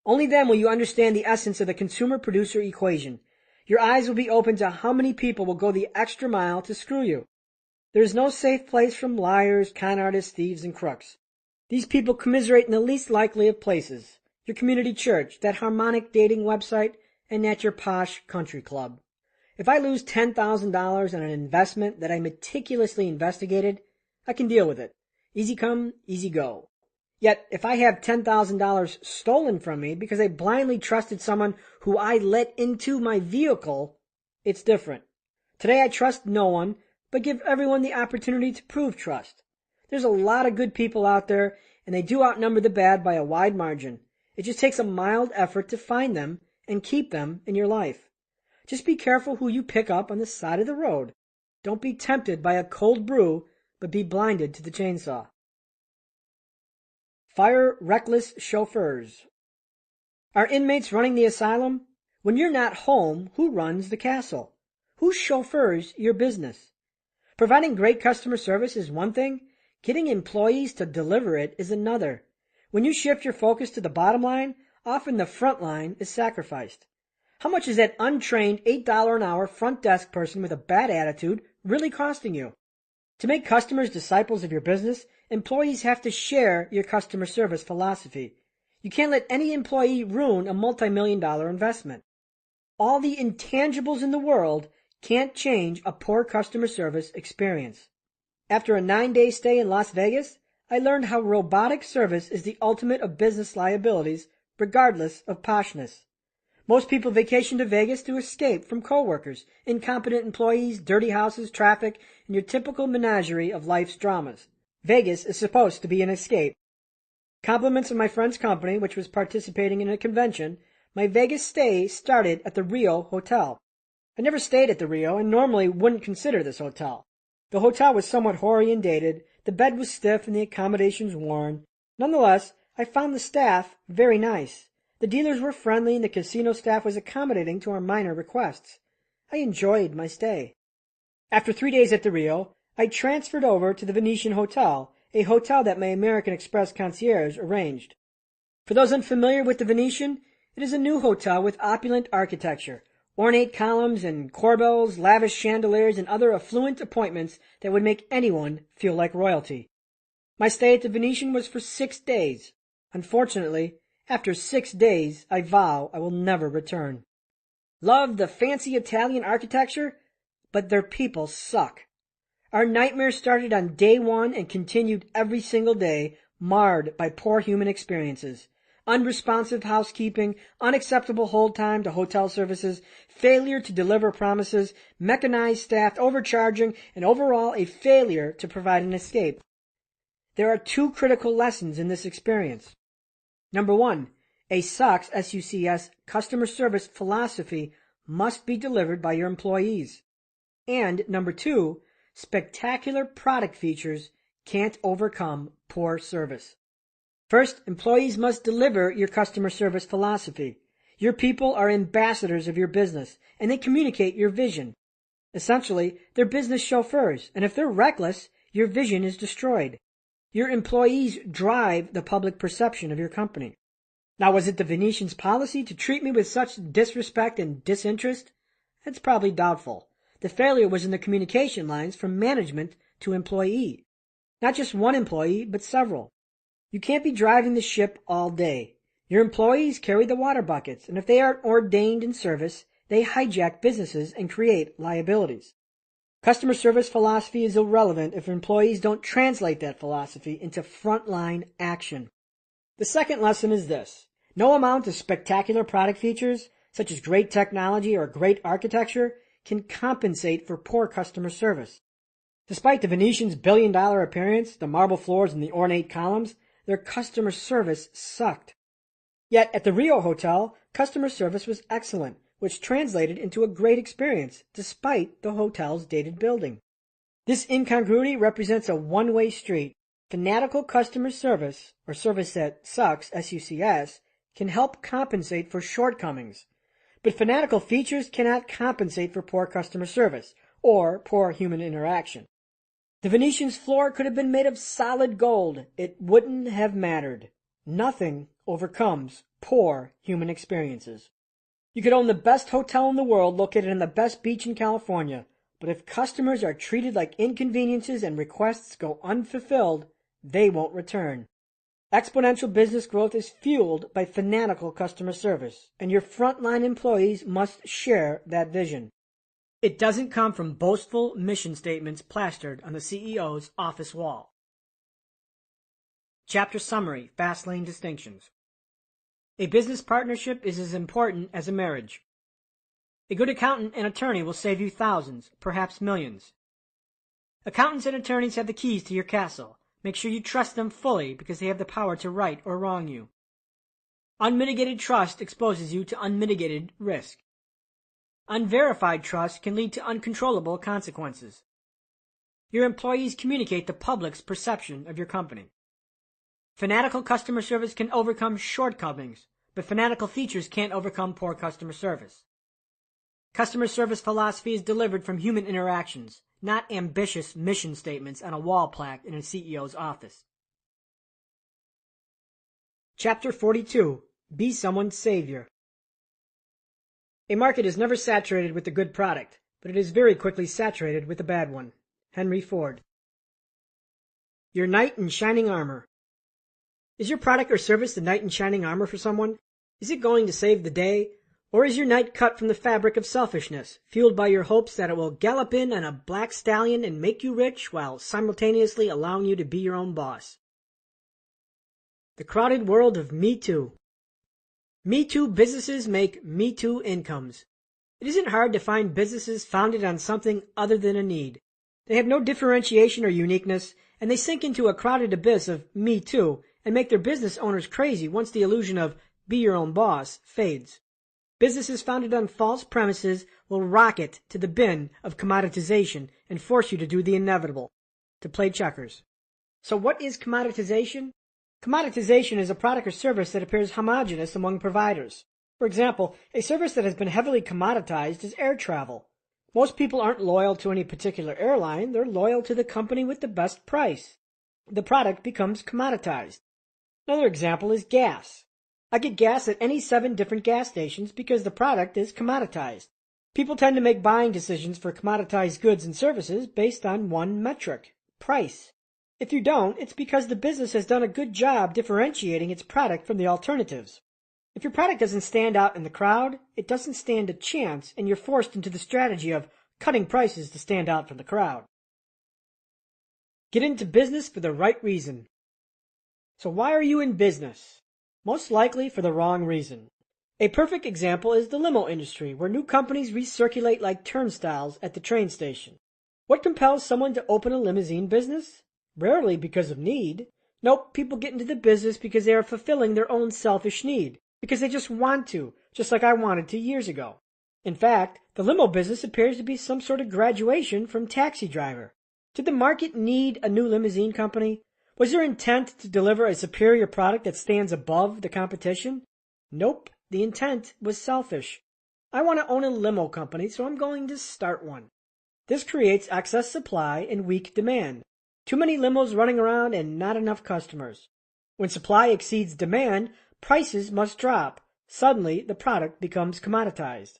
Only then will you understand the essence of the consumer-producer equation. Your eyes will be open to how many people will go the extra mile to screw you. There is no safe place from liars, con artists, thieves, and crooks. These people commiserate in the least likely of places. Your community church, that harmonic dating website, and at your posh country club. If I lose $10,000 on an investment that I meticulously investigated, I can deal with it. Easy come, easy go. Yet, if I have $10,000 stolen from me because I blindly trusted someone who I let into my vehicle, it's different. Today I trust no one, but give everyone the opportunity to prove trust. There's a lot of good people out there, and they do outnumber the bad by a wide margin. It just takes a mild effort to find them and keep them in your life. Just be careful who you pick up on the side of the road. Don't be tempted by a cold brew, but be blinded to the chainsaw. Fire reckless chauffeurs. Are inmates running the asylum? When you're not home, who runs the castle? Who chauffeurs your business? Providing great customer service is one thing. Getting employees to deliver it is another. When you shift your focus to the bottom line, often the front line is sacrificed. How much is that untrained $8 an hour front desk person with a bad attitude really costing you? To make customers disciples of your business, employees have to share your customer service philosophy. You can't let any employee ruin a multi-million-dollar investment. All the intangibles in the world can't change a poor customer service experience. After a 9-day stay in Las Vegas, I learned how robotic service is the ultimate of business liabilities, regardless of poshness. Most people vacation to Vegas to escape from coworkers, incompetent employees, dirty houses, traffic, and your typical menagerie of life's dramas. Vegas is supposed to be an escape. Compliments of my friend's company, which was participating in a convention, my Vegas stay started at the Rio Hotel. I never stayed at the Rio and normally wouldn't consider this hotel. The hotel was somewhat hoary and dated, the bed was stiff and the accommodations worn. Nonetheless, I found the staff very nice. The dealers were friendly and the casino staff was accommodating to our minor requests. I enjoyed my stay. After 3 days at the Rio, I transferred over to the Venetian Hotel, a hotel that my American Express concierge arranged. For those unfamiliar with the Venetian, it is a new hotel with opulent architecture, ornate columns and corbels, lavish chandeliers, and other affluent appointments that would make anyone feel like royalty. My stay at the Venetian was for 6 days. Unfortunately, after 6 days, I vow I will never return. Love the fancy Italian architecture, but their people suck. Our nightmare started on day 1 and continued every single day, marred by poor human experiences. Unresponsive housekeeping, unacceptable hold time to hotel services, failure to deliver promises, mechanized staff, overcharging, and overall a failure to provide an escape. There are 2 critical lessons in this experience. Number 1, a SUCS, S-U-C-S, customer service philosophy must be delivered by your employees. And number 2, spectacular product features can't overcome poor service. First, employees must deliver your customer service philosophy. Your people are ambassadors of your business, and they communicate your vision. Essentially, they're business chauffeurs, and if they're reckless, your vision is destroyed. Your employees drive the public perception of your company. Now, was it the Venetian's policy to treat me with such disrespect and disinterest? It's probably doubtful. The failure was in the communication lines from management to employee. Not just one employee, but several. You can't be driving the ship all day. Your employees carry the water buckets, and if they aren't ordained in service, they hijack businesses and create liabilities. Customer service philosophy is irrelevant if employees don't translate that philosophy into frontline action. The second lesson is this. No amount of spectacular product features, such as great technology or great architecture, can compensate for poor customer service. Despite the Venetian's billion-dollar appearance, the marble floors and the ornate columns, their customer service sucked. Yet at the Rio Hotel, customer service was excellent, which translated into a great experience, despite the hotel's dated building. This incongruity represents a one-way street. Fanatical customer service, or service that sucks, S-U-C-S, can help compensate for shortcomings. But fanatical features cannot compensate for poor customer service, or poor human interaction. The Venetian's floor could have been made of solid gold. It wouldn't have mattered. Nothing overcomes poor human experiences. You could own the best hotel in the world located on the best beach in California, but if customers are treated like inconveniences and requests go unfulfilled, they won't return. Exponential business growth is fueled by fanatical customer service, and your frontline employees must share that vision. It doesn't come from boastful mission statements plastered on the CEO's office wall. Chapter Summary, Fastlane Distinctions. A business partnership is as important as a marriage. A good accountant and attorney will save you thousands, perhaps millions. Accountants and attorneys have the keys to your castle. Make sure you trust them fully because they have the power to right or wrong you. Unmitigated trust exposes you to unmitigated risk. Unverified trust can lead to uncontrollable consequences. Your employees communicate the public's perception of your company. Fanatical customer service can overcome shortcomings, but fanatical features can't overcome poor customer service. Customer service philosophy is delivered from human interactions, not ambitious mission statements on a wall plaque in a CEO's office. Chapter 42. Be someone's savior. A market is never saturated with a good product, but it is very quickly saturated with a bad one. Henry Ford. Your knight in shining armor. Is your product or service the knight in shining armor for someone? Is it going to save the day? Or is your knight cut from the fabric of selfishness, fueled by your hopes that it will gallop in on a black stallion and make you rich while simultaneously allowing you to be your own boss? The crowded world of Me Too. Me Too businesses make Me Too incomes. It isn't hard to find businesses founded on something other than a need. They have no differentiation or uniqueness, and they sink into a crowded abyss of Me Too and make their business owners crazy once the illusion of be your own boss fades. Businesses founded on false premises will rocket to the bin of commoditization and force you to do the inevitable, to play checkers. So what is commoditization? Commoditization is a product or service that appears homogeneous among providers. For example, a service that has been heavily commoditized is air travel. Most people aren't loyal to any particular airline, they're loyal to the company with the best price. The product becomes commoditized. Another example is gas. I get gas at any 7 different gas stations because the product is commoditized. People tend to make buying decisions for commoditized goods and services based on one metric: price. If you don't, it's because the business has done a good job differentiating its product from the alternatives. If your product doesn't stand out in the crowd, it doesn't stand a chance, and you're forced into the strategy of cutting prices to stand out from the crowd. Get into business for the right reason. So why are you in business? Most likely for the wrong reason. A perfect example is the limo industry, where new companies recirculate like turnstiles at the train station. What compels someone to open a limousine business? Rarely because of need. Nope, people get into the business because they are fulfilling their own selfish need, because they just want to, just like I wanted to years ago. In fact, the limo business appears to be some sort of graduation from taxi driver. Did the market need a new limousine company? Was their intent to deliver a superior product that stands above the competition? Nope, the intent was selfish. I want to own a limo company, so I'm going to start one. This creates excess supply and weak demand. Too many limos running around and not enough customers. When supply exceeds demand, prices must drop. Suddenly, the product becomes commoditized.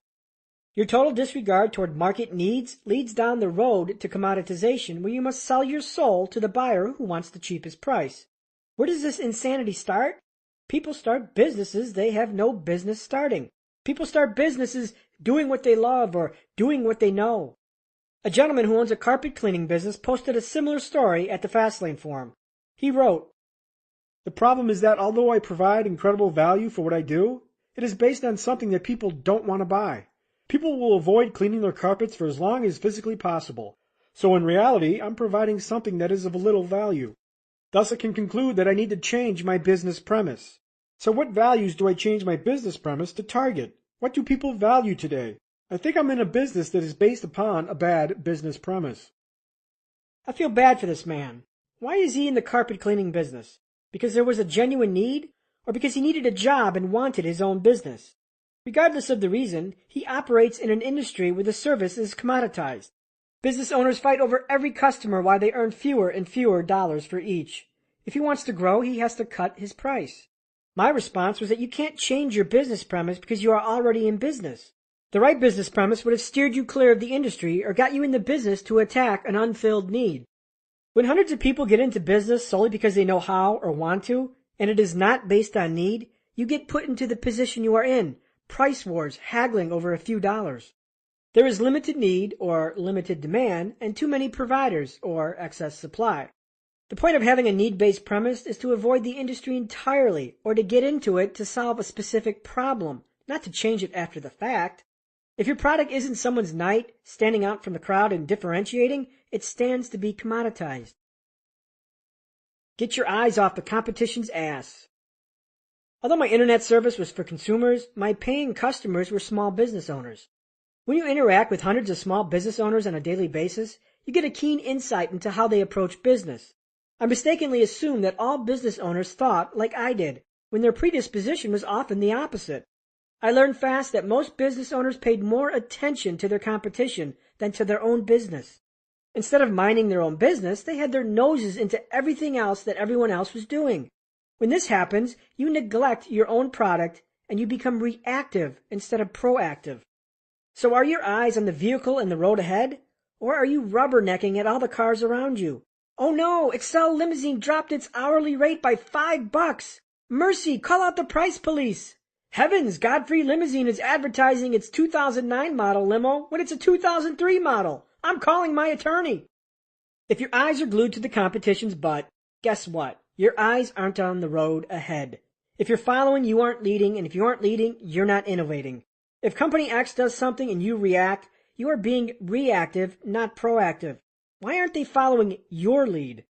Your total disregard toward market needs leads down the road to commoditization, where you must sell your soul to the buyer who wants the cheapest price. Where does this insanity start? People start businesses they have no business starting. People start businesses doing what they love or doing what they know. A gentleman who owns a carpet cleaning business posted a similar story at the Fastlane forum. He wrote, "The problem is that although I provide incredible value for what I do, it is based on something that people don't want to buy. People will avoid cleaning their carpets for as long as physically possible. So in reality, I'm providing something that is of little value. Thus I can conclude that I need to change my business premise. So what values do I change my business premise to target? What do people value today? I think I'm in a business that is based upon a bad business premise." I feel bad for this man. Why is he in the carpet cleaning business? Because there was a genuine need? Or because he needed a job and wanted his own business? Regardless of the reason, he operates in an industry where the service is commoditized. Business owners fight over every customer while they earn fewer and fewer dollars for each. If he wants to grow, he has to cut his price. My response was that you can't change your business premise because you are already in business. The right business premise would have steered you clear of the industry or got you in the business to attack an unfilled need. When hundreds of people get into business solely because they know how or want to, and it is not based on need, you get put into the position you are in, price wars haggling over a few dollars. There is limited need or limited demand and too many providers or excess supply. The point of having a need-based premise is to avoid the industry entirely or to get into it to solve a specific problem, not to change it after the fact. If your product isn't someone's night, standing out from the crowd and differentiating, it stands to be commoditized. Get your eyes off the competition's ass. Although my internet service was for consumers, my paying customers were small business owners. When you interact with hundreds of small business owners on a daily basis, you get a keen insight into how they approach business. I mistakenly assumed that all business owners thought like I did, when their predisposition was often the opposite. I learned fast that most business owners paid more attention to their competition than to their own business. Instead of minding their own business, they had their noses into everything else that everyone else was doing. When this happens, you neglect your own product and you become reactive instead of proactive. So are your eyes on the vehicle and the road ahead? Or are you rubbernecking at all the cars around you? Oh no, Excel Limousine dropped its hourly rate by $5. Mercy, call out the price police. Heavens, Godfrey Limousine is advertising its 2009 model limo when it's a 2003 model. I'm calling my attorney. If your eyes are glued to the competition's butt, guess what? Your eyes aren't on the road ahead. If you're following, you aren't leading, and if you aren't leading, you're not innovating. If company X does something and you react, you are being reactive, not proactive. Why aren't they following your lead?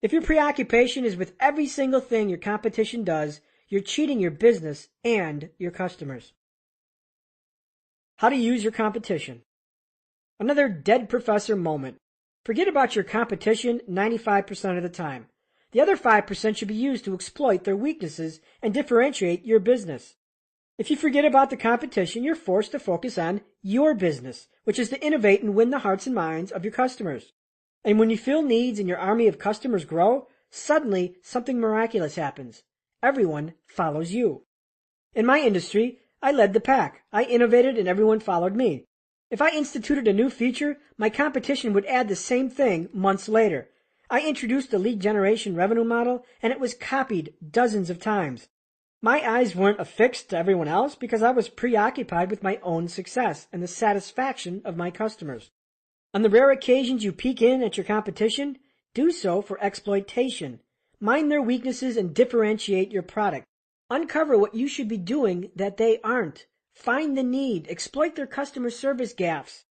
If your preoccupation is with every single thing your competition does, you're cheating your business and your customers. How to use your competition. Another dead professor moment. Forget about your competition 95% of the time. The other 5% should be used to exploit their weaknesses and differentiate your business. If you forget about the competition, you're forced to focus on your business, which is to innovate and win the hearts and minds of your customers. And when you feel needs and your army of customers grow, suddenly something miraculous happens. Everyone follows you. In my industry, I led the pack. I innovated and everyone followed me. If I instituted a new feature, my competition would add the same thing months later. I introduced a lead generation revenue model, and it was copied dozens of times. My eyes weren't affixed to everyone else because I was preoccupied with my own success and the satisfaction of my customers. On the rare occasions you peek in at your competition, do so for exploitation. Mind their weaknesses and differentiate your product. Uncover what you should be doing that they aren't. Find the need. Exploit their customer service gaffes.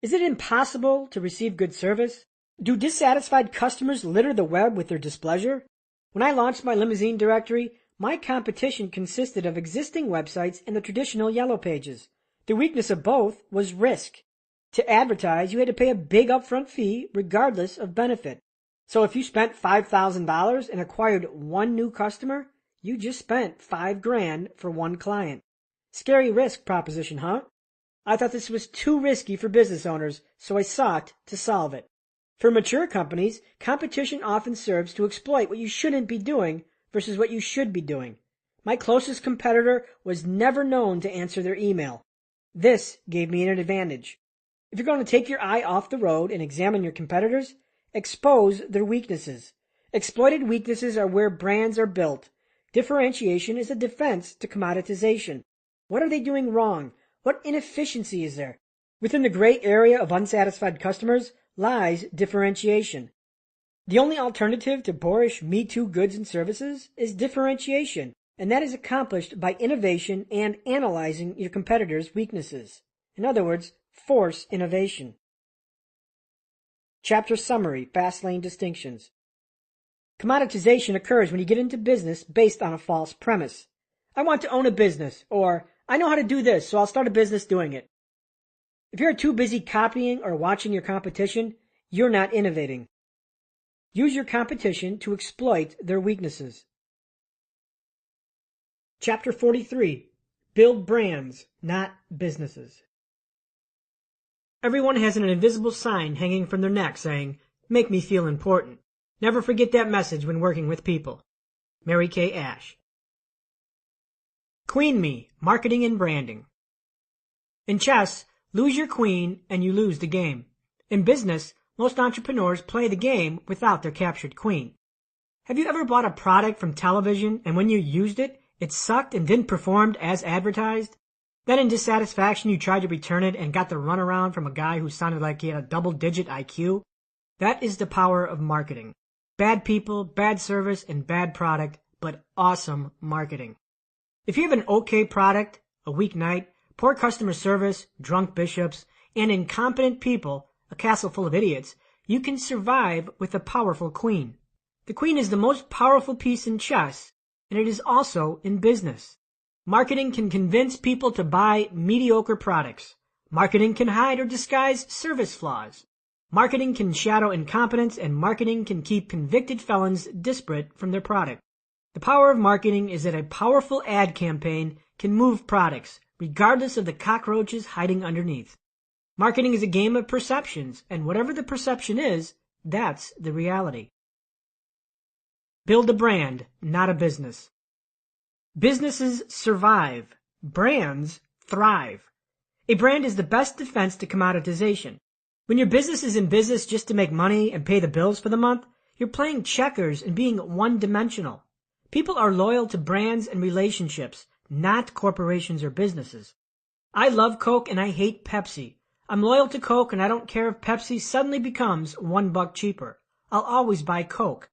Is it impossible to receive good service? Do dissatisfied customers litter the web with their displeasure? When I launched my limousine directory, my competition consisted of existing websites and the traditional yellow pages. The weakness of both was risk. To advertise, you had to pay a big upfront fee regardless of benefit. So if you spent $5,000 and acquired one new customer, you just spent $5,000 for one client. Scary risk proposition, huh? I thought this was too risky for business owners, so I sought to solve it. For mature companies, competition often serves to exploit what you shouldn't be doing versus what you should be doing. My closest competitor was never known to answer their email. This gave me an advantage. If you're going to take your eye off the road and examine your competitors, expose their weaknesses. Exploited weaknesses are where brands are built. Differentiation is a defense to commoditization. What are they doing wrong? What inefficiency is there? Within the gray area of unsatisfied customers lies differentiation. The only alternative to boorish Me Too goods and services is differentiation, and that is accomplished by innovation and analyzing your competitors' weaknesses. In other words, force innovation. Chapter Summary, Fastlane Distinctions. Commoditization occurs when you get into business based on a false premise. I want to own a business, or I know how to do this, so I'll start a business doing it. If you're too busy copying or watching your competition, you're not innovating. Use your competition to exploit their weaknesses. Chapter 43. Build brands, not businesses. Everyone has an invisible sign hanging from their neck saying, "Make me feel important." Never forget that message when working with people. Mary Kay Ash. Queen Me, Marketing and Branding. In chess, lose your queen and you lose the game. In business, most entrepreneurs play the game without their captured queen. Have you ever bought a product from television and when you used it, it sucked and didn't perform as advertised? Then in dissatisfaction you tried to return it and got the runaround from a guy who sounded like he had a double-digit IQ? That is the power of marketing. Bad people, bad service, and bad product, but awesome marketing. If you have an okay product, a weak night, poor customer service, drunk bishops, and incompetent people, a castle full of idiots, you can survive with a powerful queen. The queen is the most powerful piece in chess, and it is also in business. Marketing can convince people to buy mediocre products. Marketing can hide or disguise service flaws. Marketing can shadow incompetence, and marketing can keep convicted felons disparate from their product. The power of marketing is that a powerful ad campaign can move products, regardless of the cockroaches hiding underneath. Marketing is a game of perceptions, and whatever the perception is, that's the reality. Build a brand, not a business. Businesses survive. Brands thrive. A brand is the best defense to commoditization. When your business is in business just to make money and pay the bills for the month, you're playing checkers and being one-dimensional. People are loyal to brands and relationships, not corporations or businesses. I love Coke and I hate Pepsi. I'm loyal to Coke and I don't care if Pepsi suddenly becomes $1 cheaper. I'll always buy Coke.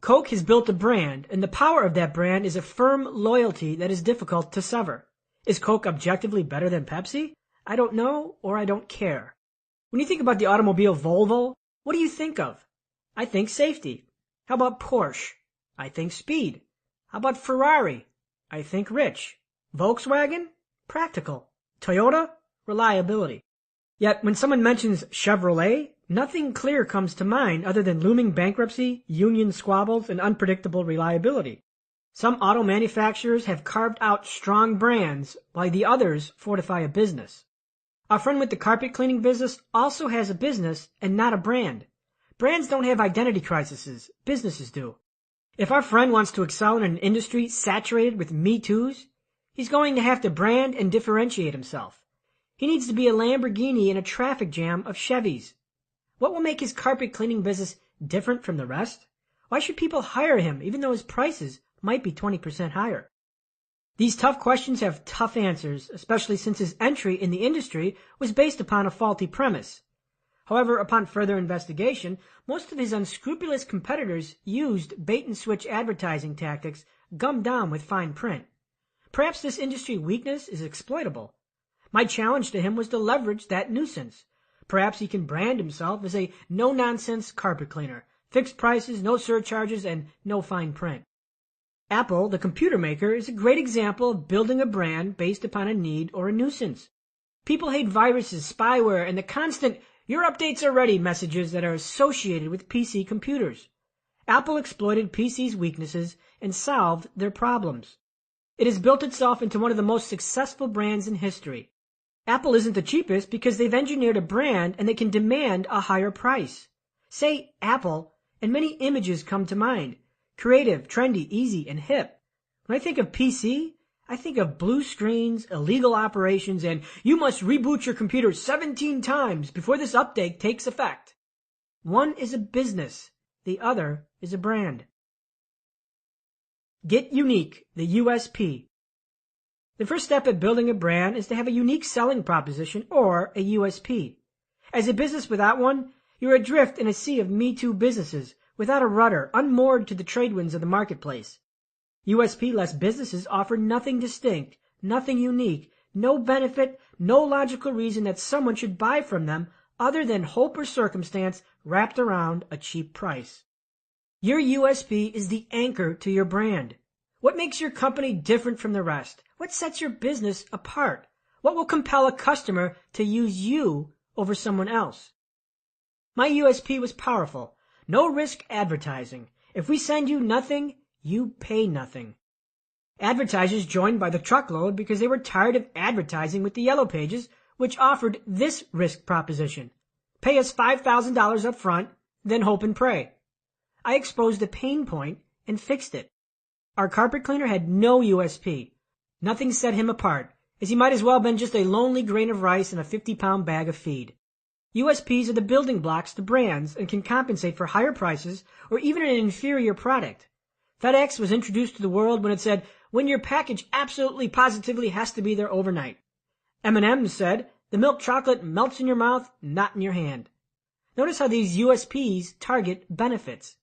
Coke has built a brand, and the power of that brand is a firm loyalty that is difficult to sever. Is Coke objectively better than Pepsi? I don't know, or I don't care. When you think about the automobile Volvo, what do you think of? I think safety. How about Porsche? I think speed. How about Ferrari? I think rich. Volkswagen? Practical. Toyota? Reliability. Yet when someone mentions Chevrolet, nothing clear comes to mind other than looming bankruptcy, union squabbles, and unpredictable reliability. Some auto manufacturers have carved out strong brands, while the others fortify a business. Our friend with the carpet cleaning business also has a business and not a brand. Brands don't have identity crises, businesses do. If our friend wants to excel in an industry saturated with Me Too's, he's going to have to brand and differentiate himself. He needs to be a Lamborghini in a traffic jam of Chevys. What will make his carpet cleaning business different from the rest? Why should people hire him even though his prices might be 20% higher? These tough questions have tough answers, especially since his entry in the industry was based upon a faulty premise. However, upon further investigation, most of his unscrupulous competitors used bait-and-switch advertising tactics gummed down with fine print. Perhaps this industry weakness is exploitable. My challenge to him was to leverage that nuisance. Perhaps he can brand himself as a no-nonsense carpet cleaner, fixed prices, no surcharges, and no fine print. Apple, the computer maker, is a great example of building a brand based upon a need or a nuisance. People hate viruses, spyware, and the constant "your updates are ready" messages that are associated with PC computers. Apple exploited PC's weaknesses and solved their problems. It has built itself into one of the most successful brands in history. Apple isn't the cheapest because they've engineered a brand and they can demand a higher price. Say Apple, and many images come to mind. Creative, trendy, easy, and hip. When I think of PC, I think of blue screens, illegal operations, and you must reboot your computer 17 times before this update takes effect. One is a business. The other is a brand. Get unique, the USP. The first step at building a brand is to have a unique selling proposition or a USP. As a business without one, you're adrift in a sea of Me Too businesses, without a rudder, unmoored to the trade winds of the marketplace. USP-less businesses offer nothing distinct, nothing unique, no benefit, no logical reason that someone should buy from them other than hope or circumstance wrapped around a cheap price. Your USP is the anchor to your brand. What makes your company different from the rest? What sets your business apart? What will compel a customer to use you over someone else? My USP was powerful. No risk advertising. If we send you nothing, you pay nothing. Advertisers joined by the truckload because they were tired of advertising with the Yellow Pages, which offered this risk proposition. Pay us $5,000 up front, then hope and pray. I exposed a pain point and fixed it. Our carpet cleaner had no USP. Nothing set him apart, as he might as well have been just a lonely grain of rice in a 50-pound bag of feed. USPs are the building blocks to brands and can compensate for higher prices or even an inferior product. FedEx was introduced to the world when it said, "When your package absolutely positively has to be there overnight." M&M's said, "The milk chocolate melts in your mouth, not in your hand." Notice how these USPs target benefits.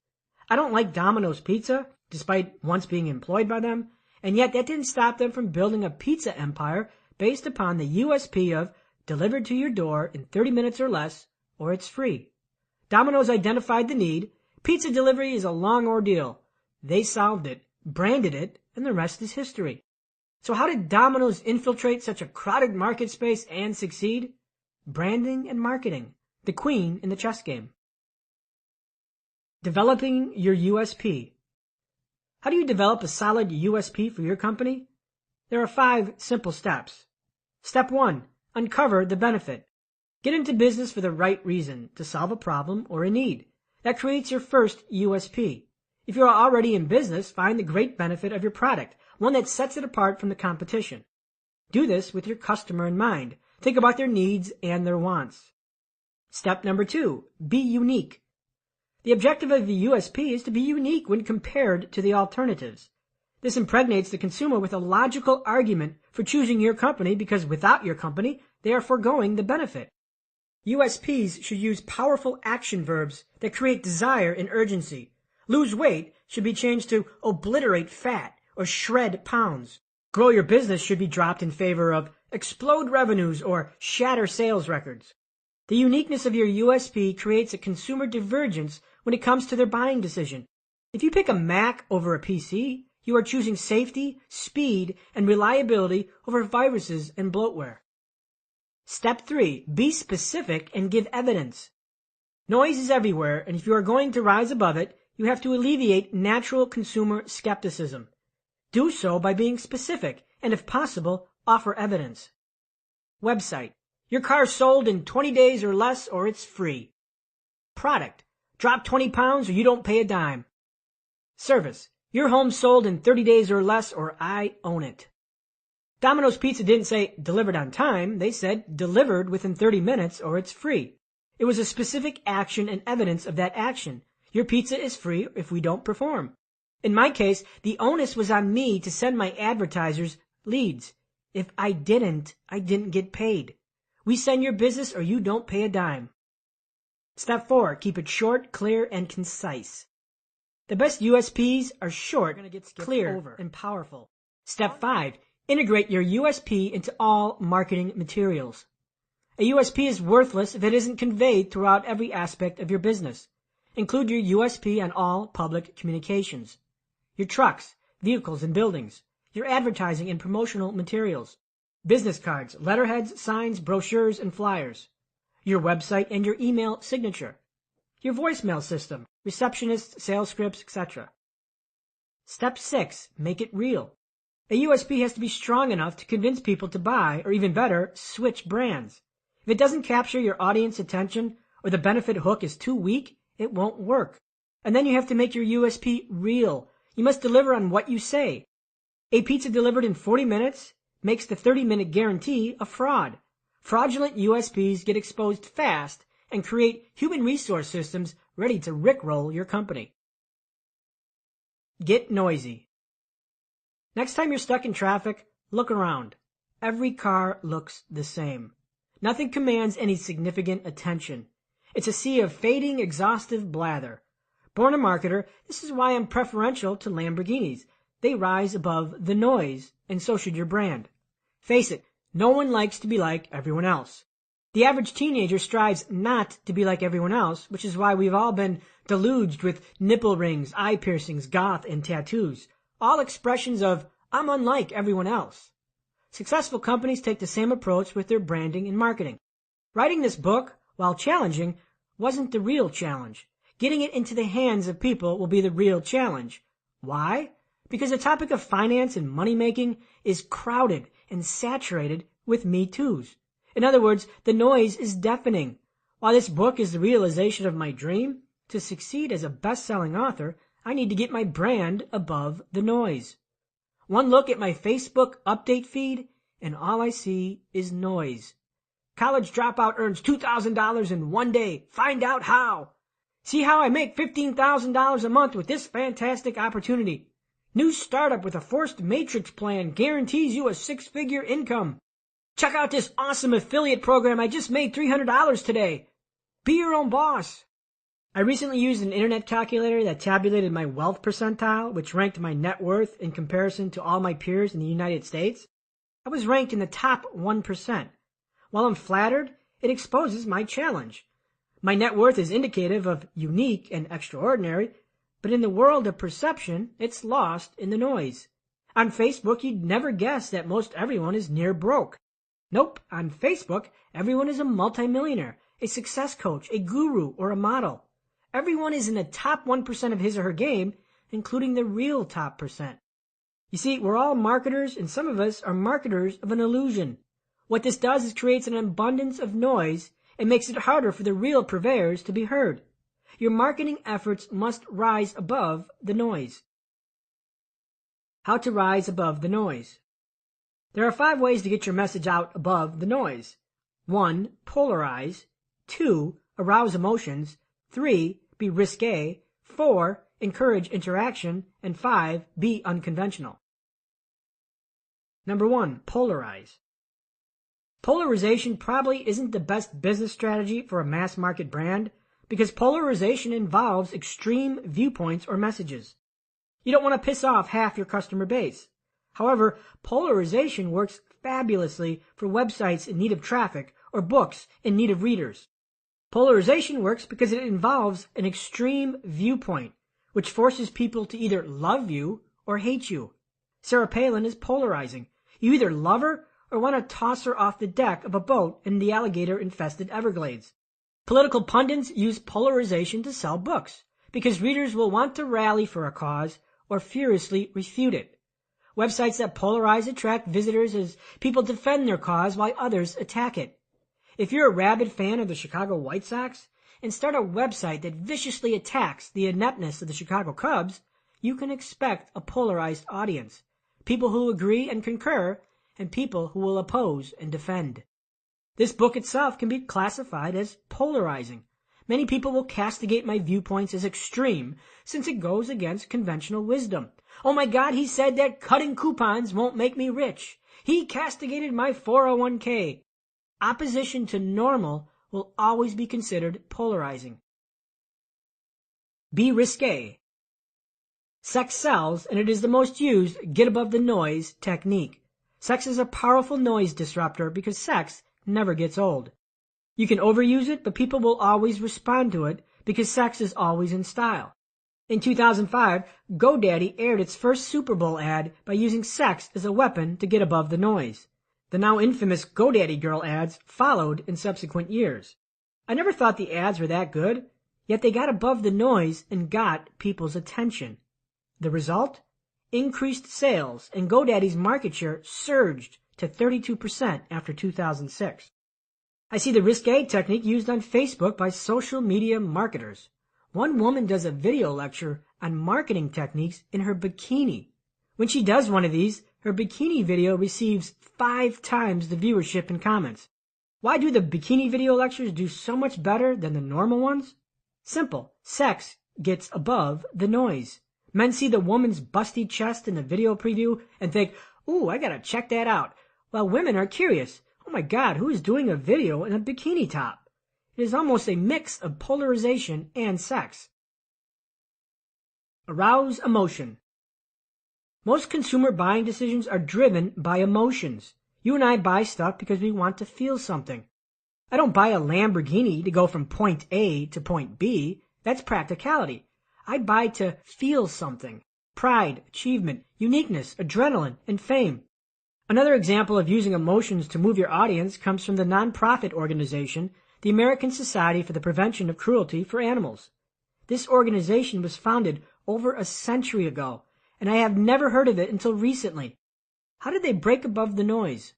I don't like Domino's Pizza, despite once being employed by them, and yet that didn't stop them from building a pizza empire based upon the USP of delivered to your door in 30 minutes or less, or it's free. Domino's identified the need. Pizza delivery is a long ordeal. They solved it, branded it, and the rest is history. So how did Domino's infiltrate such a crowded market space and succeed? Branding and marketing, the queen in the chess game. Developing your USP. How do you develop a solid USP for your company? There are 5 simple steps. Step 1. Uncover the benefit. Get into business for the right reason, to solve a problem or a need. That creates your first USP. If you are already in business, find the great benefit of your product, one that sets it apart from the competition. Do this with your customer in mind. Think about their needs and their wants. Step number 2. Be unique. The objective of the USP is to be unique when compared to the alternatives. This impregnates the consumer with a logical argument for choosing your company because without your company, they are foregoing the benefit. USPs should use powerful action verbs that create desire and urgency. Lose weight should be changed to obliterate fat or shred pounds. Grow your business should be dropped in favor of explode revenues or shatter sales records. The uniqueness of your USP creates a consumer divergence when it comes to their buying decision. If you pick a Mac over a PC, you are choosing safety, speed, and reliability over viruses and bloatware. Step 3. Be specific and give evidence. Noise is everywhere, and if you are going to rise above it, you have to alleviate natural consumer skepticism. Do so by being specific, and if possible, offer evidence. Website. Your car sold in 20 days or less, or it's free. Product. Drop 20 pounds or you don't pay a dime. Service. Your home sold in 30 days or less, or I own it. Domino's Pizza didn't say delivered on time. They said delivered within 30 minutes or it's free. It was a specific action and evidence of that action. Your pizza is free if we don't perform. In my case, the onus was on me to send my advertisers leads. If I didn't get paid. We send your business or you don't pay a dime. Step 4. Keep it short, clear, and concise. The best USPs are short, clear, and powerful. Step 5. Integrate your USP into all marketing materials. A USP is worthless if it isn't conveyed throughout every aspect of your business. Include your USP on all public communications. Your trucks, vehicles, and buildings. Your advertising and promotional materials. Business cards, letterheads, signs, brochures, and flyers. Your website and your email signature. Your voicemail system, receptionists, sales scripts, etc. Step 6. Make it real. A USP has to be strong enough to convince people to buy, or even better, switch brands. If it doesn't capture your audience attention, or the benefit hook is too weak, it won't work. And then you have to make your USP real. You must deliver on what you say. A pizza delivered in 40 minutes makes the 30-minute guarantee a fraud. Fraudulent USPs get exposed fast and create human resource systems ready to rickroll your company. Get noisy. Next time you're stuck in traffic, look around. Every car looks the same. Nothing commands any significant attention. It's a sea of fading, exhaustive blather. Born a marketer, this is why I'm preferential to Lamborghinis. They rise above the noise, and so should your brand. Face it, no one likes to be like everyone else. The average teenager strives not to be like everyone else, which is why we've all been deluged with nipple rings, eye piercings, goth, and tattoos. All expressions of, I'm unlike everyone else. Successful companies take the same approach with their branding and marketing. Writing this book, while challenging, wasn't the real challenge. Getting it into the hands of people will be the real challenge. Why? Because the topic of finance and money-making is crowded and saturated with Me Too's. In other words, the noise is deafening. While this book is the realization of my dream, to succeed as a best-selling author, I need to get my brand above the noise. One look at my Facebook update feed, and all I see is noise. College dropout earns $2,000 in one day. Find out how. See how I make $15,000 a month with this fantastic opportunity. New startup with a forced matrix plan guarantees you a six-figure income. Check out this awesome affiliate program. I just made $300 today. Be your own boss. I recently used an internet calculator that tabulated my wealth percentile, which ranked my net worth in comparison to all my peers in the United States. I was ranked in the top 1%. While I'm flattered, it exposes my challenge. My net worth is indicative of unique and extraordinary, but in the world of perception, it's lost in the noise. On Facebook, you'd never guess that most everyone is near broke. Nope, on Facebook, everyone is a multimillionaire, a success coach, a guru, or a model. Everyone is in the top 1% of his or her game, including the real top percent. You see, we're all marketers, and some of us are marketers of an illusion. What this does is creates an abundance of noise and makes it harder for the real purveyors to be heard. Your marketing efforts must rise above the noise. How to rise above the noise. There are 5 ways to get your message out above the noise. 1. Polarize. 2. Arouse emotions. 3. Be risque. 4. Encourage interaction. And 5. Be unconventional. Number 1. Polarize. Polarization probably isn't the best business strategy for a mass market brand, because polarization involves extreme viewpoints or messages. You don't want to piss off half your customer base. However, polarization works fabulously for websites in need of traffic or books in need of readers. Polarization works because it involves an extreme viewpoint, which forces people to either love you or hate you. Sarah Palin is polarizing. You either love her or want to toss her off the deck of a boat in the alligator-infested Everglades. Political pundits use polarization to sell books because readers will want to rally for a cause or furiously refute it. Websites that polarize attract visitors as people defend their cause while others attack it. If you're a rabid fan of the Chicago White Sox and start a website that viciously attacks the ineptness of the Chicago Cubs, you can expect a polarized audience, people who agree and concur, and people who will oppose and defend. This book itself can be classified as polarizing. Many people will castigate my viewpoints as extreme since it goes against conventional wisdom. Oh my God, he said that cutting coupons won't make me rich. He castigated my 401k. Opposition to normal will always be considered polarizing. Be risque. Sex sells, and it is the most used get above the noise technique. Sex is a powerful noise disruptor because sex never gets old. You can overuse it, but people will always respond to it because sex is always in style. In 2005, GoDaddy aired its first Super Bowl ad by using sex as a weapon to get above the noise. The now infamous GoDaddy Girl ads followed in subsequent years. I never thought the ads were that good, yet they got above the noise and got people's attention. The result? Increased sales, and GoDaddy's market share surged to 32% after 2006. I see the risque technique used on Facebook by social media marketers. One woman does a video lecture on marketing techniques in her bikini. When she does one of these, her bikini video receives 5 times the viewership and comments. Why do the bikini video lectures do so much better than the normal ones? Simple. Sex gets above the noise. Men see the woman's busty chest in the video preview and think, ooh, I gotta check that out. While women are curious, oh my God, who is doing a video in a bikini top? It is almost a mix of polarization and sex. Arouse emotion. Most consumer buying decisions are driven by emotions. You and I buy stuff because we want to feel something. I don't buy a Lamborghini to go from point A to point B. That's practicality. I buy to feel something. Pride, achievement, uniqueness, adrenaline, and fame. Another example of using emotions to move your audience comes from the nonprofit organization, the American Society for the Prevention of Cruelty for Animals. This organization was founded over a century ago, and I have never heard of it until recently. How did they break above the noise?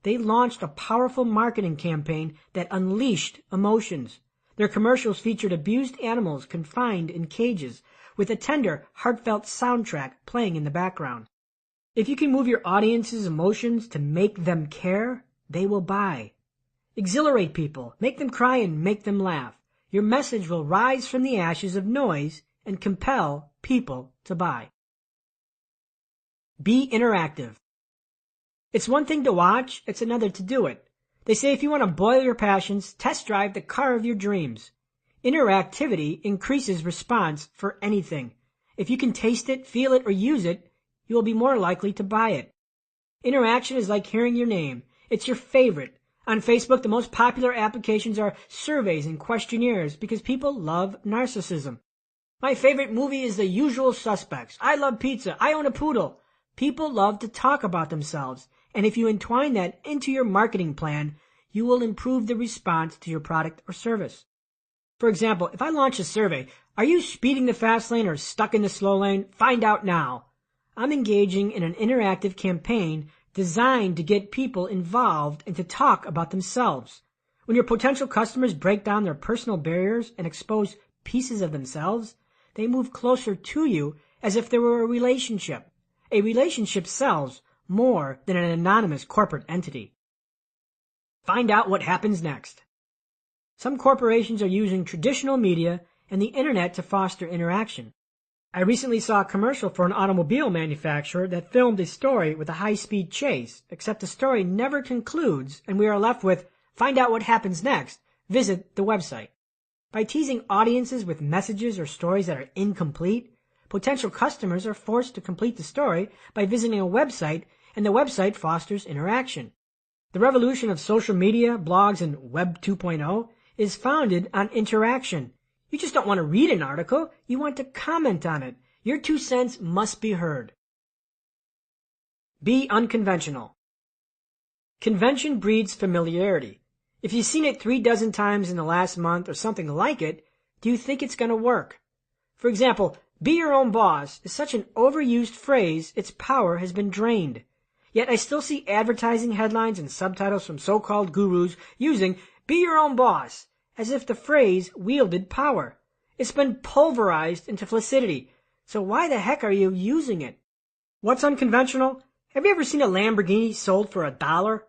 They launched a powerful marketing campaign that unleashed emotions. Their commercials featured abused animals confined in cages with a tender, heartfelt soundtrack playing in the background. If you can move your audience's emotions to make them care, they will buy. Exhilarate people, make them cry and make them laugh. Your message will rise from the ashes of noise and compel people to buy. Be interactive. It's one thing to watch, it's another to do it. They say if you want to boil your passions, test drive the car of your dreams. Interactivity increases response for anything. If you can taste it, feel it, or use it, you will be more likely to buy it. Interaction is like hearing your name. It's your favorite. On Facebook, the most popular applications are surveys and questionnaires because people love narcissism. My favorite movie is The Usual Suspects. I love pizza. I own a poodle. People love to talk about themselves, and if you entwine that into your marketing plan, you will improve the response to your product or service. For example, if I launch a survey, are you speeding the fast lane or stuck in the slow lane? Find out now. I'm engaging in an interactive campaign designed to get people involved and to talk about themselves. When your potential customers break down their personal barriers and expose pieces of themselves, they move closer to you as if there were a relationship. A relationship sells more than an anonymous corporate entity. Find out what happens next. Some corporations are using traditional media and the internet to foster interaction. I recently saw a commercial for an automobile manufacturer that filmed a story with a high-speed chase, except the story never concludes and we are left with, find out what happens next, visit the website. By teasing audiences with messages or stories that are incomplete, potential customers are forced to complete the story by visiting a website, and the website fosters interaction. The revolution of social media, blogs, and Web 2.0 is founded on interaction. You just don't want to read an article, you want to comment on it. Your 2 cents must be heard. Be unconventional. Convention breeds familiarity. If you've seen it 36 times in the last month or something like it, do you think it's going to work? For example, be your own boss is such an overused phrase, its power has been drained. Yet I still see advertising headlines and subtitles from so-called gurus using be your own boss as if the phrase wielded power. It's been pulverized into flaccidity. So why the heck are you using it? What's unconventional? Have you ever seen a Lamborghini sold for $1?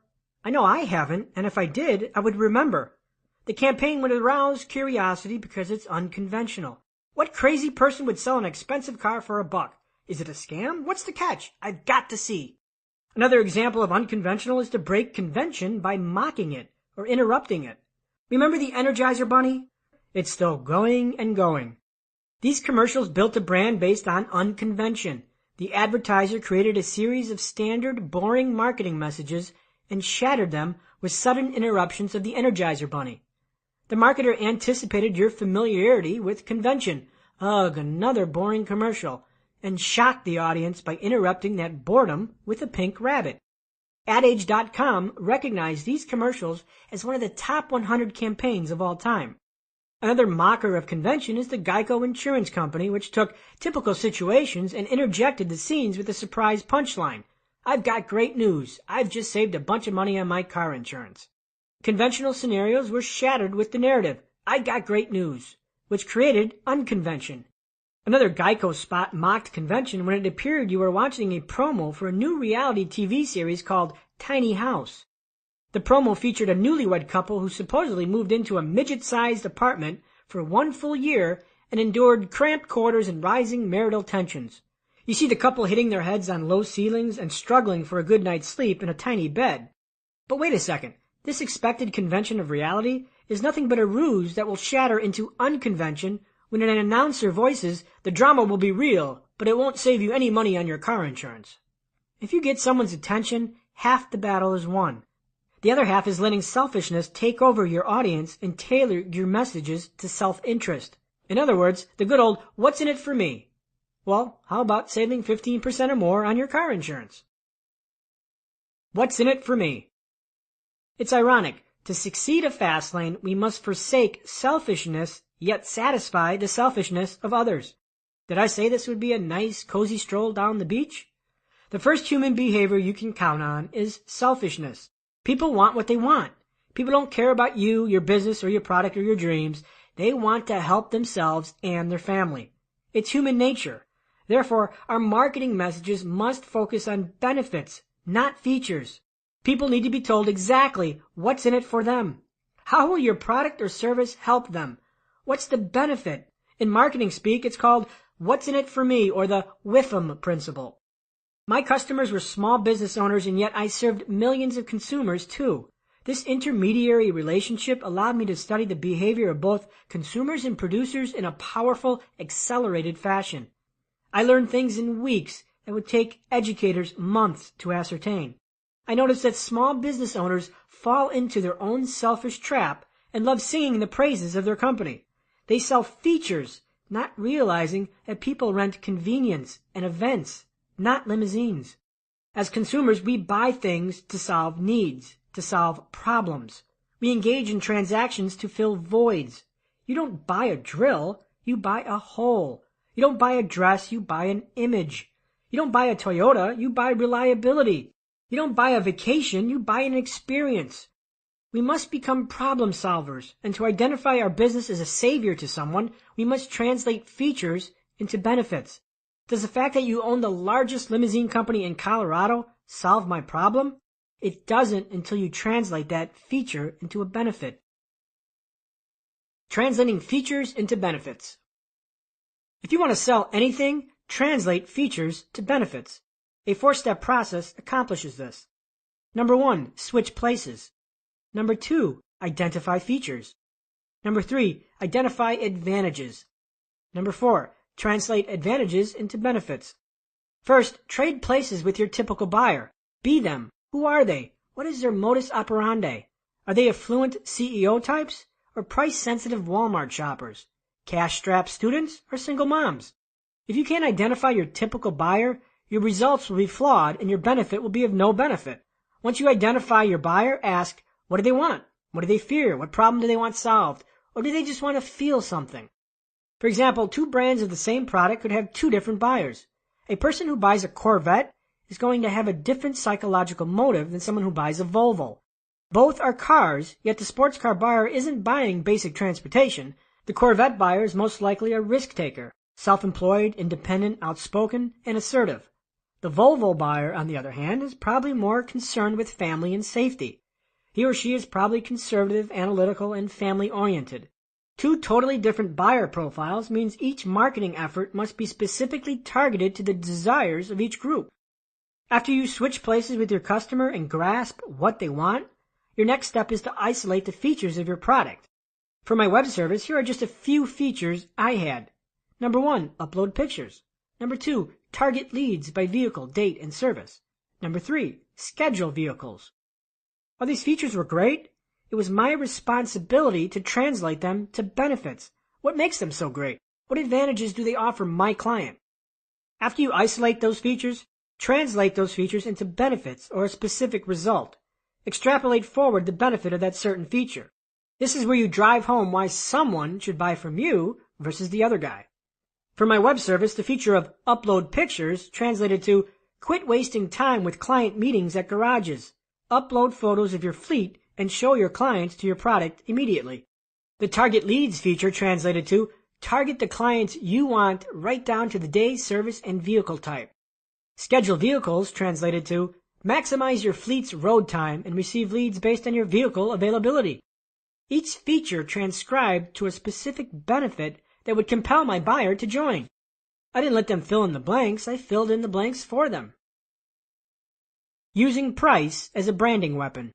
I know I haven't, and if I did, I would remember. The campaign would arouse curiosity because it's unconventional. What crazy person would sell an expensive car for $1? Is it a scam? What's the catch? I've got to see. Another example of unconventional is to break convention by mocking it or interrupting it. Remember the Energizer Bunny? It's still going and going. These commercials built a brand based on unconvention. The advertiser created a series of standard, boring marketing messages and shattered them with sudden interruptions of the Energizer Bunny. The marketer anticipated your familiarity with convention. Ugh, another boring commercial. And shocked the audience by interrupting that boredom with a pink rabbit. AdAge.com recognized these commercials as one of the top 100 campaigns of all time. Another mocker of convention is the Geico Insurance Company, which took typical situations and interjected the scenes with a surprise punchline. I've got great news. I've just saved a bunch of money on my car insurance. Conventional scenarios were shattered with the narrative, I got great news, which created unconvention. Another Geico spot mocked convention when it appeared you were watching a promo for a new reality TV series called Tiny House. The promo featured a newlywed couple who supposedly moved into a midget-sized apartment for 1 full year and endured cramped quarters and rising marital tensions. You see the couple hitting their heads on low ceilings and struggling for a good night's sleep in a tiny bed. But wait a second, this expected convention of reality is nothing but a ruse that will shatter into unconvention when an announcer voices, the drama will be real, but it won't save you any money on your car insurance. If you get someone's attention, half the battle is won. The other half is letting selfishness take over your audience and tailor your messages to self-interest. In other words, the good old, what's in it for me? Well, how about saving 15% or more on your car insurance? What's in it for me? It's ironic. To succeed a fast lane, we must forsake selfishness, yet satisfy the selfishness of others. Did I say this would be a nice, cozy stroll down the beach? The first human behavior you can count on is selfishness. People want what they want. People don't care about you, your business, or your product, or your dreams. They want to help themselves and their family. It's human nature. Therefore, our marketing messages must focus on benefits, not features. People need to be told exactly what's in it for them. How will your product or service help them? What's the benefit? In marketing speak, it's called what's in it for me, or the WIFM principle. My customers were small business owners, and yet I served millions of consumers too. This intermediary relationship allowed me to study the behavior of both consumers and producers in a powerful, accelerated fashion. I learned things in weeks that would take educators months to ascertain. I noticed that small business owners fall into their own selfish trap and love singing the praises of their company. They sell features, not realizing that people rent convenience and events, not limousines. As consumers, we buy things to solve needs, to solve problems. We engage in transactions to fill voids. You don't buy a drill, you buy a hole. You don't buy a dress, you buy an image. You don't buy a Toyota, you buy reliability. You don't buy a vacation, you buy an experience. We must become problem solvers, and to identify our business as a savior to someone, we must translate features into benefits. Does the fact that you own the largest limousine company in Colorado solve my problem? It doesn't until you translate that feature into a benefit. Translating features into benefits. If you want to sell anything, translate features to benefits. A 4-step process accomplishes this. Number 1, switch places. Number 2, identify features. Number 3, identify advantages. Number 4, translate advantages into benefits. First, trade places with your typical buyer. Be them. Who are they? What is their modus operandi? Are they affluent CEO types or price-sensitive Walmart shoppers? Cash-strapped students or single moms? If you can't identify your typical buyer, your results will be flawed and your benefit will be of no benefit. Once you identify your buyer, ask, what do they want? What do they fear? What problem do they want solved? Or do they just want to feel something? For example, 2 brands of the same product could have 2 different buyers. A person who buys a Corvette is going to have a different psychological motive than someone who buys a Volvo. Both are cars, yet the sports car buyer isn't buying basic transportation. The Corvette buyer is most likely a risk taker, self-employed, independent, outspoken, and assertive. The Volvo buyer, on the other hand, is probably more concerned with family and safety. He or she is probably conservative, analytical, and family-oriented. 2 totally different buyer profiles means each marketing effort must be specifically targeted to the desires of each group. After you switch places with your customer and grasp what they want, your next step is to isolate the features of your product. For my web service, here are just a few features I had. Number 1, upload pictures. Number 2, target leads by vehicle, date, and service. Number 3, schedule vehicles. While these features were great, it was my responsibility to translate them to benefits. What makes them so great? What advantages do they offer my client? After you isolate those features, translate those features into benefits or a specific result. Extrapolate forward the benefit of that certain feature. This is where you drive home why someone should buy from you versus the other guy. For my web service, the feature of upload pictures translated to quit wasting time with client meetings at garages. Upload photos of your fleet and show your clients to your product immediately. The target leads feature translated to target the clients you want right down to the day, service, and vehicle type. Schedule vehicles translated to maximize your fleet's road time and receive leads based on your vehicle availability. Each feature transcribed to a specific benefit that would compel my buyer to join. I didn't let them fill in the blanks, I filled in the blanks for them. Using price as a branding weapon.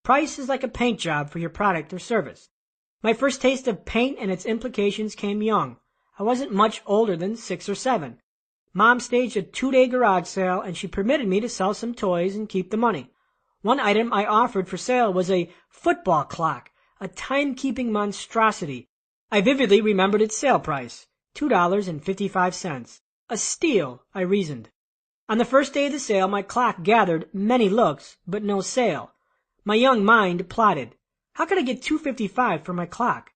Price is like a paint job for your product or service. My first taste of paint and its implications came young. I wasn't much older than 6 or 7. Mom staged a 2-day garage sale and she permitted me to sell some toys and keep the money. One item I offered for sale was a football clock, a timekeeping monstrosity. I vividly remembered its sale price, $2.55. A steal, I reasoned. On the first day of the sale, my clock gathered many looks, but no sale. My young mind plotted. How could I get $2.55 for my clock?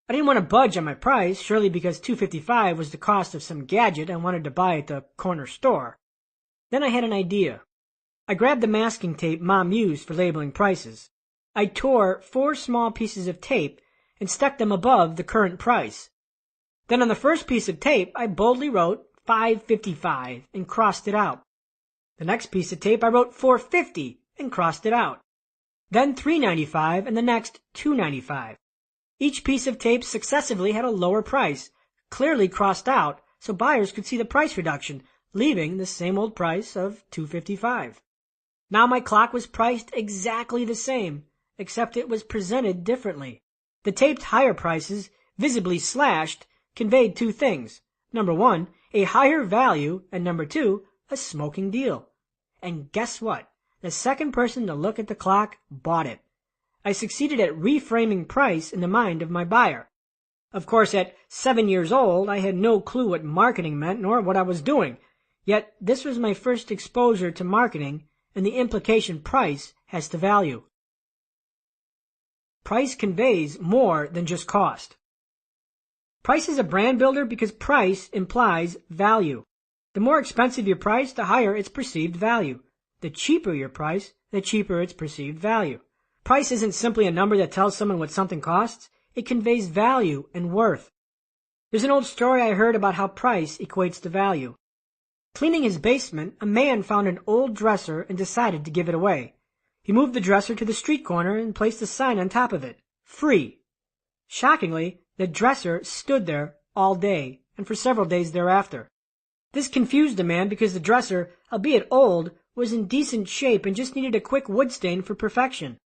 I didn't want to budge on my price, surely because $2.55 was the cost of some gadget I wanted to buy at the corner store. Then I had an idea. I grabbed the masking tape Mom used for labeling prices. I tore 4 small pieces of tape and stuck them above the current price. Then on the first piece of tape, I boldly wrote $5.55 and crossed it out. The next piece of tape, I wrote $4.50 and crossed it out. Then $3.95 and the next $2.95. Each piece of tape successively had a lower price, clearly crossed out so buyers could see the price reduction, leaving the same old price of $2.55. Now my clock was priced exactly the same, except it was presented differently. The taped higher prices, visibly slashed, conveyed 2 things. Number 1, a higher value, and number 2, a smoking deal. And guess what? The second person to look at the clock bought it. I succeeded at reframing price in the mind of my buyer. Of course, at 7 years old, I had no clue what marketing meant nor what I was doing. Yet this was my first exposure to marketing and the implication price has to value. Price conveys more than just cost. Price is a brand builder because price implies value. The more expensive your price, the higher its perceived value. The cheaper your price, the cheaper its perceived value. Price isn't simply a number that tells someone what something costs. It conveys value and worth. There's an old story I heard about how price equates to value. Cleaning his basement, a man found an old dresser and decided to give it away. He moved the dresser to the street corner and placed a sign on top of it, free. Shockingly, the dresser stood there all day and for several days thereafter. This confused the man because the dresser, albeit old, was in decent shape and just needed a quick wood stain for perfection.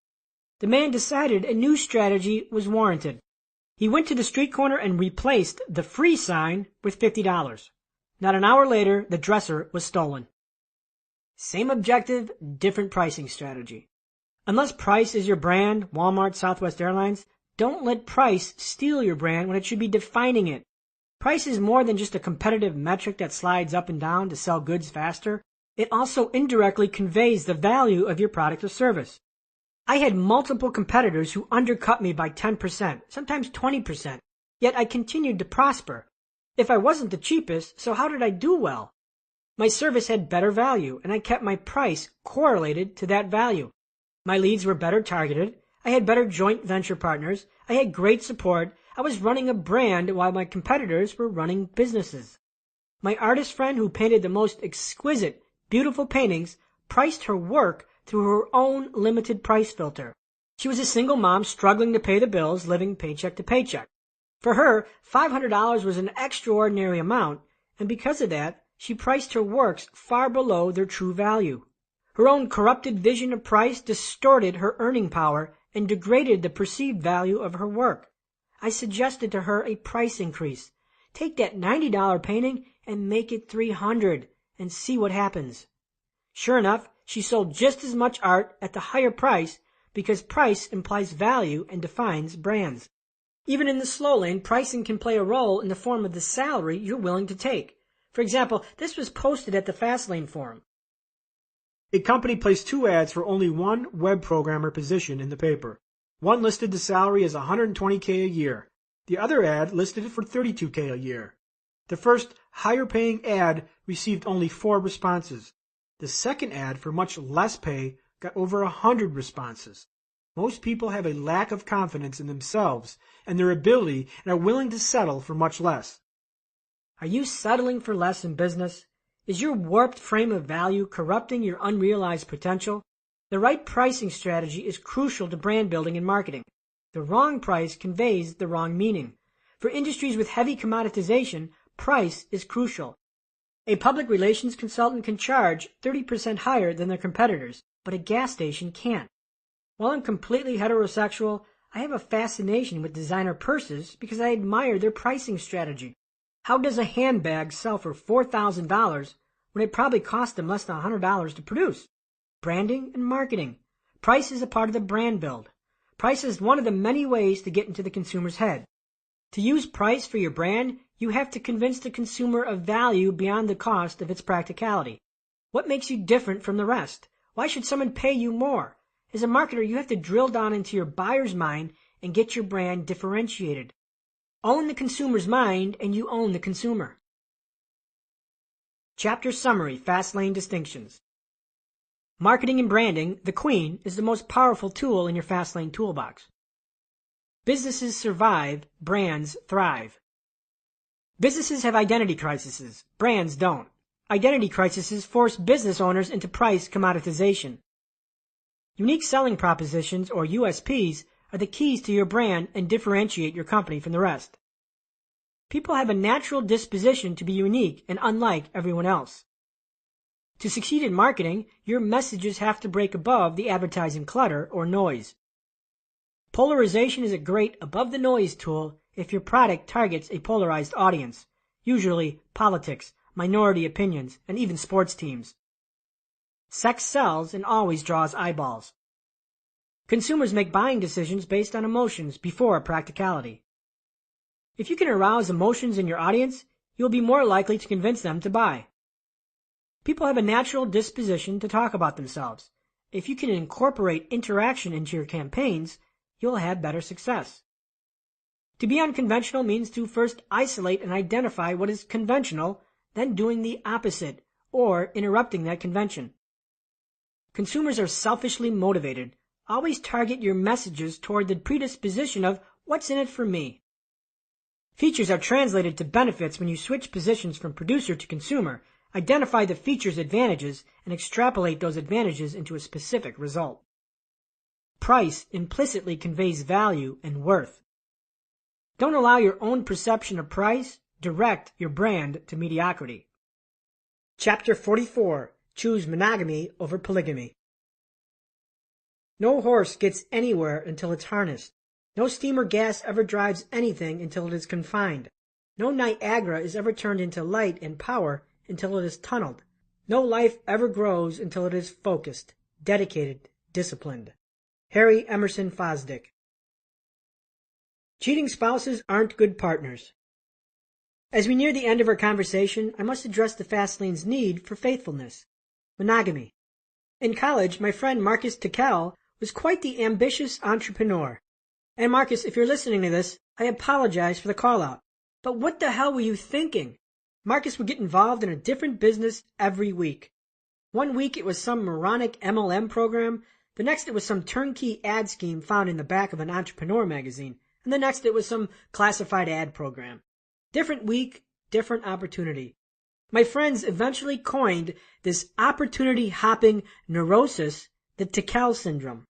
The man decided a new strategy was warranted. He went to the street corner and replaced the free sign with $50. Not an hour later, the dresser was stolen. Same objective, different pricing strategy. Unless price is your brand, Walmart, Southwest Airlines, don't let price steal your brand when it should be defining it. Price is more than just a competitive metric that slides up and down to sell goods faster. It also indirectly conveys the value of your product or service. I had multiple competitors who undercut me by 10%, sometimes 20%, yet I continued to prosper. If I wasn't the cheapest, so how did I do well? My service had better value, and I kept my price correlated to that value. My leads were better targeted. I had better joint venture partners. I had great support. I was running a brand while my competitors were running businesses. My artist friend who painted the most exquisite, beautiful paintings priced her work through her own limited price filter. She was a single mom struggling to pay the bills, living paycheck to paycheck. For her, $500 was an extraordinary amount, and because of that, she priced her works far below their true value. Her own corrupted vision of price distorted her earning power and degraded the perceived value of her work. I suggested to her a price increase. Take that $90 painting and make it $300 and see what happens. Sure enough, she sold just as much art at the higher price because price implies value and defines brands. Even in the slow lane, pricing can play a role in the form of the salary you're willing to take. For example, this was posted at the Fastlane forum. A company placed 2 ads for only one web programmer position in the paper. One listed the salary as $120K a year. The other ad listed it for $32K a year. The first higher-paying ad received only 4 responses. The second ad for much less pay got over 100 responses. Most people have a lack of confidence in themselves and their ability and are willing to settle for much less. Are you settling for less in business? Is your warped frame of value corrupting your unrealized potential? The right pricing strategy is crucial to brand building and marketing. The wrong price conveys the wrong meaning. For industries with heavy commoditization, price is crucial. A public relations consultant can charge 30% higher than their competitors, but a gas station can't. While I'm completely heterosexual, I have a fascination with designer purses because I admire their pricing strategy. How does a handbag sell for $4,000 when it probably cost them less than $100 to produce? Branding and marketing. Price is a part of the brand build. Price is one of the many ways to get into the consumer's head. To use price for your brand, you have to convince the consumer of value beyond the cost of its practicality. What makes you different from the rest? Why should someone pay you more? As a marketer, you have to drill down into your buyer's mind and get your brand differentiated. Own the consumer's mind and you own the consumer. Chapter Summary, Fastlane Distinctions. Marketing and branding, the queen, is the most powerful tool in your Fastlane toolbox. Businesses survive, brands thrive. Businesses have identity crises, brands don't. Identity crises force business owners into price commoditization. Unique selling propositions, or USPs, are the keys to your brand and differentiate your company from the rest. People have a natural disposition to be unique and unlike everyone else. To succeed in marketing, your messages have to break above the advertising clutter or noise. Polarization is a great above-the-noise tool if your product targets a polarized audience, usually politics, minority opinions, and even sports teams. Sex sells and always draws eyeballs. Consumers make buying decisions based on emotions before practicality. If you can arouse emotions in your audience, you'll be more likely to convince them to buy. People have a natural disposition to talk about themselves. If you can incorporate interaction into your campaigns, you'll have better success. To be unconventional means to first isolate and identify what is conventional, then doing the opposite, or interrupting that convention. Consumers are selfishly motivated. Always target your messages toward the predisposition of what's in it for me. Features are translated to benefits when you switch positions from producer to consumer, identify the feature's advantages, and extrapolate those advantages into a specific result. Price implicitly conveys value and worth. Don't allow your own perception of price direct your brand to mediocrity. Chapter 44. Choose monogamy over polygamy. No horse gets anywhere until it's harnessed. No steam or gas ever drives anything until it is confined. No Niagara is ever turned into light and power until it is tunneled. No life ever grows until it is focused, dedicated, disciplined. Harry Emerson Fosdick. Cheating spouses aren't good partners. As we near the end of our conversation, I must address the Fastlane's need for faithfulness. Monogamy. In college, my friend Marcus Tickell was quite the ambitious entrepreneur. And Marcus, if you're listening to this, I apologize for the call-out. But what the hell were you thinking? Marcus would get involved in a different business every week. One week it was some moronic MLM program, the next it was some turnkey ad scheme found in the back of an entrepreneur magazine, and the next it was some classified ad program. Different week, different opportunity. My friends eventually coined this opportunity-hopping neurosis the Tickell syndrome.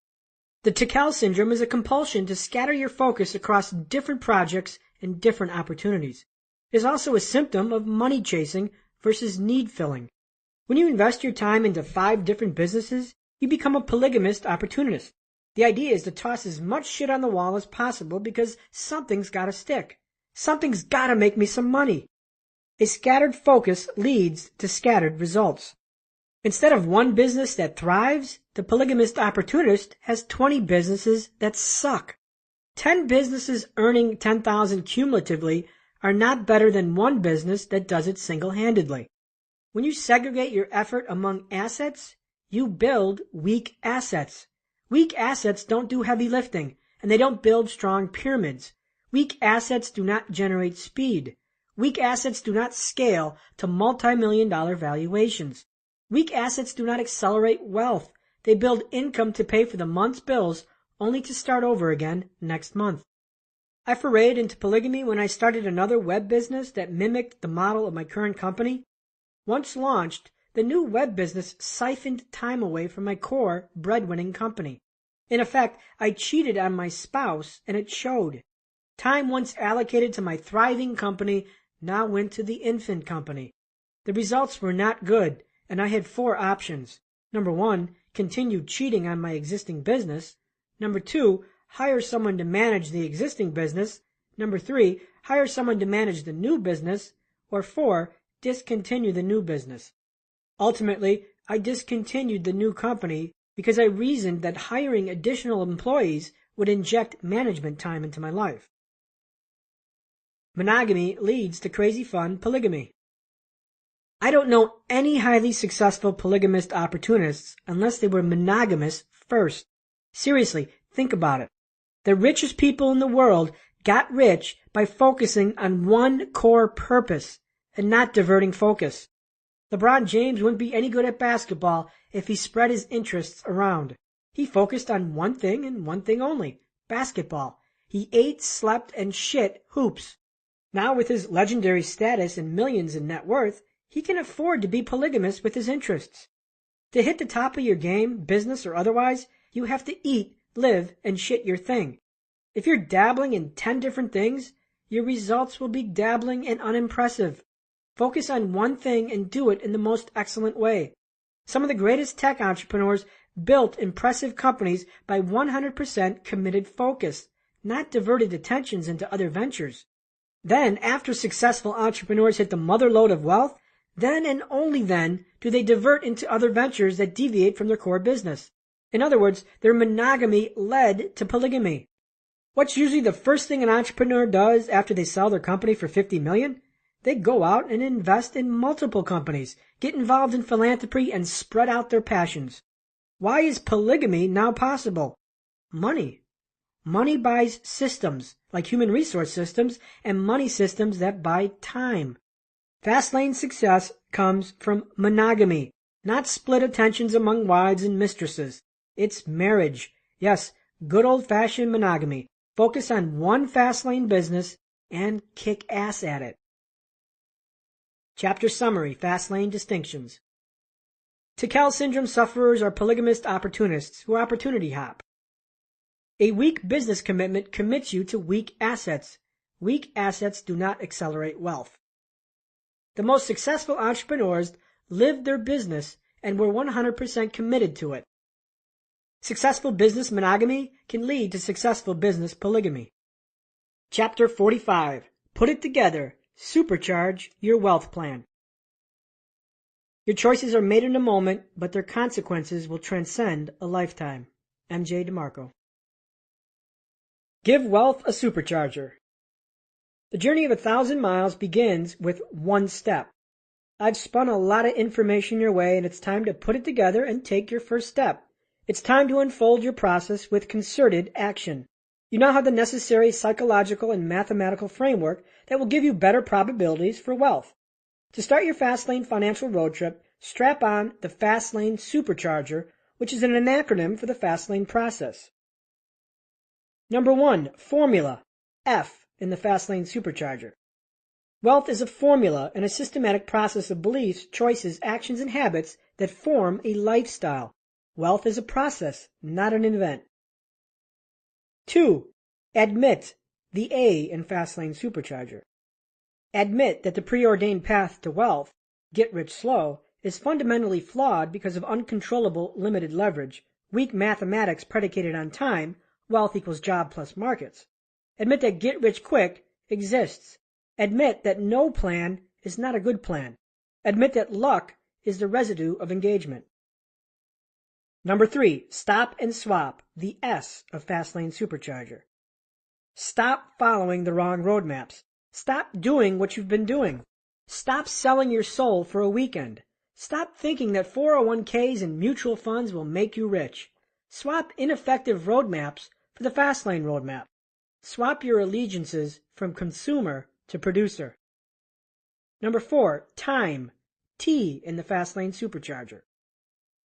The Tickell syndrome is a compulsion to scatter your focus across different projects and different opportunities. It is also a symptom of money chasing versus need filling. When you invest your time into 5 different businesses, you become a polygamist opportunist. The idea is to toss as much shit on the wall as possible because something's got to stick. Something's got to make me some money. A scattered focus leads to scattered results. Instead of one business that thrives, the polygamist opportunist has 20 businesses that suck. 10 businesses earning $10,000 cumulatively are not better than one business that does it single-handedly. When you segregate your effort among assets, you build weak assets. Weak assets don't do heavy lifting, and they don't build strong pyramids. Weak assets do not generate speed. Weak assets do not scale to multi-million-dollar valuations. Weak assets do not accelerate wealth. They build income to pay for the month's bills, only to start over again next month. I forayed into polygamy when I started another web business that mimicked the model of my current company. Once launched, the new web business siphoned time away from my core breadwinning company. In effect, I cheated on my spouse, and it showed. Time once allocated to my thriving company now went to the infant company. The results were not good, and I had 4 options. Number 1, continue cheating on my existing business. Number 2, hire someone to manage the existing business. Number 3, hire someone to manage the new business. Or 4, discontinue the new business. Ultimately, I discontinued the new company because I reasoned that hiring additional employees would inject management time into my life. Monogamy leads to crazy fun polygamy. I don't know any highly successful polygamist opportunists unless they were monogamous first. Seriously, think about it. The richest people in the world got rich by focusing on one core purpose and not diverting focus. LeBron James wouldn't be any good at basketball if he spread his interests around. He focused on one thing and one thing only, basketball. He ate, slept, and shit hoops. Now with his legendary status and millions in net worth, he can afford to be polygamous with his interests. To hit the top of your game, business or otherwise, you have to eat, live, and shit your thing. If you're dabbling in 10 different things, your results will be dabbling and unimpressive. Focus on one thing and do it in the most excellent way. Some of the greatest tech entrepreneurs built impressive companies by 100% committed focus, not diverted attentions into other ventures. Then, after successful entrepreneurs hit the mother lode of wealth, then and only then do they divert into other ventures that deviate from their core business. In other words, their monogamy led to polygamy. What's usually the first thing an entrepreneur does after they sell their company for $50 million? They go out and invest in multiple companies, get involved in philanthropy, and spread out their passions. Why is polygamy now possible? Money. Money buys systems, like human resource systems, and money systems that buy time. Fastlane success comes from monogamy, not split attentions among wives and mistresses. It's marriage. Yes, good old-fashioned monogamy. Focus on one Fastlane business and kick ass at it. Chapter Summary, Fastlane Distinctions. Tickell syndrome sufferers are polygamist opportunists who opportunity hop. A weak business commitment commits you to weak assets. Weak assets do not accelerate wealth. The most successful entrepreneurs lived their business and were 100% committed to it. Successful business monogamy can lead to successful business polygamy. Chapter 45. Put it together. Supercharge your wealth plan. Your choices are made in a moment, but their consequences will transcend a lifetime. MJ DeMarco. Give wealth a supercharger. The journey of 1,000 miles begins with one step. I've spun a lot of information your way, and it's time to put it together and take your first step. It's time to unfold your process with concerted action. You now have the necessary psychological and mathematical framework that will give you better probabilities for wealth. To start your Fastlane financial road trip, strap on the Fastlane Supercharger, which is an acronym for the Fastlane process. Number 1, formula, F in the Fastlane Supercharger. Wealth is a formula and a systematic process of beliefs, choices, actions, and habits that form a lifestyle. Wealth is a process, not an event. 2. Admit, the A in Fastlane Supercharger. Admit that the preordained path to wealth, get rich slow, is fundamentally flawed because of uncontrollable limited leverage, weak mathematics predicated on time, wealth equals job plus markets. Admit that get rich quick exists. Admit that no plan is not a good plan. Admit that luck is the residue of engagement. Number 3, stop and swap, the S of Fastlane Supercharger. Stop following the wrong roadmaps. Stop doing what you've been doing. Stop selling your soul for a weekend. Stop thinking that 401ks and mutual funds will make you rich. Swap ineffective roadmaps for the Fastlane roadmap. Swap your allegiances from consumer to producer. Number 4, time, T in the Fastlane Supercharger.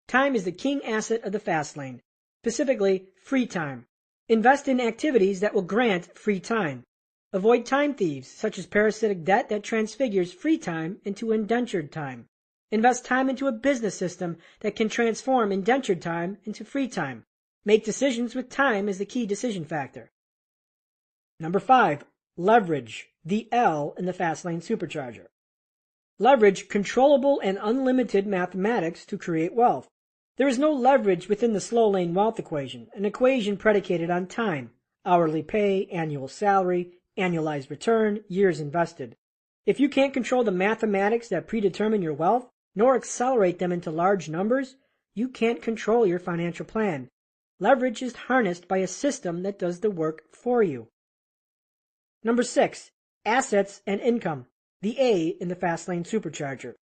Time is the king asset of the Fastlane, specifically free time. Invest in activities that will grant free time. Avoid time thieves, such as parasitic debt that transfigures free time into indentured time. Invest time into a business system that can transform indentured time into free time. Make decisions with time as the key decision factor. Number 5, leverage, the L in the Fastlane Supercharger. Leverage controllable and unlimited mathematics to create wealth. There is no leverage within the slow lane wealth equation, an equation predicated on time, hourly pay, annual salary, annualized return, years invested. If you can't control the mathematics that predetermine your wealth, nor accelerate them into large numbers, you can't control your financial plan. Leverage is harnessed by a system that does the work for you. Number 6, assets and income, the A in the Fastlane Supercharger.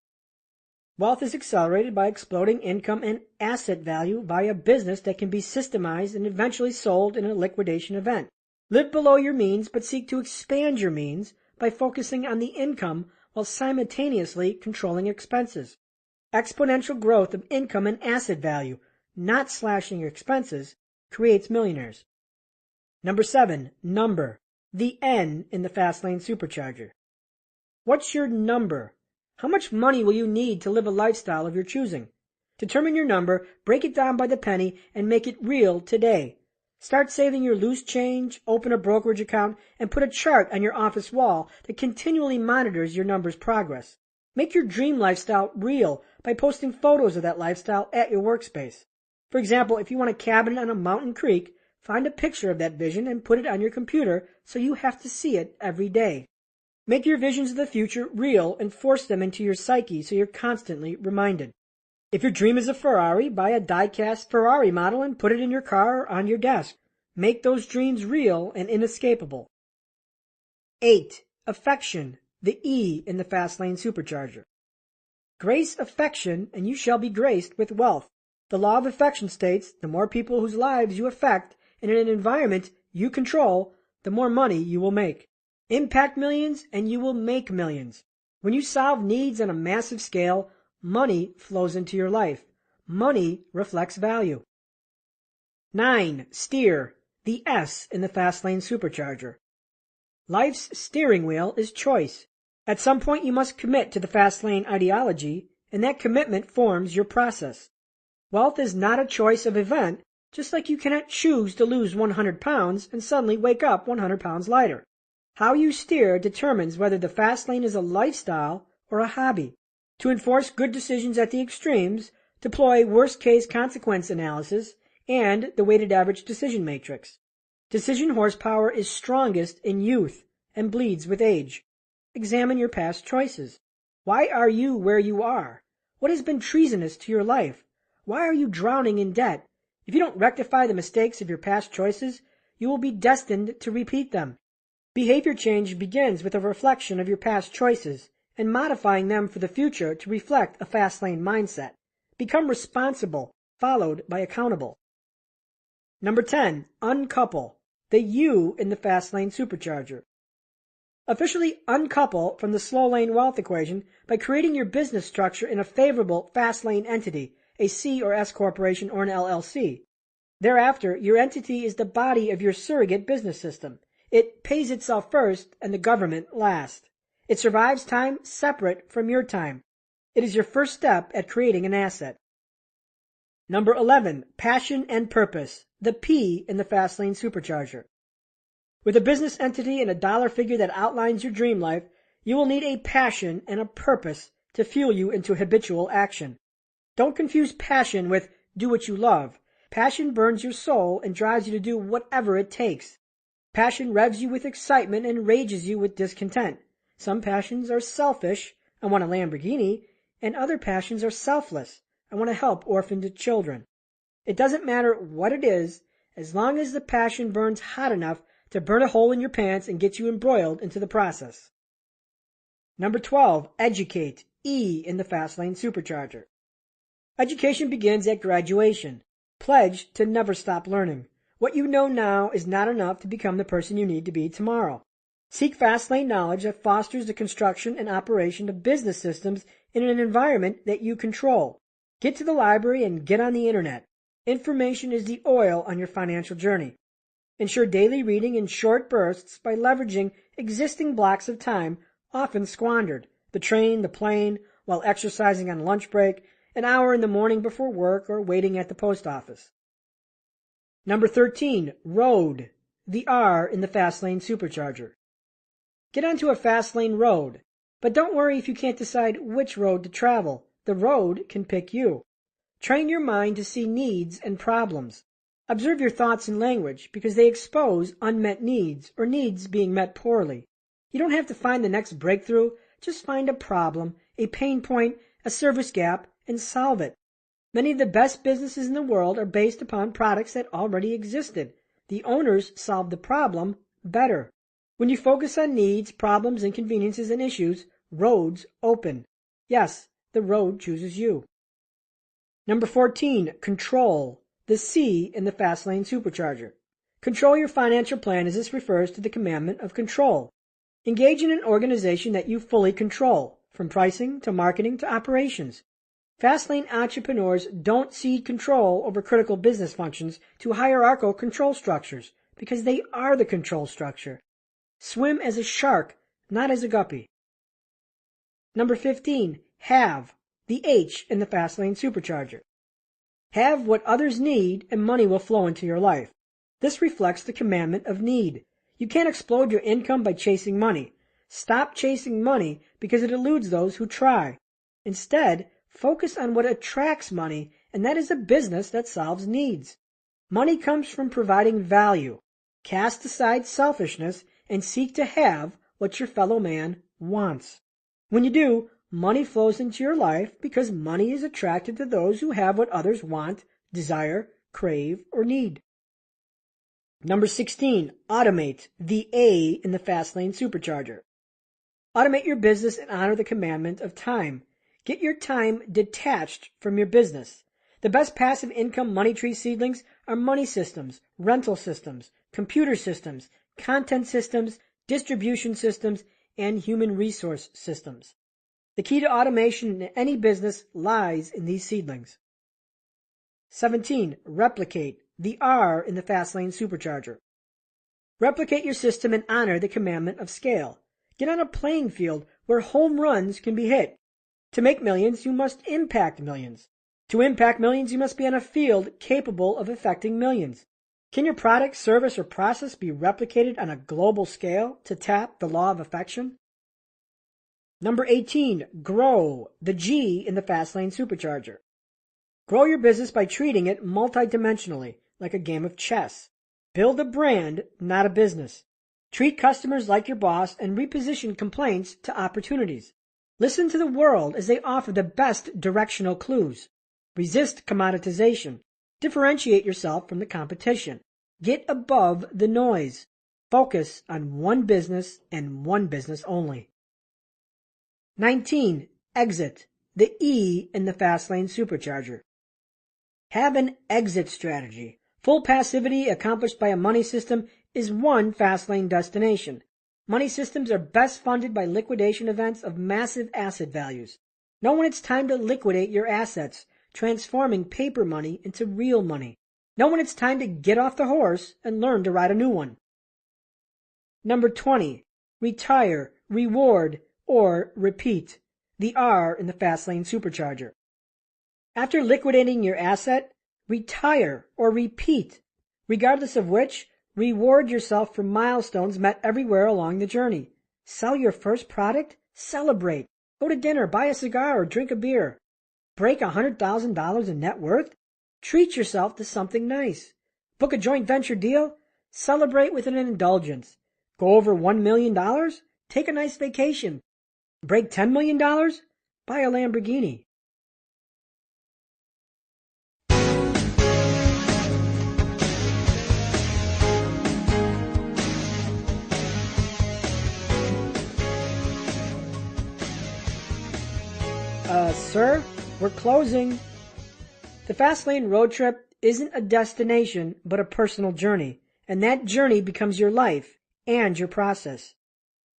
Wealth is accelerated by exploding income and asset value via business that can be systemized and eventually sold in a liquidation event. Live below your means, but seek to expand your means by focusing on the income while simultaneously controlling expenses. Exponential growth of income and asset value, not slashing your expenses, creates millionaires. Number 7, number, the N in the Fastlane Supercharger. What's your number? How much money will you need to live a lifestyle of your choosing? Determine your number, break it down by the penny, and make it real today. Start saving your loose change, open a brokerage account, and put a chart on your office wall that continually monitors your number's progress. Make your dream lifestyle real by posting photos of that lifestyle at your workspace. For example, if you want a cabin on a mountain creek, find a picture of that vision and put it on your computer so you have to see it every day. Make your visions of the future real and force them into your psyche so you're constantly reminded. If your dream is a Ferrari, buy a die-cast Ferrari model and put it in your car or on your desk. Make those dreams real and inescapable. 8. Affection, the E in the Fastlane Supercharger. Grace affection, and you shall be graced with wealth. The law of affection states the more people whose lives you affect and in an environment you control, the more money you will make. Impact millions and you will make millions. When you solve needs on a massive scale, money flows into your life. Money reflects value. 9. Steer, the S in the Fastlane Supercharger. Life's steering wheel is choice. At some point you must commit to the Fastlane ideology, and that commitment forms your process. Wealth is not a choice of event, just like you cannot choose to lose 100 pounds and suddenly wake up 100 pounds lighter. How you steer determines whether the Fastlane is a lifestyle or a hobby. To enforce good decisions at the extremes, deploy worst-case consequence analysis, and the weighted average decision matrix. Decision horsepower is strongest in youth and bleeds with age. Examine your past choices. Why are you where you are? What has been treasonous to your life? Why are you drowning in debt? If you don't rectify the mistakes of your past choices, you will be destined to repeat them. Behavior change begins with a reflection of your past choices and modifying them for the future to reflect a Fastlane mindset. Become responsible, followed by accountable. Number 10, uncouple. The you in the Fastlane supercharger. Officially uncouple from the slow lane wealth equation by creating your business structure in a favorable Fastlane entity, a C or S corporation or an LLC. Thereafter, your entity is the body of your surrogate business system. It pays itself first and the government last. It survives time separate from your time. It is your first step at creating an asset. Number 11, passion and purpose. The P in the Fastlane supercharger. With a business entity and a dollar figure that outlines your dream life, you will need a passion and a purpose to fuel you into habitual action. Don't confuse passion with do what you love. Passion burns your soul and drives you to do whatever it takes. Passion revs you with excitement and rages you with discontent. Some passions are selfish, I want a Lamborghini, and other passions are selfless, I want to help orphaned children. It doesn't matter what it is, as long as the passion burns hot enough to burn a hole in your pants and get you embroiled into the process. Number 12, educate. E in the Fastlane supercharger. Education begins at graduation. Pledge to never stop learning. What you know now is not enough to become the person you need to be tomorrow. Seek Fastlane knowledge that fosters the construction and operation of business systems in an environment that you control. Get to the library and get on the internet. Information is the oil on your financial journey. Ensure daily reading in short bursts by leveraging existing blocks of time often squandered. The train, the plane, while exercising on lunch break, an hour in the morning before work, or waiting at the post office. Number 13, road. The R in the Fastlane supercharger. Get onto a Fastlane road, but don't worry if you can't decide which road to travel. The road can pick you. Train your mind to see needs and problems. Observe your thoughts and language because they expose unmet needs or needs being met poorly. You don't have to find the next breakthrough, just find a problem, a pain point, a service gap, and solve it. Many of the best businesses in the world are based upon products that already existed. The owners solved the problem better. When you focus on needs, problems, inconveniences, and issues, roads open. Yes, the road chooses you. Number 14, control. The C in the Fastlane supercharger. Control your financial plan as this refers to the commandment of control. Engage in an organization that you fully control, from pricing to marketing to operations. Fastlane entrepreneurs don't cede control over critical business functions to hierarchical control structures because they are the control structure. Swim as a shark, not as a guppy. Number 15, have. The H in the Fastlane supercharger. Have what others need and money will flow into your life. This reflects the commandment of need. You can't explode your income by chasing money. Stop chasing money because it eludes those who try. Instead, focus on what attracts money, and that is a business that solves needs. Money comes from providing value. Cast aside selfishness and seek to have what your fellow man wants. When you do, money flows into your life because money is attracted to those who have what others want, desire, crave, or need. Number 16, automate. The A in the Fastlane supercharger. Automate your business and honor the commandment of time. Get your time detached from your business. The best passive income money tree seedlings are money systems, rental systems, computer systems, content systems, distribution systems, and human resource systems. The key to automation in any business lies in these seedlings. 17. Replicate. The R in the Fastlane supercharger. Replicate your system and honor the commandment of scale. Get on a playing field where home runs can be hit. To make millions, you must impact millions. To impact millions, you must be on a field capable of affecting millions. Can your product, service, or process be replicated on a global scale to tap the law of affection? Number 18, grow. The G in the Fastlane supercharger. Grow your business by treating it multidimensionally. like a game of chess. Build a brand, not a business. Treat customers like your boss and reposition complaints to opportunities. Listen to the world as they offer the best directional clues. Resist commoditization. Differentiate yourself from the competition. Get above the noise. Focus on one business and one business only. 19. Exit. The E in the Fastlane Supercharger. Have an exit strategy. Full passivity accomplished by a money system is one Fastlane destination. Money systems are best funded by liquidation events of massive asset values. Know when it's time to liquidate your assets, transforming paper money into real money. Know when it's time to get off the horse and learn to ride a new one. Number 20. Retire, reward, or repeat. The R in the Fastlane Supercharger. After liquidating your asset, retire or repeat. Regardless of which, reward yourself for milestones met everywhere along the journey. Sell your first product? Celebrate. Go to dinner, buy a cigar, or drink a beer. Break $100,000 in net worth? Treat yourself to something nice. Book a joint venture deal? Celebrate with an indulgence. Go over $1 million? Take a nice vacation. Break $10 million? Buy a Lamborghini. Sir, we're closing. The Fastlane road trip isn't a destination, but a personal journey, and that journey becomes your life and your process.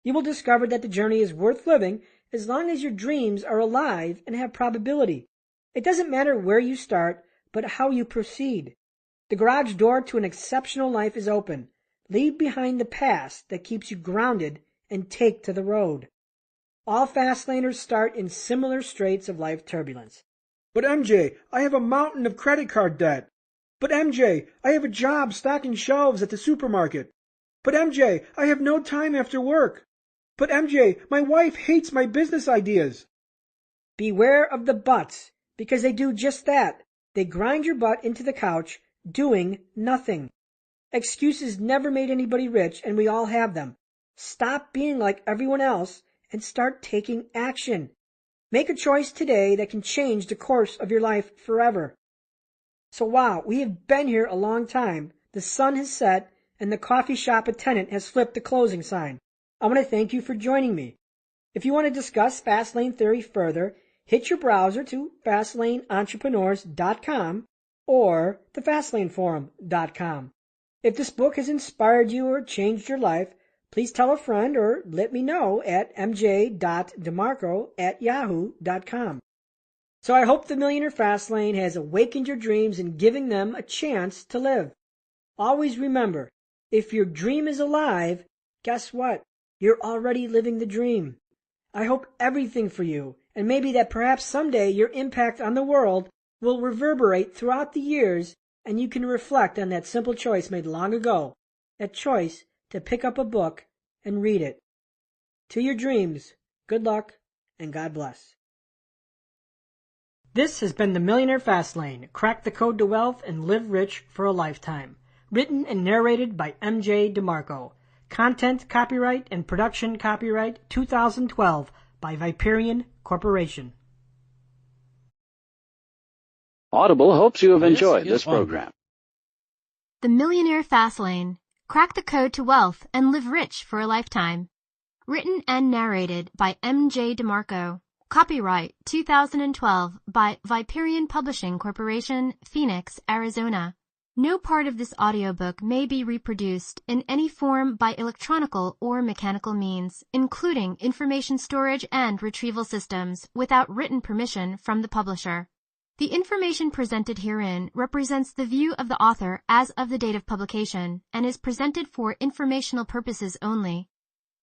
You will discover that the journey is worth living as long as your dreams are alive and have probability. It doesn't matter where you start, but how you proceed. The garage door to an exceptional life is open. Leave behind the past that keeps you grounded and take to the road. All Fastlaners start in similar straits of life turbulence. But MJ, I have a mountain of credit card debt. But MJ, I have a job stocking shelves at the supermarket. But MJ, I have no time after work. But MJ, my wife hates my business ideas. Beware of the buts, because they do just that. They grind your butt into the couch, doing nothing. Excuses never made anybody rich, and we all have them. Stop being like everyone else and start taking action. Make a choice today that can change the course of your life forever. So wow, we have been here a long time. The sun has set, and the coffee shop attendant has flipped the closing sign. I want to thank you for joining me. If you want to discuss Fastlane theory further, hit your browser to FastlaneEntrepreneurs.com or thefastlaneforum.com. If this book has inspired you or changed your life, please tell a friend or let me know at mj.demarco@yahoo.com. So I hope the Millionaire Fastlane has awakened your dreams and given them a chance to live. Always remember, if your dream is alive, guess what? You're already living the dream. I hope everything for you, and maybe that perhaps someday your impact on the world will reverberate throughout the years and you can reflect on that simple choice made long ago, that choice to pick up a book and read it. To your dreams, good luck, and God bless. This has been the Millionaire Fastlane. Crack the code to wealth and live rich for a lifetime. Written and narrated by MJ DeMarco. Content copyright and production copyright 2012 by Viperian Corporation. Audible hopes you have enjoyed this program. The Millionaire Fastlane. Crack the code to wealth and live rich for a lifetime. Written and narrated by MJ DeMarco. Copyright 2012 by Viperian Publishing Corporation, Phoenix, Arizona. No part of this audiobook may be reproduced in any form by electronical or mechanical means, including information storage and retrieval systems, without written permission from the publisher. The information presented herein represents the view of the author as of the date of publication and is presented for informational purposes only.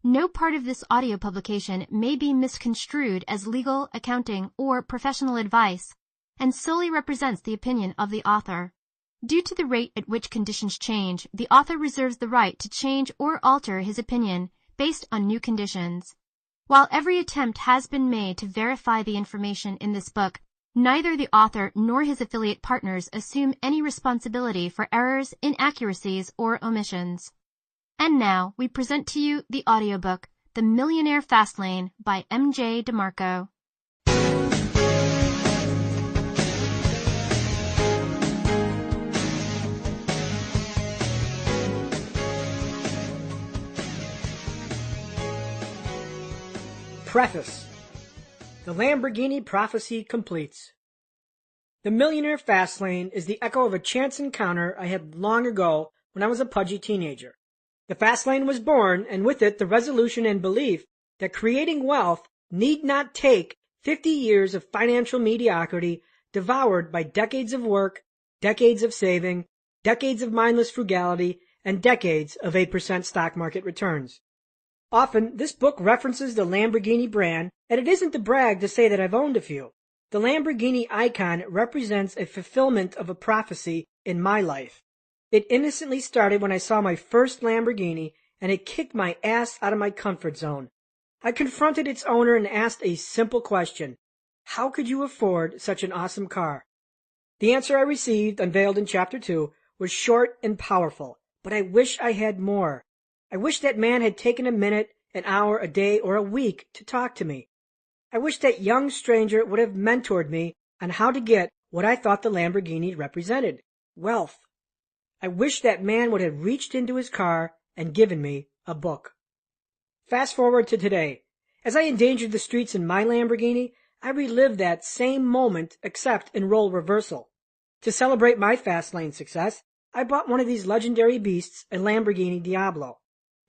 No part of this audio publication may be misconstrued as legal, accounting, or professional advice, and solely represents the opinion of the author. Due to the rate at which conditions change, the author reserves the right to change or alter his opinion based on new conditions. While every attempt has been made to verify the information in this book, Neither the author nor his affiliate partners assume any responsibility for errors, inaccuracies, or omissions. And now, we present to you the audiobook, The Millionaire Fastlane by MJ DeMarco. Preface. The Lamborghini prophecy completes. The Millionaire Fastlane is the echo of a chance encounter I had long ago when I was a pudgy teenager. The Fastlane was born, and with it the resolution and belief that creating wealth need not take 50 years of financial mediocrity devoured by decades of work, decades of saving, decades of mindless frugality, and decades of 8% stock market returns. Often, this book references the Lamborghini brand, and it isn't to brag to say that I've owned a few. The Lamborghini icon represents a fulfillment of a prophecy in my life. It innocently started when I saw my first Lamborghini, and it kicked my ass out of my comfort zone. I confronted its owner and asked a simple question. How could you afford such an awesome car? The answer I received, unveiled in Chapter 2, was short and powerful, but I wish I had more. I wish that man had taken a minute, an hour, a day, or a week to talk to me. I wish that young stranger would have mentored me on how to get what I thought the Lamborghini represented, wealth. I wish that man would have reached into his car and given me a book. Fast forward to today. As I endangered the streets in my Lamborghini, I relived that same moment except in role reversal. To celebrate my Fastlane success, I bought one of these legendary beasts, a Lamborghini Diablo.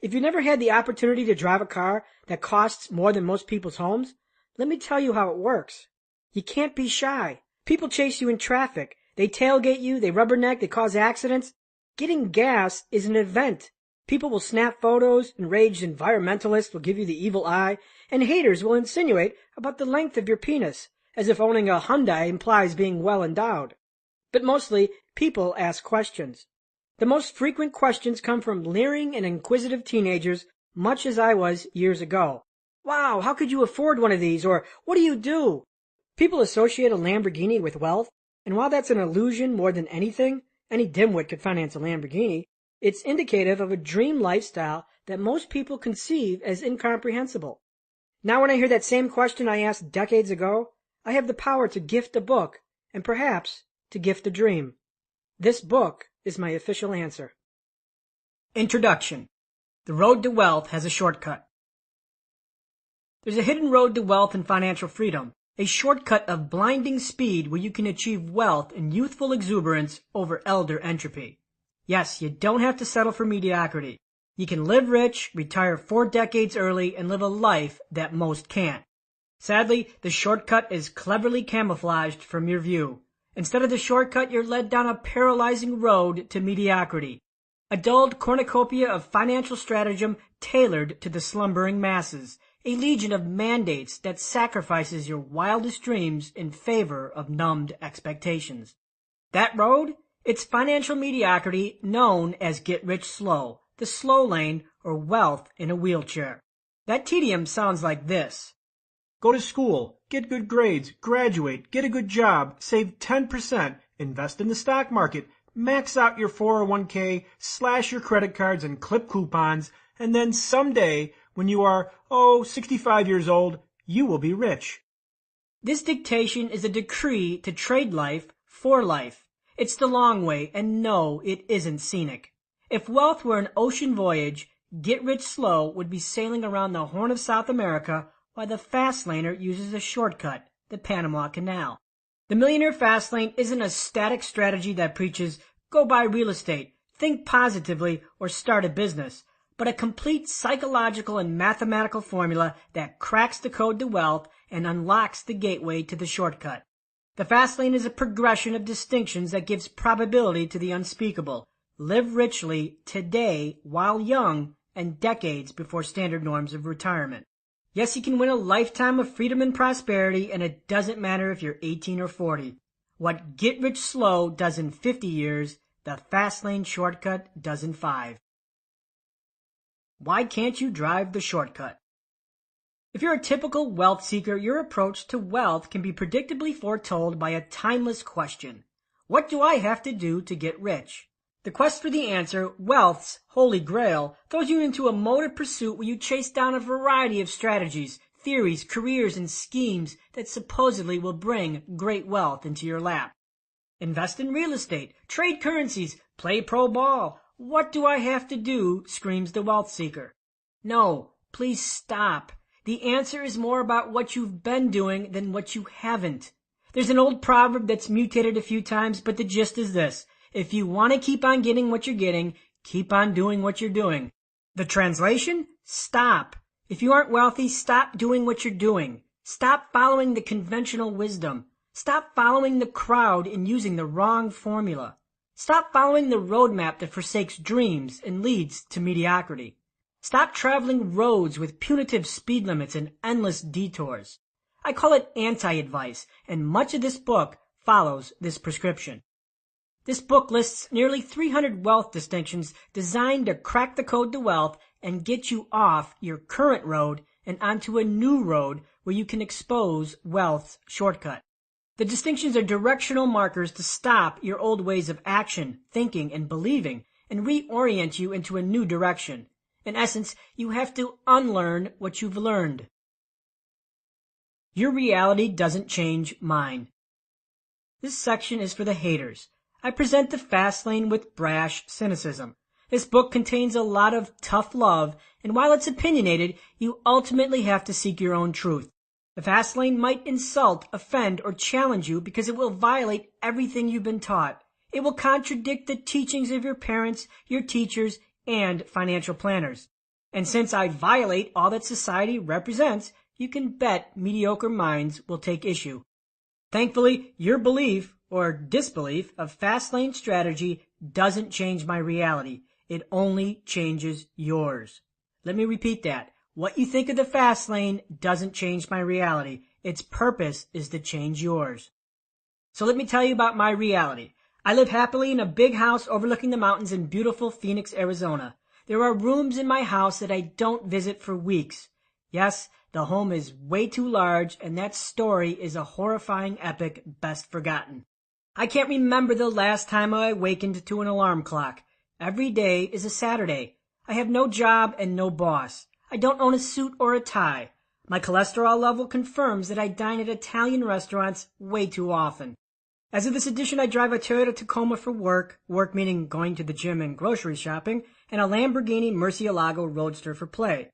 If you never had the opportunity to drive a car that costs more than most people's homes, let me tell you how it works. You can't be shy. People chase you in traffic. They tailgate you, they rubberneck, they cause accidents. Getting gas is an event. People will snap photos, enraged environmentalists will give you the evil eye, and haters will insinuate about the length of your penis, as if owning a Hyundai implies being well endowed. But mostly, people ask questions. The most frequent questions come from leering and inquisitive teenagers, much as I was years ago. Wow, how could you afford one of these? Or, what do you do? People associate a Lamborghini with wealth, and while that's an illusion more than anything, any dimwit could finance a Lamborghini, it's indicative of a dream lifestyle that most people conceive as incomprehensible. Now when I hear that same question I asked decades ago, I have the power to gift a book, and perhaps to gift a dream. This book is my official answer. Introduction. The road to wealth has a shortcut. There's a hidden road to wealth and financial freedom, a shortcut of blinding speed where you can achieve wealth and youthful exuberance over elder entropy. Yes, you don't have to settle for mediocrity. You can live rich, retire 4 decades early, and live a life that most can't. Sadly, the shortcut is cleverly camouflaged from your view. Instead of the shortcut, you're led down a paralyzing road to mediocrity, a dulled cornucopia of financial stratagem tailored to the slumbering masses, a legion of mandates that sacrifices your wildest dreams in favor of numbed expectations. That road? It's financial mediocrity known as get rich slow, the slow lane, or wealth in a wheelchair. That tedium sounds like this. Go to school, get good grades, graduate, get a good job, save 10%, invest in the stock market, max out your 401k, slash your credit cards and clip coupons, and then someday, when you are, 65 years old, you will be rich. This dictation is a decree to trade life for life. It's the long way, and no, it isn't scenic. If wealth were an ocean voyage, Get Rich Slow would be sailing around the Horn of South America while the Fastlaner uses a shortcut, the Panama Canal. The Millionaire Fastlane isn't a static strategy that preaches, go buy real estate, think positively, or start a business, but a complete psychological and mathematical formula that cracks the code to wealth and unlocks the gateway to the shortcut. The Fastlane is a progression of distinctions that gives probability to the unspeakable. Live richly today while young and decades before standard norms of retirement. Yes, you can win a lifetime of freedom and prosperity, and it doesn't matter if you're 18 or 40. What Get Rich Slow does in 50 years, the Fastlane shortcut does in 5. Why can't you drive the shortcut? If you're a typical wealth seeker, your approach to wealth can be predictably foretold by a timeless question. What do I have to do to get rich? The quest for the answer, wealth's holy grail, throws you into a mode of pursuit where you chase down a variety of strategies, theories, careers, and schemes that supposedly will bring great wealth into your lap. Invest in real estate, trade currencies, play pro ball. What do I have to do? Screams the wealth seeker. No, please stop. The answer is more about what you've been doing than what you haven't. There's an old proverb that's mutated a few times, but the gist is this. If you want to keep on getting what you're getting, keep on doing what you're doing. The translation? Stop. If you aren't wealthy, stop doing what you're doing. Stop following the conventional wisdom. Stop following the crowd and using the wrong formula. Stop following the roadmap that forsakes dreams and leads to mediocrity. Stop traveling roads with punitive speed limits and endless detours. I call it anti-advice, and much of this book follows this prescription. This book lists nearly 300 wealth distinctions designed to crack the code to wealth and get you off your current road and onto a new road where you can expose wealth's shortcut. The distinctions are directional markers to stop your old ways of action, thinking, and believing and reorient you into a new direction. In essence, you have to unlearn what you've learned. Your reality doesn't change mine. This section is for the haters. I present the Fastlane with brash cynicism. This book contains a lot of tough love, and while it's opinionated, you ultimately have to seek your own truth. The Fastlane might insult, offend, or challenge you because it will violate everything you've been taught. It will contradict the teachings of your parents, your teachers, and financial planners. And since I violate all that society represents, you can bet mediocre minds will take issue. Thankfully, your belief or disbelief of Fastlane strategy doesn't change my reality. It only changes yours. Let me repeat that. What you think of the Fastlane doesn't change my reality. Its purpose is to change yours. So let me tell you about my reality. I live happily in a big house overlooking the mountains in beautiful Phoenix, Arizona. There are rooms in my house that I don't visit for weeks. Yes, the home is way too large, and that story is a horrifying epic best forgotten. I can't remember the last time I awakened to an alarm clock. Every day is a Saturday. I have no job and no boss. I don't own a suit or a tie. My cholesterol level confirms that I dine at Italian restaurants way too often. As of this edition, I drive a Toyota Tacoma for work meaning going to the gym and grocery shopping, and a Lamborghini Murcielago Roadster for play.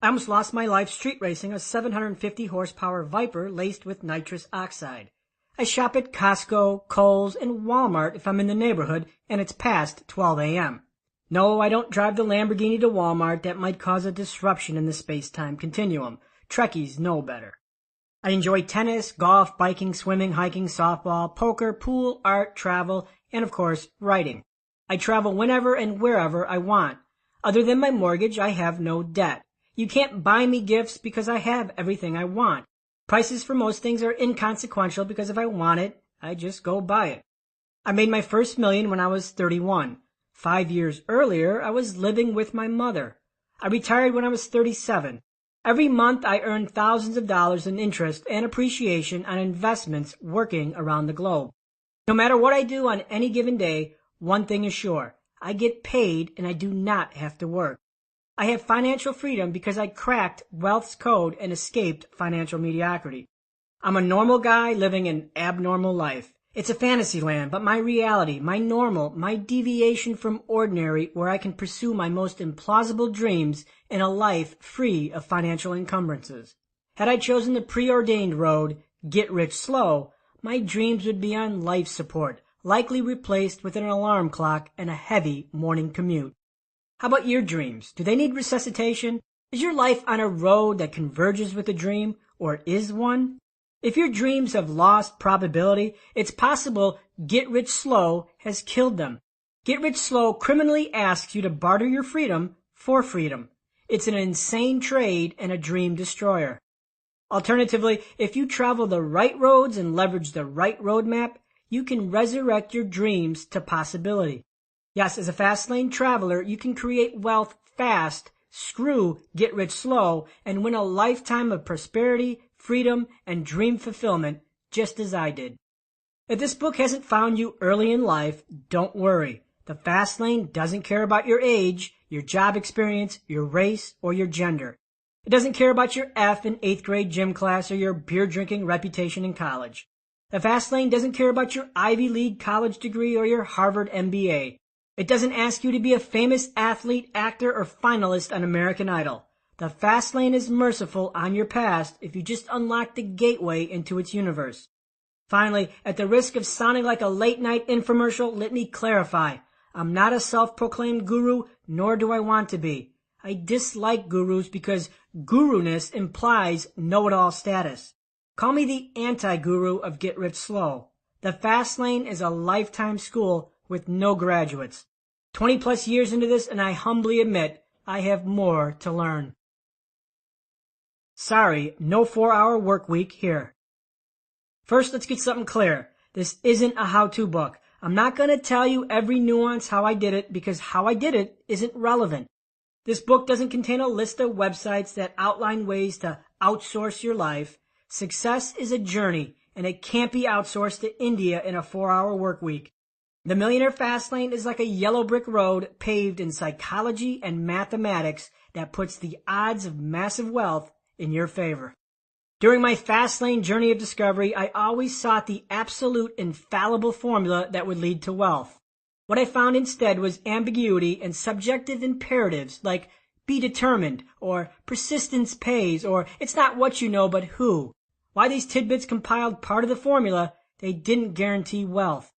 I almost lost my life street racing a 750 horsepower Viper laced with nitrous oxide. I shop at Costco, Kohl's, and Walmart if I'm in the neighborhood and it's past 12 a.m. No, I don't drive the Lamborghini to Walmart. That might cause a disruption in the space-time continuum. Trekkies know better. I enjoy tennis, golf, biking, swimming, hiking, softball, poker, pool, art, travel, and of course, writing. I travel whenever and wherever I want. Other than my mortgage, I have no debt. You can't buy me gifts because I have everything I want. Prices for most things are inconsequential because if I want it, I just go buy it. I made my first million when I was 31. 5 years earlier, I was living with my mother. I retired when I was 37. Every month, I earn thousands of dollars in interest and appreciation on investments working around the globe. No matter what I do on any given day, one thing is sure. I get paid and I do not have to work. I have financial freedom because I cracked wealth's code and escaped financial mediocrity. I'm a normal guy living an abnormal life. It's a fantasy land, but my reality, my normal, my deviation from ordinary where I can pursue my most implausible dreams in a life free of financial encumbrances. Had I chosen the preordained road, get rich slow, my dreams would be on life support, likely replaced with an alarm clock and a heavy morning commute. How about your dreams? Do they need resuscitation? Is your life on a road that converges with a dream, or is one? If your dreams have lost probability, it's possible Get Rich Slow has killed them. Get Rich Slow criminally asks you to barter your freedom for freedom. It's an insane trade and a dream destroyer. Alternatively, if you travel the right roads and leverage the right roadmap, you can resurrect your dreams to possibility. Yes, as a fast lane traveler, you can create wealth fast screw get rich slow and win a lifetime of prosperity, freedom, and dream fulfillment, just as I did. If this book hasn't found you early in life, don't worry. The Fast Lane doesn't care about your age, your job experience, your race, or your gender. It doesn't care about your F in 8th grade gym class or your beer-drinking reputation in college. The Fast Lane doesn't care about your Ivy League college degree or your Harvard MBA. It doesn't ask you to be a famous athlete, actor, or finalist on American Idol. The Fast Lane is merciful on your past if you just unlock the gateway into its universe. Finally, at the risk of sounding like a late-night infomercial, let me clarify. I'm not a self-proclaimed guru, nor do I want to be. I dislike gurus because guru-ness implies know-it-all status. Call me the anti-guru of Get Rich Slow. The Fast Lane is a lifetime school with no graduates. 20-plus years into this, and I humbly admit I have more to learn. Sorry, no 4-hour work week here. First, let's get something clear. This isn't a how-to book. I'm not going to tell you every nuance how I did it because how I did it isn't relevant. This book doesn't contain a list of websites that outline ways to outsource your life. Success is a journey, and it can't be outsourced to India in a 4-hour work week. The Millionaire Fastlane is like a yellow brick road paved in psychology and mathematics that puts the odds of massive wealth in your favor. During my Fastlane journey of discovery, I always sought the absolute infallible formula that would lead to wealth. What I found instead was ambiguity and subjective imperatives like be determined, or persistence pays, or it's not what you know but who. While these tidbits compiled part of the formula, they didn't guarantee wealth.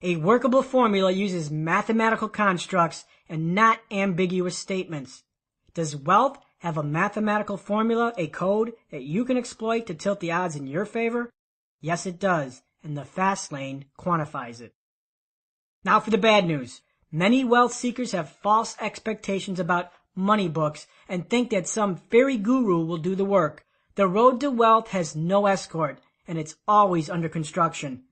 A workable formula uses mathematical constructs and not ambiguous statements. Does wealth have a mathematical formula, a code that you can exploit to tilt the odds in your favor? Yes, it does, and the Fast Lane quantifies it. Now for the bad news. Many wealth seekers have false expectations about money books and think that some fairy guru will do the work. The road to wealth has no escort, and it's always under construction.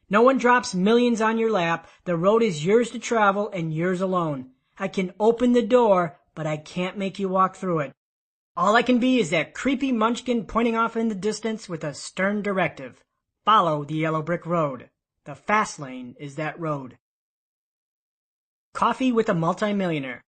No one drops millions on your lap. The road is yours to travel and yours alone. I can open the door, but I can't make you walk through it. All I can be is that creepy munchkin pointing off in the distance with a stern directive. Follow the yellow brick road. The Fast Lane is that road. Coffee with a Multimillionaire.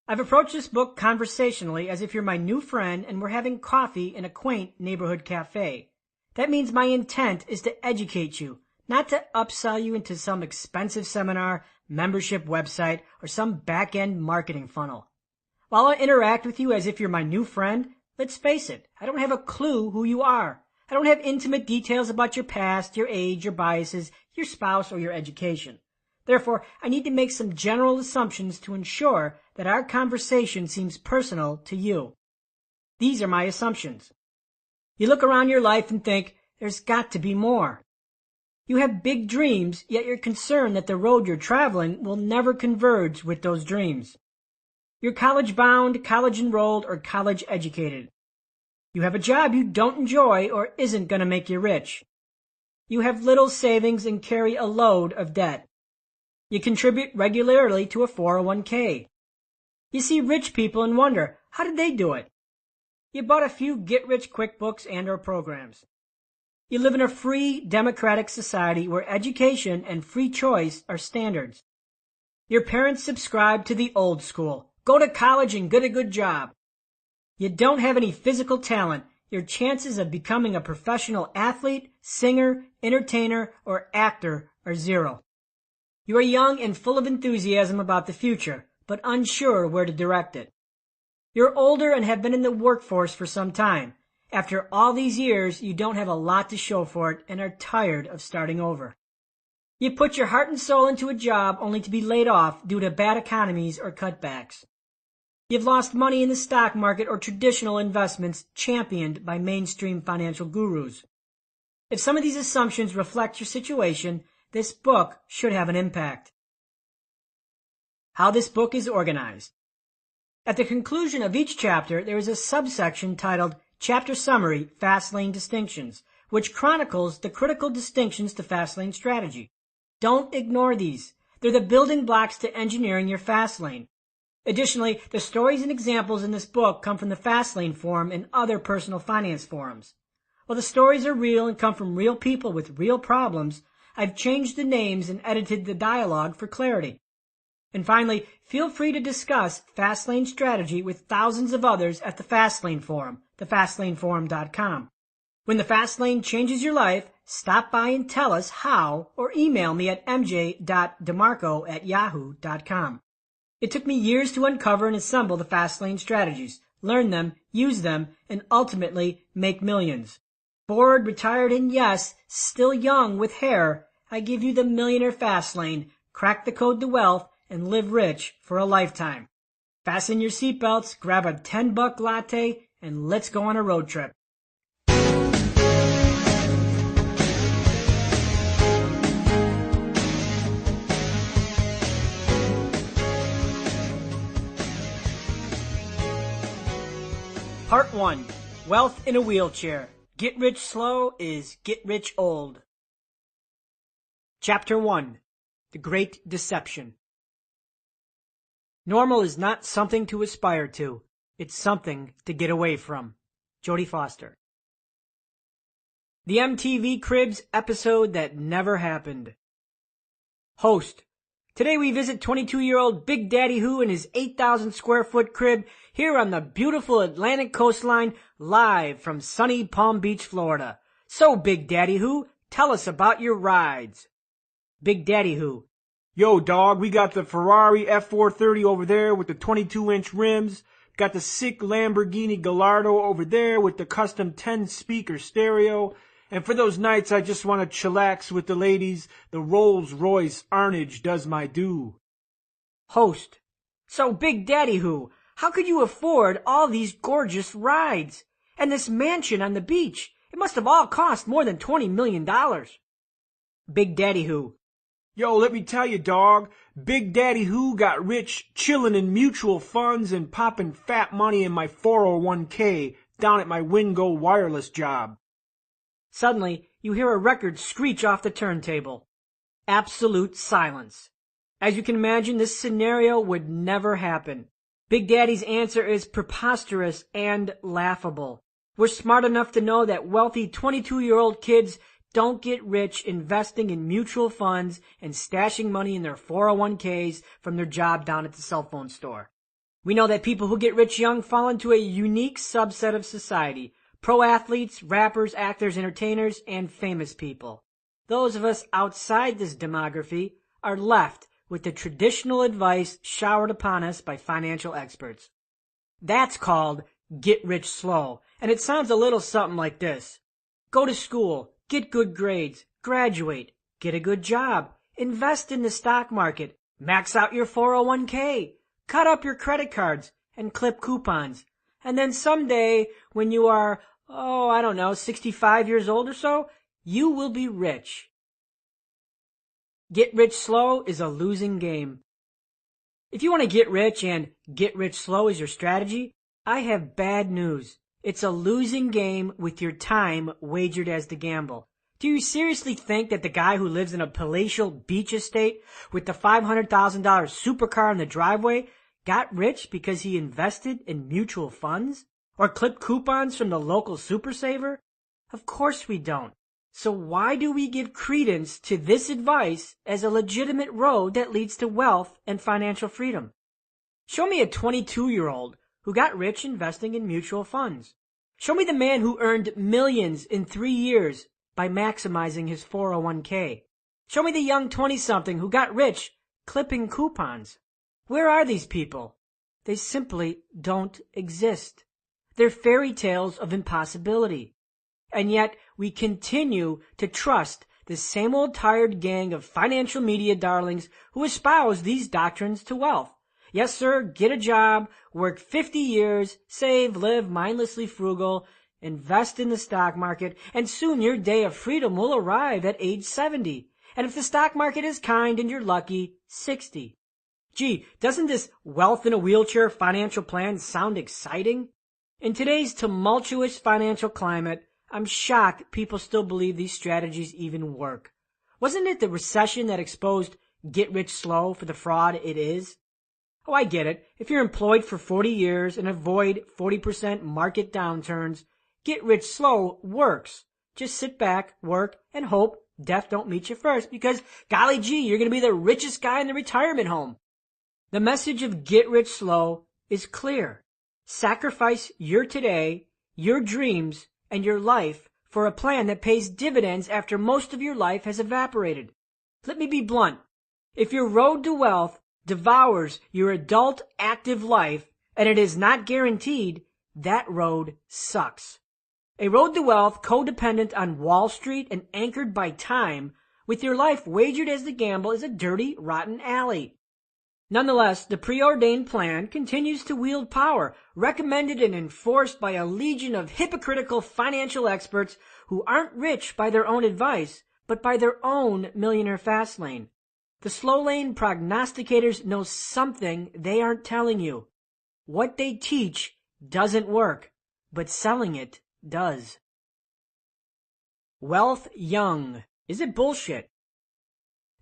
I've approached this book conversationally as if you're my new friend and we're having coffee in a quaint neighborhood cafe. That means my intent is to educate you, not to upsell you into some expensive seminar, membership website, or some back-end marketing funnel. While I interact with you as if you're my new friend, let's face it, I don't have a clue who you are. I don't have intimate details about your past, your age, your biases, your spouse, or your education. Therefore, I need to make some general assumptions to ensure that our conversation seems personal to you. These are my assumptions. You look around your life and think, there's got to be more. You have big dreams, yet you're concerned that the road you're traveling will never converge with those dreams. You're college-bound, college-enrolled, or college-educated. You have a job you don't enjoy or isn't going to make you rich. You have little savings and carry a load of debt. You contribute regularly to a 401k. You see rich people and wonder, how did they do it? You bought a few get-rich-quick books and/or programs. You live in a free, democratic society where education and free choice are standards. Your parents subscribe to the old school. Go to college and get a good job. You don't have any physical talent. Your chances of becoming a professional athlete, singer, entertainer, or actor are zero. You are young and full of enthusiasm about the future, but unsure where to direct it. You're older and have been in the workforce for some time. After all these years, you don't have a lot to show for it and are tired of starting over. You put your heart and soul into a job only to be laid off due to bad economies or cutbacks. You've lost money in the stock market or traditional investments championed by mainstream financial gurus. If some of these assumptions reflect your situation, this book should have an impact. How this book is organized. At the conclusion of each chapter, there is a subsection titled Chapter Summary, Fastlane Distinctions, which chronicles the critical distinctions to Fastlane strategy. Don't ignore these. They're the building blocks to engineering your Fastlane. Additionally, the stories and examples in this book come from the Fastlane forum and other personal finance forums. While the stories are real and come from real people with real problems, I've changed the names and edited the dialogue for clarity. And finally, feel free to discuss Fastlane strategy with thousands of others at the Fastlane forum, thefastlaneforum.com. When the Fastlane changes your life, stop by and tell us how, or email me at mj.demarco@yahoo.com. It took me years to uncover and assemble the Fastlane strategies, learn them, use them, and ultimately make millions. Bored, retired, and yes, still young with hair, I give you the Millionaire Fastlane. Crack the code to wealth and live rich for a lifetime. Fasten your seatbelts, grab a $10 latte, and let's go on a road trip. Part 1. Wealth in a Wheelchair. Get rich slow is get rich old. Chapter 1. The Great Deception. Normal is not something to aspire to. It's something to get away from. Jodie Foster. The MTV Cribs episode that never happened. Host. Today we visit 22-year-old Big Daddy Who in his 8,000 square foot crib here on the beautiful Atlantic coastline, live from sunny Palm Beach, Florida. So, Big Daddy Who, tell us about your rides. Big Daddy Who. Yo, dog, we got the Ferrari F430 over there with the 22-inch rims. Got the sick Lamborghini Gallardo over there with the custom 10-speaker stereo. And for those nights I just want to chillax with the ladies, the Rolls-Royce Arnage does my due. Host. So, Big Daddy Who, how could you afford all these gorgeous rides? And this mansion on the beach? It must have all cost more than $20 million. Big Daddy Who. Yo, let me tell you, dog, Big Daddy Who got rich chillin' in mutual funds and poppin' fat money in my 401k down at my Wingo wireless job. Suddenly, you hear a record screech off the turntable. Absolute silence. As you can imagine, this scenario would never happen. Big Daddy's answer is preposterous and laughable. We're smart enough to know that wealthy 22-year-old kids don't get rich investing in mutual funds and stashing money in their 401ks from their job down at the cell phone store. We know that people who get rich young fall into a unique subset of society: pro athletes, rappers, actors, entertainers, and famous people. Those of us outside this demography are left with the traditional advice showered upon us by financial experts. That's called get rich slow, and it sounds a little something like this. Go to school, get good grades, graduate, get a good job, invest in the stock market, max out your 401k, cut up your credit cards, and clip coupons. And then someday, when you are, 65 years old or so, you will be rich. Get rich slow is a losing game. If you want to get rich and get rich slow is your strategy, I have bad news. It's a losing game with your time wagered as the gamble. Do you seriously think that the guy who lives in a palatial beach estate with the $500,000 supercar in the driveway got rich because he invested in mutual funds? Or clipped coupons from the local super saver? Of course we don't. So why do we give credence to this advice as a legitimate road that leads to wealth and financial freedom? Show me a 22-year-old who got rich investing in mutual funds. Show me the man who earned millions in 3 years by maximizing his 401k. Show me the young 20-something who got rich clipping coupons. Where are these people? They simply don't exist. They're fairy tales of impossibility. And yet we continue to trust the same old tired gang of financial media darlings who espouse these doctrines to wealth. Yes, sir, get a job, work 50 years, save, live mindlessly frugal, invest in the stock market, and soon your day of freedom will arrive at age 70. And if the stock market is kind and you're lucky, 60. Gee, doesn't this wealth in a wheelchair financial plan sound exciting? In today's tumultuous financial climate, I'm shocked people still believe these strategies even work. Wasn't it the recession that exposed get rich slow for the fraud it is? Oh, I get it. If you're employed for 40 years and avoid 40% market downturns, get rich slow works. Just sit back, work, and hope death don't meet you first, because golly gee, you're going to be the richest guy in the retirement home. The message of get rich slow is clear. Sacrifice your today, your dreams, and your life for a plan that pays dividends after most of your life has evaporated. Let me be blunt. If your road to wealth devours your adult active life and it is not guaranteed, that road sucks. A road to wealth codependent on Wall Street and anchored by time, with your life wagered as the gamble, is a dirty, rotten alley. Nonetheless, the preordained plan continues to wield power, recommended and enforced by a legion of hypocritical financial experts who aren't rich by their own advice, but by their own Millionaire Fastlane. The slow lane prognosticators know something they aren't telling you. What they teach doesn't work, but selling it does. Wealth young. Is it bullshit?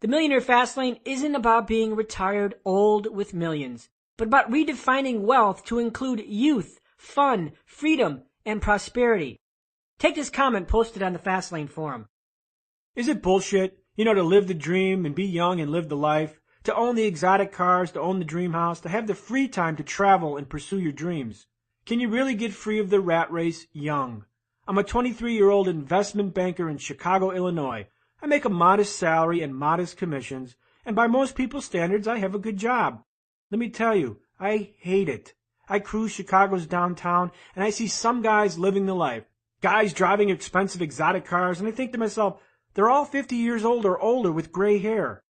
The Millionaire Fastlane isn't about being retired old with millions, but about redefining wealth to include youth, fun, freedom, and prosperity. Take this comment posted on the Fastlane forum. Is it bullshit, to live the dream and be young and live the life, to own the exotic cars, to own the dream house, to have the free time to travel and pursue your dreams? Can you really get free of the rat race young? I'm a 23-year-old investment banker in Chicago, Illinois. I make a modest salary and modest commissions, and by most people's standards, I have a good job. Let me tell you, I hate it. I cruise Chicago's downtown, and I see some guys living the life. Guys driving expensive exotic cars, and I think to myself, they're all 50 years old or older with gray hair.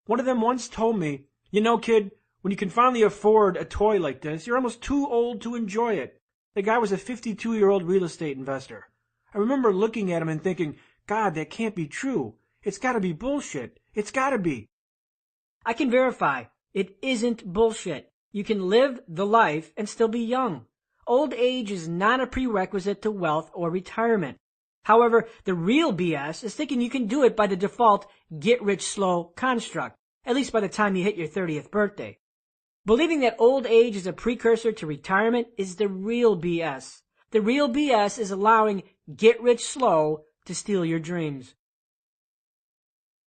One of them once told me, kid, when you can finally afford a toy like this, you're almost too old to enjoy it. The guy was a 52-year-old real estate investor. I remember looking at him and thinking, God, that can't be true. It's got to be bullshit. It's got to be. I can verify. It isn't bullshit. You can live the life and still be young. Old age is not a prerequisite to wealth or retirement. However, the real BS is thinking you can do it by the default get-rich-slow construct, at least by the time you hit your 30th birthday. Believing that old age is a precursor to retirement is the real BS. The real BS is allowing get-rich-slow to steal your dreams.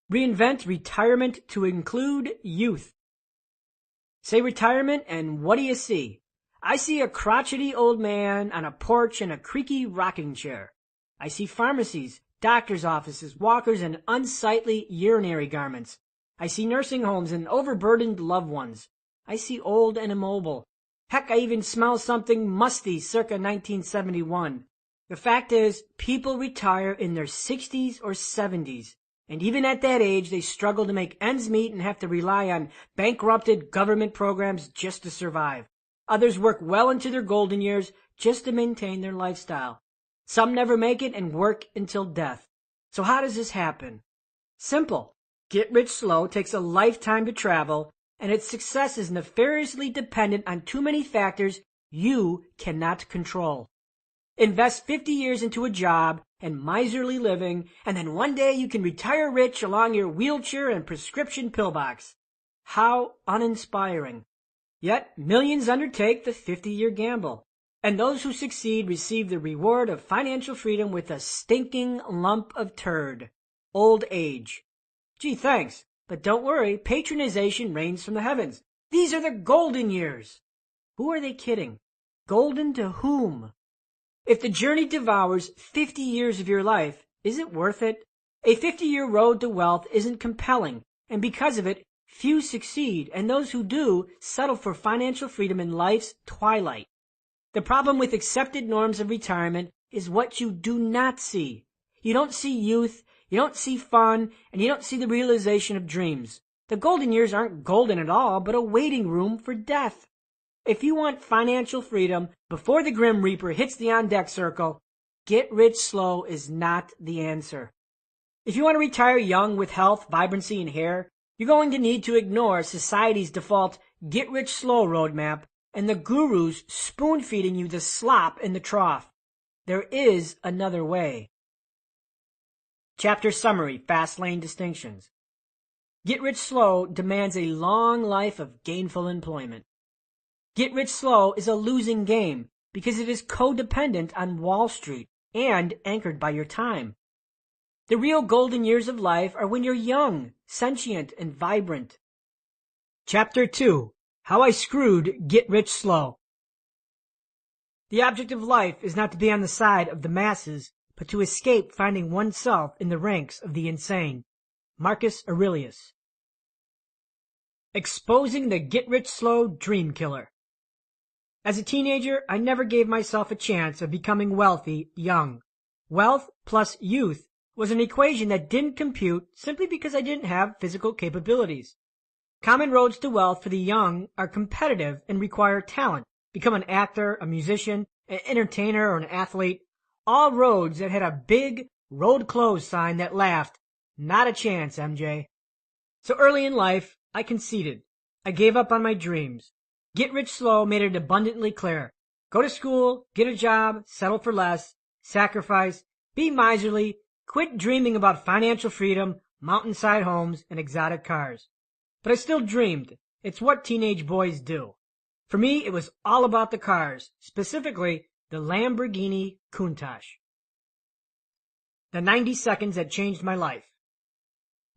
Reinvent retirement to include youth. Say retirement, and what do you see? I see a crotchety old man on a porch in a creaky rocking chair. I see pharmacies, doctor's offices, walkers, and unsightly urinary garments. I see nursing homes and overburdened loved ones. I see old and immobile. Heck, I even smell something musty circa 1971. The fact is, people retire in their 60s or 70s, and even at that age, they struggle to make ends meet and have to rely on bankrupted government programs just to survive. Others work well into their golden years just to maintain their lifestyle. Some never make it and work until death. So how does this happen? Simple. Get rich slow takes a lifetime to travel, and its success is nefariously dependent on too many factors you cannot control. Invest 50 years into a job and miserly living, and then one day you can retire rich along your wheelchair and prescription pillbox. How uninspiring. Yet millions undertake the 50-year gamble, and those who succeed receive the reward of financial freedom with a stinking lump of turd. Old age. Gee, thanks, but don't worry, patronization rains from the heavens. These are the golden years. Who are they kidding? Golden to whom? If the journey devours 50 years of your life, is it worth it? A 50-year road to wealth isn't compelling, and because of it, few succeed, and those who do settle for financial freedom in life's twilight. The problem with accepted norms of retirement is what you do not see. You don't see youth, you don't see fun, and you don't see the realization of dreams. The golden years aren't golden at all, but a waiting room for death. If you want financial freedom before the Grim Reaper hits the on-deck circle, get rich slow is not the answer. If you want to retire young with health, vibrancy, and hair, you're going to need to ignore society's default get-rich-slow roadmap and the gurus spoon-feeding you the slop in the trough. There is another way. Chapter Summary, Fastlane Distinctions. Get-rich-slow demands a long life of gainful employment. Get rich slow is a losing game because it is codependent on Wall Street and anchored by your time. The real golden years of life are when you're young, sentient, and vibrant. Chapter 2. How I Screwed Get Rich Slow. The object of life is not to be on the side of the masses, but to escape finding oneself in the ranks of the insane. Marcus Aurelius. Exposing the get-rich-slow dream killer. As a teenager, I never gave myself a chance of becoming wealthy young. Wealth plus youth was an equation that didn't compute simply because I didn't have physical capabilities. Common roads to wealth for the young are competitive and require talent. Become an actor, a musician, an entertainer, or an athlete. All roads that had a big road closed sign that laughed, "Not a chance, MJ." So early in life, I conceded. I gave up on my dreams. Get rich slow made it abundantly clear. Go to school, get a job, settle for less, sacrifice, be miserly, quit dreaming about financial freedom, mountainside homes, and exotic cars. But I still dreamed. It's what teenage boys do. For me, it was all about the cars, specifically the Lamborghini Countach. The 90 seconds that changed my life.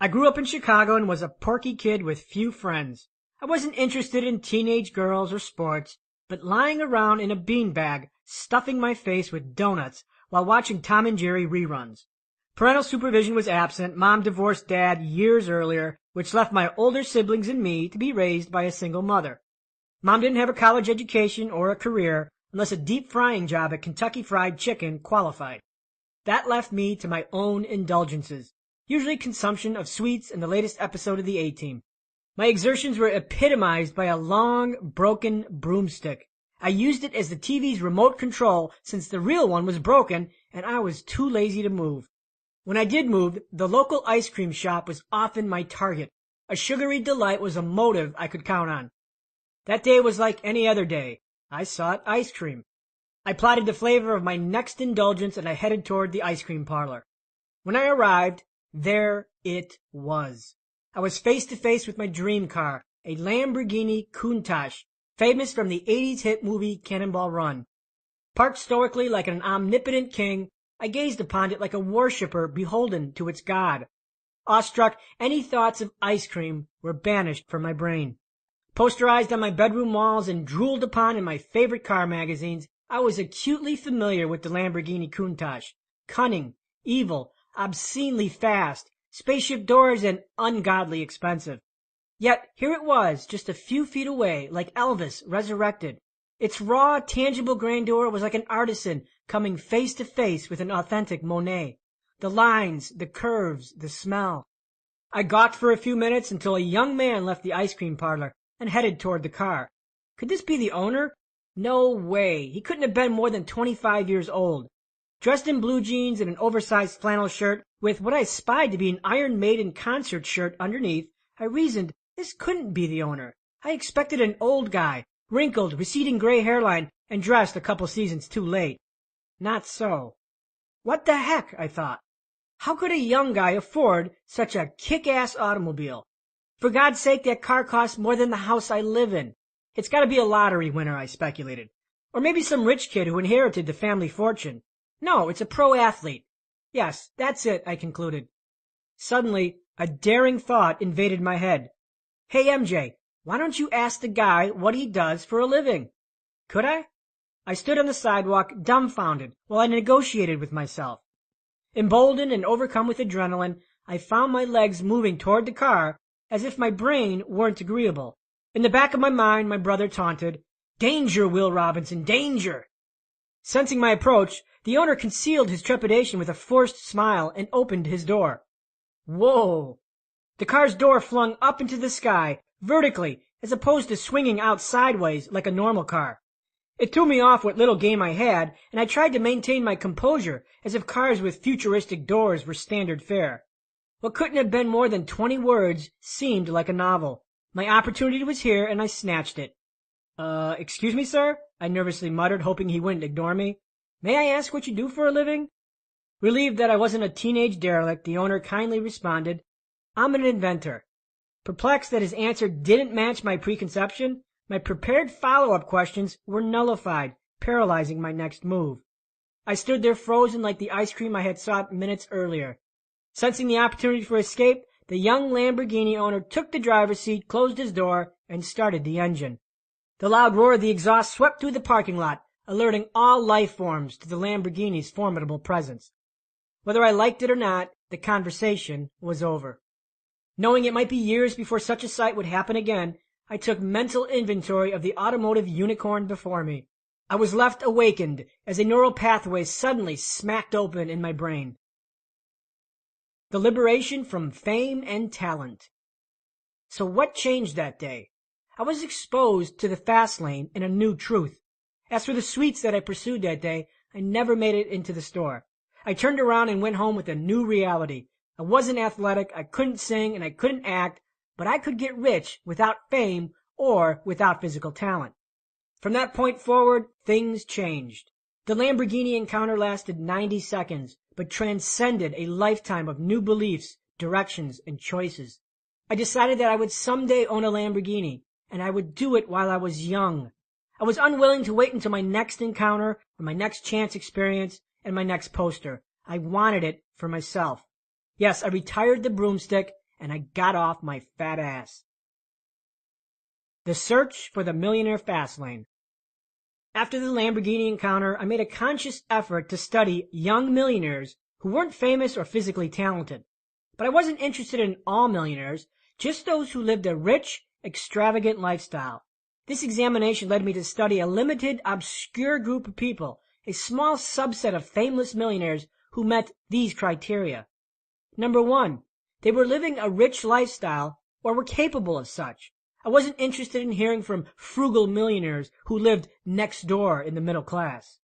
I grew up in Chicago and was a porky kid with few friends. I wasn't interested in teenage girls or sports, but lying around in a beanbag, stuffing my face with donuts while watching Tom and Jerry reruns. Parental supervision was absent. Mom divorced Dad years earlier, which left my older siblings and me to be raised by a single mother. Mom didn't have a college education or a career unless a deep frying job at Kentucky Fried Chicken qualified. That left me to my own indulgences, usually consumption of sweets and the latest episode of the A-Team. My exertions were epitomized by a long, broken broomstick. I used it as the TV's remote control since the real one was broken and I was too lazy to move. When I did move, the local ice cream shop was often my target. A sugary delight was a motive I could count on. That day was like any other day. I sought ice cream. I plotted the flavor of my next indulgence and I headed toward the ice cream parlor. When I arrived, there it was. I was face to face with my dream car, a Lamborghini Countach, famous from the 80s hit movie Cannonball Run. Parked stoically like an omnipotent king, I gazed upon it like a worshipper beholden to its god. Awestruck, any thoughts of ice cream were banished from my brain. Posterized on my bedroom walls and drooled upon in my favorite car magazines, I was acutely familiar with the Lamborghini Countach. Cunning, evil, obscenely fast, spaceship doors, and ungodly expensive. Yet here it was, just a few feet away, like Elvis resurrected. Its raw, tangible grandeur was like an artisan coming face to face with an authentic Monet. The lines, the curves, the smell. I gawked for a few minutes until a young man left the ice cream parlor and headed toward the car. Could this be the owner? No way. He couldn't have been more than 25 years old. Dressed in blue jeans and an oversized flannel shirt with what I spied to be an Iron Maiden concert shirt underneath, I reasoned this couldn't be the owner. I expected an old guy, wrinkled, receding gray hairline, and dressed a couple seasons too late. Not so. What the heck, I thought. How could a young guy afford such a kick-ass automobile? For God's sake, that car costs more than the house I live in. It's got to be a lottery winner, I speculated. Or maybe some rich kid who inherited the family fortune. No, it's a pro athlete. Yes, that's it, I concluded. Suddenly, a daring thought invaded my head. Hey, MJ, why don't you ask the guy what he does for a living? Could I? I stood on the sidewalk, dumbfounded, while I negotiated with myself. Emboldened and overcome with adrenaline, I found my legs moving toward the car as if my brain weren't agreeable. In the back of my mind, my brother taunted, "Danger, Will Robinson, danger!" Sensing my approach, the owner concealed his trepidation with a forced smile and opened his door. Whoa! The car's door flung up into the sky, vertically, as opposed to swinging out sideways like a normal car. It threw me off what little game I had, and I tried to maintain my composure as if cars with futuristic doors were standard fare. What couldn't have been more than 20 words seemed like a novel. My opportunity was here, and I snatched it. Excuse me, sir?" I nervously muttered, hoping he wouldn't ignore me. "May I ask what you do for a living?" Relieved that I wasn't a teenage derelict, the owner kindly responded, "I'm an inventor." Perplexed that his answer didn't match my preconception, My prepared follow-up questions were nullified, paralyzing my next move. I stood there frozen like the ice cream I had sought minutes earlier. Sensing the opportunity for escape, the young Lamborghini owner took the driver's seat, closed his door, and started the engine. The loud roar of the exhaust swept through the parking lot, alerting all life forms to the Lamborghini's formidable presence. Whether I liked it or not, the conversation was over. Knowing it might be years before such a sight would happen again, I took mental inventory of the automotive unicorn before me. I was left awakened as a neural pathway suddenly smacked open in my brain. The liberation from fame and talent. So what changed that day? I was exposed to the fast lane and a new truth. As for the sweets that I pursued that day, I never made it into the store. I turned around and went home with a new reality. I wasn't athletic, I couldn't sing, and I couldn't act, but I could get rich without fame or without physical talent. From that point forward, things changed. The Lamborghini encounter lasted 90 seconds, but transcended a lifetime of new beliefs, directions, and choices. I decided that I would someday own a Lamborghini, and I would do it while I was young. I was unwilling to wait until my next encounter, or my next chance experience, and my next poster. I wanted it for myself. Yes, I retired the broomstick, and I got off my fat ass. The search for the Millionaire Fastlane. After the Lamborghini encounter, I made a conscious effort to study young millionaires who weren't famous or physically talented. But I wasn't interested in all millionaires, just those who lived a rich, extravagant lifestyle. This examination led me to study a limited, obscure group of people, a small subset of fameless millionaires who met these criteria. Number 1, they were living a rich lifestyle or were capable of such. I wasn't interested in hearing from frugal millionaires who lived next door in the middle class.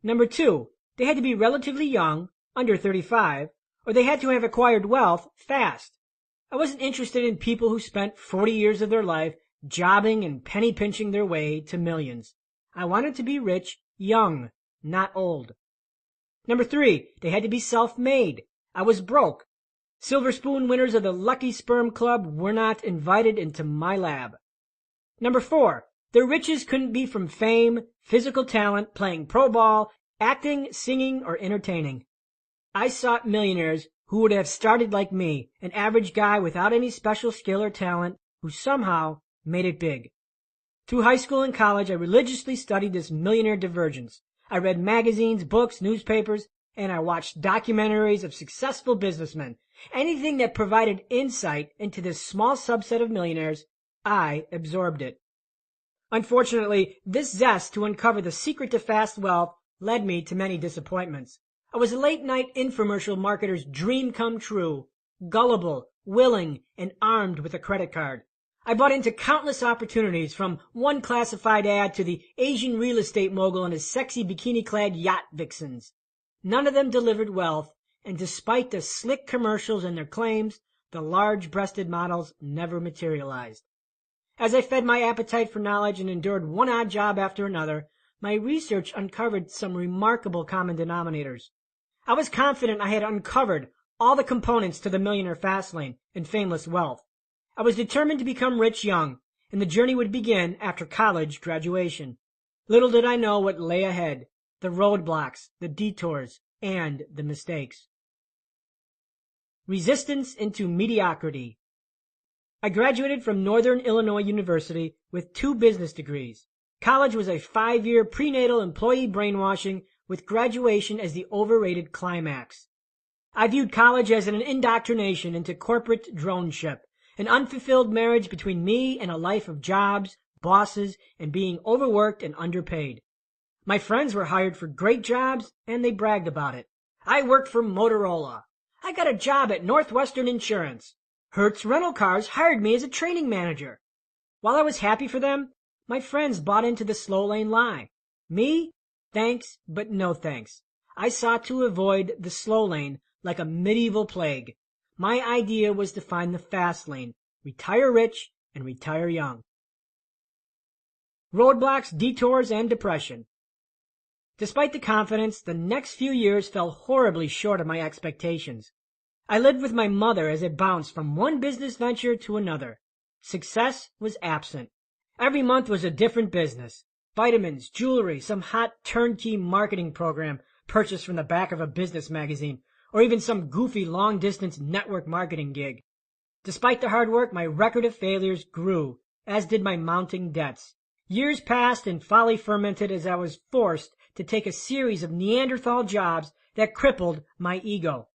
Number 2, they had to be relatively young, under 35, or they had to have acquired wealth fast. I wasn't interested in people who spent 40 years of their life jobbing and penny pinching their way to millions. I wanted to be rich young, not old. Number 3, they had to be self-made. I was broke. Silver spoon winners of the Lucky Sperm Club were not invited into my lab. Number 4, their riches couldn't be from fame, physical talent, playing pro ball, acting, singing, or entertaining. I sought millionaires who would have started like me, an average guy without any special skill or talent, who somehow made it big. Through high school and college, I religiously studied this millionaire divergence. I read magazines, books, newspapers, and I watched documentaries of successful businessmen. Anything that provided insight into this small subset of millionaires, I absorbed it. Unfortunately, this zest to uncover the secret to fast wealth led me to many disappointments. I was a late-night infomercial marketer's dream come true, gullible, willing, and armed with a credit card. I bought into countless opportunities, from one classified ad to the Asian real estate mogul and his sexy bikini-clad yacht vixens. None of them delivered wealth, and despite the slick commercials and their claims, the large-breasted models never materialized. As I fed my appetite for knowledge and endured one odd job after another, my research uncovered some remarkable common denominators. I was confident I had uncovered all the components to the Millionaire Fastlane and fameless wealth. I was determined to become rich young, and the journey would begin after college graduation. Little did I know what lay ahead, the roadblocks, the detours, and the mistakes. Resistance into mediocrity. I graduated from Northern Illinois University with 2 business degrees. College was a 5-year prenatal employee brainwashing, with graduation as the overrated climax. I viewed college as an indoctrination into corporate droneship, an unfulfilled marriage between me and a life of jobs, bosses, and being overworked and underpaid. My friends were hired for great jobs, and they bragged about it. I worked for Motorola. I got a job at Northwestern Insurance. Hertz Rental Cars hired me as a training manager. While I was happy for them, my friends bought into the slow lane lie. Me? Thanks, but no thanks. I sought to avoid the slow lane like a medieval plague. My idea was to find the fast lane, retire rich, and retire young. Roadblocks, detours, and depression. Despite the confidence, the next few years fell horribly short of my expectations. I lived with my mother as I bounced from one business venture to another. Success was absent. Every month was a different business. Vitamins, jewelry, some hot turnkey marketing program purchased from the back of a business magazine, or even some goofy long-distance network marketing gig. Despite the hard work, my record of failures grew, as did my mounting debts. Years passed and folly fermented as I was forced to take a series of Neanderthal jobs that crippled my ego.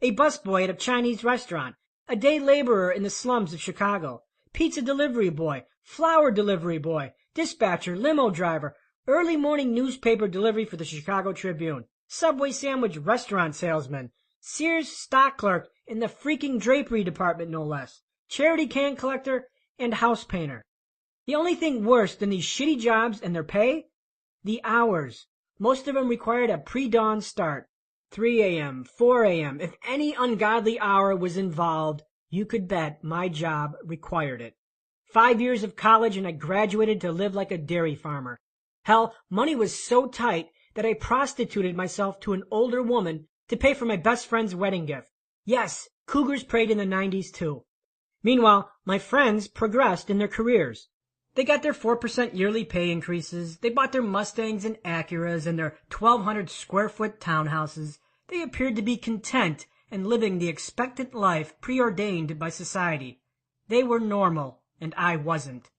A busboy at a Chinese restaurant, a day laborer in the slums of Chicago, pizza delivery boy, flower delivery boy, dispatcher, limo driver, early morning newspaper delivery for the Chicago Tribune, Subway sandwich restaurant salesman, Sears stock clerk in the freaking drapery department no less, charity can collector, and house painter. The only thing worse than these shitty jobs and their pay? The hours. Most of them required a pre-dawn start. 3 a.m., 4 a.m. If any ungodly hour was involved, you could bet my job required it. 5 years of college and I graduated to live like a dairy farmer. Hell, money was so tight that I prostituted myself to an older woman to pay for my best friend's wedding gift. Yes, cougars preyed in the 90s too. Meanwhile, my friends progressed in their careers. They got their 4% yearly pay increases, they bought their Mustangs and Acuras and their 1,200 square foot townhouses. They appeared to be content and living the expectant life preordained by society. They were normal, and I wasn't.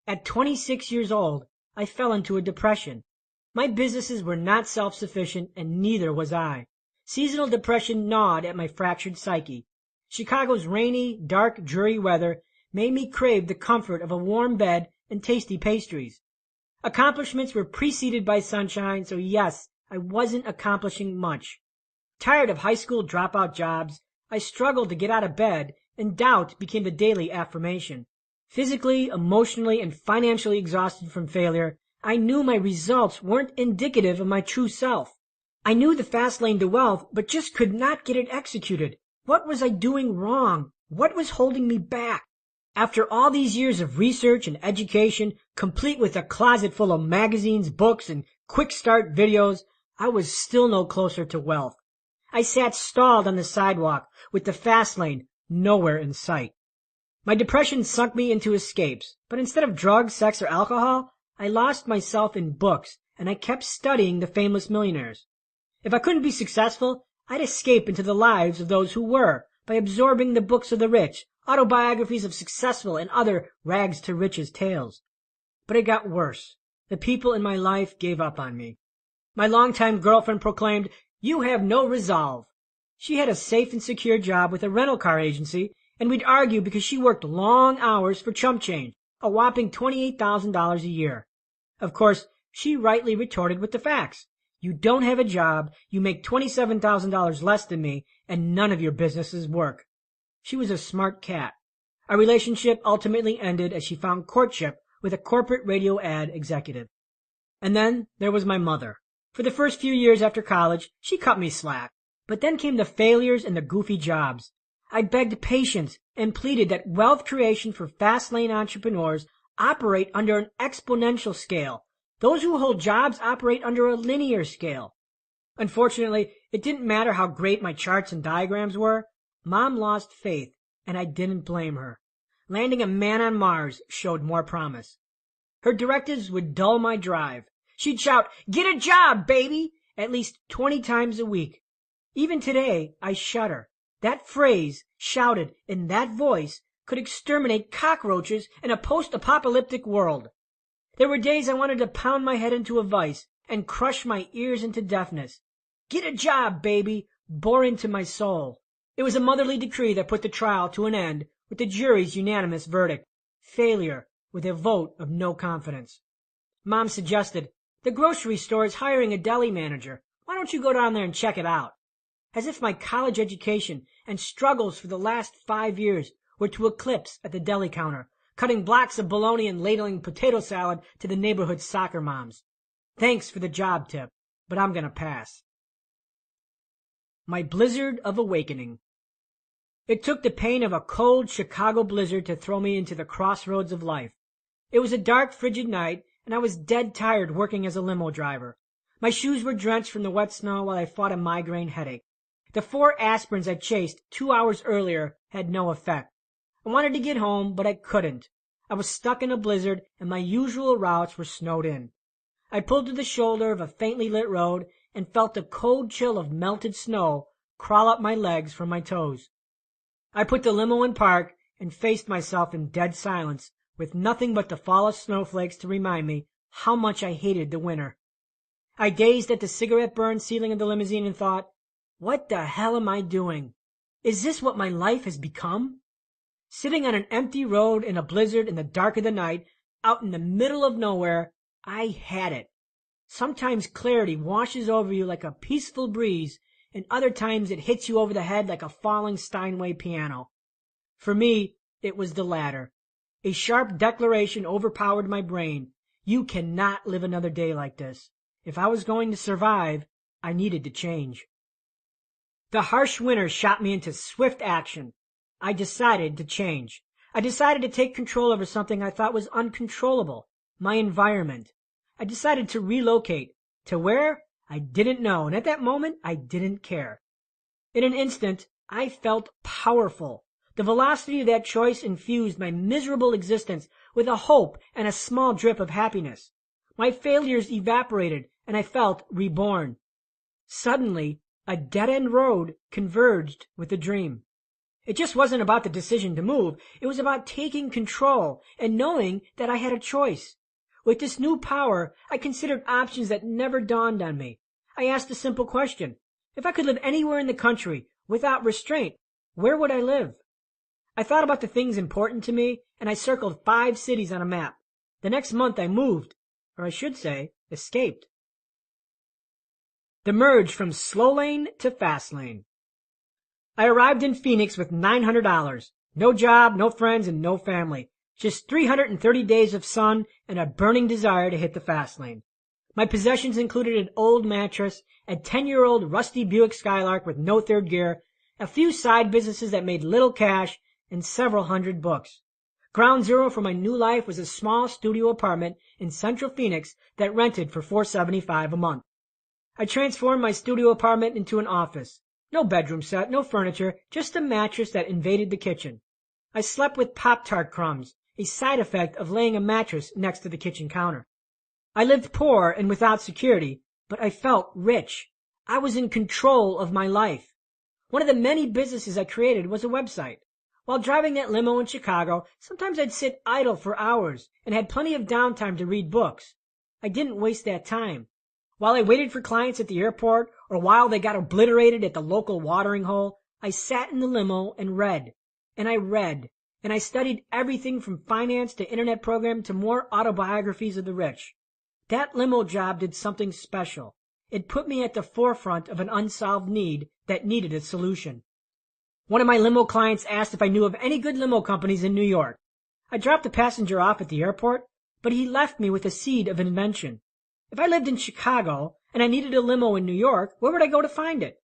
At 26 years old, I fell into a depression. My businesses were not self-sufficient, and neither was I. Seasonal depression gnawed at my fractured psyche. Chicago's rainy, dark, dreary weather made me crave the comfort of a warm bed and tasty pastries. Accomplishments were preceded by sunshine, so yes, I wasn't accomplishing much. Tired of high school dropout jobs, I struggled to get out of bed, and doubt became the daily affirmation. Physically, emotionally, and financially exhausted from failure, I knew my results weren't indicative of my true self. I knew the fast lane to wealth, but just could not get it executed. What was I doing wrong? What was holding me back? After all these years of research and education, complete with a closet full of magazines, books, and quick start videos, I was still no closer to wealth. I sat stalled on the sidewalk with the fast lane nowhere in sight. My depression sunk me into escapes, but instead of drugs, sex, or alcohol, I lost myself in books, and I kept studying the famous millionaires. If I couldn't be successful, I'd escape into the lives of those who were by absorbing the books of the rich, autobiographies of successful and other rags-to-riches tales. But it got worse. The people in my life gave up on me. My longtime girlfriend proclaimed, "You have no resolve." She had a safe and secure job with a rental car agency, and we'd argue because she worked long hours for chump change, a whopping $28,000 a year. Of course, she rightly retorted with the facts. You don't have a job, you make $27,000 less than me, and none of your businesses work. She was a smart cat. Our relationship ultimately ended as she found courtship with a corporate radio ad executive. And then there was my mother. For the first few years after college, she cut me slack. But then came the failures and the goofy jobs. I begged patience and pleaded that wealth creation for fast lane entrepreneurs operate under an exponential scale. Those who hold jobs operate under a linear scale. Unfortunately, it didn't matter how great my charts and diagrams were. Mom lost faith, and I didn't blame her. Landing a man on Mars showed more promise. Her directives would dull my drive. She'd shout, "Get a job, baby!" at least 20 times a week. Even today, I shudder. That phrase, shouted in that voice, could exterminate cockroaches in a post-apocalyptic world. There were days I wanted to pound my head into a vice and crush my ears into deafness. "Get a job, baby!" bore into my soul. It was a motherly decree that put the trial to an end with the jury's unanimous verdict. Failure with a vote of no confidence. Mom suggested, "The grocery store is hiring a deli manager. Why don't you go down there and check it out?" As if my college education and struggles for the last 5 years were to eclipse at the deli counter, cutting blocks of bologna and ladling potato salad to the neighborhood soccer moms. Thanks for the job tip, but I'm going to pass. My blizzard of awakening. It took the pain of a cold Chicago blizzard to throw me into the crossroads of life. It was a dark, frigid night, and I was dead tired working as a limo driver. My shoes were drenched from the wet snow while I fought a migraine headache. The 4 aspirins I chased 2 hours earlier had no effect. I wanted to get home, but I couldn't. I was stuck in a blizzard, and my usual routes were snowed in. I pulled to the shoulder of a faintly lit road and felt the cold chill of melted snow crawl up my legs from my toes. I put the limo in park and faced myself in dead silence, with nothing but the fall of snowflakes to remind me how much I hated the winter. I gazed at the cigarette-burned ceiling of the limousine and thought, what the hell am I doing? Is this what my life has become? Sitting on an empty road in a blizzard in the dark of the night, out in the middle of nowhere, I had it. Sometimes clarity washes over you like a peaceful breeze, and other times it hits you over the head like a falling Steinway piano. For me, it was the latter. A sharp declaration overpowered my brain. You cannot live another day like this. If I was going to survive, I needed to change. The harsh winter shot me into swift action. I decided to change. I decided to take control over something I thought was uncontrollable, my environment. I decided to relocate. To where? I didn't know, and at that moment, I didn't care. In an instant, I felt powerful. The velocity of that choice infused my miserable existence with a hope and a small drip of happiness. My failures evaporated, and I felt reborn. Suddenly, a dead-end road converged with a dream. It just wasn't about the decision to move. It was about taking control and knowing that I had a choice. With this new power, I considered options that never dawned on me. I asked a simple question. If I could live anywhere in the country without restraint, where would I live? I thought about the things important to me, and I circled 5 cities on a map. The next month I moved, or I should say, escaped. The merge from slow lane to fast lane. I arrived in Phoenix with $900. No job, no friends, and no family. Just 330 days of sun and a burning desire to hit the fast lane. My possessions included an old mattress, a 10-year-old rusty Buick Skylark with no third gear, a few side businesses that made little cash, and several hundred books. Ground zero for my new life was a small studio apartment in central Phoenix that rented for $475 a month. I transformed my studio apartment into an office. No bedroom set, no furniture, just a mattress that invaded the kitchen. I slept with Pop-Tart crumbs, a side effect of laying a mattress next to the kitchen counter. I lived poor and without security, but I felt rich. I was in control of my life. One of the many businesses I created was a website. While driving that limo in Chicago, sometimes I'd sit idle for hours and had plenty of downtime to read books. I didn't waste that time. While I waited for clients at the airport or while they got obliterated at the local watering hole, I sat in the limo and read. And I read. And I studied everything from finance to internet programming to more autobiographies of the rich. That limo job did something special. It put me at the forefront of an unsolved need that needed a solution. One of my limo clients asked if I knew of any good limo companies in New York. I dropped the passenger off at the airport, but he left me with a seed of invention. If I lived in Chicago and I needed a limo in New York, where would I go to find it?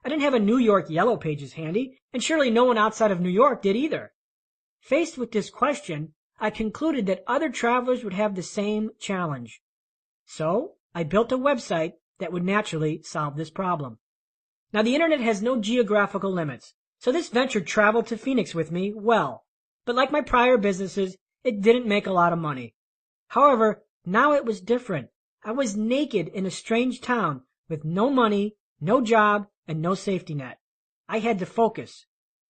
I didn't have a New York Yellow Pages handy, and surely no one outside of New York did either. Faced with this question, I concluded that other travelers would have the same challenge. So I built a website that would naturally solve this problem. Now, the internet has no geographical limits, so this venture traveled to Phoenix with me well. But like my prior businesses, it didn't make a lot of money. However, now it was different. I was naked in a strange town with no money, no job, and no safety net. I had to focus.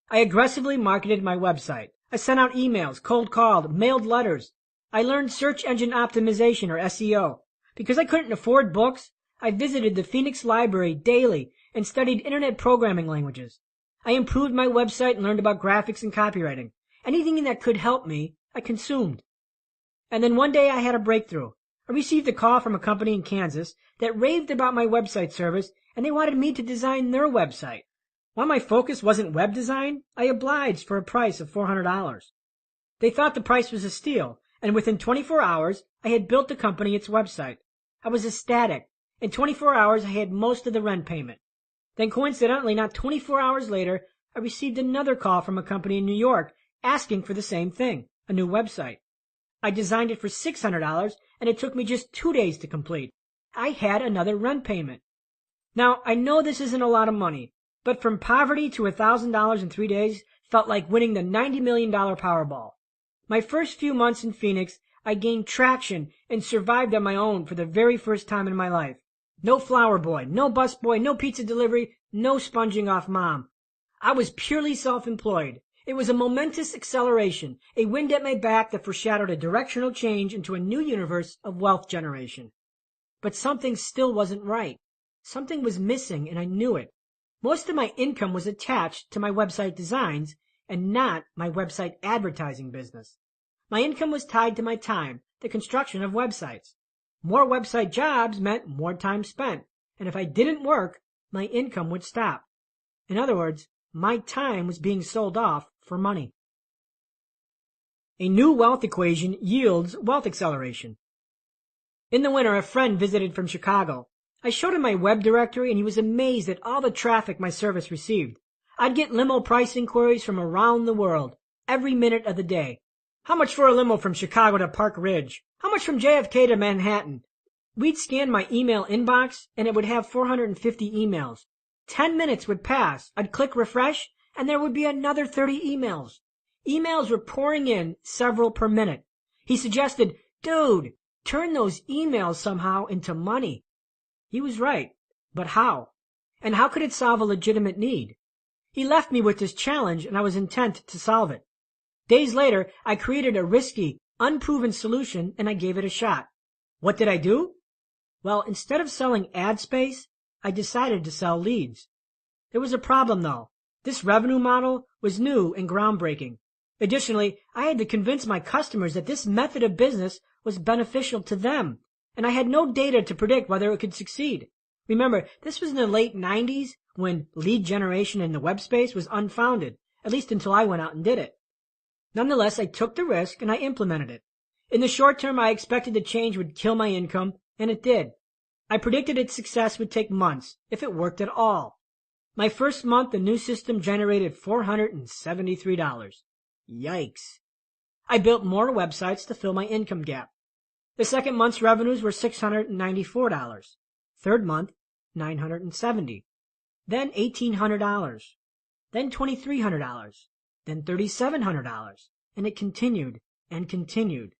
I aggressively marketed my website. I sent out emails, cold called, mailed letters. I learned search engine optimization, or SEO. Because I couldn't afford books, I visited the Phoenix Library daily and studied internet programming languages. I improved my website and learned about graphics and copywriting. Anything that could help me, I consumed. And then one day I had a breakthrough. I received a call from a company in Kansas that raved about my website service, and they wanted me to design their website. While my focus wasn't web design, I obliged for a price of $400. They thought the price was a steal, and within 24 hours, I had built the company its website. I was ecstatic. In 24 hours, I had most of the rent payment. Then coincidentally, not 24 hours later, I received another call from a company in New York asking for the same thing, a new website. I designed it for $600, and it took me just 2 days to complete. I had another rent payment. Now, I know this isn't a lot of money, but from poverty to $1,000 in 3 days felt like winning the $90 million Powerball. My first few months in Phoenix, I gained traction and survived on my own for the very first time in my life. No flower boy, no bus boy, no pizza delivery, no sponging off mom. I was purely self-employed. It was a momentous acceleration, a wind at my back that foreshadowed a directional change into a new universe of wealth generation. But something still wasn't right. Something was missing, and I knew it. Most of my income was attached to my website designs and not my website advertising business. My income was tied to my time, the construction of websites. More website jobs meant more time spent, and if I didn't work, my income would stop. In other words, my time was being sold off for money. A new wealth equation yields wealth acceleration. In the winter, a friend visited from Chicago. I showed him my web directory, and he was amazed at all the traffic my service received. I'd get limo price inquiries from around the world, every minute of the day. How much for a limo from Chicago to Park Ridge? How much from JFK to Manhattan? We'd scan my email inbox, and it would have 450 emails. 10 minutes would pass. I'd click refresh, and there would be another 30 emails. Emails were pouring in, several per minute. He suggested, "Dude, turn those emails somehow into money." He was right, but how? And how could it solve a legitimate need? He left me with this challenge, and I was intent to solve it. Days later, I created a risky, unproven solution, and I gave it a shot. What did I do? Well, instead of selling ad space, I decided to sell leads. There was a problem, though. This revenue model was new and groundbreaking. Additionally, I had to convince my customers that this method of business was beneficial to them, and I had no data to predict whether it could succeed. Remember, this was in the late 90s when lead generation in the web space was unfounded, at least until I went out and did it. Nonetheless, I took the risk and I implemented it. In the short term, I expected the change would kill my income, and it did. I predicted its success would take months, if it worked at all. My first month, the new system generated $473. Yikes. I built more websites to fill my income gap. The second month's revenues were $694. Third month, $970. Then $1,800. Then $2,300. Then $3,700. And it continued and continued.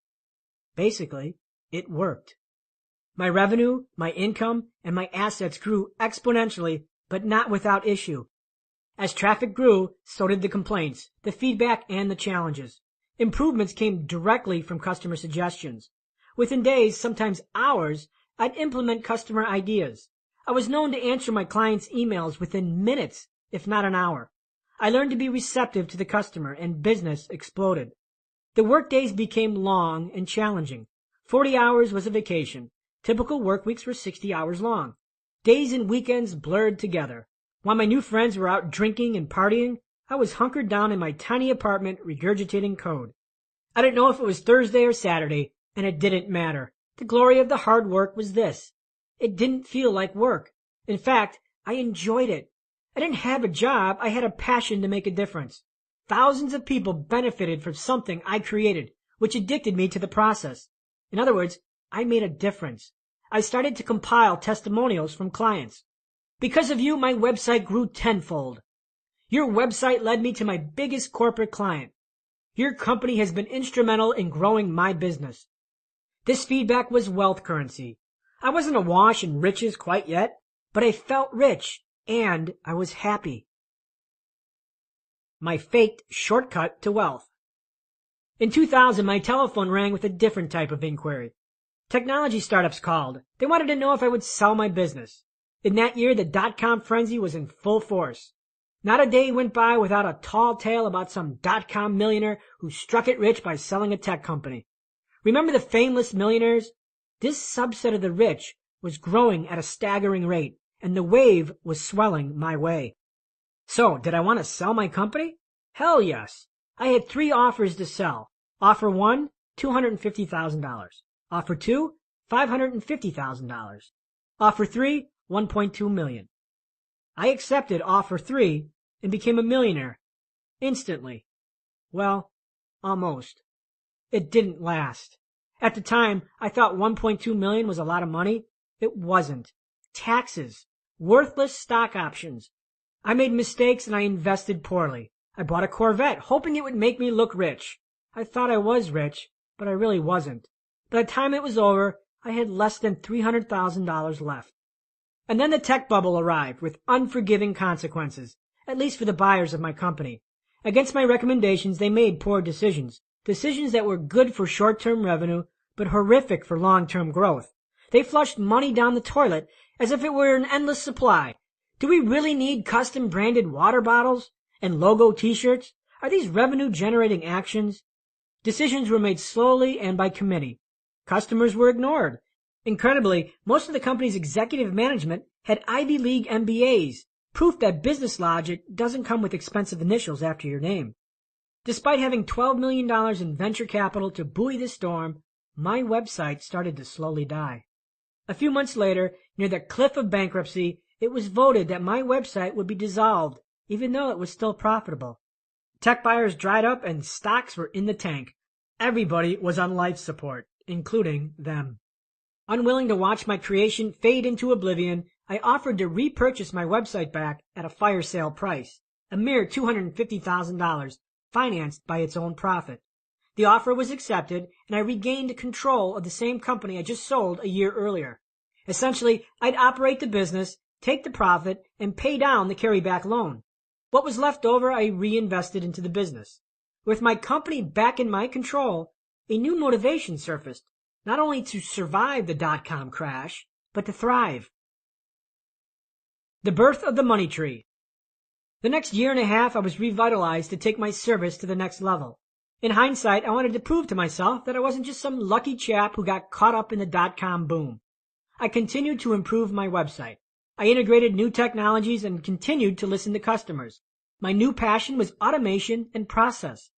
Basically, it worked. My revenue, my income, and my assets grew exponentially, but not without issue. As traffic grew, so did the complaints, the feedback, and the challenges. Improvements came directly from customer suggestions. Within days, sometimes hours, I'd implement customer ideas. I was known to answer my clients' emails within minutes, if not an hour. I learned to be receptive to the customer, and business exploded. The workdays became long and challenging. 40 hours was a vacation. Typical work weeks were 60 hours long. Days and weekends blurred together. While my new friends were out drinking and partying, I was hunkered down in my tiny apartment regurgitating code. I didn't know if it was Thursday or Saturday, and it didn't matter. The glory of the hard work was this: it didn't feel like work. In fact, I enjoyed it. I didn't have a job, I had a passion to make a difference. Thousands of people benefited from something I created, which addicted me to the process. In other words, I made a difference. I started to compile testimonials from clients. Because of you, my website grew tenfold. Your website led me to my biggest corporate client. Your company has been instrumental in growing my business. This feedback was wealth currency. I wasn't awash in riches quite yet, but I felt rich, and I was happy. My faked shortcut to wealth. In 2000, my telephone rang with a different type of inquiry. Technology startups called. They wanted to know if I would sell my business. In that year, the dot-com frenzy was in full force. Not a day went by without a tall tale about some dot-com millionaire who struck it rich by selling a tech company. Remember the fameless millionaires? This subset of the rich was growing at a staggering rate, and the wave was swelling my way. So, did I want to sell my company? Hell yes. I had 3 offers to sell. Offer 1, $250,000. Offer 2, $550,000. Offer 3, $1.2 million. I accepted offer 3 and became a millionaire. Instantly. Well, almost. It didn't last. At the time, I thought $1.2 million was a lot of money. It wasn't. Taxes. Worthless stock options. I made mistakes and I invested poorly. I bought a Corvette, hoping it would make me look rich. I thought I was rich, but I really wasn't. By the time it was over, I had less than $300,000 left. And then the tech bubble arrived with unforgiving consequences, at least for the buyers of my company. Against my recommendations, they made poor decisions that were good for short-term revenue, but horrific for long-term growth. They flushed money down the toilet as if it were an endless supply. Do we really need custom-branded water bottles and logo t-shirts? Are these revenue-generating actions? Decisions were made slowly and by committee. Customers were ignored. Incredibly, most of the company's executive management had Ivy League MBAs, proof that business logic doesn't come with expensive initials after your name. Despite having $12 million in venture capital to buoy the storm, my website started to slowly die. A few months later, near the cliff of bankruptcy, it was voted that my website would be dissolved, even though it was still profitable. Tech buyers dried up and stocks were in the tank. Everybody was on life support, including them. Unwilling to watch my creation fade into oblivion, I offered to repurchase my website back at a fire sale price, a mere $250,000, financed by its own profit. The offer was accepted, and I regained control of the same company I just sold a year earlier. Essentially, I'd operate the business, take the profit, and pay down the carryback loan. What was left over I reinvested into the business. With my company back in my control, a new motivation surfaced, not only to survive the dot-com crash, but to thrive. The birth of the money tree. The next year and a half, I was revitalized to take my service to the next level. In hindsight, I wanted to prove to myself that I wasn't just some lucky chap who got caught up in the dot-com boom. I continued to improve my website. I integrated new technologies and continued to listen to customers. My new passion was automation and process.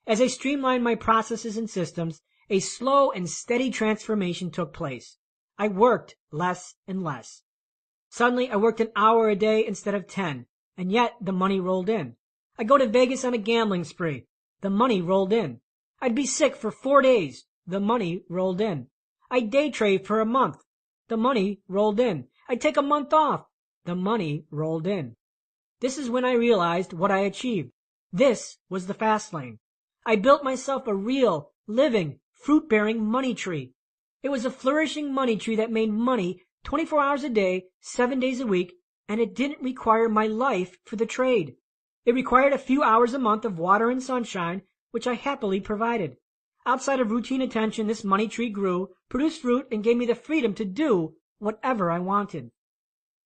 As I streamlined my processes and systems, a slow and steady transformation took place. I worked less and less. Suddenly, I worked an hour a day instead of 10, and yet the money rolled in. I'd go to Vegas on a gambling spree. The money rolled in. I'd be sick for 4 days. The money rolled in. I'd day trade for a month. The money rolled in. I'd take a month off. The money rolled in. This is when I realized what I achieved. This was the fast lane. I built myself a real, living, fruit-bearing money tree. It was a flourishing money tree that made money 24 hours a day, 7 days a week, and it didn't require my life for the trade. It required a few hours a month of water and sunshine, which I happily provided. Outside of routine attention, this money tree grew, produced fruit, and gave me the freedom to do whatever I wanted.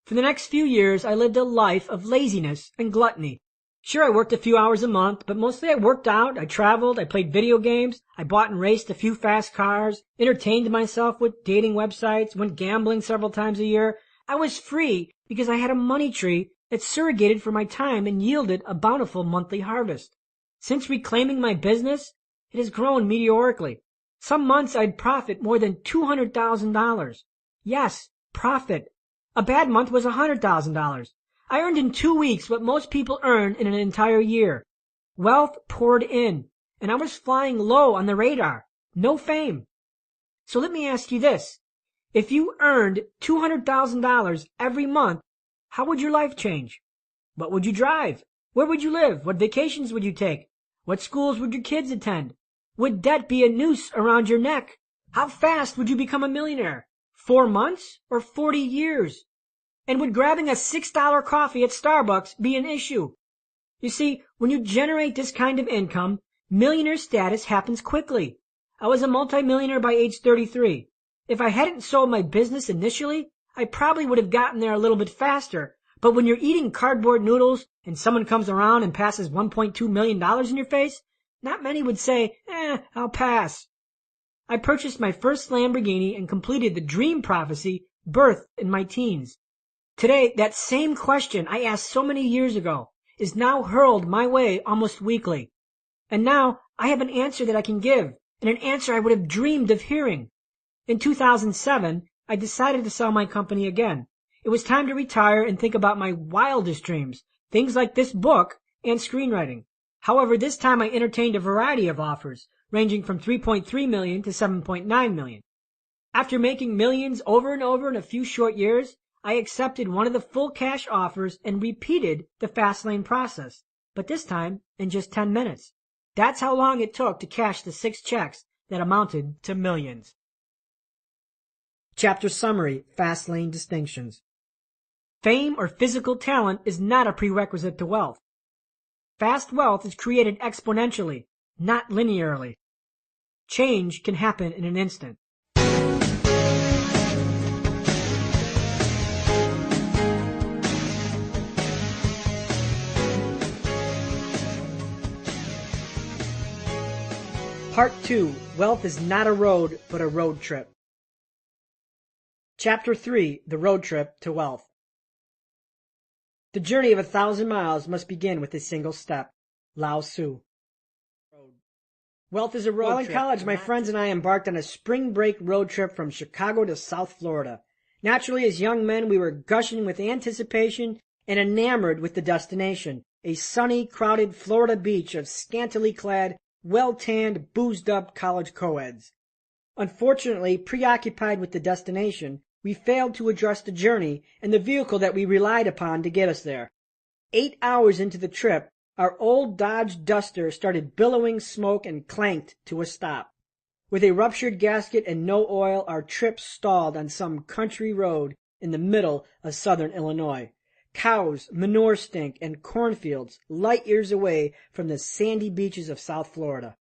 For the next few years, I lived a life of laziness and gluttony. Sure, I worked a few hours a month, but mostly I worked out, I traveled, I played video games, I bought and raced a few fast cars, entertained myself with dating websites, went gambling several times a year. I was free because I had a money tree that surrogated for my time and yielded a bountiful monthly harvest. Since reclaiming my business, it has grown meteorically. Some months I'd profit more than $200,000. Yes, profit. A bad month was $100,000. I earned in 2 weeks what most people earn in an entire year. Wealth poured in, and I was flying low on the radar. No fame. So let me ask you this. If you earned $200,000 every month, how would your life change? What would you drive? Where would you live? What vacations would you take? What schools would your kids attend? Would debt be a noose around your neck? How fast would you become a millionaire? 4 months or 40 years? And would grabbing a $6 coffee at Starbucks be an issue? You see, when you generate this kind of income, millionaire status happens quickly. I was a multimillionaire by age 33. If I hadn't sold my business initially, I probably would have gotten there a little bit faster. But when you're eating cardboard noodles and someone comes around and passes $1.2 million in your face, not many would say, I'll pass. I purchased my first Lamborghini and completed the dream prophecy birthed in my teens. Today, that same question I asked so many years ago is now hurled my way almost weekly. And now I have an answer that I can give, and an answer I would have dreamed of hearing. In 2007, I decided to sell my company again. It was time to retire and think about my wildest dreams, things like this book and screenwriting. However, this time I entertained a variety of offers, ranging from $3.3 million to $7.9 million. After making millions over and over in a few short years, I accepted one of the full cash offers and repeated the fast lane process, but this time in just 10 minutes. That's how long it took to cash the 6 checks that amounted to millions. Chapter Summary, Fastlane Distinctions. Fame or physical talent is not a prerequisite to wealth. Fast wealth is created exponentially, not linearly. Change can happen in an instant. Part 2. Wealth is not a road, but a road trip. Chapter 3. The Road Trip to Wealth. The journey of 1,000 miles must begin with a single step. Lao Tzu. Wealth is a road trip. While in college, my friends and I embarked on a spring break road trip from Chicago to South Florida. Naturally, as young men, we were gushing with anticipation and enamored with the destination, a sunny, crowded Florida beach of scantily clad, well-tanned, boozed-up college co-eds. Unfortunately, preoccupied with the destination, we failed to address the journey and the vehicle that we relied upon to get us there. 8 hours into the trip, our old Dodge Duster started billowing smoke and clanked to a stop. With a ruptured gasket and no oil, our trip stalled on some country road in the middle of southern Illinois. Cows, manure stink, and cornfields light years away from the sandy beaches of South Florida.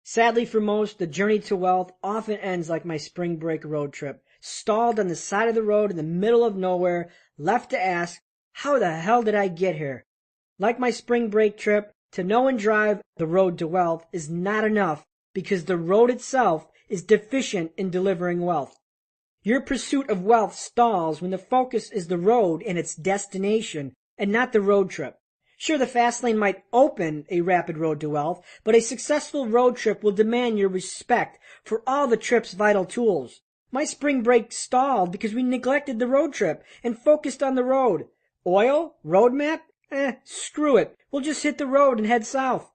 Sadly for most, the journey to wealth often ends like my spring break road trip, stalled on the side of the road in the middle of nowhere, left to ask, how the hell did I get here? Like my spring break trip, to know and drive the road to wealth is not enough because the road itself is deficient in delivering wealth. Your pursuit of wealth stalls when the focus is the road and its destination and not the road trip. Sure, the fast lane might open a rapid road to wealth, but a successful road trip will demand your respect for all the trip's vital tools. My spring break stalled because we neglected the road trip and focused on the road. Oil? Road map? Screw it. We'll just hit the road and head south.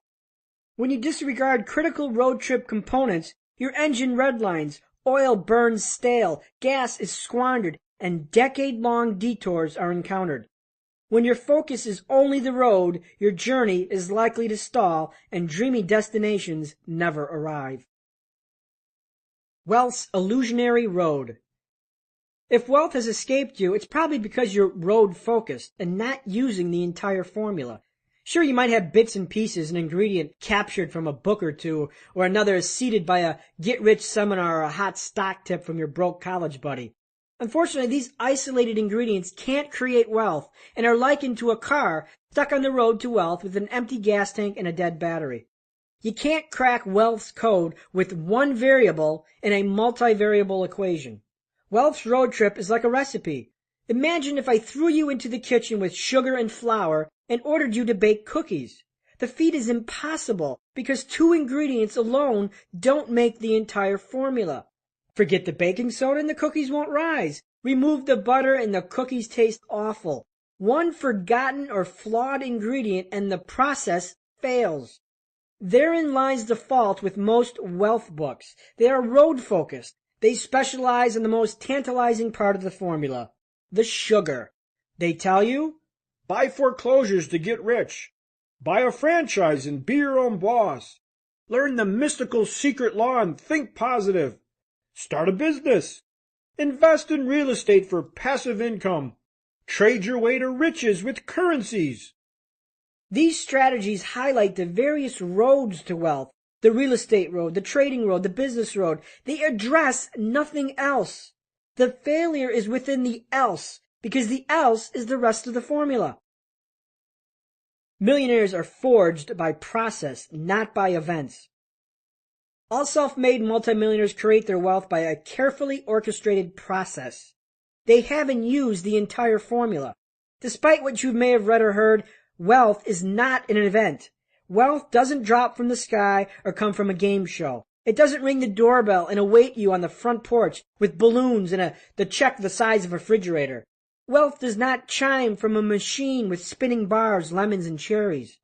When you disregard critical road trip components, your engine redlines, oil burns stale, gas is squandered, and decade-long detours are encountered. When your focus is only the road, your journey is likely to stall and dreamy destinations never arrive. Wealth's illusionary road. If wealth has escaped you, it's probably because you're road-focused and not using the entire formula. Sure, you might have bits and pieces, an ingredient captured from a book or two, or another seeded by a get-rich seminar or a hot stock tip from your broke college buddy. Unfortunately, these isolated ingredients can't create wealth and are likened to a car stuck on the road to wealth with an empty gas tank and a dead battery. You can't crack wealth's code with one variable in a multivariable equation. Wealth's road trip is like a recipe. Imagine if I threw you into the kitchen with sugar and flour and ordered you to bake cookies. The feat is impossible because 2 ingredients alone don't make the entire formula. Forget the baking soda and the cookies won't rise. Remove the butter and the cookies taste awful. One forgotten or flawed ingredient and the process fails. Therein lies the fault with most wealth books. They are road-focused. They specialize in the most tantalizing part of the formula, the sugar. They tell you, buy foreclosures to get rich. Buy a franchise and be your own boss. Learn the mystical secret law and think positive. Start a business. Invest in real estate for passive income. Trade your way to riches with currencies. These strategies highlight the various roads to wealth, the real estate road, the trading road, the business road. They address nothing else. The failure is within the else, because the else is the rest of the formula. Millionaires are forged by process, not by events. All self-made multimillionaires create their wealth by a carefully orchestrated process. They haven't used the entire formula. Despite what you may have read or heard, wealth is not an event. Wealth doesn't drop from the sky or come from a game show. It doesn't ring the doorbell and await you on the front porch with balloons and the check the size of a refrigerator. Wealth does not chime from a machine with spinning bars, lemons, and cherries.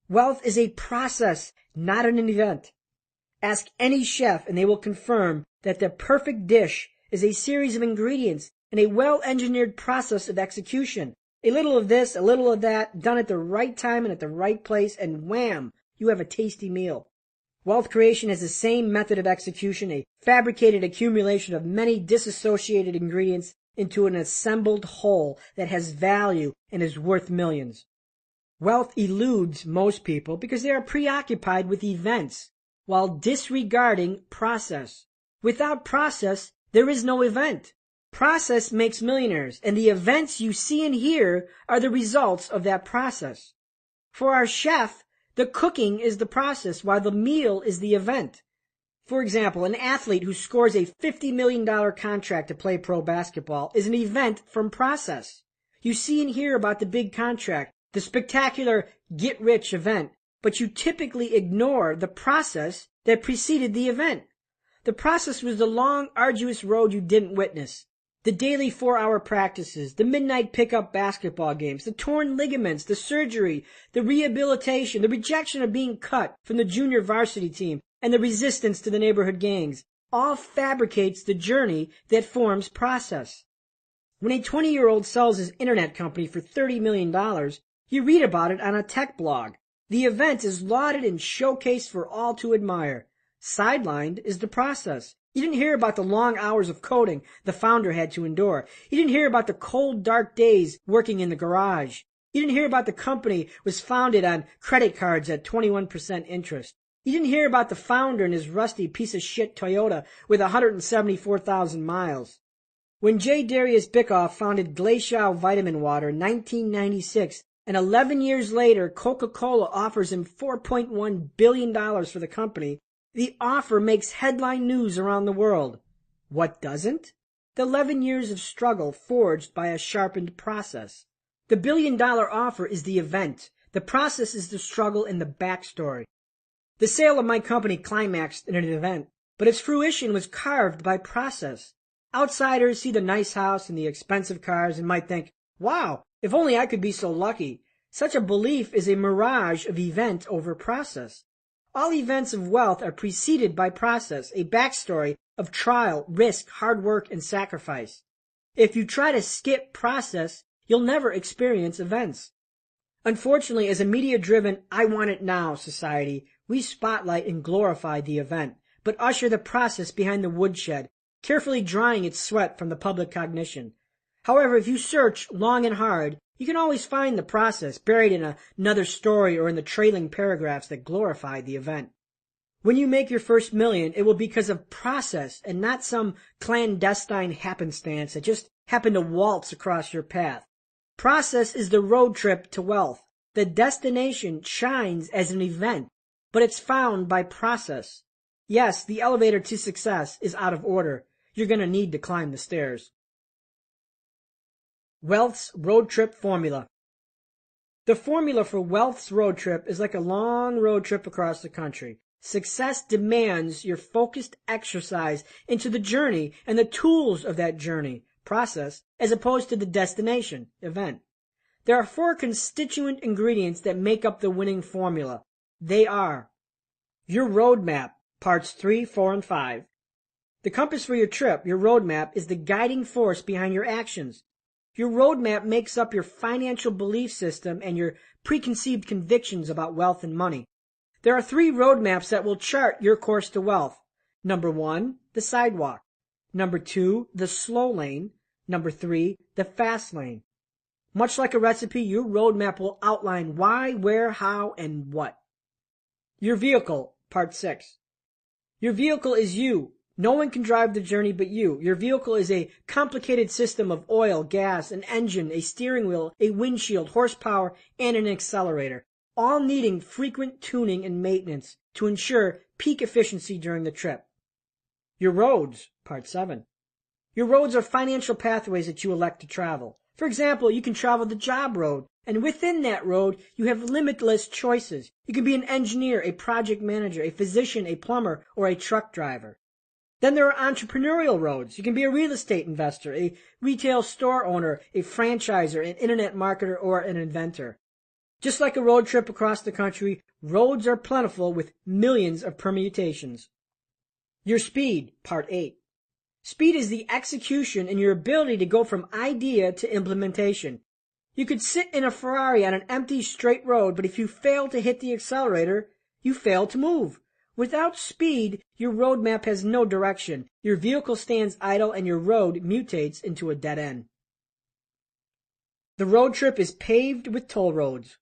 Wealth is a process, not an event. Ask any chef and they will confirm that the perfect dish is a series of ingredients and a well-engineered process of execution. A little of this, a little of that, done at the right time and at the right place, and wham, you have a tasty meal. Wealth creation has the same method of execution, a fabricated accumulation of many disassociated ingredients into an assembled whole that has value and is worth millions. Wealth eludes most people because they are preoccupied with events while disregarding process. Without process, there is no event. Process makes millionaires, and the events you see and hear are the results of that process. For our chef, the cooking is the process, while the meal is the event. For example, an athlete who scores a $50 million contract to play pro basketball is an event from process. You see and hear about the big contract, the spectacular get-rich event, but you typically ignore the process that preceded the event. The process was the long, arduous road you didn't witness. The daily 4-hour practices, the midnight pickup basketball games, the torn ligaments, the surgery, the rehabilitation, the rejection of being cut from the junior varsity team, and the resistance to the neighborhood gangs, all fabricates the journey that forms process. When a 20-year-old sells his internet company for $30 million, you read about it on a tech blog. The event is lauded and showcased for all to admire. Sidelined is the process. You didn't hear about the long hours of coding the founder had to endure. You didn't hear about the cold, dark days working in the garage. You didn't hear about the company was founded on credit cards at 21% interest. You didn't hear about the founder and his rusty piece of shit Toyota with 174,000 miles. When J. Darius Bickoff founded Glacial Vitamin Water in 1996, and 11 years later Coca-Cola offers him $4.1 billion for the company, the offer makes headline news around the world. What doesn't? The 11 years of struggle forged by a sharpened process. The billion-dollar offer is the event. The process is the struggle and the backstory. The sale of my company climaxed in an event, but its fruition was carved by process. Outsiders see the nice house and the expensive cars and might think, wow, if only I could be so lucky. Such a belief is a mirage of event over process. All events of wealth are preceded by process, a backstory of trial, risk, hard work, and sacrifice. If you try to skip process, you'll never experience events. Unfortunately, as a media-driven, I want it now society, we spotlight and glorify the event, but usher the process behind the woodshed, carefully drying its sweat from the public cognition. However, if you search long and hard, you can always find the process buried in another story or in the trailing paragraphs that glorify the event. When you make your first million, it will be because of process and not some clandestine happenstance that just happened to waltz across your path. Process is the road trip to wealth. The destination shines as an event, but it's found by process. Yes, the elevator to success is out of order. You're going to need to climb the stairs. Wealth's road trip formula. The formula for wealth's road trip is like a long road trip across the country. Success demands your focused exercise into the journey and the tools of that journey, process, as opposed to the destination, event. There are 4 constituent ingredients that make up the winning formula. They are your roadmap, parts 3, 4, and 5. The compass for your trip, your roadmap, is the guiding force behind your actions. Your roadmap makes up your financial belief system and your preconceived convictions about wealth and money. There are 3 roadmaps that will chart your course to wealth. Number 1, the sidewalk. Number 2, the slow lane. Number 3, the fast lane. Much like a recipe, your roadmap will outline why, where, how, and what. Your vehicle, part 6. Your vehicle is you. No one can drive the journey but you. Your vehicle is a complicated system of oil, gas, an engine, a steering wheel, a windshield, horsepower, and an accelerator, all needing frequent tuning and maintenance to ensure peak efficiency during the trip. Your roads, part 7. Your roads are financial pathways that you elect to travel. For example, you can travel the job road, and within that road, you have limitless choices. You can be an engineer, a project manager, a physician, a plumber, or a truck driver. Then there are entrepreneurial roads. You can be a real estate investor, a retail store owner, a franchisor, an internet marketer, or an inventor. Just like a road trip across the country, roads are plentiful with millions of permutations. Your speed, part 8. Speed is the execution and your ability to go from idea to implementation. You could sit in a Ferrari on an empty straight road, but if you fail to hit the accelerator, you fail to move. Without speed, your roadmap has no direction. Your vehicle stands idle and your road mutates into a dead end. The road trip is paved with toll roads.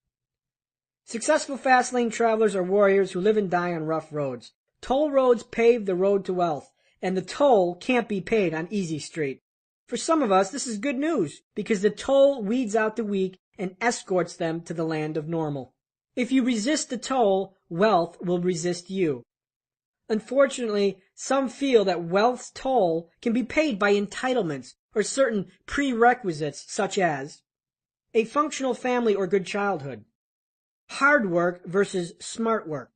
Successful fast lane travelers are warriors who live and die on rough roads. Toll roads pave the road to wealth, and the toll can't be paid on easy street. For some of us, this is good news, because the toll weeds out the weak and escorts them to the land of normal. If you resist the toll, wealth will resist you. Unfortunately, some feel that wealth's toll can be paid by entitlements or certain prerequisites such as a functional family or good childhood, hard work versus smart work,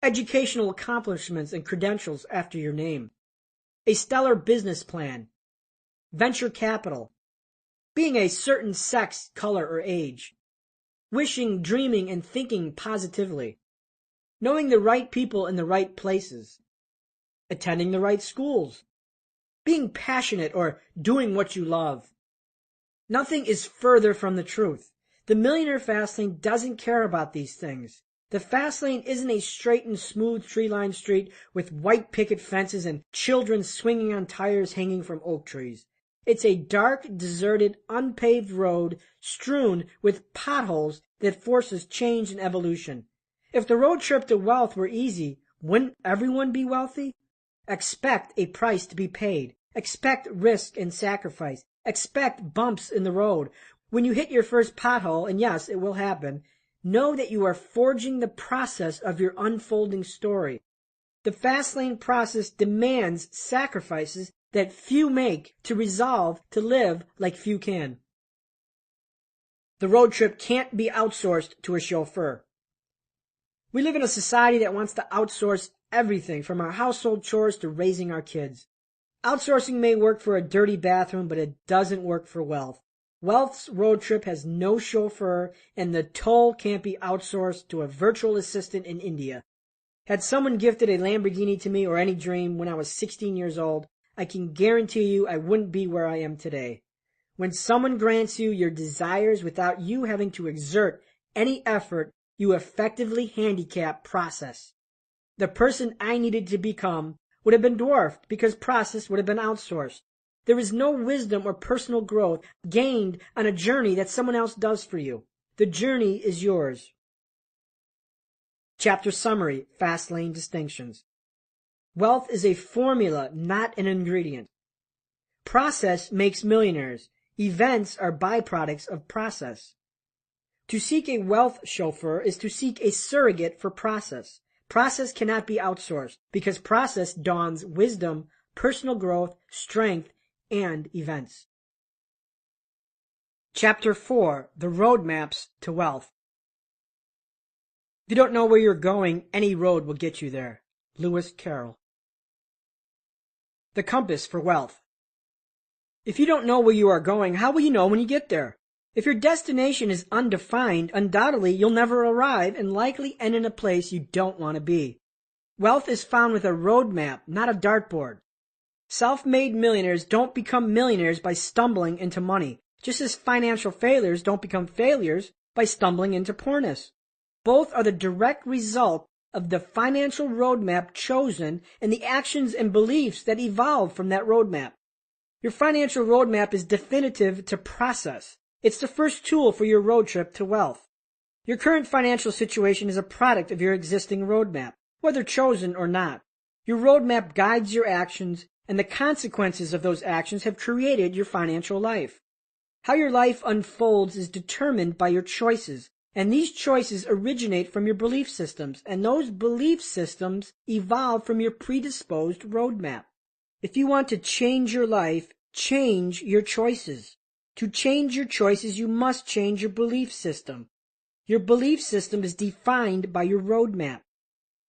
educational accomplishments and credentials after your name, a stellar business plan, venture capital, being a certain sex, color, or age, wishing, dreaming, and thinking positively, knowing the right people in the right places, attending the right schools, being passionate or doing what you love. Nothing is further from the truth. The Millionaire Fastlane doesn't care about these things. The Fastlane isn't a straight and smooth tree-lined street with white picket fences and children swinging on tires hanging from oak trees. It's a dark, deserted, unpaved road strewn with potholes that forces change and evolution. If the road trip to wealth were easy, wouldn't everyone be wealthy? Expect a price to be paid. Expect risk and sacrifice. Expect bumps in the road. When you hit your first pothole, and yes, it will happen, know that you are forging the process of your unfolding story. The Fastlane process demands sacrifices that few make to resolve to live like few can. The road trip can't be outsourced to a chauffeur. We live in a society that wants to outsource everything from our household chores to raising our kids. Outsourcing may work for a dirty bathroom, but it doesn't work for wealth. Wealth's road trip has no chauffeur, and the toll can't be outsourced to a virtual assistant in India. Had someone gifted a Lamborghini to me or any dream when I was 16 years old, I can guarantee you I wouldn't be where I am today. When someone grants you your desires without you having to exert any effort, you effectively handicap process. The person I needed to become would have been dwarfed because process would have been outsourced. There is no wisdom or personal growth gained on a journey that someone else does for you. The journey is yours. Chapter Summary, Fastlane Distinctions. Wealth is a formula, not an ingredient. Process makes millionaires. Events are byproducts of process. To seek a wealth chauffeur is to seek a surrogate for process. Process cannot be outsourced because process dawns wisdom, personal growth, strength, and events. Chapter 4, The Roadmaps to Wealth. If you don't know where you're going, any road will get you there. Lewis Carroll. The Compass for Wealth. If you don't know where you are going, how will you know when you get there? If your destination is undefined, undoubtedly you'll never arrive and likely end in a place you don't want to be. Wealth is found with a roadmap, not a dartboard. Self-made millionaires don't become millionaires by stumbling into money, just as financial failures don't become failures by stumbling into poorness. Both are the direct result of the financial roadmap chosen and the actions and beliefs that evolve from that roadmap. Your financial roadmap is definitive to process. It's the first tool for your road trip to wealth. Your current financial situation is a product of your existing roadmap, whether chosen or not. Your roadmap guides your actions, and the consequences of those actions have created your financial life. How your life unfolds is determined by your choices, and these choices originate from your belief systems, and those belief systems evolve from your predisposed roadmap. If you want to change your life, change your choices. To change your choices, you must change your belief system. Your belief system is defined by your roadmap.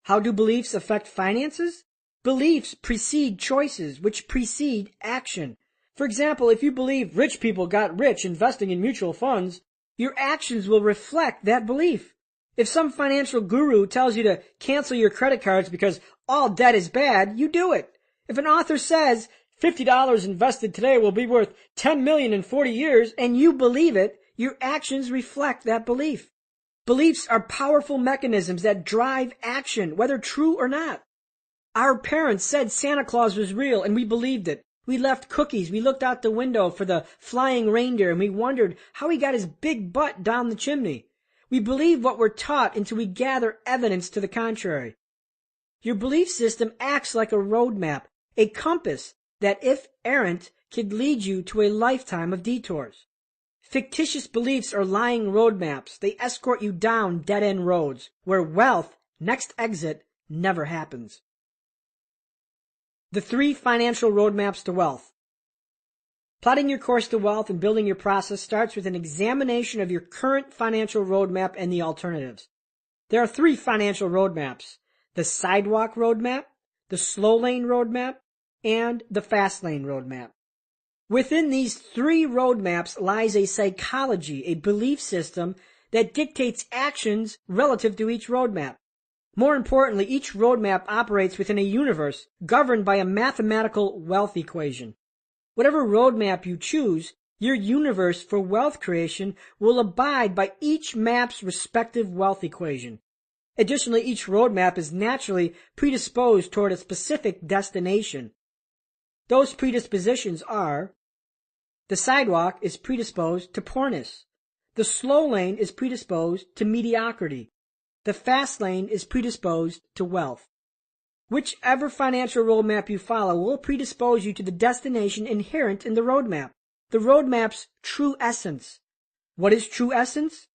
How do beliefs affect finances? Beliefs precede choices, which precede action. For example, if you believe rich people got rich investing in mutual funds, your actions will reflect that belief. If some financial guru tells you to cancel your credit cards because all debt is bad, you do it. If an author says $50 invested today will be worth $10 million in 40 years, and you believe it, your actions reflect that belief. Beliefs are powerful mechanisms that drive action, whether true or not. Our parents said Santa Claus was real, and we believed it. We left cookies, we looked out the window for the flying reindeer, and we wondered how he got his big butt down the chimney. We believe what we're taught until we gather evidence to the contrary. Your belief system acts like a roadmap, a compass that, if errant, could lead you to a lifetime of detours. Fictitious beliefs are lying roadmaps. They escort you down dead-end roads where wealth, next exit, never happens. The 3 financial roadmaps to wealth. Plotting your course to wealth and building your process starts with an examination of your current financial roadmap and the alternatives. There are 3 financial roadmaps: the sidewalk roadmap, the slow lane roadmap, and the fast lane roadmap. Within these 3 roadmaps lies a psychology, a belief system that dictates actions relative to each roadmap. More importantly, each roadmap operates within a universe governed by a mathematical wealth equation. Whatever roadmap you choose, your universe for wealth creation will abide by each map's respective wealth equation. Additionally, each roadmap is naturally predisposed toward a specific destination. Those predispositions are: the sidewalk is predisposed to poorness. The slow lane is predisposed to mediocrity. The fast lane is predisposed to wealth. Whichever financial roadmap you follow will predispose you to the destination inherent in the roadmap's true essence. What is true essence?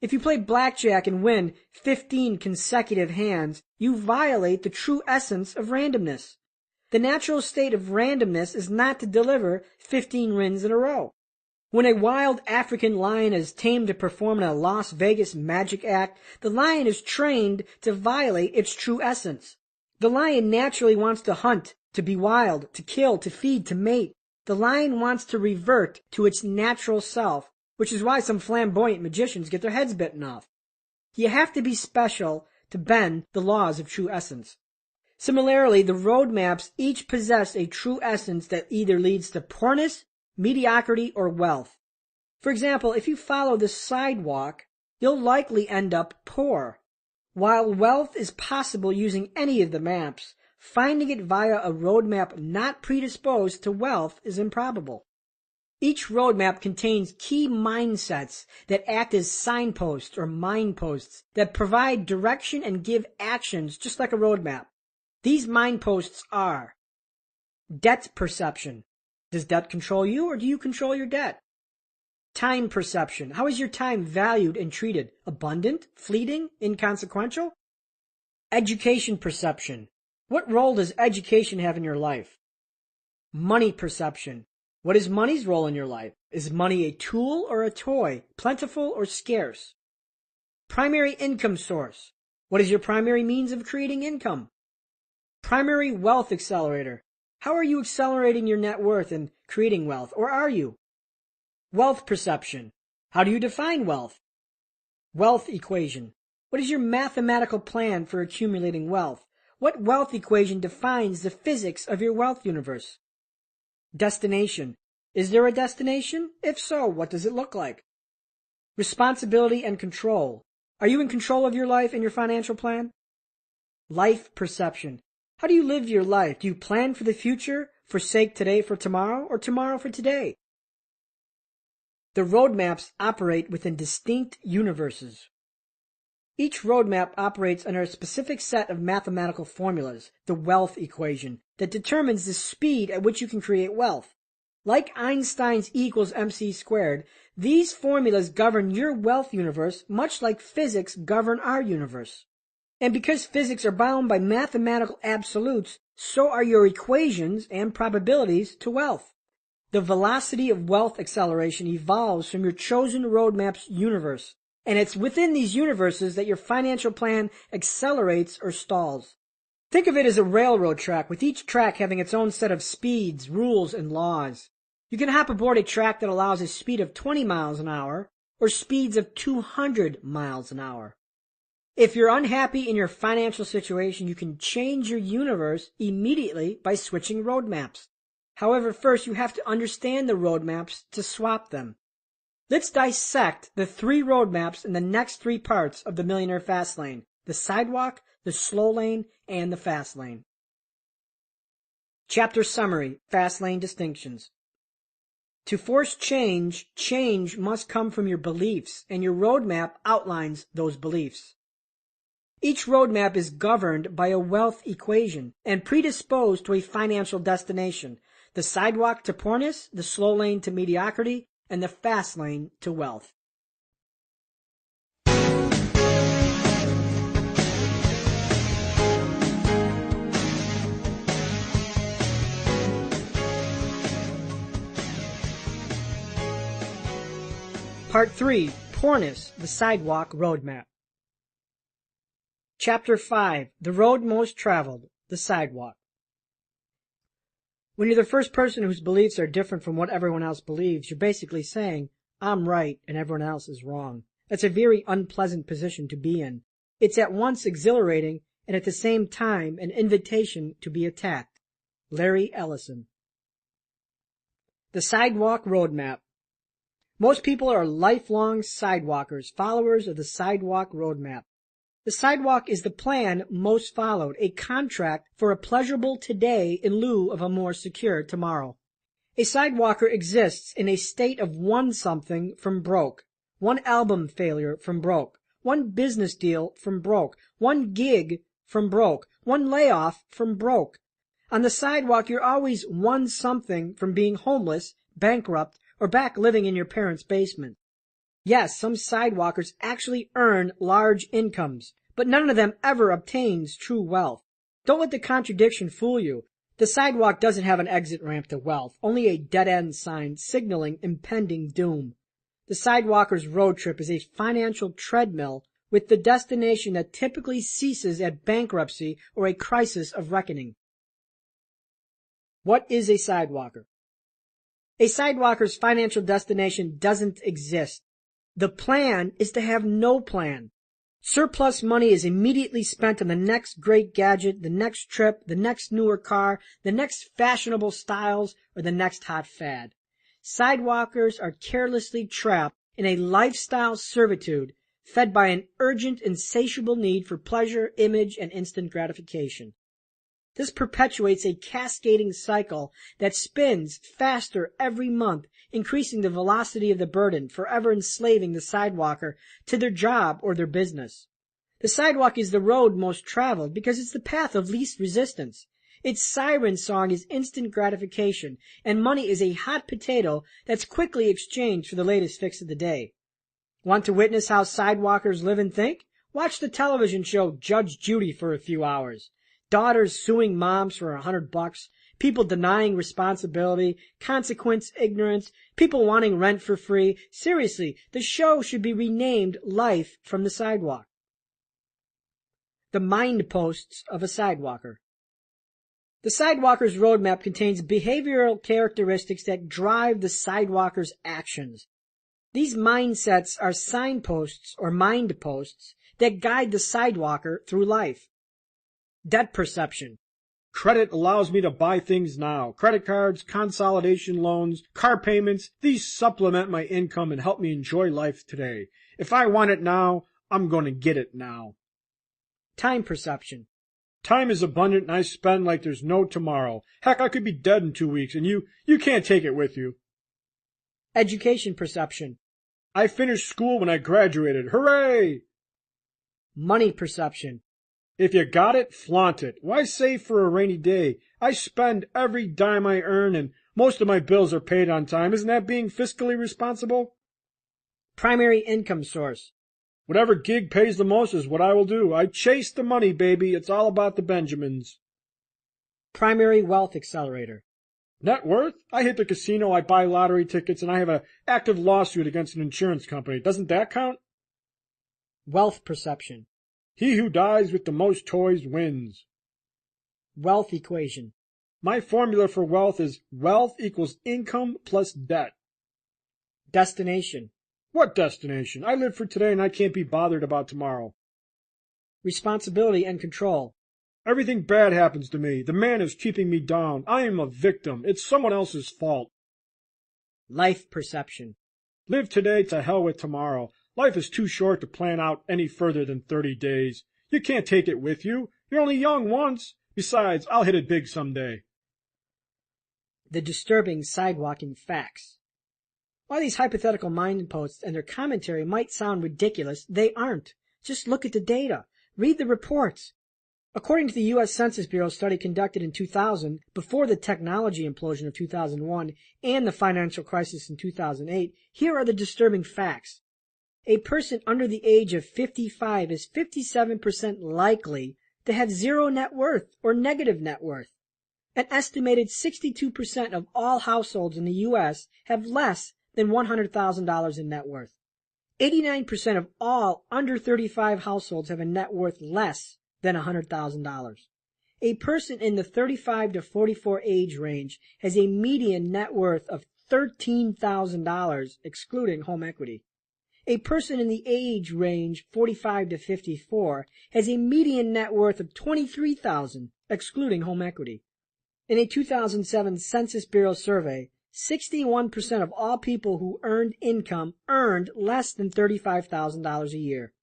If you play blackjack and win 15 consecutive hands, you violate the true essence of randomness. The natural state of randomness is not to deliver 15 wins in a row. When a wild African lion is tamed to perform in a Las Vegas magic act, the lion is trained to violate its true essence. The lion naturally wants to hunt, to be wild, to kill, to feed, to mate. The lion wants to revert to its natural self, which is why some flamboyant magicians get their heads bitten off. You have to be special to bend the laws of true essence. Similarly, the roadmaps each possess a true essence that either leads to poorness, mediocrity, or wealth. For example, if you follow the sidewalk, you'll likely end up poor. While wealth is possible using any of the maps, finding it via a roadmap not predisposed to wealth is improbable. Each roadmap contains key mindsets that act as signposts or mineposts that provide direction and give actions just like a roadmap. These mineposts are: debt perception. Does debt control you, or do you control your debt? Time perception. How is your time valued and treated? Abundant, fleeting, inconsequential? Education perception. What role does education have in your life? Money perception. What is money's role in your life? Is money a tool or a toy, plentiful or scarce? Primary income source. What is your primary means of creating income? Primary wealth accelerator. How are you accelerating your net worth and creating wealth, or are you? Wealth perception. How do you define wealth? Wealth equation. What is your mathematical plan for accumulating wealth? What wealth equation defines the physics of your wealth universe? Destination. Is there a destination? If so, what does it look like? Responsibility and control. Are you in control of your life and your financial plan? Life perception. How do you live your life? Do you plan for the future, forsake today for tomorrow, or tomorrow for today? The roadmaps operate within distinct universes. Each roadmap operates under a specific set of mathematical formulas, the wealth equation, that determines the speed at which you can create wealth. Like Einstein's equals mc squared, these formulas govern your wealth universe much like physics govern our universe. And because physics are bound by mathematical absolutes, so are your equations and probabilities to wealth. The velocity of wealth acceleration evolves from your chosen roadmap's universe, and it's within these universes that your financial plan accelerates or stalls. Think of it as a railroad track, with each track having its own set of speeds, rules, and laws. You can hop aboard a track that allows a speed of 20 miles an hour or speeds of 200 miles an hour. If you're unhappy in your financial situation, you can change your universe immediately by switching roadmaps. However, first you have to understand the roadmaps to swap them. Let's dissect the 3 roadmaps in the next 3 parts of the Millionaire Fastlane: the sidewalk, the slow lane, and the fast lane. Chapter Summary: Fastlane Distinctions. To force change, change must come from your beliefs, and your roadmap outlines those beliefs. Each roadmap is governed by a wealth equation and predisposed to a financial destination: the sidewalk to poorness, the slow lane to mediocrity, and the fast lane to wealth. Part 3. Poorness, the Sidewalk Roadmap. Chapter 5. The Road Most Traveled, the Sidewalk. When you're the first person whose beliefs are different from what everyone else believes, you're basically saying, I'm right and everyone else is wrong. That's a very unpleasant position to be in. It's at once exhilarating and at the same time an invitation to be attacked. Larry Ellison. The Sidewalk Roadmap. Most people are lifelong sidewalkers, followers of the sidewalk roadmap. The sidewalk is the plan most followed, a contract for a pleasurable today in lieu of a more secure tomorrow. A sidewalker exists in a state of one something from broke, one album failure from broke, one business deal from broke, one gig from broke, one layoff from broke. On the sidewalk, you're always one something from being homeless, bankrupt, or back living in your parents' basement. Yes, some sidewalkers actually earn large incomes, but none of them ever obtains true wealth. Don't let the contradiction fool you. The sidewalk doesn't have an exit ramp to wealth, only a dead-end sign signaling impending doom. The sidewalker's road trip is a financial treadmill with the destination that typically ceases at bankruptcy or a crisis of reckoning. What is a sidewalker? A sidewalker's financial destination doesn't exist. The plan is to have no plan. Surplus money is immediately spent on the next great gadget, the next trip, the next newer car, the next fashionable styles, or the next hot fad. Sidewalkers are carelessly trapped in a lifestyle servitude fed by an urgent, insatiable need for pleasure, image, and instant gratification. This perpetuates a cascading cycle that spins faster every month, increasing the velocity of the burden, forever enslaving the sidewalker to their job or their business. The sidewalk is the road most traveled because it's the path of least resistance. Its siren song is instant gratification, and money is a hot potato that's quickly exchanged for the latest fix of the day. Want to witness how sidewalkers live and think? Watch the television show Judge Judy for a few hours. Daughters suing moms for $100, people denying responsibility, consequence ignorance, people wanting rent for free. Seriously, the show should be renamed Life from the Sidewalk. The mind posts of a sidewalker. The sidewalker's roadmap contains behavioral characteristics that drive the sidewalker's actions. These mindsets are signposts or mind posts that guide the sidewalker through life. Debt perception. Credit allows me to buy things now. Credit cards, consolidation loans, car payments, these supplement my income and help me enjoy life today. If I want it now, I'm going to get it now. Time perception. Time is abundant and I spend like there's no tomorrow. Heck, I could be dead in 2 weeks and you can't take it with you. Education perception. I finished school when I graduated. Hooray! Money perception. If you got it, flaunt it. Why save for a rainy day? I spend every dime I earn and most of my bills are paid on time. Isn't that being fiscally responsible? Primary income source. Whatever gig pays the most is what I will do. I chase the money, baby. It's all about the Benjamins. Primary wealth accelerator. Net worth? I hit the casino, I buy lottery tickets, and I have an active lawsuit against an insurance company. Doesn't that count? Wealth perception. He who dies with the most toys wins. Wealth equation. My formula for wealth is wealth equals income plus debt. Destination. What destination? I live for today and I can't be bothered about tomorrow. Responsibility and control. Everything bad happens to me. The man is keeping me down. I am a victim. It's someone else's fault. Life perception. Live today to hell with tomorrow. Life is too short to plan out any further than 30 days. You can't take it with you. You're only young once. Besides, I'll hit it big someday. The disturbing sidewalking facts. While these hypothetical mind posts and their commentary might sound ridiculous, they aren't. Just look at the data. Read the reports. According to the U.S. Census Bureau study conducted in 2000, before the technology implosion of 2001 and the financial crisis in 2008, here are the disturbing facts. A person under the age of 55 is 57% likely to have zero net worth or negative net worth. An estimated 62% of all households in the U.S. have less than $100,000 in net worth. 89% of all under 35 households have a net worth less than $100,000. A person in the 35 to 44 age range has a median net worth of $13,000, excluding home equity. A person in the age range 45 to 54 has a median net worth of $23,000, excluding home equity. In a 2007 Census Bureau survey, 61% of all people who earned income earned less than $35,000 a year.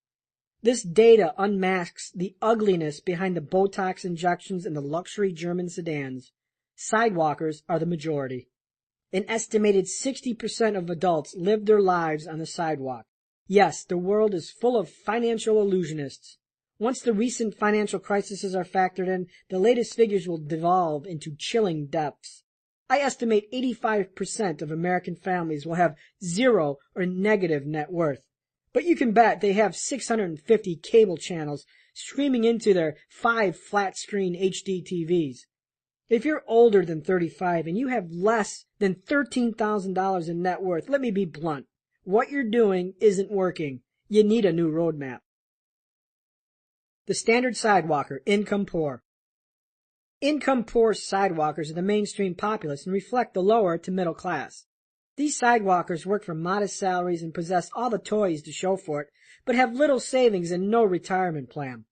This data unmasks the ugliness behind the Botox injections and the luxury German sedans. Sidewalkers are the majority. An estimated 60% of adults live their lives on the sidewalk. Yes, the world is full of financial illusionists. Once the recent financial crises are factored in, the latest figures will devolve into chilling depths. I estimate 85% of American families will have zero or negative net worth. But you can bet they have 650 cable channels streaming into their 5 flat-screen HD TVs. If you're older than 35 and you have less than $13,000 in net worth, let me be blunt. What you're doing isn't working. You need a new roadmap. The standard sidewalker, income poor. Income poor sidewalkers are the mainstream populace and reflect the lower to middle class. These sidewalkers work for modest salaries and possess all the toys to show for it, but have little savings and no retirement plan.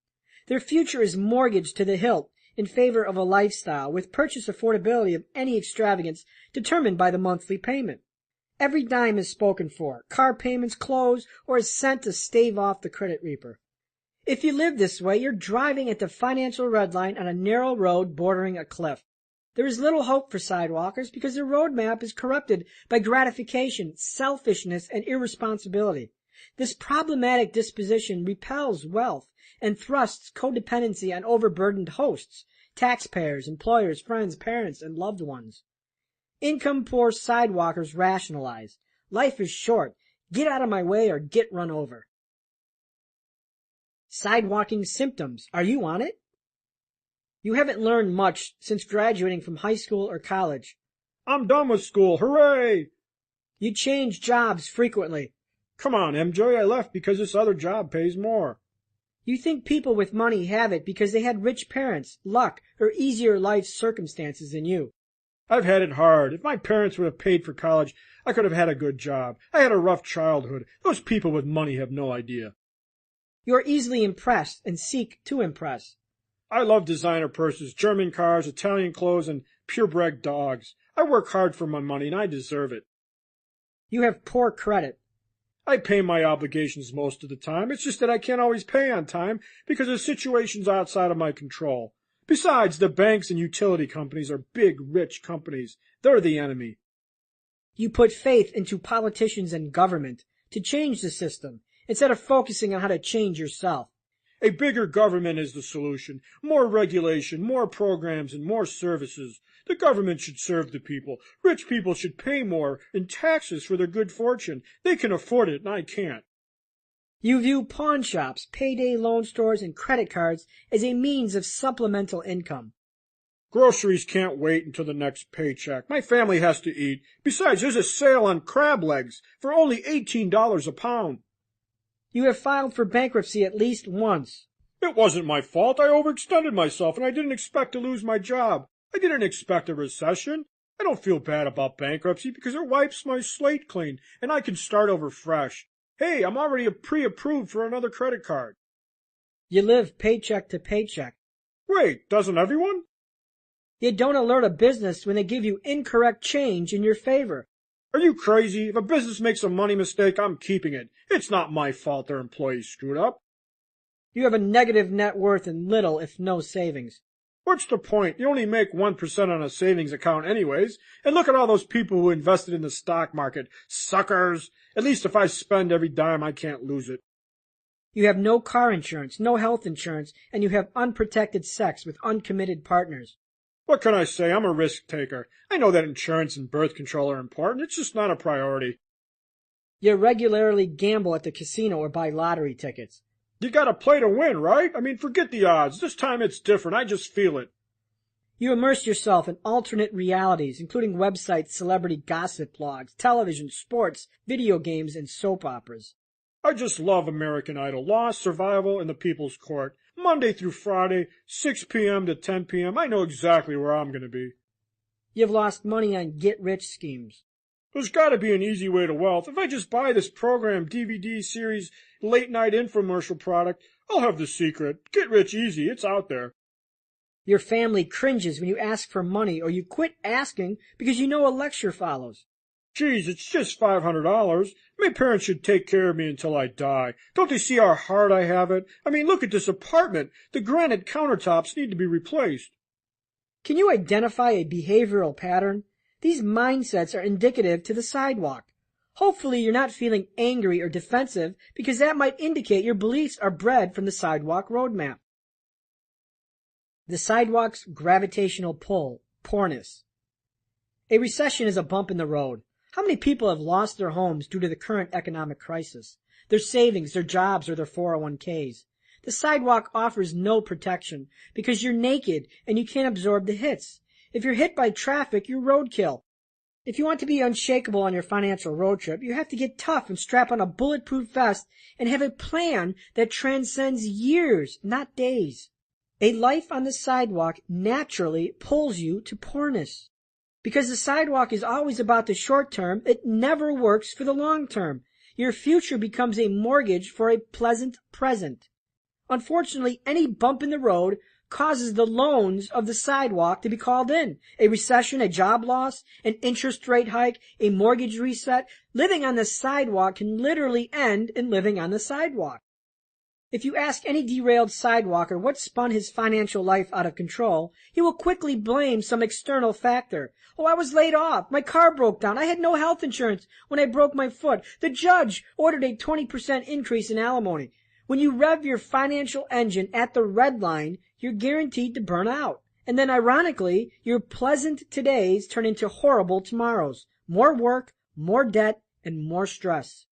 Their future is mortgaged to the hilt in favor of a lifestyle with purchase affordability of any extravagance determined by the monthly payment. Every dime is spoken for, car payments, clothes, or is sent to stave off the credit reaper. If you live this way, you're driving at the financial red line on a narrow road bordering a cliff. There is little hope for sidewalkers because their roadmap is corrupted by gratification, selfishness, and irresponsibility. This problematic disposition repels wealth and thrusts codependency on overburdened hosts, taxpayers, employers, friends, parents, and loved ones. Income-poor sidewalkers rationalize. Life is short. Get out of my way or get run over. Sidewalking symptoms. Are you on it? You haven't learned much since graduating from high school or college. I'm done with school. Hooray! You change jobs frequently. Come on, MJ. I left because this other job pays more. You think people with money have it because they had rich parents, luck, or easier life circumstances than you. I've had it hard. If my parents would have paid for college, I could have had a good job. I had a rough childhood. Those people with money have no idea. You are easily impressed and seek to impress. I love designer purses, German cars, Italian clothes, and purebred dogs. I work hard for my money, and I deserve it. You have poor credit. I pay my obligations most of the time. It's just that I can't always pay on time because of situations outside of my control. Besides, the banks and utility companies are big, rich companies. They're the enemy. You put faith into politicians and government to change the system instead of focusing on how to change yourself. A bigger government is the solution. More regulation, more programs, and more services. The government should serve the people. Rich people should pay more in taxes for their good fortune. They can afford it, and I can't. You view pawn shops, payday loan stores, and credit cards as a means of supplemental income. Groceries can't wait until the next paycheck. My family has to eat. Besides, there's a sale on crab legs for only $18 a pound. You have filed for bankruptcy at least once. It wasn't my fault. I overextended myself, and I didn't expect to lose my job. I didn't expect a recession. I don't feel bad about bankruptcy because it wipes my slate clean, and I can start over fresh. Hey, I'm already pre-approved for another credit card. You live paycheck to paycheck. Wait, doesn't everyone? You don't alert a business when they give you incorrect change in your favor. Are you crazy? If a business makes a money mistake, I'm keeping it. It's not my fault their employees screwed up. You have a negative net worth and little, if no, savings. What's the point? You only make 1% on a savings account anyways. And look at all those people who invested in the stock market. Suckers! At least if I spend every dime, I can't lose it. You have no car insurance, no health insurance, and you have unprotected sex with uncommitted partners. What can I say? I'm a risk taker. I know that insurance and birth control are important. It's just not a priority. You regularly gamble at the casino or buy lottery tickets. You gotta play to win, right? I mean, forget the odds. This time it's different. I just feel it. You immerse yourself in alternate realities, including websites, celebrity gossip blogs, television, sports, video games, and soap operas. I just love American Idol. Lost, Survival, and The People's Court. Monday through Friday, 6 p.m. to 10 p.m. I know exactly where I'm gonna be. You've lost money on get-rich schemes. There's gotta be an easy way to wealth. If I just buy this program, DVD series, late-night infomercial product, I'll have the secret. Get rich easy. It's out there. Your family cringes when you ask for money, or you quit asking because you know a lecture follows. Geez, it's just $500. My parents should take care of me until I die. Don't they see how hard I have it? I mean, look at this apartment. The granite countertops need to be replaced. Can you identify a behavioral pattern? These mindsets are indicative to the sidewalk. Hopefully you're not feeling angry or defensive, because that might indicate your beliefs are bred from the sidewalk roadmap. The sidewalk's gravitational pull, poorness. A recession is a bump in the road. How many people have lost their homes due to the current economic crisis? Their savings, their jobs, or their 401ks. The sidewalk offers no protection because you're naked and you can't absorb the hits. If you're hit by traffic, you're roadkill. If you want to be unshakable on your financial road trip, you have to get tough and strap on a bulletproof vest and have a plan that transcends years, not days. A life on the sidewalk naturally pulls you to poorness. Because the sidewalk is always about the short term, it never works for the long term. Your future becomes a mortgage for a pleasant present. Unfortunately, any bump in the road causes the loans of the sidewalk to be called in. A recession, a job loss, an interest rate hike, a mortgage reset. Living on the sidewalk can literally end in living on the sidewalk. If you ask any derailed sidewalker what spun his financial life out of control, he will quickly blame some external factor. Oh, I was laid off. My car broke down. I had no health insurance when I broke my foot. The judge ordered a 20% increase in alimony. When you rev your financial engine at the red line, you're guaranteed to burn out. And then ironically, your pleasant todays turn into horrible tomorrows. More work, more debt, and more stress.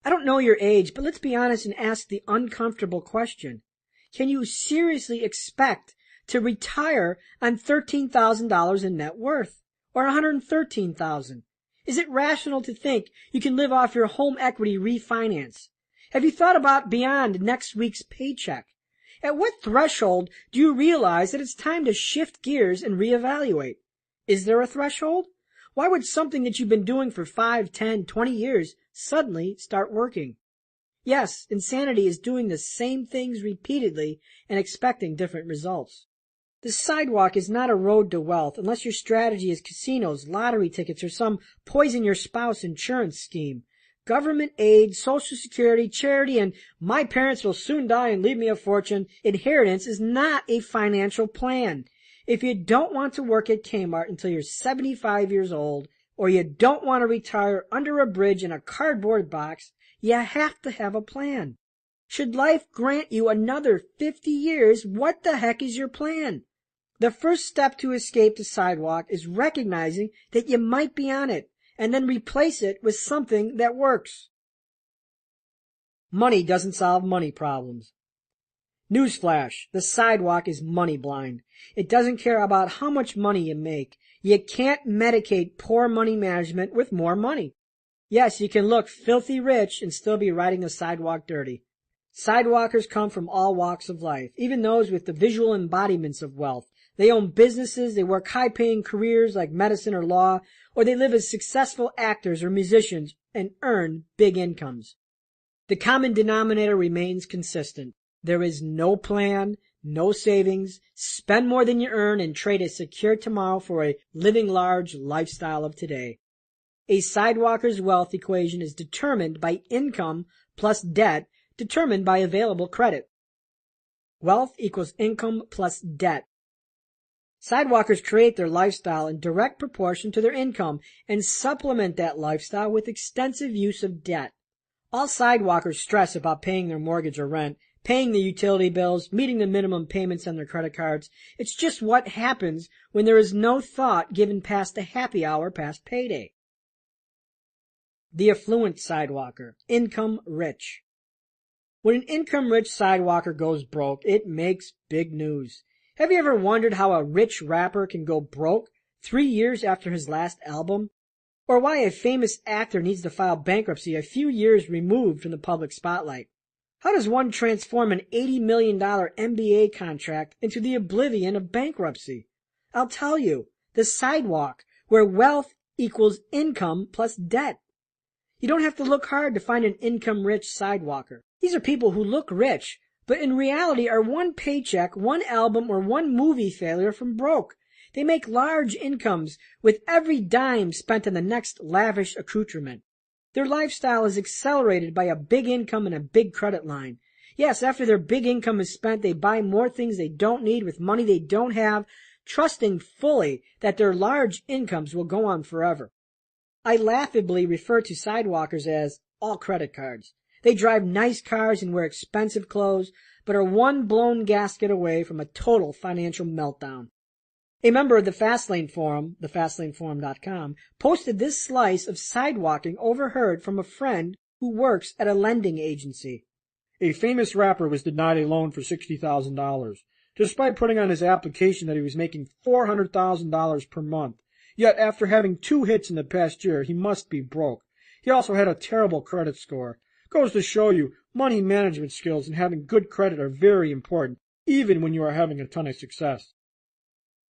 I don't know your age, but let's be honest and ask the uncomfortable question. Can you seriously expect to retire on $13,000 in net worth? Or $113,000? Is it rational to think you can live off your home equity refinance? Have you thought about beyond next week's paycheck? At what threshold do you realize that it's time to shift gears and reevaluate? Is there a threshold? Why would something that you've been doing for 5, 10, 20 years suddenly start working? Yes, insanity is doing the same things repeatedly and expecting different results. The sidewalk is not a road to wealth unless your strategy is casinos, lottery tickets, or some poison your spouse insurance scheme. Government aid, Social Security, charity, and my parents will soon die and leave me a fortune inheritance is not a financial plan. If you don't want to work at Kmart until you're 75 years old, or you don't want to retire under a bridge in a cardboard box, you have to have a plan. Should life grant you another 50 years, what the heck is your plan? The first step to escape the sidewalk is recognizing that you might be on it, and then replace it with something that works. Money doesn't solve money problems. Newsflash, the sidewalk is money blind. It doesn't care about how much money you make. You can't medicate poor money management with more money. Yes, you can look filthy rich and still be riding the sidewalk dirty. Sidewalkers come from all walks of life, even those with the visual embodiments of wealth. They own businesses, they work high-paying careers like medicine or law, or they live as successful actors or musicians and earn big incomes. The common denominator remains consistent. There is no plan, no savings, spend more than you earn, and trade a secure tomorrow for a living large lifestyle of today. A sidewalker's wealth equation is determined by income plus debt determined by available credit. Wealth equals income plus debt. Sidewalkers create their lifestyle in direct proportion to their income and supplement that lifestyle with extensive use of debt. All sidewalkers stress about paying their mortgage or rent, paying the utility bills, meeting the minimum payments on their credit cards. It's just what happens when there is no thought given past the happy hour past payday. The affluent sidewalker, income rich. When an income-rich sidewalker goes broke, it makes big news. Have you ever wondered how a rich rapper can go broke 3 years after his last album? Or why a famous actor needs to file bankruptcy a few years removed from the public spotlight? How does one transform an $80 million NBA contract into the oblivion of bankruptcy? I'll tell you, the sidewalk, where wealth equals income plus debt. You don't have to look hard to find an income-rich sidewalker. These are people who look rich, but in reality are one paycheck, one album, or one movie failure from broke. They make large incomes with every dime spent on the next lavish accoutrement. Their lifestyle is accelerated by a big income and a big credit line. Yes, after their big income is spent, they buy more things they don't need with money they don't have, trusting fully that their large incomes will go on forever. I laughably refer to sidewalkers as all credit cards. They drive nice cars and wear expensive clothes, but are one blown gasket away from a total financial meltdown. A member of the Fastlane forum, thefastlaneforum.com, posted this slice of sidewalking overheard from a friend who works at a lending agency. A famous rapper was denied a loan for $60,000, despite putting on his application that he was making $400,000 per month. Yet after having 2 hits in the past year, he must be broke. He also had a terrible credit score. Goes to show you, money management skills and having good credit are very important, even when you are having a ton of success.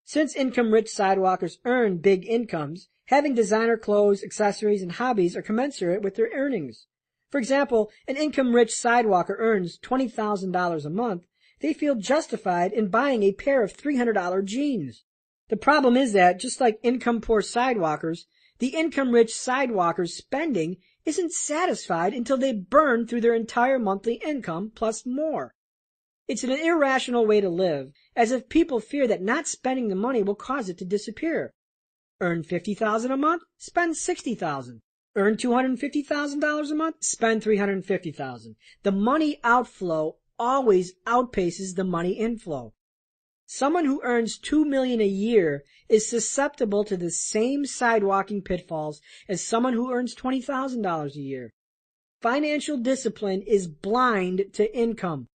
Since income-rich sidewalkers earn big incomes, having designer clothes, accessories, and hobbies are commensurate with their earnings. For example, an income-rich sidewalker earns $20,000 a month. They feel justified in buying a pair of $300 jeans. The problem is that, just like income-poor sidewalkers, the income-rich sidewalkers' spending isn't satisfied until they burn through their entire monthly income plus more. It's an irrational way to live, as if people fear that not spending the money will cause it to disappear. Earn $50,000 a month, spend $60,000. Earn $250,000 a month, spend $350,000. The money outflow always outpaces the money inflow. Someone who earns $2 million a year is susceptible to the same sidewalking pitfalls as someone who earns $20,000 a year. Financial discipline is blind to income.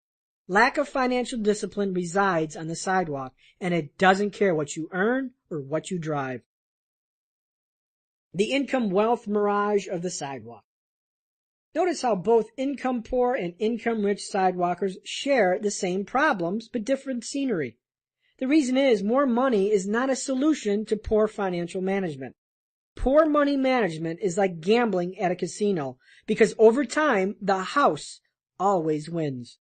Lack of financial discipline resides on the sidewalk, and it doesn't care what you earn or what you drive. The income-wealth mirage of the sidewalk. Notice how both income-poor and income-rich sidewalkers share the same problems but different scenery. The reason is more money is not a solution to poor financial management. Poor money management is like gambling at a casino because over time, the house always wins.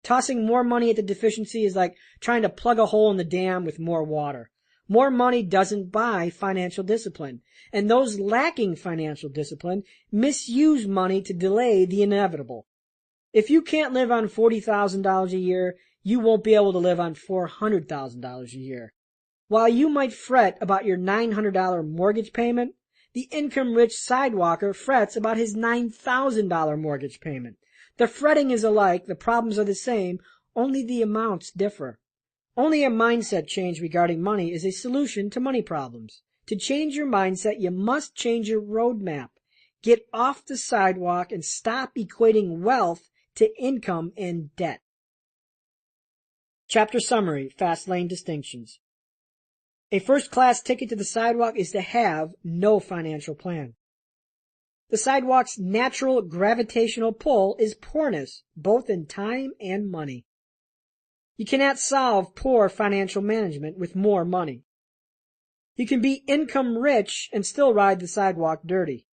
Tossing more money at the deficiency is like trying to plug a hole in the dam with more water. More money doesn't buy financial discipline, and those lacking financial discipline misuse money to delay the inevitable. If you can't live on $40,000 a year, you won't be able to live on $400,000 a year. While you might fret about your $900 mortgage payment, the income-rich sidewalker frets about his $9,000 mortgage payment. The fretting is alike, the problems are the same, only the amounts differ. Only a mindset change regarding money is a solution to money problems. To change your mindset, you must change your roadmap. Get off the sidewalk and stop equating wealth to income and debt. Chapter Summary, Fastlane Distinctions. A first-class ticket to the sidewalk is to have no financial plan. The sidewalk's natural gravitational pull is poorness, both in time and money. You cannot solve poor financial management with more money. You can be income rich and still ride the sidewalk dirty.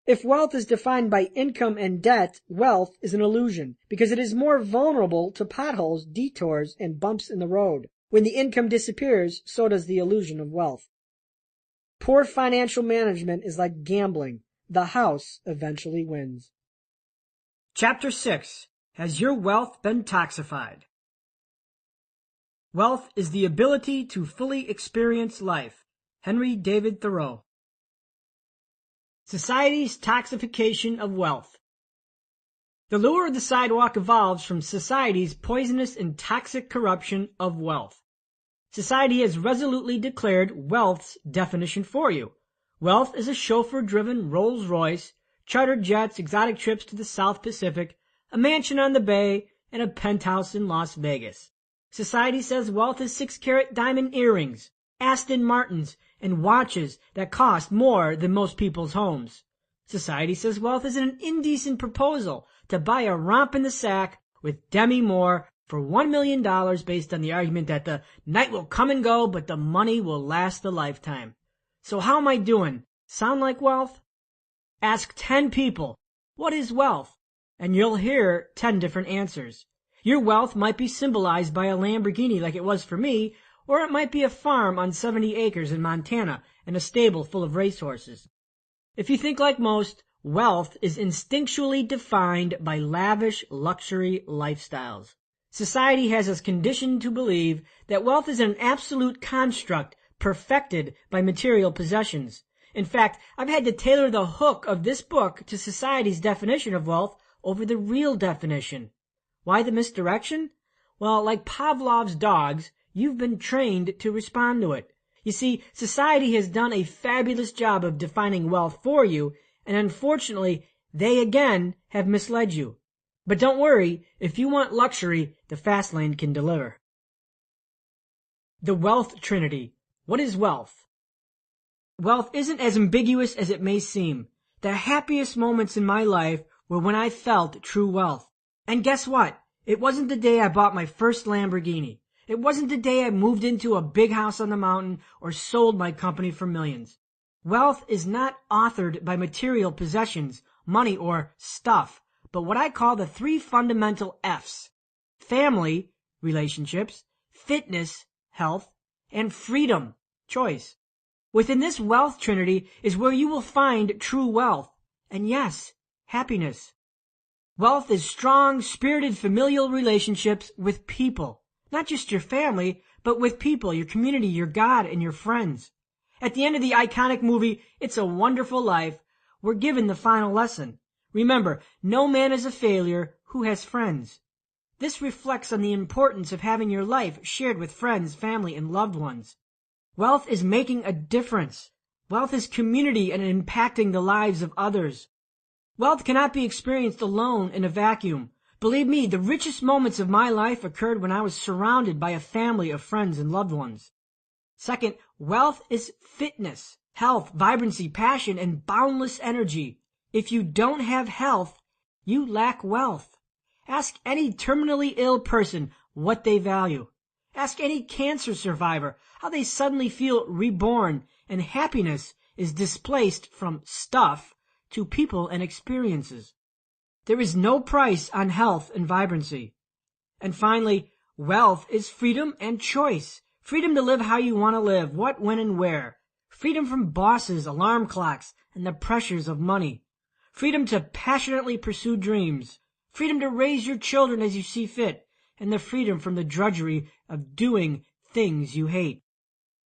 If wealth is defined by income and debt, wealth is an illusion because it is more vulnerable to potholes, detours, and bumps in the road. When the income disappears, so does the illusion of wealth. poor financial management is like gambling. The house eventually wins. Chapter 6. Has your wealth been toxified? Wealth is the ability to fully experience life. Henry David Thoreau. Society's toxification of wealth. The lure of the sidewalk evolves from society's poisonous and toxic corruption of wealth. Society has resolutely declared wealth's definition for you. Wealth is a chauffeur-driven Rolls-Royce, chartered jets, exotic trips to the South Pacific, a mansion on the Bay, and a penthouse in Las Vegas. Society says wealth is 6-carat diamond earrings, Aston Martins, and watches that cost more than most people's homes. Society says wealth is an indecent proposal to buy a romp in the sack with Demi Moore for $1 million based on the argument that the night will come and go, but the money will last a lifetime. So how am I doing? Sound like wealth? Ask 10 people, what is wealth? And you'll hear 10 different answers. Your wealth might be symbolized by a Lamborghini like it was for me, or it might be a farm on 70 acres in Montana and a stable full of racehorses. If you think like most, wealth is instinctually defined by lavish luxury lifestyles. Society has us conditioned to believe that wealth is an absolute construct perfected by material possessions. In fact, I've had to tailor the hook of this book to society's definition of wealth over the real definition. Why the misdirection? Well, like Pavlov's dogs, you've been trained to respond to it. You see, society has done a fabulous job of defining wealth for you, and unfortunately, they again have misled you. But don't worry, if you want luxury, the Fastlane can deliver. The Wealth Trinity. What is wealth? Wealth isn't as ambiguous as it may seem. The happiest moments in my life were when I felt true wealth. And guess what? It wasn't the day I bought my first Lamborghini. It wasn't the day I moved into a big house on the mountain or sold my company for millions. Wealth is not authored by material possessions, money, or stuff, but what I call the 3 fundamental F's: family, relationships, fitness, health, and freedom, choice. Within this wealth trinity is where you will find true wealth, and yes, happiness. Wealth is strong, spirited familial relationships with people. Not just your family, but with people, your community, your God, and your friends. At the end of the iconic movie, It's a Wonderful Life, we're given the final lesson. Remember, no man is a failure who has friends. This reflects on the importance of having your life shared with friends, family, and loved ones. Wealth is making a difference. Wealth is community and impacting the lives of others. Wealth cannot be experienced alone in a vacuum. Believe me, the richest moments of my life occurred when I was surrounded by a family of friends and loved ones. Second, wealth is fitness, health, vibrancy, passion, and boundless energy. If you don't have health, you lack wealth. Ask any terminally ill person what they value. Ask any cancer survivor how they suddenly feel reborn, and happiness is displaced from stuff to people and experiences. There is no price on health and vibrancy. And finally, wealth is freedom and choice. Freedom to live how you want to live, what, when, and where. Freedom from bosses, alarm clocks, and the pressures of money. Freedom to passionately pursue dreams. Freedom to raise your children as you see fit. And the freedom from the drudgery of doing things you hate.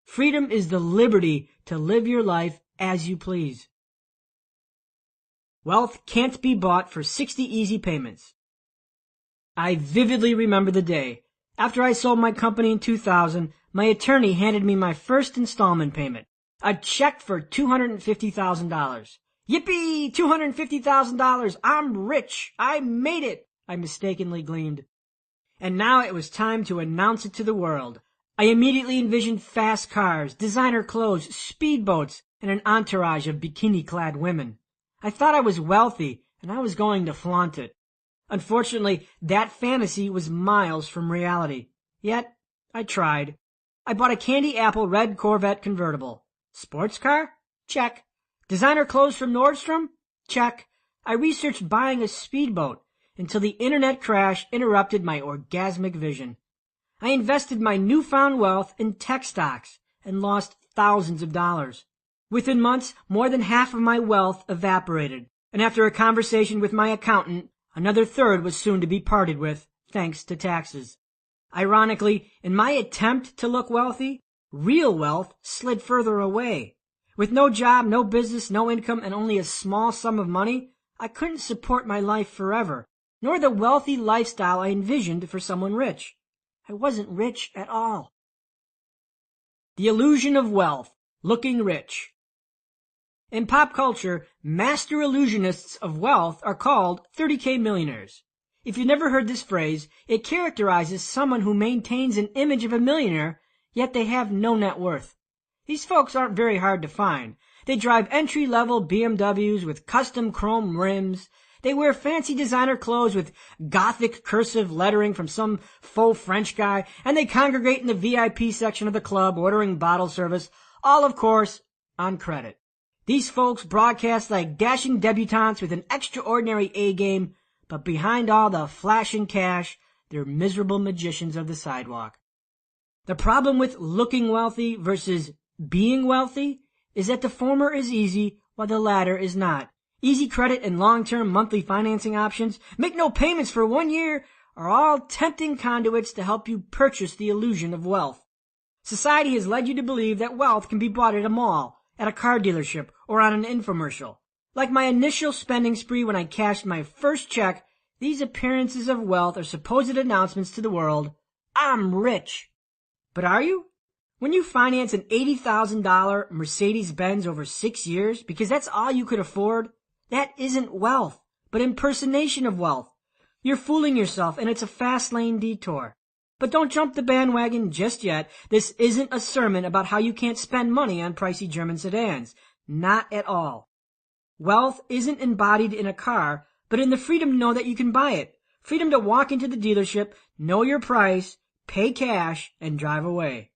Freedom is the liberty to live your life as you please. Wealth can't be bought for 60 easy payments. I vividly remember the day. After I sold my company in 2000, my attorney handed me my first installment payment, a check for $250,000. Yippee! $250,000! I'm rich! I made it! I mistakenly gleamed. And now it was time to announce it to the world. I immediately envisioned fast cars, designer clothes, speedboats, and an entourage of bikini-clad women. I thought I was wealthy, and I was going to flaunt it. Unfortunately, that fantasy was miles from reality. Yet, I tried. I bought a candy apple red Corvette convertible. Sports car? Check. Designer clothes from Nordstrom? Check. I researched buying a speedboat until the internet crash interrupted my orgasmic vision. I invested my newfound wealth in tech stocks and lost thousands of dollars. Within months, more than half of my wealth evaporated, and after a conversation with my accountant, another third was soon to be parted with, thanks to taxes. Ironically, in my attempt to look wealthy, real wealth slid further away. With no job, no business, no income, and only a small sum of money, I couldn't support my life forever, nor the wealthy lifestyle I envisioned for someone rich. I wasn't rich at all. The illusion of wealth, looking rich. In pop culture, master illusionists of wealth are called 30K millionaires. If you've never heard this phrase, it characterizes someone who maintains an image of a millionaire, yet they have no net worth. These folks aren't very hard to find. They drive entry-level BMWs with custom chrome rims. They wear fancy designer clothes with gothic cursive lettering from some faux French guy, and they congregate in the VIP section of the club ordering bottle service, all, of course, on credit. These folks broadcast like dashing debutantes with an extraordinary A-game, but behind all the flashing cash, they're miserable magicians of the sidewalk. The problem with looking wealthy versus being wealthy is that the former is easy while the latter is not. Easy credit and long-term monthly financing options, make no payments for 1 year, are all tempting conduits to help you purchase the illusion of wealth. Society has led you to believe that wealth can be bought at a mall, at a car dealership, or on an infomercial. Like my initial spending spree when I cashed my first check, these appearances of wealth are supposed announcements to the world, I'm rich. But are you? When you finance an $80,000 Mercedes-Benz over 6 years because that's all you could afford, that isn't wealth, but impersonation of wealth. You're fooling yourself, and it's a fast lane detour. But don't jump the bandwagon just yet. This isn't a sermon about how you can't spend money on pricey German sedans. Not at all. Wealth isn't embodied in a car, but in the freedom to know that you can buy it. Freedom to walk into the dealership, know your price, pay cash, and drive away.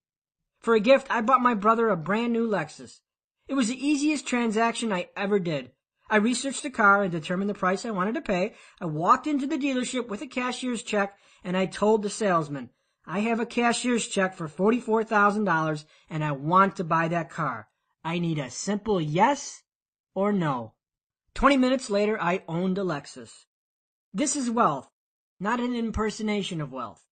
For a gift, I bought my brother a brand new Lexus. It was the easiest transaction I ever did. I researched the car and determined the price I wanted to pay. I walked into the dealership with a cashier's check, and I told the salesman, I have a cashier's check for $44,000, and I want to buy that car. I need a simple yes or no. 20 minutes later, I owned a Lexus. This is wealth, not an impersonation of wealth.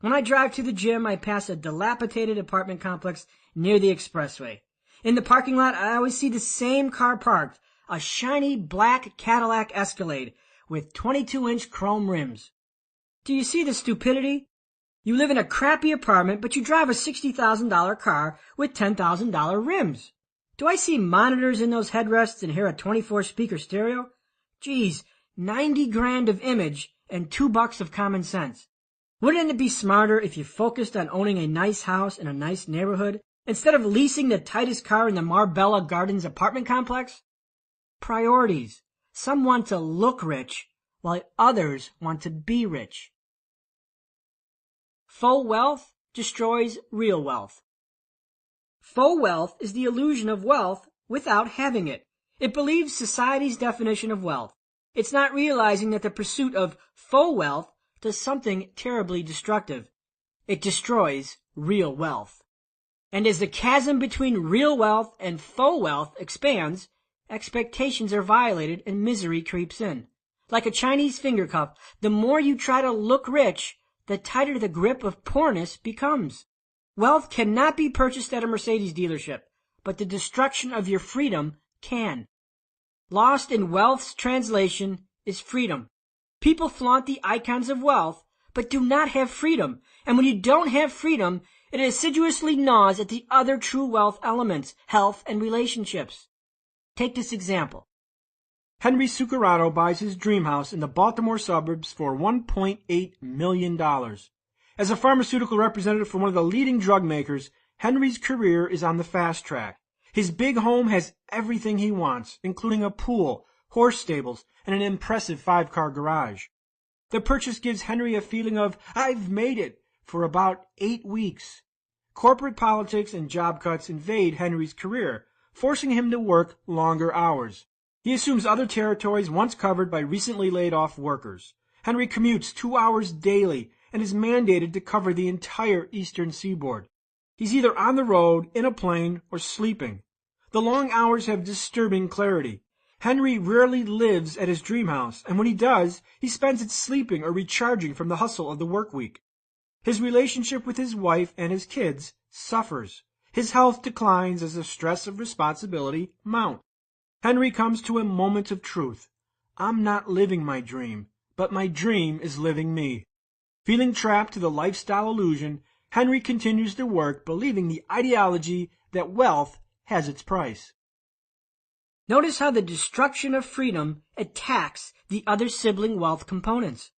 When I drive to the gym, I pass a dilapidated apartment complex near the expressway. In the parking lot, I always see the same car parked, a shiny black Cadillac Escalade with 22-inch chrome rims. Do you see the stupidity? You live in a crappy apartment, but you drive a $60,000 car with $10,000 rims. Do I see monitors in those headrests and hear a 24-speaker stereo? Geez, 90 grand of image and $2 of common sense. Wouldn't it be smarter if you focused on owning a nice house in a nice neighborhood instead of leasing the tightest car in the Marbella Gardens apartment complex? Priorities. Some want to look rich, while others want to be rich. Faux wealth destroys real wealth. Faux wealth is the illusion of wealth without having it. It believes society's definition of wealth. It's not realizing that the pursuit of faux wealth does something terribly destructive. It destroys real wealth. And as the chasm between real wealth and faux wealth expands, expectations are violated and misery creeps in. Like a Chinese finger cuff, the more you try to look rich, the tighter the grip of poorness becomes. Wealth cannot be purchased at a Mercedes dealership, but the destruction of your freedom can. Lost in wealth's translation is freedom. People flaunt the icons of wealth, but do not have freedom. And when you don't have freedom, it assiduously gnaws at the other true wealth elements, health and relationships. Take this example. Henry Sucarato buys his dream house in the Baltimore suburbs for $1.8 million. As a pharmaceutical representative for one of the leading drug makers, Henry's career is on the fast track. His big home has everything he wants, including a pool, horse stables, and an impressive 5-car garage. The purchase gives Henry a feeling of, I've made it, for about 8 weeks. Corporate politics and job cuts invade Henry's career, forcing him to work longer hours. He assumes other territories once covered by recently laid-off workers. Henry commutes 2 hours daily and is mandated to cover the entire eastern seaboard. He's either on the road, in a plane, or sleeping. The long hours have disturbing clarity. Henry rarely lives at his dream house, and when he does, he spends it sleeping or recharging from the hustle of the work week. His relationship with his wife and his kids suffers. His health declines as the stress of responsibility mounts. Henry comes to a moment of truth. I'm not living my dream, but my dream is living me. Feeling trapped to the lifestyle illusion, Henry continues to work, believing the ideology that wealth has its price. Notice how the destruction of freedom attacks the other sibling wealth components.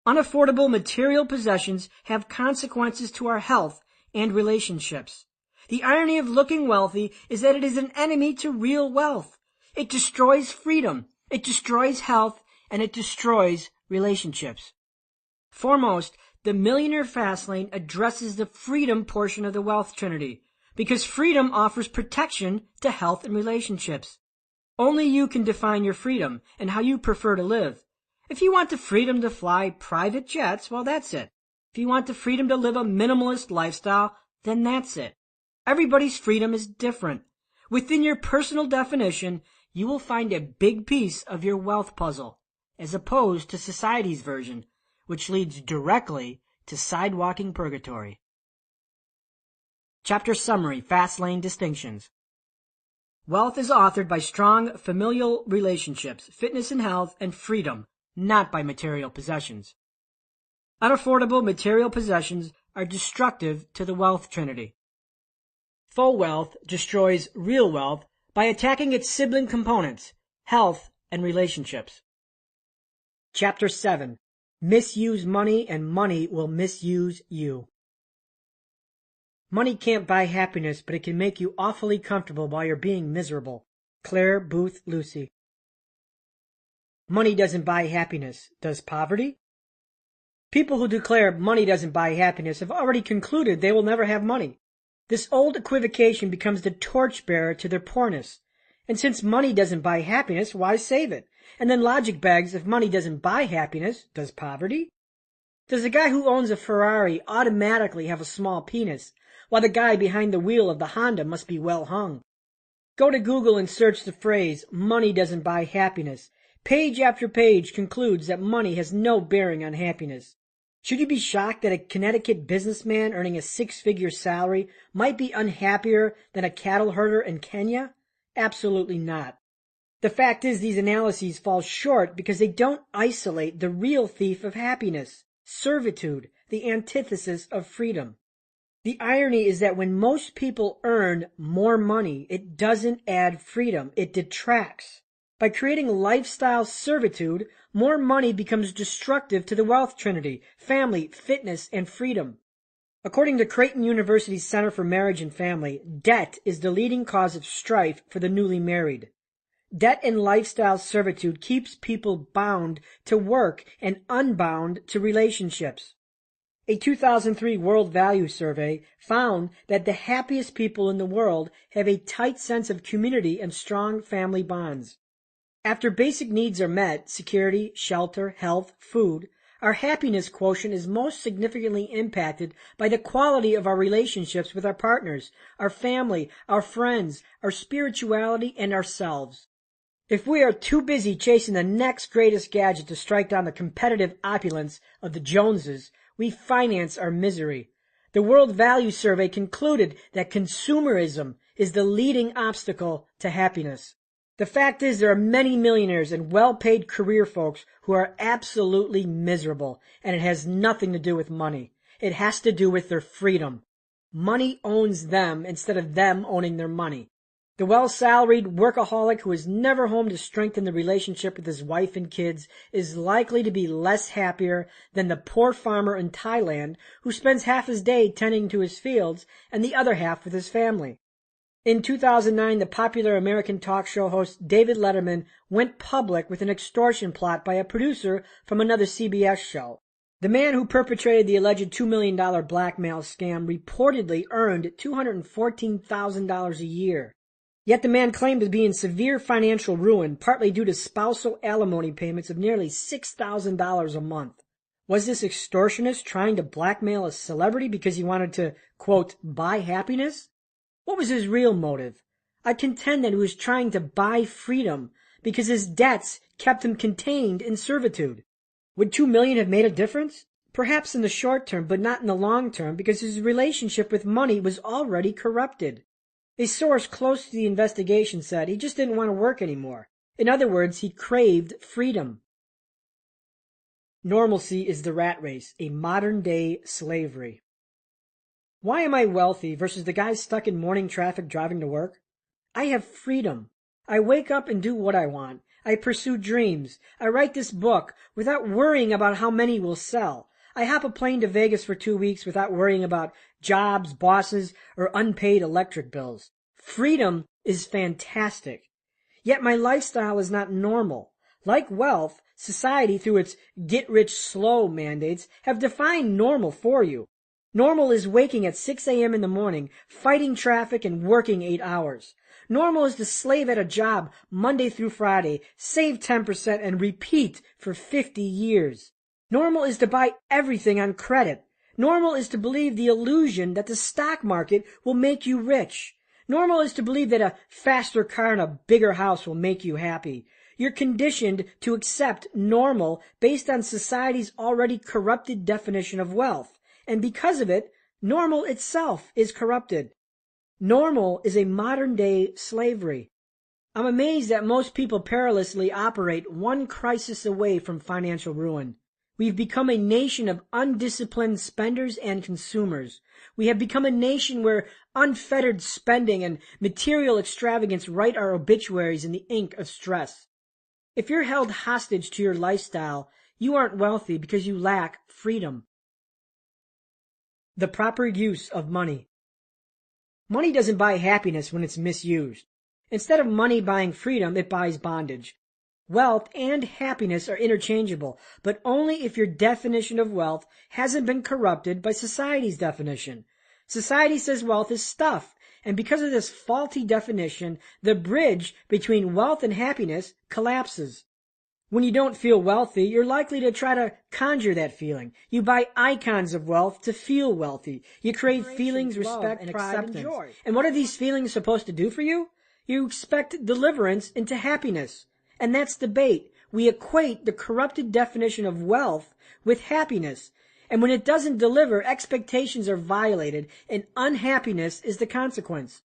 Unaffordable material possessions have consequences to our health and relationships. The irony of looking wealthy is that it is an enemy to real wealth. It destroys freedom, it destroys health, and it destroys relationships. Foremost, the Millionaire Fastlane addresses the freedom portion of the wealth trinity, because freedom offers protection to health and relationships. Only you can define your freedom and how you prefer to live. If you want the freedom to fly private jets, well, that's it. If you want the freedom to live a minimalist lifestyle, then that's it. Everybody's freedom is different. Within your personal definition, you will find a big piece of your wealth puzzle, as opposed to society's version, which leads directly to sidewalking purgatory. Chapter Summary, Fastlane Distinctions. Wealth is authored by strong familial relationships, fitness and health, and freedom, not by material possessions. Unaffordable material possessions are destructive to the wealth trinity. Faux wealth destroys real wealth by attacking its sibling components, health and relationships. Chapter 7. Misuse money and money will misuse you. Money can't buy happiness, but it can make you awfully comfortable while you're being miserable. Claire Booth Lucy. Money doesn't buy happiness. Does poverty? People who declare money doesn't buy happiness have already concluded they will never have money. This old equivocation becomes the torchbearer to their poorness. And since money doesn't buy happiness, why save it? And then logic begs, if money doesn't buy happiness, does poverty? Does the guy who owns a Ferrari automatically have a small penis, while the guy behind the wheel of the Honda must be well hung? Go to Google and search the phrase, money doesn't buy happiness. Page after page concludes that money has no bearing on happiness. Should you be shocked that a Connecticut businessman earning a six-figure salary might be unhappier than a cattle herder in Kenya? Absolutely not. The fact is, these analyses fall short because they don't isolate the real thief of happiness, servitude, the antithesis of freedom. The irony is that when most people earn more money, it doesn't add freedom, it detracts. By creating lifestyle servitude, more money becomes destructive to the wealth trinity, family, fitness, and freedom. According to Creighton University's Center for Marriage and Family, debt is the leading cause of strife for the newly married. Debt and lifestyle servitude keeps people bound to work and unbound to relationships. A 2003 World Value Survey found that the happiest people in the world have a tight sense of community and strong family bonds. After basic needs are met, security, shelter, health, food, our happiness quotient is most significantly impacted by the quality of our relationships with our partners, our family, our friends, our spirituality, and ourselves. If we are too busy chasing the next greatest gadget to strike down the competitive opulence of the Joneses, we finance our misery. The World Value Survey concluded that consumerism is the leading obstacle to happiness. The fact is, there are many millionaires and well-paid career folks who are absolutely miserable, and it has nothing to do with money. It has to do with their freedom. Money owns them instead of them owning their money. The well-salaried workaholic who is never home to strengthen the relationship with his wife and kids is likely to be less happier than the poor farmer in Thailand who spends half his day tending to his fields and the other half with his family. In 2009, the popular American talk show host David Letterman went public with an extortion plot by a producer from another CBS show. The man who perpetrated the alleged $2 million blackmail scam reportedly earned $214,000 a year. Yet the man claimed to be in severe financial ruin, partly due to spousal alimony payments of nearly $6,000 a month. Was this extortionist trying to blackmail a celebrity because he wanted to, quote, buy happiness? What was his real motive? I contend that he was trying to buy freedom because his debts kept him contained in servitude. Would 2 million have made a difference? Perhaps in the short term, but not in the long term, because his relationship with money was already corrupted. A source close to the investigation said he just didn't want to work anymore. In other words, he craved freedom. Normalcy is the rat race, a modern-day slavery. Why am I wealthy versus the guy stuck in morning traffic driving to work? I have freedom. I wake up and do what I want. I pursue dreams. I write this book without worrying about how many will sell. I hop a plane to Vegas for 2 weeks without worrying about jobs, bosses, or unpaid electric bills. Freedom is fantastic. Yet my lifestyle is not normal. Like wealth, society, through its get-rich-slow mandates, have defined normal for you. Normal is waking at 6 a.m. in the morning, fighting traffic, and working 8 hours. Normal is to slave at a job Monday through Friday, save 10%, and repeat for 50 years. Normal is to buy everything on credit. Normal is to believe the illusion that the stock market will make you rich. Normal is to believe that a faster car and a bigger house will make you happy. You're conditioned to accept normal based on society's already corrupted definition of wealth. And because of it, normal itself is corrupted. Normal is a modern-day slavery. I'm amazed that most people perilously operate one crisis away from financial ruin. We've become a nation of undisciplined spenders and consumers. We have become a nation where unfettered spending and material extravagance write our obituaries in the ink of stress. If you're held hostage to your lifestyle, you aren't wealthy because you lack freedom. The proper use of money. Money doesn't buy happiness when it's misused. Instead of money buying freedom, it buys bondage. Wealth and happiness are interchangeable, but only if your definition of wealth hasn't been corrupted by society's definition. Society says wealth is stuff, and because of this faulty definition, the bridge between wealth and happiness collapses. When you don't feel wealthy, you're likely to try to conjure that feeling. You buy icons of wealth to feel wealthy. You crave feelings, respect, and acceptance. And what are these feelings supposed to do for you? You expect deliverance into happiness. And that's the bait. We equate the corrupted definition of wealth with happiness. And when it doesn't deliver, expectations are violated, and unhappiness is the consequence.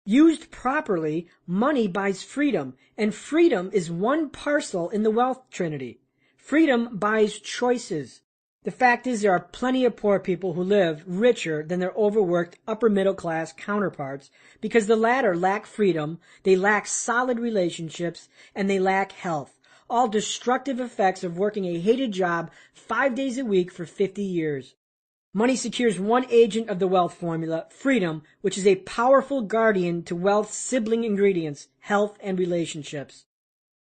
Used properly, money buys freedom, and freedom is one parcel in the wealth trinity. Freedom buys choices. The fact is there are plenty of poor people who live richer than their overworked upper-middle-class counterparts because the latter lack freedom, they lack solid relationships, and they lack health, all destructive effects of working a hated job 5 days a week for 50 years. Money secures one agent of the wealth formula, freedom, which is a powerful guardian to wealth's sibling ingredients, health and relationships.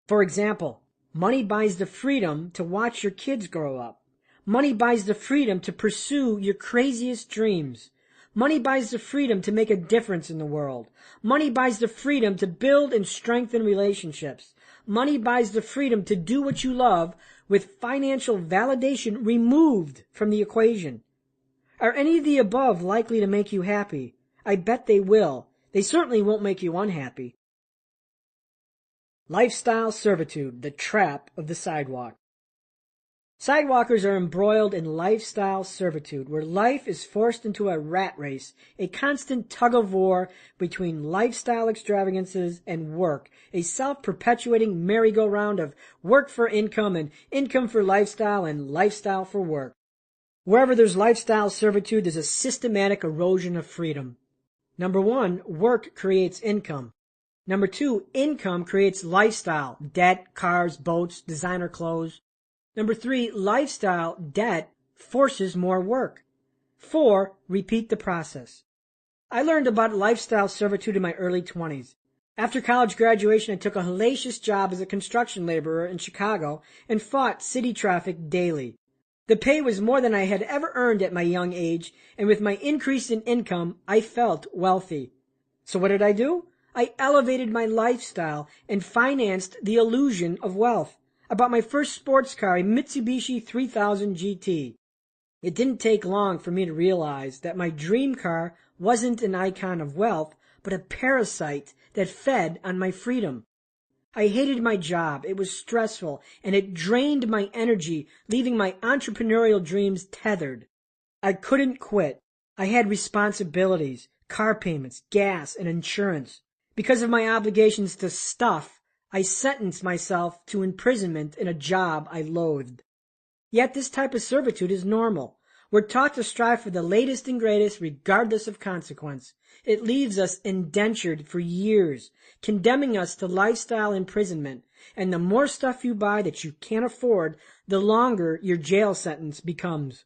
For example, money buys the freedom to watch your kids grow up. Money buys the freedom to pursue your craziest dreams. Money buys the freedom to make a difference in the world. Money buys the freedom to build and strengthen relationships. Money buys the freedom to do what you love with financial validation removed from the equation. Are any of the above likely to make you happy? I bet they will. They certainly won't make you unhappy. Lifestyle servitude, the trap of the sidewalk. Sidewalkers are embroiled in lifestyle servitude, where life is forced into a rat race, a constant tug-of-war between lifestyle extravagances and work, a self-perpetuating merry-go-round of work for income and income for lifestyle and lifestyle for work. Wherever there's lifestyle servitude, there's a systematic erosion of freedom. Number 1, work creates income. Number 2, income creates lifestyle, debt, cars, boats, designer clothes. Number 3, lifestyle, debt, forces more work. 4, repeat the process. I learned about lifestyle servitude in my early 20s. After college graduation, I took a hellacious job as a construction laborer in Chicago and fought city traffic daily. The pay was more than I had ever earned at my young age, and with my increase in income, I felt wealthy. So what did I do? I elevated my lifestyle and financed the illusion of wealth. I bought my first sports car, a Mitsubishi 3000 GT. It didn't take long for me to realize that my dream car wasn't an icon of wealth, but a parasite that fed on my freedom. I hated my job. It was stressful, and it drained my energy, leaving my entrepreneurial dreams tethered. I couldn't quit. I had responsibilities, car payments, gas, and insurance. Because of my obligations to stuff, I sentenced myself to imprisonment in a job I loathed. Yet this type of servitude is normal. We're taught to strive for the latest and greatest regardless of consequence. It leaves us indentured for years, condemning us to lifestyle imprisonment. And the more stuff you buy that you can't afford, the longer your jail sentence becomes.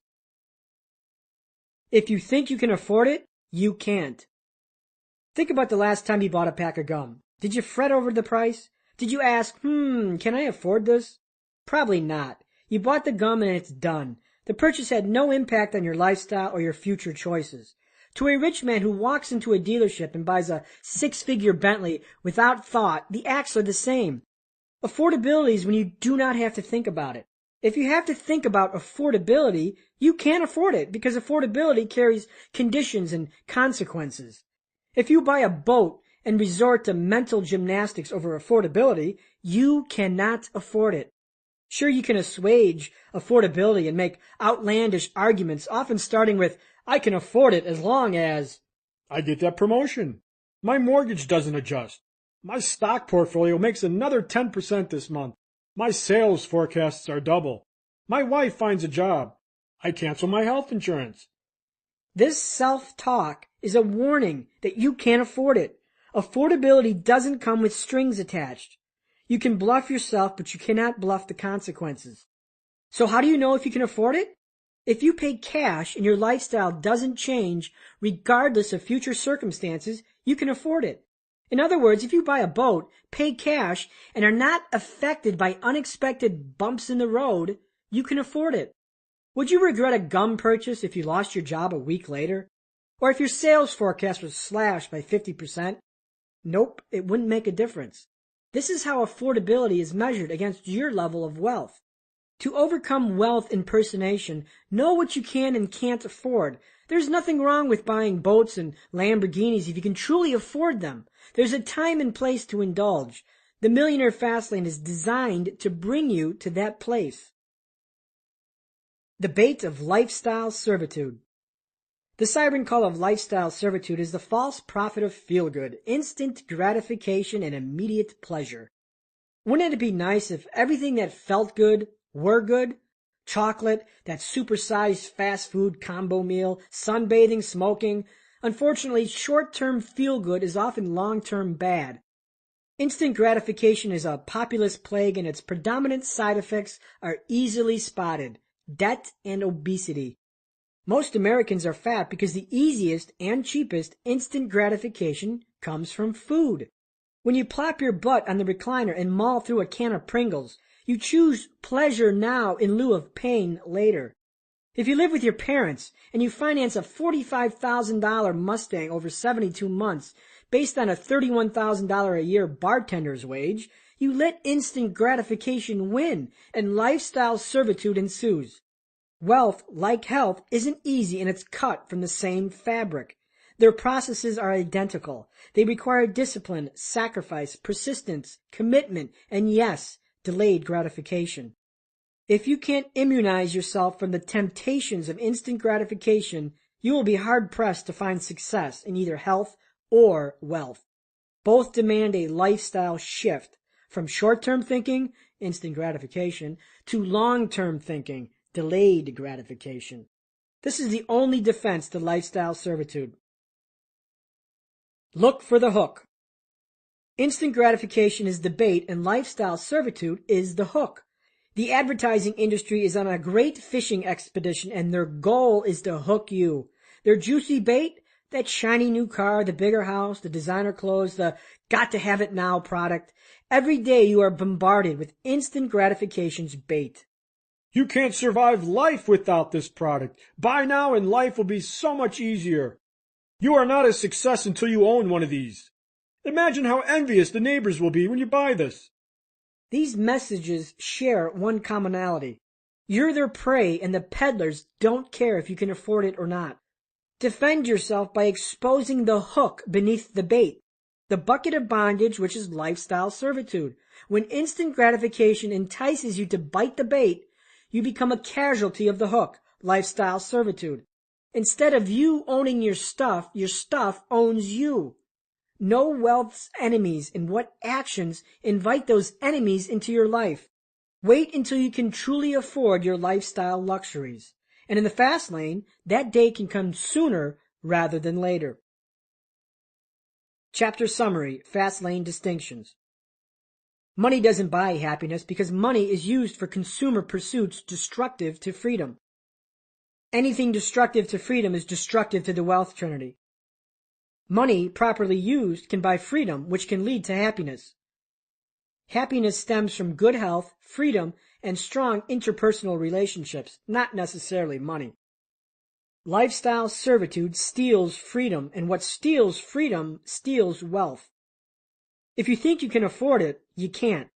If you think you can afford it, you can't. Think about the last time you bought a pack of gum. Did you fret over the price? Did you ask, can I afford this? Probably not. You bought the gum and it's done. The purchase had no impact on your lifestyle or your future choices. To a rich man who walks into a dealership and buys a 6-figure Bentley without thought, the acts are the same. Affordability is when you do not have to think about it. If you have to think about affordability, you can't afford it because affordability carries conditions and consequences. If you buy a boat and resort to mental gymnastics over affordability, you cannot afford it. Sure, you can assuage affordability and make outlandish arguments, often starting with, I can afford it as long as I get that promotion. My mortgage doesn't adjust. My stock portfolio makes another 10% this month. My sales forecasts are double. My wife finds a job. I cancel my health insurance. This self-talk is a warning that you can't afford it. Affordability doesn't come with strings attached. You can bluff yourself, but you cannot bluff the consequences. So how do you know if you can afford it? If you pay cash and your lifestyle doesn't change, regardless of future circumstances, you can afford it. In other words, if you buy a boat, pay cash, and are not affected by unexpected bumps in the road, you can afford it. Would you regret a gum purchase if you lost your job a week later? Or if your sales forecast was slashed by 50%? Nope, it wouldn't make a difference. This is how affordability is measured against your level of wealth. To overcome wealth impersonation, know what you can and can't afford. There's nothing wrong with buying boats and Lamborghinis if you can truly afford them. There's a time and place to indulge. The Millionaire Fastlane is designed to bring you to that place. The bait of lifestyle servitude. The siren call of lifestyle servitude is the false prophet of feel-good, instant gratification, and immediate pleasure. Wouldn't it be nice if everything that felt good were good? Chocolate, that supersized fast food combo meal, sunbathing, smoking. Unfortunately, short-term feel-good is often long-term bad. Instant gratification is a populist plague, and its predominant side effects are easily spotted: debt and obesity. Most Americans are fat because the easiest and cheapest instant gratification comes from food. When you plop your butt on the recliner and maul through a can of Pringles, you choose pleasure now in lieu of pain later. If you live with your parents and you finance a $45,000 Mustang over 72 months based on a $31,000 a year bartender's wage, you let instant gratification win and lifestyle servitude ensues. Wealth, like health, isn't easy and it's cut from the same fabric. Their processes are identical. They require discipline, sacrifice, persistence, commitment, and yes, delayed gratification. If you can't immunize yourself from the temptations of instant gratification, you will be hard-pressed to find success in either health or wealth. Both demand a lifestyle shift from short-term thinking, instant gratification, to long-term thinking, delayed gratification. This is the only defense to lifestyle servitude. Look for the hook. Instant gratification is the bait and lifestyle servitude is the hook. The advertising industry is on a great fishing expedition and their goal is to hook you. Their juicy bait? That shiny new car, the bigger house, the designer clothes, the got-to-have-it-now product. Every day you are bombarded with instant gratification's bait. You can't survive life without this product. Buy now and life will be so much easier. You are not a success until you own one of these. Imagine how envious the neighbors will be when you buy this. These messages share one commonality. You're their prey and the peddlers don't care if you can afford it or not. Defend yourself by exposing the hook beneath the bait, the bucket of bondage, which is lifestyle servitude. When instant gratification entices you to bite the bait, you become a casualty of the hook, lifestyle servitude. Instead of you owning your stuff owns you. Know wealth's enemies and what actions invite those enemies into your life. Wait until you can truly afford your lifestyle luxuries. And in the fast lane, that day can come sooner rather than later. Chapter summary, fast lane distinctions. Money doesn't buy happiness because money is used for consumer pursuits destructive to freedom. Anything destructive to freedom is destructive to the wealth trinity. Money, properly used, can buy freedom, which can lead to happiness. Happiness stems from good health, freedom, and strong interpersonal relationships, not necessarily money. Lifestyle servitude steals freedom, and what steals freedom steals wealth. If you think you can afford it, you can't.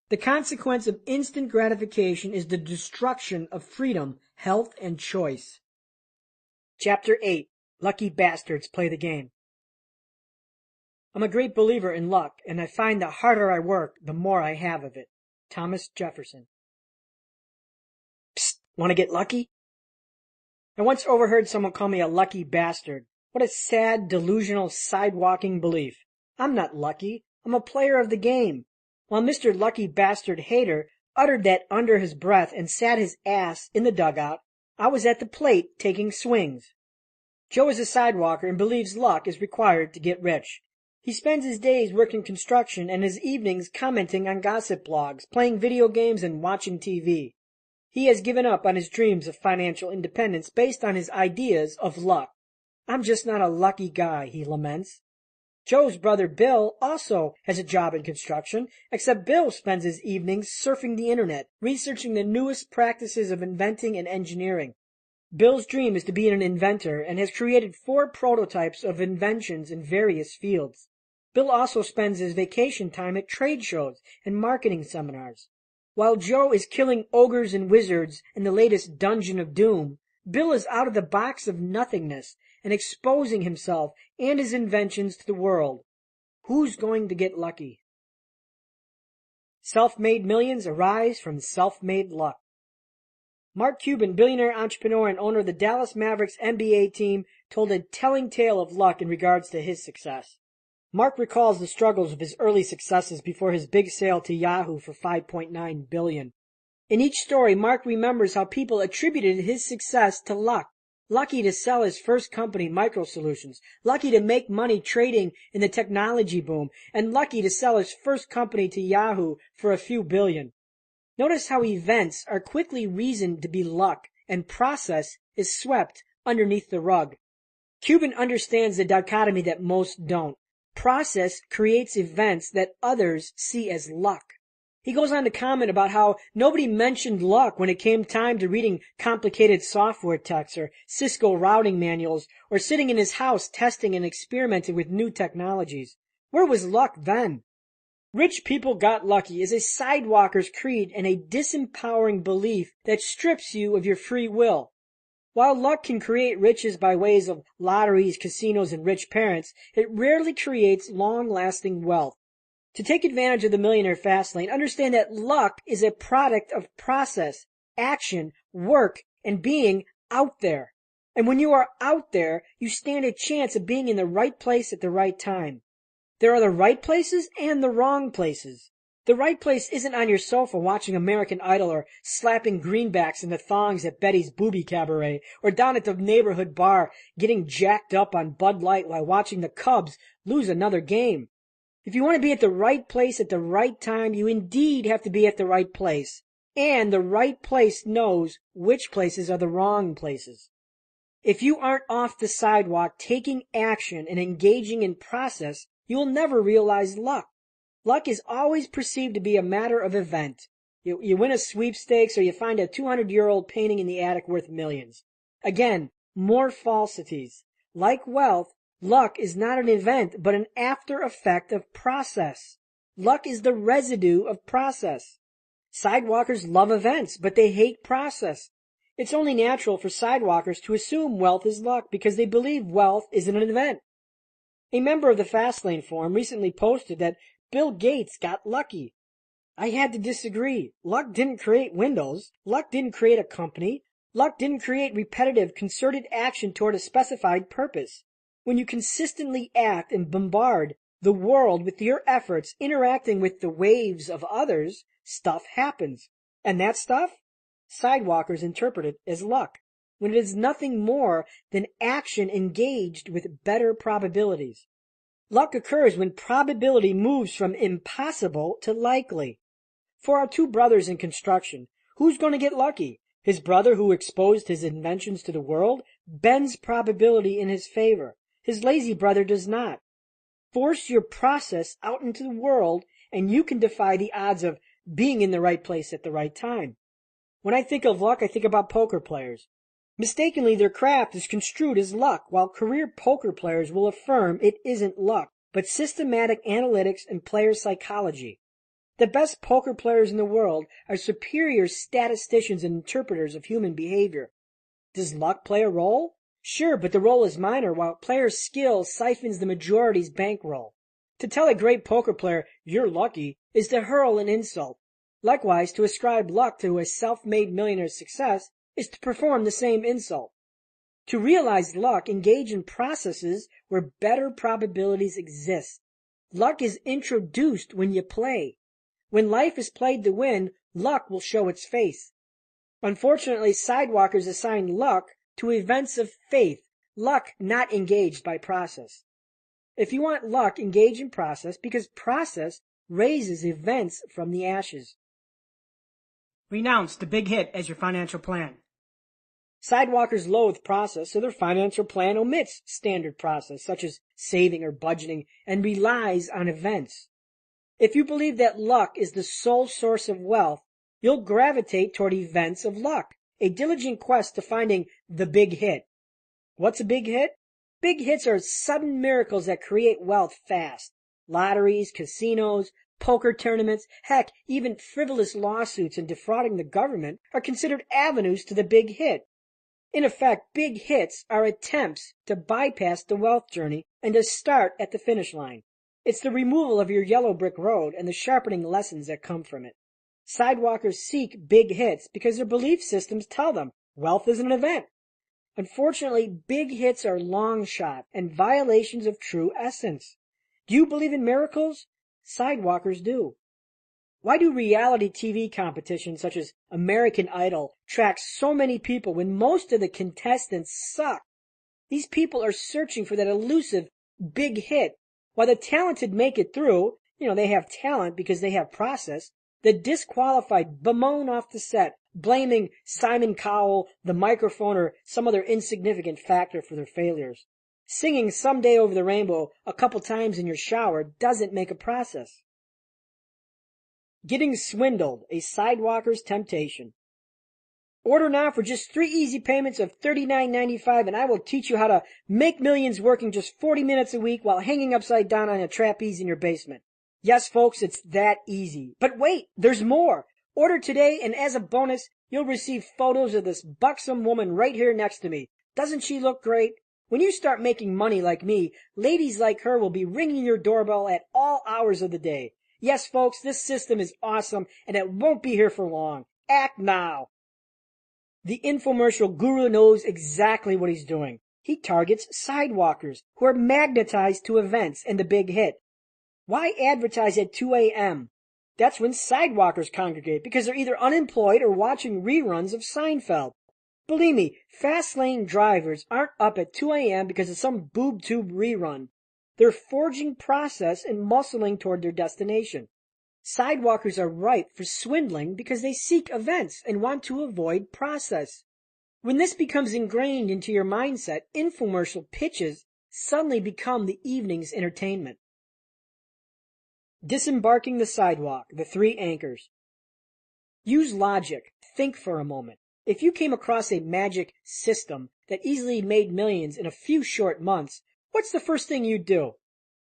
The consequence of instant gratification is the destruction of freedom, health, and choice. Chapter 8. Lucky bastards play the game. I'm a great believer in luck, and I find the harder I work, the more I have of it. Thomas Jefferson. Psst, want to get lucky? I once overheard someone call me a lucky bastard. What a sad, delusional, sidewalking belief. I'm not lucky. I'm a player of the game. While Mr. Lucky Bastard Hater uttered that under his breath and sat his ass in the dugout, I was at the plate taking swings. Joe is a sidewalker and believes luck is required to get rich. He spends his days working construction and his evenings commenting on gossip blogs, playing video games, and watching TV. He has given up on his dreams of financial independence based on his ideas of luck. I'm just not a lucky guy, he laments. Joe's brother Bill also has a job in construction, except Bill spends his evenings surfing the internet, researching the newest practices of inventing and engineering. Bill's dream is to be an inventor and has created 4 prototypes of inventions in various fields. Bill also spends his vacation time at trade shows and marketing seminars. While Joe is killing ogres and wizards in the latest Dungeon of Doom, Bill is out of the box of nothingness and exposing himself and his inventions to the world. Who's going to get lucky? Self-made millions arise from self-made luck. Mark Cuban, billionaire entrepreneur and owner of the Dallas Mavericks NBA team, told a telling tale of luck in regards to his success. Mark recalls the struggles of his early successes before his big sale to Yahoo for $5.9 billion. In each story, Mark remembers how people attributed his success to luck. Lucky to sell his first company, Micro Solutions, lucky to make money trading in the technology boom, and lucky to sell his first company to Yahoo for a few billion. Notice how events are quickly reasoned to be luck, and process is swept underneath the rug. Cuban understands the dichotomy that most don't. Process creates events that others see as luck. He goes on to comment about how nobody mentioned luck when it came time to reading complicated software texts or Cisco routing manuals or sitting in his house testing and experimenting with new technologies. Where was luck then? Rich people got lucky is a sidewalker's creed and a disempowering belief that strips you of your free will. While luck can create riches by ways of lotteries, casinos, and rich parents, it rarely creates long-lasting wealth. To take advantage of the Millionaire Fastlane, understand that luck is a product of process, action, work, and being out there. And when you are out there, you stand a chance of being in the right place at the right time. There are the right places and the wrong places. The right place isn't on your sofa watching American Idol or slapping greenbacks in the thongs at Betty's Booby Cabaret or down at the neighborhood bar getting jacked up on Bud Light while watching the Cubs lose another game. If you want to be at the right place at the right time, you indeed have to be at the right place. And the right place knows which places are the wrong places. If you aren't off the sidewalk taking action and engaging in process, you will never realize luck. Luck is always perceived to be a matter of event. You win a sweepstakes or you find a 200-year-old painting in the attic worth millions. Again, more falsities. Like wealth, luck is not an event, but an after effect of process. Luck is the residue of process. Sidewalkers love events, but they hate process. It's only natural for sidewalkers to assume wealth is luck because they believe wealth isn't an event. A member of the Fastlane forum recently posted that Bill Gates got lucky. I had to disagree. Luck didn't create Windows. Luck didn't create a company. Luck didn't create repetitive, concerted action toward a specified purpose. When you consistently act and bombard the world with your efforts interacting with the waves of others, stuff happens. And that stuff? Sidewalkers interpret it as luck, when it is nothing more than action engaged with better probabilities. Luck occurs when probability moves from impossible to likely. For our two brothers in construction, who's going to get lucky? His brother who exposed his inventions to the world bends probability in his favor. His lazy brother does not. Force your process out into the world and you can defy the odds of being in the right place at the right time. When I think of luck, I think about poker players. Mistakenly, their craft is construed as luck, while career poker players will affirm it isn't luck, but systematic analytics and player psychology. The best poker players in the world are superior statisticians and interpreters of human behavior. Does luck play a role? Sure, but the role is minor, while player skill siphons the majority's bankroll. To tell a great poker player, you're lucky, is to hurl an insult. Likewise, to ascribe luck to a self-made millionaire's success is to perform the same insult. To realize luck, engage in processes where better probabilities exist. Luck is introduced when you play. When life is played to win, luck will show its face. Unfortunately, sidewalkers assign luck to events of faith, luck not engaged by process. If you want luck, engage in process because process raises events from the ashes. Renounce the big hit as your financial plan. Sidewalkers loathe process, so their financial plan omits standard process, such as saving or budgeting, and relies on events. If you believe that luck is the sole source of wealth, you'll gravitate toward events of luck, a diligent quest to finding the big hit. What's a big hit? Big hits are sudden miracles that create wealth fast. Lotteries, casinos, poker tournaments, heck, even frivolous lawsuits and defrauding the government are considered avenues to the big hit. In effect, big hits are attempts to bypass the wealth journey and to start at the finish line. It's the removal of your yellow brick road and the sharpening lessons that come from it. Sidewalkers seek big hits because their belief systems tell them wealth is an event. Unfortunately, big hits are long shot and violations of true essence. Do you believe in miracles? Sidewalkers do. Why do reality TV competitions such as American Idol track so many people when most of the contestants suck? These people are searching for that elusive big hit. While the talented make it through, they have talent because they have process, the disqualified bemoan off the set, blaming Simon Cowell, the microphone, or some other insignificant factor for their failures. Singing Someday Over the Rainbow a couple times in your shower doesn't make a process. Getting swindled, a sidewalker's temptation. Order now for just 3 easy payments of $39.95 and I will teach you how to make millions working just 40 minutes a week while hanging upside down on a trapeze in your basement. Yes, folks, it's that easy. But wait, there's more. Order today and as a bonus, you'll receive photos of this buxom woman right here next to me. Doesn't she look great? When you start making money like me, ladies like her will be ringing your doorbell at all hours of the day. Yes, folks, this system is awesome and it won't be here for long. Act now. The infomercial guru knows exactly what he's doing. He targets sidewalkers who are magnetized to events and the big hit. Why advertise at 2 a.m.? That's when sidewalkers congregate because they're either unemployed or watching reruns of Seinfeld. Believe me, Fastlane drivers aren't up at 2 a.m. because of some boob tube rerun. They're forging process and muscling toward their destination. Sidewalkers are ripe for swindling because they seek events and want to avoid process. When this becomes ingrained into your mindset, infomercial pitches suddenly become the evening's entertainment. Disembarking the sidewalk, the 3 anchors. Use logic. Think for a moment. If you came across a magic system that easily made millions in a few short months, what's the first thing you'd do?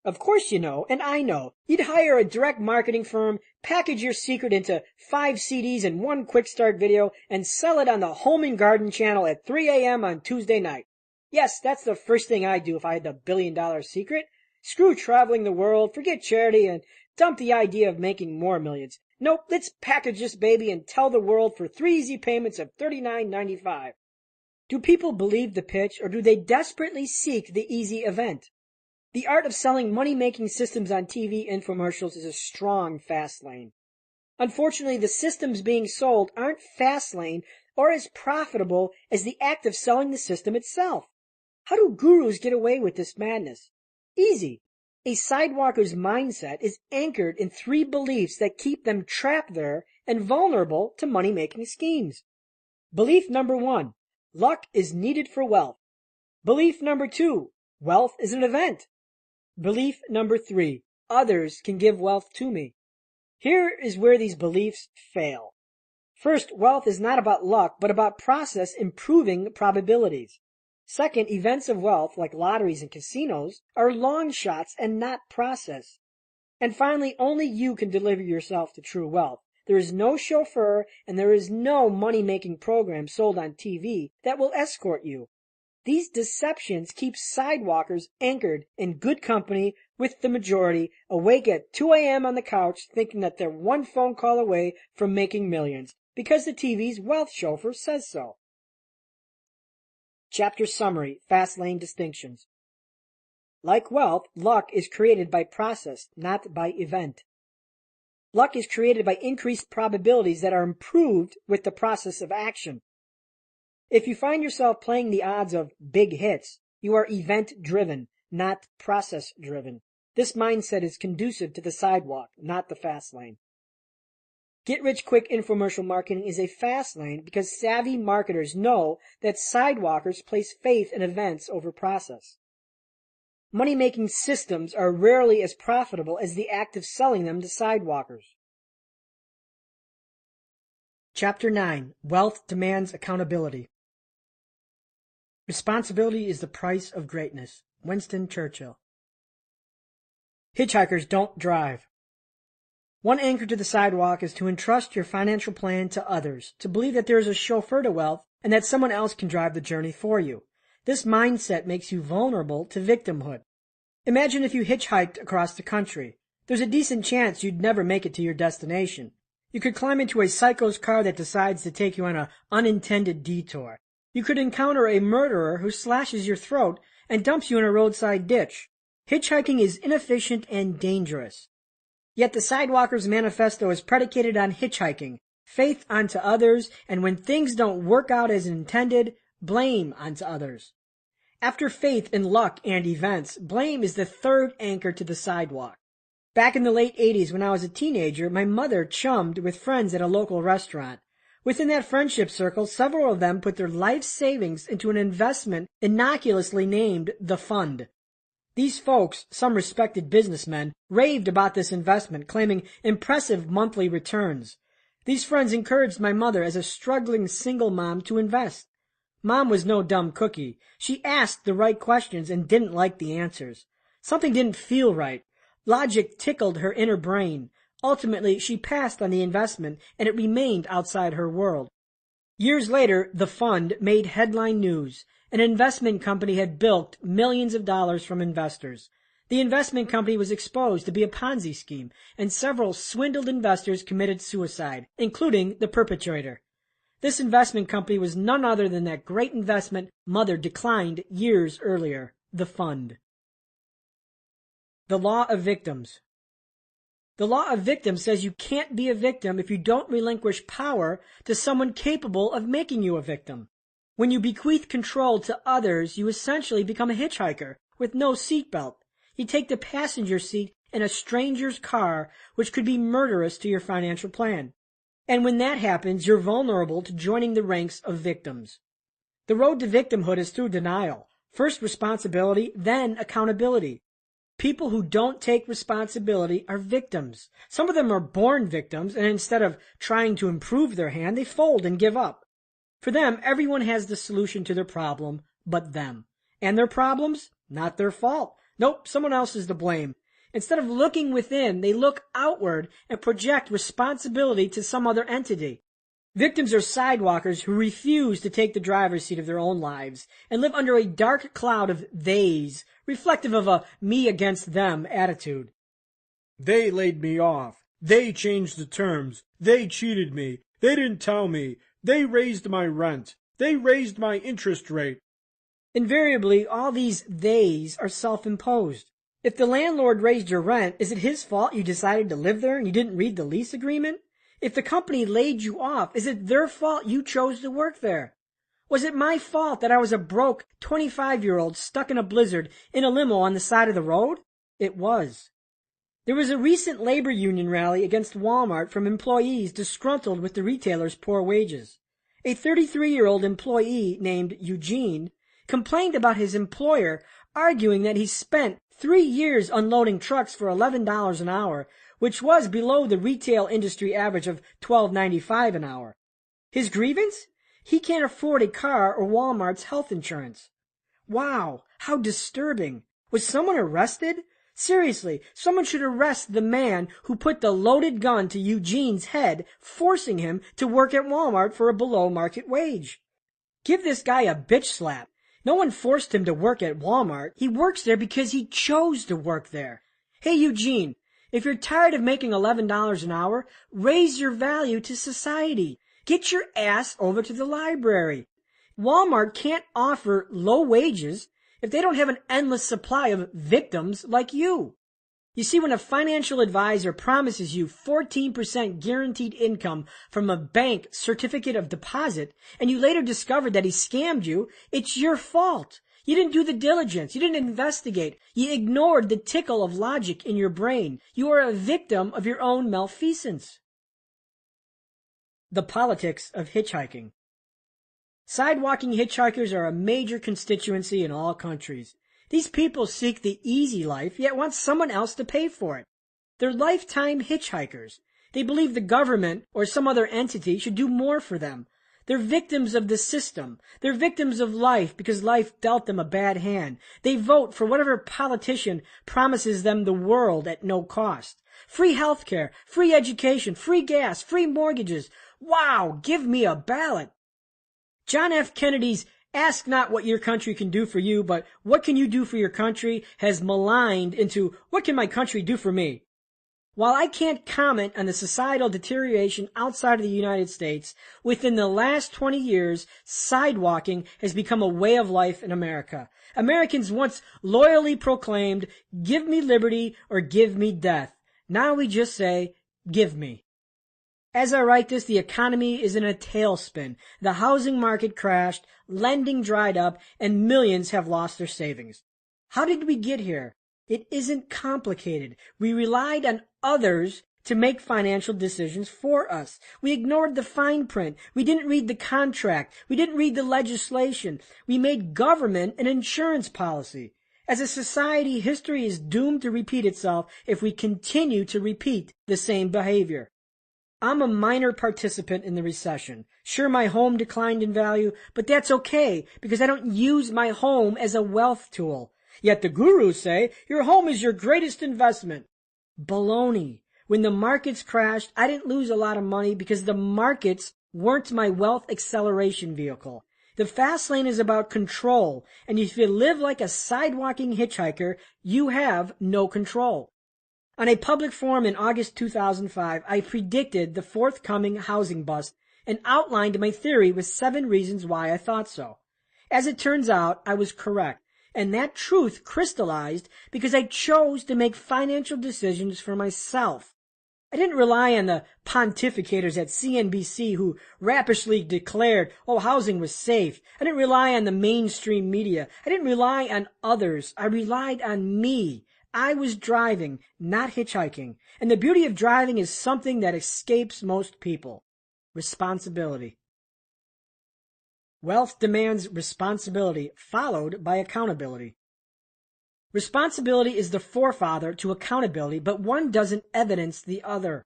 Of course you know, and I know. You'd hire a direct marketing firm, package your secret into 5 CDs and 1 quick start video, and sell it on the Home and Garden channel at 3 a.m. on Tuesday night. Yes, that's the first thing I'd do if I had the $1 billion secret. Screw traveling the world, forget charity, and dump the idea of making more millions. Nope, let's package this baby and tell the world for 3 easy payments of $39.95. Do people believe the pitch, or do they desperately seek the easy event? The art of selling money-making systems on TV infomercials is a strong fast lane. Unfortunately, the systems being sold aren't fast lane or as profitable as the act of selling the system itself. How do gurus get away with this madness? Easy. A sidewalker's mindset is anchored in 3 beliefs that keep them trapped there and vulnerable to money-making schemes. Belief number 1, luck is needed for wealth. Belief number 2, wealth is an event. Belief number 3, others can give wealth to me. Here is where these beliefs fail. First, wealth is not about luck, but about process improving probabilities. Second, events of wealth, like lotteries and casinos, are long shots and not process. And finally, only you can deliver yourself to true wealth. There is no chauffeur and there is no money-making program sold on TV that will escort you. These deceptions keep sidewalkers anchored in good company with the majority, awake at 2 a.m. on the couch thinking that they're 1 phone call away from making millions because the TV's wealth chauffeur says so. Chapter Summary, Fast Lane Distinctions. Like wealth, luck is created by process, not by event. Luck is created by increased probabilities that are improved with the process of action. If you find yourself playing the odds of big hits, you are event-driven, not process-driven. This mindset is conducive to the sidewalk, not the fast lane. Get-rich-quick infomercial marketing is a fast lane because savvy marketers know that sidewalkers place faith in events over process. Money-making systems are rarely as profitable as the act of selling them to sidewalkers. Chapter 9. Wealth Demands Accountability. Responsibility is the price of greatness. Winston Churchill. Hitchhikers don't drive. One anchor to the sidewalk is to entrust your financial plan to others, to believe that there is a chauffeur to wealth and that someone else can drive the journey for you. This mindset makes you vulnerable to victimhood. Imagine if you hitchhiked across the country. There's a decent chance you'd never make it to your destination. You could climb into a psycho's car that decides to take you on an unintended detour. You could encounter a murderer who slashes your throat and dumps you in a roadside ditch. Hitchhiking is inefficient and dangerous. Yet the Sidewalker's manifesto is predicated on hitchhiking, faith onto others, and when things don't work out as intended, blame onto others. After faith in luck and events, blame is the third anchor to the sidewalk. Back in the late 80s when I was a teenager, my mother chummed with friends at a local restaurant. Within that friendship circle, several of them put their life savings into an investment innocuously named the Fund. These folks, some respected businessmen, raved about this investment, claiming impressive monthly returns. These friends encouraged my mother as a struggling single mom to invest. Mom was no dumb cookie. She asked the right questions and didn't like the answers. Something didn't feel right. Logic tickled her inner brain. Ultimately, she passed on the investment, and it remained outside her world. Years later, the Fund made headline news. An investment company had bilked millions of dollars from investors. The investment company was exposed to be a Ponzi scheme, and several swindled investors committed suicide, including the perpetrator. This investment company was none other than that great investment Mother declined years earlier, the Fund. The Law of Victims. The law of victims says you can't be a victim if you don't relinquish power to someone capable of making you a victim. When you bequeath control to others, you essentially become a hitchhiker with no seatbelt. You take the passenger seat in a stranger's car, which could be murderous to your financial plan. And when that happens, you're vulnerable to joining the ranks of victims. The road to victimhood is through denial. First responsibility, then accountability. People who don't take responsibility are victims. Some of them are born victims, and instead of trying to improve their hand, they fold and give up. For them, everyone has the solution to their problem but them. And their problems? Not their fault. Nope, someone else is to blame. Instead of looking within, they look outward and project responsibility to some other entity. Victims are sidewalkers who refuse to take the driver's seat of their own lives and live under a dark cloud of theys, reflective of a me against them attitude. They laid me off. They changed the terms. They cheated me. They didn't tell me. They raised my rent. They raised my interest rate. Invariably, all these theys are self-imposed. If the landlord raised your rent, is it his fault you decided to live there and you didn't read the lease agreement? If the company laid you off, is it their fault you chose to work there? Was it my fault that I was a broke 25-year-old stuck in a blizzard in a limo on the side of the road? It was. There was a recent labor union rally against Walmart from employees disgruntled with the retailer's poor wages. A 33-year-old employee named Eugene complained about his employer, arguing that he spent 3 years unloading trucks for $11 an hour, which was below the retail industry average of $12.95 an hour. His grievance? He can't afford a car or Walmart's health insurance. Wow, how disturbing. Was someone arrested? Seriously, someone should arrest the man who put the loaded gun to Eugene's head, forcing him to work at Walmart for a below-market wage. Give this guy a bitch slap. No one forced him to work at Walmart. He works there because he chose to work there. Hey, Eugene, if you're tired of making $11 an hour, raise your value to society. Get your ass over to the library. Walmart can't offer low wages if they don't have an endless supply of victims like you. You see, when a financial advisor promises you 14% guaranteed income from a bank certificate of deposit, and you later discover that he scammed you, it's your fault. You didn't do the diligence. You didn't investigate. You ignored the tickle of logic in your brain. You are a victim of your own malfeasance. The politics of hitchhiking. Sidewalking hitchhikers are a major constituency in all countries. These people seek the easy life, yet want someone else to pay for it. They're lifetime hitchhikers. They believe the government or some other entity should do more for them. They're victims of the system. They're victims of life because life dealt them a bad hand. They vote for whatever politician promises them the world at no cost. Free healthcare, free education, free gas, free mortgages. Wow, give me a ballot. John F. Kennedy's "Ask not what your country can do for you, but what can you do for your country" has maligned into "What can my country do for me?" While I can't comment on the societal deterioration outside of the United States, within the last 20 years, sidewalking has become a way of life in America. Americans once loyally proclaimed, "Give me liberty or give me death." Now we just say, "Give me." As I write this, the economy is in a tailspin. The housing market crashed, lending dried up, and millions have lost their savings. How did we get here? It isn't complicated. We relied on others to make financial decisions for us. We ignored the fine print. We didn't read the contract. We didn't read the legislation. We made government an insurance policy. As a society, history is doomed to repeat itself if we continue to repeat the same behavior. I'm a minor participant in the recession. Sure, my home declined in value, but that's okay because I don't use my home as a wealth tool. Yet the gurus say your home is your greatest investment. Baloney. When the markets crashed, I didn't lose a lot of money because the markets weren't my wealth acceleration vehicle. The fast lane is about control, and if you live like a sidewalking hitchhiker, you have no control. On a public forum in August 2005, I predicted the forthcoming housing bust and outlined my theory with 7 reasons why I thought so. As it turns out, I was correct, and that truth crystallized because I chose to make financial decisions for myself. I didn't rely on the pontificators at CNBC who rappishly declared, housing was safe. I didn't rely on the mainstream media. I didn't rely on others. I relied on me. I was driving, not hitchhiking. And the beauty of driving is something that escapes most people. Responsibility. Wealth demands responsibility, followed by accountability. Responsibility is the forefather to accountability, but one doesn't evidence the other.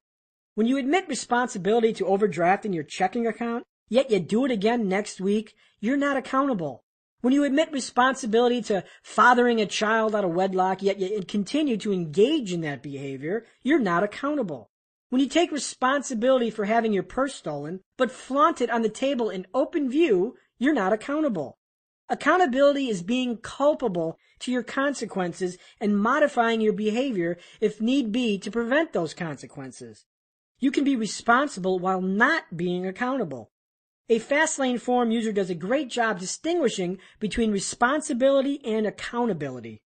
When you admit responsibility to overdrafting your checking account, yet you do it again next week, you're not accountable. When you admit responsibility to fathering a child out of wedlock, yet you continue to engage in that behavior, you're not accountable. When you take responsibility for having your purse stolen, but flaunt it on the table in open view, you're not accountable. Accountability is being culpable to your consequences and modifying your behavior if need be to prevent those consequences. You can be responsible while not being accountable. A Fastlane forum user does a great job distinguishing between responsibility and accountability.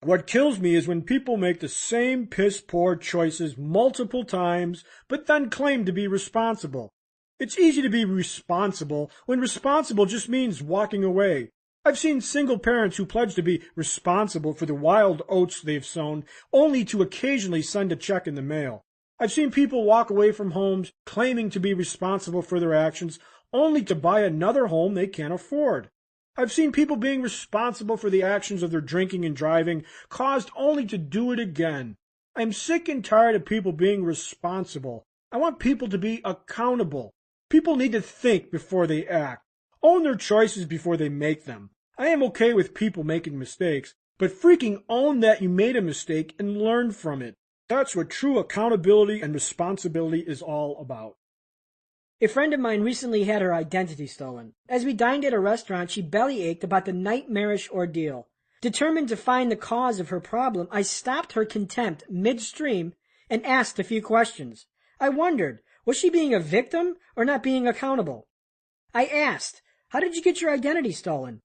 What kills me is when people make the same piss-poor choices multiple times, but then claim to be responsible. It's easy to be responsible when responsible just means walking away. I've seen single parents who pledge to be responsible for the wild oats they've sown, only to occasionally send a check in the mail. I've seen people walk away from homes claiming to be responsible for their actions, only to buy another home they can't afford. I've seen people being responsible for the actions of their drinking and driving, caused only to do it again. I'm sick and tired of people being responsible. I want people to be accountable. People need to think before they act, own their choices before they make them. I am okay with people making mistakes, but freaking own that you made a mistake and learn from it. That's what true accountability and responsibility is all about. A friend of mine recently had her identity stolen. As we dined at a restaurant, she bellyached about the nightmarish ordeal. Determined to find the cause of her problem, I stopped her contempt midstream and asked a few questions. I wondered, was she being a victim or not being accountable? I asked, how did you get your identity stolen?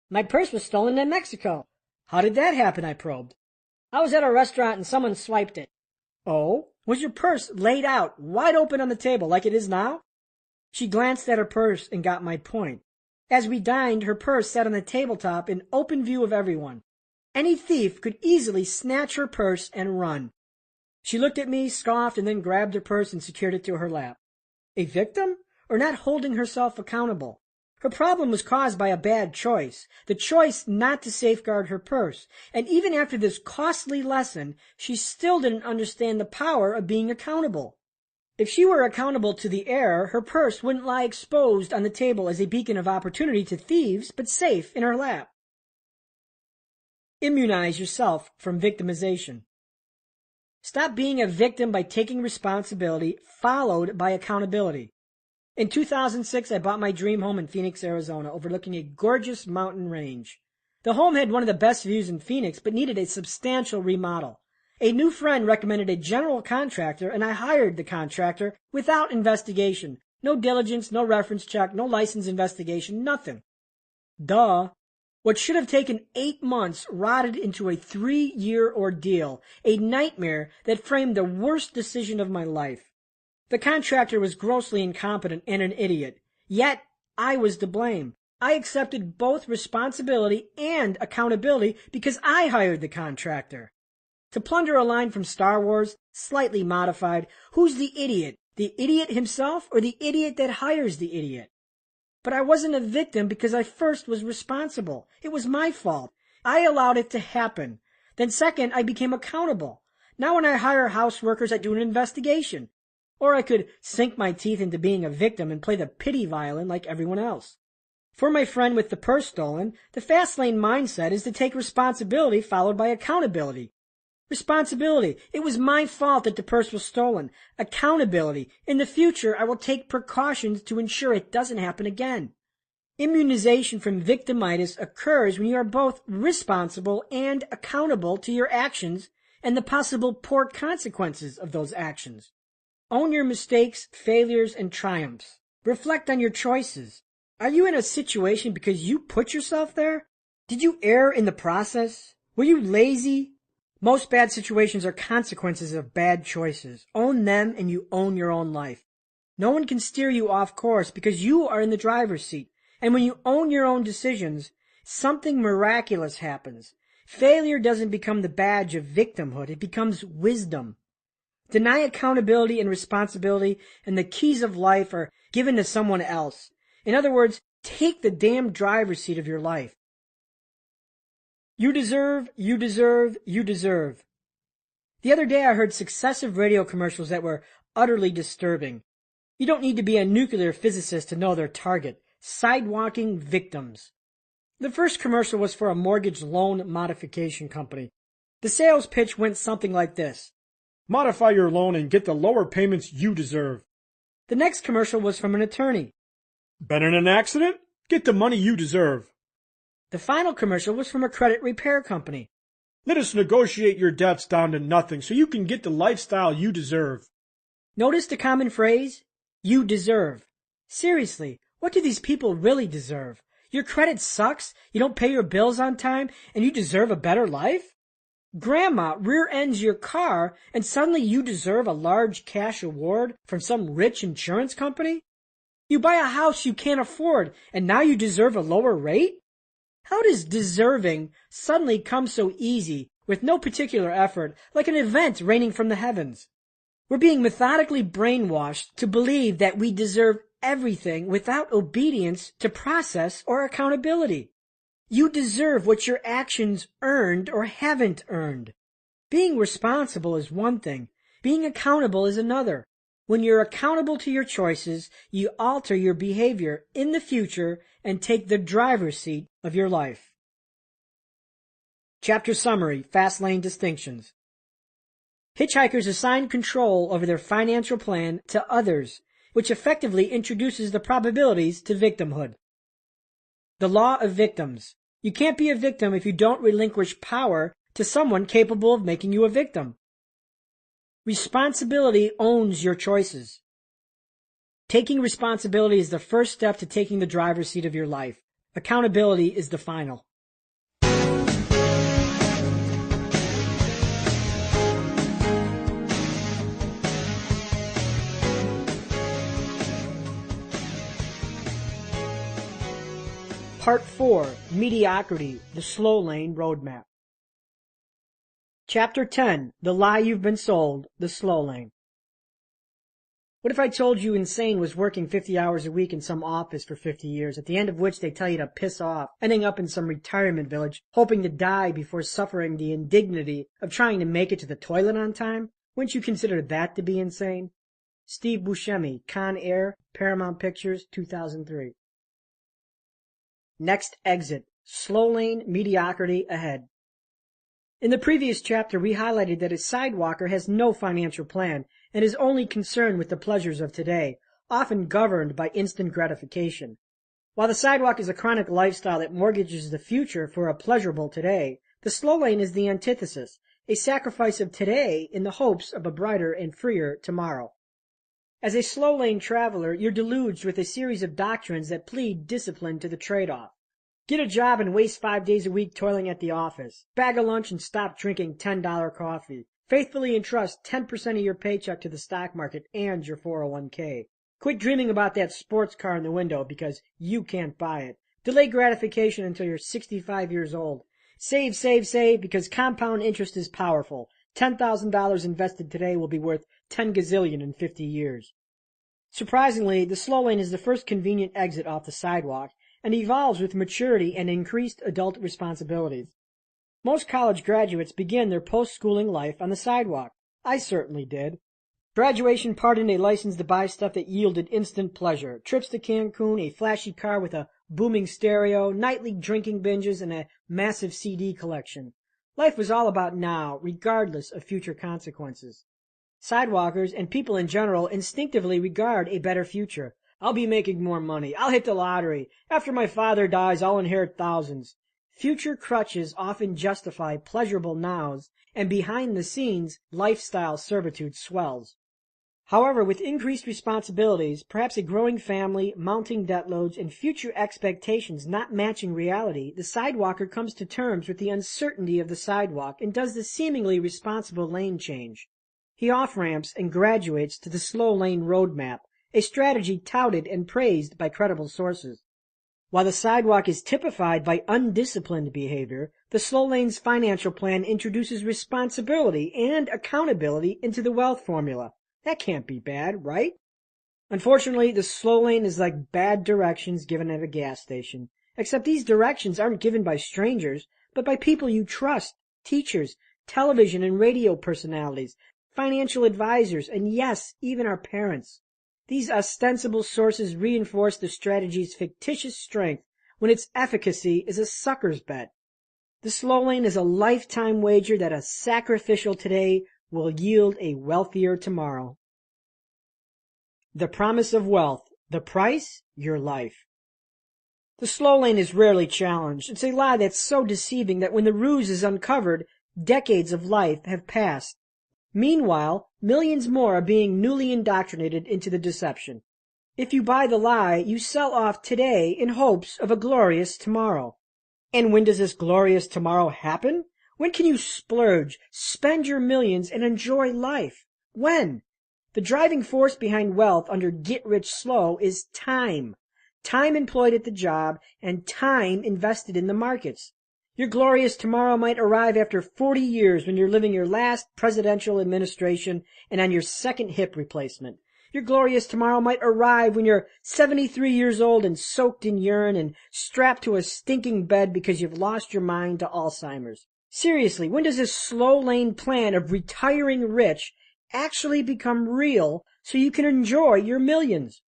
My purse was stolen in Mexico. How did that happen? I probed. I was at a restaurant and someone swiped it. Oh? Was your purse laid out wide open on the table like it is now? She glanced at her purse and got my point. As we dined, her purse sat on the tabletop in open view of everyone. Any thief could easily snatch her purse and run. She looked at me, scoffed, and then grabbed her purse and secured it to her lap. A victim? Or not holding herself accountable? Her problem was caused by a bad choice, the choice not to safeguard her purse. And even after this costly lesson, she still didn't understand the power of being accountable. If she were accountable to the error, her purse wouldn't lie exposed on the table as a beacon of opportunity to thieves, but safe in her lap. Immunize yourself from victimization. Stop being a victim by taking responsibility, followed by accountability. In 2006, I bought my dream home in Phoenix, Arizona, overlooking a gorgeous mountain range. The home had one of the best views in Phoenix, but needed a substantial remodel. A new friend recommended a general contractor, and I hired the contractor without investigation. No diligence, no reference check, no license investigation, nothing. Duh. What should have taken 8 months rotted into a 3-year ordeal, a nightmare that framed the worst decision of my life. The contractor was grossly incompetent and an idiot. Yet, I was to blame. I accepted both responsibility and accountability because I hired the contractor. To plunder a line from Star Wars, slightly modified, who's the idiot? The idiot himself or the idiot that hires the idiot? But I wasn't a victim because I first was responsible. It was my fault. I allowed it to happen. Then second, I became accountable. Now when I hire house workers, I do an investigation. Or I could sink my teeth into being a victim and play the pity violin like everyone else. For my friend with the purse stolen, the Fastlane mindset is to take responsibility followed by accountability. Responsibility. It was my fault that the purse was stolen. Accountability. In the future, I will take precautions to ensure it doesn't happen again. Immunization from victimitis occurs when you are both responsible and accountable to your actions and the possible poor consequences of those actions. Own your mistakes, failures, and triumphs. Reflect on your choices. Are you in a situation because you put yourself there? Did you err in the process? Were you lazy? Most bad situations are consequences of bad choices. Own them and you own your own life. No one can steer you off course because you are in the driver's seat. And when you own your own decisions, something miraculous happens. Failure doesn't become the badge of victimhood. It becomes wisdom. Deny accountability and responsibility, and the keys of life are given to someone else. In other words, take the damn driver's seat of your life. You deserve, you deserve, you deserve. The other day I heard successive radio commercials that were utterly disturbing. You don't need to be a nuclear physicist to know their target. Sidewalking victims. The first commercial was for a mortgage loan modification company. The sales pitch went something like this. Modify your loan and get the lower payments you deserve. The next commercial was from an attorney. Been in an accident? Get the money you deserve. The final commercial was from a credit repair company. Let us negotiate your debts down to nothing so you can get the lifestyle you deserve. Notice the common phrase? You deserve. Seriously, what do these people really deserve? Your credit sucks, you don't pay your bills on time, and you deserve a better life? Grandma rear-ends your car, and suddenly you deserve a large cash award from some rich insurance company? You buy a house you can't afford, and now you deserve a lower rate? How does deserving suddenly come so easy, with no particular effort, like an event raining from the heavens? We're being methodically brainwashed to believe that we deserve everything without obedience to process or accountability. You deserve what your actions earned or haven't earned. Being responsible is one thing. Being accountable is another. When you're accountable to your choices, you alter your behavior in the future and take the driver's seat of your life. Chapter Summary, Fastlane Distinctions. Hitchhikers assign control over their financial plan to others, which effectively introduces the probabilities to victimhood. The law of victims. You can't be a victim if you don't relinquish power to someone capable of making you a victim. Responsibility owns your choices. Taking responsibility is the first step to taking the driver's seat of your life. Accountability is the final. Part 4, Mediocrity, the Slow Lane Roadmap. Chapter 10, The Lie You've Been Sold, the Slow Lane. What if I told you insane was working 50 hours a week in some office for 50 years, at the end of which they tell you to piss off, ending up in some retirement village, hoping to die before suffering the indignity of trying to make it to the toilet on time? Wouldn't you consider that to be insane? Steve Buscemi, Con Air, Paramount Pictures, 2003. Next exit, slow lane, mediocrity ahead. In the previous chapter, we highlighted that a sidewalker has no financial plan and is only concerned with the pleasures of today, often governed by instant gratification. While the sidewalk is a chronic lifestyle that mortgages the future for a pleasurable today, the slow lane is the antithesis, a sacrifice of today in the hopes of a brighter and freer tomorrow. As a slow lane traveler, you're deluged with a series of doctrines that plead discipline to the trade-off. Get a job and waste 5 days a week toiling at the office. Bag a lunch and stop drinking $10 coffee. Faithfully entrust 10% of your paycheck to the stock market and your 401k. Quit dreaming about that sports car in the window because you can't buy it. Delay gratification until you're 65 years old. Save, save, save because compound interest is powerful. $10,000 invested today will be worth 10 gazillion in 50 years. Surprisingly, the slow lane is the first convenient exit off the sidewalk and evolves with maturity and increased adult responsibilities. Most college graduates begin their post-schooling life on the sidewalk. I certainly did. Graduation pardoned a license to buy stuff that yielded instant pleasure. Trips to Cancun, a flashy car with a booming stereo, nightly drinking binges, and a massive CD collection. Life was all about now, regardless of future consequences. Sidewalkers and people in general instinctively regard a better future. I'll be making more money. I'll hit the lottery. After my father dies, I'll inherit thousands. Future crutches often justify pleasurable nows, and behind the scenes, lifestyle servitude swells. However, with increased responsibilities, perhaps a growing family, mounting debt loads, and future expectations not matching reality, the sidewalker comes to terms with the uncertainty of the sidewalk and does the seemingly responsible lane change. He off-ramps and graduates to the slow lane roadmap, a strategy touted and praised by credible sources. While the sidewalk is typified by undisciplined behavior, the slow lane's financial plan introduces responsibility and accountability into the wealth formula. That can't be bad, right? Unfortunately, the slow lane is like bad directions given at a gas station, except these directions aren't given by strangers, but by people you trust, teachers, television and radio personalities, financial advisors, and yes, even our parents. These ostensible sources reinforce the strategy's fictitious strength when its efficacy is a sucker's bet. The slow lane is a lifetime wager that a sacrificial today will yield a wealthier tomorrow. The promise of wealth. The price? Your life. The slow lane is rarely challenged. It's a lie that's so deceiving that when the ruse is uncovered, decades of life have passed. Meanwhile, millions more are being newly indoctrinated into the deception. If you buy the lie, you sell off today in hopes of a glorious tomorrow. And when does this glorious tomorrow happen? When can you splurge, spend your millions, and enjoy life? When? The driving force behind wealth under get-rich-slow is time. Time employed at the job and time invested in the markets. Your glorious tomorrow might arrive after 40 years when you're living your last presidential administration and on your second hip replacement. Your glorious tomorrow might arrive when you're 73 years old and soaked in urine and strapped to a stinking bed because you've lost your mind to Alzheimer's. Seriously, when does this slow lane plan of retiring rich actually become real so you can enjoy your millions?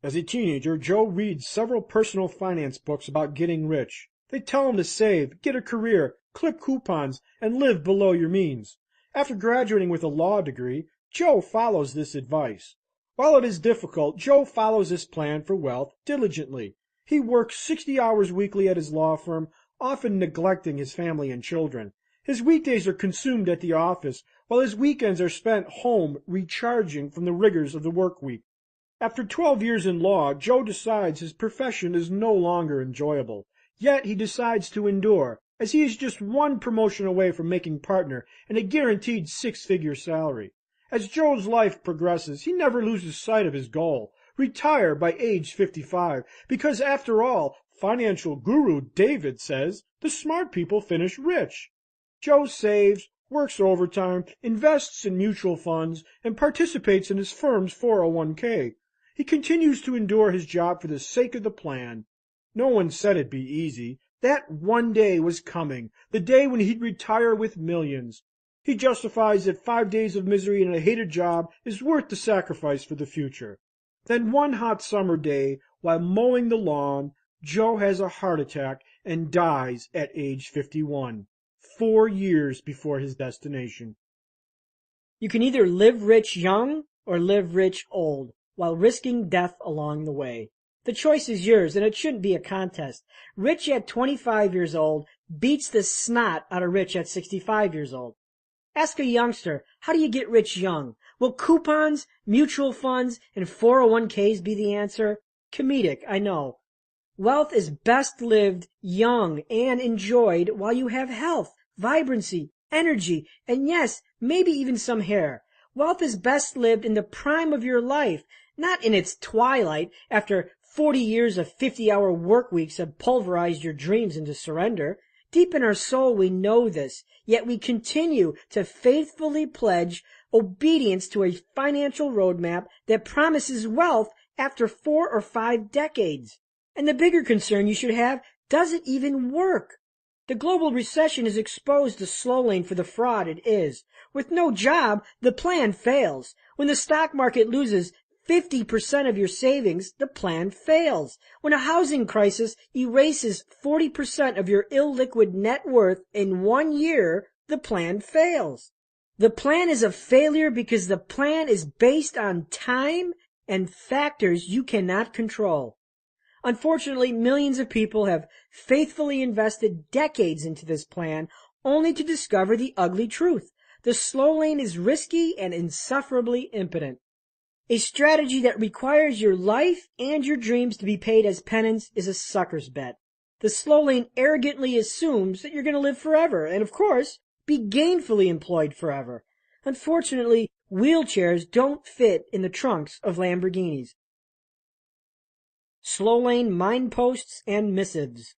As a teenager, Joe reads several personal finance books about getting rich. They tell him to save, get a career, clip coupons, and live below your means. After graduating with a law degree, Joe follows this advice. While it is difficult, Joe follows this plan for wealth diligently. He works 60 hours weekly at his law firm, often neglecting his family and children. His weekdays are consumed at the office, while his weekends are spent home recharging from the rigors of the work week. After 12 years in law, Joe decides his profession is no longer enjoyable. Yet he decides to endure, as he is just one promotion away from making partner and a guaranteed six-figure salary. As Joe's life progresses, he never loses sight of his goal, retire by age 55, because after all, financial guru David says the smart people finish rich. Joe saves, works overtime, invests in mutual funds, and participates in his firm's 401k. He continues to endure his job for the sake of the plan. No one said it'd be easy. That one day was coming, the day when he'd retire with millions. He justifies that 5 days of misery in a hated job is worth the sacrifice for the future. Then one hot summer day, while mowing the lawn, Joe has a heart attack and dies at age 51, 4 years before his destination. You can either live rich young or live rich old, while risking death along the way. The choice is yours, and it shouldn't be a contest. Rich at 25 years old beats the snot out of rich at 65 years old. Ask a youngster, how do you get rich young? Will coupons, mutual funds, and 401ks be the answer? Comedic, I know. Wealth is best lived young and enjoyed while you have health, vibrancy, energy, and yes, maybe even some hair. Wealth is best lived in the prime of your life, not in its twilight after 40 years of 50-hour work weeks have pulverized your dreams into surrender. Deep in our soul we know this, yet we continue to faithfully pledge obedience to a financial roadmap that promises wealth after 4 or 5 decades. And the bigger concern you should have, does it even work? The global recession has exposed the slow lane for the fraud it is. With no job, the plan fails. When the stock market loses 50% of your savings, the plan fails. When a housing crisis erases 40% of your illiquid net worth in 1 year, the plan fails. The plan is a failure because the plan is based on time and factors you cannot control. Unfortunately, millions of people have faithfully invested decades into this plan only to discover the ugly truth. The slow lane is risky and insufferably impotent. A strategy that requires your life and your dreams to be paid as penance is a sucker's bet. The slow lane arrogantly assumes that you're going to live forever and, of course, be gainfully employed forever. Unfortunately, wheelchairs don't fit in the trunks of Lamborghinis. Slow lane mind posts and missives.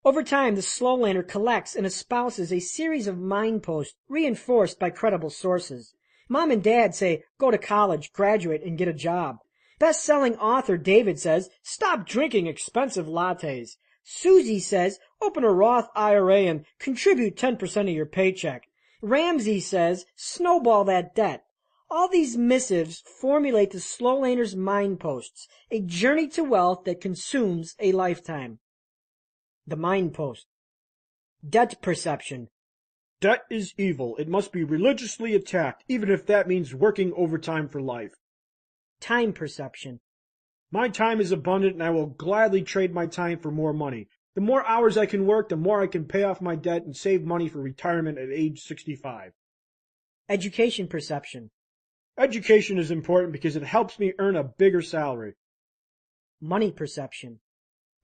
Over time, the slow laner collects and espouses a series of mind posts reinforced by credible sources. Mom and Dad say, go to college, graduate, and get a job. Best-selling author David says, stop drinking expensive lattes. Susie says, open a Roth IRA and contribute 10% of your paycheck. Ramsey says, snowball that debt. All these missives formulate the slow laner's mind posts, a journey to wealth that consumes a lifetime. The mind post. Debt perception. Debt is evil. It must be religiously attacked, even if that means working overtime for life. Time perception. My time is abundant, and I will gladly trade my time for more money. The more hours I can work, the more I can pay off my debt and save money for retirement at age 65. Education perception. Education is important because it helps me earn a bigger salary. Money perception.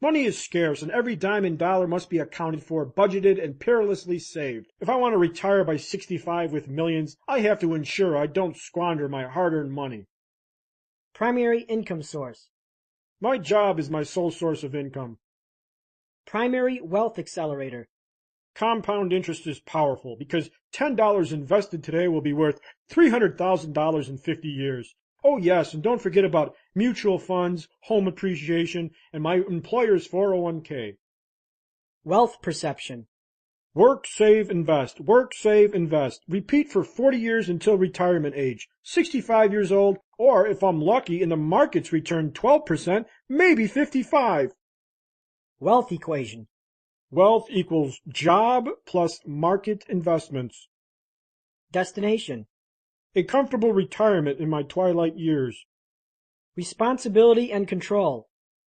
Money is scarce, and every dime and dollar must be accounted for, budgeted, and perilously saved. If I want to retire by 65 with millions, I have to ensure I don't squander my hard-earned money. Primary income source. My job is my sole source of income. Primary wealth accelerator. Compound interest is powerful because $10 invested today will be worth $300,000 in 50 years. Oh yes, and don't forget about mutual funds, home appreciation, and my employer's 401k. Wealth perception. Work, save, invest. Work, save, invest. Repeat for 40 years until retirement age. 65 years old, or if I'm lucky and the markets return 12%, maybe 55. Wealth equation. Wealth equals job plus market investments. Destination. A comfortable retirement in my twilight years. Responsibility and control.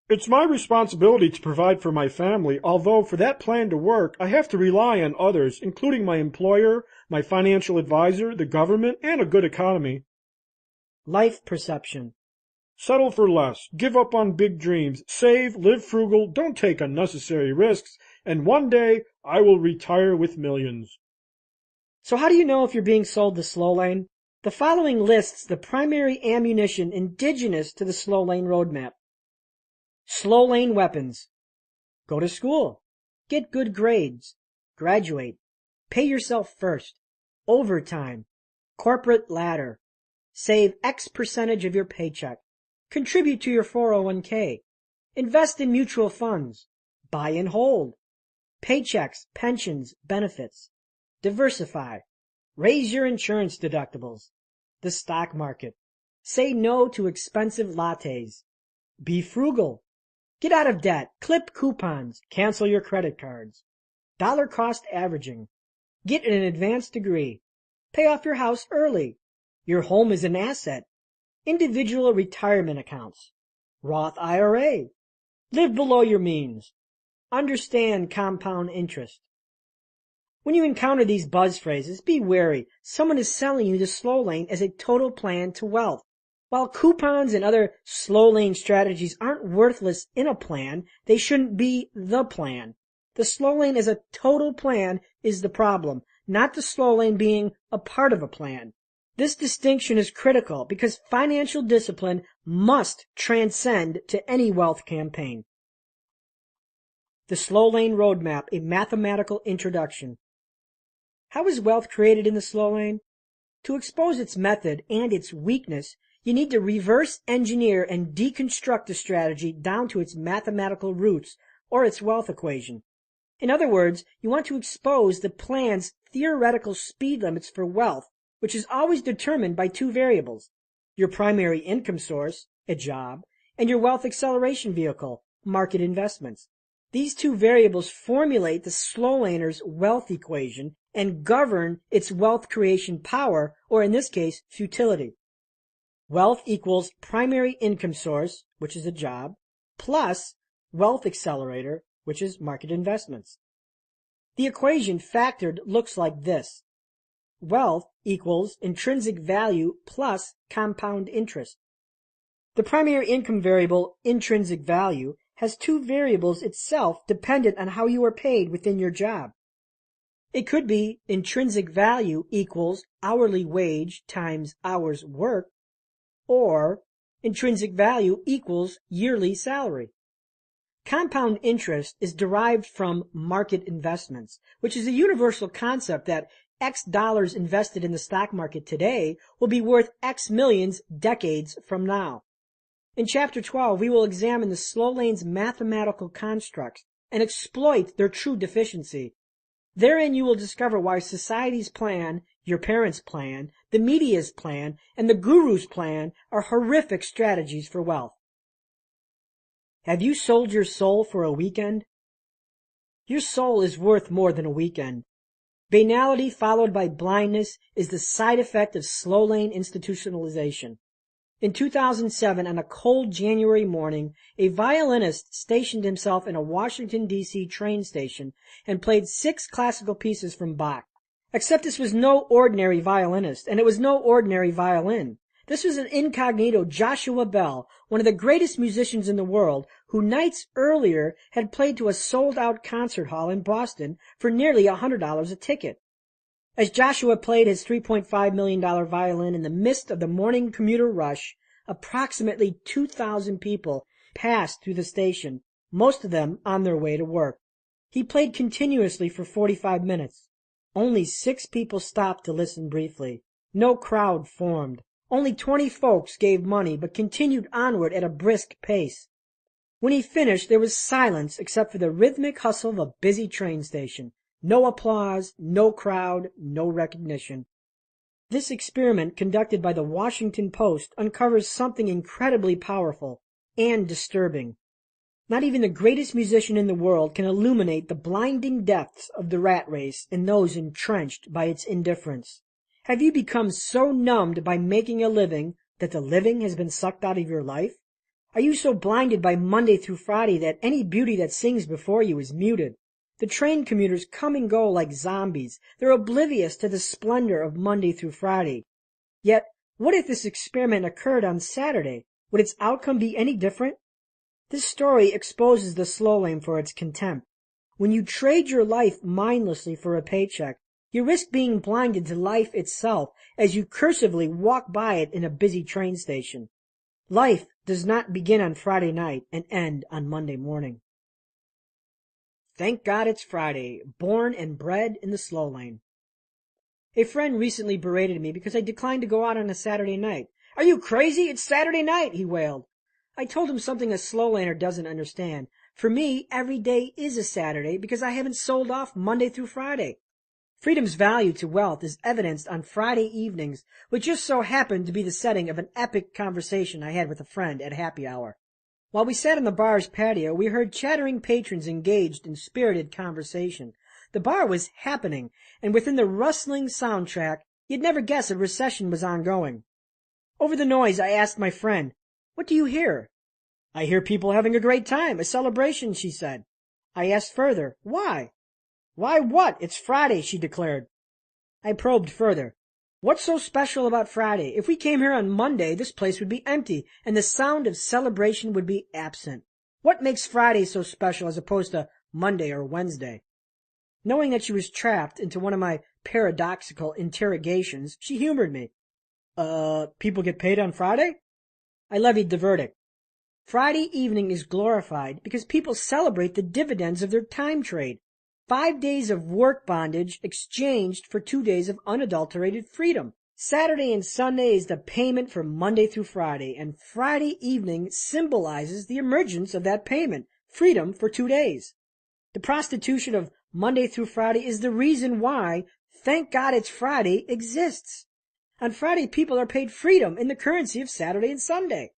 It's my responsibility to provide for my family, although for that plan to work, I have to rely on others, including my employer, my financial advisor, the government, and a good economy. Life perception. Settle for less, give up on big dreams, save, live frugal, don't take unnecessary risks, and one day I will retire with millions. So how do you know if you're being sold the slow lane? The following lists the primary ammunition indigenous to the slow lane roadmap. Slow lane weapons. Go to school. Get good grades. Graduate. Pay yourself first. Overtime. Corporate ladder. Save X percentage of your paycheck. Contribute to your 401k. Invest in mutual funds. Buy and hold. Paychecks, pensions, benefits. Diversify. Raise your insurance deductibles. The stock market. Say no to expensive lattes. Be frugal. Get out of debt. Clip coupons. Cancel your credit cards. Dollar cost averaging. Get an advanced degree. Pay off your house early. Your home is an asset. Individual retirement accounts. Roth IRA. Live below your means. Understand compound interest. When you encounter these buzz phrases, be wary. Someone is selling you the slow lane as a total plan to wealth. While coupons and other slow lane strategies aren't worthless in a plan, they shouldn't be the plan. The slow lane as a total plan is the problem, not the slow lane being a part of a plan. This distinction is critical because financial discipline must transcend to any wealth campaign. The Slow Lane Roadmap, a mathematical introduction. How is wealth created in the slow lane? To expose its method and its weakness, you need to reverse engineer and deconstruct the strategy down to its mathematical roots or its wealth equation. In other words, you want to expose the plan's theoretical speed limits for wealth, which is always determined by two variables: your primary income source, a job, and your wealth acceleration vehicle, market investments. These two variables formulate the slow laner's wealth equation and govern its wealth creation power, or in this case, futility. Wealth equals primary income source, which is a job, plus wealth accelerator, which is market investments. The equation factored looks like this. Wealth equals intrinsic value plus compound interest. The primary income variable, intrinsic value, has two variables itself dependent on how you are paid within your job. It could be intrinsic value equals hourly wage times hours worked, or intrinsic value equals yearly salary. Compound interest is derived from market investments, which is a universal concept that X dollars invested in the stock market today will be worth X millions decades from now. In Chapter 12, we will examine the slow lane's mathematical constructs and exploit their true deficiency. Therein you will discover why society's plan Your parents' plan, the media's plan, and the guru's plan are horrific strategies for wealth. Have you sold your soul for a weekend? Your soul is worth more than a weekend. Banality followed by blindness is the side effect of slow lane institutionalization. In 2007, on a cold January morning, a violinist stationed himself in a Washington, D.C. train station and played 6 classical pieces from Bach. Except this was no ordinary violinist, and it was no ordinary violin. This was an incognito Joshua Bell, one of the greatest musicians in the world, who nights earlier had played to a sold-out concert hall in Boston for nearly $100 a ticket. As Joshua played his $3.5 million violin in the midst of the morning commuter rush, approximately 2,000 people passed through the station, most of them on their way to work. He played continuously for 45 minutes. Only 6 people stopped to listen briefly. No crowd formed. Only 20 folks gave money but continued onward at a brisk pace. When he finished, there was silence except for the rhythmic hustle of a busy train station. No applause, no crowd, no recognition. This experiment conducted by the Washington Post uncovers something incredibly powerful and disturbing. Not even the greatest musician in the world can illuminate the blinding depths of the rat race and those entrenched by its indifference. Have you become so numbed by making a living that the living has been sucked out of your life? Are you so blinded by Monday through Friday that any beauty that sings before you is muted? The train commuters come and go like zombies. They're oblivious to the splendor of Monday through Friday. Yet, what if this experiment occurred on Saturday? Would its outcome be any different? This story exposes the slow lane for its contempt. When you trade your life mindlessly for a paycheck, you risk being blinded to life itself as you cursively walk by it in a busy train station. Life does not begin on Friday night and end on Monday morning. Thank God it's Friday, born and bred in the slow lane. A friend recently berated me because I declined to go out on a Saturday night. "Are you crazy? It's Saturday night," he wailed. I told him something a slow laner doesn't understand. For me, every day is a Saturday because I haven't sold off Monday through Friday. Freedom's value to wealth is evidenced on Friday evenings, which just so happened to be the setting of an epic conversation I had with a friend at happy hour. While we sat on the bar's patio, we heard chattering patrons engaged in spirited conversation. The bar was happening, and within the rustling soundtrack, you'd never guess a recession was ongoing. Over the noise, I asked my friend, "What do you hear?" "I hear people having a great time, a celebration," she said. I asked further, "Why?" "Why what? It's Friday," she declared. I probed further. "What's so special about Friday? If we came here on Monday, this place would be empty, and the sound of celebration would be absent. What makes Friday so special as opposed to Monday or Wednesday?" Knowing that she was trapped into one of my paradoxical interrogations, she humored me. People get paid on Friday?" I levied the verdict. Friday evening is glorified because people celebrate the dividends of their time trade. 5 days of work bondage exchanged for 2 days of unadulterated freedom. Saturday and Sunday is the payment for Monday through Friday, and Friday evening symbolizes the emergence of that payment, freedom for 2 days. The prostitution of Monday through Friday is the reason why Thank God It's Friday exists. On Friday, people are paid freedom in the currency of Saturday and Sunday.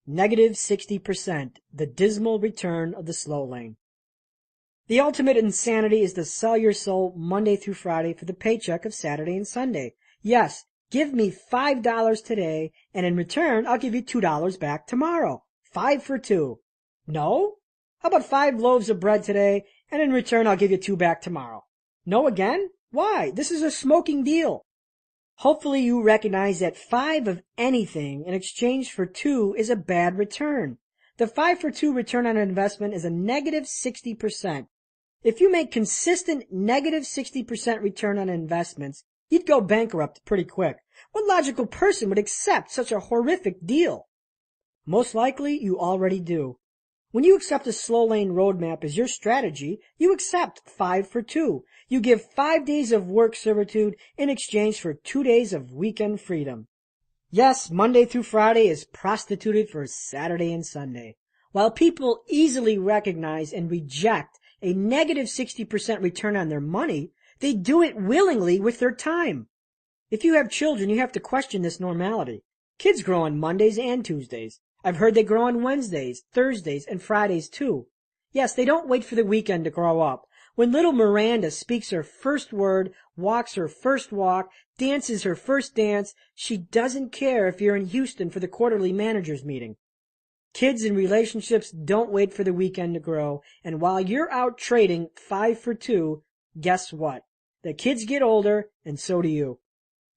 Negative 60%, the dismal return of the slow lane. The ultimate insanity is to sell your soul Monday through Friday for the paycheck of Saturday and Sunday. Yes, give me $5 today, and in return, I'll give you $2 back tomorrow. 5 for 2. No? How about 5 loaves of bread today, and in return, I'll give you 2 back tomorrow? No again? Why? This is a smoking deal. Hopefully you recognize that 5 of anything in exchange for 2 is a bad return. The 5 for 2 return on investment is a negative 60%. If you make consistent negative 60% return on investments, you'd go bankrupt pretty quick. What logical person would accept such a horrific deal? Most likely you already do. When you accept a slow lane roadmap as your strategy, you accept 5 for 2. You give 5 days of work servitude in exchange for 2 days of weekend freedom. Yes, Monday through Friday is prostituted for Saturday and Sunday. While people easily recognize and reject a negative 60% return on their money, They do it willingly with their time. If you have children, you have to question this normality. Kids grow on Mondays and Tuesdays. I've heard they grow on Wednesdays, Thursdays, and Fridays too. Yes, they don't wait for the weekend to grow up. When little Miranda speaks her first word, walks her first walk, dances her first dance, she doesn't care if you're in Houston for the quarterly managers meeting. Kids in relationships don't wait for the weekend to grow, and while you're out trading 5 for 2, guess what? The kids get older, and so do you.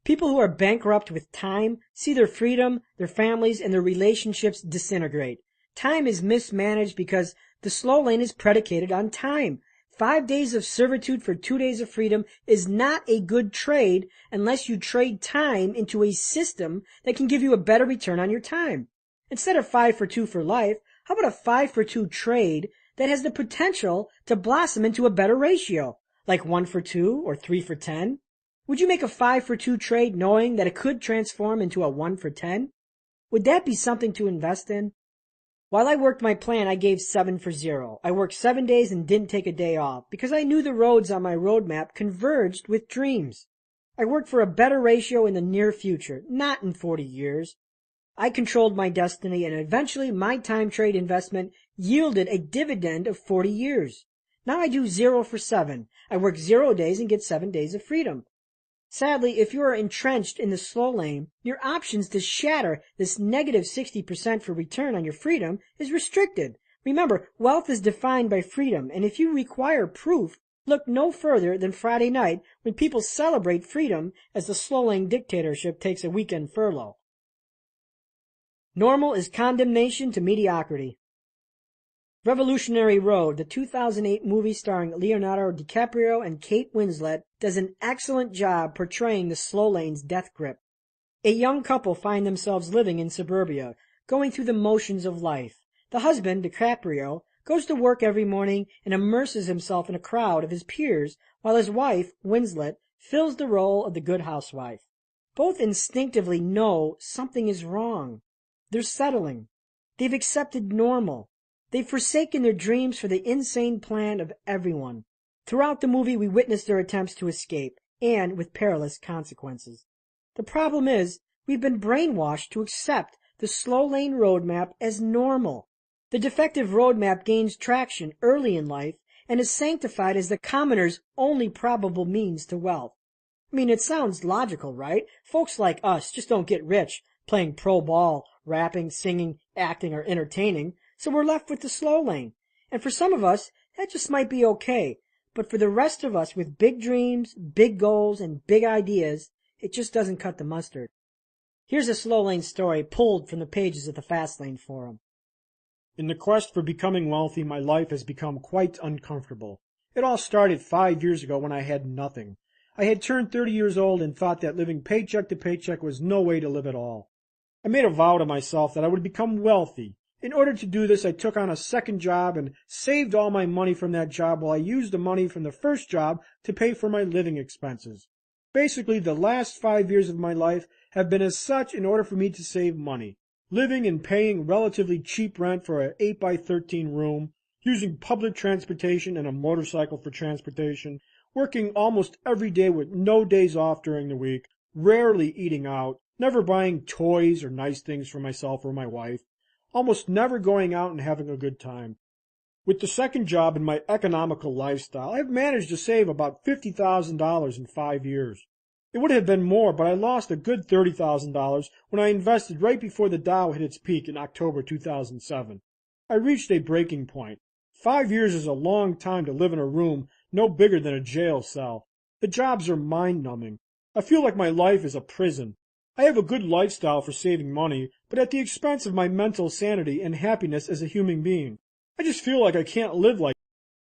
People who are bankrupt with time see their freedom, their families, and their relationships disintegrate. Time is mismanaged because the slow lane is predicated on time. 5 days of servitude for 2 days of freedom is not a good trade unless you trade time into a system that can give you a better return on your time. Instead of 5 for 2 for life, how about a 5 for 2 trade that has the potential to blossom into a better ratio, like 1 for 2 or 3 for 10? Would you make a 5 for 2 trade knowing that it could transform into a 1 for 10? Would that be something to invest in? While I worked my plan, I gave 7 for 0. I worked 7 days and didn't take a day off because I knew the roads on my roadmap converged with dreams. I worked for a better ratio in the near future, not in 40 years. I controlled my destiny, and eventually my time trade investment yielded a dividend of 40 years. Now I do 0 for 7. I work 0 days and get 7 days of freedom. Sadly, if you are entrenched in the slow lane, your options to shatter this negative 60% for return on your freedom is restricted. Remember, wealth is defined by freedom, and if you require proof, look no further than Friday night when people celebrate freedom as the slow lane dictatorship takes a weekend furlough. Normal is condemnation to mediocrity. Revolutionary Road, the 2008 movie starring Leonardo DiCaprio and Kate Winslet, does an excellent job portraying the slow lane's death grip. A young couple find themselves living in suburbia, going through the motions of life. The husband, DiCaprio, goes to work every morning and immerses himself in a crowd of his peers, while his wife, Winslet, fills the role of the good housewife. Both instinctively know something is wrong. They're settling. They've accepted normal. They've forsaken their dreams for the insane plan of everyone. Throughout the movie, we witness their attempts to escape, and with perilous consequences. The problem is, we've been brainwashed to accept the slow lane roadmap as normal. The defective roadmap gains traction early in life and is sanctified as the commoner's only probable means to wealth. I mean, it sounds logical, right? Folks like us just don't get rich playing pro ball, rapping, singing, acting, or entertaining, so we're left with the slow lane. And for some of us, that just might be okay. But for the rest of us with big dreams, big goals, and big ideas, it just doesn't cut the mustard. Here's a slow lane story pulled from the pages of the Fastlane forum. In the quest for becoming wealthy, my life has become quite uncomfortable. It all started 5 years ago when I had nothing. I had turned 30 years old and thought that living paycheck to paycheck was no way to live at all. I made a vow to myself that I would become wealthy. In order to do this, I took on a second job and saved all my money from that job while I used the money from the first job to pay for my living expenses. Basically, the last 5 years of my life have been as such in order for me to save money. Living and paying relatively cheap rent for an 8x13 room, using public transportation and a motorcycle for transportation, working almost every day with no days off during the week, rarely eating out, never buying toys or nice things for myself or my wife, almost never going out and having a good time. With the second job and my economical lifestyle, I have managed to save about $50,000 in 5 years. It would have been more, but I lost a good $30,000 when I invested right before the Dow hit its peak in October 2007. I reached a breaking point. 5 years is a long time to live in a room no bigger than a jail cell. The jobs are mind-numbing. I feel like my life is a prison. I have a good lifestyle for saving money, but at the expense of my mental sanity and happiness as a human being. I just feel like I can't live like